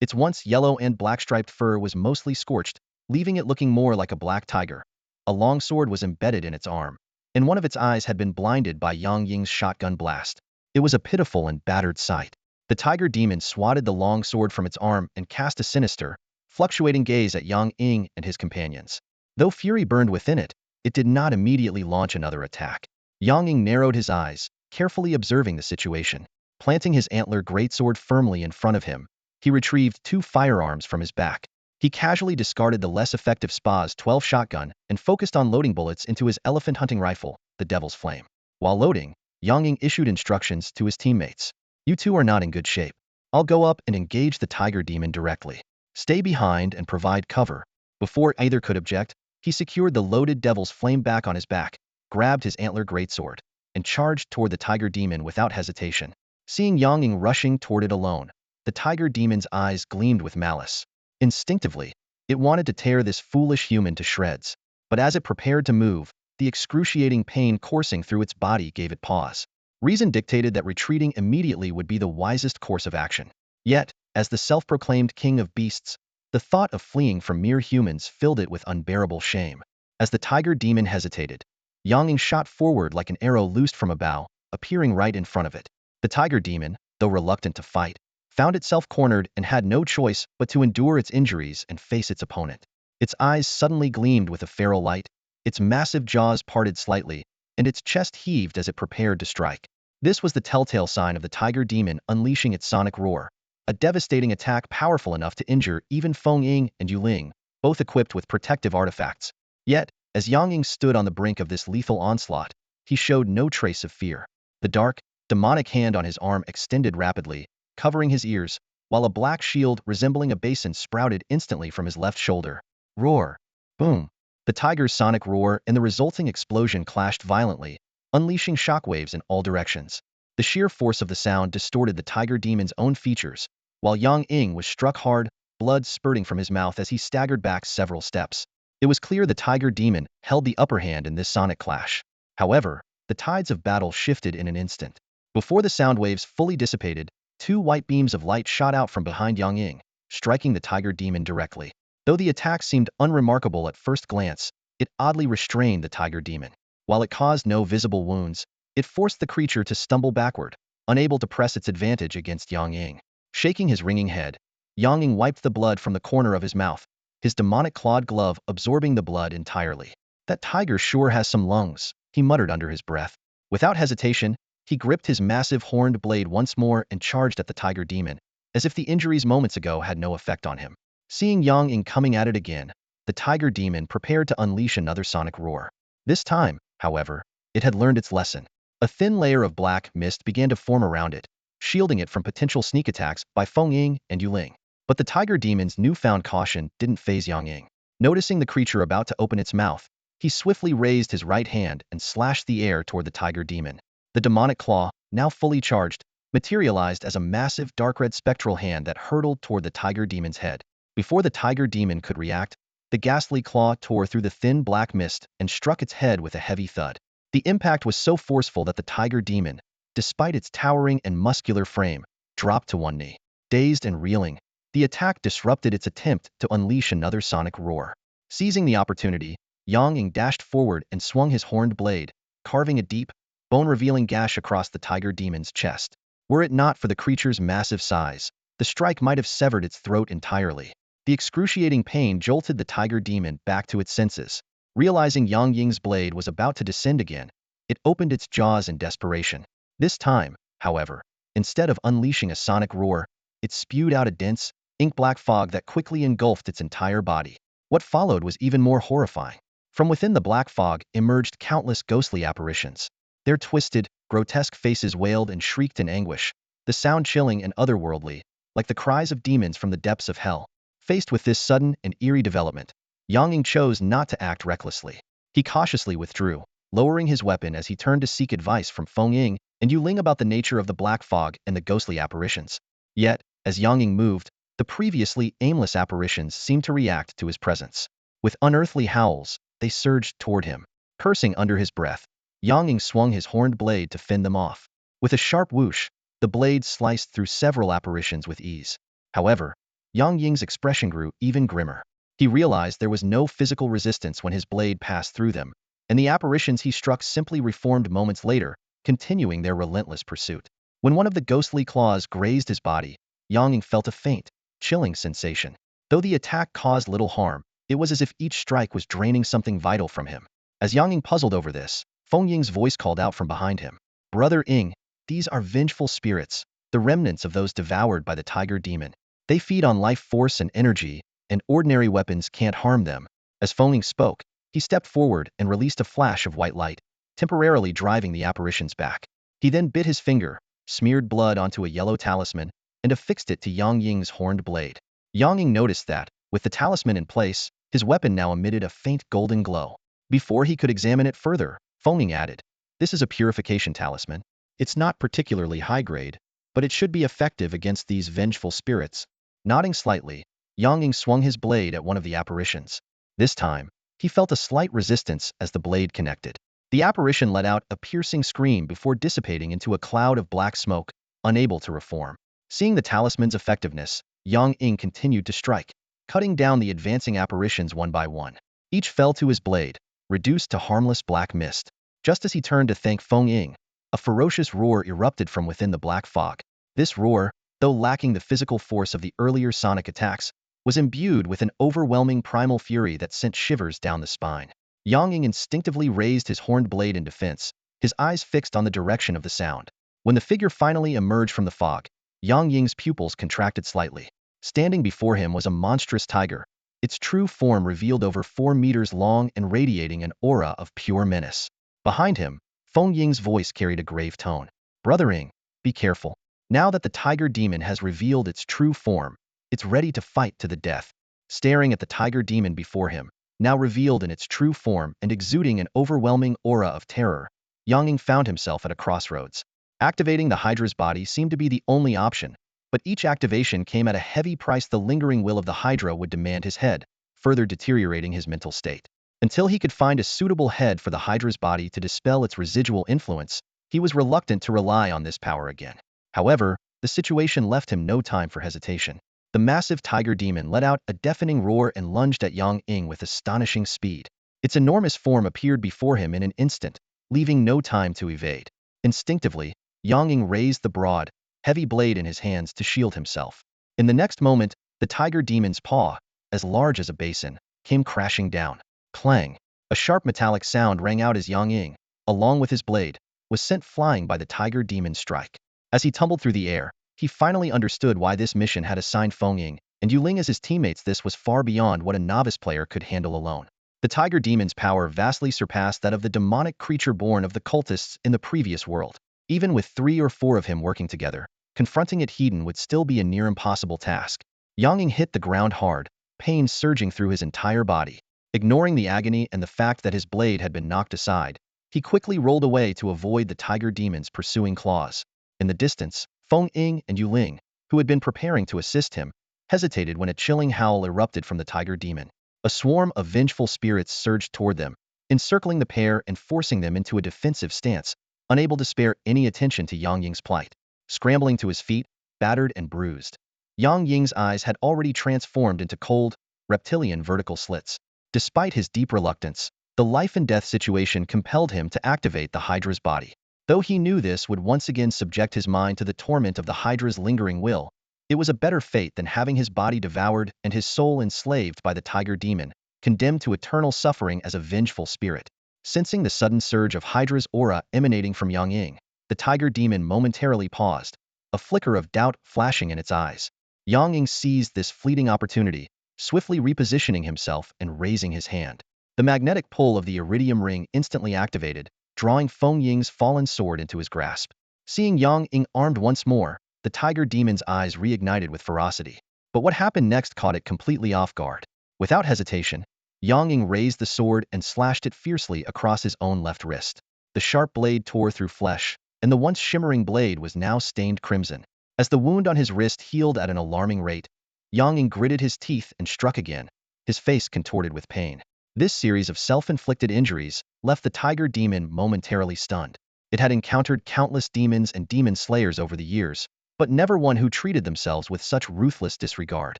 Its once yellow and black-striped fur was mostly scorched, leaving it looking more like a black tiger. A long sword was embedded in its arm, and one of its eyes had been blinded by Yang Ying's shotgun blast. It was a pitiful and battered sight. The tiger demon swatted the long sword from its arm and cast a sinister, fluctuating gaze at Yang Ying and his companions. Though fury burned within it, it did not immediately launch another attack. Yang Ying narrowed his eyes, carefully observing the situation. Planting his antler greatsword firmly in front of him, he retrieved 2 firearms from his back. He casually discarded the less effective SPA's 12 shotgun and focused on loading bullets into his elephant hunting rifle, the Devil's Flame. While loading, Yang Ying issued instructions to his teammates. You two are not in good shape. I'll go up and engage the tiger demon directly. Stay behind and provide cover. Before either could object, he secured the loaded Devil's Flame back on his back, grabbed his antler greatsword, and charged toward the tiger demon without hesitation. Seeing Yang Ying rushing toward it alone, the tiger demon's eyes gleamed with malice. Instinctively, it wanted to tear this foolish human to shreds, but as it prepared to move, the excruciating pain coursing through its body gave it pause. Reason dictated that retreating immediately would be the wisest course of action. Yet, as the self-proclaimed king of beasts, the thought of fleeing from mere humans filled it with unbearable shame. As the tiger demon hesitated, Yang Ying shot forward like an arrow loosed from a bow, appearing right in front of it. The tiger demon, though reluctant to fight, found itself cornered and had no choice but to endure its injuries and face its opponent. Its eyes suddenly gleamed with a feral light, its massive jaws parted slightly, and its chest heaved as it prepared to strike. This was the telltale sign of the tiger demon unleashing its sonic roar, a devastating attack powerful enough to injure even Feng Ying and Yu Ling, both equipped with protective artifacts. Yet, as Yang Ying stood on the brink of this lethal onslaught, he showed no trace of fear. The dark, demonic hand on his arm extended rapidly, covering his ears, while a black shield resembling a basin sprouted instantly from his left shoulder. Roar! Boom! The tiger's sonic roar and the resulting explosion clashed violently, unleashing shockwaves in all directions. The sheer force of the sound distorted the tiger demon's own features, while Yang Ying was struck hard, blood spurting from his mouth as he staggered back several steps. It was clear the tiger demon held the upper hand in this sonic clash. However, the tides of battle shifted in an instant. Before the sound waves fully dissipated, two white beams of light shot out from behind Yang Ying, striking the tiger demon directly. Though the attack seemed unremarkable at first glance, it oddly restrained the tiger demon. While it caused no visible wounds, it forced the creature to stumble backward, unable to press its advantage against Yang Ying. Shaking his ringing head, Yang Ying wiped the blood from the corner of his mouth, his demonic clawed glove absorbing the blood entirely. That tiger sure has some lungs, he muttered under his breath. Without hesitation, he gripped his massive horned blade once more and charged at the tiger demon, as if the injuries moments ago had no effect on him. Seeing Yang Ying coming at it again, the tiger demon prepared to unleash another sonic roar. This time, however, it had learned its lesson. A thin layer of black mist began to form around it, shielding it from potential sneak attacks by Feng Ying and Yu Ling. But the tiger demon's newfound caution didn't faze Yang Ying. Noticing the creature about to open its mouth, he swiftly raised his right hand and slashed the air toward the tiger demon. The demonic claw, now fully charged, materialized as a massive dark red spectral hand that hurtled toward the tiger demon's head. Before the tiger demon could react, the ghastly claw tore through the thin black mist and struck its head with a heavy thud. The impact was so forceful that the tiger demon, despite its towering and muscular frame, dropped to one knee. Dazed and reeling, the attack disrupted its attempt to unleash another sonic roar. Seizing the opportunity, Yang Ying dashed forward and swung his horned blade, carving a deep, bone-revealing gash across the tiger demon's chest. Were it not for the creature's massive size, the strike might have severed its throat entirely. The excruciating pain jolted the tiger demon back to its senses. Realizing Yang Ying's blade was about to descend again, it opened its jaws in desperation. This time, however, instead of unleashing a sonic roar, it spewed out a dense, ink-black fog that quickly engulfed its entire body. What followed was even more horrifying. From within the black fog emerged countless ghostly apparitions. Their twisted, grotesque faces wailed and shrieked in anguish, the sound chilling and otherworldly, like the cries of demons from the depths of hell. Faced with this sudden and eerie development, Yang Ying chose not to act recklessly. He cautiously withdrew, lowering his weapon as he turned to seek advice from Feng Ying and Yu Ling about the nature of the black fog and the ghostly apparitions. Yet, as Yang Ying moved, the previously aimless apparitions seemed to react to his presence. With unearthly howls, they surged toward him. Cursing under his breath, Yang Ying swung his horned blade to fend them off. With a sharp whoosh, the blade sliced through several apparitions with ease. However, Yang Ying's expression grew even grimmer. He realized there was no physical resistance when his blade passed through them, and the apparitions he struck simply reformed moments later, continuing their relentless pursuit. When one of the ghostly claws grazed his body, Yang Ying felt a faint, chilling sensation. Though the attack caused little harm, it was as if each strike was draining something vital from him. As Yang Ying puzzled over this, Feng Ying's voice called out from behind him. "Brother Ying, these are vengeful spirits, the remnants of those devoured by the tiger demon. They feed on life force and energy, and ordinary weapons can't harm them." As Feng Ying spoke, he stepped forward and released a flash of white light, temporarily driving the apparitions back. He then bit his finger, smeared blood onto a yellow talisman, and affixed it to Yang Ying's horned blade. Yang Ying noticed that, with the talisman in place, his weapon now emitted a faint golden glow. Before he could examine it further, Feng Ying added, "This is a purification talisman. It's not particularly high grade, but it should be effective against these vengeful spirits." Nodding slightly, Yang Ying swung his blade at one of the apparitions. This time, he felt a slight resistance as the blade connected. The apparition let out a piercing scream before dissipating into a cloud of black smoke, unable to reform. Seeing the talisman's effectiveness, Yang Ying continued to strike, cutting down the advancing apparitions one by one. Each fell to his blade, reduced to harmless black mist. Just as he turned to thank Feng Ying, a ferocious roar erupted from within the black fog. This roar, though lacking the physical force of the earlier sonic attacks, was imbued with an overwhelming primal fury that sent shivers down the spine. Yang Ying instinctively raised his horned blade in defense, his eyes fixed on the direction of the sound. When the figure finally emerged from the fog, Yang Ying's pupils contracted slightly. Standing before him was a monstrous tiger, its true form revealed over 4 meters long and radiating an aura of pure menace. Behind him, Feng Ying's voice carried a grave tone. Brother Ying, be careful. Now that the tiger demon has revealed its true form, it's ready to fight to the death. Staring at the tiger demon before him, now revealed in its true form and exuding an overwhelming aura of terror, Yang Ying found himself at a crossroads. Activating the Hydra's body seemed to be the only option, but each activation came at a heavy price. The lingering will of the Hydra would demand his head, further deteriorating his mental state. Until he could find a suitable head for the Hydra's body to dispel its residual influence, he was reluctant to rely on this power again. However, the situation left him no time for hesitation. The massive tiger demon let out a deafening roar and lunged at Yang Ying with astonishing speed. Its enormous form appeared before him in an instant, leaving no time to evade. Instinctively, Yang Ying raised the broad, heavy blade in his hands to shield himself. In the next moment, the tiger demon's paw, as large as a basin, came crashing down. Clang! A sharp metallic sound rang out as Yang Ying, along with his blade, was sent flying by the tiger demon's strike. As he tumbled through the air, he finally understood why this mission had assigned Feng Ying and Yu Ling as his teammates. This was far beyond what a novice player could handle alone. The tiger demon's power vastly surpassed that of the demonic creature born of the cultists in the previous world. Even with 3 or 4 of him working together, confronting it hidden would still be a near impossible task. Yang Ying hit the ground hard, pain surging through his entire body. Ignoring the agony and the fact that his blade had been knocked aside, he quickly rolled away to avoid the tiger demon's pursuing claws. In the distance, Feng Ying and Yu Ling, who had been preparing to assist him, hesitated when a chilling howl erupted from the tiger demon. A swarm of vengeful spirits surged toward them, encircling the pair and forcing them into a defensive stance, unable to spare any attention to Yang Ying's plight. Scrambling to his feet, battered and bruised, Yang Ying's eyes had already transformed into cold, reptilian vertical slits. Despite his deep reluctance, the life-and-death situation compelled him to activate the Hydra's body. Though he knew this would once again subject his mind to the torment of the Hydra's lingering will, it was a better fate than having his body devoured and his soul enslaved by the tiger demon, condemned to eternal suffering as a vengeful spirit. Sensing the sudden surge of Hydra's aura emanating from Yang Ying, the tiger demon momentarily paused, a flicker of doubt flashing in its eyes. Yang Ying seized this fleeting opportunity, swiftly repositioning himself and raising his hand. The magnetic pull of the iridium ring instantly activated, drawing Feng Ying's fallen sword into his grasp. Seeing Yang Ying armed once more, the tiger demon's eyes reignited with ferocity. But what happened next caught it completely off guard. Without hesitation, Yang Ying raised the sword and slashed it fiercely across his own left wrist. The sharp blade tore through flesh, and the once shimmering blade was now stained crimson. As the wound on his wrist healed at an alarming rate, Yang Ying gritted his teeth and struck again, his face contorted with pain. This series of self-inflicted injuries left the tiger demon momentarily stunned. It had encountered countless demons and demon slayers over the years, but never one who treated themselves with such ruthless disregard.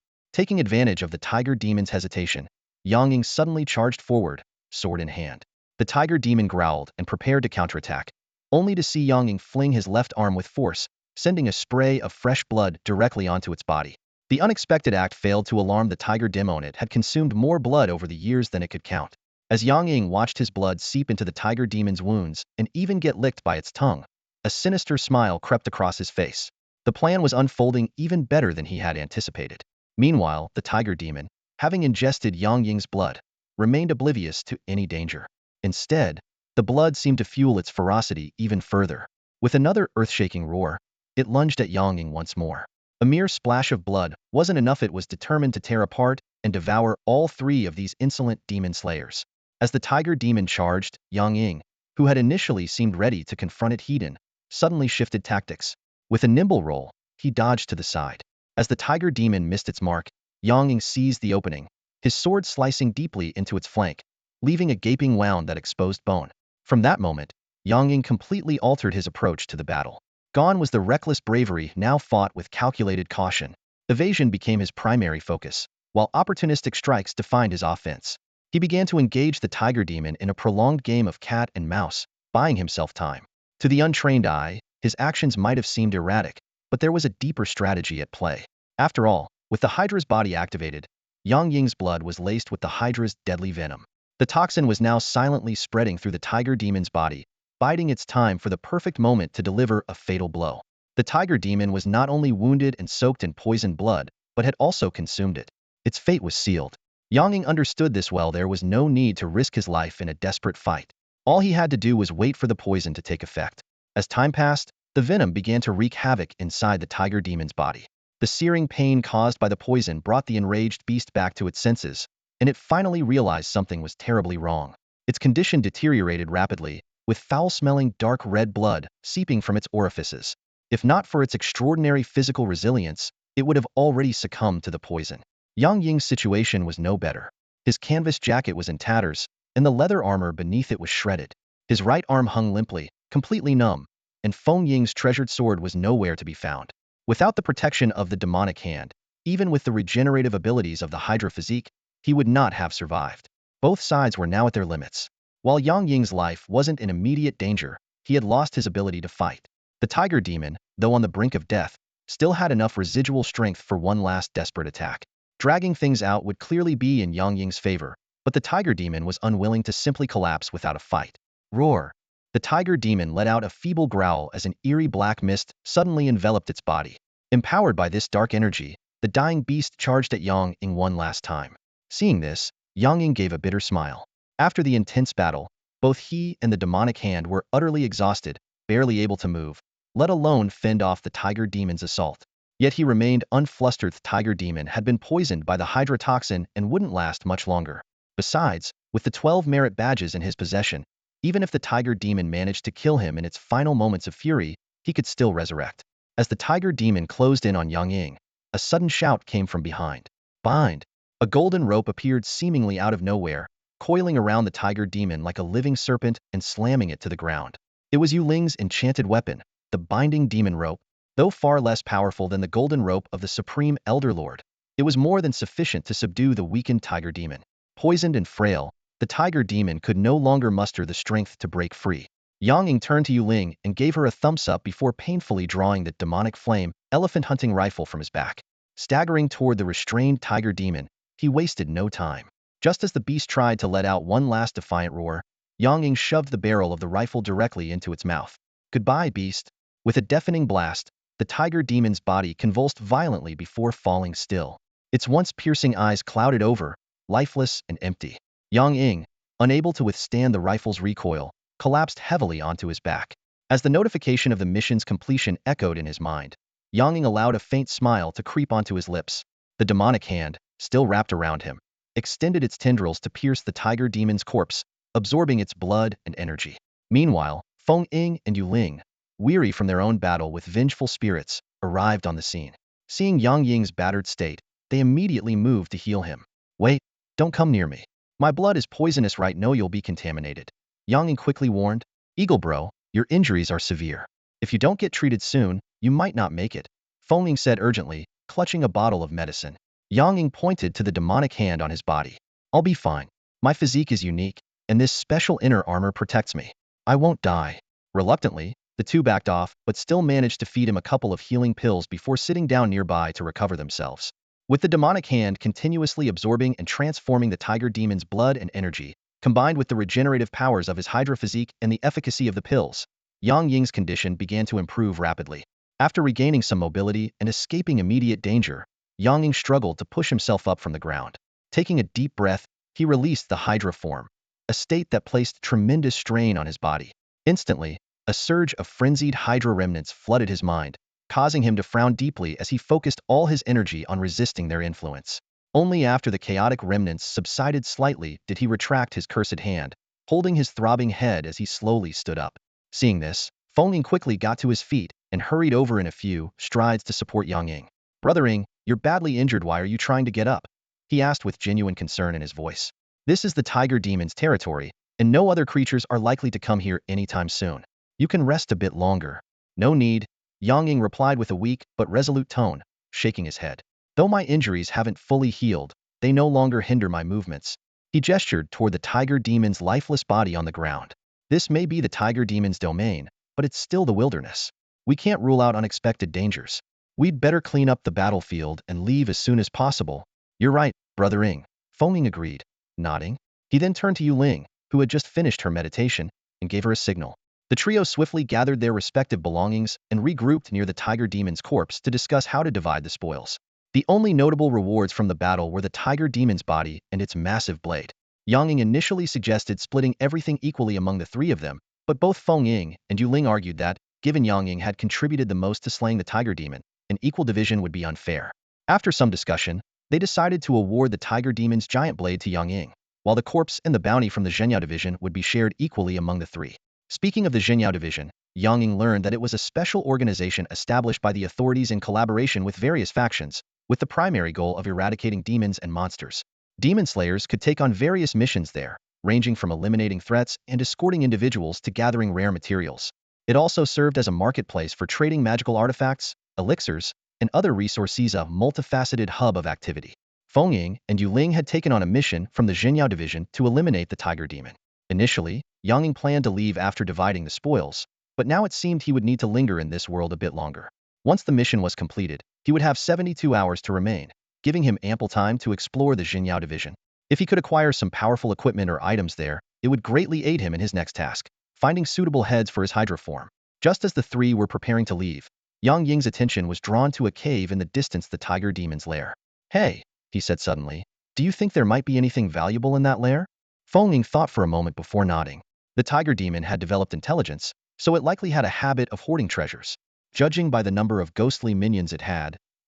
Taking advantage of the tiger demon's hesitation, Yang Ying suddenly charged forward, sword in hand. The tiger demon growled and prepared to counterattack, only to see Yang Ying fling his left arm with force, sending a spray of fresh blood directly onto its body. The unexpected act failed to alarm the tiger demon. It had consumed more blood over the years than it could count. As Yang Ying watched his blood seep into the tiger demon's wounds and even get licked by its tongue, a sinister smile crept across his face. The plan was unfolding even better than he had anticipated. Meanwhile, the tiger demon, having ingested Yang Ying's blood, remained oblivious to any danger. Instead, the blood seemed to fuel its ferocity even further. With another earth-shaking roar, it lunged at Yang Ying once more. A mere splash of blood wasn't enough. It was determined to tear apart and devour all 3 of these insolent demon slayers. As the tiger demon charged, Yang Ying, who had initially seemed ready to confront it head-on, suddenly shifted tactics. With a nimble roll, he dodged to the side. As the tiger demon missed its mark, Yang Ying seized the opening, his sword slicing deeply into its flank, leaving a gaping wound that exposed bone. From that moment, Yang Ying completely altered his approach to the battle. Gone was the reckless bravery. Now fought with calculated caution. Evasion became his primary focus, while opportunistic strikes defined his offense. He began to engage the tiger demon in a prolonged game of cat and mouse, buying himself time. To the untrained eye, his actions might have seemed erratic, but there was a deeper strategy at play. After all, with the Hydra's body activated, Yang Ying's blood was laced with the Hydra's deadly venom. The toxin was now silently spreading through the tiger demon's body, biding its time for the perfect moment to deliver a fatal blow. The tiger demon was not only wounded and soaked in poisoned blood, but had also consumed it. Its fate was sealed. Yang Ying understood this well. There was no need to risk his life in a desperate fight. All he had to do was wait for the poison to take effect. As time passed, the venom began to wreak havoc inside the tiger demon's body. The searing pain caused by the poison brought the enraged beast back to its senses, and it finally realized something was terribly wrong. Its condition deteriorated rapidly, with foul-smelling dark red blood seeping from its orifices. If not for its extraordinary physical resilience, it would have already succumbed to the poison. Yang Ying's situation was no better. His canvas jacket was in tatters, and the leather armor beneath it was shredded. His right arm hung limply, completely numb, and Feng Ying's treasured sword was nowhere to be found. Without the protection of the demonic hand, even with the regenerative abilities of the Hydra Physique, he would not have survived. Both sides were now at their limits. While Yang Ying's life wasn't in immediate danger, he had lost his ability to fight. The tiger demon, though on the brink of death, still had enough residual strength for one last desperate attack. Dragging things out would clearly be in Yang Ying's favor, but the tiger demon was unwilling to simply collapse without a fight. Roar! The tiger demon let out a feeble growl as an eerie black mist suddenly enveloped its body. Empowered by this dark energy, the dying beast charged at Yang Ying one last time. Seeing this, Yang Ying gave a bitter smile. After the intense battle, both he and the demonic hand were utterly exhausted, barely able to move, let alone fend off the tiger demon's assault. Yet he remained unflustered. The tiger demon had been poisoned by the Hydra toxin and wouldn't last much longer. Besides, with the 12 merit badges in his possession, even if the tiger demon managed to kill him in its final moments of fury, he could still resurrect. As the tiger demon closed in on Yang Ying, a sudden shout came from behind. Behind, a golden rope appeared seemingly out of nowhere, coiling around the tiger demon like a living serpent and slamming it to the ground. It was Yu Ling's enchanted weapon, the binding demon rope. Though far less powerful than the golden rope of the Supreme Elder Lord, it was more than sufficient to subdue the weakened tiger demon. Poisoned and frail, the tiger demon could no longer muster the strength to break free. Yang Ying turned to Yu Ling and gave her a thumbs up before painfully drawing the demonic flame elephant hunting rifle from his back. Staggering toward the restrained tiger demon, he wasted no time. Just as the beast tried to let out one last defiant roar, Yang Ying shoved the barrel of the rifle directly into its mouth. Goodbye, beast. With a deafening blast, the tiger demon's body convulsed violently before falling still. Its once piercing eyes clouded over, lifeless and empty. Yang Ying, unable to withstand the rifle's recoil, collapsed heavily onto his back. As the notification of the mission's completion echoed in his mind, Yang Ying allowed a faint smile to creep onto his lips. The demonic hand, still wrapped around him, extended its tendrils to pierce the tiger demon's corpse, absorbing its blood and energy. Meanwhile, Feng Ying and Yu Ling, weary from their own battle with vengeful spirits, arrived on the scene. Seeing Yang Ying's battered state, they immediately moved to heal him. Wait, don't come near me. My blood is poisonous right now, you'll be contaminated. Yang Ying quickly warned. Eagle bro, your injuries are severe. If you don't get treated soon, you might not make it. Feng Ying said urgently, clutching a bottle of medicine. Yang Ying pointed to the demonic hand on his body. I'll be fine. My physique is unique, and this special inner armor protects me. I won't die. Reluctantly, the two backed off, but still managed to feed him a couple of healing pills before sitting down nearby to recover themselves. With the demonic hand continuously absorbing and transforming the tiger demon's blood and energy, combined with the regenerative powers of his Hydra physique and the efficacy of the pills, Yang Ying's condition began to improve rapidly. After regaining some mobility and escaping immediate danger, Yang Ying struggled to push himself up from the ground. Taking a deep breath, he released the Hydra form, a state that placed tremendous strain on his body. Instantly, a surge of frenzied Hydra remnants flooded his mind, causing him to frown deeply as he focused all his energy on resisting their influence. Only after the chaotic remnants subsided slightly did he retract his cursed hand, holding his throbbing head as he slowly stood up. Seeing this, Feng Ying quickly got to his feet and hurried over in a few strides to support Yang Ying. Brother Ying, you're badly injured, why are you trying to get up? He asked with genuine concern in his voice. This is the tiger demon's territory, and no other creatures are likely to come here anytime soon. You can rest a bit longer. No need, Yang Ying replied with a weak but resolute tone, shaking his head. Though my injuries haven't fully healed, they no longer hinder my movements. He gestured toward the tiger demon's lifeless body on the ground. This may be the tiger demon's domain, but it's still the wilderness. We can't rule out unexpected dangers. We'd better clean up the battlefield and leave as soon as possible. You're right, Brother Ying, Feng Ying agreed, nodding. He then turned to Yu Ling, who had just finished her meditation, and gave her a signal. The trio swiftly gathered their respective belongings and regrouped near the tiger demon's corpse to discuss how to divide the spoils. The only notable rewards from the battle were the tiger demon's body and its massive blade. Yang Ying initially suggested splitting everything equally among the three of them, but both Feng Ying and Yu Ling argued that, given Yang Ying had contributed the most to slaying the Tiger Demon, an equal division would be unfair. After some discussion, they decided to award the Tiger Demon's giant blade to Yang Ying, while the corpse and the bounty from the Zhenyao division would be shared equally among the three. Speaking of the Zhenyao division, Yang Ying learned that it was a special organization established by the authorities in collaboration with various factions, with the primary goal of eradicating demons and monsters. Demon slayers could take on various missions there, ranging from eliminating threats and escorting individuals to gathering rare materials. It also served as a marketplace for trading magical artifacts, elixirs, and other resources, a multifaceted hub of activity. Feng Ying and Yu Ling had taken on a mission from the Zhenyao division to eliminate the Tiger Demon. Initially, Yang Ying planned to leave after dividing the spoils, but now it seemed he would need to linger in this world a bit longer. Once the mission was completed, he would have 72 hours to remain, giving him ample time to explore the Zhenyao division. If he could acquire some powerful equipment or items there, it would greatly aid him in his next task, finding suitable heads for his Hydra form. Just as the three were preparing to leave, Yang Ying's attention was drawn to a cave in the distance, the Tiger Demon's lair. "Hey," he said suddenly, "do you think there might be anything valuable in that lair?" Feng Ying thought for a moment before nodding. The Tiger Demon had developed intelligence, so it likely had a habit of hoarding treasures. Judging by the number of ghostly minions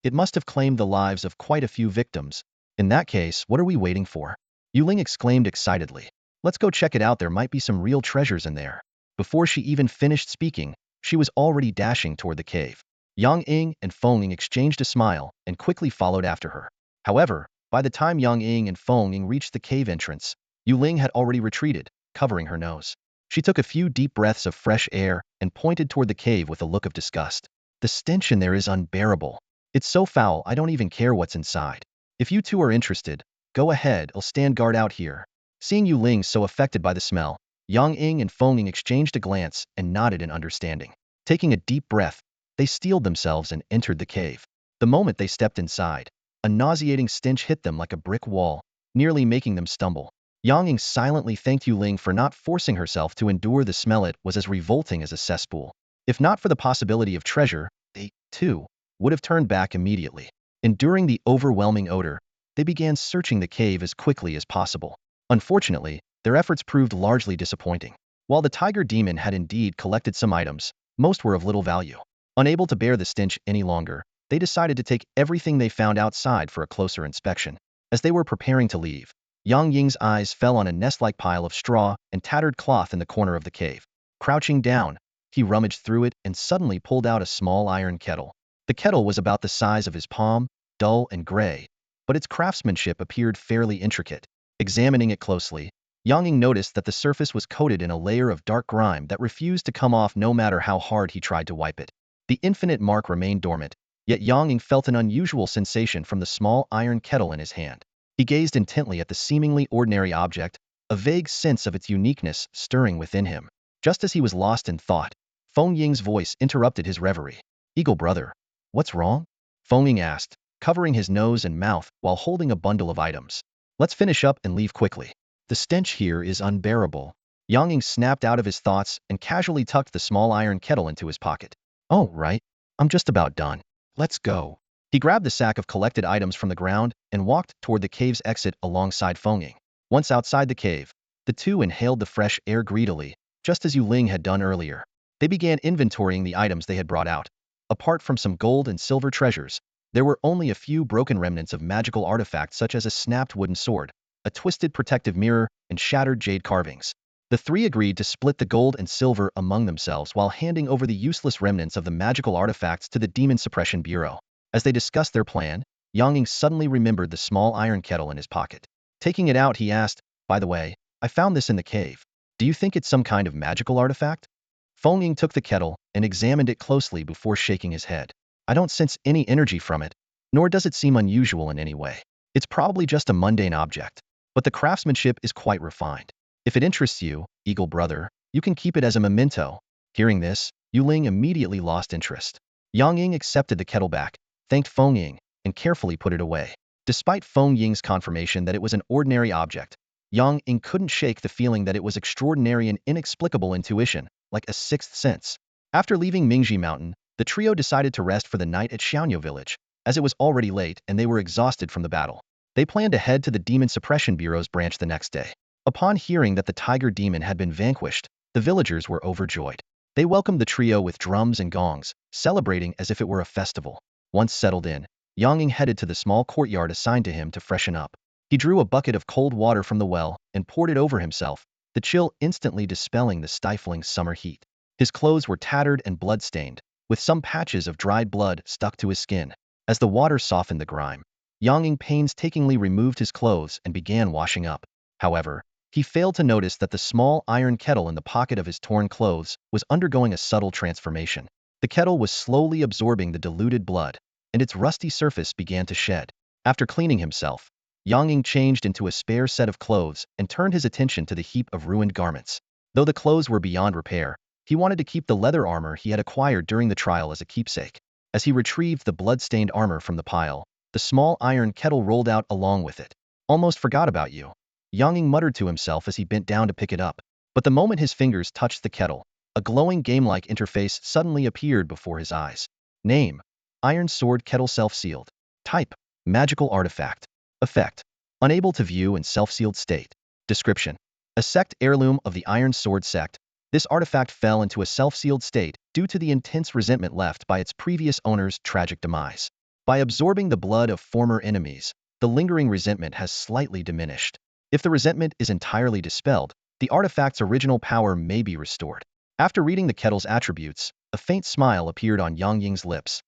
it must have claimed the lives of quite a few victims. In that case, what are we waiting for? Yu Ling exclaimed excitedly. "Let's go check it out, there might be some real treasures in there." Before she even finished speaking, she was already dashing toward the cave. Yang Ying and Feng Ying exchanged a smile and quickly followed after her. However, by the time Yang Ying and Feng Ying reached the cave entrance, Yu Ling had already retreated, covering her nose. She took a few deep breaths of fresh air and pointed toward the cave with a look of disgust. "The stench in there is unbearable. It's so foul I don't even care what's inside. If you two are interested, go ahead, I'll stand guard out here." Seeing Yu Ling so affected by the smell, Yang Ying and Feng Ying exchanged a glance and nodded in understanding. Taking a deep breath, they steeled themselves and entered the cave. The moment they stepped inside, a nauseating stench hit them like a brick wall, nearly making them stumble. Yang Ying silently thanked Yu Ling for not forcing herself to endure the smell. It was as revolting as a cesspool. If not for the possibility of treasure, they, too, would have turned back immediately. Enduring the overwhelming odor, they began searching the cave as quickly as possible. Unfortunately, their efforts proved largely disappointing. While the Tiger Demon had indeed collected some items, most were of little value. Unable to bear the stench any longer, they decided to take everything they found outside for a closer inspection. As they were preparing to leave, Yang Ying's eyes fell on a nest-like pile of straw and tattered cloth in the corner of the cave. Crouching down, he rummaged through it and suddenly pulled out a small iron kettle. The kettle was about the size of his palm, dull and gray, but its craftsmanship appeared fairly intricate. Examining it closely, Yang Ying noticed that the surface was coated in a layer of dark grime that refused to come off no matter how hard he tried to wipe it. The infinite mark remained dormant, yet Yang Ying felt an unusual sensation from the small iron kettle in his hand. He gazed intently at the seemingly ordinary object, a vague sense of its uniqueness stirring within him. Just as he was lost in thought, Feng Ying's voice interrupted his reverie. "Eagle brother, what's wrong?" Feng Ying asked, covering his nose and mouth while holding a bundle of items. "Let's finish up and leave quickly. The stench here is unbearable." Yang Ying snapped out of his thoughts and casually tucked the small iron kettle into his pocket. "Oh, right. I'm just about done. Let's go." He grabbed the sack of collected items from the ground and walked toward the cave's exit alongside Feng Ying. Once outside the cave, the two inhaled the fresh air greedily, just as Yu Ling had done earlier. They began inventorying the items they had brought out. Apart from some gold and silver treasures, there were only a few broken remnants of magical artifacts such as a snapped wooden sword, a twisted protective mirror, and shattered jade carvings. The three agreed to split the gold and silver among themselves while handing over the useless remnants of the magical artifacts to the Demon Suppression Bureau. As they discussed their plan, Yang Ying suddenly remembered the small iron kettle in his pocket. Taking it out, he asked, "By the way, I found this in the cave. Do you think it's some kind of magical artifact?" Feng Ying took the kettle and examined it closely before shaking his head. "I don't sense any energy from it, nor does it seem unusual in any way. It's probably just a mundane object, but the craftsmanship is quite refined. If it interests you, Eagle brother, you can keep it as a memento." Hearing this, Yu Ling immediately lost interest. Yang Ying accepted the kettle back, thanked Feng Ying, and carefully put it away. Despite Feng Ying's confirmation that it was an ordinary object, Yang Ying couldn't shake the feeling that it was extraordinary and inexplicable intuition, like a sixth sense. After leaving Mingji Mountain, the trio decided to rest for the night at Xiaonyo Village, as it was already late and they were exhausted from the battle. They planned to head to the Demon Suppression Bureau's branch the next day. Upon hearing that the tiger demon had been vanquished, the villagers were overjoyed. They welcomed the trio with drums and gongs, celebrating as if it were a festival. Once settled in, Yang Ying headed to the small courtyard assigned to him to freshen up. He drew a bucket of cold water from the well and poured it over himself, the chill instantly dispelling the stifling summer heat. His clothes were tattered and blood-stained, with some patches of dried blood stuck to his skin. As the water softened the grime, Yang Ying painstakingly removed his clothes and began washing up. However, he failed to notice that the small iron kettle in the pocket of his torn clothes was undergoing a subtle transformation. The kettle was slowly absorbing the diluted blood, and its rusty surface began to shed. After cleaning himself, Yang Ying changed into a spare set of clothes and turned his attention to the heap of ruined garments. Though the clothes were beyond repair, he wanted to keep the leather armor he had acquired during the trial as a keepsake. As he retrieved the blood-stained armor from the pile, the small iron kettle rolled out along with it. "Almost forgot about you," Yang Ying muttered to himself as he bent down to pick it up. But the moment his fingers touched the kettle, a glowing game-like interface suddenly appeared before his eyes. Name: Iron Sword Kettle Self-Sealed. Type: Magical Artifact. Effect: Unable to view in self-sealed state. Description: A sect heirloom of the Iron Sword sect, this artifact fell into a self-sealed state due to the intense resentment left by its previous owner's tragic demise. By absorbing the blood of former enemies, the lingering resentment has slightly diminished. If the resentment is entirely dispelled, the artifact's original power may be restored. After reading the kettle's attributes, a faint smile appeared on Yang Ying's lips.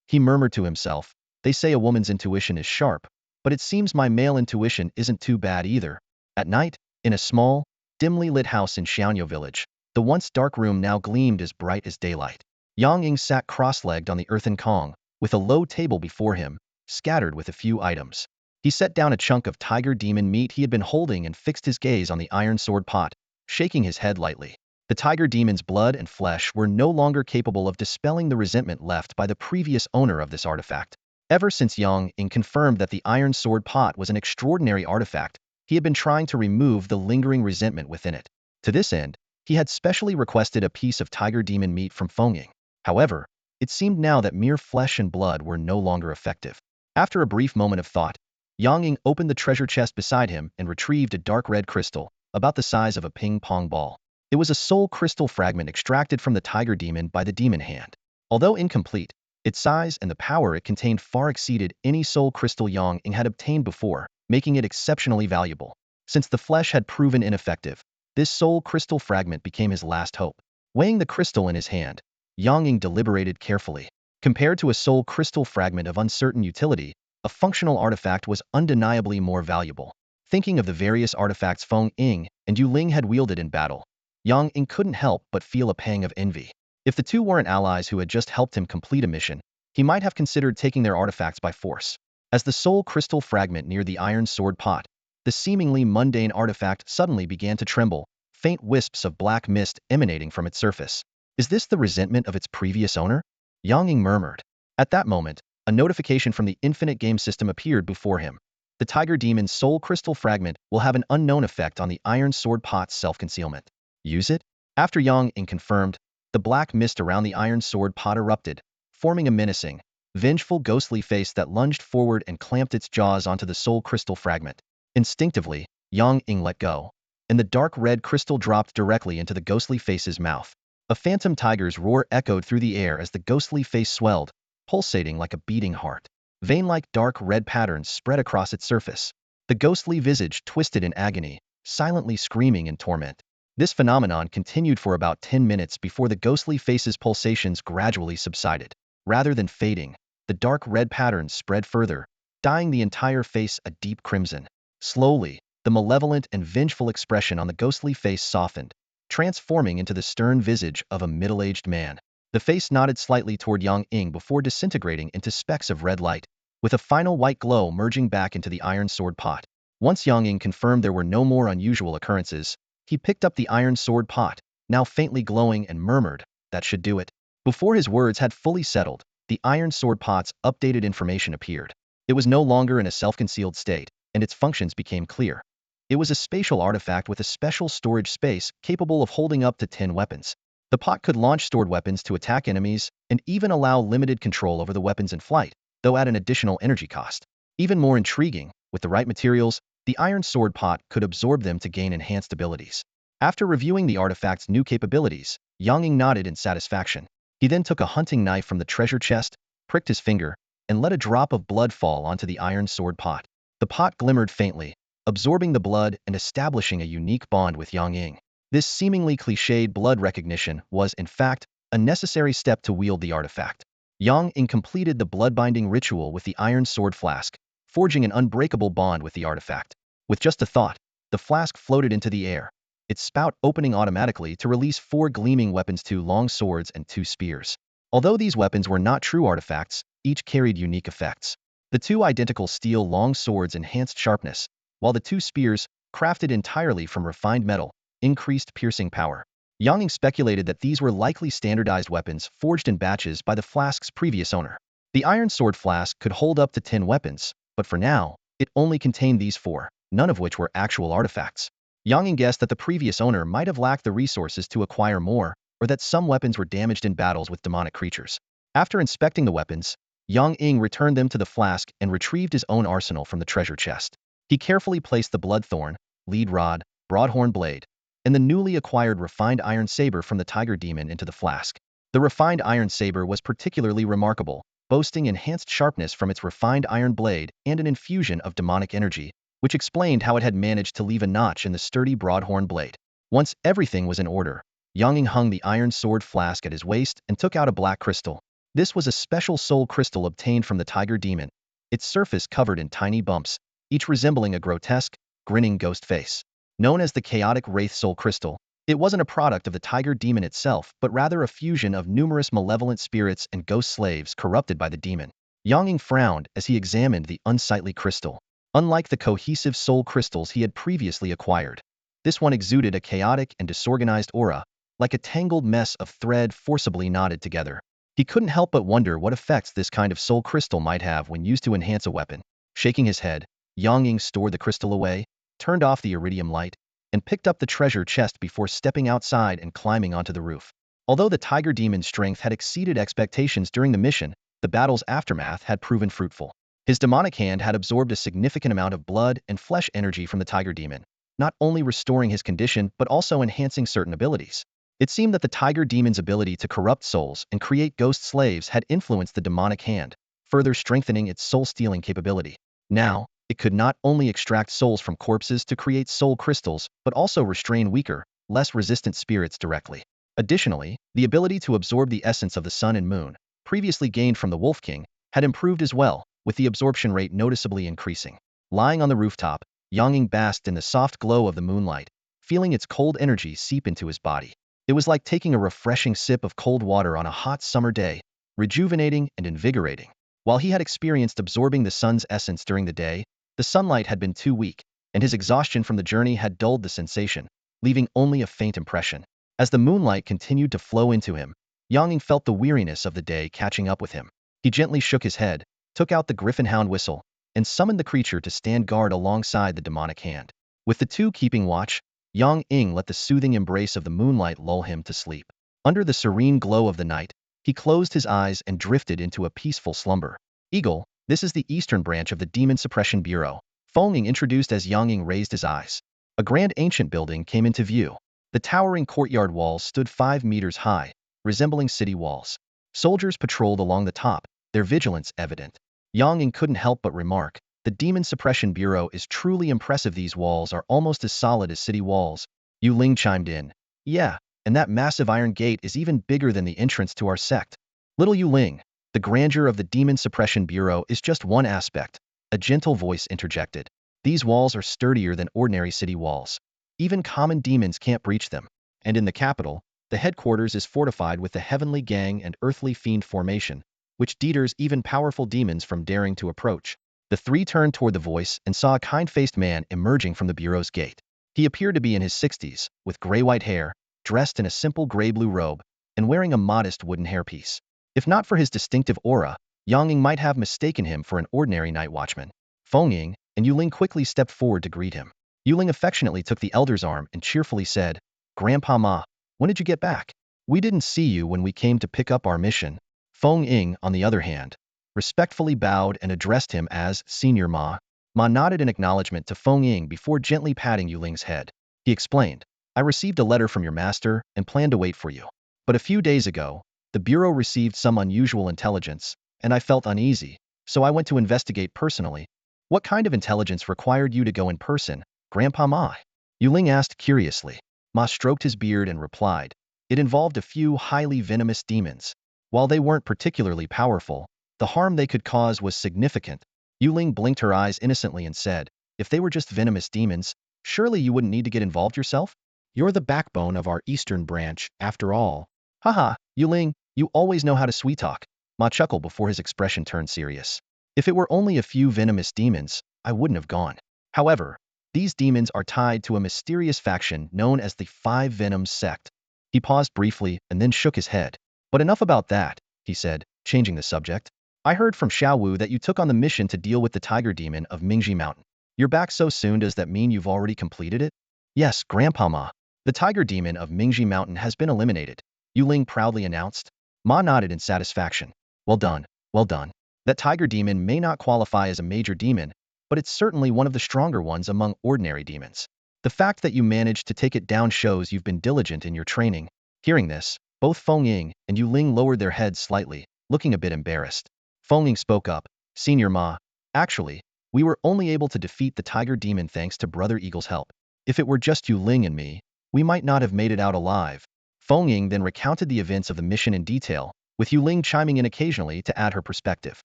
He murmured to himself, "They say a woman's intuition is sharp, but it seems my male intuition isn't too bad either." At night, in a small, dimly lit house in Xiaoyo village, the once dark room now gleamed as bright as daylight. Yang Ying sat cross-legged on the earthen kong, with a low table before him, scattered with a few items. He set down a chunk of tiger demon meat he had been holding and fixed his gaze on the iron sword pot, shaking his head lightly. The tiger demon's blood and flesh were no longer capable of dispelling the resentment left by the previous owner of this artifact. Ever since Yang Ying confirmed that the iron sword pot was an extraordinary artifact, he had been trying to remove the lingering resentment within it. To this end, he had specially requested a piece of tiger demon meat from Fengying. However, it seemed now that mere flesh and blood were no longer effective. After a brief moment of thought, Yang Ying opened the treasure chest beside him and retrieved a dark red crystal, about the size of a ping-pong ball. It was a soul crystal fragment extracted from the tiger demon by the demon hand. Although incomplete, its size and the power it contained far exceeded any soul crystal Yang Ying had obtained before, making it exceptionally valuable. Since the flesh had proven ineffective, this soul crystal fragment became his last hope. Weighing the crystal in his hand, Yang Ying deliberated carefully. Compared to a soul crystal fragment of uncertain utility, a functional artifact was undeniably more valuable. Thinking of the various artifacts Feng Ying and Yu Ling had wielded in battle, Yang Ying couldn't help but feel a pang of envy. If the two weren't allies who had just helped him complete a mission, he might have considered taking their artifacts by force. As the soul crystal fragment neared the iron sword pot, the seemingly mundane artifact suddenly began to tremble, faint wisps of black mist emanating from its surface. Is this the resentment of its previous owner? Yang Ying murmured. At that moment, a notification from the infinite game system appeared before him. The tiger demon's soul crystal fragment will have an unknown effect on the iron sword pot's self-concealment. Use it? After Yang Ying confirmed, the black mist around the iron sword pot erupted, forming a menacing, vengeful ghostly face that lunged forward and clamped its jaws onto the soul crystal fragment. Instinctively, Yang Ying let go, and the dark red crystal dropped directly into the ghostly face's mouth. A phantom tiger's roar echoed through the air as the ghostly face swelled, pulsating like a beating heart. Vein-like dark red patterns spread across its surface. The ghostly visage twisted in agony, silently screaming in torment. This phenomenon continued for about 10 minutes before the ghostly face's pulsations gradually subsided. Rather than fading, the dark red patterns spread further, dyeing the entire face a deep crimson. Slowly, the malevolent and vengeful expression on the ghostly face softened, transforming into the stern visage of a middle-aged man. The face nodded slightly toward Yang Ying before disintegrating into specks of red light, with a final white glow merging back into the iron sword pot. Once Yang Ying confirmed there were no more unusual occurrences, he picked up the iron sword pot, now faintly glowing, and murmured, "That should do it." Before his words had fully settled, the iron sword pot's updated information appeared. It was no longer in a self-concealed state, and its functions became clear. It was a spatial artifact with a special storage space capable of holding up to 10 weapons. The pot could launch stored weapons to attack enemies, and even allow limited control over the weapons in flight, though at an additional energy cost. Even more intriguing, with the right materials, the iron sword pot could absorb them to gain enhanced abilities. After reviewing the artifact's new capabilities, Yang Ying nodded in satisfaction. He then took a hunting knife from the treasure chest, pricked his finger, and let a drop of blood fall onto the iron sword pot. The pot glimmered faintly, absorbing the blood and establishing a unique bond with Yang Ying. This seemingly cliched blood recognition was, in fact, a necessary step to wield the artifact. Yang Ying completed the blood-binding ritual with the iron sword flask, forging an unbreakable bond with the artifact. With just a thought, the flask floated into the air, its spout opening automatically to release 4 gleaming weapons, 2 long swords and 2 spears. Although these weapons were not true artifacts, each carried unique effects. The 2 identical steel long swords enhanced sharpness, while the 2 spears, crafted entirely from refined metal, increased piercing power. Yang Ying speculated that these were likely standardized weapons forged in batches by the flask's previous owner. The iron sword flask could hold up to 10 weapons, but for now, it only contained these 4, none of which were actual artifacts. Yang Ying guessed that the previous owner might have lacked the resources to acquire more, or that some weapons were damaged in battles with demonic creatures. After inspecting the weapons, Yang Ying returned them to the flask and retrieved his own arsenal from the treasure chest. He carefully placed the bloodthorn, lead rod, broadhorn blade, and the newly acquired refined iron saber from the tiger demon into the flask. The refined iron saber was particularly remarkable, boasting enhanced sharpness from its refined iron blade and an infusion of demonic energy, which explained how it had managed to leave a notch in the sturdy broadhorn blade. Once everything was in order, Yang Ying hung the iron sword flask at his waist and took out a black crystal. This was a special soul crystal obtained from the tiger demon, its surface covered in tiny bumps, each resembling a grotesque, grinning ghost face. Known as the chaotic wraith soul crystal, it wasn't a product of the tiger demon itself, but rather a fusion of numerous malevolent spirits and ghost slaves corrupted by the demon. Yang Ying frowned as he examined the unsightly crystal. Unlike the cohesive soul crystals he had previously acquired, this one exuded a chaotic and disorganized aura, like a tangled mess of thread forcibly knotted together. He couldn't help but wonder what effects this kind of soul crystal might have when used to enhance a weapon. Shaking his head, Yang Ying stored the crystal away, turned off the iridium light, and picked up the treasure chest before stepping outside and climbing onto the roof. Although the tiger demon's strength had exceeded expectations during the mission, the battle's aftermath had proven fruitful. His demonic hand had absorbed a significant amount of blood and flesh energy from the tiger demon, not only restoring his condition but also enhancing certain abilities. It seemed that the tiger demon's ability to corrupt souls and create ghost slaves had influenced the demonic hand, further strengthening its soul-stealing capability. Now, it could not only extract souls from corpses to create soul crystals, but also restrain weaker, less resistant spirits directly. Additionally, the ability to absorb the essence of the sun and moon, previously gained from the Wolf King, had improved as well, with the absorption rate noticeably increasing. Lying on the rooftop, Yang Ying basked in the soft glow of the moonlight, feeling its cold energy seep into his body. It was like taking a refreshing sip of cold water on a hot summer day, rejuvenating and invigorating. While he had experienced absorbing the sun's essence during the day, the sunlight had been too weak, and his exhaustion from the journey had dulled the sensation, leaving only a faint impression. As the moonlight continued to flow into him, Yang Ying felt the weariness of the day catching up with him. He gently shook his head, took out the griffin hound whistle, and summoned the creature to stand guard alongside the demonic hand. With the two keeping watch, Yang Ying let the soothing embrace of the moonlight lull him to sleep. Under the serene glow of the night, he closed his eyes and drifted into a peaceful slumber. Eagle, this is the eastern branch of the Demon Suppression Bureau, Feng Ying introduced as Yang Ying raised his eyes. A grand ancient building came into view. The towering courtyard walls stood 5 meters high, resembling city walls. Soldiers patrolled along the top, their vigilance evident. Yang Ying couldn't help but remark, the Demon Suppression Bureau is truly impressive. These walls are almost as solid as city walls. Yu Ling chimed in. Yeah, and that massive iron gate is even bigger than the entrance to our sect. Little Yu Ling, the grandeur of the Demon Suppression Bureau is just one aspect, a gentle voice interjected. These walls are sturdier than ordinary city walls. Even common demons can't breach them. And in the capital, the headquarters is fortified with the Heavenly Gang and Earthly Fiend formation, which deters even powerful demons from daring to approach. The three turned toward the voice and saw a kind-faced man emerging from the bureau's gate. He appeared to be in his 60s, with gray-white hair, dressed in a simple gray-blue robe, and wearing a modest wooden hairpiece. If not for his distinctive aura, Yang Ying might have mistaken him for an ordinary night watchman. Feng Ying and Yu Ling quickly stepped forward to greet him. Yu Ling affectionately took the elder's arm and cheerfully said, Grandpa Ma, when did you get back? We didn't see you when we came to pick up our mission. Feng Ying, on the other hand, respectfully bowed and addressed him as Senior Ma. Ma nodded in acknowledgement to Feng Ying before gently patting Yuling's head. He explained, I received a letter from your master and planned to wait for you. But a few days ago, the Bureau received some unusual intelligence, and I felt uneasy, so I went to investigate personally. What kind of intelligence required you to go in person, Grandpa Ma? Yuling asked curiously. Ma stroked his beard and replied, it involved a few highly venomous demons. While they weren't particularly powerful, the harm they could cause was significant. Yuling blinked her eyes innocently and said, if they were just venomous demons, surely you wouldn't need to get involved yourself? You're the backbone of our eastern branch, after all. Haha, Yuling, you always know how to sweet-talk. Ma chuckled before his expression turned serious. If it were only a few venomous demons, I wouldn't have gone. However, these demons are tied to a mysterious faction known as the Five Venoms sect. He paused briefly and then shook his head. But enough about that, he said, changing the subject. I heard from Xiaowu that you took on the mission to deal with the tiger demon of Mingji Mountain. You're back so soon, does that mean you've already completed it? Yes, Grandpa Ma. The tiger demon of Mingji Mountain has been eliminated, Yuling proudly announced. Ma nodded in satisfaction. Well done, well done. That tiger demon may not qualify as a major demon, but it's certainly one of the stronger ones among ordinary demons. The fact that you managed to take it down shows you've been diligent in your training. Hearing this, both Feng Ying and Yuling lowered their heads slightly, looking a bit embarrassed. Feng Ying spoke up, Senior Ma, actually, we were only able to defeat the tiger demon thanks to Brother Eagle's help. If it were just Yuling and me, we might not have made it out alive. Feng Ying then recounted the events of the mission in detail, with Yuling chiming in occasionally to add her perspective.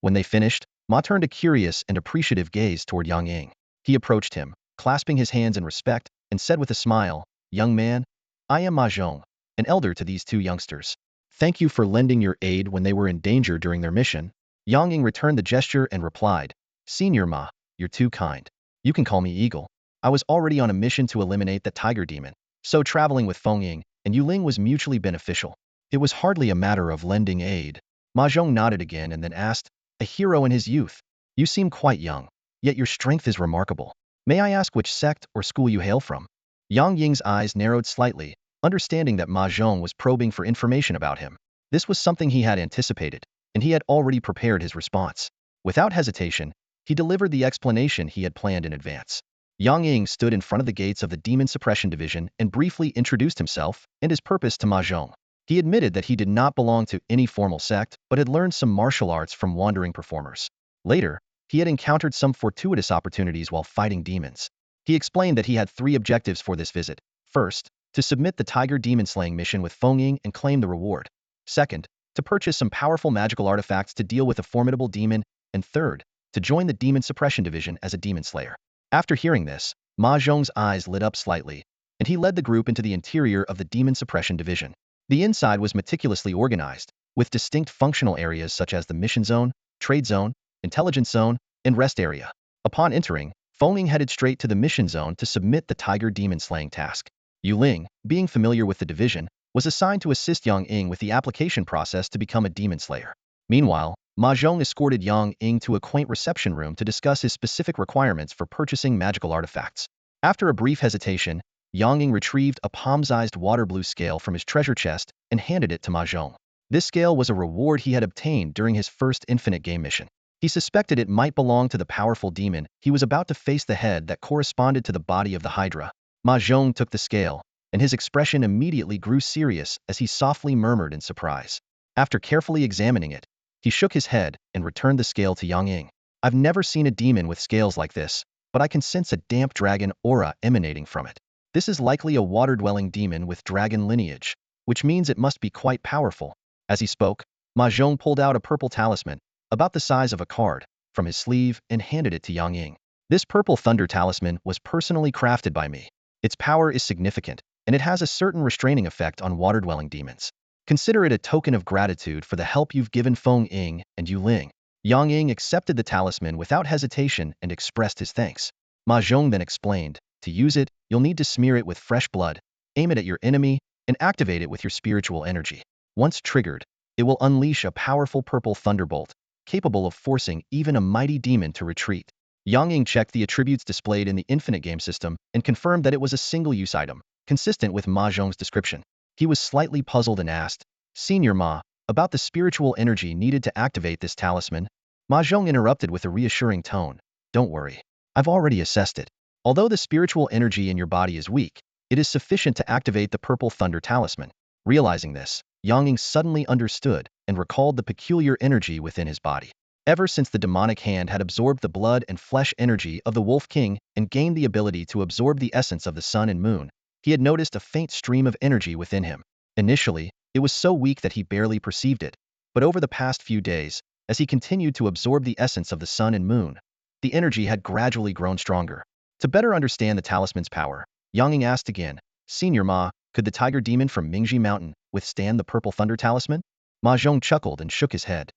When they finished, Ma turned a curious and appreciative gaze toward Yang Ying. He approached him, clasping his hands in respect, and said with a smile, Young man, I am Ma Zhong, an elder to these two youngsters. Thank you for lending your aid when they were in danger during their mission. Yang Ying returned the gesture and replied, Senior Ma, you're too kind. You can call me Eagle. I was already on a mission to eliminate that tiger demon, so traveling with Feng Ying and Yuling was mutually beneficial. It was hardly a matter of lending aid. Ma Zhong nodded again and then asked, a hero in his youth. You seem quite young, yet your strength is remarkable. May I ask which sect or school you hail from? Yang Ying's eyes narrowed slightly, understanding that Ma Zhong was probing for information about him. This was something he had anticipated, and he had already prepared his response. Without hesitation, he delivered the explanation he had planned in advance. Yang Ying stood in front of the gates of the Demon Suppression Division and briefly introduced himself and his purpose to Ma Zhong. He admitted that he did not belong to any formal sect, but had learned some martial arts from wandering performers. Later, he had encountered some fortuitous opportunities while fighting demons. He explained that he had 3 objectives for this visit. First, to submit the tiger demon slaying mission with Feng Ying and claim the reward. Second, to purchase some powerful magical artifacts to deal with a formidable demon. And third, to join the Demon Suppression Division as a demon slayer. After hearing this, Ma Zhong's eyes lit up slightly, and he led the group into the interior of the Demon Suppression Division. The inside was meticulously organized, with distinct functional areas such as the Mission Zone, Trade Zone, Intelligence Zone, and Rest Area. Upon entering, Feng Ying headed straight to the Mission Zone to submit the tiger demon slaying task. Yuling, being familiar with the division, was assigned to assist Yang Ying with the application process to become a demon slayer. Meanwhile, Ma Zhong escorted Yang Ying to a quaint reception room to discuss his specific requirements for purchasing magical artifacts. After a brief hesitation, Yang Ying retrieved a palm-sized water blue scale from his treasure chest and handed it to Ma Zhong. This scale was a reward he had obtained during his first infinite game mission. He suspected it might belong to the powerful demon he was about to face, the head that corresponded to the body of the Hydra. Ma Zhong took the scale, and his expression immediately grew serious as he softly murmured in surprise. After carefully examining it, he shook his head and returned the scale to Yang Ying. I've never seen a demon with scales like this, but I can sense a damp dragon aura emanating from it. This is likely a water-dwelling demon with dragon lineage, which means it must be quite powerful. As he spoke, Ma Zhong pulled out a purple talisman, about the size of a card, from his sleeve and handed it to Yang Ying. This purple thunder talisman was personally crafted by me. Its power is significant, and it has a certain restraining effect on water-dwelling demons. Consider it a token of gratitude for the help you've given Feng Ying and Yuling. Yang Ying accepted the talisman without hesitation and expressed his thanks. Ma Zhong then explained, to use it, you'll need to smear it with fresh blood, aim it at your enemy, and activate it with your spiritual energy. Once triggered, it will unleash a powerful purple thunderbolt, capable of forcing even a mighty demon to retreat. Yang Ying checked the attributes displayed in the infinite game system and confirmed that it was a single-use item, consistent with Ma Zhong's description. He was slightly puzzled and asked, Senior Ma, about the spiritual energy needed to activate this talisman. Ma Zhong interrupted with a reassuring tone. Don't worry. I've already assessed it. Although the spiritual energy in your body is weak, it is sufficient to activate the Purple Thunder Talisman. Realizing this, Yang Ying suddenly understood and recalled the peculiar energy within his body. Ever since the demonic hand had absorbed the blood and flesh energy of the Wolf King and gained the ability to absorb the essence of the sun and moon, he had noticed a faint stream of energy within him. Initially, it was so weak that he barely perceived it, but over the past few days, as he continued to absorb the essence of the sun and moon, the energy had gradually grown stronger. To better understand the talisman's power, Yang Ying asked again, Senior Ma, could the tiger demon from Mingji Mountain withstand the Purple Thunder Talisman? Ma Zhong chuckled and shook his head.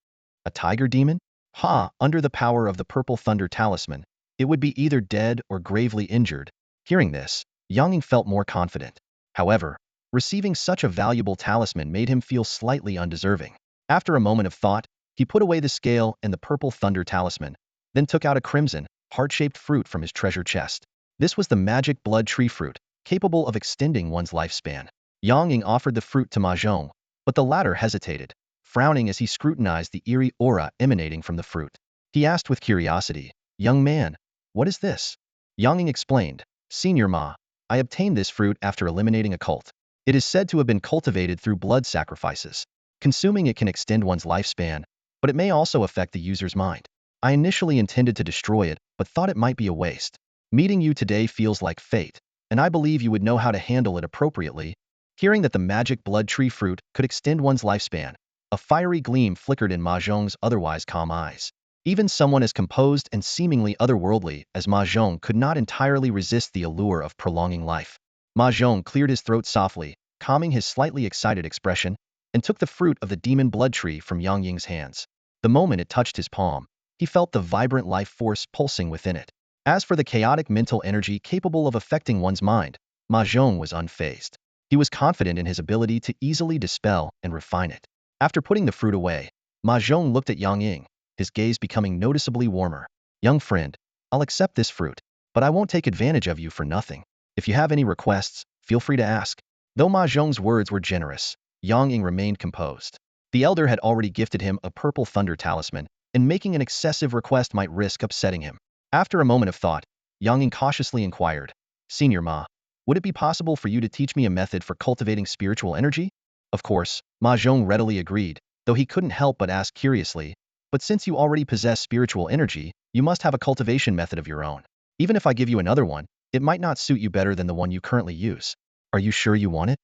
A tiger demon? Ha! Under the power of the Purple Thunder Talisman, it would be either dead or gravely injured. Hearing this, Yang Ying felt more confident. However, receiving such a valuable talisman made him feel slightly undeserving. After a moment of thought, he put away the scale and the Purple Thunder Talisman, then took out a crimson, heart-shaped fruit from his treasure chest. This was the magic blood tree fruit, capable of extending one's lifespan. Yang Ying offered the fruit to Ma Zhong, but the latter hesitated, frowning as he scrutinized the eerie aura emanating from the fruit. He asked with curiosity, Young man, what is this? Yang Ying explained, Senior Ma, I obtained this fruit after eliminating a cult. It is said to have been cultivated through blood sacrifices. Consuming it can extend one's lifespan, but it may also affect the user's mind. I initially intended to destroy it, but thought it might be a waste. Meeting you today feels like fate, and I believe you would know how to handle it appropriately. Hearing that the magic blood tree fruit could extend one's lifespan, a fiery gleam flickered in Ma Zhong's otherwise calm eyes. Even someone as composed and seemingly otherworldly as Ma Zhong could not entirely resist the allure of prolonging life. Ma Zhong cleared his throat softly, calming his slightly excited expression, and took the fruit of the demon blood tree from Yang Ying's hands. The moment it touched his palm, he felt the vibrant life force pulsing within it. As for the chaotic mental energy capable of affecting one's mind, Ma Zhong was unfazed. He was confident in his ability to easily dispel and refine it. After putting the fruit away, Ma Zhong looked at Yang Ying, his gaze becoming noticeably warmer. Young friend, I'll accept this fruit, but I won't take advantage of you for nothing. If you have any requests, feel free to ask. Though Ma Zhong's words were generous, Yang Ying remained composed. The elder had already gifted him a Purple Thunder Talisman, and making an excessive request might risk upsetting him. After a moment of thought, Yang Ying cautiously inquired, Senior Ma, would it be possible for you to teach me a method for cultivating spiritual energy? Of course, Ma Zhong readily agreed, though he couldn't help but ask curiously, but since you already possess spiritual energy, you must have a cultivation method of your own. Even if I give you another one, it might not suit you better than the one you currently use. Are you sure you want it?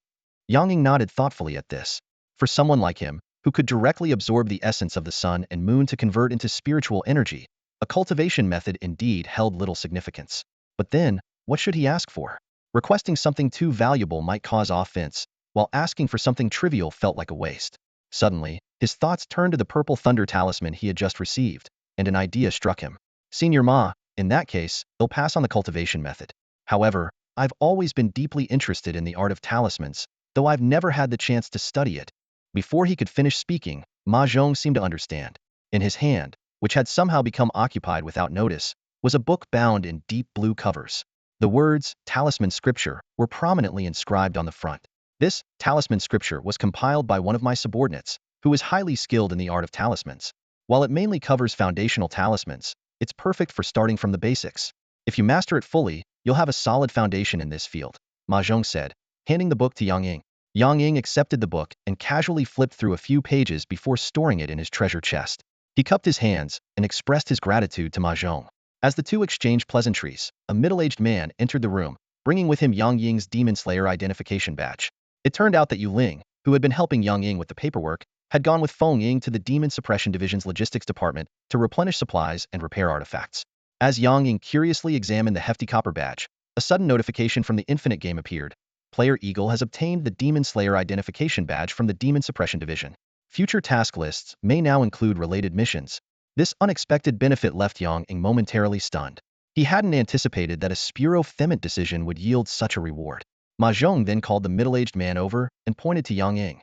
Yang Ying nodded thoughtfully at this. For someone like him, who could directly absorb the essence of the sun and moon to convert into spiritual energy, a cultivation method indeed held little significance. But then, what should he ask for? Requesting something too valuable might cause offense, while asking for something trivial felt like a waste. Suddenly, his thoughts turned to the Purple Thunder Talisman he had just received, and an idea struck him. Senior Ma, in that case, he'll pass on the cultivation method. However, I've always been deeply interested in the art of talismans, though I've never had the chance to study it. Before he could finish speaking, Ma Zhong seemed to understand. In his hand, which had somehow become occupied without notice, was a book bound in deep blue covers. The words, Talisman Scripture, were prominently inscribed on the front. This talisman scripture was compiled by one of my subordinates, who is highly skilled in the art of talismans. While it mainly covers foundational talismans, it's perfect for starting from the basics. If you master it fully, you'll have a solid foundation in this field, Ma Zhong said, handing the book to Yang Ying. Yang Ying accepted the book and casually flipped through a few pages before storing it in his treasure chest. He cupped his hands and expressed his gratitude to Ma Zhong. As the two exchanged pleasantries, a middle-aged man entered the room, bringing with him Yang Ying's Demon Slayer identification badge. It turned out that Yu Ling, who had been helping Yang Ying with the paperwork, had gone with Feng Ying to the Demon Suppression Division's logistics department to replenish supplies and repair artifacts. As Yang Ying curiously examined the hefty copper badge, a sudden notification from the Infinite game appeared. Player Eagle has obtained the Demon Slayer identification badge from the Demon Suppression Division. Future task lists may now include related missions. This unexpected benefit left Yang Ying momentarily stunned. He hadn't anticipated that a Spuro-Themant decision would yield such a reward. Ma Zhong then called the middle-aged man over and pointed to Yang Ying.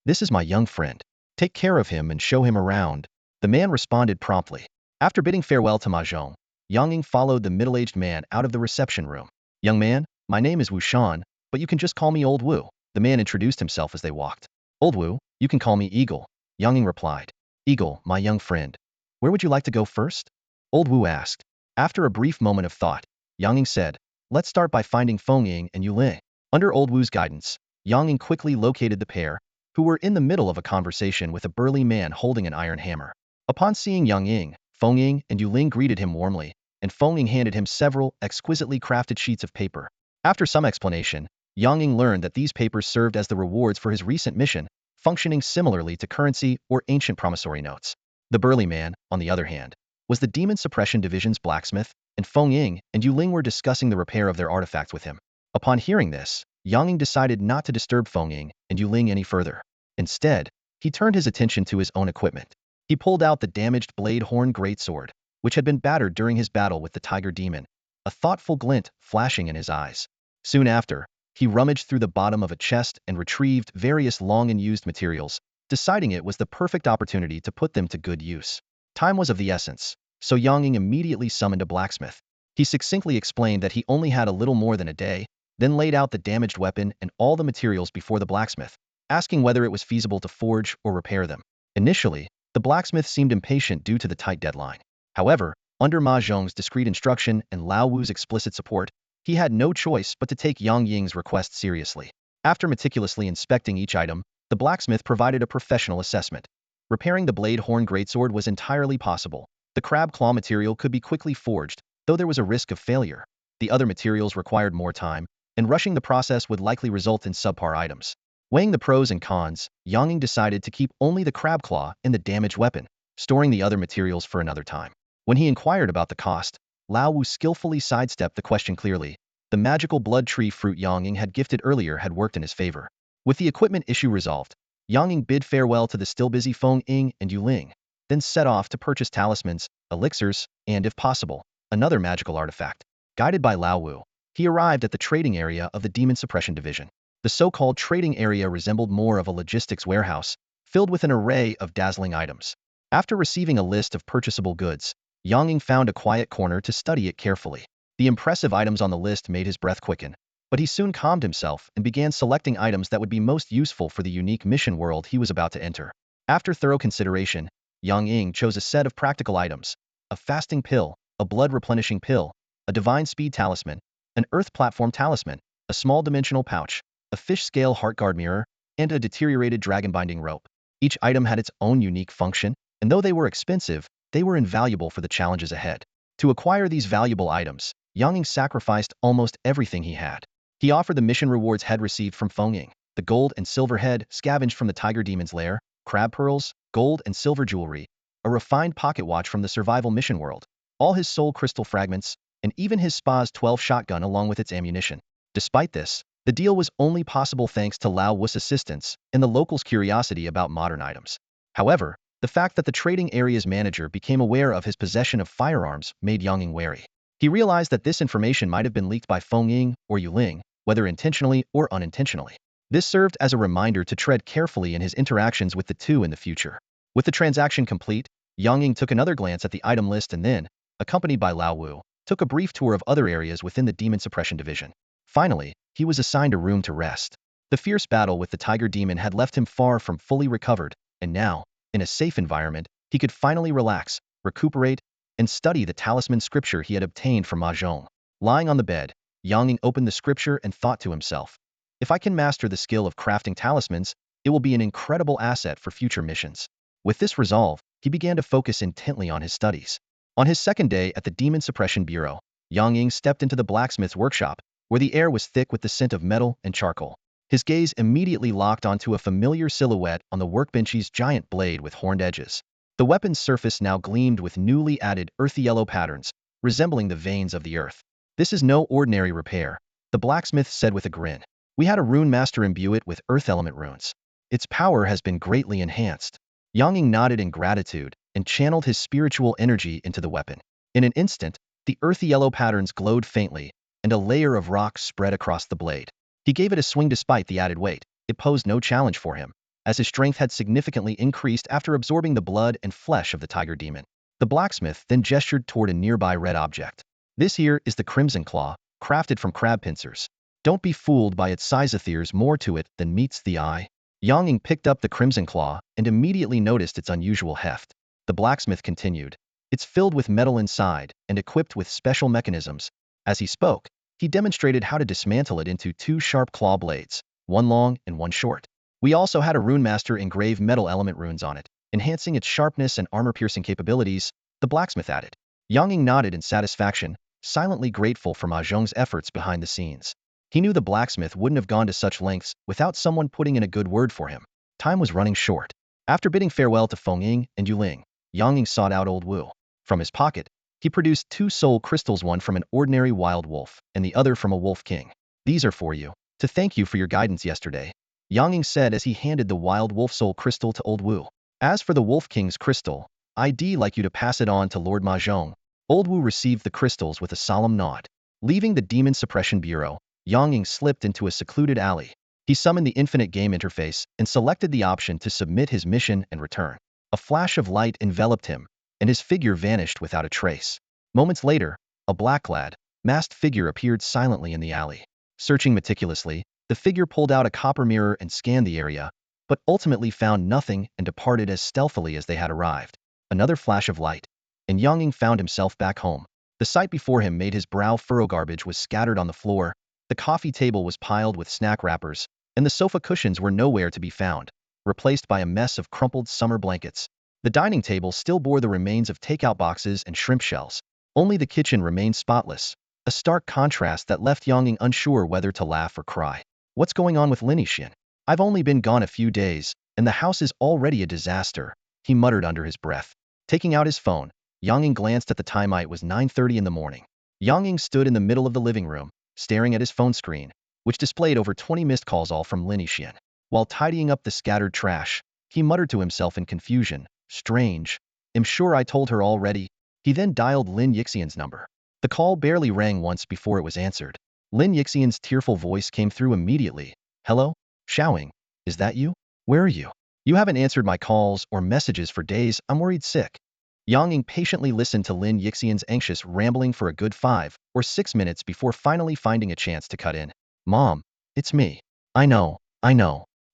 This is my young friend. Take care of him and show him around. The man responded promptly. After bidding farewell to Ma Zhong, Yang Ying followed the middle-aged man out of the reception room. Young man, my name is Wu Shan, but you can just call me Old Wu. The man introduced himself as they walked. Old Wu, you can call me Eagle, Yang Ying replied. Eagle, my young friend. Where would you like to go first? Old Wu asked. After a brief moment of thought, Yang Ying said, "Let's start by finding Feng Ying and Yu Ling." Under Old Wu's guidance, Yang Ying quickly located the pair, who were in the middle of a conversation with a burly man holding an iron hammer. Upon seeing Yang Ying, Feng Ying and Yu Ling greeted him warmly, and Feng Ying handed him several exquisitely crafted sheets of paper. After some explanation, Yang Ying learned that these papers served as the rewards for his recent mission, functioning similarly to currency or ancient promissory notes. The burly man, on the other hand, was the Demon Suppression Division's blacksmith, and Feng Ying and Yu Ling were discussing the repair of their artifacts with him. Upon hearing this, Yang Ying decided not to disturb Feng Ying and Yu Ling any further. Instead, he turned his attention to his own equipment. He pulled out the damaged blade horn greatsword, which had been battered during his battle with the tiger demon, a thoughtful glint flashing in his eyes. Soon after, he rummaged through the bottom of a chest and retrieved various long and used materials, deciding it was the perfect opportunity to put them to good use. Time was of the essence, so Yang Ying immediately summoned a blacksmith. He succinctly explained that he only had a little more than a day, then laid out the damaged weapon and all the materials before the blacksmith, asking whether it was feasible to forge or repair them. Initially, the blacksmith seemed impatient due to the tight deadline. However, under Ma Zhong's discreet instruction and Lao Wu's explicit support, he had no choice but to take Yang Ying's request seriously. After meticulously inspecting each item, the blacksmith provided a professional assessment. Repairing the blade horn greatsword was entirely possible. The crab claw material could be quickly forged, though there was a risk of failure. The other materials required more time, and rushing the process would likely result in subpar items. Weighing the pros and cons, Yang Ying decided to keep only the crab claw and the damaged weapon, storing the other materials for another time. When he inquired about the cost, Lao Wu skillfully sidestepped the question clearly. The magical blood tree fruit Yang Ying had gifted earlier had worked in his favor. With the equipment issue resolved, Yang Ying bid farewell to the still busy Feng Ying and Yu Ling, then set off to purchase talismans, elixirs, and, if possible, another magical artifact. Guided by Lao Wu, he arrived at the trading area of the Demon Suppression Division. The so-called trading area resembled more of a logistics warehouse, filled with an array of dazzling items. After receiving a list of purchasable goods, Yang Ying found a quiet corner to study it carefully. The impressive items on the list made his breath quicken, but he soon calmed himself and began selecting items that would be most useful for the unique mission world he was about to enter. After thorough consideration, Yang Ying chose a set of practical items: a fasting pill, a blood replenishing pill, a divine speed talisman, an earth platform talisman, a small dimensional pouch, a fish scale heartguard mirror, and a deteriorated dragon binding rope. Each item had its own unique function, and though they were expensive, they were invaluable for the challenges ahead. To acquire these valuable items, Yang Ying sacrificed almost everything he had. He offered the mission rewards head received from Feng Ying, the gold and silver head scavenged from the tiger demon's lair, crab pearls, gold and silver jewelry, a refined pocket watch from the survival mission world, all his soul crystal fragments, and even his spa's 12 shotgun along with its ammunition. Despite this, the deal was only possible thanks to Lao Wu's assistance and the locals' curiosity about modern items. However, the fact that the trading area's manager became aware of his possession of firearms made Yang Ying wary. He realized that this information might have been leaked by Feng Ying or Yu Ling, whether intentionally or unintentionally. This served as a reminder to tread carefully in his interactions with the two in the future. With the transaction complete, Yang Ying took another glance at the item list and then, accompanied by Lao Wu, took a brief tour of other areas within the Demon Suppression Division. Finally, he was assigned a room to rest. The fierce battle with the tiger demon had left him far from fully recovered, and now, in a safe environment, he could finally relax, recuperate, and study the talisman scripture he had obtained from Ma Zhong. Lying on the bed, Yang Ying opened the scripture and thought to himself, "If I can master the skill of crafting talismans, it will be an incredible asset for future missions." With this resolve, he began to focus intently on his studies. On his second day at the Demon Suppression Bureau, Yang Ying stepped into the blacksmith's workshop, where the air was thick with the scent of metal and charcoal. His gaze immediately locked onto a familiar silhouette on the workbench's giant blade with horned edges. The weapon's surface now gleamed with newly added earthy yellow patterns, resembling the veins of the earth. "This is no ordinary repair," the blacksmith said with a grin. "We had a rune master imbue it with earth element runes. Its power has been greatly enhanced." Yang Ying nodded in gratitude and channeled his spiritual energy into the weapon. In an instant, the earthy yellow patterns glowed faintly, and a layer of rock spread across the blade. He gave it a swing despite the added weight. It posed no challenge for him, as his strength had significantly increased after absorbing the blood and flesh of the tiger demon. The blacksmith then gestured toward a nearby red object. "This here is the crimson claw, crafted from crab pincers. Don't be fooled by its size. There's more to it than meets the eye." Yang Ying picked up the crimson claw and immediately noticed its unusual heft. The blacksmith continued, It's filled with metal inside and equipped with special mechanisms. As he spoke, he demonstrated how to dismantle it into two sharp claw blades, one long and one short. We also had a rune master engrave metal element runes on it, enhancing its sharpness and armor-piercing capabilities, the blacksmith added. Yang Ying nodded in satisfaction, silently grateful for Ma Zhong's efforts behind the scenes. He knew the blacksmith wouldn't have gone to such lengths without someone putting in a good word for him. Time was running short. After bidding farewell to Feng Ying and Yu Ling, Yang Ying sought out Old Wu. From his pocket, he produced two soul crystals, one from an ordinary wild wolf and the other from a wolf king. These are for you, to thank you for your guidance yesterday, Yang Ying said as he handed the wild wolf soul crystal to Old Wu. As for the wolf king's crystal, I'd like you to pass it on to Lord Ma Zhong. Old Wu received the crystals with a solemn nod. Leaving the demon suppression bureau, Yang Ying slipped into a secluded alley. He summoned the infinite game interface and selected the option to submit his mission and return. A flash of light enveloped him, and his figure vanished without a trace. Moments later, a black-clad, masked figure appeared silently in the alley. Searching meticulously, the figure pulled out a copper mirror and scanned the area, but ultimately found nothing and departed as stealthily as they had arrived. Another flash of light, and Yang Ying found himself back home. The sight before him made his brow furrow. Garbage was scattered on the floor, the coffee table was piled with snack wrappers, and the sofa cushions were nowhere to be found, replaced by a mess of crumpled summer blankets. The dining table still bore the remains of takeout boxes and shrimp shells. Only the kitchen remained spotless, a stark contrast that left Yang Ying unsure whether to laugh or cry. What's going on with Lin Xian? I've only been gone a few days, and the house is already a disaster, he muttered under his breath. Taking out his phone, Yang Ying glanced at the time. It was 9:30 in the morning. Yang Ying stood in the middle of the living room, staring at his phone screen, which displayed over 20 missed calls, all from Lin Xian. While tidying up the scattered trash, he muttered to himself in confusion, strange. I'm sure I told her already. He then dialed Lin Yixian's number. The call barely rang once before it was answered. Lin Yixian's tearful voice came through immediately. Hello? Xiaoying, is that you? Where are you? You haven't answered my calls or messages for days. I'm worried sick. Yang Ying patiently listened to Lin Yixian's anxious rambling for a good 5 or 6 minutes before finally finding a chance to cut in. Mom, it's me. I know.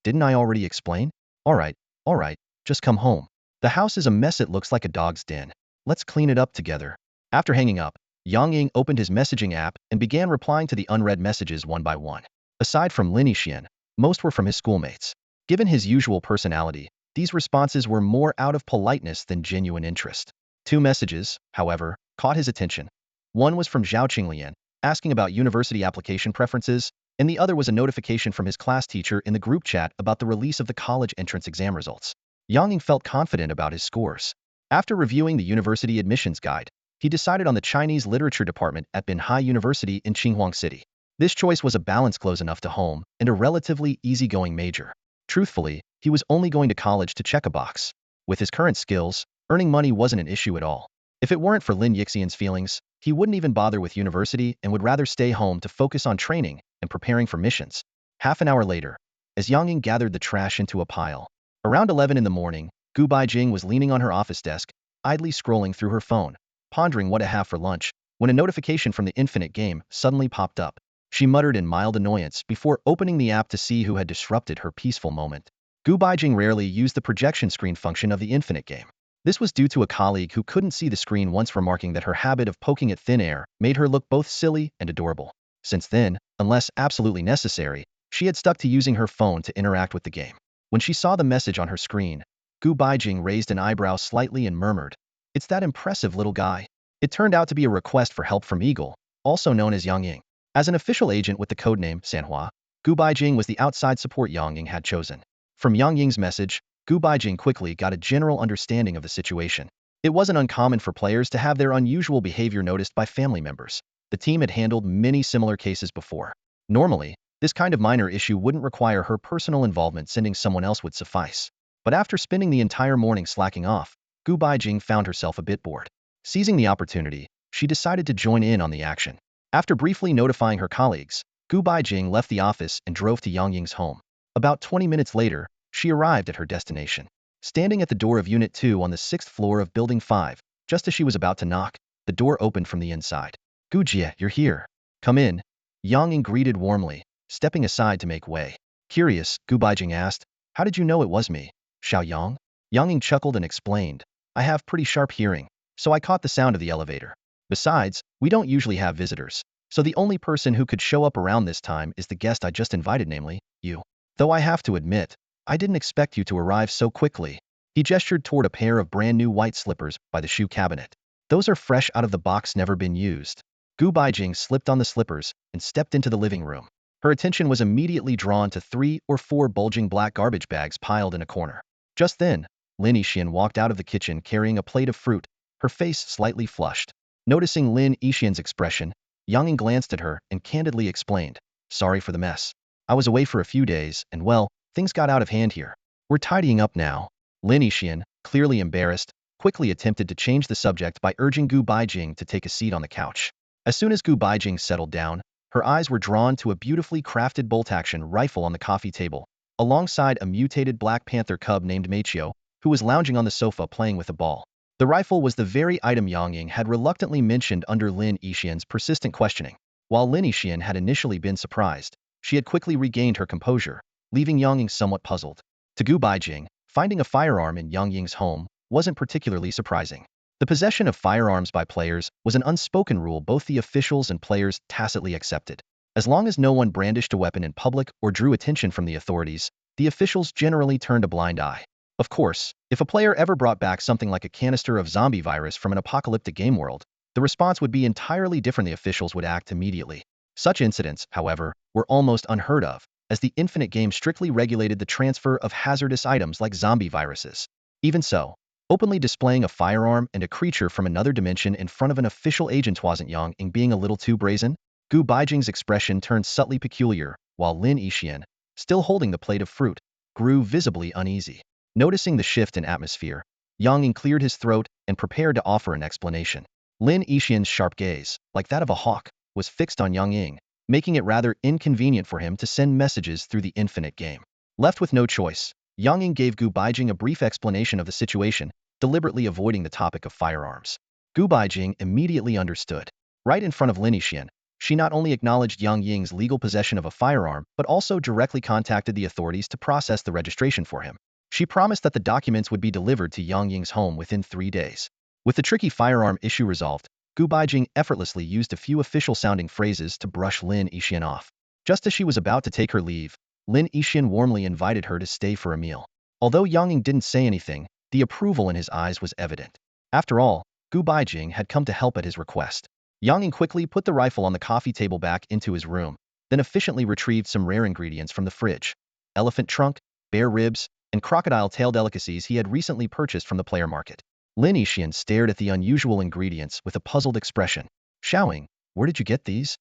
Didn't I already explain? All right, just come home. The house is a mess. It looks like a dog's den. Let's clean it up together. After hanging up, Yang Ying opened his messaging app and began replying to the unread messages one by one. Aside from Lin Xian, most were from his schoolmates. Given his usual personality, these responses were more out of politeness than genuine interest. 2 messages, however, caught his attention. One was from Zhao Qinglian, asking about university application preferences, and the other was a notification from his class teacher in the group chat about the release of the college entrance exam results. Yang Ying felt confident about his scores. After reviewing the university admissions guide, he decided on the Chinese literature department at Binhai University in Qinhuang City. This choice was a balance close enough to home and a relatively easygoing major. Truthfully, he was only going to college to check a box. With his current skills, earning money wasn't an issue at all. If it weren't for Lin Yixian's feelings, he wouldn't even bother with university and would rather stay home to focus on training and preparing for missions. Half an hour later, as Yang Ying gathered the trash into a pile, around 11 in the morning, Gu Baijing was leaning on her office desk, idly scrolling through her phone, pondering what to have for lunch, when a notification from the infinite game suddenly popped up. She muttered in mild annoyance before opening the app to see who had disrupted her peaceful moment. Gu Baijing rarely used the projection screen function of the infinite game. This was due to a colleague who couldn't see the screen, once remarking that her habit of poking at thin air made her look both silly and adorable. Since then, unless absolutely necessary, she had stuck to using her phone to interact with the game. When she saw the message on her screen, Gu Baijing raised an eyebrow slightly and murmured, "It's that impressive little guy." It turned out to be a request for help from Eagle, also known as Yang Ying. As an official agent with the codename Sanhua, Gu Baijing was the outside support Yang Ying had chosen. From Yang Ying's message, Gu Baijing quickly got a general understanding of the situation. It wasn't uncommon for players to have their unusual behavior noticed by family members. The team had handled many similar cases before. Normally, this kind of minor issue wouldn't require her personal involvement, sending someone else would suffice. But after spending the entire morning slacking off, Gu Baijing found herself a bit bored. Seizing the opportunity, she decided to join in on the action. After briefly notifying her colleagues, Gu Baijing left the office and drove to Yang Ying's home. About 20 minutes later, she arrived at her destination. Standing at the door of Unit 2 on the 6th floor of Building 5, just as she was about to knock, the door opened from the inside. "Gu Jie, you're here. Come in," Yang Ying greeted warmly, stepping aside to make way. Curious, Gu Baijing asked, "How did you know it was me? Xiao Yang?" Yang Ying chuckled and explained, "I have pretty sharp hearing, so I caught the sound of the elevator. Besides, we don't usually have visitors, so the only person who could show up around this time is the guest I just invited, namely, you. Though I have to admit, I didn't expect you to arrive so quickly." He gestured toward a pair of brand new white slippers by the shoe cabinet. "Those are fresh out of the box, never been used." Gu Baijing slipped on the slippers and stepped into the living room. Her attention was immediately drawn to 3 or 4 bulging black garbage bags piled in a corner. Just then, Lin Yixian walked out of the kitchen carrying a plate of fruit, her face slightly flushed. Noticing Lin Yixian's expression, Yang Ying glanced at her and candidly explained, "Sorry for the mess. I was away for a few days, and well, things got out of hand here. We're tidying up now." Lin Yixian, clearly embarrassed, quickly attempted to change the subject by urging Gu Baijing to take a seat on the couch. As soon as Gu Baijing settled down, her eyes were drawn to a beautifully crafted bolt-action rifle on the coffee table, alongside a mutated Black Panther Cub named Machio, who was lounging on the sofa playing with a ball. The rifle was the very item Yang Ying had reluctantly mentioned under Lin Yixian's persistent questioning. While Lin Yixian had initially been surprised, she had quickly regained her composure, leaving Yang Ying somewhat puzzled. To Gu Baijing, finding a firearm in Yang Ying's home wasn't particularly surprising. The possession of firearms by players was an unspoken rule both the officials and players tacitly accepted. As long as no one brandished a weapon in public or drew attention from the authorities, the officials generally turned a blind eye. Of course, if a player ever brought back something like a canister of zombie virus from an apocalyptic game world, the response would be entirely different. The officials would act immediately. Such incidents, however, were almost unheard of, as the Infinite game strictly regulated the transfer of hazardous items like zombie viruses. Even so, openly displaying a firearm and a creature from another dimension in front of an official agent wasn't Yang Ying being a little too brazen? Gu Baijing's expression turned subtly peculiar, while Lin Yixian, still holding the plate of fruit, grew visibly uneasy. Noticing the shift in atmosphere, Yang Ying cleared his throat and prepared to offer an explanation. Lin Yixian's sharp gaze, like that of a hawk, was fixed on Yang Ying, making it rather inconvenient for him to send messages through the Infinite game. Left with no choice, Yang Ying gave Gu Baijing a brief explanation of the situation, deliberately avoiding the topic of firearms. Gu Baijing immediately understood. Right in front of Lin Yixian, she not only acknowledged Yang Ying's legal possession of a firearm, but also directly contacted the authorities to process the registration for him. She promised that the documents would be delivered to Yang Ying's home within 3 days. With the tricky firearm issue resolved, Gu Baijing effortlessly used a few official-sounding phrases to brush Lin Yixian off. Just as she was about to take her leave, Lin Yixian warmly invited her to stay for a meal. Although Yang Ying didn't say anything, the approval in his eyes was evident. After all, Gu Baijing had come to help at his request. Yang Ying quickly put the rifle on the coffee table back into his room, then efficiently retrieved some rare ingredients from the fridge: elephant trunk, bear ribs, and crocodile tail delicacies he had recently purchased from the player market. Lin Yixian stared at the unusual ingredients with a puzzled expression. "Xiaoying, where did you get these?"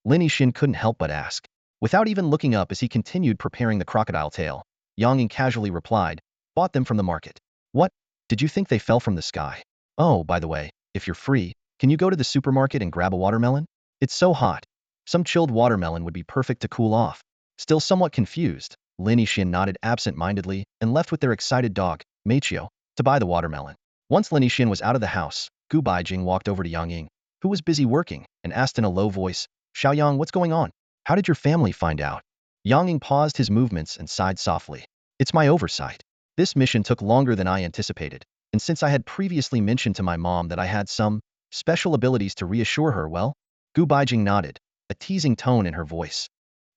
Lin Yixian couldn't help but ask. Without even looking up as he continued preparing the crocodile tail, Yang Ying casually replied, "Bought them from the market." "What? Did you think they fell from the sky? Oh, by the way, if you're free, can you go to the supermarket and grab a watermelon? It's so hot. Some chilled watermelon would be perfect to cool off." Still somewhat confused, Lin Yixian nodded absent-mindedly and left with their excited dog, Machio, to buy the watermelon. Once Lin Yixian was out of the house, Gu Baijing walked over to Yang Ying, who was busy working, and asked in a low voice, "Xiaoyang, what's going on? How did your family find out?" Yang Ying paused his movements and sighed softly. "It's my oversight. This mission took longer than I anticipated, and since I had previously mentioned to my mom that I had some special abilities to reassure her, well." Gu Baijing nodded, a teasing tone in her voice.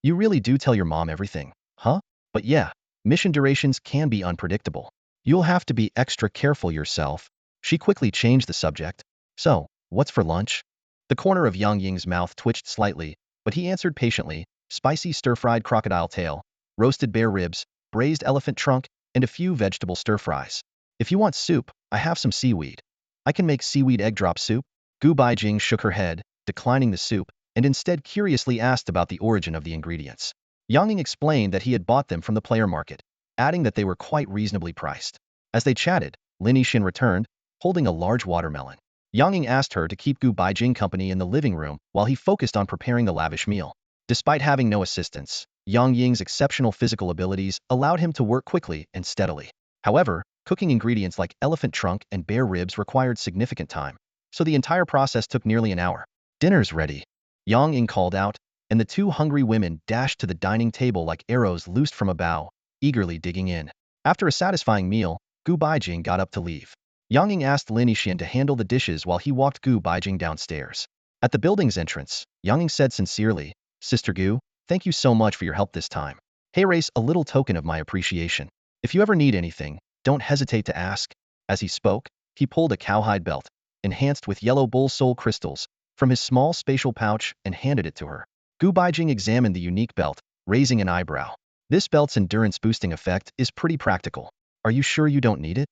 "You really do tell your mom everything, huh? But yeah, mission durations can be unpredictable. You'll have to be extra careful yourself." She quickly changed the subject. "So, what's for lunch?" The corner of Yang Ying's mouth twitched slightly, but he answered patiently, "Spicy stir-fried crocodile tail, roasted bear ribs, braised elephant trunk, and a few vegetable stir-fries. If you want soup, I have some seaweed. I can make seaweed egg drop soup." Gu Baijing shook her head, declining the soup, and instead curiously asked about the origin of the ingredients. Yang Ying explained that he had bought them from the player market, adding that they were quite reasonably priced. As they chatted, Lin Yixian returned, holding a large watermelon. Yang Ying asked her to keep Gu Baijing company in the living room while he focused on preparing the lavish meal. Despite having no assistance, Yang Ying's exceptional physical abilities allowed him to work quickly and steadily. However, cooking ingredients like elephant trunk and bear ribs required significant time, so the entire process took nearly an hour. "Dinner's ready," Yang Ying called out, and the 2 hungry women dashed to the dining table like arrows loosed from a bow, eagerly digging in. After a satisfying meal, Gu Baijing got up to leave. Yang Ying asked Lin Yixian to handle the dishes while he walked Gu Baijing downstairs. At the building's entrance, Yang Ying said sincerely, "Sister Gu, thank you so much for your help this time. Hey race, a little token of my appreciation. If you ever need anything, don't hesitate to ask." As he spoke, he pulled a cowhide belt, enhanced with yellow bull soul crystals, from his small spatial pouch and handed it to her. Gu Baijing examined the unique belt, raising an eyebrow. This belt's endurance-boosting effect is pretty practical. Are you sure you don't need it?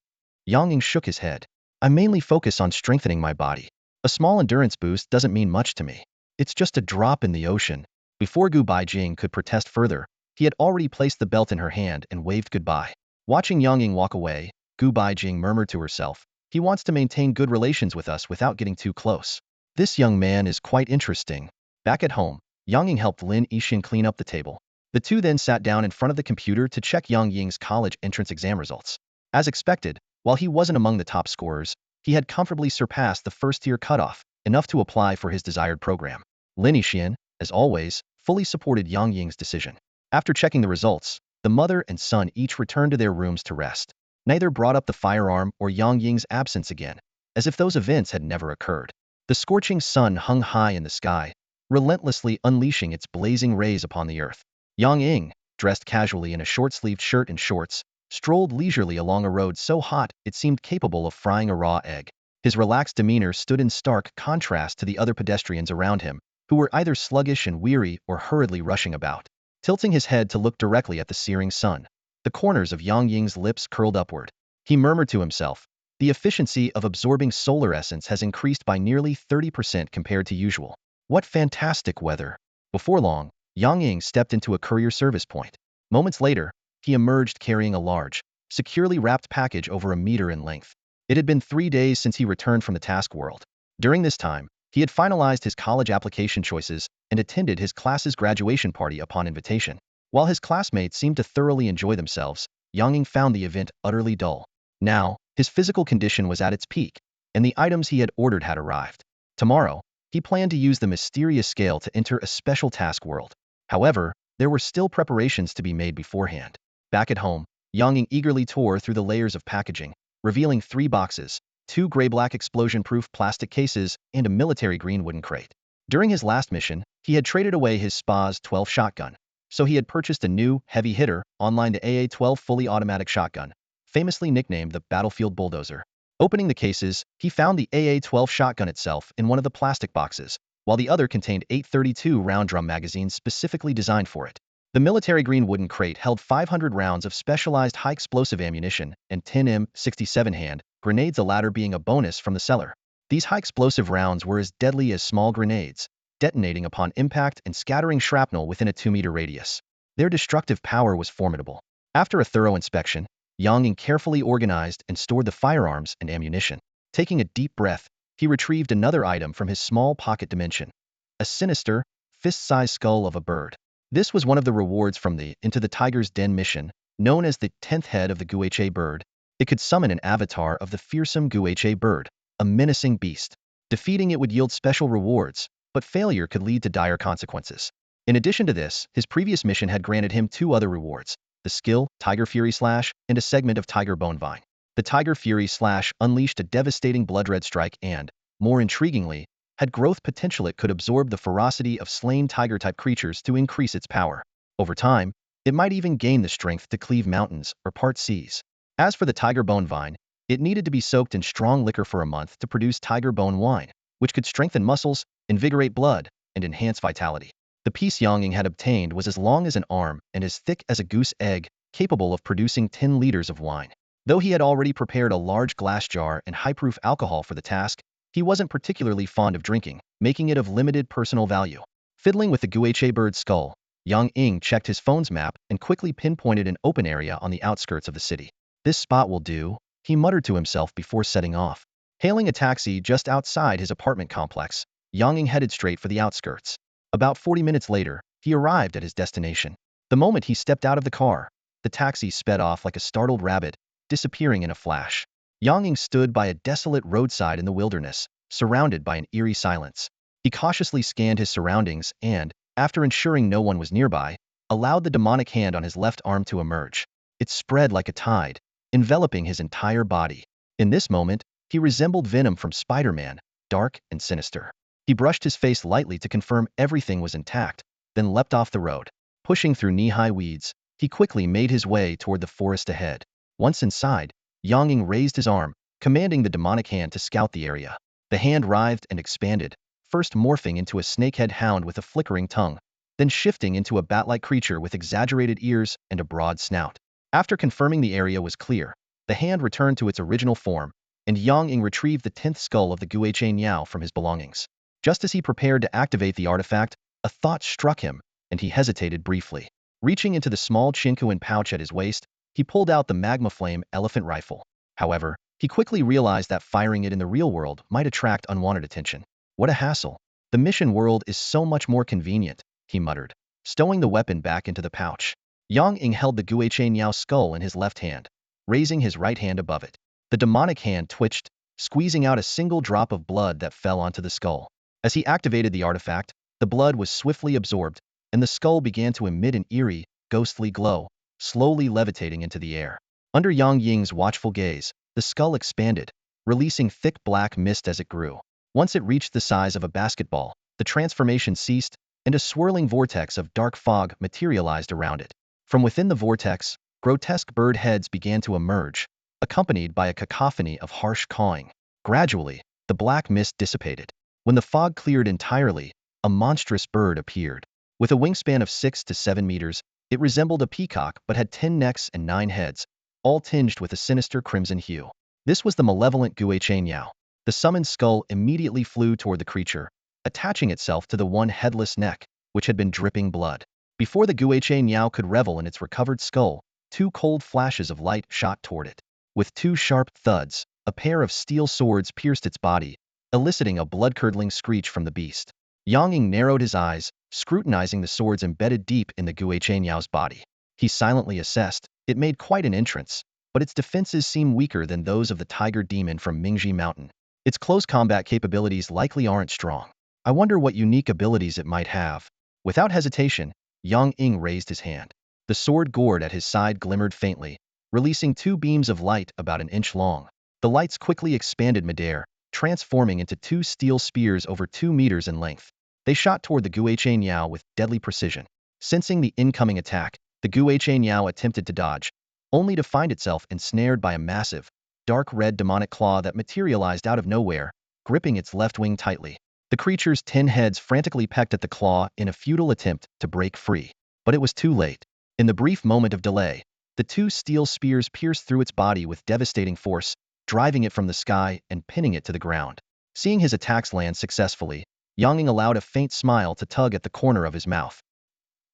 Yang Ying shook his head. I mainly focus on strengthening my body. A small endurance boost doesn't mean much to me. It's just a drop in the ocean. Before Gu Baijing could protest further, he had already placed the belt in her hand and waved goodbye. Watching Yang Ying walk away, Gu Baijing murmured to herself, he wants to maintain good relations with us without getting too close. This young man is quite interesting. Back at home, Yang Ying helped Lin Yixian clean up the table. The two then sat down in front of the computer to check Yang Ying's college entrance exam results. As expected, while he wasn't among the top scorers, he had comfortably surpassed the first-tier cutoff, enough to apply for his desired program. Lin Yixian, as always, fully supported Yang Ying's decision. After checking the results, the mother and son each returned to their rooms to rest. Neither brought up the firearm or Yang Ying's absence again, as if those events had never occurred. The scorching sun hung high in the sky, relentlessly unleashing its blazing rays upon the earth. Yang Ying, dressed casually in a short-sleeved shirt and shorts, strolled leisurely along a road so hot it seemed capable of frying a raw egg. His relaxed demeanor stood in stark contrast to the other pedestrians around him, who were either sluggish and weary or hurriedly rushing about. Tilting his head to look directly at the searing sun, the corners of Yang Ying's lips curled upward. He murmured to himself, the efficiency of absorbing solar essence has increased by nearly 30% compared to usual. What fantastic weather. Before long, Yang Ying stepped into a courier service point. Moments later, he emerged carrying a large, securely wrapped package over a meter in length. It had been 3 days since he returned from the task world. During this time, he had finalized his college application choices and attended his class's graduation party upon invitation. While his classmates seemed to thoroughly enjoy themselves, Yang Ying found the event utterly dull. Now, his physical condition was at its peak, and the items he had ordered had arrived. Tomorrow, he planned to use the mysterious scale to enter a special task world. However, there were still preparations to be made beforehand. Back at home, Yang Ying eagerly tore through the layers of packaging, revealing 3 boxes, 2 gray-black explosion-proof plastic cases, and a military-green wooden crate. During his last mission, he had traded away his SPAS 12 shotgun, so he had purchased a new, heavy hitter, online the AA-12 fully automatic shotgun, famously nicknamed the Battlefield Bulldozer. Opening the cases, he found the AA-12 shotgun itself in one of the plastic boxes, while the other contained 8.32 round drum magazines specifically designed for it. The military-green wooden crate held 500 rounds of specialized high-explosive ammunition and 10 M67 hand grenades, the latter being a bonus from the seller. These high-explosive rounds were as deadly as small grenades, detonating upon impact and scattering shrapnel within a 2-meter radius. Their destructive power was formidable. After a thorough inspection, Yang Ying carefully organized and stored the firearms and ammunition. Taking a deep breath, he retrieved another item from his small pocket dimension, a sinister, fist-sized skull of a bird. This was one of the rewards from the Into the Tiger's Den mission, known as the 10th head of the Guha bird. It could summon an avatar of the fearsome Guha bird, a menacing beast. Defeating it would yield special rewards, but failure could lead to dire consequences. In addition to this, his previous mission had granted him 2 other rewards, the skill, Tiger Fury Slash, and a segment of Tiger Bone Vine. The Tiger Fury Slash unleashed a devastating blood-red strike and, more intriguingly, had growth potential. It could absorb the ferocity of slain tiger-type creatures to increase its power. Over time, it might even gain the strength to cleave mountains or part seas. As for the Tiger Bone Vine, it needed to be soaked in strong liquor for a month to produce Tiger Bone Wine, which could strengthen muscles, invigorate blood, and enhance vitality. The piece Yang Ying had obtained was as long as an arm and as thick as a goose egg, capable of producing 10 liters of wine. Though he had already prepared a large glass jar and high-proof alcohol for the task, he wasn't particularly fond of drinking, making it of limited personal value. Fiddling with the Guha bird's skull, Yang Ying checked his phone's map and quickly pinpointed an open area on the outskirts of the city. This spot will do, he muttered to himself before setting off. Hailing a taxi just outside his apartment complex, Yang Ying headed straight for the outskirts. About 40 minutes later, he arrived at his destination. The moment he stepped out of the car, the taxi sped off like a startled rabbit, disappearing in a flash. Yang Ying stood by a desolate roadside in the wilderness, surrounded by an eerie silence. He cautiously scanned his surroundings and, after ensuring no one was nearby, allowed the demonic hand on his left arm to emerge. It spread like a tide, enveloping his entire body. In this moment, he resembled Venom from Spider-Man, dark and sinister. He brushed his face lightly to confirm everything was intact, then leapt off the road. Pushing through knee-high weeds, he quickly made his way toward the forest ahead. Once inside, Yang Ying raised his arm, commanding the demonic hand to scout the area. The hand writhed and expanded, first morphing into a snakehead hound with a flickering tongue, then shifting into a bat-like creature with exaggerated ears and a broad snout. After confirming the area was clear, the hand returned to its original form, and Yang Ying retrieved the 10th skull of the Guiche Niao from his belongings. Just as he prepared to activate the artifact, a thought struck him, and he hesitated briefly. Reaching into the small Chinkuan pouch at his waist, he pulled out the Magma Flame elephant rifle. However, he quickly realized that firing it in the real world might attract unwanted attention. What a hassle. The mission world is so much more convenient, he muttered, stowing the weapon back into the pouch. Yang Ying held the Guiche Niao skull in his left hand, raising his right hand above it. The demonic hand twitched, squeezing out a single drop of blood that fell onto the skull. As he activated the artifact, the blood was swiftly absorbed, and the skull began to emit an eerie, ghostly glow, slowly levitating into the air. Under Yang Ying's watchful gaze, the skull expanded, releasing thick black mist as it grew. Once it reached the size of a basketball, the transformation ceased, and a swirling vortex of dark fog materialized around it. From within the vortex, grotesque bird heads began to emerge, accompanied by a cacophony of harsh cawing. Gradually, the black mist dissipated. When the fog cleared entirely, a monstrous bird appeared. With a wingspan of 6 to 7 meters, it resembled a peacock but had 10 necks and 9 heads, all tinged with a sinister crimson hue. This was the malevolent Guiche Niao. The summoned skull immediately flew toward the creature, attaching itself to the one headless neck, which had been dripping blood. Before the Guiche Niao could revel in its recovered skull, 2 cold flashes of light shot toward it. With 2 sharp thuds, a pair of steel swords pierced its body, eliciting a blood-curdling screech from the beast. Yang Ying narrowed his eyes, scrutinizing the swords embedded deep in the Guiche Niao's body. He silently assessed, it made quite an entrance, but its defenses seem weaker than those of the tiger demon from Mingji Mountain. Its close combat capabilities likely aren't strong. I wonder what unique abilities it might have. Without hesitation, Yang Ying raised his hand. The sword gourd at his side glimmered faintly, releasing 2 beams of light about an inch long. The lights quickly expanded midair, transforming into 2 steel spears over 2 meters in length. They shot toward the Guiche Niao with deadly precision. Sensing the incoming attack, the Guiche Niao attempted to dodge, only to find itself ensnared by a massive, dark red demonic claw that materialized out of nowhere, gripping its left wing tightly. The creature's 10 heads frantically pecked at the claw in a futile attempt to break free. But it was too late. In the brief moment of delay, the 2 steel spears pierced through its body with devastating force, driving it from the sky and pinning it to the ground. Seeing his attacks land successfully, Yang Ying allowed a faint smile to tug at the corner of his mouth.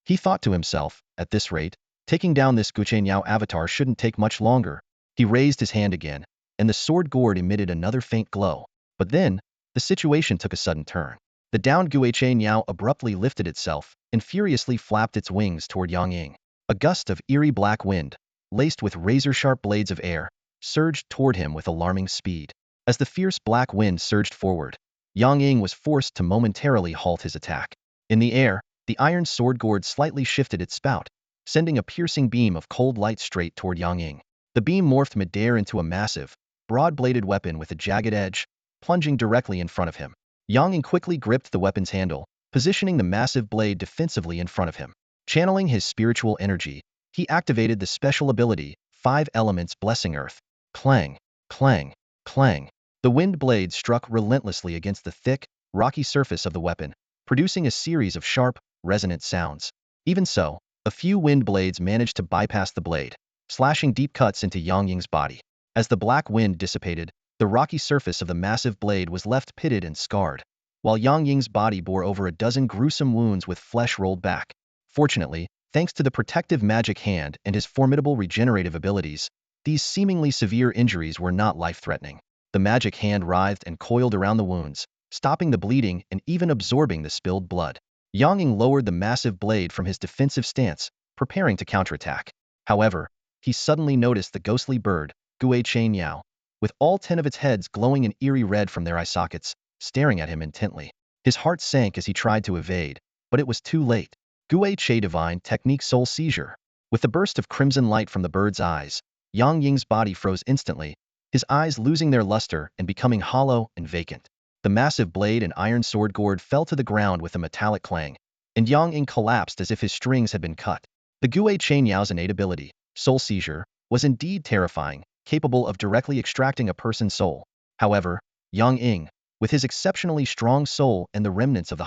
He thought to himself, at this rate, taking down this Guiche Niao avatar shouldn't take much longer. He raised his hand again, and the sword gourd emitted another faint glow. But then, the situation took a sudden turn. The downed Guiche Niao abruptly lifted itself and furiously flapped its wings toward Yang Ying. A gust of eerie black wind, laced with razor-sharp blades of air, surged toward him with alarming speed. As the fierce black wind surged forward, Yang Ying was forced to momentarily halt his attack. In the air, the iron sword gourd slightly shifted its spout, sending a piercing beam of cold light straight toward Yang Ying. The beam morphed midair into a massive, broad-bladed weapon with a jagged edge, plunging directly in front of him. Yang Ying quickly gripped the weapon's handle, positioning the massive blade defensively in front of him. Channeling his spiritual energy, he activated the special ability, 5 Elements Blessing Earth. Clang, clang, clang. The wind blade struck relentlessly against the thick, rocky surface of the weapon, producing a series of sharp, resonant sounds. Even so, a few wind blades managed to bypass the blade, slashing deep cuts into Yang Ying's body. As the black wind dissipated, the rocky surface of the massive blade was left pitted and scarred, while Yang Ying's body bore over a dozen gruesome wounds with flesh rolled back. Fortunately, thanks to the protective magic hand and his formidable regenerative abilities, these seemingly severe injuries were not life-threatening. The magic hand writhed and coiled around the wounds, stopping the bleeding and even absorbing the spilled blood. Yang Ying lowered the massive blade from his defensive stance, preparing to counterattack. However, he suddenly noticed the ghostly bird, Guiche Niao, with all 10 of its heads glowing an eerie red from their eye sockets, staring at him intently. His heart sank as he tried to evade, but it was too late. Guiche Divine Technique Soul Seizure. With the burst of crimson light from the bird's eyes, Yang Ying's body froze instantly, his eyes losing their luster and becoming hollow and vacant. The massive blade and iron sword gourd fell to the ground with a metallic clang, and Yang Ying collapsed as if his strings had been cut. The Gui Chain Yao's innate ability, Soul Seizure, was indeed terrifying, capable of directly extracting a person's soul. However, Yang Ying, with his exceptionally strong soul and the remnants of the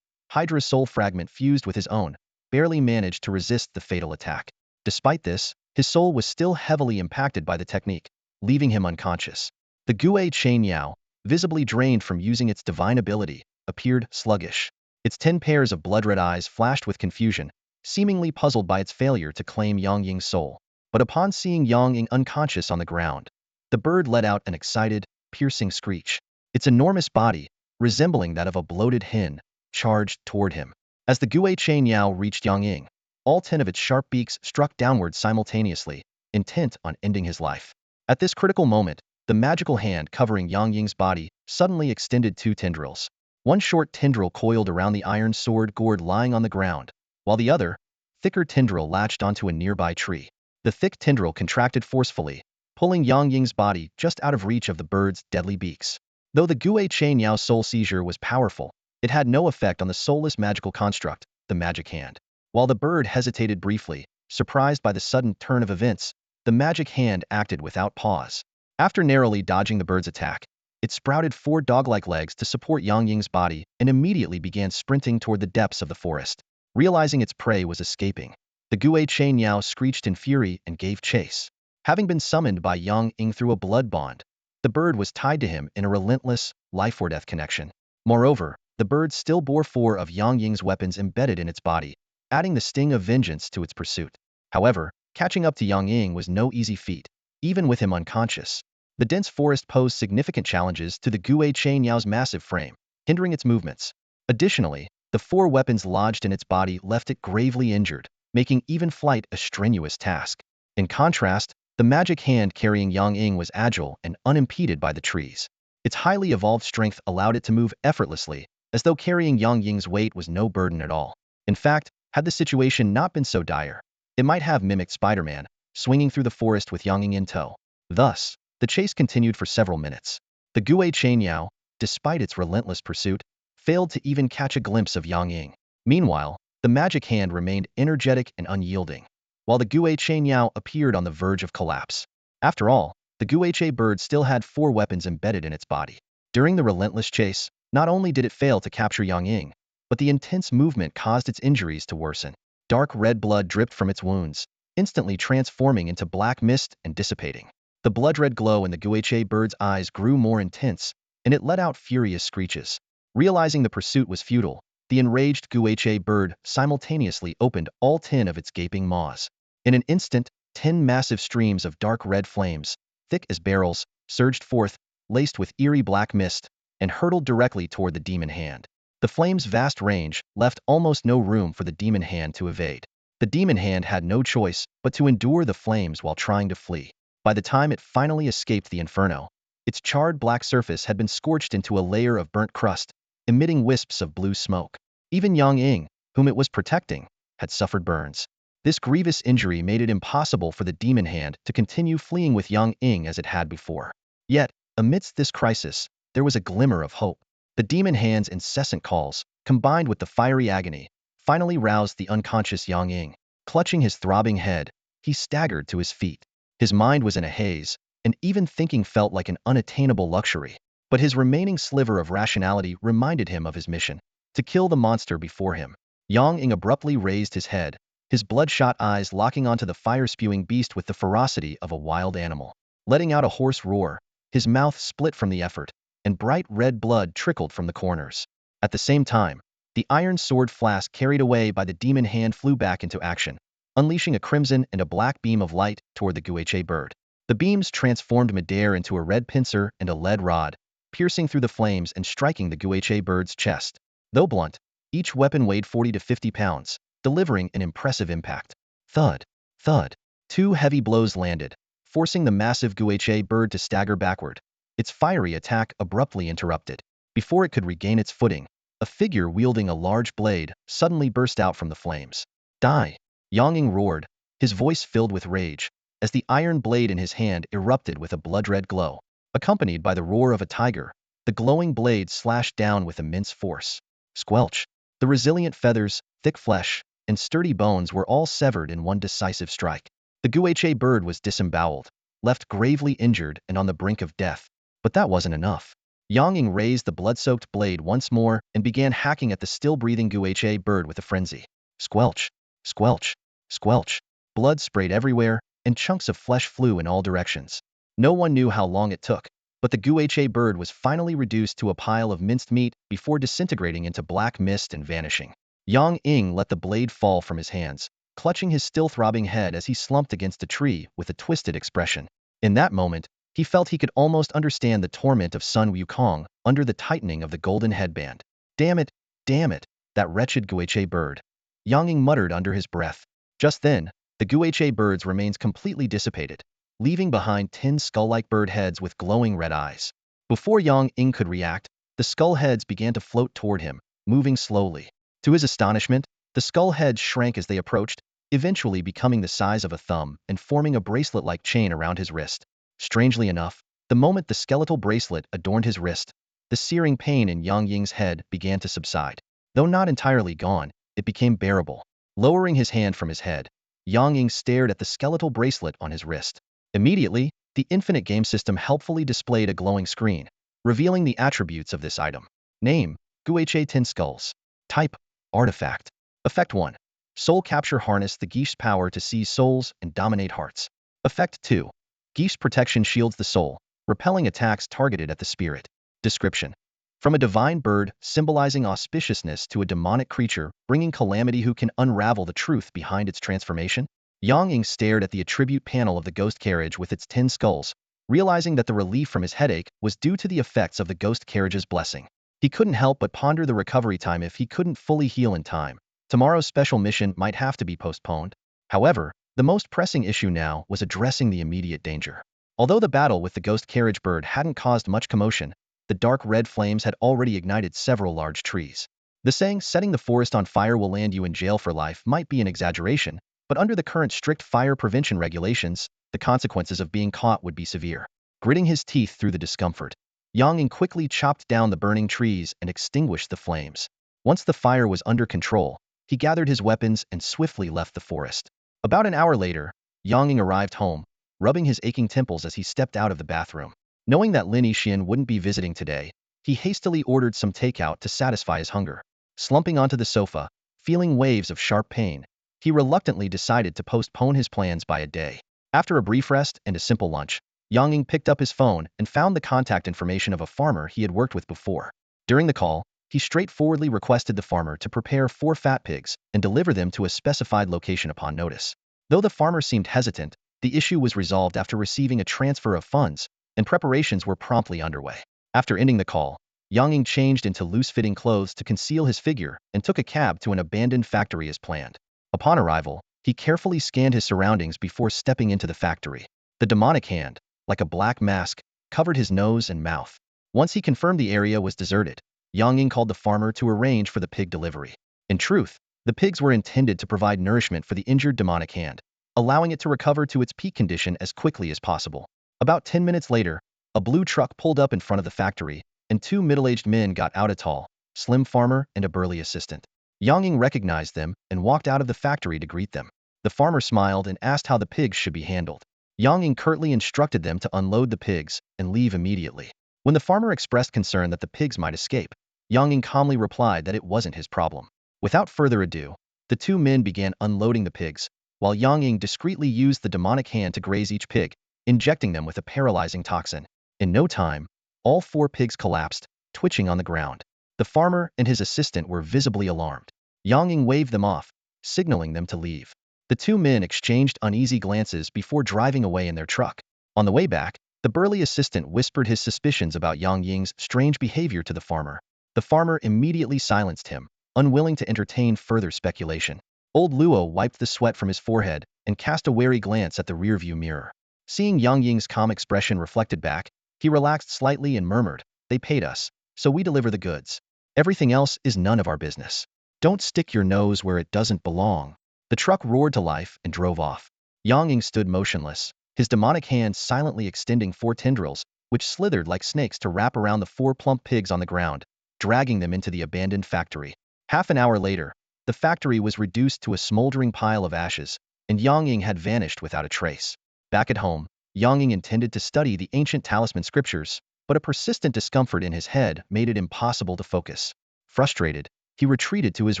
Hydra's soul fragment fused with his own, barely managed to resist the fatal attack. Despite this, his soul was still heavily impacted by the technique, leaving him unconscious. The Gui Chain Yao, visibly drained from using its divine ability, appeared sluggish. Its 10 pairs of blood-red eyes flashed with confusion, seemingly puzzled by its failure to claim Yang Ying's soul. But upon seeing Yang Ying unconscious on the ground, the bird let out an excited, piercing screech. Its enormous body, resembling that of a bloated hen, charged toward him. As the Gui Chain Yao reached Yang Ying, all 10 of its sharp beaks struck downward simultaneously, intent on ending his life. At this critical moment, the magical hand covering Yang Ying's body suddenly extended 2 tendrils. One short tendril coiled around the iron sword gourd lying on the ground, while the other, thicker tendril latched onto a nearby tree. The thick tendril contracted forcefully, pulling Yang Ying's body just out of reach of the bird's deadly beaks. Though the Gui Chain Yao's soul seizure was powerful, it had no effect on the soulless magical construct, the magic hand. While the bird hesitated briefly, surprised by the sudden turn of events, the magic hand acted without pause. After narrowly dodging the bird's attack, it sprouted 4 dog-like legs to support Yang Ying's body and immediately began sprinting toward the depths of the forest. Realizing its prey was escaping, the Gui Chain Yao screeched in fury and gave chase. Having been summoned by Yang Ying through a blood bond, the bird was tied to him in a relentless, life-or-death connection. Moreover, the bird still bore 4 of Yang Ying's weapons embedded in its body, adding the sting of vengeance to its pursuit. However, catching up to Yang Ying was no easy feat, even with him unconscious. The dense forest posed significant challenges to the Gui Chain Yao's massive frame, hindering its movements. Additionally, the 4 weapons lodged in its body left it gravely injured, making even flight a strenuous task. In contrast, the magic hand carrying Yang Ying was agile and unimpeded by the trees. Its highly evolved strength allowed it to move effortlessly, as though carrying Yang Ying's weight was no burden at all. In fact, had the situation not been so dire, it might have mimicked Spider-Man, swinging through the forest with Yang Ying in tow. Thus, the chase continued for several minutes. The Gui Chain Yao, despite its relentless pursuit, failed to even catch a glimpse of Yang Ying. Meanwhile, the magic hand remained energetic and unyielding, while the Gui Chain Yao appeared on the verge of collapse. After all, the Gui Chain bird still had 4 weapons embedded in its body. During the relentless chase, not only did it fail to capture Yang Ying, but the intense movement caused its injuries to worsen. Dark red blood dripped from its wounds, instantly transforming into black mist and dissipating. The blood-red glow in the Gui Chain bird's eyes grew more intense, and it let out furious screeches. Realizing the pursuit was futile, the enraged Gui Chain bird simultaneously opened all 10 of its gaping maws. In an instant, 10 massive streams of dark red flames, thick as barrels, surged forth, laced with eerie black mist, and hurtled directly toward the demon hand. The flame's vast range left almost no room for the demon hand to evade. The demon hand had no choice but to endure the flames while trying to flee. By the time it finally escaped the inferno, its charred black surface had been scorched into a layer of burnt crust, emitting wisps of blue smoke. Even Yang Ying, whom it was protecting, had suffered burns. This grievous injury made it impossible for the demon hand to continue fleeing with Yang Ying as it had before. Yet, amidst this crisis, there was a glimmer of hope. The demon hand's incessant calls, combined with the fiery agony, finally roused the unconscious Yang Ying. Clutching his throbbing head, he staggered to his feet. His mind was in a haze, and even thinking felt like an unattainable luxury. But his remaining sliver of rationality reminded him of his mission, to kill the monster before him. Yang Ying abruptly raised his head, his bloodshot eyes locking onto the fire-spewing beast with the ferocity of a wild animal. Letting out a hoarse roar, his mouth split from the effort, and bright red blood trickled from the corners. At the same time, the iron sword flask carried away by the demon hand flew back into action, unleashing a crimson and a black beam of light toward the Gui Chain bird. The beams transformed midair into a red pincer and a lead rod, piercing through the flames and striking the Gui Chain bird's chest. Though blunt, each weapon weighed 40 to 50 pounds, delivering an impressive impact. Thud, thud. 2 heavy blows landed, forcing the massive Gui Chain bird to stagger backward, its fiery attack abruptly interrupted. Before it could regain its footing, a figure wielding a large blade suddenly burst out from the flames. Die! Yang Ying roared, his voice filled with rage, as the iron blade in his hand erupted with a blood-red glow. Accompanied by the roar of a tiger, the glowing blade slashed down with immense force. Squelch! The resilient feathers, thick flesh, and sturdy bones were all severed in one decisive strike. The Guha bird was disemboweled, left gravely injured and on the brink of death. But that wasn't enough. Yang Ying raised the blood-soaked blade once more and began hacking at the still-breathing Guha bird with a frenzy. Squelch! Squelch! Squelch! Blood sprayed everywhere, and chunks of flesh flew in all directions. No one knew how long it took, but the Guha bird was finally reduced to a pile of minced meat before disintegrating into black mist and vanishing. Yang Ying let the blade fall from his hands, clutching his still-throbbing head as he slumped against a tree with a twisted expression. In that moment, he felt he could almost understand the torment of Sun Wukong under the tightening of the golden headband. Damn it, that wretched Guha bird. Yang Ying muttered under his breath. Just then, the Guha bird's remains completely dissipated, leaving behind 10 skull-like bird heads with glowing red eyes. Before Yang Ying could react, the skull heads began to float toward him, moving slowly. To his astonishment, the skull heads shrank as they approached, eventually becoming the size of a thumb and forming a bracelet-like chain around his wrist. Strangely enough, the moment the skeletal bracelet adorned his wrist, the searing pain in Yang Ying's head began to subside. Though not entirely gone, it became bearable. Lowering his hand from his head, Yang Ying stared at the skeletal bracelet on his wrist. Immediately, the infinite game system helpfully displayed a glowing screen, revealing the attributes of this item. Name: Guha 10 Skulls. Type: Artifact. Effect 1. Soul Capture. Harness the Geish's power to seize souls and dominate hearts. Effect 2. Geish's protection shields the soul, repelling attacks targeted at the spirit. Description: from a divine bird symbolizing auspiciousness to a demonic creature bringing calamity who can unravel the truth behind its transformation. Yang Ying stared at the attribute panel of the ghost carriage with its 10 skulls, realizing that the relief from his headache was due to the effects of the ghost carriage's blessing. He couldn't help but ponder the recovery time if he couldn't fully heal in time. Tomorrow's special mission might have to be postponed. However, the most pressing issue now was addressing the immediate danger. Although the battle with the ghost carriage bird hadn't caused much commotion, the dark red flames had already ignited several large trees. The saying, "setting the forest on fire will land you in jail for life," might be an exaggeration, but under the current strict fire prevention regulations, the consequences of being caught would be severe. Gritting his teeth through the discomfort, Yang Ying quickly chopped down the burning trees and extinguished the flames. Once the fire was under control, he gathered his weapons and swiftly left the forest. About an hour later, Yang Ying arrived home, rubbing his aching temples as he stepped out of the bathroom. Knowing that Lin Yixin wouldn't be visiting today, he hastily ordered some takeout to satisfy his hunger. Slumping onto the sofa, feeling waves of sharp pain, he reluctantly decided to postpone his plans by a day. After a brief rest and a simple lunch, Yang Ying picked up his phone and found the contact information of a farmer he had worked with before. During the call, he straightforwardly requested the farmer to prepare 4 fat pigs and deliver them to a specified location upon notice. Though the farmer seemed hesitant, the issue was resolved after receiving a transfer of funds, and preparations were promptly underway. After ending the call, Yang Ying changed into loose-fitting clothes to conceal his figure and took a cab to an abandoned factory as planned. Upon arrival, he carefully scanned his surroundings before stepping into the factory. The demonic hand, like a black mask, covered his nose and mouth. Once he confirmed the area was deserted, Yang Ying called the farmer to arrange for the pig delivery. In truth, the pigs were intended to provide nourishment for the injured demonic hand, allowing it to recover to its peak condition as quickly as possible. About 10 minutes later, a blue truck pulled up in front of the factory, and 2 middle-aged men got out: a tall, slim farmer and a burly assistant. Yang Ying recognized them and walked out of the factory to greet them. The farmer smiled and asked how the pigs should be handled. Yang Ying curtly instructed them to unload the pigs and leave immediately. When the farmer expressed concern that the pigs might escape, Yang Ying calmly replied that it wasn't his problem. Without further ado, the 2 men began unloading the pigs, while Yang Ying discreetly used the demonic hand to graze each pig, injecting them with a paralyzing toxin. In no time, all 4 pigs collapsed, twitching on the ground. The farmer and his assistant were visibly alarmed. Yang Ying waved them off, signaling them to leave. The 2 men exchanged uneasy glances before driving away in their truck. On the way back, the burly assistant whispered his suspicions about Yang Ying's strange behavior to the farmer. The farmer immediately silenced him, unwilling to entertain further speculation. Old Luo wiped the sweat from his forehead and cast a wary glance at the rearview mirror. Seeing Yang Ying's calm expression reflected back, he relaxed slightly and murmured, "They paid us, so we deliver the goods. Everything else is none of our business. Don't stick your nose where it doesn't belong." The truck roared to life and drove off. Yang Ying stood motionless, his demonic hands silently extending 4 tendrils, which slithered like snakes to wrap around the 4 plump pigs on the ground, dragging them into the abandoned factory. Half an hour later, the factory was reduced to a smoldering pile of ashes, and Yang Ying had vanished without a trace. Back at home, Yang Ying intended to study the ancient talisman scriptures, but a persistent discomfort in his head made it impossible to focus. Frustrated, he retreated to his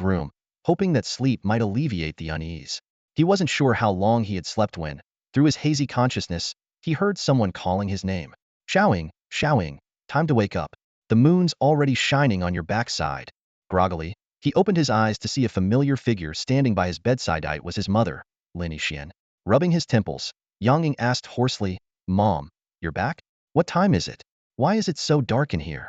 room, hoping that sleep might alleviate the unease. He wasn't sure how long he had slept when, through his hazy consciousness, he heard someone calling his name. Xiaoying, Xiaoying, time to wake up. The moon's already shining on your backside. Groggily, he opened his eyes to see a familiar figure standing by his bedside. It was his mother, Lin Yixian. Rubbing his temples, Yang Ying asked hoarsely, "Mom, you're back? What time is it? Why is it so dark in here?"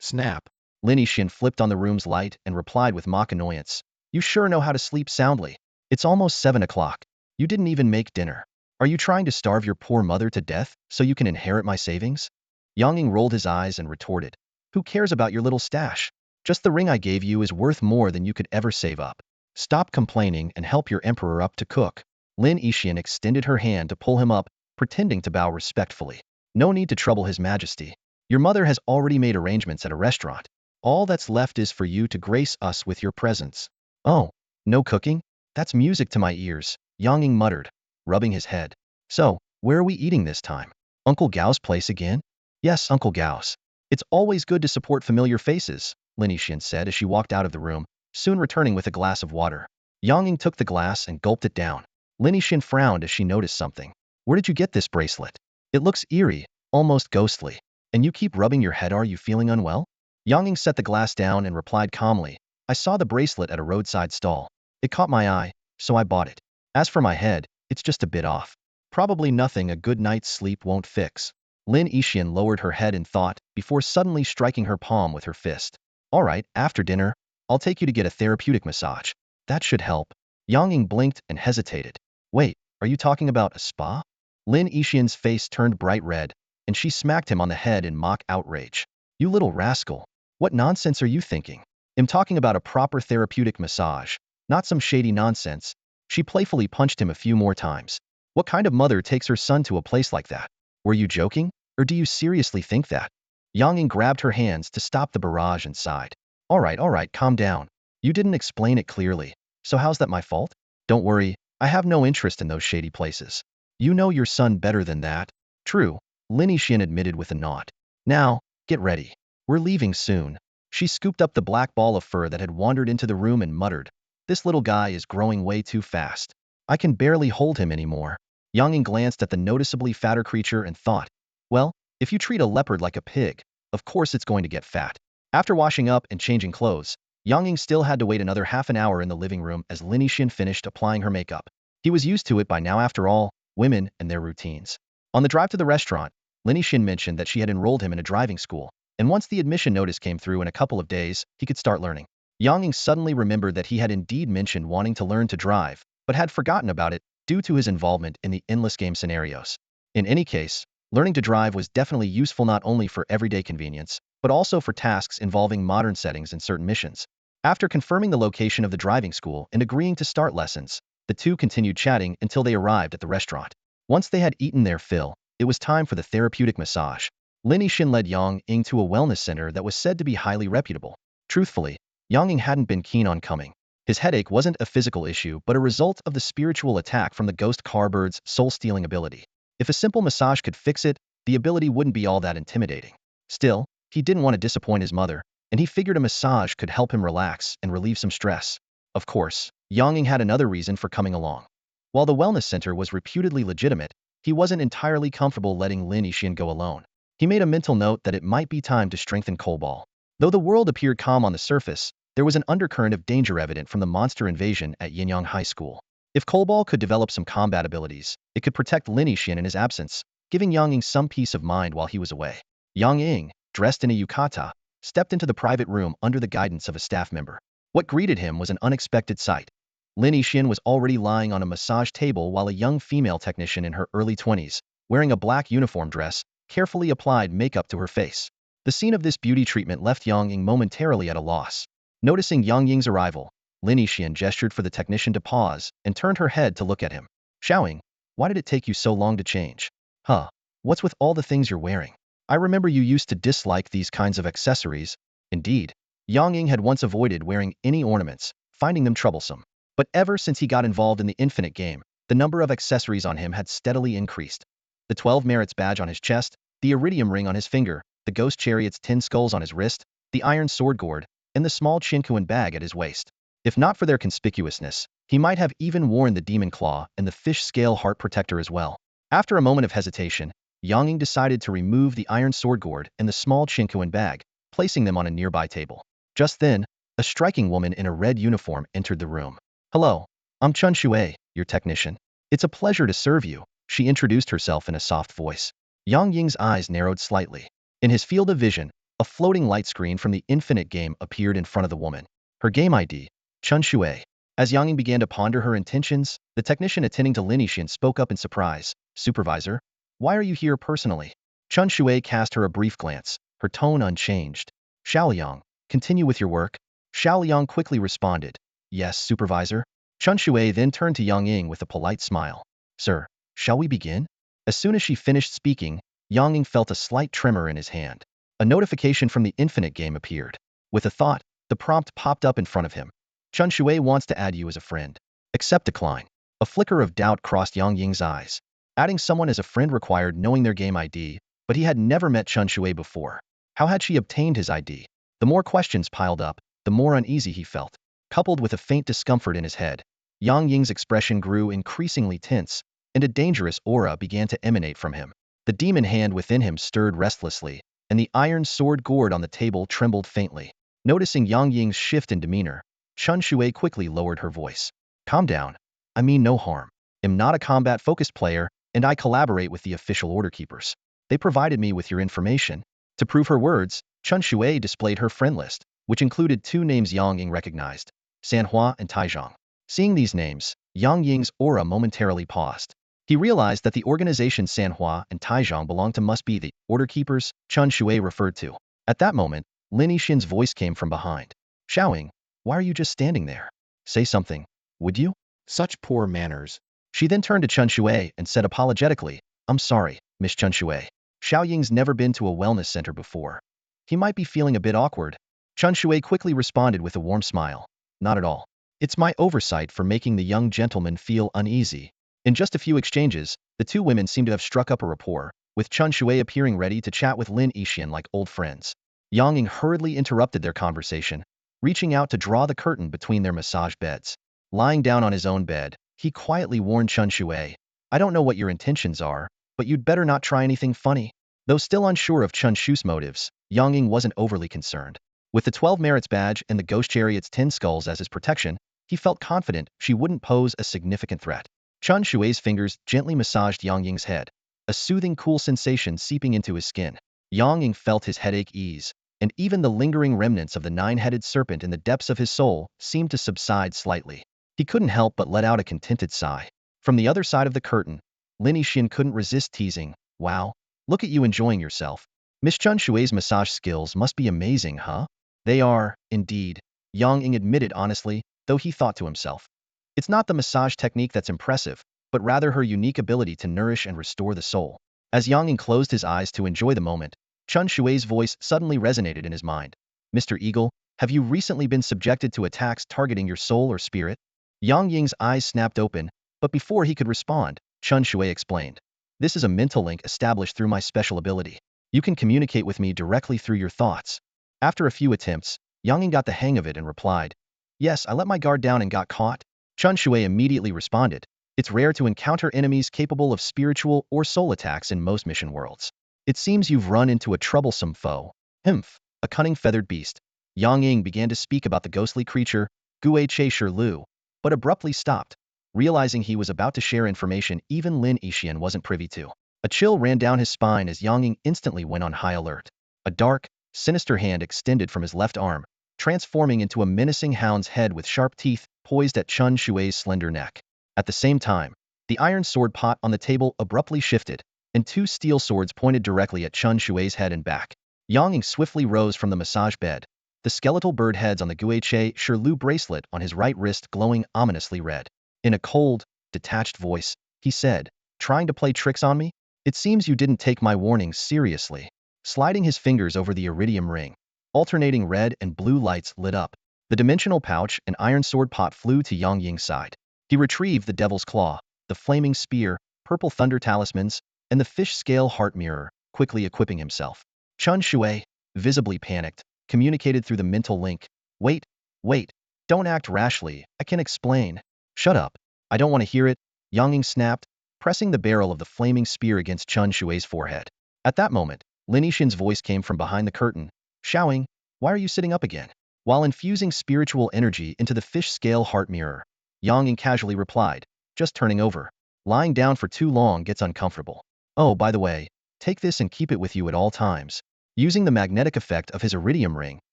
Snap. Lin Yixian flipped on the room's light and replied with mock annoyance, "You sure know how to sleep soundly. It's almost 7 o'clock. You didn't even make dinner. Are you trying to starve your poor mother to death so you can inherit my savings?" Yang Ying rolled his eyes and retorted, "Who cares about your little stash? Just the ring I gave you is worth more than you could ever save up. Stop complaining and help your emperor up to cook." Lin Yixian extended her hand to pull him up, pretending to bow respectfully. "No need to trouble his majesty. Your mother has already made arrangements at a restaurant. All that's left is for you to grace us with your presence." "Oh, no cooking? That's music to my ears," Yang Ying muttered, rubbing his head. "So, where are we eating this time? Uncle Gao's place again?" "Yes, Uncle Gao's. It's always good to support familiar faces," Lin Yixian said as she walked out of the room, soon returning with a glass of water. Yang Ying took the glass and gulped it down. Lin Yixian frowned as she noticed something. "Where did you get this bracelet? It looks eerie, almost ghostly. And you keep rubbing your head. Are you feeling unwell?" Yang Ying set the glass down and replied calmly, "I saw the bracelet at a roadside stall. It caught my eye, so I bought it. As for my head, it's just a bit off. Probably nothing a good night's sleep won't fix." Lin Yixian lowered her head in thought before suddenly striking her palm with her fist. "All right, after dinner, I'll take you to get a therapeutic massage. That should help." Yang Ying blinked and hesitated. "Wait, are you talking about a spa?" Lin Yixian's face turned bright red, and she smacked him on the head in mock outrage. "You little rascal. What nonsense are you thinking? I'm talking about a proper therapeutic massage, not some shady nonsense." She playfully punched him a few more times. "What kind of mother takes her son to a place like that? Were you joking? Or do you seriously think that?" Yang Ying grabbed her hands to stop the barrage and sighed. All right, calm down. You didn't explain it clearly, so how's that my fault?" "Don't worry, I have no interest in those shady places. You know your son better than that." "True," Lin Yixian admitted with a nod. "Now, get ready. We're leaving soon." She scooped up the black ball of fur that had wandered into the room and muttered, "This little guy is growing way too fast. I can barely hold him anymore." Yang Ying glanced at the noticeably fatter creature and thought, "Well, if you treat a leopard like a pig, of course it's going to get fat." After washing up and changing clothes, Yang Ying still had to wait another half an hour in the living room as Lin Yixian finished applying her makeup. He was used to it by now. After all, women and their routines. On the drive to the restaurant, Lin Yixian mentioned that she had enrolled him in a driving school, and once the admission notice came through in a couple of days, he could start learning. Yang Ying suddenly remembered that he had indeed mentioned wanting to learn to drive, but had forgotten about it due to his involvement in the endless game scenarios. In any case, learning to drive was definitely useful not only for everyday convenience, but also for tasks involving modern settings and certain missions. After confirming the location of the driving school and agreeing to start lessons, the two continued chatting until they arrived at the restaurant. Once they had eaten their fill, it was time for the therapeutic massage. Lin Yixian led Yang Ying to a wellness center that was said to be highly reputable. Truthfully, Yang Ying hadn't been keen on coming. His headache wasn't a physical issue but a result of the spiritual attack from the ghost carbird's soul-stealing ability. If a simple massage could fix it, the ability wouldn't be all that intimidating. Still, he didn't want to disappoint his mother, and he figured a massage could help him relax and relieve some stress. Of course, Yang Ying had another reason for coming along. While the wellness center was reputedly legitimate, he wasn't entirely comfortable letting Lin Yixian go alone. He made a mental note that it might be time to strengthen Cobalt. Though the world appeared calm on the surface, there was an undercurrent of danger evident from the monster invasion at Yinyang High School. If Cobalt could develop some combat abilities, it could protect Lin Yixian in his absence, giving Yang Ying some peace of mind while he was away. Yang Ying, dressed in a yukata, stepped into the private room under the guidance of a staff member. What greeted him was an unexpected sight. Lin Yixian was already lying on a massage table while a young female technician in her early 20s, wearing a black uniform dress, carefully applied makeup to her face. The scene of this beauty treatment left Yang Ying momentarily at a loss. Noticing Yang Ying's arrival, Lin Yixian gestured for the technician to pause and turned her head to look at him. "Xiaoying, Why did it take you so long to change? Huh. What's with all the things you're wearing? I remember you used to dislike these kinds of accessories. Indeed, Yang Ying had once avoided wearing any ornaments, finding them troublesome. But ever since he got involved in the infinite game, the number of accessories on him had steadily increased. The 12 merits badge on his chest, the iridium ring on his finger, the ghost chariot's 10 skulls on his wrist, the iron sword gourd, and the small chinkuan bag at his waist. If not for their conspicuousness, he might have even worn the demon claw and the fish scale heart protector as well. After a moment of hesitation, Yang Ying decided to remove the iron sword gourd and the small chinkuan bag, placing them on a nearby table. Just then, a striking woman in a red uniform entered the room. Hello, I'm Chun Shui, your technician. It's a pleasure to serve you, she introduced herself in a soft voice. Yang Ying's eyes narrowed slightly. In his field of vision, a floating light screen from the infinite game appeared in front of the woman. Her game ID, Chun Shui. As Yang Ying began to ponder her intentions, the technician attending to Lin Yixin spoke up in surprise. Supervisor, why are you here personally? Chun Shui cast her a brief glance, her tone unchanged. Xiaoliang, continue with your work. Xiaoliang quickly responded. Yes, supervisor. Chun Shui then turned to Yang Ying with a polite smile. Sir, shall we begin? As soon as she finished speaking, Yang Ying felt a slight tremor in his hand. A notification from the infinite game appeared. With a thought, the prompt popped up in front of him. Chun Shui wants to add you as a friend. Accept decline. A flicker of doubt crossed Yang Ying's eyes. Adding someone as a friend required knowing their game ID, but he had never met Chun Shui before. How had she obtained his ID? The more questions piled up, the more uneasy he felt. Coupled with a faint discomfort in his head, Yang Ying's expression grew increasingly tense, and a dangerous aura began to emanate from him. The demon hand within him stirred restlessly, and the iron sword gourd on the table trembled faintly. Noticing Yang Ying's shift in demeanor, Chun Shui quickly lowered her voice. Calm down. I mean no harm. I'm not a combat-focused player, and I collaborate with the official order keepers. They provided me with your information. To prove her words, Chun Shui displayed her friend list, which included two names Yang Ying recognized, Sanhua and Taizhong. Seeing these names, Yang Ying's aura momentarily paused. He realized that the organization Sanhua and Taizhong belonged to must be the order keepers Chun Shui referred to. At that moment, Lin Yixin's voice came from behind. Xiaoying, why are you just standing there? Say something, would you? Such poor manners. She then turned to Chun Shui and said apologetically, I'm sorry, Miss Chun Shui. Xiaoying's never been to a wellness center before. He might be feeling a bit awkward. Chun Shui quickly responded with a warm smile. Not at all. It's my oversight for making the young gentleman feel uneasy. In just a few exchanges, the two women seemed to have struck up a rapport, with Chun Shui appearing ready to chat with Lin Yixin like old friends. Yang Ying hurriedly interrupted their conversation, reaching out to draw the curtain between their massage beds. Lying down on his own bed, he quietly warned Chun Shui, I don't know what your intentions are, but you'd better not try anything funny. Though still unsure of Chun Shu's motives, Yang Ying wasn't overly concerned. With the 12 merits badge and the ghost chariot's 10 skulls as his protection, he felt confident she wouldn't pose a significant threat. Chun Shui's fingers gently massaged Yang Ying's head, a soothing cool sensation seeping into his skin. Yang Ying felt his headache ease, and even the lingering remnants of the nine-headed serpent in the depths of his soul seemed to subside slightly. He couldn't help but let out a contented sigh. From the other side of the curtain, Lin Yixin couldn't resist teasing, wow, look at you enjoying yourself. Miss Chun Shui's massage skills must be amazing, huh? They are, indeed, Yang Ying admitted honestly, though he thought to himself. It's not the massage technique that's impressive, but rather her unique ability to nourish and restore the soul. As Yang Ying closed his eyes to enjoy the moment, Chun Shui's voice suddenly resonated in his mind. Mr. Eagle, have you recently been subjected to attacks targeting your soul or spirit? Yang Ying's eyes snapped open, but before he could respond, Chun Shui explained. This is a mental link established through my special ability. You can communicate with me directly through your thoughts. After a few attempts, Yang Ying got the hang of it and replied, yes, I let my guard down and got caught. Chun Shui immediately responded, it's rare to encounter enemies capable of spiritual or soul attacks in most mission worlds. It seems you've run into a troublesome foe. Humph, a cunning feathered beast. Yang Ying began to speak about the ghostly creature, Gue Che Lu, but abruptly stopped, realizing he was about to share information even Lin Yixin wasn't privy to. A chill ran down his spine as Yang Ying instantly went on high alert. A dark, sinister hand extended from his left arm, transforming into a menacing hound's head with sharp teeth poised at Chun Shui's slender neck. At the same time, the iron sword pot on the table abruptly shifted, and two steel swords pointed directly at Chun Shui's head and back. Yang Ying swiftly rose from the massage bed, the skeletal bird heads on the Gue Che Lu bracelet on his right wrist glowing ominously red. In a cold, detached voice, he said, Trying to play tricks on me? It seems you didn't take my warnings seriously. Sliding his fingers over the iridium ring, alternating red and blue lights lit up. The dimensional pouch and iron sword pot flew to Yang Ying's side. He retrieved the devil's claw, the flaming spear, purple thunder talismans, and the fish scale heart mirror, quickly equipping himself. Chun Shui, visibly panicked, communicated through the mental link. Wait, wait, don't act rashly, I can explain. Shut up, I don't want to hear it, Yang Ying snapped, pressing the barrel of the flaming spear against Chun Shui's forehead. At that moment, Lin Yixin's voice came from behind the curtain, shouting, "Why are you sitting up again?" While infusing spiritual energy into the fish scale heart mirror, Yang Ying casually replied, "Just turning over. Lying down for too long gets uncomfortable. Oh, by the way, take this and keep it with you at all times." Using the magnetic effect of his iridium ring,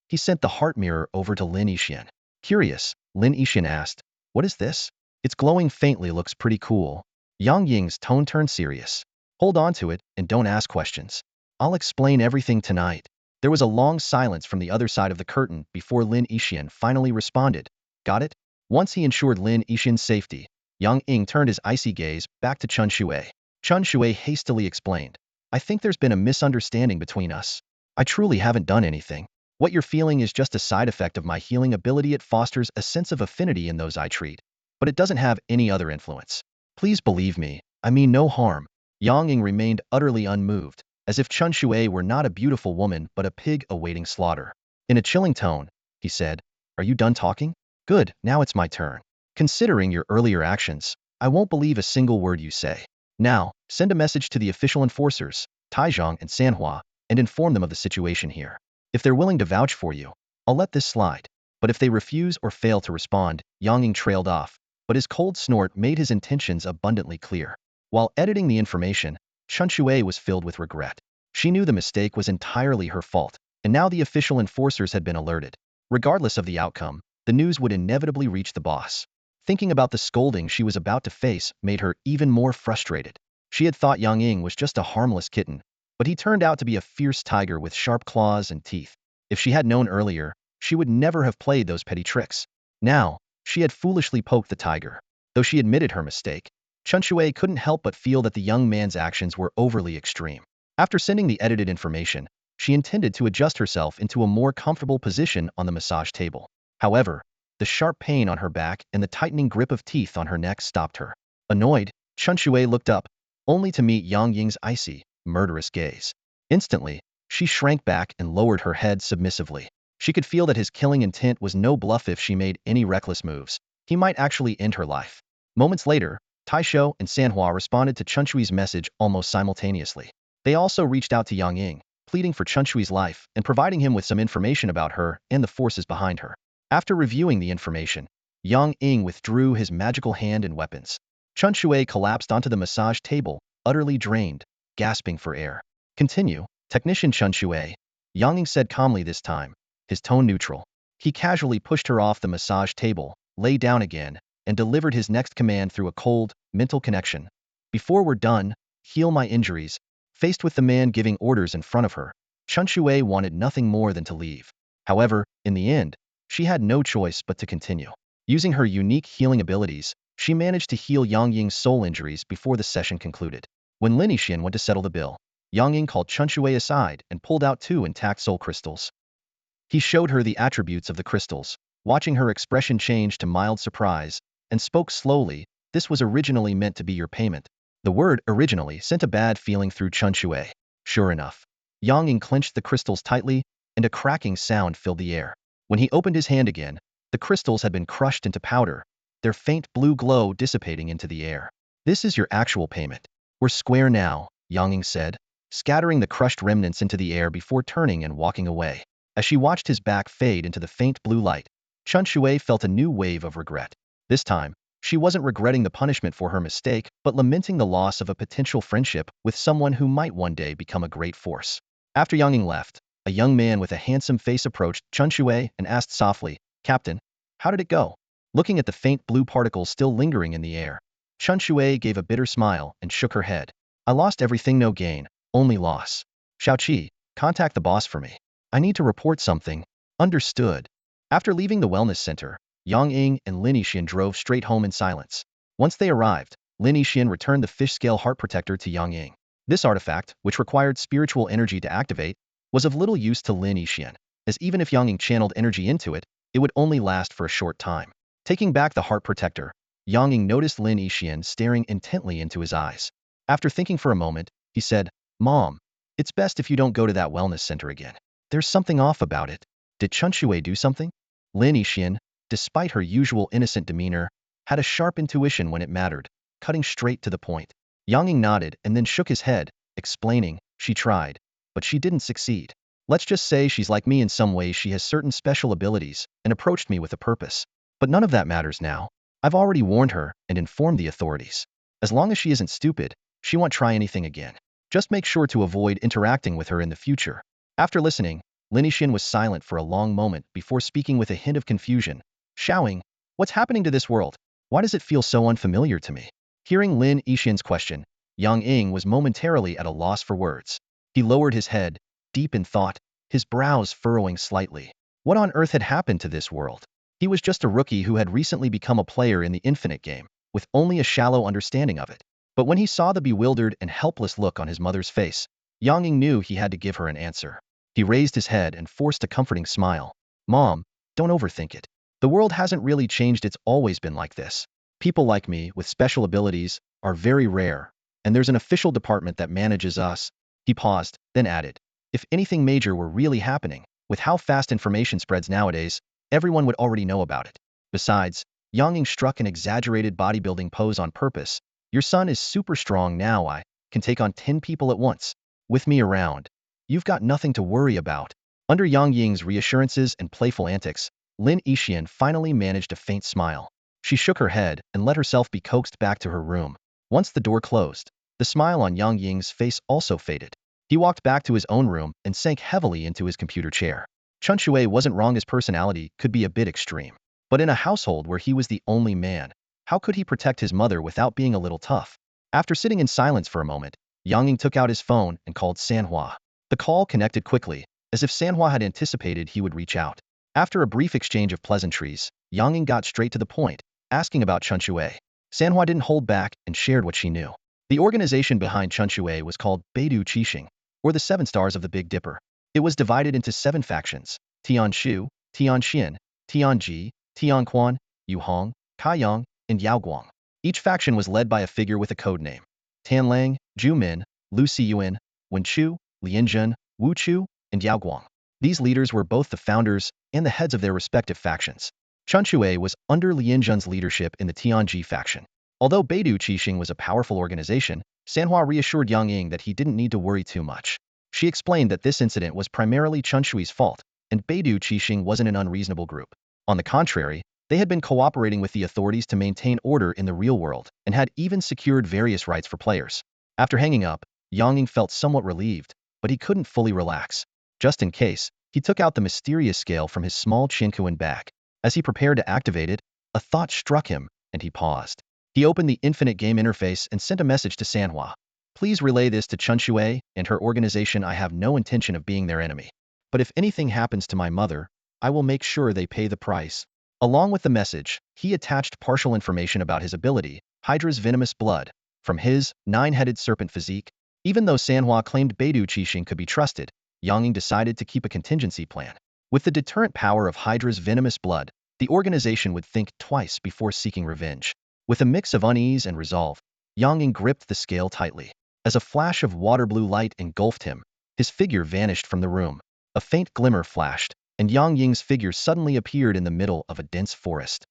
he sent the heart mirror over to Lin Yixin. Curious, Lin Yixin asked, "What is this?" "It's glowing faintly, looks pretty cool." Yang Ying's tone turned serious. "Hold on to it and don't ask questions. I'll explain everything tonight." There was a long silence from the other side of the curtain before Lin Yixin finally responded. "Got it?" Once he ensured Lin Yixin's safety, Yang Ying turned his icy gaze back to Chun Shui. Chun Shui hastily explained, "I think there's been a misunderstanding between us. I truly haven't done anything. What you're feeling is just a side effect of my healing ability. It fosters a sense of affinity in those I treat, but it doesn't have any other influence. Please believe me, I mean no harm." Yang Ying remained utterly unmoved, as if Chun Shui were not a beautiful woman but a pig awaiting slaughter. In a chilling tone, he said, "Are you done talking? Good, now it's my turn. Considering your earlier actions, I won't believe a single word you say. Now, send a message to the official enforcers, Taizhong and Sanhua, and inform them of the situation here. If they're willing to vouch for you, I'll let this slide. But if they refuse or fail to respond," Yang Ying trailed off, but his cold snort made his intentions abundantly clear. While editing the information, Chun Shui was filled with regret. She knew the mistake was entirely her fault, and now the official enforcers had been alerted. Regardless of the outcome, the news would inevitably reach the boss. Thinking about the scolding she was about to face made her even more frustrated. She had thought Yang Ying was just a harmless kitten, but he turned out to be a fierce tiger with sharp claws and teeth. If she had known earlier, she would never have played those petty tricks. Now, she had foolishly poked the tiger. Though she admitted her mistake, Chun Shui couldn't help but feel that the young man's actions were overly extreme. After sending the edited information, she intended to adjust herself into a more comfortable position on the massage table. However, the sharp pain on her back and the tightening grip of teeth on her neck stopped her. Annoyed, Chun Shui looked up, only to meet Yang Ying's icy, murderous gaze. Instantly, she shrank back and lowered her head submissively. She could feel that his killing intent was no bluff. If she made any reckless moves, he might actually end her life. Moments later, Taisho and Sanhua responded to Chun Shui's message almost simultaneously. They also reached out to Yang Ying, pleading for Chun Shui's life and providing him with some information about her and the forces behind her. After reviewing the information, Yang Ying withdrew his magical hand and weapons. Chun Shui collapsed onto the massage table, utterly drained, gasping for air. "Continue, Technician Chun Shui," Yang Ying said calmly this time, his tone neutral. He casually pushed her off the massage table, lay down again, and delivered his next command through a cold, mental connection. "Before we're done, heal my injuries." Faced with the man giving orders in front of her, Chun Shui wanted nothing more than to leave. However, in the end, she had no choice but to continue. Using her unique healing abilities, she managed to heal Yang Ying's soul injuries before the session concluded. When Lin Yixin went to settle the bill, Yang Ying called Chun Shui aside and pulled out 2 intact soul crystals. He showed her the attributes of the crystals, watching her expression change to mild surprise, and spoke slowly, "This was originally meant to be your payment." The word "originally" sent a bad feeling through Chun Shui. Sure enough, Yang Ying clenched the crystals tightly, and a cracking sound filled the air. When he opened his hand again, the crystals had been crushed into powder, their faint blue glow dissipating into the air. "This is your actual payment. We're square now," Yang Ying said, scattering the crushed remnants into the air before turning and walking away. As she watched his back fade into the faint blue light, Chun Shui felt a new wave of regret. This time, she wasn't regretting the punishment for her mistake, but lamenting the loss of a potential friendship with someone who might one day become a great force. After Yang Ying left, a young man with a handsome face approached Chun Shui and asked softly, "Captain, how did it go?" Looking at the faint blue particles still lingering in the air, Chun Shui gave a bitter smile and shook her head. "I lost everything, no gain, only loss. Xiaoqi, contact the boss for me. I need to report something." "Understood." After leaving the wellness center, Yang Ying and Lin Yixin drove straight home in silence. Once they arrived, Lin Yixin returned the fish scale heart protector to Yang Ying. This artifact, which required spiritual energy to activate, was of little use to Lin Yixin, as even if Yang Ying channeled energy into it, it would only last for a short time. Taking back the heart protector, Yang Ying noticed Lin Yixin staring intently into his eyes. After thinking for a moment, he said, "Mom, it's best if you don't go to that wellness center again. There's something off about it. Did Chun Shui do something?" Lin Yixin, despite her usual innocent demeanor, had a sharp intuition when it mattered, cutting straight to the point. Yang Ying nodded and then shook his head, explaining, "She tried, but she didn't succeed. Let's just say she's like me in some ways. She has certain special abilities and approached me with a purpose. But none of that matters now. I've already warned her and informed the authorities. As long as she isn't stupid, she won't try anything again. Just make sure to avoid interacting with her in the future." After listening, Lin Yixin was silent for a long moment before speaking with a hint of confusion. "Xiaoying, what's happening to this world? Why does it feel so unfamiliar to me?" Hearing Lin Yixin's question, Yang Ying was momentarily at a loss for words. He lowered his head, deep in thought, his brows furrowing slightly. What on earth had happened to this world? He was just a rookie who had recently become a player in the Infinite game, with only a shallow understanding of it. But when he saw the bewildered and helpless look on his mother's face, Yang Ying knew he had to give her an answer. He raised his head and forced a comforting smile. "Mom, don't overthink it. The world hasn't really changed. It's always been like this. People like me, with special abilities, are very rare, and there's an official department that manages us." He paused, then added, "If anything major were really happening, with how fast information spreads nowadays, everyone would already know about it. Besides," Yang Ying struck an exaggerated bodybuilding pose on purpose, "your son is super strong now. I can take on 10 people at once. With me around, you've got nothing to worry about." Under Yang Ying's reassurances and playful antics, Lin Yixin finally managed a faint smile. She shook her head and let herself be coaxed back to her room. Once the door closed, the smile on Yang Ying's face also faded. He walked back to his own room and sank heavily into his computer chair. Chun Shui wasn't wrong. His personality could be a bit extreme. But in a household where he was the only man, how could he protect his mother without being a little tough? After sitting in silence for a moment, Yang Ying took out his phone and called Sanhua. The call connected quickly, as if Sanhua had anticipated he would reach out. After a brief exchange of pleasantries, Yang Ying got straight to the point, asking about Chun Shui. Sanhua didn't hold back and shared what she knew. The organization behind Chun Shui was called Beidou Qixing, or the Seven Stars of the Big Dipper. It was divided into 7 factions: Tianshu, Tianxian, Tianji, Tianquan, Yuhong, Kaiyang, and Yaoguang. Each faction was led by a figure with a code name: Tanlang, Jumin, Lu Xiyuan, Wenchu, Lianzhen, Wuchu, and Yaoguang. These leaders were both the founders and the heads of their respective factions. Chun Shui was under Lianzhen's leadership in the Tianji faction. Although Beidou Qixing was a powerful organization, Sanhua reassured Yang Ying that he didn't need to worry too much. She explained that this incident was primarily Chun Shui's fault, and Beidou Qixing wasn't an unreasonable group. On the contrary, they had been cooperating with the authorities to maintain order in the real world, and had even secured various rights for players. After hanging up, Yang Ying felt somewhat relieved, but he couldn't fully relax. Just in case, he took out the mysterious scale from his small Chinkuan bag. As he prepared to activate it, a thought struck him, and he paused. He opened the Infinite Game interface and sent a message to Sanhua. "Please relay this to Chun Shui and her organization. I have no intention of being their enemy. But if anything happens to my mother, I will make sure they pay the price." Along with the message, he attached partial information about his ability, Hydra's venomous blood, from his 9-headed serpent physique. Even though Sanhua claimed Beidou Qixing could be trusted, Yang Ying decided to keep a contingency plan. With the deterrent power of Hydra's venomous blood, the organization would think twice before seeking revenge. With a mix of unease and resolve, Yang Ying gripped the scale tightly. As a flash of water blue light engulfed him, his figure vanished from the room. A faint glimmer flashed, and Yang Ying's figure suddenly appeared in the middle of a dense forest.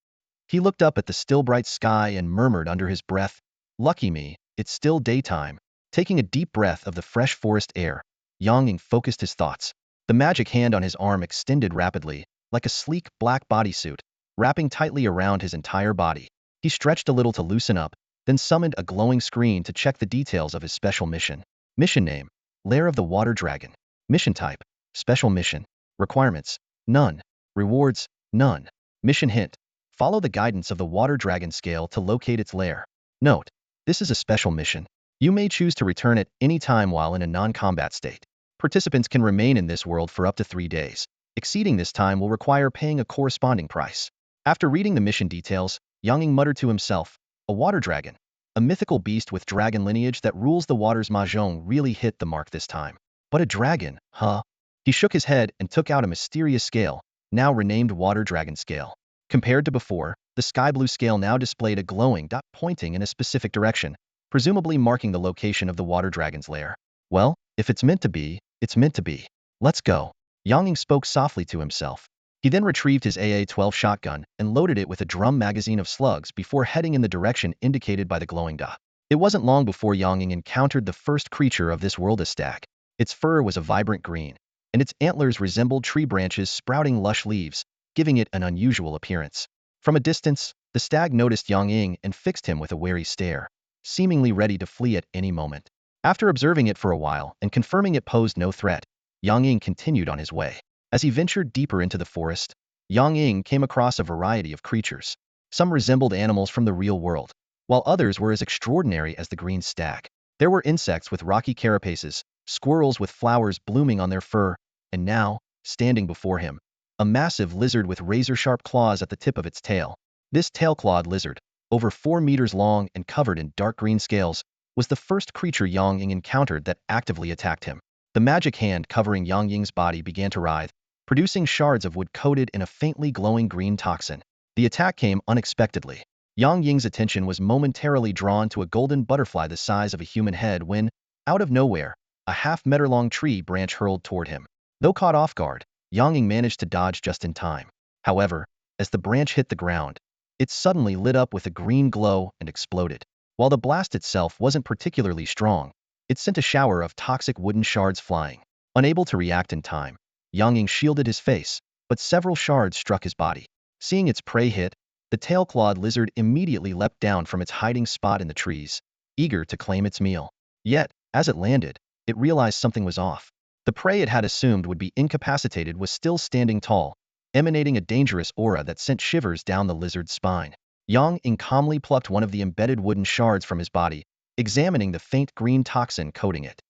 He looked up at the still bright sky and murmured under his breath, "Lucky me, it's still daytime." Taking a deep breath of the fresh forest air, Yang Ying focused his thoughts. The magic hand on his arm extended rapidly, like a sleek black bodysuit, wrapping tightly around his entire body. He stretched a little to loosen up, then summoned a glowing screen to check the details of his special mission. Mission name: Lair of the Water Dragon. Mission type: Special mission. Requirements: none. Rewards: none. Mission hint: follow the guidance of the Water Dragon scale to locate its lair. Note: this is a special mission. You may choose to return at any time while in a non-combat state. Participants can remain in this world for up to 3 days. Exceeding this time will require paying a corresponding price. After reading the mission details, Yang Ying muttered to himself, "A water dragon. A mythical beast with dragon lineage that rules the waters mahjong really hit the mark this time. But a dragon, huh? He shook his head and took out a mysterious scale, now renamed Water Dragon Scale. Compared to before, the sky blue scale now displayed a glowing dot pointing in a specific direction, presumably marking the location of the water dragon's lair. Well, if it's meant to be, it's meant to be. Let's go. Yang Ying spoke softly to himself. He then retrieved his AA-12 shotgun and loaded it with a drum magazine of slugs before heading in the direction indicated by the glowing dot. It wasn't long before Yang Ying encountered the first creature of this world, a stag. Its fur was a vibrant green, and its antlers resembled tree branches sprouting lush leaves, giving it an unusual appearance. From a distance, the stag noticed Yang Ying and fixed him with a wary stare, seemingly ready to flee at any moment. After observing it for a while and confirming it posed no threat, Yang Ying continued on his way. As he ventured deeper into the forest, Yang Ying came across a variety of creatures. Some resembled animals from the real world, while others were as extraordinary as the green stag. There were insects with rocky carapaces, squirrels with flowers blooming on their fur, and now, standing before him, a massive lizard with razor-sharp claws at the tip of its tail. This tail-clawed lizard, over 4 meters long and covered in dark green scales, was the first creature Yang Ying encountered that actively attacked him. The magic hand covering Yang Ying's body began to writhe, producing shards of wood coated in a faintly glowing green toxin. The attack came unexpectedly. Yang Ying's attention was momentarily drawn to a golden butterfly the size of a human head when, out of nowhere, a half-meter-long tree branch hurled toward him. Though caught off guard, Yang Ying managed to dodge just in time. However, as the branch hit the ground, it suddenly lit up with a green glow and exploded. While the blast itself wasn't particularly strong, it sent a shower of toxic wooden shards flying. Unable to react in time, Yang Ying shielded his face, but several shards struck his body. Seeing its prey hit, the tail-clawed lizard immediately leapt down from its hiding spot in the trees, eager to claim its meal. Yet, as it landed, it realized something was off. The prey it had assumed would be incapacitated was still standing tall, emanating a dangerous aura that sent shivers down the lizard's spine. Yang Ying calmly plucked one of the embedded wooden shards from his body, examining the faint green toxin coating it.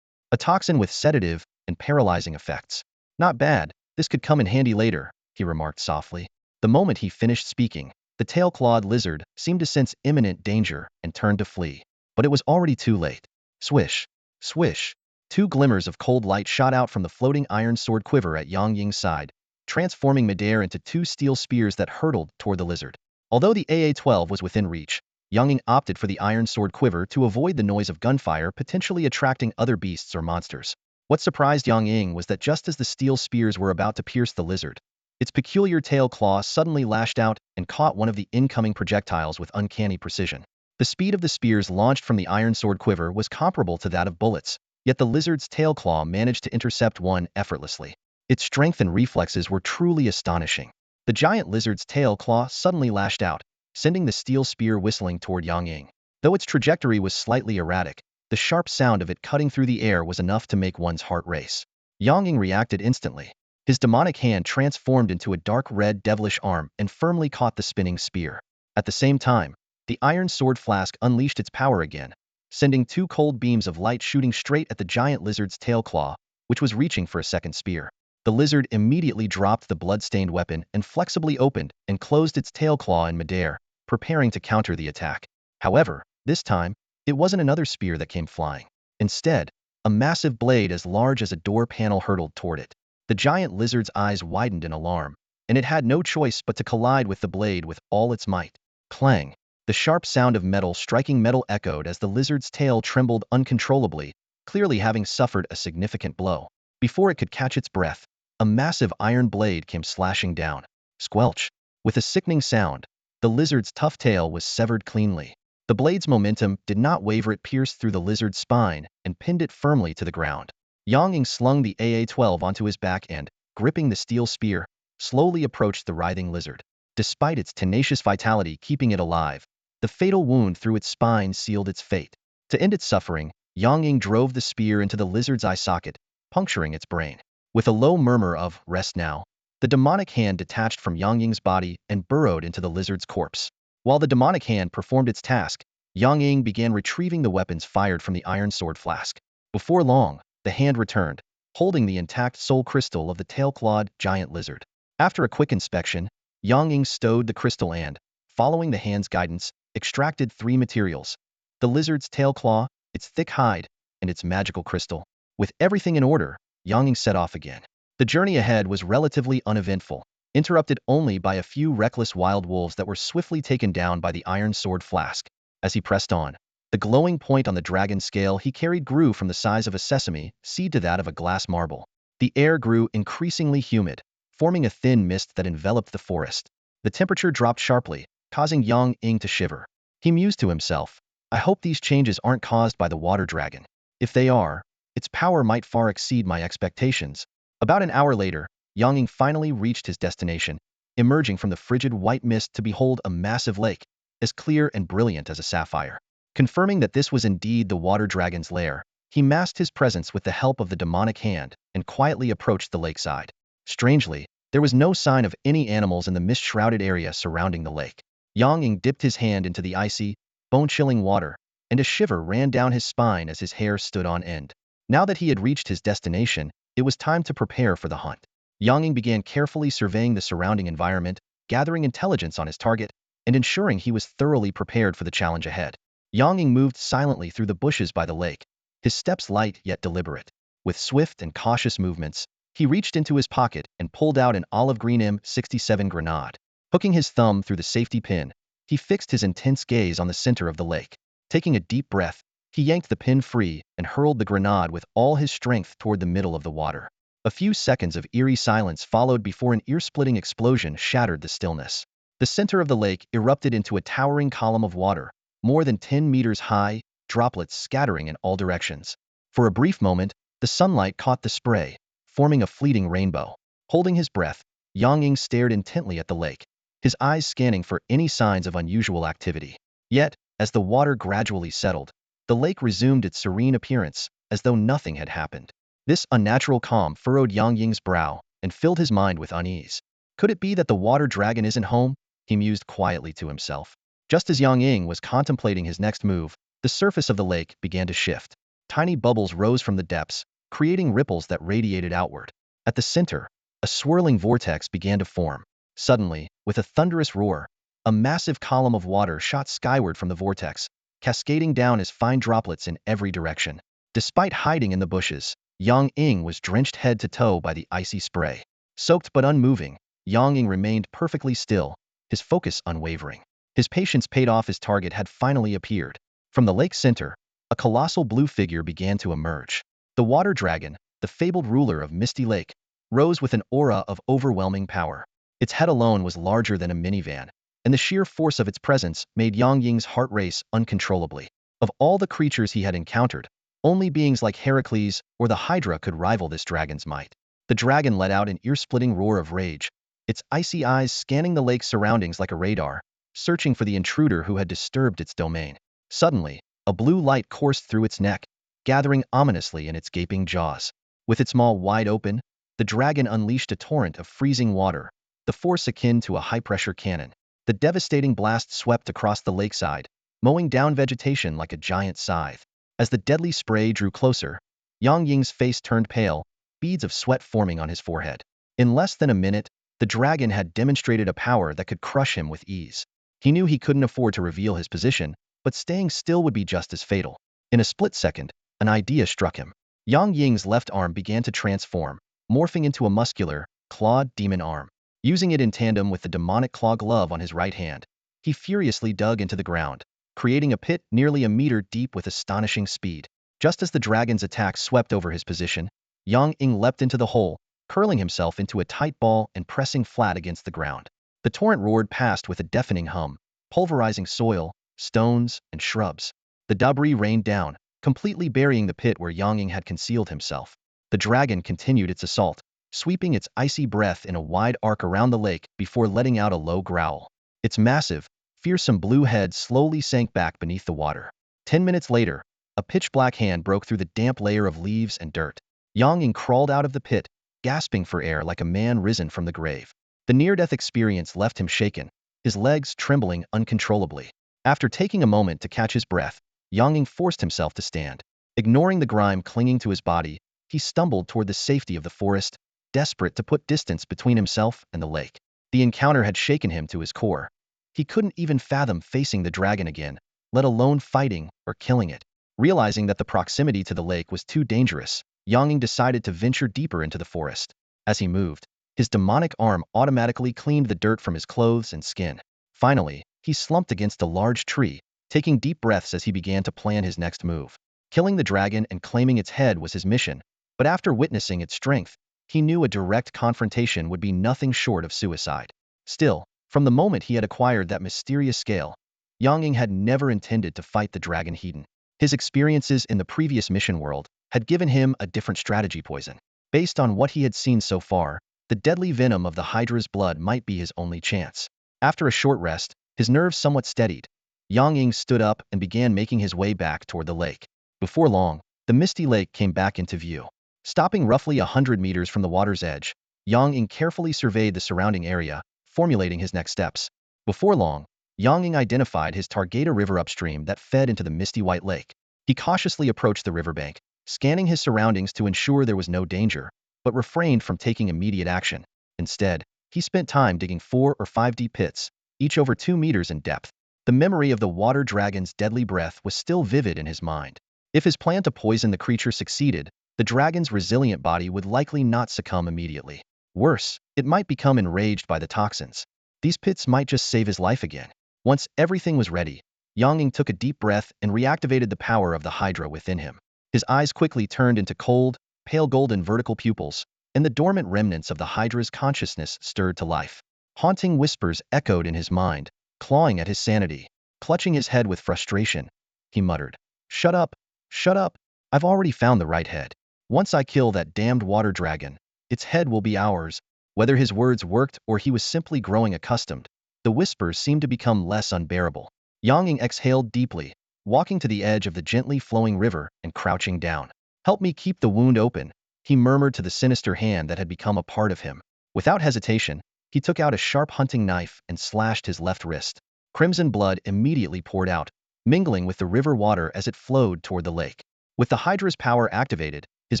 A toxin with sedative and paralyzing effects. Not bad, this could come in handy later, he remarked softly. The moment he finished speaking, the tail-clawed lizard seemed to sense imminent danger and turned to flee. But it was already too late. Swish, swish. 2 glimmers of cold light shot out from the floating iron sword quiver at Yang Ying's side, transforming midair into 2 steel spears that hurtled toward the lizard. Although the AA-12 was within reach, Yang Ying opted for the iron sword quiver to avoid the noise of gunfire potentially attracting other beasts or monsters. What surprised Yang Ying was that just as the steel spears were about to pierce the lizard, its peculiar tail claw suddenly lashed out and caught one of the incoming projectiles with uncanny precision. The speed of the spears launched from the iron sword quiver was comparable to that of bullets, yet the lizard's tail claw managed to intercept one effortlessly. Its strength and reflexes were truly astonishing. The giant lizard's tail claw suddenly lashed out, sending the steel spear whistling toward Yang Ying. Though its trajectory was slightly erratic, the sharp sound of it cutting through the air was enough to make one's heart race. Yang Ying reacted instantly. His demonic hand transformed into a dark red devilish arm and firmly caught the spinning spear. At the same time, the iron sword flask unleashed its power again, sending 2 cold beams of light shooting straight at the giant lizard's tail claw, which was reaching for a second spear. The lizard immediately dropped the blood-stained weapon and flexibly opened and closed its tail claw in midair, preparing to counter the attack. However, this time, it wasn't another spear that came flying. Instead, a massive blade as large as a door panel hurtled toward it. The giant lizard's eyes widened in alarm, and it had no choice but to collide with the blade with all its might. Clang! The sharp sound of metal striking metal echoed as the lizard's tail trembled uncontrollably, clearly having suffered a significant blow. Before it could catch its breath, a massive iron blade came slashing down. Squelch! With a sickening sound, the lizard's tough tail was severed cleanly. The blade's momentum did not waver. It pierced through the lizard's spine and pinned it firmly to the ground. Yang Ying slung the AA-12 onto his back and, gripping the steel spear, slowly approached the writhing lizard. Despite its tenacious vitality keeping it alive, the fatal wound through its spine sealed its fate. To end its suffering, Yang Ying drove the spear into the lizard's eye socket, puncturing its brain. With a low murmur of, "Rest now," the demonic hand detached from Yang Ying's body and burrowed into the lizard's corpse. While the demonic hand performed its task, Yang Ying began retrieving the weapons fired from the iron sword flask. Before long, the hand returned, holding the intact soul crystal of the tail-clawed giant lizard. After a quick inspection, Yang Ying stowed the crystal and, following the hand's guidance, extracted 3 materials: the lizard's tail claw, its thick hide, and its magical crystal. With everything in order, Yang Ying set off again. The journey ahead was relatively uneventful, interrupted only by a few reckless wild wolves that were swiftly taken down by the iron sword flask. As he pressed on, the glowing point on the dragon scale he carried grew from the size of a sesame seed to that of a glass marble. The air grew increasingly humid, forming a thin mist that enveloped the forest. The temperature dropped sharply, causing Yang Ying to shiver. He mused to himself, I hope these changes aren't caused by the water dragon. If they are, its power might far exceed my expectations. About an hour later, Yang Ying finally reached his destination, emerging from the frigid white mist to behold a massive lake, as clear and brilliant as a sapphire. Confirming that this was indeed the water dragon's lair, he masked his presence with the help of the demonic hand and quietly approached the lakeside. Strangely, there was no sign of any animals in the mist-shrouded area surrounding the lake. Yang Ying dipped his hand into the icy, bone-chilling water, and a shiver ran down his spine as his hair stood on end. Now that he had reached his destination, it was time to prepare for the hunt. Yang Ying began carefully surveying the surrounding environment, gathering intelligence on his target, and ensuring he was thoroughly prepared for the challenge ahead. Yang Ying moved silently through the bushes by the lake, his steps light yet deliberate. With swift and cautious movements, he reached into his pocket and pulled out an olive-green M67 grenade. Hooking his thumb through the safety pin, he fixed his intense gaze on the center of the lake. Taking a deep breath, he yanked the pin free and hurled the grenade with all his strength toward the middle of the water. A few seconds of eerie silence followed before an ear-splitting explosion shattered the stillness. The center of the lake erupted into a towering column of water, more than 10 meters high, droplets scattering in all directions. For a brief moment, the sunlight caught the spray, forming a fleeting rainbow. Holding his breath, Yang Ying stared intently at the lake, his eyes scanning for any signs of unusual activity. Yet, as the water gradually settled, the lake resumed its serene appearance, as though nothing had happened. This unnatural calm furrowed Yang Ying's brow and filled his mind with unease. Could it be that the water dragon isn't home? He mused quietly to himself. Just as Yang Ying was contemplating his next move, the surface of the lake began to shift. Tiny bubbles rose from the depths, creating ripples that radiated outward. At the center, a swirling vortex began to form. Suddenly, with a thunderous roar, a massive column of water shot skyward from the vortex, cascading down as fine droplets in every direction. Despite hiding in the bushes, Yang Ying was drenched head to toe by the icy spray. Soaked but unmoving, Yang Ying remained perfectly still, his focus unwavering. His patience paid off. His target had finally appeared. From the lake center, a colossal blue figure began to emerge. The water dragon, the fabled ruler of Misty Lake, rose with an aura of overwhelming power. Its head alone was larger than a minivan, and the sheer force of its presence made Yang Ying's heart race uncontrollably. Of all the creatures he had encountered, only beings like Heracles or the Hydra could rival this dragon's might. The dragon let out an ear-splitting roar of rage, its icy eyes scanning the lake's surroundings like a radar, searching for the intruder who had disturbed its domain. Suddenly, a blue light coursed through its neck, gathering ominously in its gaping jaws. With its maw wide open, the dragon unleashed a torrent of freezing water, the force akin to a high-pressure cannon. The devastating blast swept across the lakeside, mowing down vegetation like a giant scythe. As the deadly spray drew closer, Yang Ying's face turned pale, beads of sweat forming on his forehead. In less than a minute, the dragon had demonstrated a power that could crush him with ease. He knew he couldn't afford to reveal his position, but staying still would be just as fatal. In a split second, an idea struck him. Yang Ying's left arm began to transform, morphing into a muscular, clawed demon arm. Using it in tandem with the demonic claw glove on his right hand, he furiously dug into the ground, creating a pit nearly a meter deep with astonishing speed. Just as the dragon's attack swept over his position, Yang Ying leapt into the hole, curling himself into a tight ball and pressing flat against the ground. The torrent roared past with a deafening hum, pulverizing soil, stones, and shrubs. The debris rained down, completely burying the pit where Yang Ying had concealed himself. The dragon continued its assault, sweeping its icy breath in a wide arc around the lake before letting out a low growl. Its massive, fearsome blue head slowly sank back beneath the water. 10 minutes later, a pitch-black hand broke through the damp layer of leaves and dirt. Yang Ying crawled out of the pit, gasping for air like a man risen from the grave. The near-death experience left him shaken, his legs trembling uncontrollably. After taking a moment to catch his breath, Yang Ying forced himself to stand. Ignoring the grime clinging to his body, he stumbled toward the safety of the forest, desperate to put distance between himself and the lake. The encounter had shaken him to his core. He couldn't even fathom facing the dragon again, let alone fighting or killing it. Realizing that the proximity to the lake was too dangerous, Yang Ying decided to venture deeper into the forest. As he moved, his demonic arm automatically cleaned the dirt from his clothes and skin. Finally, he slumped against a large tree, taking deep breaths as he began to plan his next move. Killing the dragon and claiming its head was his mission, but after witnessing its strength, he knew a direct confrontation would be nothing short of suicide. Still, from the moment he had acquired that mysterious scale, Yang Ying had never intended to fight the dragon Hedon. His experiences in the previous mission world had given him a different strategy poison. Based on what he had seen so far, the deadly venom of the Hydra's blood might be his only chance. After a short rest, his nerves somewhat steadied. Yang Ying stood up and began making his way back toward the lake. Before long, the misty lake came back into view. Stopping roughly 100 meters from the water's edge, Yang Ying carefully surveyed the surrounding area, formulating his next steps. Before long, Yang Ying identified his target, a river upstream that fed into the misty white lake. He cautiously approached the riverbank, scanning his surroundings to ensure there was no danger, but refrained from taking immediate action. Instead, he spent time digging 4 or 5 deep pits, each over 2 meters in depth. The memory of the water dragon's deadly breath was still vivid in his mind. If his plan to poison the creature succeeded, the dragon's resilient body would likely not succumb immediately. Worse, it might become enraged by the toxins. These pits might just save his life again. Once everything was ready, Yang Ying took a deep breath and reactivated the power of the Hydra within him. His eyes quickly turned into cold, pale golden vertical pupils, and the dormant remnants of the Hydra's consciousness stirred to life. Haunting whispers echoed in his mind, clawing at his sanity. Clutching his head with frustration, he muttered, "Shut up! Shut up! I've already found the right head. Once I kill that damned water dragon, its head will be ours." Whether his words worked or he was simply growing accustomed, the whispers seemed to become less unbearable. Yang Ying exhaled deeply, walking to the edge of the gently flowing river and crouching down. "Help me keep the wound open," he murmured to the sinister hand that had become a part of him. Without hesitation, he took out a sharp hunting knife and slashed his left wrist. Crimson blood immediately poured out, mingling with the river water as it flowed toward the lake. With the Hydra's power activated, his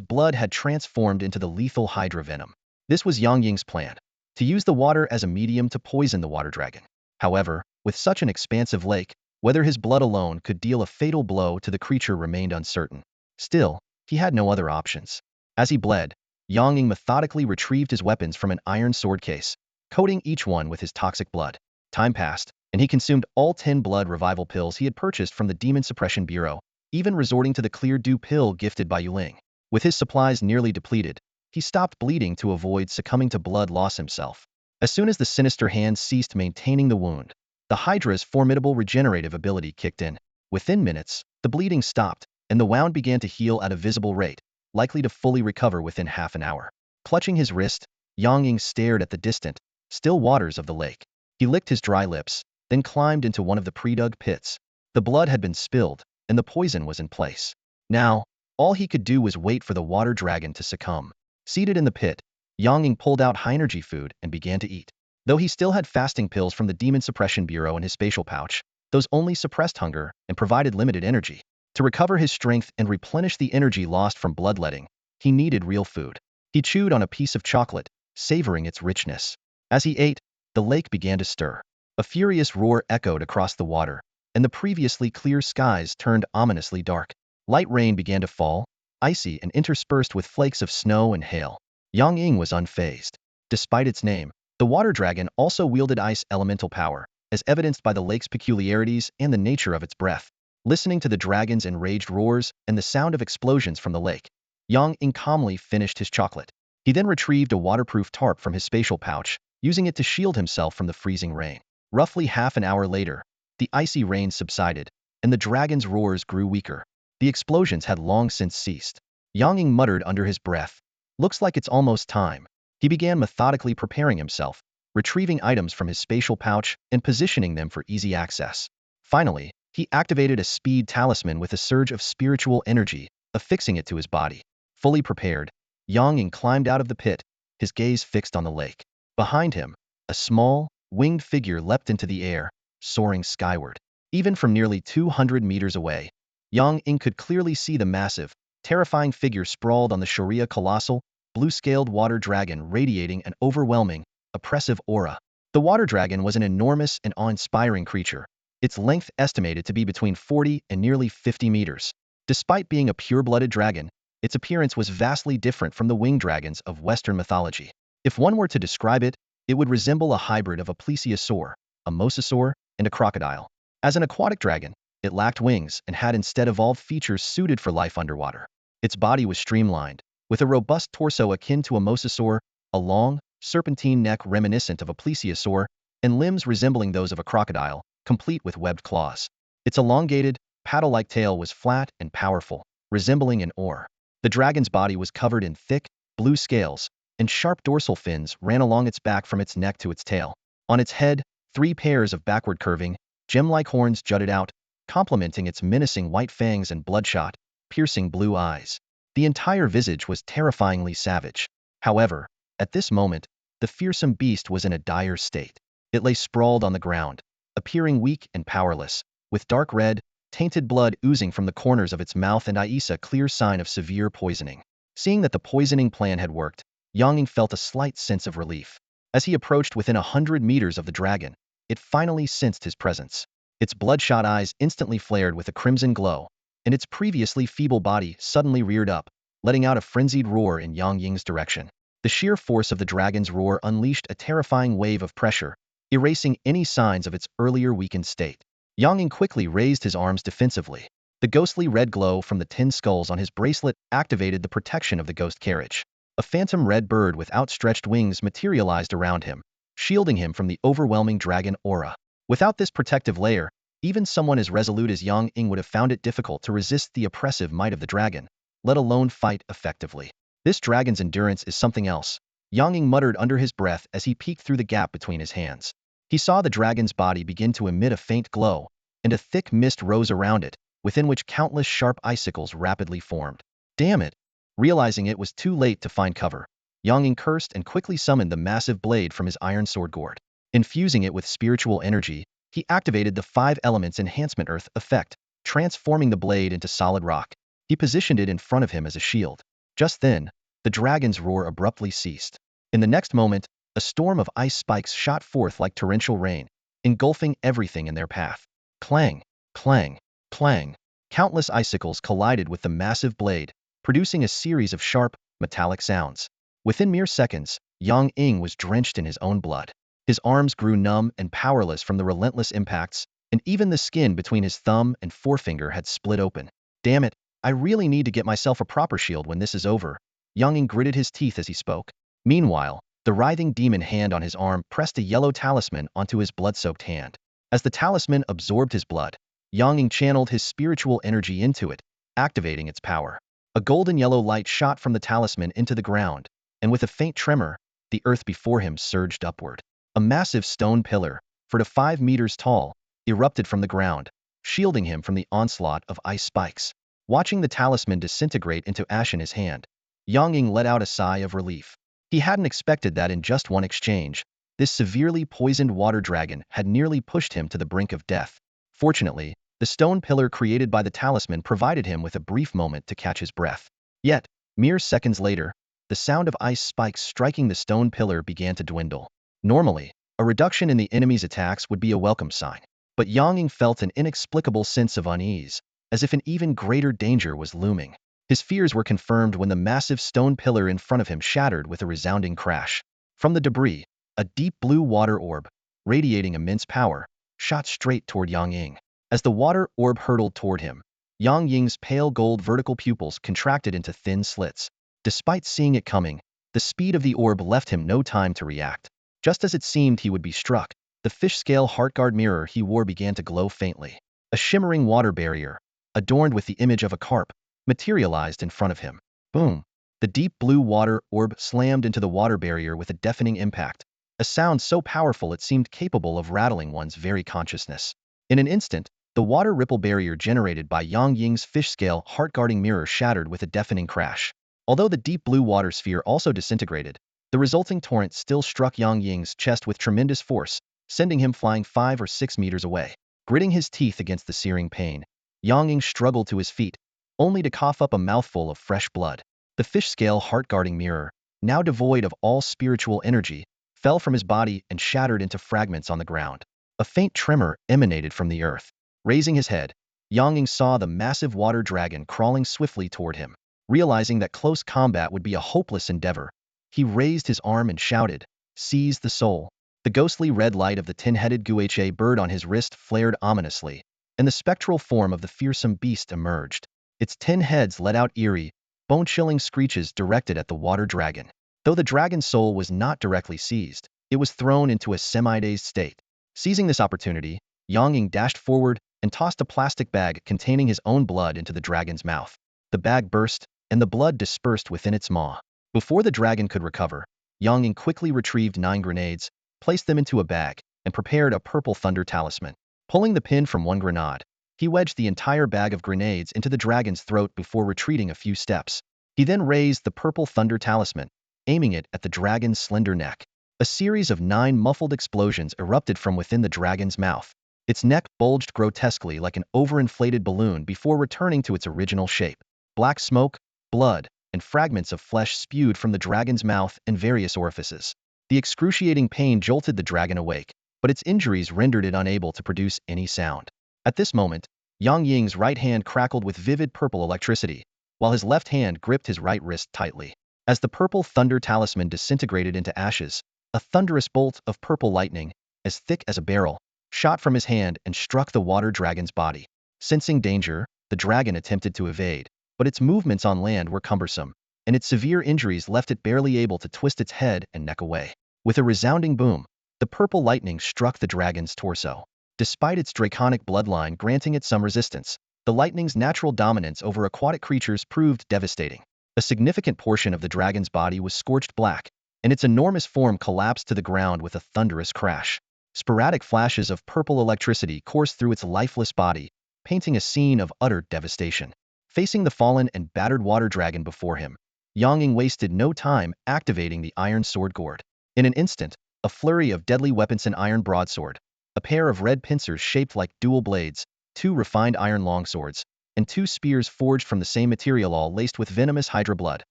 blood had transformed into the lethal Hydra venom. This was Yang Ying's plan, to use the water as a medium to poison the water dragon. However, with such an expansive lake, whether his blood alone could deal a fatal blow to the creature remained uncertain. Still, he had no other options. As he bled, Yang Ying methodically retrieved his weapons from an iron sword case, coating each one with his toxic blood. Time passed, and he consumed all 10 blood revival pills he had purchased from the Demon Suppression Bureau, even resorting to the Clear Dew pill gifted by Yuling. With his supplies nearly depleted, he stopped bleeding to avoid succumbing to blood loss himself. As soon as the sinister hand ceased maintaining the wound, the Hydra's formidable regenerative ability kicked in. Within minutes, the bleeding stopped, and the wound began to heal at a visible rate, likely to fully recover within half an hour. Clutching his wrist, Yang Ying stared at the distant, still waters of the lake. He licked his dry lips, then climbed into one of the pre-dug pits. The blood had been spilled, and the poison was in place. Now, all he could do was wait for the water dragon to succumb. Seated in the pit, Yang Ying pulled out high-energy food and began to eat. Though he still had fasting pills from the Demon Suppression Bureau in his spatial pouch, those only suppressed hunger and provided limited energy. To recover his strength and replenish the energy lost from bloodletting, he needed real food. He chewed on a piece of chocolate, savoring its richness. As he ate, the lake began to stir. A furious roar echoed across the water, and the previously clear skies turned ominously dark. Light rain began to fall, icy and interspersed with flakes of snow and hail. Yang Ying was unfazed. Despite its name, the water dragon also wielded ice elemental power, as evidenced by the lake's peculiarities and the nature of its breath. Listening to the dragon's enraged roars and the sound of explosions from the lake, Yang Ying calmly finished his chocolate. He then retrieved a waterproof tarp from his spatial pouch, using it to shield himself from the freezing rain. Roughly half an hour later, the icy rain subsided, and the dragon's roars grew weaker. The explosions had long since ceased. Yang Ying muttered under his breath, "Looks like it's almost time." He began methodically preparing himself, retrieving items from his spatial pouch and positioning them for easy access. Finally, he activated a speed talisman with a surge of spiritual energy, affixing it to his body. Fully prepared, Yang Ying climbed out of the pit, his gaze fixed on the lake. Behind him, a small, winged figure leapt into the air, soaring skyward. Even from nearly 200 meters away, Yang Ying could clearly see the massive, terrifying figure sprawled on the Sharia colossal, blue-scaled water dragon radiating an overwhelming, oppressive aura. The water dragon was an enormous and awe-inspiring creature, its length estimated to be between 40 and nearly 50 meters. Despite being a pure-blooded dragon, its appearance was vastly different from the winged dragons of Western mythology. If one were to describe it, it would resemble a hybrid of a plesiosaur, a mosasaur, and a crocodile. As an aquatic dragon, it lacked wings and had instead evolved features suited for life underwater. Its body was streamlined, with a robust torso akin to a mosasaur, a long, serpentine neck reminiscent of a plesiosaur, and limbs resembling those of a crocodile, complete with webbed claws. Its elongated, paddle-like tail was flat and powerful, resembling an oar. The dragon's body was covered in thick, blue scales, and sharp dorsal fins ran along its back from its neck to its tail. On its head, 3 pairs of backward-curving, gem-like horns jutted out, complementing its menacing white fangs and bloodshot, piercing blue eyes. The entire visage was terrifyingly savage. However, at this moment, the fearsome beast was in a dire state. It lay sprawled on the ground, appearing weak and powerless, with dark red, tainted blood oozing from the corners of its mouth and eyes, a clear sign of severe poisoning. Seeing that the poisoning plan had worked, Yang Ying felt a slight sense of relief. As he approached within 100 meters of the dragon, it finally sensed his presence. Its bloodshot eyes instantly flared with a crimson glow, and its previously feeble body suddenly reared up, letting out a frenzied roar in Yang Ying's direction. The sheer force of the dragon's roar unleashed a terrifying wave of pressure, erasing any signs of its earlier weakened state. Yang Ying quickly raised his arms defensively. The ghostly red glow from the 10 skulls on his bracelet activated the protection of the ghost carriage. A phantom red bird with outstretched wings materialized around him, shielding him from the overwhelming dragon aura. Without this protective layer, even someone as resolute as Yang Ying would have found it difficult to resist the oppressive might of the dragon, let alone fight effectively. This dragon's endurance is something else, Yang Ying muttered under his breath as he peeked through the gap between his hands. He saw the dragon's body begin to emit a faint glow, and a thick mist rose around it, within which countless sharp icicles rapidly formed. Damn it! Realizing it was too late to find cover, Yang Ying cursed and quickly summoned the massive blade from his iron sword gourd. Infusing it with spiritual energy, he activated the 5 elements enhancement earth effect, transforming the blade into solid rock. He positioned it in front of him as a shield. Just then, the dragon's roar abruptly ceased. In the next moment, a storm of ice spikes shot forth like torrential rain, engulfing everything in their path. Clang, clang, clang. Countless icicles collided with the massive blade, producing a series of sharp, metallic sounds. Within mere seconds, Yang Ying was drenched in his own blood. His arms grew numb and powerless from the relentless impacts, and even the skin between his thumb and forefinger had split open. Damn it, I really need to get myself a proper shield when this is over. Yang Ying gritted his teeth as he spoke. Meanwhile, the writhing demon hand on his arm pressed a yellow talisman onto his blood-soaked hand. As the talisman absorbed his blood, Yang Ying channeled his spiritual energy into it, activating its power. A golden yellow light shot from the talisman into the ground, and with a faint tremor, the earth before him surged upward. A massive stone pillar, 4 to 5 meters tall, erupted from the ground, shielding him from the onslaught of ice spikes. Watching the talisman disintegrate into ash in his hand, Yang Ying let out a sigh of relief. He hadn't expected that in just one exchange, this severely poisoned water dragon had nearly pushed him to the brink of death. Fortunately, the stone pillar created by the talisman provided him with a brief moment to catch his breath. Yet, mere seconds later, the sound of ice spikes striking the stone pillar began to dwindle. Normally, a reduction in the enemy's attacks would be a welcome sign, but Yang Ying felt an inexplicable sense of unease, as if an even greater danger was looming. His fears were confirmed when the massive stone pillar in front of him shattered with a resounding crash. From the debris, a deep blue water orb, radiating immense power, shot straight toward Yang Ying. As the water orb hurtled toward him, Yang Ying's pale gold vertical pupils contracted into thin slits. Despite seeing it coming, the speed of the orb left him no time to react. Just as it seemed he would be struck, the fish-scale heartguard mirror he wore began to glow faintly. A shimmering water barrier, adorned with the image of a carp, materialized in front of him. Boom! The deep blue water orb slammed into the water barrier with a deafening impact, a sound so powerful it seemed capable of rattling one's very consciousness. In an instant, the water ripple barrier generated by Yang Ying's fish-scale heart-guarding mirror shattered with a deafening crash. Although the deep blue water sphere also disintegrated, the resulting torrent still struck Yang Ying's chest with tremendous force, sending him flying 5 or 6 meters away. Gritting his teeth against the searing pain, Yang Ying struggled to his feet, only to cough up a mouthful of fresh blood. The fish-scale heart-guarding mirror, now devoid of all spiritual energy, fell from his body and shattered into fragments on the ground. A faint tremor emanated from the earth. Raising his head, Yang Ying saw the massive water dragon crawling swiftly toward him. Realizing that close combat would be a hopeless endeavor, he raised his arm and shouted, "Seize the soul." The ghostly red light of the tin-headed Guha bird on his wrist flared ominously, and the spectral form of the fearsome beast emerged. Its 10 heads let out eerie, bone-chilling screeches directed at the water dragon. Though the dragon's soul was not directly seized, it was thrown into a semi-dazed state. Seizing this opportunity, Yang Ying dashed forward and tossed a plastic bag containing his own blood into the dragon's mouth. The bag burst, and the blood dispersed within its maw. Before the dragon could recover, Yang Ying quickly retrieved 9 grenades, placed them into a bag, and prepared a purple thunder talisman. Pulling the pin from one grenade, he wedged the entire bag of grenades into the dragon's throat before retreating a few steps. He then raised the purple thunder talisman, aiming it at the dragon's slender neck. A series of 9 muffled explosions erupted from within the dragon's mouth. Its neck bulged grotesquely like an overinflated balloon before returning to its original shape. Black smoke, blood, and fragments of flesh spewed from the dragon's mouth and various orifices. The excruciating pain jolted the dragon awake, but its injuries rendered it unable to produce any sound. At this moment, Yang Ying's right hand crackled with vivid purple electricity, while his left hand gripped his right wrist tightly. As the purple thunder talisman disintegrated into ashes, a thunderous bolt of purple lightning, as thick as a barrel, shot from his hand and struck the water dragon's body. Sensing danger, the dragon attempted to evade, but its movements on land were cumbersome, and its severe injuries left it barely able to twist its head and neck away. With a resounding boom, the purple lightning struck the dragon's torso. Despite its draconic bloodline granting it some resistance, the lightning's natural dominance over aquatic creatures proved devastating. A significant portion of the dragon's body was scorched black, and its enormous form collapsed to the ground with a thunderous crash. Sporadic flashes of purple electricity coursed through its lifeless body, painting a scene of utter devastation. Facing the fallen and battered water dragon before him, Yang Ying wasted no time activating the iron sword gourd. In an instant, a flurry of deadly weapons: an iron broadsword, a pair of red pincers shaped like dual blades, 2 refined iron longswords, and 2 spears forged from the same material, all laced with venomous Hydra blood,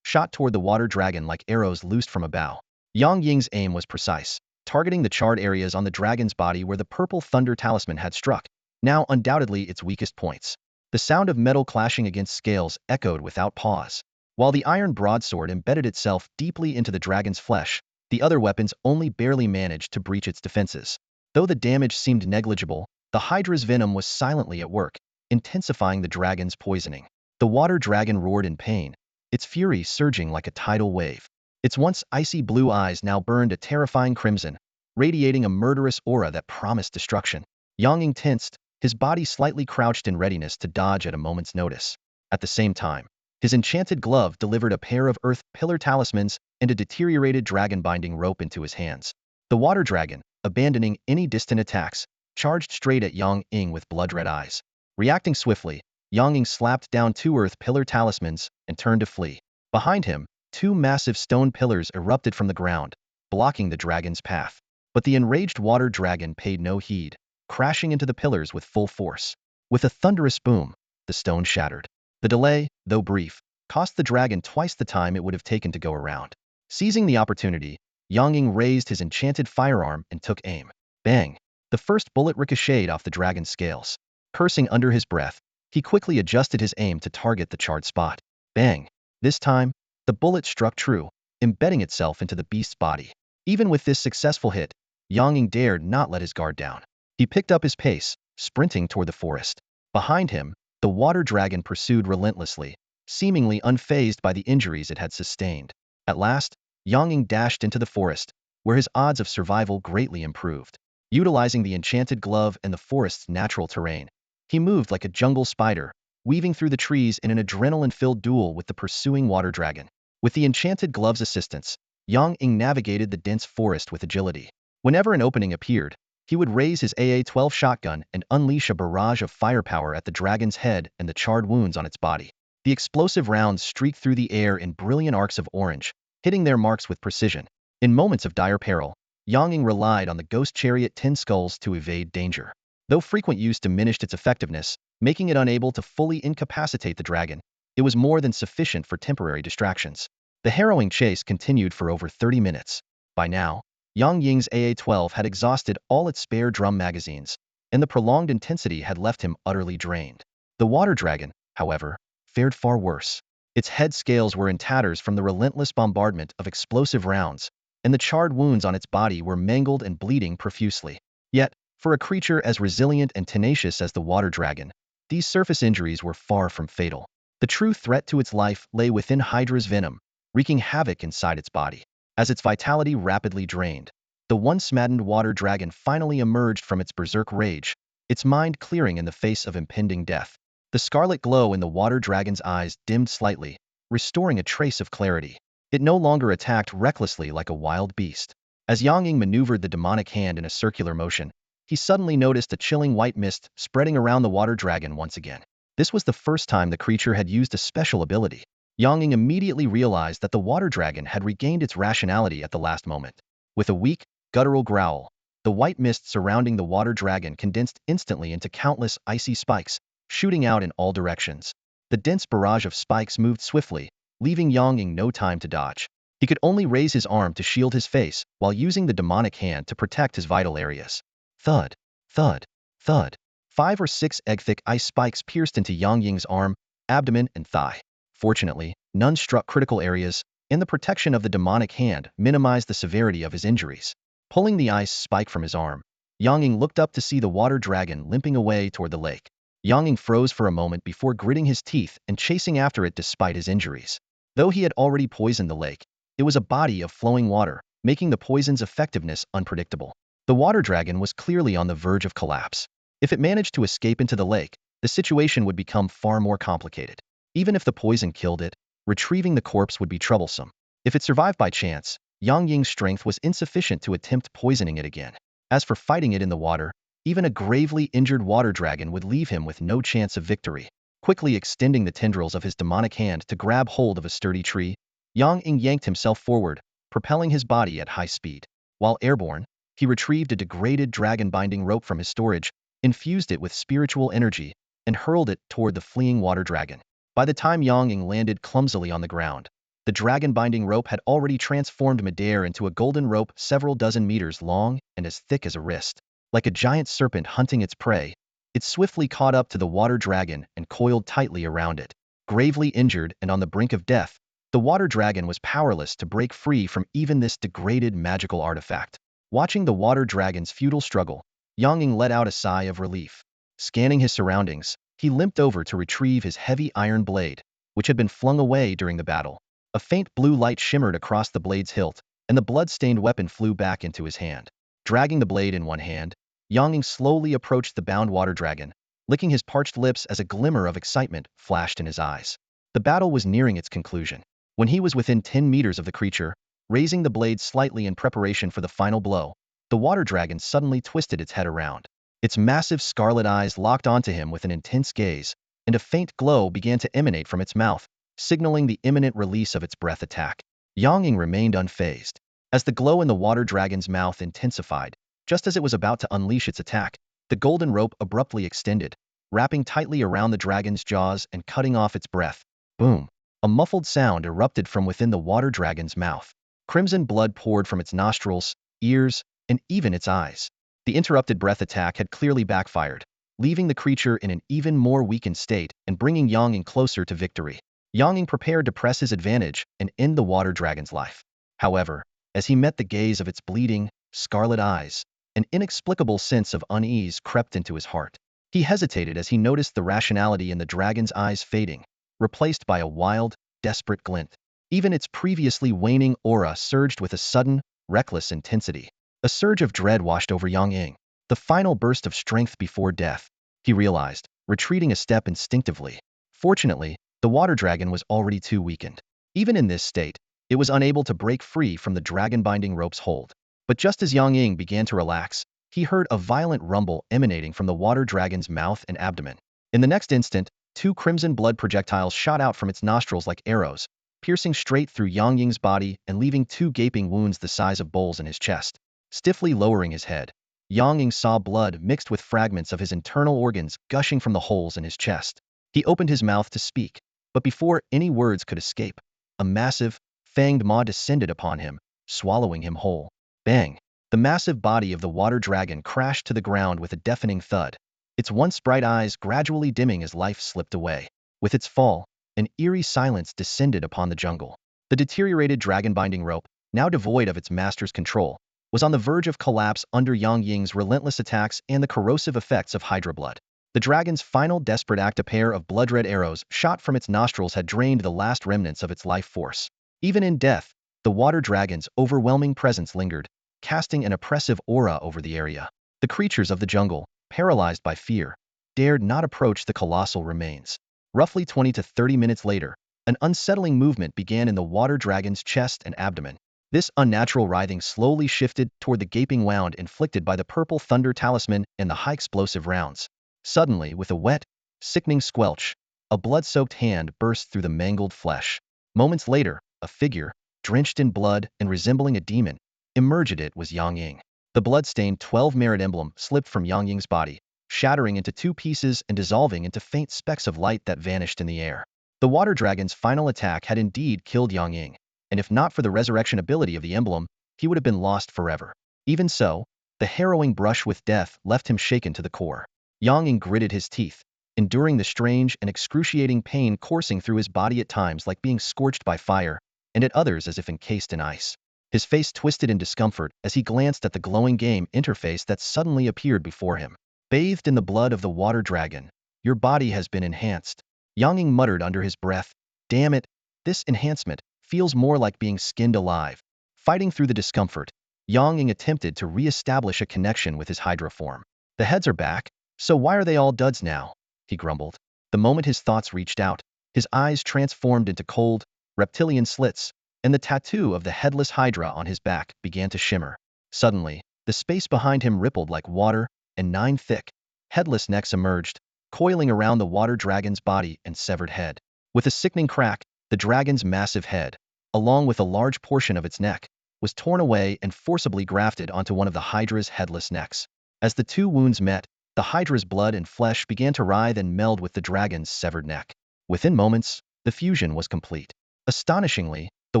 shot toward the water dragon like arrows loosed from a bow. Yang Ying's aim was precise, targeting the charred areas on the dragon's body where the purple thunder talisman had struck, now undoubtedly its weakest points. The sound of metal clashing against scales echoed without pause. While the iron broadsword embedded itself deeply into the dragon's flesh, the other weapons only barely managed to breach its defenses. Though the damage seemed negligible, the Hydra's venom was silently at work, intensifying the dragon's poisoning. The water dragon roared in pain, its fury surging like a tidal wave. Its once icy blue eyes now burned a terrifying crimson, radiating a murderous aura that promised destruction. Yang Ying tensed, his body slightly crouched in readiness to dodge at a moment's notice. At the same time, his enchanted glove delivered a pair of earth pillar talismans and a deteriorated dragon binding rope into his hands. The water dragon, abandoning any distant attacks, charged straight at Yang Ying with blood-red eyes. Reacting swiftly, Yang Ying slapped down 2 earth pillar talismans and turned to flee. Behind him, 2 massive stone pillars erupted from the ground, blocking the dragon's path. But the enraged water dragon paid no heed, crashing into the pillars with full force. With a thunderous boom, the stone shattered. The delay, though brief, cost the dragon twice the time it would have taken to go around. Seizing the opportunity, Yang Ying raised his enchanted firearm and took aim. Bang! The first bullet ricocheted off the dragon's scales. Cursing under his breath, he quickly adjusted his aim to target the charred spot. Bang! This time, the bullet struck true, embedding itself into the beast's body. Even with this successful hit, Yang Ying dared not let his guard down. He picked up his pace, sprinting toward the forest. Behind him, the water dragon pursued relentlessly, seemingly unfazed by the injuries it had sustained. At last, Yang Ying dashed into the forest, where his odds of survival greatly improved. Utilizing the enchanted glove and the forest's natural terrain, he moved like a jungle spider, weaving through the trees in an adrenaline-filled duel with the pursuing water dragon. With the enchanted glove's assistance, Yang Ying navigated the dense forest with agility. Whenever an opening appeared, he would raise his AA-12 shotgun and unleash a barrage of firepower at the dragon's head and the charred wounds on its body. The explosive rounds streaked through the air in brilliant arcs of orange, hitting their marks with precision. In moments of dire peril, Yang Ying relied on the ghost chariot 10 skulls to evade danger. Though frequent use diminished its effectiveness, making it unable to fully incapacitate the dragon, it was more than sufficient for temporary distractions. The harrowing chase continued for over 30 minutes. By now, Yang Ying's AA-12 had exhausted all its spare drum magazines, and the prolonged intensity had left him utterly drained. The water dragon, however, fared far worse. Its head scales were in tatters from the relentless bombardment of explosive rounds, and the charred wounds on its body were mangled and bleeding profusely. Yet, for a creature as resilient and tenacious as the water dragon, these surface injuries were far from fatal. The true threat to its life lay within Hydra's venom, wreaking havoc inside its body. As its vitality rapidly drained, the once maddened water dragon finally emerged from its berserk rage, its mind clearing in the face of impending death. The scarlet glow in the water dragon's eyes dimmed slightly, restoring a trace of clarity. It no longer attacked recklessly like a wild beast. As Yang Ying maneuvered the demonic hand in a circular motion, he suddenly noticed a chilling white mist spreading around the water dragon once again. This was the first time the creature had used a special ability. Yang Ying immediately realized that the water dragon had regained its rationality at the last moment. With a weak, guttural growl, the white mist surrounding the water dragon condensed instantly into countless icy spikes, shooting out in all directions. The dense barrage of spikes moved swiftly, leaving Yang Ying no time to dodge. He could only raise his arm to shield his face while using the demonic hand to protect his vital areas. Thud, thud, thud. 5 or 6 egg-thick ice spikes pierced into Yang Ying's arm, abdomen, and thigh. Fortunately, none struck critical areas, and the protection of the demonic hand minimized the severity of his injuries. Pulling the ice spike from his arm, Yang Ying looked up to see the water dragon limping away toward the lake. Yang Ying froze for a moment before gritting his teeth and chasing after it despite his injuries. Though he had already poisoned the lake, it was a body of flowing water, making the poison's effectiveness unpredictable. The water dragon was clearly on the verge of collapse. If it managed to escape into the lake, the situation would become far more complicated. Even if the poison killed it, retrieving the corpse would be troublesome. If it survived by chance, Yang Ying's strength was insufficient to attempt poisoning it again. As for fighting it in the water, even a gravely injured water dragon would leave him with no chance of victory. Quickly extending the tendrils of his demonic hand to grab hold of a sturdy tree, Yang Ying yanked himself forward, propelling his body at high speed. While airborne, he retrieved a degraded dragon-binding rope from his storage, infused it with spiritual energy, and hurled it toward the fleeing water dragon. By the time Yang Ying landed clumsily on the ground, the dragon-binding rope had already transformed midair into a golden rope several dozen meters long and as thick as a wrist. Like a giant serpent hunting its prey, it swiftly caught up to the water dragon and coiled tightly around it. Gravely injured and on the brink of death, the water dragon was powerless to break free from even this degraded magical artifact. Watching the water dragon's futile struggle, Yang Ying let out a sigh of relief. Scanning his surroundings, he limped over to retrieve his heavy iron blade, which had been flung away during the battle. A faint blue light shimmered across the blade's hilt, and the blood-stained weapon flew back into his hand. Dragging the blade in one hand, Yang Ying slowly approached the bound water dragon, licking his parched lips as a glimmer of excitement flashed in his eyes. The battle was nearing its conclusion. When he was within 10 meters of the creature, raising the blade slightly in preparation for the final blow, the water dragon suddenly twisted its head around. Its massive scarlet eyes locked onto him with an intense gaze, and a faint glow began to emanate from its mouth, signaling the imminent release of its breath attack. Yang Ying remained unfazed. As the glow in the water dragon's mouth intensified, just as it was about to unleash its attack, the golden rope abruptly extended, wrapping tightly around the dragon's jaws and cutting off its breath. Boom! A muffled sound erupted from within the water dragon's mouth. Crimson blood poured from its nostrils, ears, and even its eyes. The interrupted breath attack had clearly backfired, leaving the creature in an even more weakened state and bringing Yang Ying closer to victory. Yang Ying prepared to press his advantage and end the water dragon's life. However, as he met the gaze of its bleeding, scarlet eyes, an inexplicable sense of unease crept into his heart. He hesitated as he noticed the rationality in the dragon's eyes fading, replaced by a wild, desperate glint. Even its previously waning aura surged with a sudden, reckless intensity. A surge of dread washed over Yang Ying. The final burst of strength before death, he realized, retreating a step instinctively. Fortunately, the water dragon was already too weakened. Even in this state, it was unable to break free from the dragon-binding rope's hold. But just as Yang Ying began to relax, he heard a violent rumble emanating from the water dragon's mouth and abdomen. In the next instant, 2 crimson blood projectiles shot out from its nostrils like arrows, piercing straight through Yang Ying's body and leaving 2 gaping wounds the size of bowls in his chest. Stiffly lowering his head, Yang Ying saw blood mixed with fragments of his internal organs gushing from the holes in his chest. He opened his mouth to speak, but before any words could escape, a massive, fanged maw descended upon him, swallowing him whole. Bang! The massive body of the water dragon crashed to the ground with a deafening thud, its once bright eyes gradually dimming as life slipped away. With its fall, an eerie silence descended upon the jungle. The deteriorated dragon-binding rope, now devoid of its master's control, was on the verge of collapse under Yang Ying's relentless attacks and the corrosive effects of Hydra blood. The dragon's final desperate act, a pair of blood-red arrows shot from its nostrils, had drained the last remnants of its life force. Even in death, the water dragon's overwhelming presence lingered, casting an oppressive aura over the area. The creatures of the jungle, paralyzed by fear, dared not approach the colossal remains. Roughly 20 to 30 minutes later, an unsettling movement began in the water dragon's chest and abdomen. This unnatural writhing slowly shifted toward the gaping wound inflicted by the purple thunder talisman and the high-explosive rounds. Suddenly, with a wet, sickening squelch, a blood-soaked hand burst through the mangled flesh. Moments later, a figure, drenched in blood and resembling a demon, emerged. It was Yang Ying. The blood-stained 12-merit emblem slipped from Yang Ying's body, shattering into two pieces and dissolving into faint specks of light that vanished in the air. The water dragon's final attack had indeed killed Yang Ying, and if not for the resurrection ability of the emblem, he would have been lost forever. Even so, the harrowing brush with death left him shaken to the core. Yang Ying gritted his teeth, enduring the strange and excruciating pain coursing through his body, at times like being scorched by fire, and at others as if encased in ice. His face twisted in discomfort as he glanced at the glowing game interface that suddenly appeared before him. Bathed in the blood of the water dragon, your body has been enhanced. Yang Ying muttered under his breath. Damn it, this enhancement feels more like being skinned alive. Fighting through the discomfort, Yang Ying attempted to re-establish a connection with his Hydra form. The heads are back, so why are they all duds now? He grumbled. The moment his thoughts reached out, his eyes transformed into cold, reptilian slits, and the tattoo of the headless Hydra on his back began to shimmer. Suddenly, the space behind him rippled like water, and 9 thick, headless necks emerged, coiling around the water dragon's body and severed head. With a sickening crack, the dragon's massive head, along with a large portion of its neck, was torn away and forcibly grafted onto one of the Hydra's headless necks. As the two wounds met, the Hydra's blood and flesh began to writhe and meld with the dragon's severed neck. Within moments, the fusion was complete. Astonishingly, the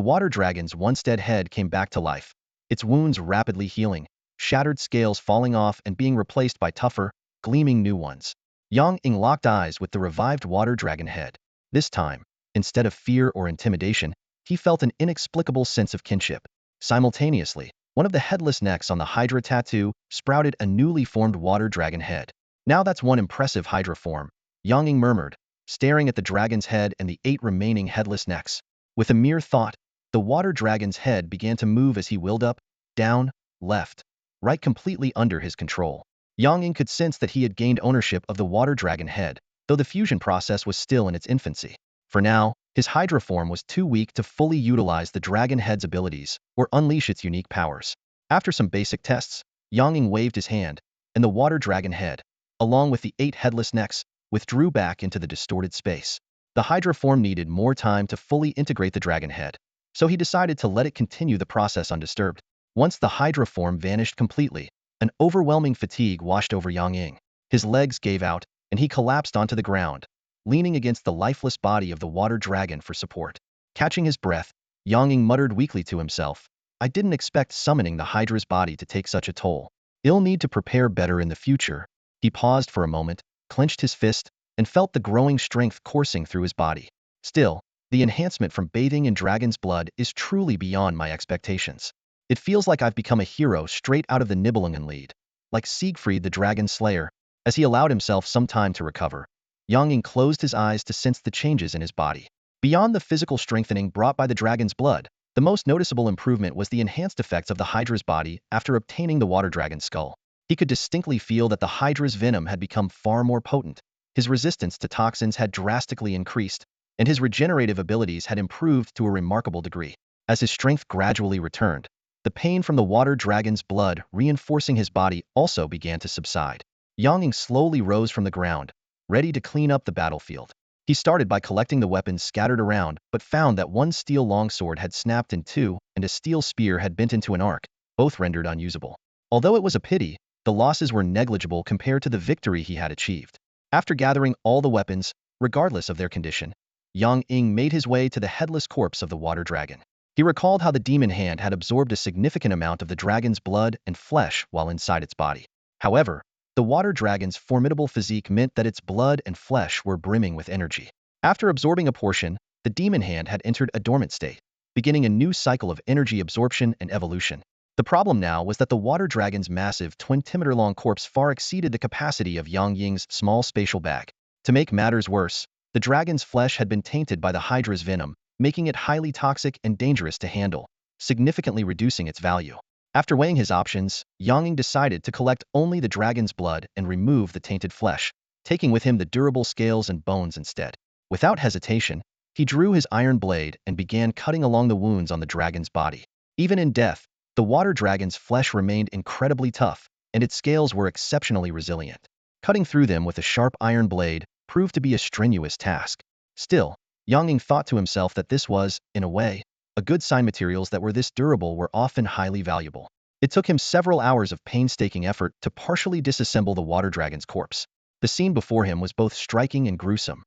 water dragon's once dead head came back to life, its wounds rapidly healing, shattered scales falling off and being replaced by tougher, gleaming new ones. Yang Ying locked eyes with the revived water dragon head. This time, instead of fear or intimidation, he felt an inexplicable sense of kinship. Simultaneously, one of the headless necks on the Hydra tattoo sprouted a newly formed water dragon head. Now that's one impressive Hydra form, Yang Ying murmured, staring at the dragon's head and the 8 remaining headless necks. With a mere thought, the water dragon's head began to move as he wheeled up, down, left, right, completely under his control. Yang Ying could sense that he had gained ownership of the water dragon head, though the fusion process was still in its infancy. For now, his Hydra form was too weak to fully utilize the dragon head's abilities or unleash its unique powers. After some basic tests, Yang Ying waved his hand, and the water dragon head, along with the 8 headless necks, withdrew back into the distorted space. The Hydra form needed more time to fully integrate the dragon head, so he decided to let it continue the process undisturbed. Once the Hydra form vanished completely, an overwhelming fatigue washed over Yang Ying. His legs gave out, and he collapsed onto the ground, leaning against the lifeless body of the water dragon for support. Catching his breath, Yang Ying muttered weakly to himself, I didn't expect summoning the Hydra's body to take such a toll. I'll need to prepare better in the future. He paused for a moment, clenched his fist, and felt the growing strength coursing through his body. Still, the enhancement from bathing in dragon's blood is truly beyond my expectations. It feels like I've become a hero straight out of the Nibelungenlied, like Siegfried the Dragon Slayer. As he allowed himself some time to recover, Yang Ying closed his eyes to sense the changes in his body. Beyond the physical strengthening brought by the dragon's blood, the most noticeable improvement was the enhanced effects of the Hydra's body after obtaining the water dragon's skull. He could distinctly feel that the Hydra's venom had become far more potent, his resistance to toxins had drastically increased, and his regenerative abilities had improved to a remarkable degree. As his strength gradually returned, the pain from the water dragon's blood reinforcing his body also began to subside. Yang Ying slowly rose from the ground, ready to clean up the battlefield. He started by collecting the weapons scattered around, but found that one steel longsword had snapped in two and a steel spear had bent into an arc, both rendered unusable. Although it was a pity, the losses were negligible compared to the victory he had achieved. After gathering all the weapons, regardless of their condition, Yang Ying made his way to the headless corpse of the water dragon. He recalled how the demon hand had absorbed a significant amount of the dragon's blood and flesh while inside its body. However, the water dragon's formidable physique meant that its blood and flesh were brimming with energy. After absorbing a portion, the demon hand had entered a dormant state, beginning a new cycle of energy absorption and evolution. The problem now was that the water dragon's massive 20-meter-long corpse far exceeded the capacity of Yang Ying's small spatial bag. To make matters worse, the dragon's flesh had been tainted by the Hydra's venom, making it highly toxic and dangerous to handle, significantly reducing its value. After weighing his options, Yang Ying decided to collect only the dragon's blood and remove the tainted flesh, taking with him the durable scales and bones instead. Without hesitation, he drew his iron blade and began cutting along the wounds on the dragon's body. Even in death, the water dragon's flesh remained incredibly tough, and its scales were exceptionally resilient. Cutting through them with a sharp iron blade proved to be a strenuous task. Still, Yang Ying thought to himself that this was, in a way, a good sign. Materials that were this durable were often highly valuable. It took him several hours of painstaking effort to partially disassemble the water dragon's corpse. The scene before him was both striking and gruesome.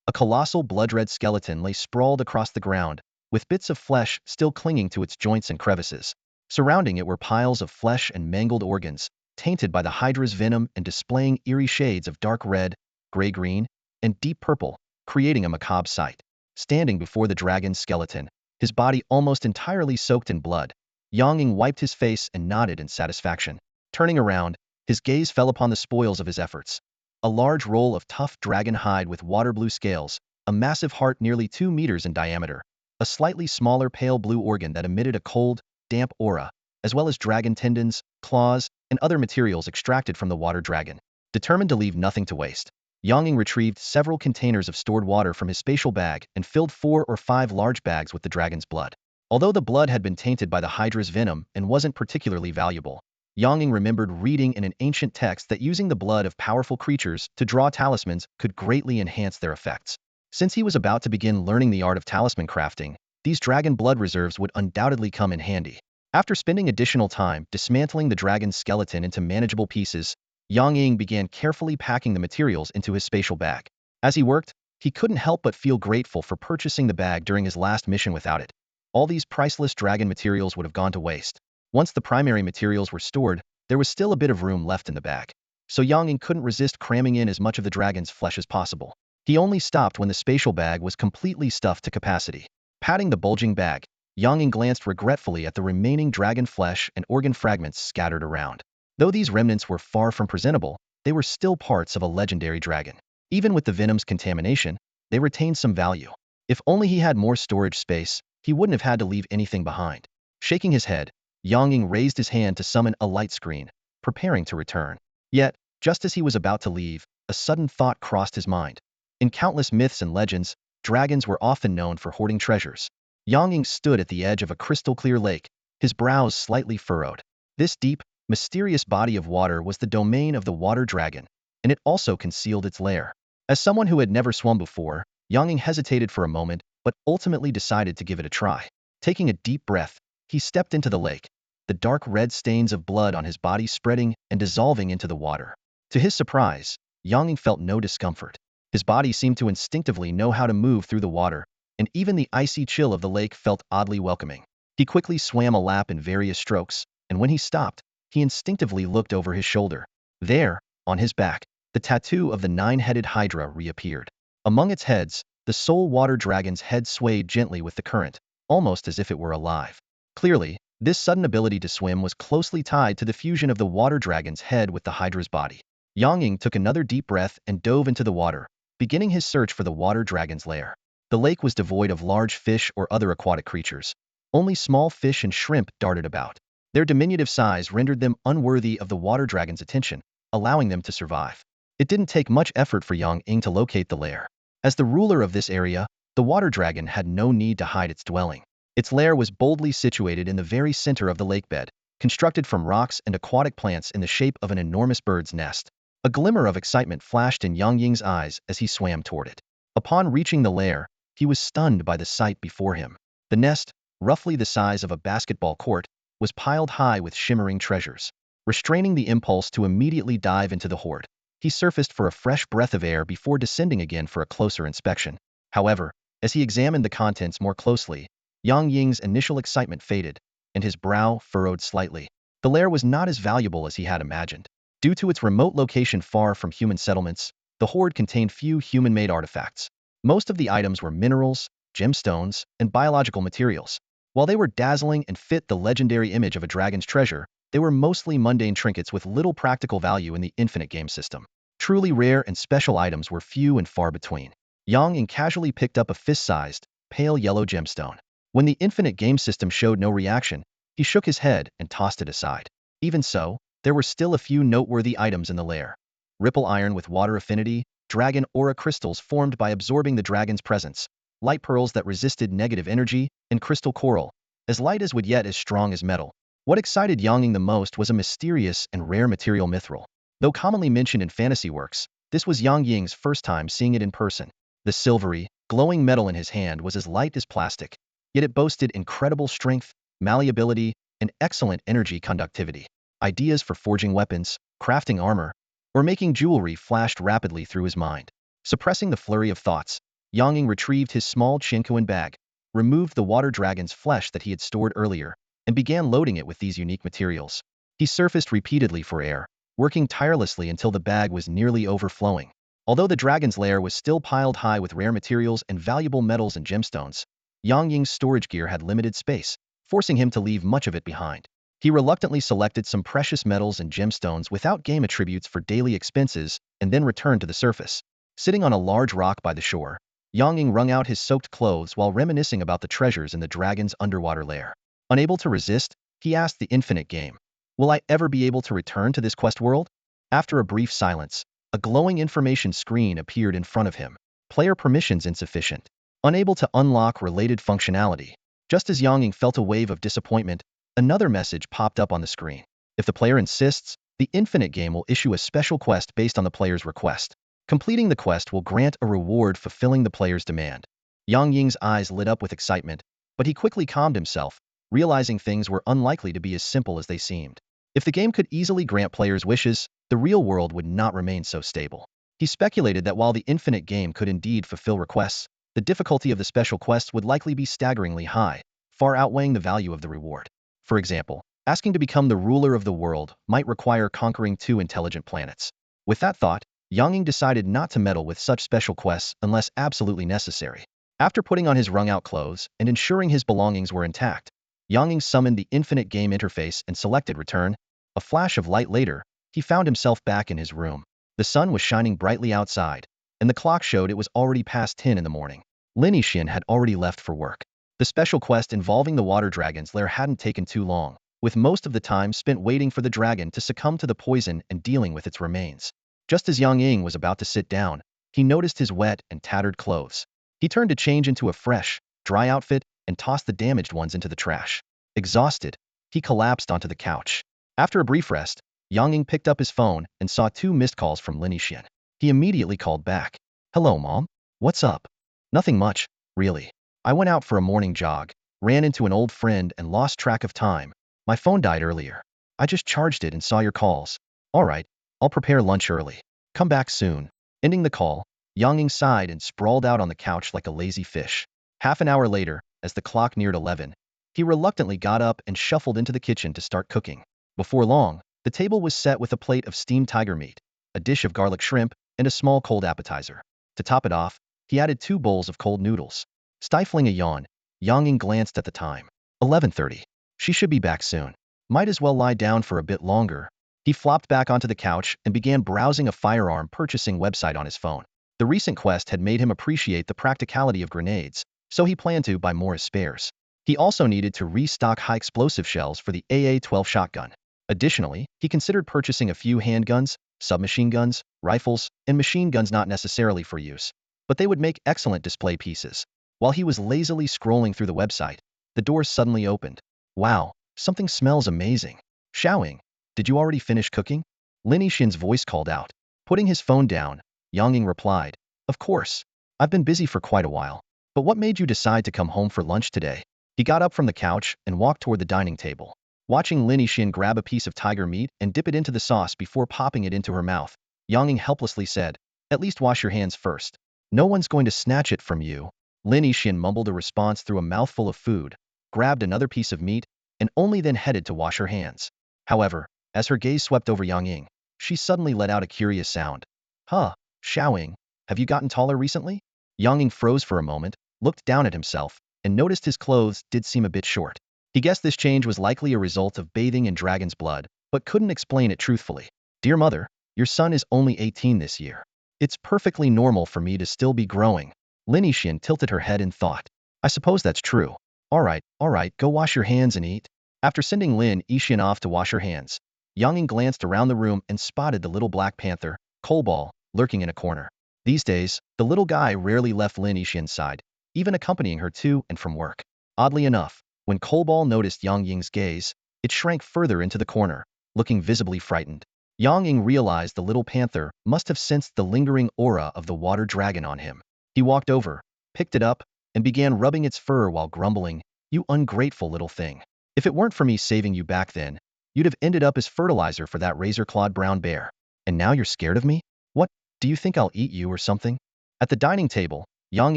A colossal blood-red skeleton lay sprawled across the ground, with bits of flesh still clinging to its joints and crevices. Surrounding it were piles of flesh and mangled organs, tainted by the Hydra's venom and displaying eerie shades of dark red, gray-green, and deep purple, creating a macabre sight. Standing before the dragon's skeleton, his body almost entirely soaked in blood, Yang Ying wiped his face and nodded in satisfaction. Turning around, his gaze fell upon the spoils of his efforts. A large roll of tough dragon hide with water-blue scales, a massive heart nearly 2 meters in diameter, a slightly smaller pale blue organ that emitted a cold, damp aura, as well as dragon tendons, claws, and other materials extracted from the water dragon. Determined to leave nothing to waste, Yang Ying retrieved several containers of stored water from his spatial bag and filled 4 or 5 large bags with the dragon's blood. Although the blood had been tainted by the Hydra's venom and wasn't particularly valuable, Yang Ying remembered reading in an ancient text that using the blood of powerful creatures to draw talismans could greatly enhance their effects. Since he was about to begin learning the art of talisman crafting, these dragon blood reserves would undoubtedly come in handy. After spending additional time dismantling the dragon's skeleton into manageable pieces, Yang Ying began carefully packing the materials into his spatial bag. As he worked, he couldn't help but feel grateful for purchasing the bag during his last mission without it. All these priceless dragon materials would have gone to waste. Once the primary materials were stored, there was still a bit of room left in the bag. So Yang Ying couldn't resist cramming in as much of the dragon's flesh as possible. He only stopped when the spatial bag was completely stuffed to capacity. Patting the bulging bag, Yang Ying glanced regretfully at the remaining dragon flesh and organ fragments scattered around. Though these remnants were far from presentable, they were still parts of a legendary dragon. Even with the venom's contamination, they retained some value. If only he had more storage space, he wouldn't have had to leave anything behind. Shaking his head, Yang Ying raised his hand to summon a light screen, preparing to return. Yet, just as he was about to leave, a sudden thought crossed his mind. In countless myths and legends, dragons were often known for hoarding treasures. Yang Ying stood at the edge of a crystal-clear lake, his brows slightly furrowed. This deep, mysterious body of water was the domain of the water dragon, and it also concealed its lair. As someone who had never swum before, Yang Ying hesitated for a moment, but ultimately decided to give it a try. Taking a deep breath, he stepped into the lake, the dark red stains of blood on his body spreading and dissolving into the water. To his surprise, Yang Ying felt no discomfort. His body seemed to instinctively know how to move through the water, and even the icy chill of the lake felt oddly welcoming. He quickly swam a lap in various strokes, and when he stopped, he instinctively looked over his shoulder. There, on his back, the tattoo of the 9-headed Hydra reappeared. Among its heads, the sole water dragon's head swayed gently with the current, almost as if it were alive. Clearly, this sudden ability to swim was closely tied to the fusion of the water dragon's head with the Hydra's body. Yang Ying took another deep breath and dove into the water, beginning his search for the water dragon's lair. The lake was devoid of large fish or other aquatic creatures. Only small fish and shrimp darted about. Their diminutive size rendered them unworthy of the water dragon's attention, allowing them to survive. It didn't take much effort for Yang Ying to locate the lair. As the ruler of this area, the water dragon had no need to hide its dwelling. Its lair was boldly situated in the very center of the lakebed, constructed from rocks and aquatic plants in the shape of an enormous bird's nest. A glimmer of excitement flashed in Yang Ying's eyes as he swam toward it. Upon reaching the lair, he was stunned by the sight before him. The nest, roughly the size of a basketball court, was piled high with shimmering treasures. Restraining the impulse to immediately dive into the hoard, he surfaced for a fresh breath of air before descending again for a closer inspection. However, as he examined the contents more closely, Yang Ying's initial excitement faded, and his brow furrowed slightly. The lair was not as valuable as he had imagined. Due to its remote location far from human settlements, the hoard contained few human-made artifacts. Most of the items were minerals, gemstones, and biological materials. While they were dazzling and fit the legendary image of a dragon's treasure, they were mostly mundane trinkets with little practical value in the infinite game system. Truly rare and special items were few and far between. Yang Ying casually picked up a fist-sized, pale yellow gemstone. When the infinite game system showed no reaction, he shook his head and tossed it aside. Even so, there were still a few noteworthy items in the lair. Ripple iron with water affinity, dragon aura crystals formed by absorbing the dragon's presence, light pearls that resisted negative energy, and crystal coral, as light as wood yet as strong as metal. What excited Yang Ying the most was a mysterious and rare material mithril. Though commonly mentioned in fantasy works, this was Yang Ying's first time seeing it in person. The silvery, glowing metal in his hand was as light as plastic, yet it boasted incredible strength, malleability, and excellent energy conductivity. Ideas for forging weapons, crafting armor, or making jewelry flashed rapidly through his mind. Suppressing the flurry of thoughts, Yang Ying retrieved his small Chinquan bag, removed the water dragon's flesh that he had stored earlier, and began loading it with these unique materials. He surfaced repeatedly for air, working tirelessly until the bag was nearly overflowing. Although the dragon's lair was still piled high with rare materials and valuable metals and gemstones, Yang Ying's storage gear had limited space, forcing him to leave much of it behind. He reluctantly selected some precious metals and gemstones without game attributes for daily expenses and then returned to the surface. Sitting on a large rock by the shore, Yang Ying wrung out his soaked clothes while reminiscing about the treasures in the dragon's underwater lair. Unable to resist, he asked the infinite game, "Will I ever be able to return to this quest world?" After a brief silence, a glowing information screen appeared in front of him. Player permissions insufficient. Unable to unlock related functionality. Just as Yang Ying felt a wave of disappointment, another message popped up on the screen. If the player insists, the infinite game will issue a special quest based on the player's request. Completing the quest will grant a reward fulfilling the player's demand. Yang Ying's eyes lit up with excitement, but he quickly calmed himself, realizing things were unlikely to be as simple as they seemed. If the game could easily grant players' wishes, the real world would not remain so stable. He speculated that while the infinite game could indeed fulfill requests, the difficulty of the special quests would likely be staggeringly high, far outweighing the value of the reward. For example, asking to become the ruler of the world might require conquering 2 intelligent planets. With that thought, Yang Ying decided not to meddle with such special quests unless absolutely necessary. After putting on his wrung-out clothes and ensuring his belongings were intact, Yang Ying summoned the infinite game interface and selected return. A flash of light later, he found himself back in his room. The sun was shining brightly outside, and the clock showed it was already past 10 in the morning. Lin Yixin had already left for work. The special quest involving the water dragon's lair hadn't taken too long, with most of the time spent waiting for the dragon to succumb to the poison and dealing with its remains. Just as Yang Ying was about to sit down, he noticed his wet and tattered clothes. He turned to change into a fresh, dry outfit and tossed the damaged ones into the trash. Exhausted, he collapsed onto the couch. After a brief rest, Yang Ying picked up his phone and saw 2 missed calls from Lin Yixin. He immediately called back. "Hello, Mom. What's up?" "Nothing much, really. I went out for a morning jog, ran into an old friend and lost track of time. My phone died earlier. I just charged it and saw your calls. All right, I'll prepare lunch early. Come back soon." Ending the call, Yang Ying sighed and sprawled out on the couch like a lazy fish. Half an hour later, as the clock neared 11, he reluctantly got up and shuffled into the kitchen to start cooking. Before long, the table was set with a plate of steamed tiger meat, a dish of garlic shrimp, and a small cold appetizer. To top it off, he added 2 bowls of cold noodles. Stifling a yawn, Yang Ying glanced at the time. 11:30. She should be back soon. Might as well lie down for a bit longer. He flopped back onto the couch and began browsing a firearm purchasing website on his phone. The recent quest had made him appreciate the practicality of grenades, so he planned to buy more as spares. He also needed to restock high explosive shells for the AA-12 shotgun. Additionally, he considered purchasing a few handguns, submachine guns, rifles, and machine guns not necessarily for use, but they would make excellent display pieces. While he was lazily scrolling through the website, the door suddenly opened. "Wow, something smells amazing. Xiaoying, did you already finish cooking?" Lin Yixin's voice called out. Putting his phone down, Yang Ying replied, "Of course. I've been busy for quite a while. But what made you decide to come home for lunch today?" He got up from the couch and walked toward the dining table. Watching Lin Yixin grab a piece of tiger meat and dip it into the sauce before popping it into her mouth, Yang Ying helplessly said, "At least wash your hands first. No one's going to snatch it from you." Lin Yixin mumbled a response through a mouthful of food, grabbed another piece of meat, and only then headed to wash her hands. However, as her gaze swept over Yang Ying, she suddenly let out a curious sound. Huh, Xiaoying, have you gotten taller recently? Yang Ying froze for a moment, looked down at himself, and noticed his clothes did seem a bit short. He guessed this change was likely a result of bathing in dragon's blood, but couldn't explain it truthfully. Dear mother, your son is only 18 this year. It's perfectly normal for me to still be growing. Lin Yixin tilted her head in thought. I suppose that's true. All right, go wash your hands and eat. After sending Lin Yixin off to wash her hands, Yang Ying glanced around the room and spotted the little Black Panther, Cobalt, lurking in a corner. These days, the little guy rarely left Lin Yixin's side, even accompanying her to and from work. Oddly enough, when Cobalt noticed Yang Ying's gaze, it shrank further into the corner, looking visibly frightened. Yang Ying realized the little panther must have sensed the lingering aura of the water dragon on him. He walked over, picked it up, and began rubbing its fur while grumbling, "You ungrateful little thing. If it weren't for me saving you back then, you'd have ended up as fertilizer for that razor-clawed brown bear. And now you're scared of me? What, do you think I'll eat you or something?" At the dining table, Yang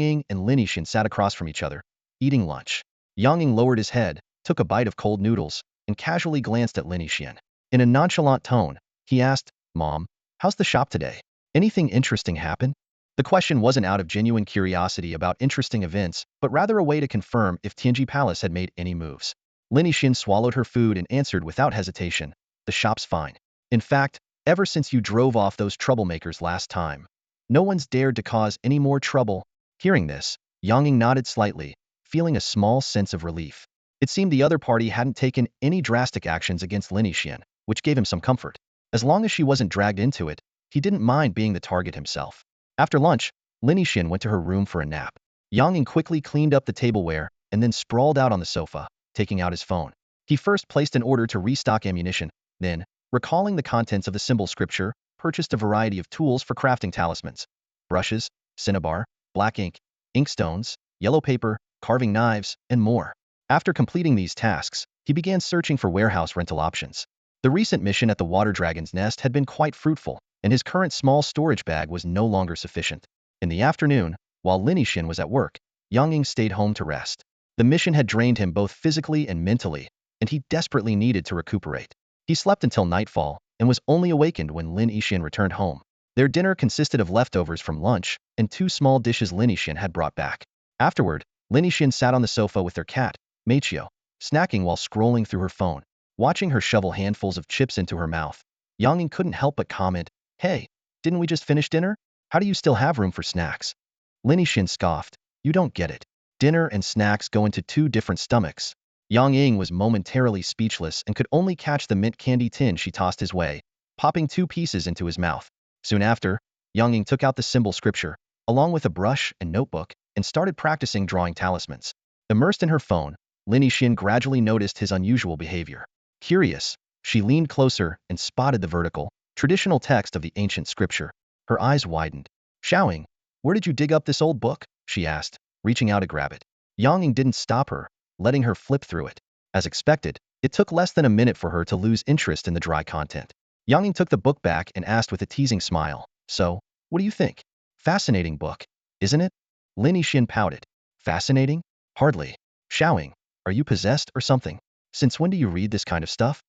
Ying and Lin Yixin sat across from each other, eating lunch. Yang Ying lowered his head, took a bite of cold noodles, and casually glanced at Lin Yixin. In a nonchalant tone, he asked, "Mom, how's the shop today? Anything interesting happen?" The question wasn't out of genuine curiosity about interesting events, but rather a way to confirm if Tianji Palace had made any moves. Lin Yixin swallowed her food and answered without hesitation, "The shop's fine. In fact, ever since you drove off those troublemakers last time, no one's dared to cause any more trouble." Hearing this, Yang Ying nodded slightly, feeling a small sense of relief. It seemed the other party hadn't taken any drastic actions against Lin Yixin, which gave him some comfort. As long as she wasn't dragged into it, he didn't mind being the target himself. After lunch, Lin Yixin went to her room for a nap. Yang Ying quickly cleaned up the tableware and then sprawled out on the sofa, taking out his phone. He first placed an order to restock ammunition, then, recalling the contents of the symbol scripture, purchased a variety of tools for crafting talismans: brushes, cinnabar, black ink, inkstones, yellow paper, carving knives, and more. After completing these tasks, he began searching for warehouse rental options. The recent mission at the water dragon's nest had been quite fruitful, and his current small storage bag was no longer sufficient. In the afternoon, while Lin Yixin was at work, Yang Ying stayed home to rest. The mission had drained him both physically and mentally, and he desperately needed to recuperate. He slept until nightfall, and was only awakened when Lin Yixin returned home. Their dinner consisted of leftovers from lunch and 2 small dishes Lin Yixin had brought back. Afterward, Lin Yixin sat on the sofa with their cat, Meichio, snacking while scrolling through her phone. Watching her shovel handfuls of chips into her mouth, Yang Ying couldn't help but comment, "Hey, didn't we just finish dinner? How do you still have room for snacks?" Lin Yixin scoffed, "You don't get it. Dinner and snacks go into 2 different stomachs." Yang Ying was momentarily speechless and could only catch the mint candy tin she tossed his way, popping 2 pieces into his mouth. Soon after, Yang Ying took out the symbol scripture, along with a brush and notebook, and started practicing drawing talismans. Immersed in her phone, Lin Yixin gradually noticed his unusual behavior. Curious, she leaned closer and spotted the vertical, traditional text of the ancient scripture. Her eyes widened. "Xiaoying, where did you dig up this old book?" she asked, reaching out to grab it. Yang Ying didn't stop her, letting her flip through it. As expected, it took less than a minute for her to lose interest in the dry content. Yang Ying took the book back and asked with a teasing smile, "So, what do you think? Fascinating book, isn't it?" Lin Yixin pouted. "Fascinating? Hardly. Xiaoying, are you possessed or something? Since when do you read this kind of stuff?"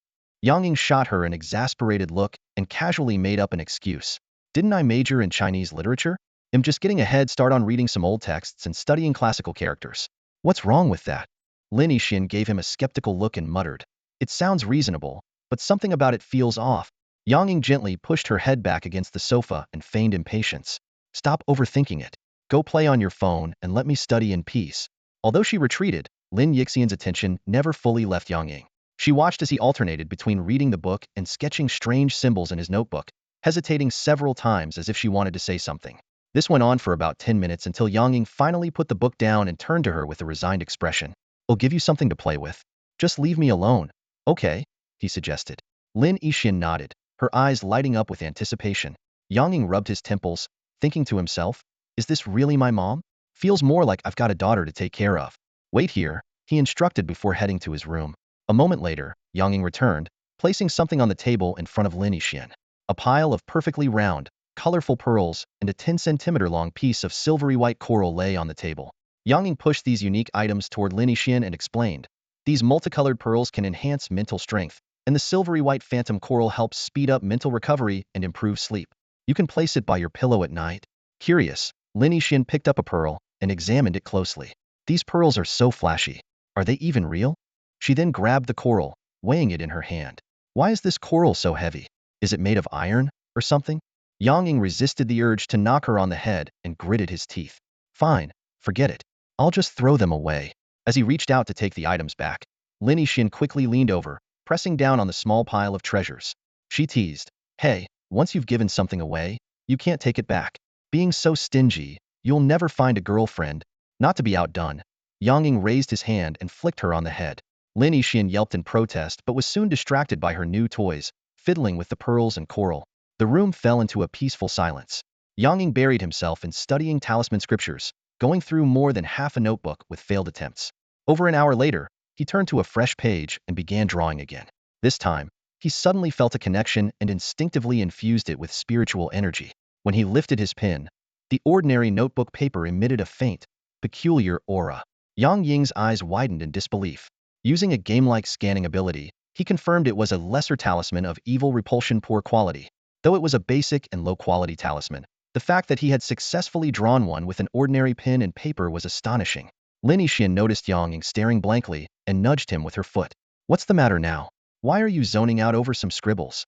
Yang Ying shot her an exasperated look and casually made up an excuse. "Didn't I major in Chinese literature? I'm just getting a head start on reading some old texts and studying classical characters. What's wrong with that?" Lin Yixin gave him a skeptical look and muttered, "It sounds reasonable, but something about it feels off." Yang Ying gently pushed her head back against the sofa and feigned impatience. "Stop overthinking it. Go play on your phone and let me study in peace." Although she retreated, Lin Yixin's attention never fully left Yang Ying. She watched as he alternated between reading the book and sketching strange symbols in his notebook, hesitating several times as if she wanted to say something. This went on for about 10 minutes until Yang Ying finally put the book down and turned to her with a resigned expression. "I'll give you something to play with. Just leave me alone." "Okay," he suggested. Lin Yixin nodded, her eyes lighting up with anticipation. Yang Ying rubbed his temples, thinking to himself, "Is this really my mom? Feels more like I've got a daughter to take care of." "Wait here," he instructed before heading to his room. A moment later, Yang Ying returned, placing something on the table in front of Lin Yixin. A pile of perfectly round, colorful pearls and a 10-centimeter long piece of silvery white coral lay on the table. Yang Ying pushed these unique items toward Lin Yixian and explained, "These multicolored pearls can enhance mental strength, and the silvery white phantom coral helps speed up mental recovery and improve sleep. You can place it by your pillow at night." Curious, Lin Yixian picked up a pearl and examined it closely. "These pearls are so flashy. Are they even real?" She then grabbed the coral, weighing it in her hand. "Why is this coral so heavy? Is it made of iron or something?" Yang Ying resisted the urge to knock her on the head and gritted his teeth. "Fine, forget it. I'll just throw them away." As he reached out to take the items back, Lin Yixian quickly leaned over, pressing down on the small pile of treasures. She teased, "Hey, once you've given something away, you can't take it back. Being so stingy, you'll never find a girlfriend." Not to be outdone, Yang Ying raised his hand and flicked her on the head. Lin Yixian yelped in protest but was soon distracted by her new toys, fiddling with the pearls and coral. The room fell into a peaceful silence. Yang Ying buried himself in studying talisman scriptures, going through more than half a notebook with failed attempts. Over an hour later, he turned to a fresh page and began drawing again. This time, he suddenly felt a connection and instinctively infused it with spiritual energy. When he lifted his pen, the ordinary notebook paper emitted a faint, peculiar aura. Yang Ying's eyes widened in disbelief. Using a game-like scanning ability, he confirmed it was a lesser talisman of evil repulsion poor quality. Though it was a basic and low-quality talisman, the fact that he had successfully drawn one with an ordinary pen and paper was astonishing. Lin Yixian noticed Yang Ying staring blankly and nudged him with her foot. "What's the matter now? Why are you zoning out over some scribbles?"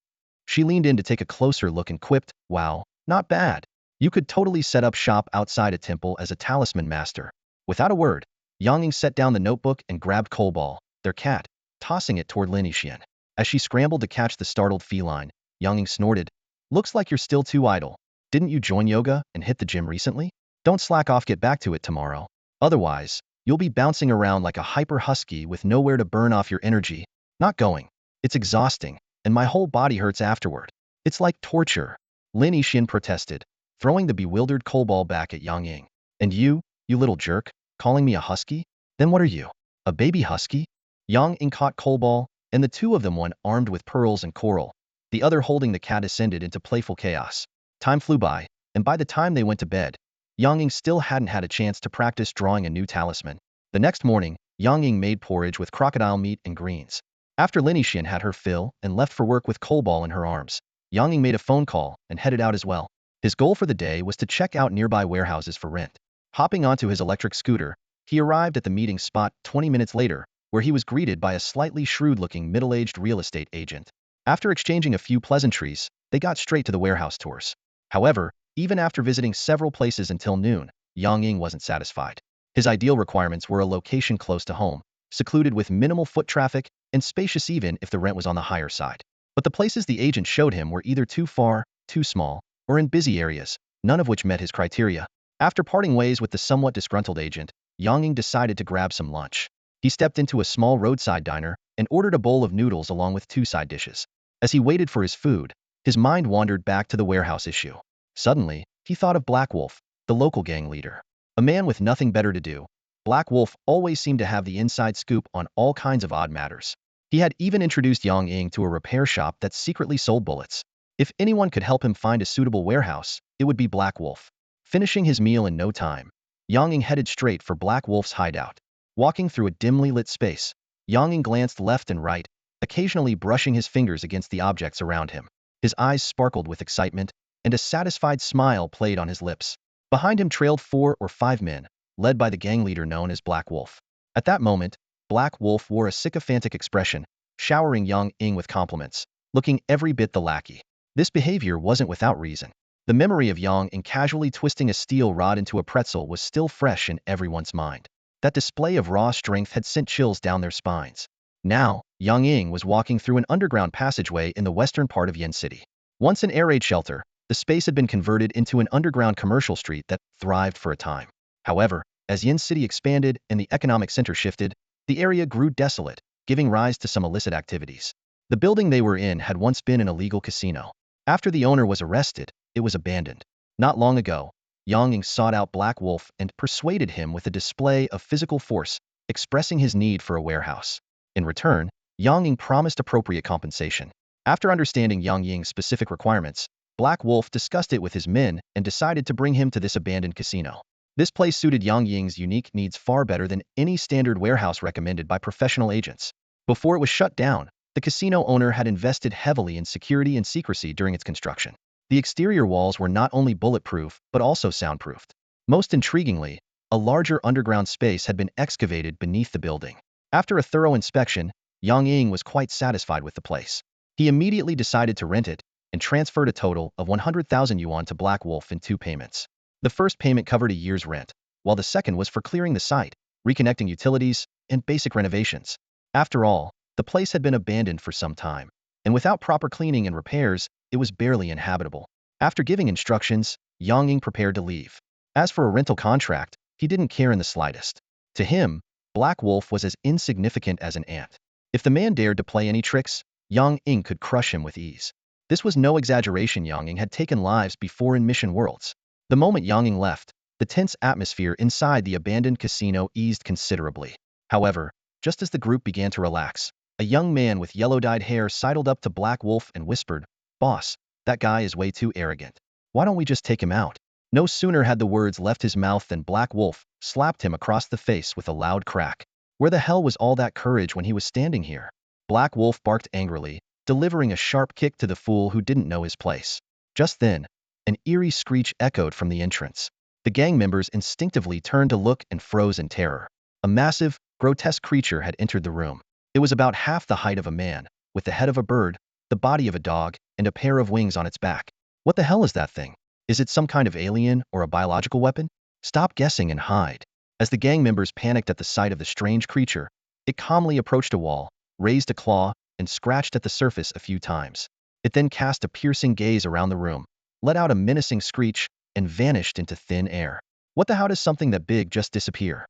She leaned in to take a closer look and quipped, "Wow, not bad. You could totally set up shop outside a temple as a talisman master." Without a word, Yang Ying set down the notebook and grabbed Cobalt, their cat, tossing it toward Lin Yixian. As she scrambled to catch the startled feline, Yang Ying snorted, "Looks like you're still too idle. Didn't you join yoga and hit the gym recently? Don't slack off, get back to it tomorrow. Otherwise, you'll be bouncing around like a hyper husky with nowhere to burn off your energy." "Not going. It's exhausting, and my whole body hurts afterward. It's like torture." Lin Yixian protested, throwing the bewildered Cobalt back at Yang Ying. "And you little jerk, calling me a husky? Then what are you? A baby husky?" Yang Ying caught Cobalt, and the two of them, one armed with pearls and coral, the other holding the cat, descended into playful chaos. Time flew by, and by the time they went to bed, Yang Ying still hadn't had a chance to practice drawing a new talisman. The next morning, Yang Ying made porridge with crocodile meat and greens. After Lin Yixian had her fill and left for work with Cobalt in her arms, Yang Ying made a phone call and headed out as well. His goal for the day was to check out nearby warehouses for rent. Hopping onto his electric scooter, he arrived at the meeting spot 20 minutes later, where he was greeted by a slightly shrewd-looking middle-aged real estate agent. After exchanging a few pleasantries, they got straight to the warehouse tours. However, even after visiting several places until noon, Yang Ying wasn't satisfied. His ideal requirements were a location close to home, secluded with minimal foot traffic, and spacious even if the rent was on the higher side. But the places the agent showed him were either too far, too small, or in busy areas, none of which met his criteria. After parting ways with the somewhat disgruntled agent, Yang Ying decided to grab some lunch. He stepped into a small roadside diner and ordered a bowl of noodles along with 2 side dishes. As he waited for his food, his mind wandered back to the warehouse issue. Suddenly, he thought of Black Wolf, the local gang leader. A man with nothing better to do, Black Wolf always seemed to have the inside scoop on all kinds of odd matters. He had even introduced Yang Ying to a repair shop that secretly sold bullets. If anyone could help him find a suitable warehouse, it would be Black Wolf. Finishing his meal in no time, Yang Ying headed straight for Black Wolf's hideout. Walking through a dimly lit space, Yang Ying glanced left and right, occasionally brushing his fingers against the objects around him. His eyes sparkled with excitement, and a satisfied smile played on his lips. Behind him trailed 4 or 5 men, led by the gang leader known as Black Wolf. At that moment, Black Wolf wore a sycophantic expression, showering Yang Ying with compliments, looking every bit the lackey. This behavior wasn't without reason. The memory of Yang Ying casually twisting a steel rod into a pretzel was still fresh in everyone's mind. That display of raw strength had sent chills down their spines. Now, Yang Ying was walking through an underground passageway in the western part of Yen City. Once an air raid shelter, the space had been converted into an underground commercial street that thrived for a time. However, as Yen City expanded and the economic center shifted, the area grew desolate, giving rise to some illicit activities. The building they were in had once been an illegal casino. After the owner was arrested, it was abandoned. Not long ago, Yang Ying sought out Black Wolf and persuaded him with a display of physical force, expressing his need for a warehouse. In return, Yang Ying promised appropriate compensation. After understanding Yang Ying's specific requirements, Black Wolf discussed it with his men and decided to bring him to this abandoned casino. This place suited Yang Ying's unique needs far better than any standard warehouse recommended by professional agents. Before it was shut down, the casino owner had invested heavily in security and secrecy during its construction. The exterior walls were not only bulletproof, but also soundproofed. Most intriguingly, a larger underground space had been excavated beneath the building. After a thorough inspection, Yang Ying was quite satisfied with the place. He immediately decided to rent it and transferred a total of 100,000 yuan to Black Wolf in 2 payments. The first payment covered a year's rent, while the second was for clearing the site, reconnecting utilities, and basic renovations. After all, the place had been abandoned for some time, and without proper cleaning and repairs, it was barely inhabitable. After giving instructions, Yang Ying prepared to leave. As for a rental contract, he didn't care in the slightest. To him, Black Wolf was as insignificant as an ant. If the man dared to play any tricks, Yang Ying could crush him with ease. This was no exaggeration. Yang Ying had taken lives before in mission worlds. The moment Yang Ying left, the tense atmosphere inside the abandoned casino eased considerably. However, just as the group began to relax, a young man with yellow-dyed hair sidled up to Black Wolf and whispered, "Boss, that guy is way too arrogant. Why don't we just take him out?" No sooner had the words left his mouth than Black Wolf slapped him across the face with a loud crack. Where the hell was all that courage when he was standing here? Black Wolf barked angrily, delivering a sharp kick to the fool who didn't know his place. Just then, an eerie screech echoed from the entrance. The gang members instinctively turned to look and froze in terror. A massive, grotesque creature had entered the room. It was about half the height of a man, with the head of a bird, the body of a dog, and a pair of wings on its back. What the hell is that thing? Is it some kind of alien or a biological weapon? Stop guessing and hide. As the gang members panicked at the sight of the strange creature, it calmly approached a wall, raised a claw, and scratched at the surface a few times. It then cast a piercing gaze around the room, let out a menacing screech, and vanished into thin air. What the hell does something that big just disappear?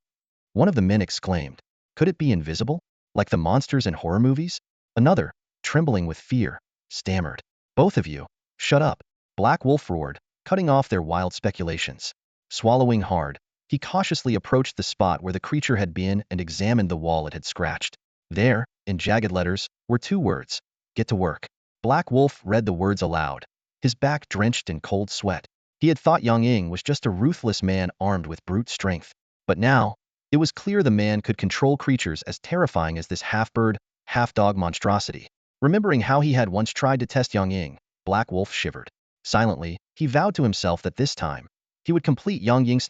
One of the men exclaimed. Could it be invisible? Like the monsters in horror movies? Another, trembling with fear, stammered. Both of you, shut up. Black Wolf roared, cutting off their wild speculations. Swallowing hard, he cautiously approached the spot where the creature had been and examined the wall it had scratched. There, in jagged letters, were 2 words. Get to work. Black Wolf read the words aloud, his back drenched in cold sweat. He had thought Yang Ying was just a ruthless man armed with brute strength. But now, it was clear the man could control creatures as terrifying as this half-bird, half-dog monstrosity. Remembering how he had once tried to test Yang Ying, Black Wolf shivered. Silently, he vowed to himself that this time, he would complete Yang Ying's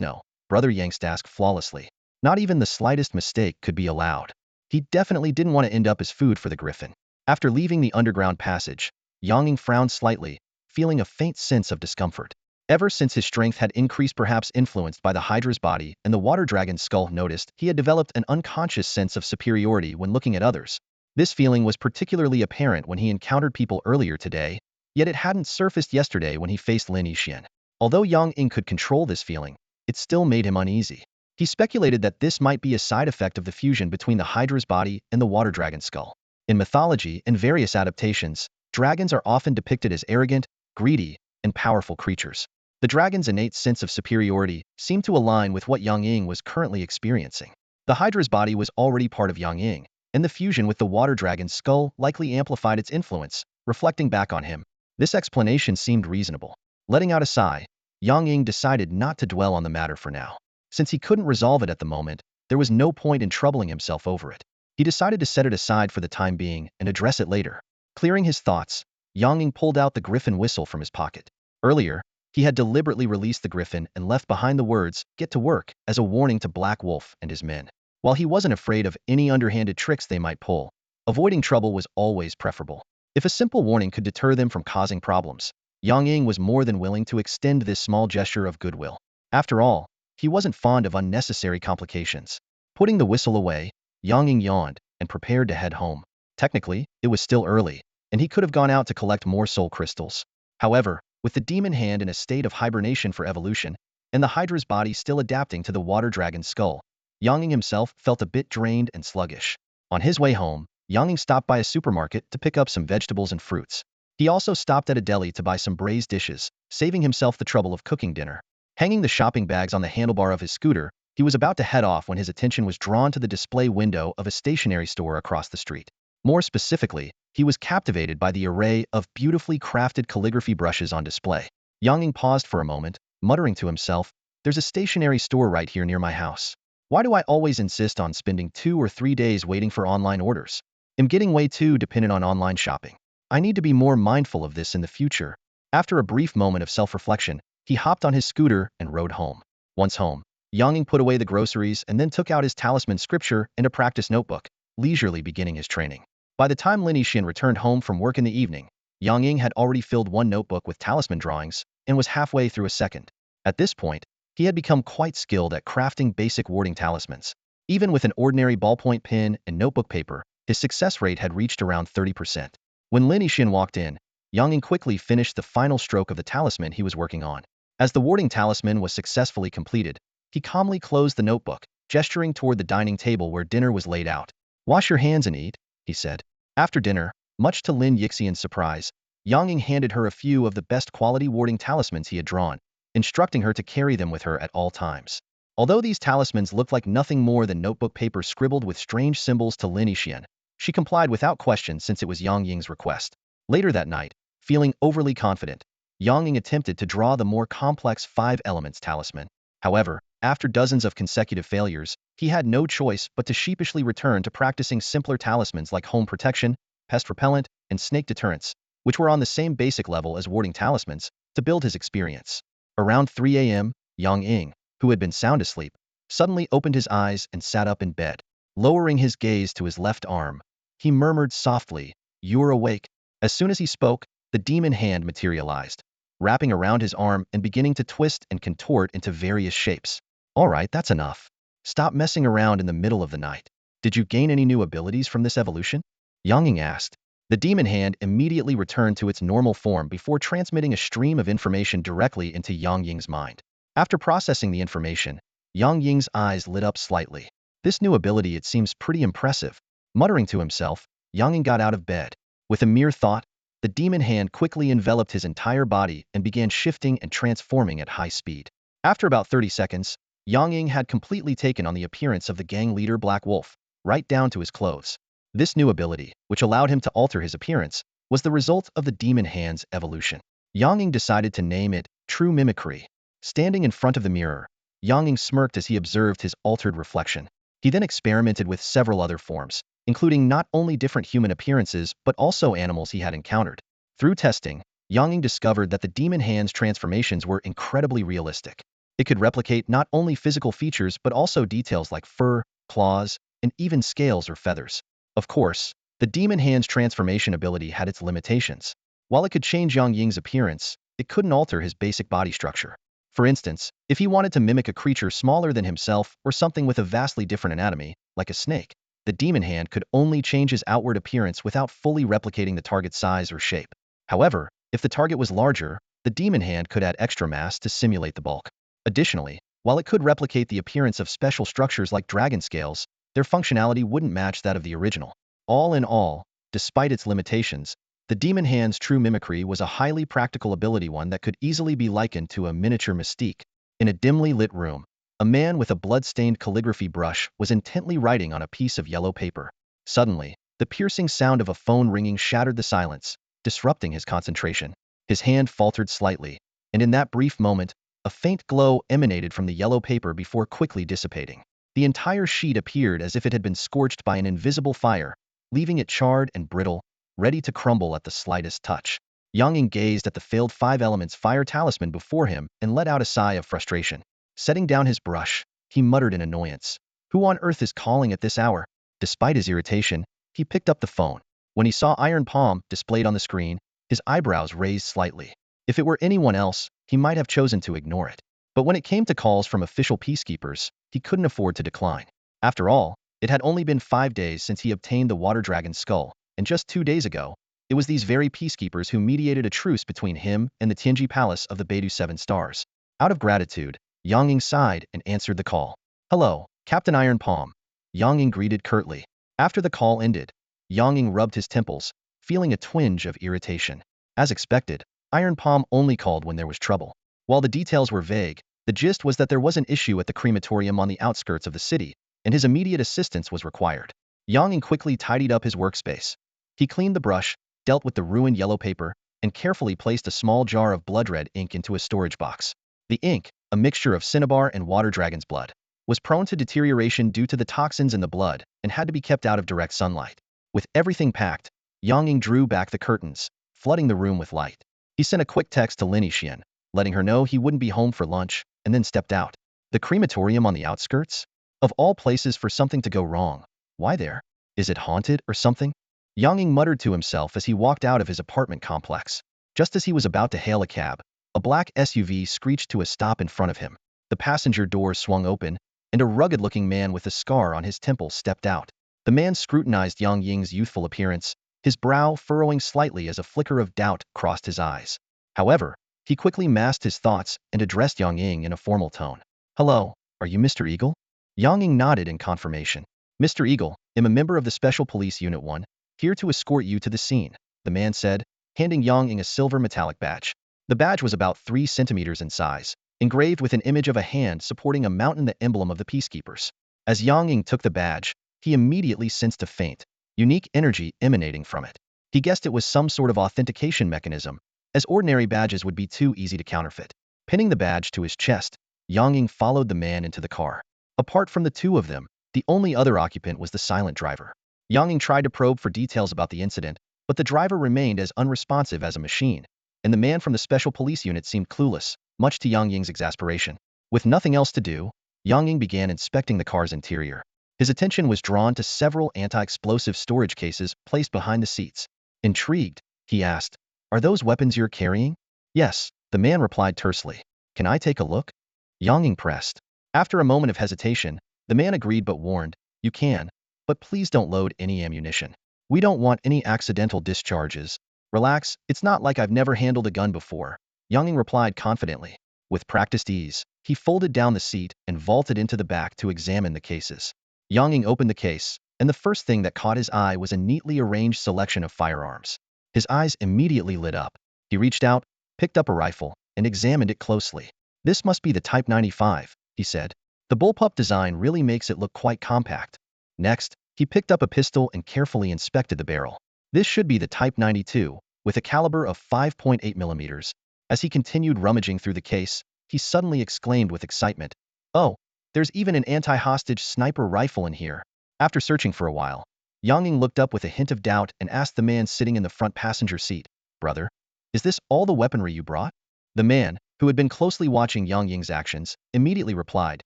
brother Yang's task flawlessly. Not even the slightest mistake could be allowed. He definitely didn't want to end up as food for the griffin. After leaving the underground passage, Yang Ying frowned slightly, feeling a faint sense of discomfort. Ever since his strength had increased, perhaps influenced by the Hydra's body and the water dragon's skull, noticed he had developed an unconscious sense of superiority when looking at others. This feeling was particularly apparent when he encountered people earlier today, yet it hadn't surfaced yesterday when he faced Lin Yixian. Although Yang Ying could control this feeling, it still made him uneasy. He speculated that this might be a side effect of the fusion between the Hydra's body and the water dragon's skull. In mythology and various adaptations, dragons are often depicted as arrogant, greedy, and powerful creatures. The dragon's innate sense of superiority seemed to align with what Yang Ying was currently experiencing. The Hydra's body was already part of Yang Ying, and the fusion with the water dragon's skull likely amplified its influence, reflecting back on him. This explanation seemed reasonable. Letting out a sigh, Yang Ying decided not to dwell on the matter for now. Since he couldn't resolve it at the moment, there was no point in troubling himself over it. He decided to set it aside for the time being and address it later. Clearing his thoughts, Yang Ying pulled out the griffin whistle from his pocket. Earlier, he had deliberately released the griffin and left behind the words, "Get to work," as a warning to Black Wolf and his men. While he wasn't afraid of any underhanded tricks they might pull, avoiding trouble was always preferable. If a simple warning could deter them from causing problems, Yang Ying was more than willing to extend this small gesture of goodwill. After all, he wasn't fond of unnecessary complications. Putting the whistle away, Yang Ying yawned and prepared to head home. Technically, it was still early, and he could have gone out to collect more soul crystals. However, with the demon hand in a state of hibernation for evolution, and the Hydra's body still adapting to the water dragon's skull, Yang Ying himself felt a bit drained and sluggish. On his way home, Yang Ying stopped by a supermarket to pick up some vegetables and fruits. He also stopped at a deli to buy some braised dishes, saving himself the trouble of cooking dinner. Hanging the shopping bags on the handlebar of his scooter, he was about to head off when his attention was drawn to the display window of a stationery store across the street. More specifically, he was captivated by the array of beautifully crafted calligraphy brushes on display. Yang Ying paused for a moment, muttering to himself, There's a stationery store right here near my house. Why do I always insist on spending 2 or 3 days waiting for online orders? I'm getting way too dependent on online shopping. I need to be more mindful of this in the future. After a brief moment of self-reflection, he hopped on his scooter and rode home. Once home, Yang Ying put away the groceries and then took out his talisman scripture and a practice notebook, leisurely beginning his training. By the time Lin Yixin returned home from work in the evening, Yang Ying had already filled one notebook with talisman drawings and was halfway through a second. At this point, he had become quite skilled at crafting basic warding talismans. Even with an ordinary ballpoint pen and notebook paper, his success rate had reached around 30%. When Lin Yixin walked in, Yang Ying quickly finished the final stroke of the talisman he was working on. As the warding talisman was successfully completed, he calmly closed the notebook, gesturing toward the dining table where dinner was laid out. "Wash your hands and eat," he said. After dinner, much to Lin Yixin's surprise, Yang Ying handed her a few of the best quality warding talismans he had drawn, instructing her to carry them with her at all times. Although these talismans looked like nothing more than notebook paper scribbled with strange symbols to Lin Yixin, she complied without question since it was Yang Ying's request. Later that night, feeling overly confident, Yang Ying attempted to draw the more complex 5 elements talisman. However, after dozens of consecutive failures, he had no choice but to sheepishly return to practicing simpler talismans like home protection, pest repellent, and snake deterrence, which were on the same basic level as warding talismans, to build his experience. Around 3 a.m., Yang Ying, who had been sound asleep, suddenly opened his eyes and sat up in bed. Lowering his gaze to his left arm, he murmured softly, "You're awake." As soon as he spoke, the demon hand materialized, wrapping around his arm and beginning to twist and contort into various shapes. "All right, that's enough. Stop messing around in the middle of the night. Did you gain any new abilities from this evolution?" Yang Ying asked. The demon hand immediately returned to its normal form before transmitting a stream of information directly into Yang Ying's mind. After processing the information, Yang Ying's eyes lit up slightly. "This new ability, it seems pretty impressive." Muttering to himself, Yang Ying got out of bed. With a mere thought, the demon hand quickly enveloped his entire body and began shifting and transforming at high speed. After about 30 seconds, Yang Ying had completely taken on the appearance of the gang leader Black Wolf, right down to his clothes. This new ability, which allowed him to alter his appearance, was the result of the demon hand's evolution. Yang Ying decided to name it True Mimicry. Standing in front of the mirror, Yang Ying smirked as he observed his altered reflection. He then experimented with several other forms, including not only different human appearances but also animals he had encountered. Through testing, Yang Ying discovered that the demon hand's transformations were incredibly realistic. It could replicate not only physical features but also details like fur, claws, and even scales or feathers. Of course, the demon hand's transformation ability had its limitations. While it could change Yang Ying's appearance, it couldn't alter his basic body structure. For instance, if he wanted to mimic a creature smaller than himself or something with a vastly different anatomy, like a snake, the demon hand could only change his outward appearance without fully replicating the target's size or shape. However, if the target was larger, the demon hand could add extra mass to simulate the bulk. Additionally, while it could replicate the appearance of special structures like dragon scales, their functionality wouldn't match that of the original. All in all, despite its limitations, the demon hand's true mimicry was a highly practical ability, one that could easily be likened to a miniature mystique. In a dimly lit room, a man with a blood-stained calligraphy brush was intently writing on a piece of yellow paper. Suddenly, the piercing sound of a phone ringing shattered the silence, disrupting his concentration. His hand faltered slightly, and in that brief moment, a faint glow emanated from the yellow paper before quickly dissipating. The entire sheet appeared as if it had been scorched by an invisible fire, leaving it charred and brittle, ready to crumble at the slightest touch. Yang Ying gazed at the failed 5 elements fire talisman before him and let out a sigh of frustration. Setting down his brush, he muttered in annoyance. Who on earth is calling at this hour? Despite his irritation, he picked up the phone. When he saw Iron Palm displayed on the screen, his eyebrows raised slightly. If it were anyone else, he might have chosen to ignore it. But when it came to calls from official peacekeepers, he couldn't afford to decline. After all, it had only been 5 days since he obtained the Water Dragon's skull, and just 2 days ago, it was these very peacekeepers who mediated a truce between him and the Tianji Palace of the Beidou 7 Stars. Out of gratitude, Yang Ying sighed and answered the call. "Hello, Captain Iron Palm," Yang Ying greeted curtly. After the call ended, Yang Ying rubbed his temples, feeling a twinge of irritation. As expected, Iron Palm only called when there was trouble. While the details were vague, the gist was that there was an issue at the crematorium on the outskirts of the city, and his immediate assistance was required. Yang Ying quickly tidied up his workspace. He cleaned the brush, dealt with the ruined yellow paper, and carefully placed a small jar of blood red ink into a storage box. The ink, a mixture of cinnabar and water dragon's blood, was prone to deterioration due to the toxins in the blood and had to be kept out of direct sunlight. With everything packed, Yang Ying drew back the curtains, flooding the room with light. He sent a quick text to Lin Yixian, letting her know he wouldn't be home for lunch, and then stepped out. The crematorium on the outskirts? Of all places for something to go wrong. Why there? Is it haunted or something? Yang Ying muttered to himself as he walked out of his apartment complex. Just as he was about to hail a cab, a black SUV screeched to a stop in front of him. The passenger door swung open, and a rugged-looking man with a scar on his temple stepped out. The man scrutinized Yang Ying's youthful appearance, his brow furrowing slightly as a flicker of doubt crossed his eyes. However, he quickly masked his thoughts and addressed Yang Ying in a formal tone. "Hello, are you Mr. Eagle?" Yang Ying nodded in confirmation. "Mr. Eagle, I'm a member of the Special Police Unit 1, here to escort you to the scene," the man said, handing Yang Ying a silver metallic badge. The badge was about 3 centimeters in size, engraved with an image of a hand supporting a mountain, the emblem of the Peacekeepers. As Yang Ying took the badge, he immediately sensed a faint, unique energy emanating from it. He guessed it was some sort of authentication mechanism, as ordinary badges would be too easy to counterfeit. Pinning the badge to his chest, Yang Ying followed the man into the car. Apart from the two of them, the only other occupant was the silent driver. Yang Ying tried to probe for details about the incident, but the driver remained as unresponsive as a machine, and the man from the Special Police Unit seemed clueless, much to Yang Ying's exasperation. With nothing else to do, Yang Ying began inspecting the car's interior. His attention was drawn to several anti-explosive storage cases placed behind the seats. Intrigued, he asked, "Are those weapons you're carrying?" "Yes," the man replied tersely. "Can I take a look?" Yang Ying pressed. After a moment of hesitation, the man agreed but warned, "You can, but please don't load any ammunition. We don't want any accidental discharges." "Relax, it's not like I've never handled a gun before," Yang Ying replied confidently. With practiced ease, he folded down the seat and vaulted into the back to examine the cases. Yang Ying opened the case, and the first thing that caught his eye was a neatly arranged selection of firearms. His eyes immediately lit up. He reached out, picked up a rifle, and examined it closely. "This must be the Type 95, he said. "The bullpup design really makes it look quite compact." Next, he picked up a pistol and carefully inspected the barrel. "This should be the Type 92, with a caliber of 5.8 millimeters. As he continued rummaging through the case, he suddenly exclaimed with excitement, "Oh, there's even an anti-hostage sniper rifle in here." After searching for a while, Yang Ying looked up with a hint of doubt and asked the man sitting in the front passenger seat, "Brother, is this all the weaponry you brought?" The man, who had been closely watching Yang Ying's actions, immediately replied,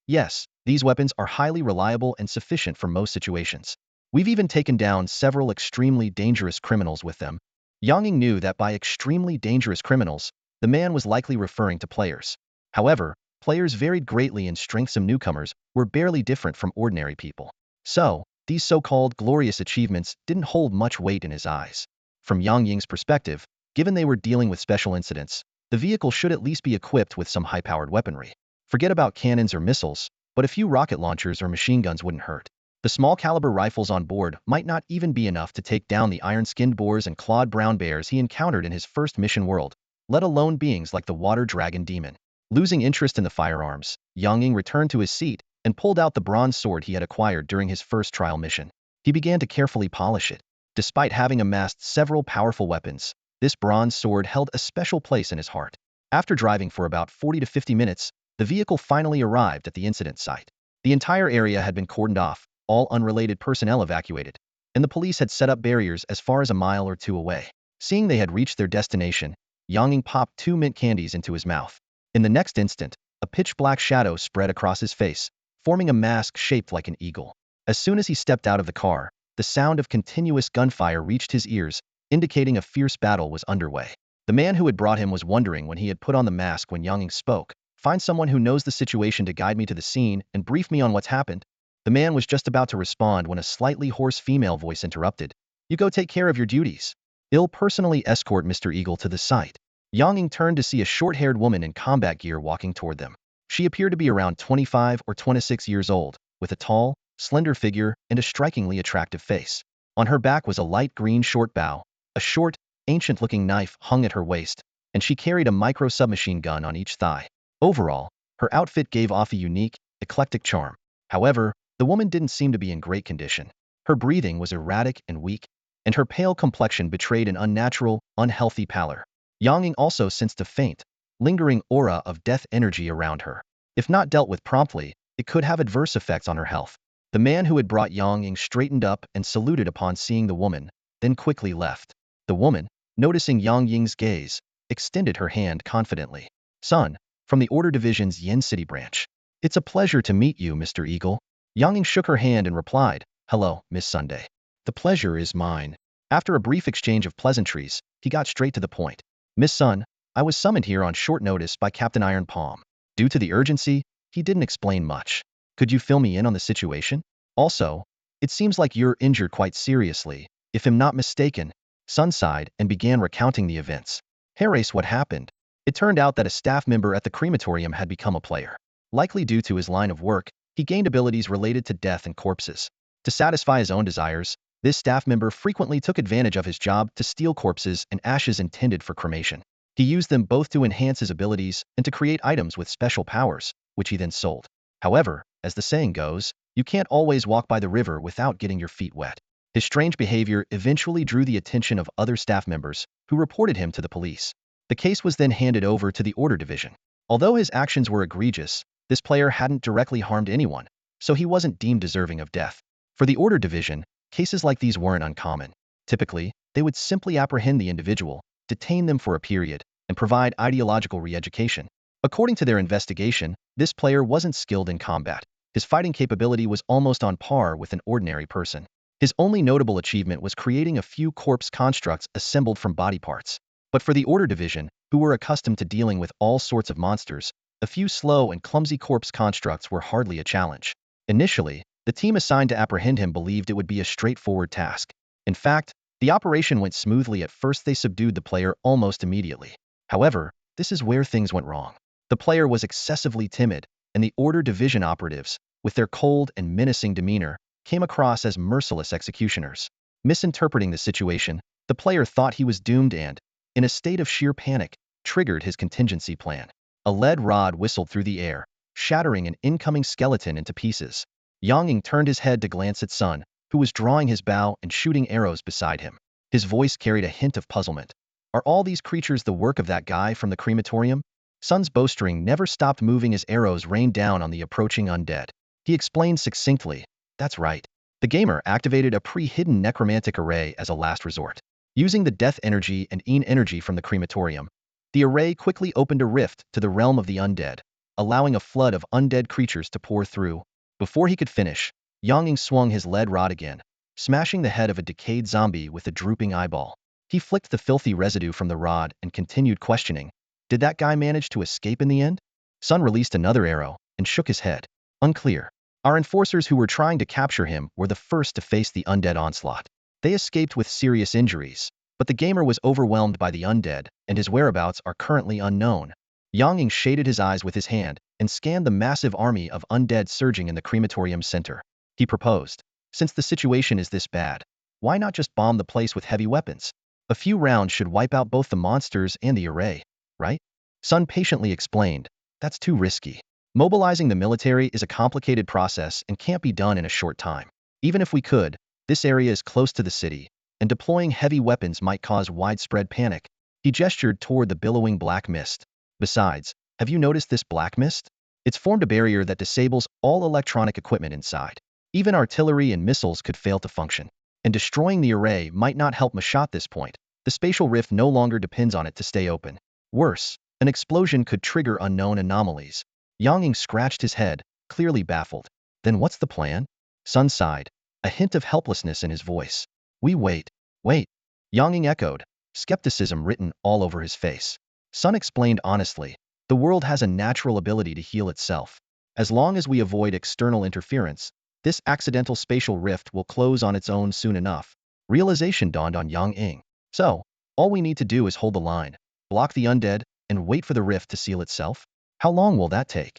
"Yes, these weapons are highly reliable and sufficient for most situations. We've even taken down several extremely dangerous criminals with them." Yang Ying knew that by extremely dangerous criminals, the man was likely referring to players. However, players varied greatly in strength. Some newcomers were barely different from ordinary people. So, these so-called glorious achievements didn't hold much weight in his eyes. From Yang Ying's perspective, given they were dealing with special incidents, the vehicle should at least be equipped with some high-powered weaponry. Forget about cannons or missiles, but a few rocket launchers or machine guns wouldn't hurt. The small-caliber rifles on board might not even be enough to take down the iron-skinned boars and clawed brown bears he encountered in his first mission world, let alone beings like the water dragon demon. Losing interest in the firearms, Yang Ying returned to his seat and pulled out the bronze sword he had acquired during his first trial mission. He began to carefully polish it. Despite having amassed several powerful weapons, this bronze sword held a special place in his heart. After driving for about 40 to 50 minutes, the vehicle finally arrived at the incident site. The entire area had been cordoned off, all unrelated personnel evacuated, and the police had set up barriers as far as a mile or two away. Seeing they had reached their destination, Yang Ying popped 2 mint candies into his mouth. In the next instant, a pitch-black shadow spread across his face, forming a mask shaped like an eagle. As soon as he stepped out of the car, the sound of continuous gunfire reached his ears, indicating a fierce battle was underway. The man who had brought him was wondering when he had put on the mask when Yang Ying spoke, "Find someone who knows the situation to guide me to the scene and brief me on what's happened." The man was just about to respond when a slightly hoarse female voice interrupted. "You go take care of your duties. I'll personally escort Mr. Eagle to the site." Yang Ying turned to see a short-haired woman in combat gear walking toward them. She appeared to be around 25 or 26 years old, with a tall, slender figure and a strikingly attractive face. On her back was a light green short bow, a short, ancient-looking knife hung at her waist, and she carried a micro-submachine gun on each thigh. Overall, her outfit gave off a unique, eclectic charm. However, the woman didn't seem to be in great condition. Her breathing was erratic and weak, and her pale complexion betrayed an unnatural, unhealthy pallor. Yang Ying also sensed a faint, lingering aura of death energy around her. If not dealt with promptly, it could have adverse effects on her health. The man who had brought Yang Ying straightened up and saluted upon seeing the woman, then quickly left. The woman, noticing Yang Ying's gaze, extended her hand confidently. Son, from the Order Division's Yen City branch. It's a pleasure to meet you, Mr. Eagle. Yang Ying shook her hand and replied, hello, Miss Sunday. The pleasure is mine. After a brief exchange of pleasantries, he got straight to the point. Miss Sun, I was summoned here on short notice by Captain Iron Palm. Due to the urgency, he didn't explain much. Could you fill me in on the situation? Also, it seems like you're injured quite seriously. If I'm not mistaken, Sun sighed and began recounting the events. Heracles, what happened? It turned out that a staff member at the crematorium had become a player. Likely due to his line of work, he gained abilities related to death and corpses. To satisfy his own desires, this staff member frequently took advantage of his job to steal corpses and ashes intended for cremation. He used them both to enhance his abilities and to create items with special powers, which he then sold. However, as the saying goes, you can't always walk by the river without getting your feet wet. His strange behavior eventually drew the attention of other staff members, who reported him to the police. The case was then handed over to the Order Division. Although his actions were egregious, this player hadn't directly harmed anyone, so he wasn't deemed deserving of death. For the Order Division, cases like these weren't uncommon. Typically, they would simply apprehend the individual, detain them for a period, and provide ideological re-education. According to their investigation, this player wasn't skilled in combat. His fighting capability was almost on par with an ordinary person. His only notable achievement was creating a few corpse constructs assembled from body parts. But for the Order Division, who were accustomed to dealing with all sorts of monsters, a few slow and clumsy corpse constructs were hardly a challenge. Initially, the team assigned to apprehend him believed it would be a straightforward task. In fact, the operation went smoothly. At first they subdued the player almost immediately. However, this is where things went wrong. The player was excessively timid, and the Order Division operatives, with their cold and menacing demeanor, came across as merciless executioners. Misinterpreting the situation, the player thought he was doomed and, in a state of sheer panic, triggered his contingency plan. A lead rod whistled through the air, shattering an incoming skeleton into pieces. Yang Ying turned his head to glance at Sun, who was drawing his bow and shooting arrows beside him. His voice carried a hint of puzzlement. Are all these creatures the work of that guy from the crematorium? Sun's bowstring never stopped moving as arrows rained down on the approaching undead. He explained succinctly, that's right. The gamer activated a pre-hidden necromantic array as a last resort. Using the death energy and Een energy from the crematorium, the array quickly opened a rift to the realm of the undead, allowing a flood of undead creatures to pour through. Before he could finish, Yang Ying swung his lead rod again, smashing the head of a decayed zombie with a drooping eyeball. He flicked the filthy residue from the rod and continued questioning. Did that guy manage to escape in the end? Sun released another arrow and shook his head. Unclear. Our enforcers who were trying to capture him were the first to face the undead onslaught. They escaped with serious injuries, but the gamer was overwhelmed by the undead, and his whereabouts are currently unknown. Yang Ying shaded his eyes with his hand and scanned the massive army of undead surging in the crematorium center. He proposed, since the situation is this bad, why not just bomb the place with heavy weapons? A few rounds should wipe out both the monsters and the array, right? Sun patiently explained, that's too risky. Mobilizing the military is a complicated process and can't be done in a short time. Even if we could, this area is close to the city, and deploying heavy weapons might cause widespread panic. He gestured toward the billowing black mist. Besides, have you noticed this black mist? It's formed a barrier that disables all electronic equipment inside. Even artillery and missiles could fail to function. And destroying the array might not help Mashat at this point. The spatial rift no longer depends on it to stay open. Worse, an explosion could trigger unknown anomalies. Yang Ying scratched his head, clearly baffled. Then what's the plan? Sun sighed, a hint of helplessness in his voice. We wait. Yang Ying echoed, skepticism written all over his face. Sun explained honestly, the world has a natural ability to heal itself. As long as we avoid external interference, this accidental spatial rift will close on its own soon enough. Realization dawned on Yang Ying. So, all we need to do is hold the line, block the undead, and wait for the rift to seal itself? How long will that take?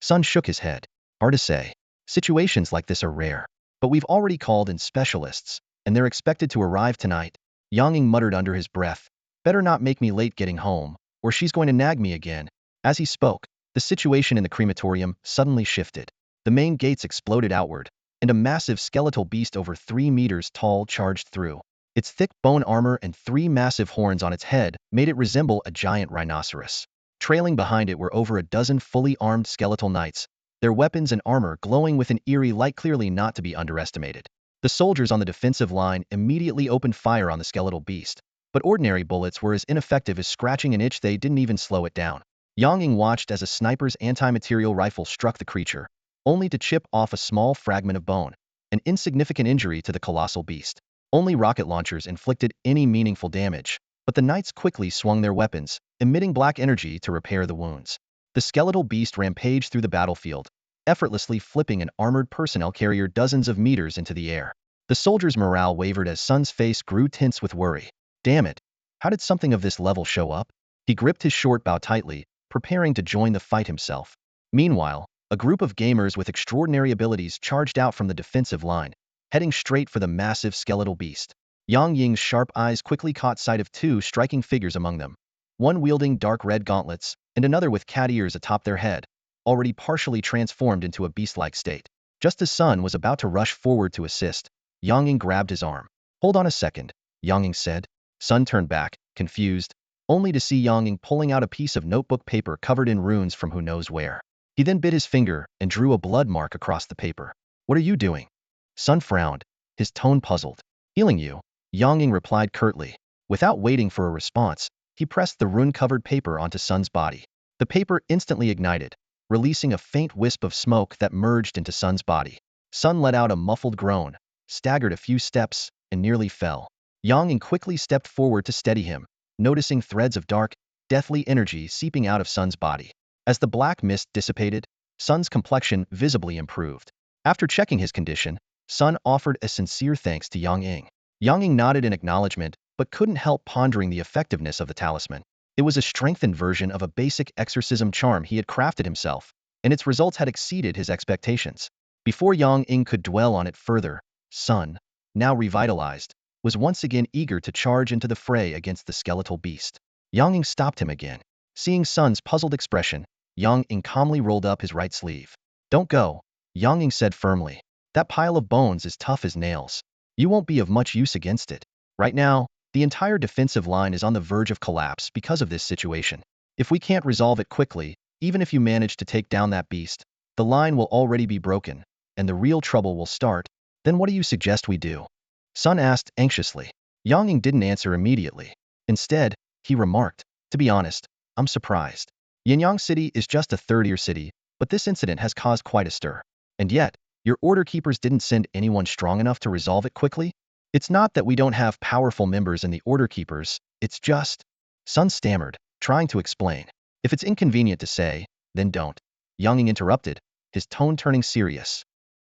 Sun shook his head. Hard to say. Situations like this are rare. But we've already called in specialists, and they're expected to arrive tonight. Yang Ying muttered under his breath. Better not make me late getting home, or she's going to nag me again. As he spoke, the situation in the crematorium suddenly shifted. The main gates exploded outward, and a massive skeletal beast over 3 meters tall charged through. Its thick bone armor and 3 massive horns on its head made it resemble a giant rhinoceros. Trailing behind it were over a dozen fully armed skeletal knights, their weapons and armor glowing with an eerie light clearly not to be underestimated. The soldiers on the defensive line immediately opened fire on the skeletal beast, but ordinary bullets were as ineffective as scratching an itch. They didn't even slow it down. Yang Ying watched as a sniper's anti-material rifle struck the creature, only to chip off a small fragment of bone, an insignificant injury to the colossal beast. Only rocket launchers inflicted any meaningful damage, but the knights quickly swung their weapons, emitting black energy to repair the wounds. The skeletal beast rampaged through the battlefield, effortlessly flipping an armored personnel carrier dozens of meters into the air. The soldiers' morale wavered as Sun's face grew tense with worry. Damn it! How did something of this level show up? He gripped his short bow tightly, preparing to join the fight himself. Meanwhile, a group of gamers with extraordinary abilities charged out from the defensive line, heading straight for the massive skeletal beast. Yang Ying's sharp eyes quickly caught sight of two striking figures among them, one wielding dark red gauntlets, and another with cat ears atop their head, already partially transformed into a beast-like state. Just as Sun was about to rush forward to assist, Yang Ying grabbed his arm. "Hold on a second," Yang Ying said. Sun turned back, confused, only to see Yang Ying pulling out a piece of notebook paper covered in runes from who knows where. He then bit his finger and drew a blood mark across the paper. "What are you doing?" Sun frowned, his tone puzzled. "Healing you," Yang Ying replied curtly. Without waiting for a response, he pressed the rune-covered paper onto Sun's body. The paper instantly ignited, releasing a faint wisp of smoke that merged into Sun's body. Sun let out a muffled groan, staggered a few steps, and nearly fell. Yang Ying quickly stepped forward to steady him, noticing threads of dark, deathly energy seeping out of Sun's body. As the black mist dissipated, Sun's complexion visibly improved. After checking his condition, Sun offered a sincere thanks to Yang Ying. Yang Ying nodded in acknowledgement, but couldn't help pondering the effectiveness of the talisman. It was a strengthened version of a basic exorcism charm he had crafted himself, and its results had exceeded his expectations. Before Yang Ying could dwell on it further, Sun, now revitalized, was once again eager to charge into the fray against the skeletal beast. Yang Ying stopped him again. Seeing Sun's puzzled expression, Yang Ying calmly rolled up his right sleeve. "Don't go," Yang Ying said firmly. "That pile of bones is tough as nails. You won't be of much use against it. Right now, the entire defensive line is on the verge of collapse because of this situation. If we can't resolve it quickly, even if you manage to take down that beast, the line will already be broken, and the real trouble will start. Then what do you suggest we do?" Sun asked anxiously. Yang Ying didn't answer immediately. Instead, he remarked, "To be honest, I'm surprised. Yinyang City is just a third-tier city, but this incident has caused quite a stir. And yet, your order keepers didn't send anyone strong enough to resolve it quickly? It's not that we don't have powerful members in the order keepers, it's just..." Sun stammered, trying to explain. "If it's inconvenient to say, then don't," Yang Ying interrupted, his tone turning serious.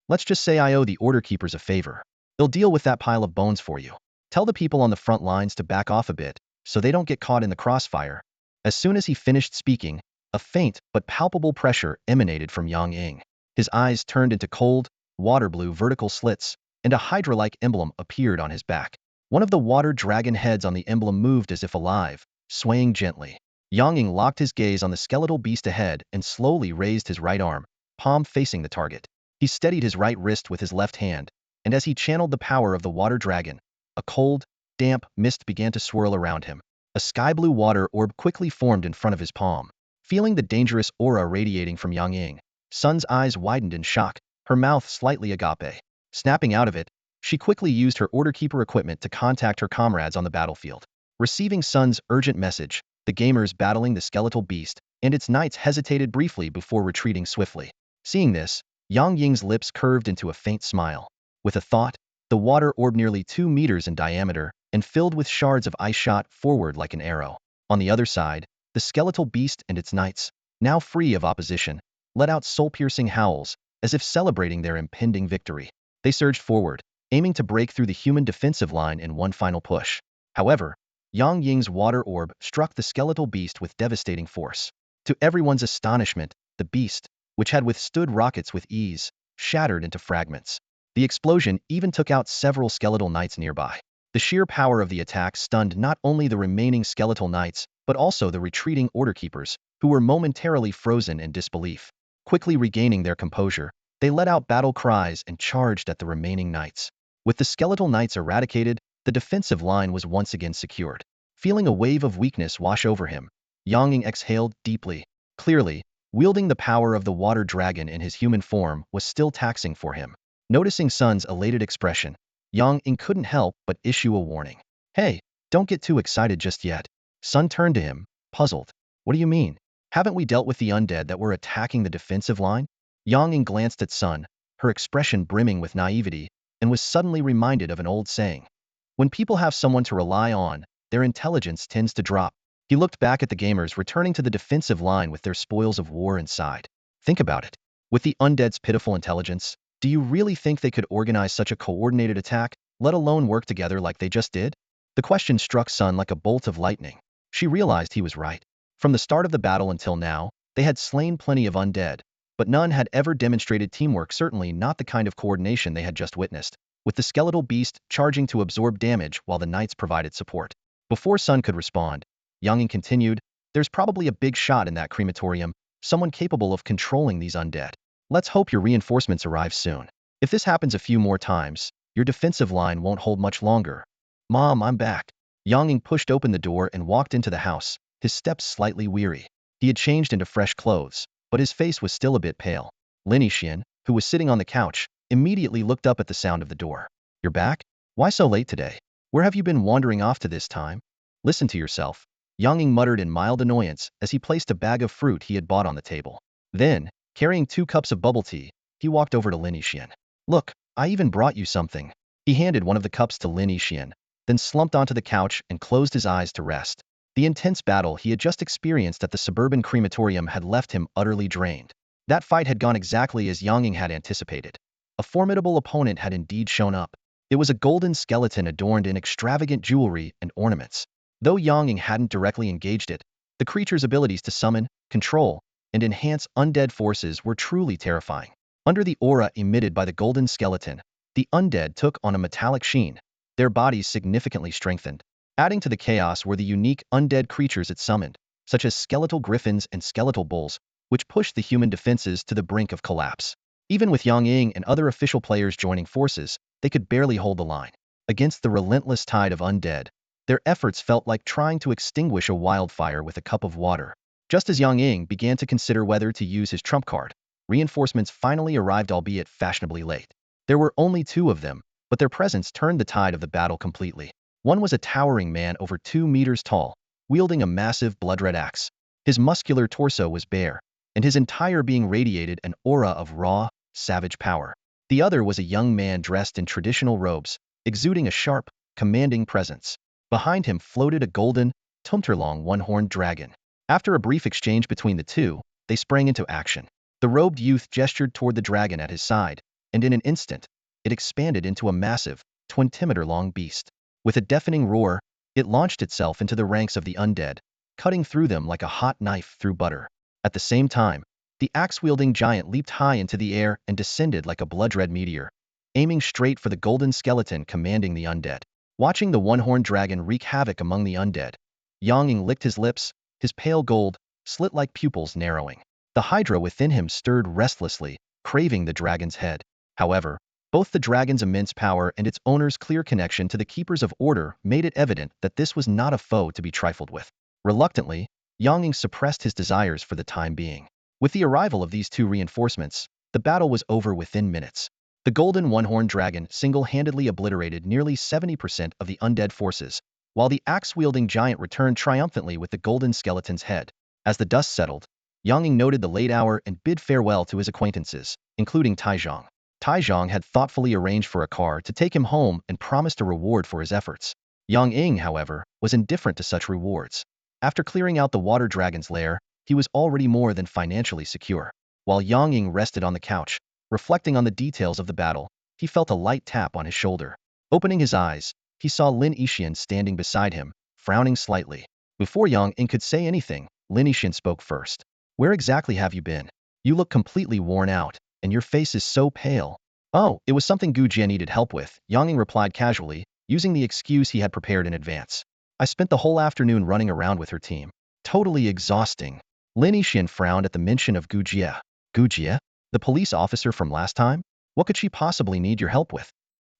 "Let's just say I owe the order keepers a favor. They'll deal with that pile of bones for you. Tell the people on the front lines to back off a bit, so they don't get caught in the crossfire." As soon as he finished speaking, a faint but palpable pressure emanated from Yang Ying. His eyes turned into cold, water-blue vertical slits, and a Hydra-like emblem appeared on his back. One of the water dragon heads on the emblem moved as if alive, swaying gently. Yang Ying locked his gaze on the skeletal beast ahead and slowly raised his right arm, palm facing the target. He steadied his right wrist with his left hand, and as he channeled the power of the water dragon, a cold, damp mist began to swirl around him. A sky-blue water orb quickly formed in front of his palm. Feeling the dangerous aura radiating from Yang Ying, Sun's eyes widened in shock, her mouth slightly agape. Snapping out of it, she quickly used her order keeper equipment to contact her comrades on the battlefield. Receiving Sun's urgent message, the gamers battling the skeletal beast and its knights hesitated briefly before retreating swiftly. Seeing this, Yang Ying's lips curved into a faint smile. With a thought, the water orb nearly 2 meters in diameter and filled with shards of ice shot forward like an arrow. On the other side, the skeletal beast and its knights, now free of opposition, let out soul-piercing howls, as if celebrating their impending victory. They surged forward, aiming to break through the human defensive line in one final push. However, Yang Ying's water orb struck the skeletal beast with devastating force. To everyone's astonishment, the beast, which had withstood rockets with ease, shattered into fragments. The explosion even took out several skeletal knights nearby. The sheer power of the attack stunned not only the remaining skeletal knights, but also the retreating order keepers, who were momentarily frozen in disbelief. Quickly regaining their composure, they let out battle cries and charged at the remaining knights. With the skeletal knights eradicated, the defensive line was once again secured. Feeling a wave of weakness wash over him, Yang Ying exhaled deeply. Clearly, wielding the power of the water dragon in his human form was still taxing for him. Noticing Sun's elated expression, Yang Ying couldn't help but issue a warning. Hey, don't get too excited just yet. Sun turned to him, puzzled. What do you mean? Haven't we dealt with the undead that were attacking the defensive line? Yang Ying glanced at Sun, her expression brimming with naivety, and was suddenly reminded of an old saying. When people have someone to rely on, their intelligence tends to drop. He looked back at the gamers returning to the defensive line with their spoils of war inside. Think about it. With the undead's pitiful intelligence, do you really think they could organize such a coordinated attack, let alone work together like they just did? The question struck Sun like a bolt of lightning. She realized he was right. From the start of the battle until now, they had slain plenty of undead, but none had ever demonstrated teamwork, certainly not the kind of coordination they had just witnessed, with the skeletal beast charging to absorb damage while the knights provided support. Before Sun could respond, Yang Ying continued, there's probably a big shot in that crematorium, someone capable of controlling these undead. Let's hope your reinforcements arrive soon. If this happens a few more times, your defensive line won't hold much longer. Mom, I'm back. Yang Ying pushed open the door and walked into the house, his steps slightly weary. He had changed into fresh clothes, but his face was still a bit pale. Lin Yixian, who was sitting on the couch, immediately looked up at the sound of the door. You're back? Why so late today? Where have you been wandering off to this time? Listen to yourself. Yang Ying muttered in mild annoyance as he placed a bag of fruit he had bought on the table. Then, carrying 2 cups of bubble tea, he walked over to Lin Yixian. Look, I even brought you something. He handed one of the cups to Lin Yixian, then slumped onto the couch and closed his eyes to rest. The intense battle he had just experienced at the suburban crematorium had left him utterly drained. That fight had gone exactly as Yang Ying had anticipated. A formidable opponent had indeed shown up. It was a golden skeleton adorned in extravagant jewelry and ornaments. Though Yang Ying hadn't directly engaged it, the creature's abilities to summon, control, and enhance undead forces were truly terrifying. Under the aura emitted by the golden skeleton, the undead took on a metallic sheen, their bodies significantly strengthened. Adding to the chaos were the unique undead creatures it summoned, such as skeletal griffins and skeletal bulls, which pushed the human defenses to the brink of collapse. Even with Yang Ying and other official players joining forces, they could barely hold the line. Against the relentless tide of undead, their efforts felt like trying to extinguish a wildfire with a cup of water. Just as Yang Ying began to consider whether to use his trump card, reinforcements finally arrived, albeit fashionably late. There were only 2 of them, but their presence turned the tide of the battle completely. One was a towering man over 2 meters tall, wielding a massive blood-red axe. His muscular torso was bare, and his entire being radiated an aura of raw, savage power. The other was a young man dressed in traditional robes, exuding a sharp, commanding presence. Behind him floated a golden, tumterlong one-horned dragon. After a brief exchange between the two, they sprang into action. The robed youth gestured toward the dragon at his side, and in an instant, it expanded into a massive, 20-meter-long beast. With a deafening roar, it launched itself into the ranks of the undead, cutting through them like a hot knife through butter. At the same time, the axe-wielding giant leaped high into the air and descended like a blood-red meteor, aiming straight for the golden skeleton commanding the undead. Watching the one-horned dragon wreak havoc among the undead, Yang Ying licked his lips, his pale gold, slit-like pupils narrowing. The Hydra within him stirred restlessly, craving the dragon's head. However, both the dragon's immense power and its owner's clear connection to the keepers of order made it evident that this was not a foe to be trifled with. Reluctantly, Yang Ying suppressed his desires for the time being. With the arrival of these 2 reinforcements, the battle was over within minutes. The golden one-horned dragon single-handedly obliterated nearly 70% of the undead forces, while the axe-wielding giant returned triumphantly with the golden skeleton's head. As the dust settled, Yang Ying noted the late hour and bid farewell to his acquaintances, including Taizhong. Taizhong had thoughtfully arranged for a car to take him home and promised a reward for his efforts. Yang Ying, however, was indifferent to such rewards. After clearing out the water dragon's lair, he was already more than financially secure. While Yang Ying rested on the couch, reflecting on the details of the battle, he felt a light tap on his shoulder. Opening his eyes, he saw Lin Yixian standing beside him, frowning slightly. Before Yang Ying could say anything, Lin Yixian spoke first. Where exactly have you been? You look completely worn out, and your face is so pale. Oh, it was something Gu Jie needed help with, Yang Ying replied casually, using the excuse he had prepared in advance. I spent the whole afternoon running around with her team. Totally exhausting. Lin Yixian frowned at the mention of Gu Jie. Gu Jie? The police officer from last time? What could she possibly need your help with?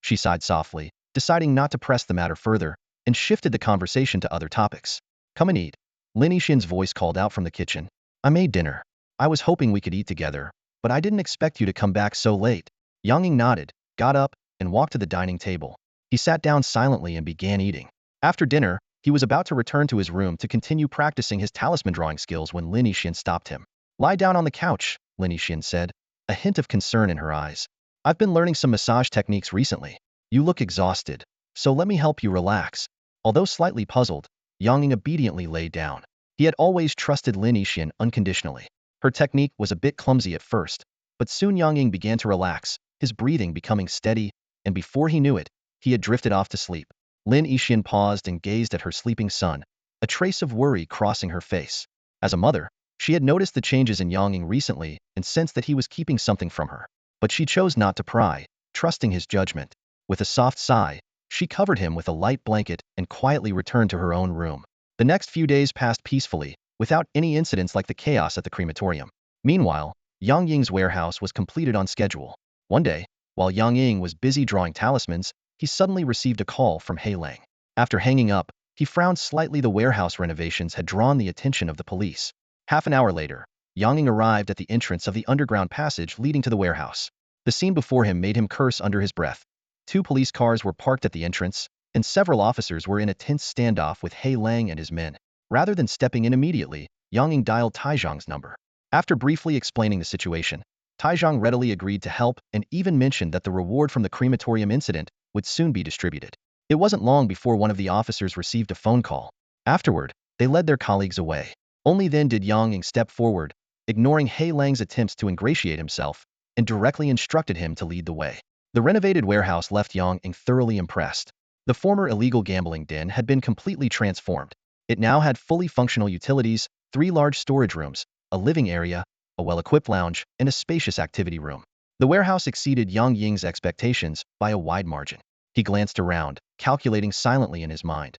She sighed softly, deciding not to press the matter further, and shifted the conversation to other topics. Come and eat. Lin Yixin's voice called out from the kitchen. I made dinner. I was hoping we could eat together, but I didn't expect you to come back so late. Yang Ying nodded, got up, and walked to the dining table. He sat down silently and began eating. After dinner, he was about to return to his room to continue practicing his talisman drawing skills when Lin Yixin stopped him. Lie down on the couch, Lin Yixin said, a hint of concern in her eyes. I've been learning some massage techniques recently. You look exhausted, so let me help you relax. Although slightly puzzled, Yang Ying obediently lay down. He had always trusted Lin Yixin unconditionally. Her technique was a bit clumsy at first, but soon Yang Ying began to relax, his breathing becoming steady, and before he knew it, he had drifted off to sleep. Lin Yixin paused and gazed at her sleeping son, a trace of worry crossing her face. As a mother, she had noticed the changes in Yang Ying recently and sensed that he was keeping something from her. But she chose not to pry, trusting his judgment. With a soft sigh, she covered him with a light blanket and quietly returned to her own room. The next few days passed peacefully, without any incidents like the chaos at the crematorium. Meanwhile, Yang Ying's warehouse was completed on schedule. One day, while Yang Ying was busy drawing talismans, he suddenly received a call from Hei Lang. After hanging up, he frowned slightly. The warehouse renovations had drawn the attention of the police. Half an hour later, Yang Ying arrived at the entrance of the underground passage leading to the warehouse. The scene before him made him curse under his breath. 2 police cars were parked at the entrance, and several officers were in a tense standoff with Hei Lang and his men. Rather than stepping in immediately, Yang Ying dialed Taizhang's number. After briefly explaining the situation, Taizhang readily agreed to help and even mentioned that the reward from the Crematorium Incident would soon be distributed. It wasn't long before one of the officers received a phone call. Afterward, they led their colleagues away. Only then did Yang Ying step forward, ignoring Hei Lang's attempts to ingratiate himself, and directly instructed him to lead the way. The renovated warehouse left Yang Ying thoroughly impressed. The former illegal gambling den had been completely transformed. It now had fully functional utilities, 3 large storage rooms, a living area, a well-equipped lounge, and a spacious activity room. The warehouse exceeded Yang Ying's expectations by a wide margin. He glanced around, calculating silently in his mind.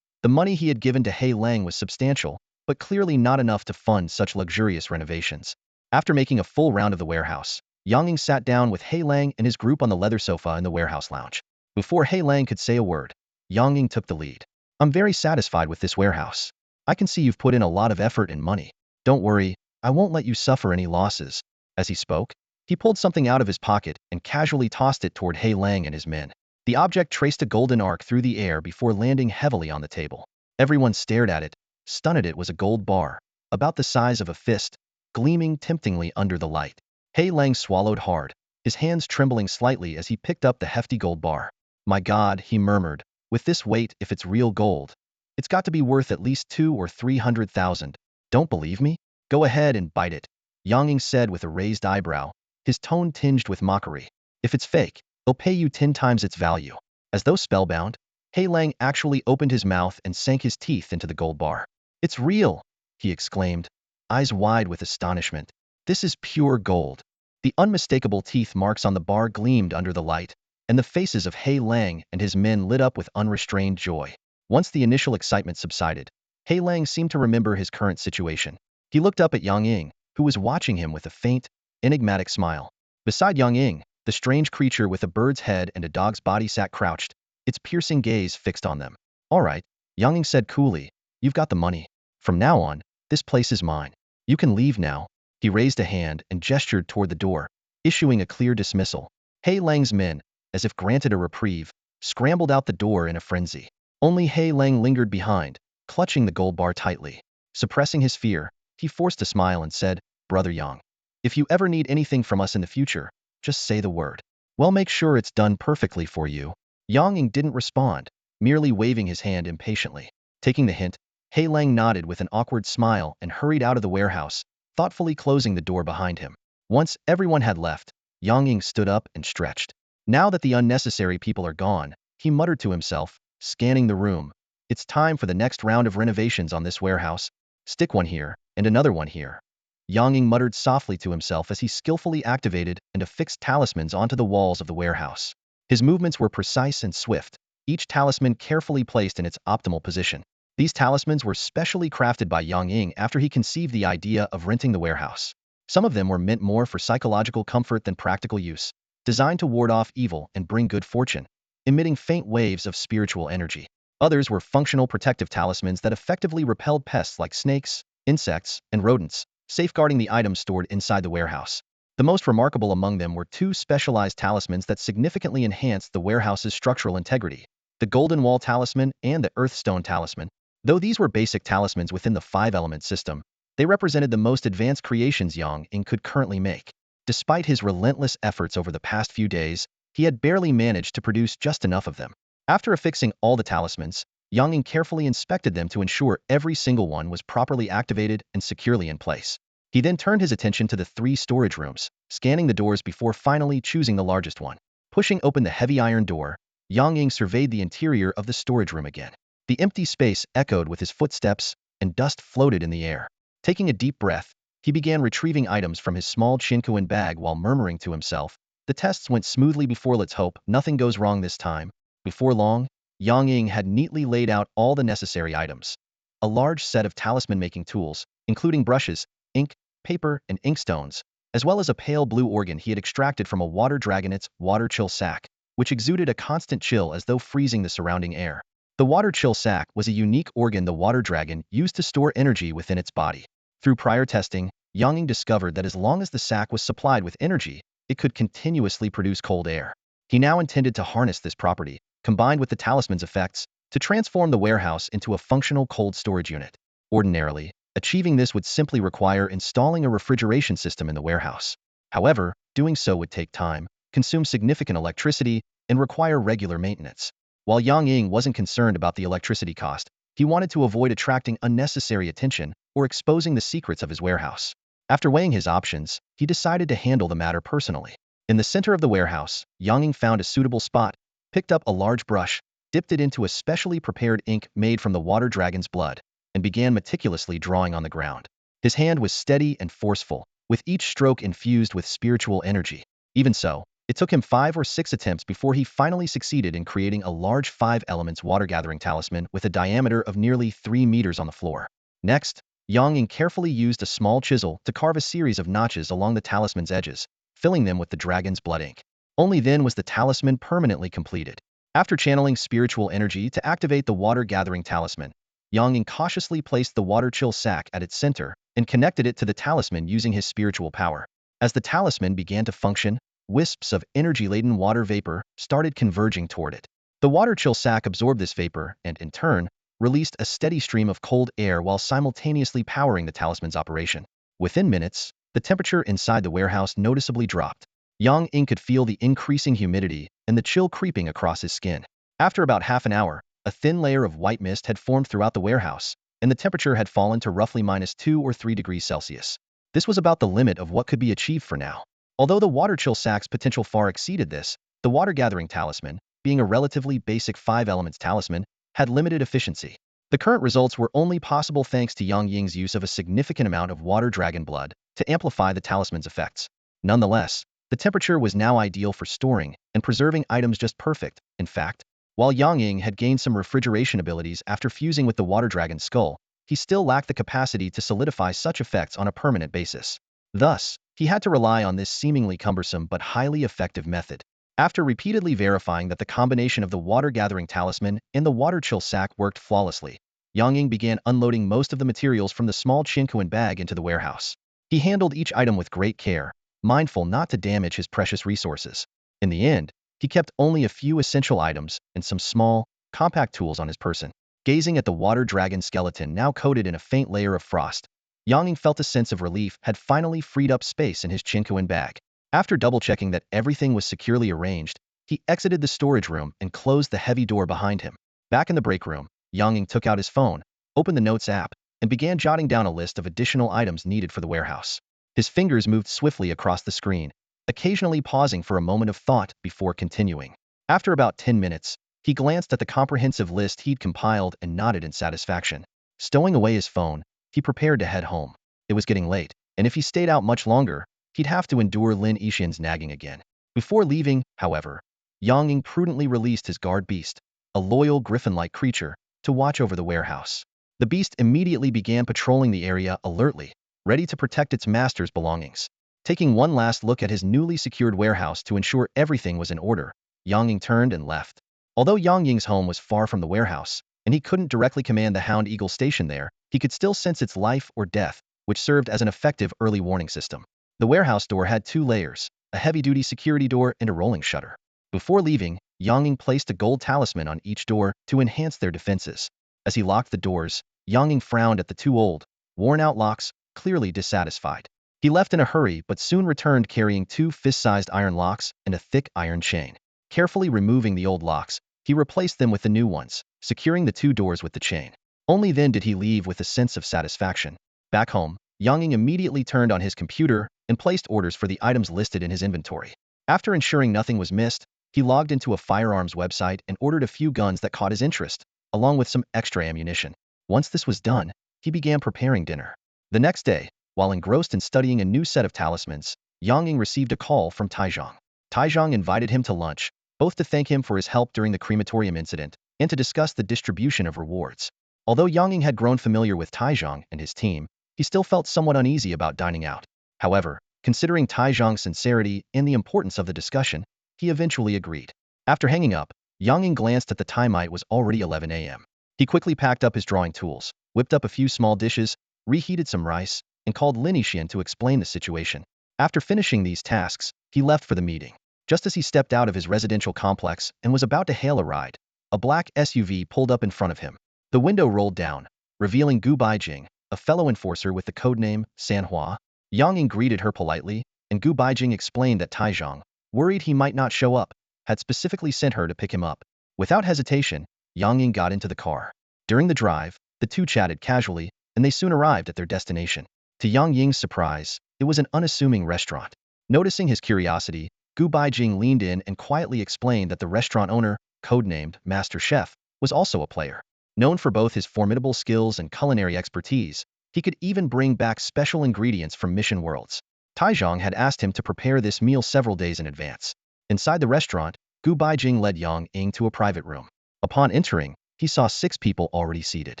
The money he had given to Hei Lang was substantial, but clearly not enough to fund such luxurious renovations. After making a full round of the warehouse, Yang Ying sat down with Hei Lang and his group on the leather sofa in the warehouse lounge. Before Hei Lang could say a word, Yang Ying took the lead. I'm very satisfied with this warehouse. I can see you've put in a lot of effort and money. Don't worry, I won't let you suffer any losses. As he spoke, he pulled something out of his pocket and casually tossed it toward Hei Lang and his men. The object traced a golden arc through the air before landing heavily on the table. Everyone stared at it, stunned. It was a gold bar, about the size of a fist, gleaming temptingly under the light. Hei Lang swallowed hard, his hands trembling slightly as he picked up the hefty gold bar. My God, he murmured, with this weight, if it's real gold, it's got to be worth at least 200,000 or 300,000. Don't believe me? Go ahead and bite it, Yang Ying said with a raised eyebrow, his tone tinged with mockery. If it's fake, they'll pay you 10 times its value. As though spellbound, Hei Lang actually opened his mouth and sank his teeth into the gold bar. It's real, he exclaimed, eyes wide with astonishment. This is pure gold. The unmistakable teeth marks on the bar gleamed under the light, and the faces of Hei Lang and his men lit up with unrestrained joy. Once the initial excitement subsided, Hei Lang seemed to remember his current situation. He looked up at Yang Ying, who was watching him with a faint, enigmatic smile. Beside Yang Ying, the strange creature with a bird's head and a dog's body sat crouched, its piercing gaze fixed on them. All right, Yang Ying said coolly, you've got the money. From now on, this place is mine. You can leave now. He raised a hand and gestured toward the door, issuing a clear dismissal. Hei Lang's men, as if granted a reprieve, scrambled out the door in a frenzy. Only Hei Lang lingered behind, clutching the gold bar tightly. Suppressing his fear, he forced a smile and said, Brother Yang, if you ever need anything from us in the future, just say the word. We'll make sure it's done perfectly for you. Yang Ying didn't respond, merely waving his hand impatiently. Taking the hint, Hei Lang nodded with an awkward smile and hurried out of the warehouse, thoughtfully closing the door behind him. Once everyone had left, Yang Ying stood up and stretched. Now that the unnecessary people are gone, he muttered to himself, scanning the room. It's time for the next round of renovations on this warehouse. Stick one here, and another one here. Yang Ying muttered softly to himself as he skillfully activated and affixed talismans onto the walls of the warehouse. His movements were precise and swift, each talisman carefully placed in its optimal position. These talismans were specially crafted by Yang Ying after he conceived the idea of renting the warehouse. Some of them were meant more for psychological comfort than practical use, designed to ward off evil and bring good fortune, emitting faint waves of spiritual energy. Others were functional protective talismans that effectively repelled pests like snakes, insects, and rodents, safeguarding the items stored inside the warehouse. The most remarkable among them were two specialized talismans that significantly enhanced the warehouse's structural integrity: the Golden Wall Talisman and the Earthstone Talisman. Though these were basic talismans within the five-element system, they represented the most advanced creations Yang Ying could currently make. Despite his relentless efforts over the past few days, he had barely managed to produce just enough of them. After affixing all the talismans, Yang Ying carefully inspected them to ensure every single one was properly activated and securely in place. He then turned his attention to the three storage rooms, scanning the doors before finally choosing the largest one. Pushing open the heavy iron door, Yang Ying surveyed the interior of the storage room again. The empty space echoed with his footsteps, and dust floated in the air. Taking a deep breath, he began retrieving items from his small chincoin bag while murmuring to himself, "The tests went smoothly before, let's hope nothing goes wrong this time." Before long, Yang Ying had neatly laid out all the necessary items. A large set of talisman-making tools, including brushes, ink, paper, and inkstones, as well as a pale blue organ he had extracted from a water dragonet's water chill sac, which exuded a constant chill as though freezing the surrounding air. The water chill sac was a unique organ the water dragon used to store energy within its body. Through prior testing, Yang Ying discovered that as long as the sac was supplied with energy, it could continuously produce cold air. He now intended to harness this property, combined with the talisman's effects, to transform the warehouse into a functional cold storage unit. Ordinarily, achieving this would simply require installing a refrigeration system in the warehouse. However, doing so would take time, consume significant electricity, and require regular maintenance. While Yang Ying wasn't concerned about the electricity cost, he wanted to avoid attracting unnecessary attention or exposing the secrets of his warehouse. After weighing his options, he decided to handle the matter personally. In the center of the warehouse, Yang Ying found a suitable spot, picked up a large brush, dipped it into a specially prepared ink made from the water dragon's blood, and began meticulously drawing on the ground. His hand was steady and forceful, with each stroke infused with spiritual energy. Even so, it took him 5 or 6 attempts before he finally succeeded in creating a large 5 elements water-gathering talisman with a diameter of nearly 3 meters on the floor. Next, Yang Ying carefully used a small chisel to carve a series of notches along the talisman's edges, filling them with the dragon's blood ink. Only then was the talisman permanently completed. After channeling spiritual energy to activate the water-gathering talisman, Yang Ying cautiously placed the water chill sac at its center and connected it to the talisman using his spiritual power. As the talisman began to function, wisps of energy-laden water vapor started converging toward it. The water chill sac absorbed this vapor and, in turn, released a steady stream of cold air while simultaneously powering the talisman's operation. Within minutes, the temperature inside the warehouse noticeably dropped. Yang Ying could feel the increasing humidity and the chill creeping across his skin. After about half an hour, a thin layer of white mist had formed throughout the warehouse, and the temperature had fallen to roughly -2 or 3 degrees Celsius. This was about the limit of what could be achieved for now. Although the water chill sac's potential far exceeded this, the water-gathering talisman, being a relatively basic 5 elements talisman, had limited efficiency. The current results were only possible thanks to Yang Ying's use of a significant amount of water dragon blood to amplify the talisman's effects. Nonetheless, the temperature was now ideal for storing and preserving items just perfect. In fact, while Yang Ying had gained some refrigeration abilities after fusing with the water dragon's skull, he still lacked the capacity to solidify such effects on a permanent basis. Thus, he had to rely on this seemingly cumbersome but highly effective method. After repeatedly verifying that the combination of the water-gathering talisman and the water chill sac worked flawlessly, Yang Ying began unloading most of the materials from the small chincoin bag into the warehouse. He handled each item with great care, mindful not to damage his precious resources. In the end, he kept only a few essential items and some small, compact tools on his person. Gazing at the water dragon skeleton now coated in a faint layer of frost, Yang Ying felt a sense of relief had finally freed up space in his chincoin bag. After double-checking that everything was securely arranged, he exited the storage room and closed the heavy door behind him. Back in the break room, Yang Ying took out his phone, opened the Notes app, and began jotting down a list of additional items needed for the warehouse. His fingers moved swiftly across the screen, occasionally pausing for a moment of thought before continuing. After about 10 minutes, he glanced at the comprehensive list he'd compiled and nodded in satisfaction. Stowing away his phone, he prepared to head home. It was getting late, and if he stayed out much longer, he'd have to endure Lin Yixin's nagging again. Before leaving, however, Yang Ying prudently released his guard beast, a loyal griffin-like creature, to watch over the warehouse. The beast immediately began patrolling the area alertly, ready to protect its master's belongings. Taking one last look at his newly secured warehouse to ensure everything was in order, Yang Ying turned and left. Although Yang Ying's home was far from the warehouse, and he couldn't directly command the Hound Eagle station there, he could still sense its life or death, which served as an effective early warning system. The warehouse door had 2 layers, a heavy-duty security door and a rolling shutter. Before leaving, Yang Ying placed a gold talisman on each door to enhance their defenses. As he locked the doors, Yang Ying frowned at the 2 old, worn-out locks, clearly dissatisfied. He left in a hurry but soon returned carrying 2 fist-sized iron locks and a thick iron chain. Carefully removing the old locks, he replaced them with the new ones, securing the 2 doors with the chain. Only then did he leave with a sense of satisfaction. Back home, Yang Ying immediately turned on his computer and placed orders for the items listed in his inventory. After ensuring nothing was missed, he logged into a firearms website and ordered a few guns that caught his interest, along with some extra ammunition. Once this was done, he began preparing dinner. The next day, while engrossed in studying a new set of talismans, Yang Ying received a call from Taizhong. Taizhong invited him to lunch, both to thank him for his help during the crematorium incident and to discuss the distribution of rewards. Although Yang Ying had grown familiar with Taizhong and his team, he still felt somewhat uneasy about dining out. However, considering Taizhong's sincerity and the importance of the discussion, he eventually agreed. After hanging up, Yang Ying glanced at the time. It was already 11 a.m. He quickly packed up his drawing tools, whipped up a few small dishes, reheated some rice, and called Lin Yixian to explain the situation. After finishing these tasks, he left for the meeting. Just as he stepped out of his residential complex and was about to hail a ride, a black SUV pulled up in front of him. The window rolled down, revealing Gu Baijing, a fellow enforcer with the codename Sanhua. Yang Ying greeted her politely, and Gu Baijing explained that Taizhong, worried he might not show up, had specifically sent her to pick him up. Without hesitation, Yang Ying got into the car. During the drive, the 2 chatted casually, and they soon arrived at their destination. To Yang Ying's surprise, it was an unassuming restaurant. Noticing his curiosity, Gu Baijing leaned in and quietly explained that the restaurant owner, codenamed Master Chef, was also a player. Known for both his formidable skills and culinary expertise, he could even bring back special ingredients from mission worlds. Taizhong had asked him to prepare this meal several days in advance. Inside the restaurant, Gu Baijing led Yang Ying to a private room. Upon entering, he saw 6 people already seated.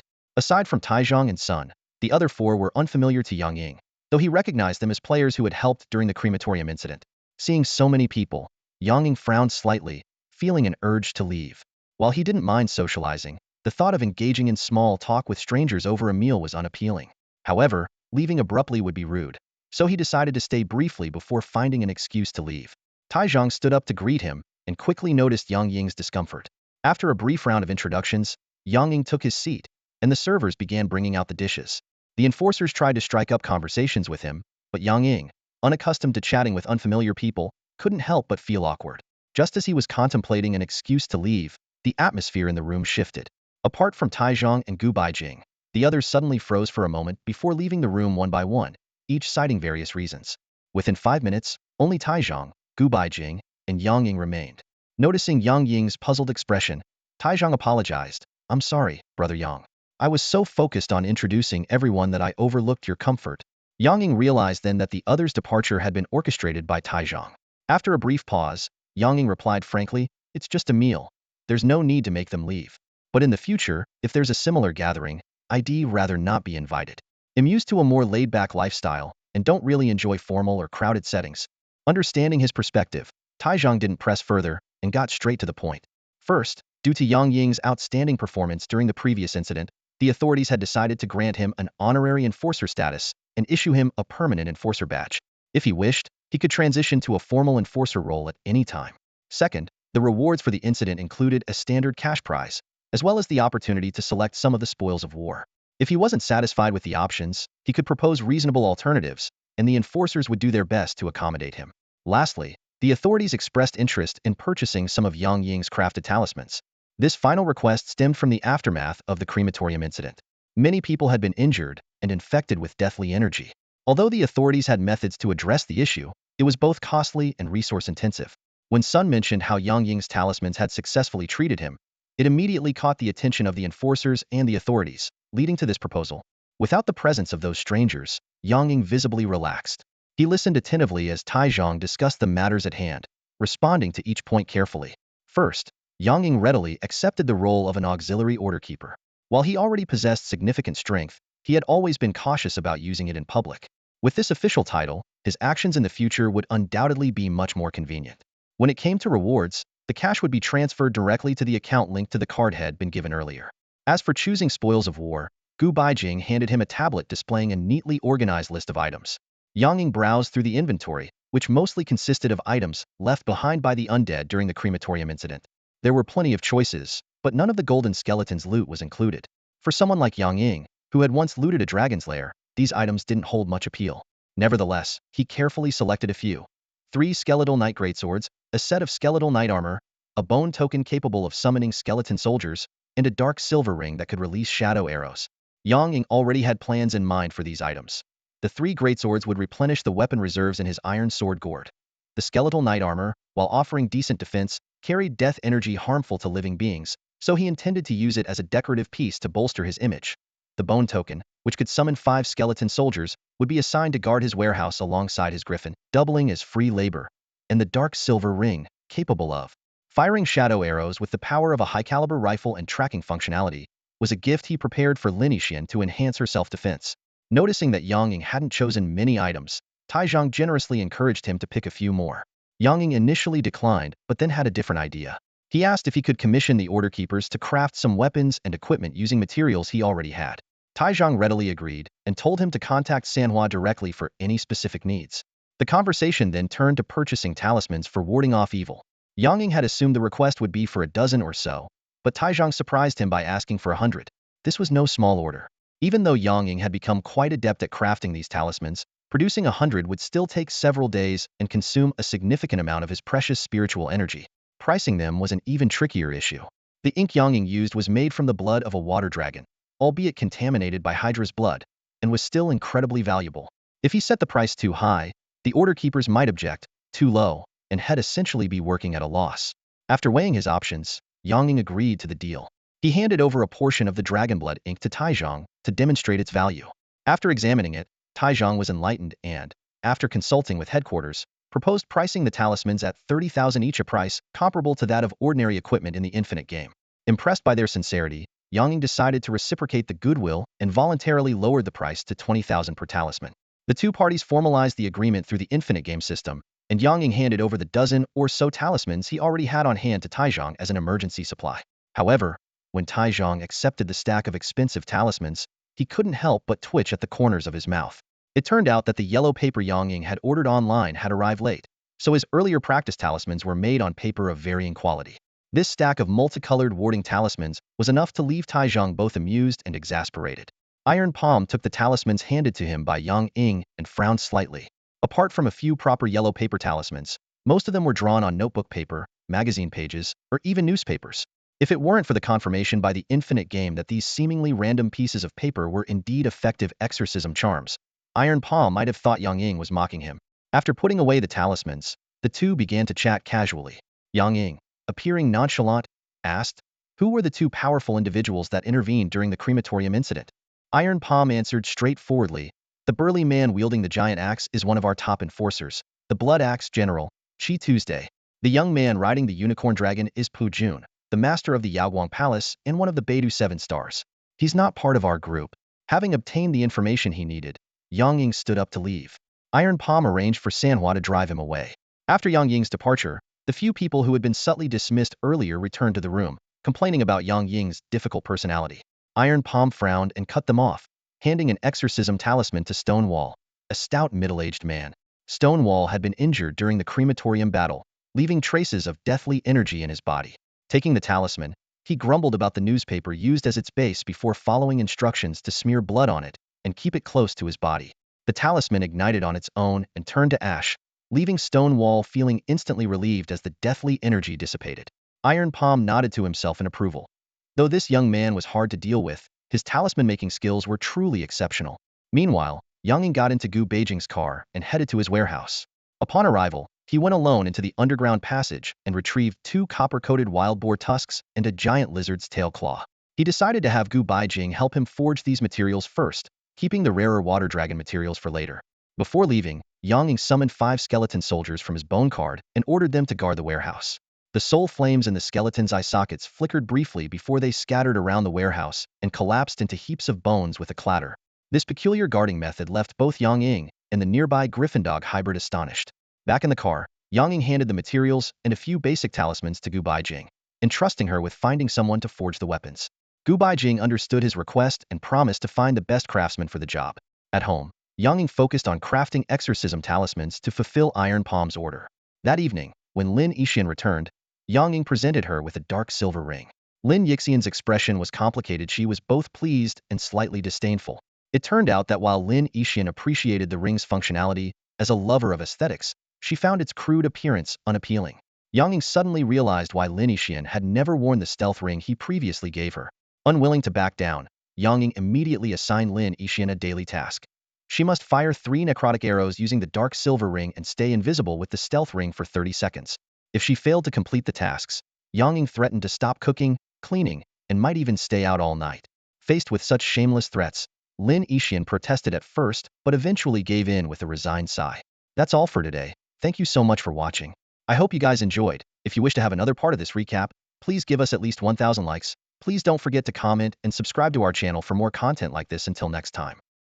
Aside from Taizhong and Sun, the other 4 were unfamiliar to Yang Ying, though he recognized them as players who had helped during the crematorium incident. Seeing so many people, Yang Ying frowned slightly, feeling an urge to leave. While he didn't mind socializing, the thought of engaging in small talk with strangers over a meal was unappealing. However, leaving abruptly would be rude, so he decided to stay briefly before finding an excuse to leave. Taizhong stood up to greet him and quickly noticed Yang Ying's discomfort. After a brief round of introductions, Yang Ying took his seat, and the servers began bringing out the dishes. The enforcers tried to strike up conversations with him, but Yang Ying, unaccustomed to chatting with unfamiliar people, couldn't help but feel awkward. Just as he was contemplating an excuse to leave, the atmosphere in the room shifted. Apart from Taizhong and Gu Baijing, the others suddenly froze for a moment before leaving the room one by one, each citing various reasons. Within 5 minutes, only Taizhong, Gu Baijing, and Yang Ying remained. Noticing Yang Ying's puzzled expression, Taizhong apologized. "I'm sorry, Brother Yang. I was so focused on introducing everyone that I overlooked your comfort." Yang Ying realized then that the others' departure had been orchestrated by Taizhong. After a brief pause, Yang Ying replied frankly, "It's just a meal. There's no need to make them leave. But in the future, if there's a similar gathering, I'd rather not be invited. I'm used to a more laid-back lifestyle and don't really enjoy formal or crowded settings." Understanding his perspective, Taizhong didn't press further and got straight to the point. First, due to Yang Ying's outstanding performance during the previous incident, the authorities had decided to grant him an honorary enforcer status and issue him a permanent enforcer badge. If he wished, he could transition to a formal enforcer role at any time. Second, the rewards for the incident included a standard cash prize, as well as the opportunity to select some of the spoils of war. If he wasn't satisfied with the options, he could propose reasonable alternatives, and the enforcers would do their best to accommodate him. Lastly, the authorities expressed interest in purchasing some of Yang Ying's crafted talismans. This final request stemmed from the aftermath of the crematorium incident. Many people had been injured and infected with deathly energy. Although the authorities had methods to address the issue, it was both costly and resource-intensive. When Sun mentioned how Yang Ying's talismans had successfully treated him, it immediately caught the attention of the enforcers and the authorities, leading to this proposal. Without the presence of those strangers, Yang Ying visibly relaxed. He listened attentively as Taizhong discussed the matters at hand, responding to each point carefully. First, Yang Ying readily accepted the role of an auxiliary order keeper. While he already possessed significant strength, he had always been cautious about using it in public. With this official title, his actions in the future would undoubtedly be much more convenient. When it came to rewards, the cash would be transferred directly to the account linked to the card had been given earlier. As for choosing spoils of war, Gu Baijing handed him a tablet displaying a neatly organized list of items. Yang Ying browsed through the inventory, which mostly consisted of items left behind by the undead during the crematorium incident. There were plenty of choices, but none of the golden skeleton's loot was included. For someone like Yang Ying, who had once looted a dragon's lair, these items didn't hold much appeal. Nevertheless, he carefully selected a few. 3 skeletal knight greatswords, a set of skeletal knight armor, a bone token capable of summoning skeleton soldiers, and a dark silver ring that could release shadow arrows. Yang Ying already had plans in mind for these items. The 3 greatswords would replenish the weapon reserves in his iron sword gourd. The skeletal knight armor, while offering decent defense, carried death energy harmful to living beings, so he intended to use it as a decorative piece to bolster his image. The bone token, which could summon 5 skeleton soldiers, would be assigned to guard his warehouse alongside his griffin, doubling as free labor. And the dark silver ring, capable of firing shadow arrows with the power of a high-caliber rifle and tracking functionality, was a gift he prepared for Lin Yixian to enhance her self-defense. Noticing that Yang Ying hadn't chosen many items, Taizhang generously encouraged him to pick a few more. Yang Ying initially declined, but then had a different idea. He asked if he could commission the Order Keepers to craft some weapons and equipment using materials he already had. Taizhang readily agreed, and told him to contact Sanhua directly for any specific needs. The conversation then turned to purchasing talismans for warding off evil. Yang Ying had assumed the request would be for a dozen or so, but Taizhang surprised him by asking for 100. This was no small order. Even though Yang Ying had become quite adept at crafting these talismans, producing 100 would still take several days and consume a significant amount of his precious spiritual energy. Pricing them was an even trickier issue. The ink Yang Ying used was made from the blood of a water dragon, albeit contaminated by Hydra's blood, and was still incredibly valuable. If he set the price too high, the Order Keepers might object, too low, and he'd essentially be working at a loss. After weighing his options, Yang Ying agreed to the deal. He handed over a portion of the dragonblood ink to Taizhang to demonstrate its value. After examining it, Taizhang was enlightened and, after consulting with headquarters, proposed pricing the talismans at 30,000 each, a price comparable to that of ordinary equipment in the infinite game. Impressed by their sincerity, Yang Ying decided to reciprocate the goodwill and voluntarily lowered the price to 20,000 per talisman. The two parties formalized the agreement through the infinite game system, and Yang Ying handed over the dozen or so talismans he already had on hand to Taizhang as an emergency supply. However, when Taizhang accepted the stack of expensive talismans, he couldn't help but twitch at the corners of his mouth. It turned out that the yellow paper Yang Ying had ordered online had arrived late, so his earlier practice talismans were made on paper of varying quality. This stack of multicolored warding talismans was enough to leave Taizhang both amused and exasperated. Iron Palm took the talismans handed to him by Yang Ying and frowned slightly. Apart from a few proper yellow paper talismans, most of them were drawn on notebook paper, magazine pages, or even newspapers. If it weren't for the confirmation by the infinite game that these seemingly random pieces of paper were indeed effective exorcism charms, Iron Palm might have thought Yang Ying was mocking him. After putting away the talismans, the two began to chat casually. Yang Ying, appearing nonchalant, asked, "Who were the 2 powerful individuals that intervened during the crematorium incident?" Iron Palm answered straightforwardly, "The burly man wielding the giant axe is one of our top enforcers, the Blood Axe General, Chi Tuesday. The young man riding the unicorn dragon is Pu Jun, the master of the Yaoguang Palace and one of the Beidou 7 stars. He's not part of our group." Having obtained the information he needed, Yang Ying stood up to leave. Iron Palm arranged for Sanhua to drive him away. After Yang Ying's departure, the few people who had been subtly dismissed earlier returned to the room, complaining about Yang Ying's difficult personality. Iron Palm frowned and cut them off, handing an exorcism talisman to Stonewall, a stout middle-aged man. Stonewall had been injured during the crematorium battle, leaving traces of deathly energy in his body. Taking the talisman, he grumbled about the newspaper used as its base before following instructions to smear blood on it and keep it close to his body. The talisman ignited on its own and turned to ash, leaving Stonewall feeling instantly relieved as the deathly energy dissipated. Iron Palm nodded to himself in approval. Though this young man was hard to deal with, his talisman-making skills were truly exceptional. Meanwhile, Yang Ying got into Gu Beijing's car and headed to his warehouse. Upon arrival, he went alone into the underground passage and retrieved 2 copper-coated wild boar tusks and a giant lizard's tail claw. He decided to have Gu Baijing help him forge these materials first, keeping the rarer water dragon materials for later. Before leaving, Yang Ying summoned 5 skeleton soldiers from his bone card and ordered them to guard the warehouse. The soul flames in the skeleton's eye sockets flickered briefly before they scattered around the warehouse and collapsed into heaps of bones with a clatter. This peculiar guarding method left both Yang Ying and the nearby Gryffindog hybrid astonished. Back in the car, Yang Ying handed the materials and a few basic talismans to Gu Baijing, entrusting her with finding someone to forge the weapons. Gu Baijing understood his request and promised to find the best craftsman for the job. At home, Yang Ying focused on crafting exorcism talismans to fulfill Iron Palm's order. That evening, when Lin Yixian returned, Yang Ying presented her with a dark silver ring. Lin Yixian's expression was complicated. She was both pleased and slightly disdainful. It turned out that while Lin Yixian appreciated the ring's functionality, as a lover of aesthetics, she found its crude appearance unappealing. Yang Ying suddenly realized why Lin Yixian had never worn the stealth ring he previously gave her. Unwilling to back down, Yang Ying immediately assigned Lin Yixian a daily task. She must fire 3 necrotic arrows using the dark silver ring and stay invisible with the stealth ring for 30 seconds. If she failed to complete the tasks, Yang Ying threatened to stop cooking, cleaning, and might even stay out all night. Faced with such shameless threats, Lin Yixian protested at first, but eventually gave in with a resigned sigh. That's all for today. Thank you so much for watching. I hope you guys enjoyed. If you wish to have another part of this recap, please give us at least 1,000 likes. Please don't forget to comment and subscribe to our channel for more content like this. Until next time.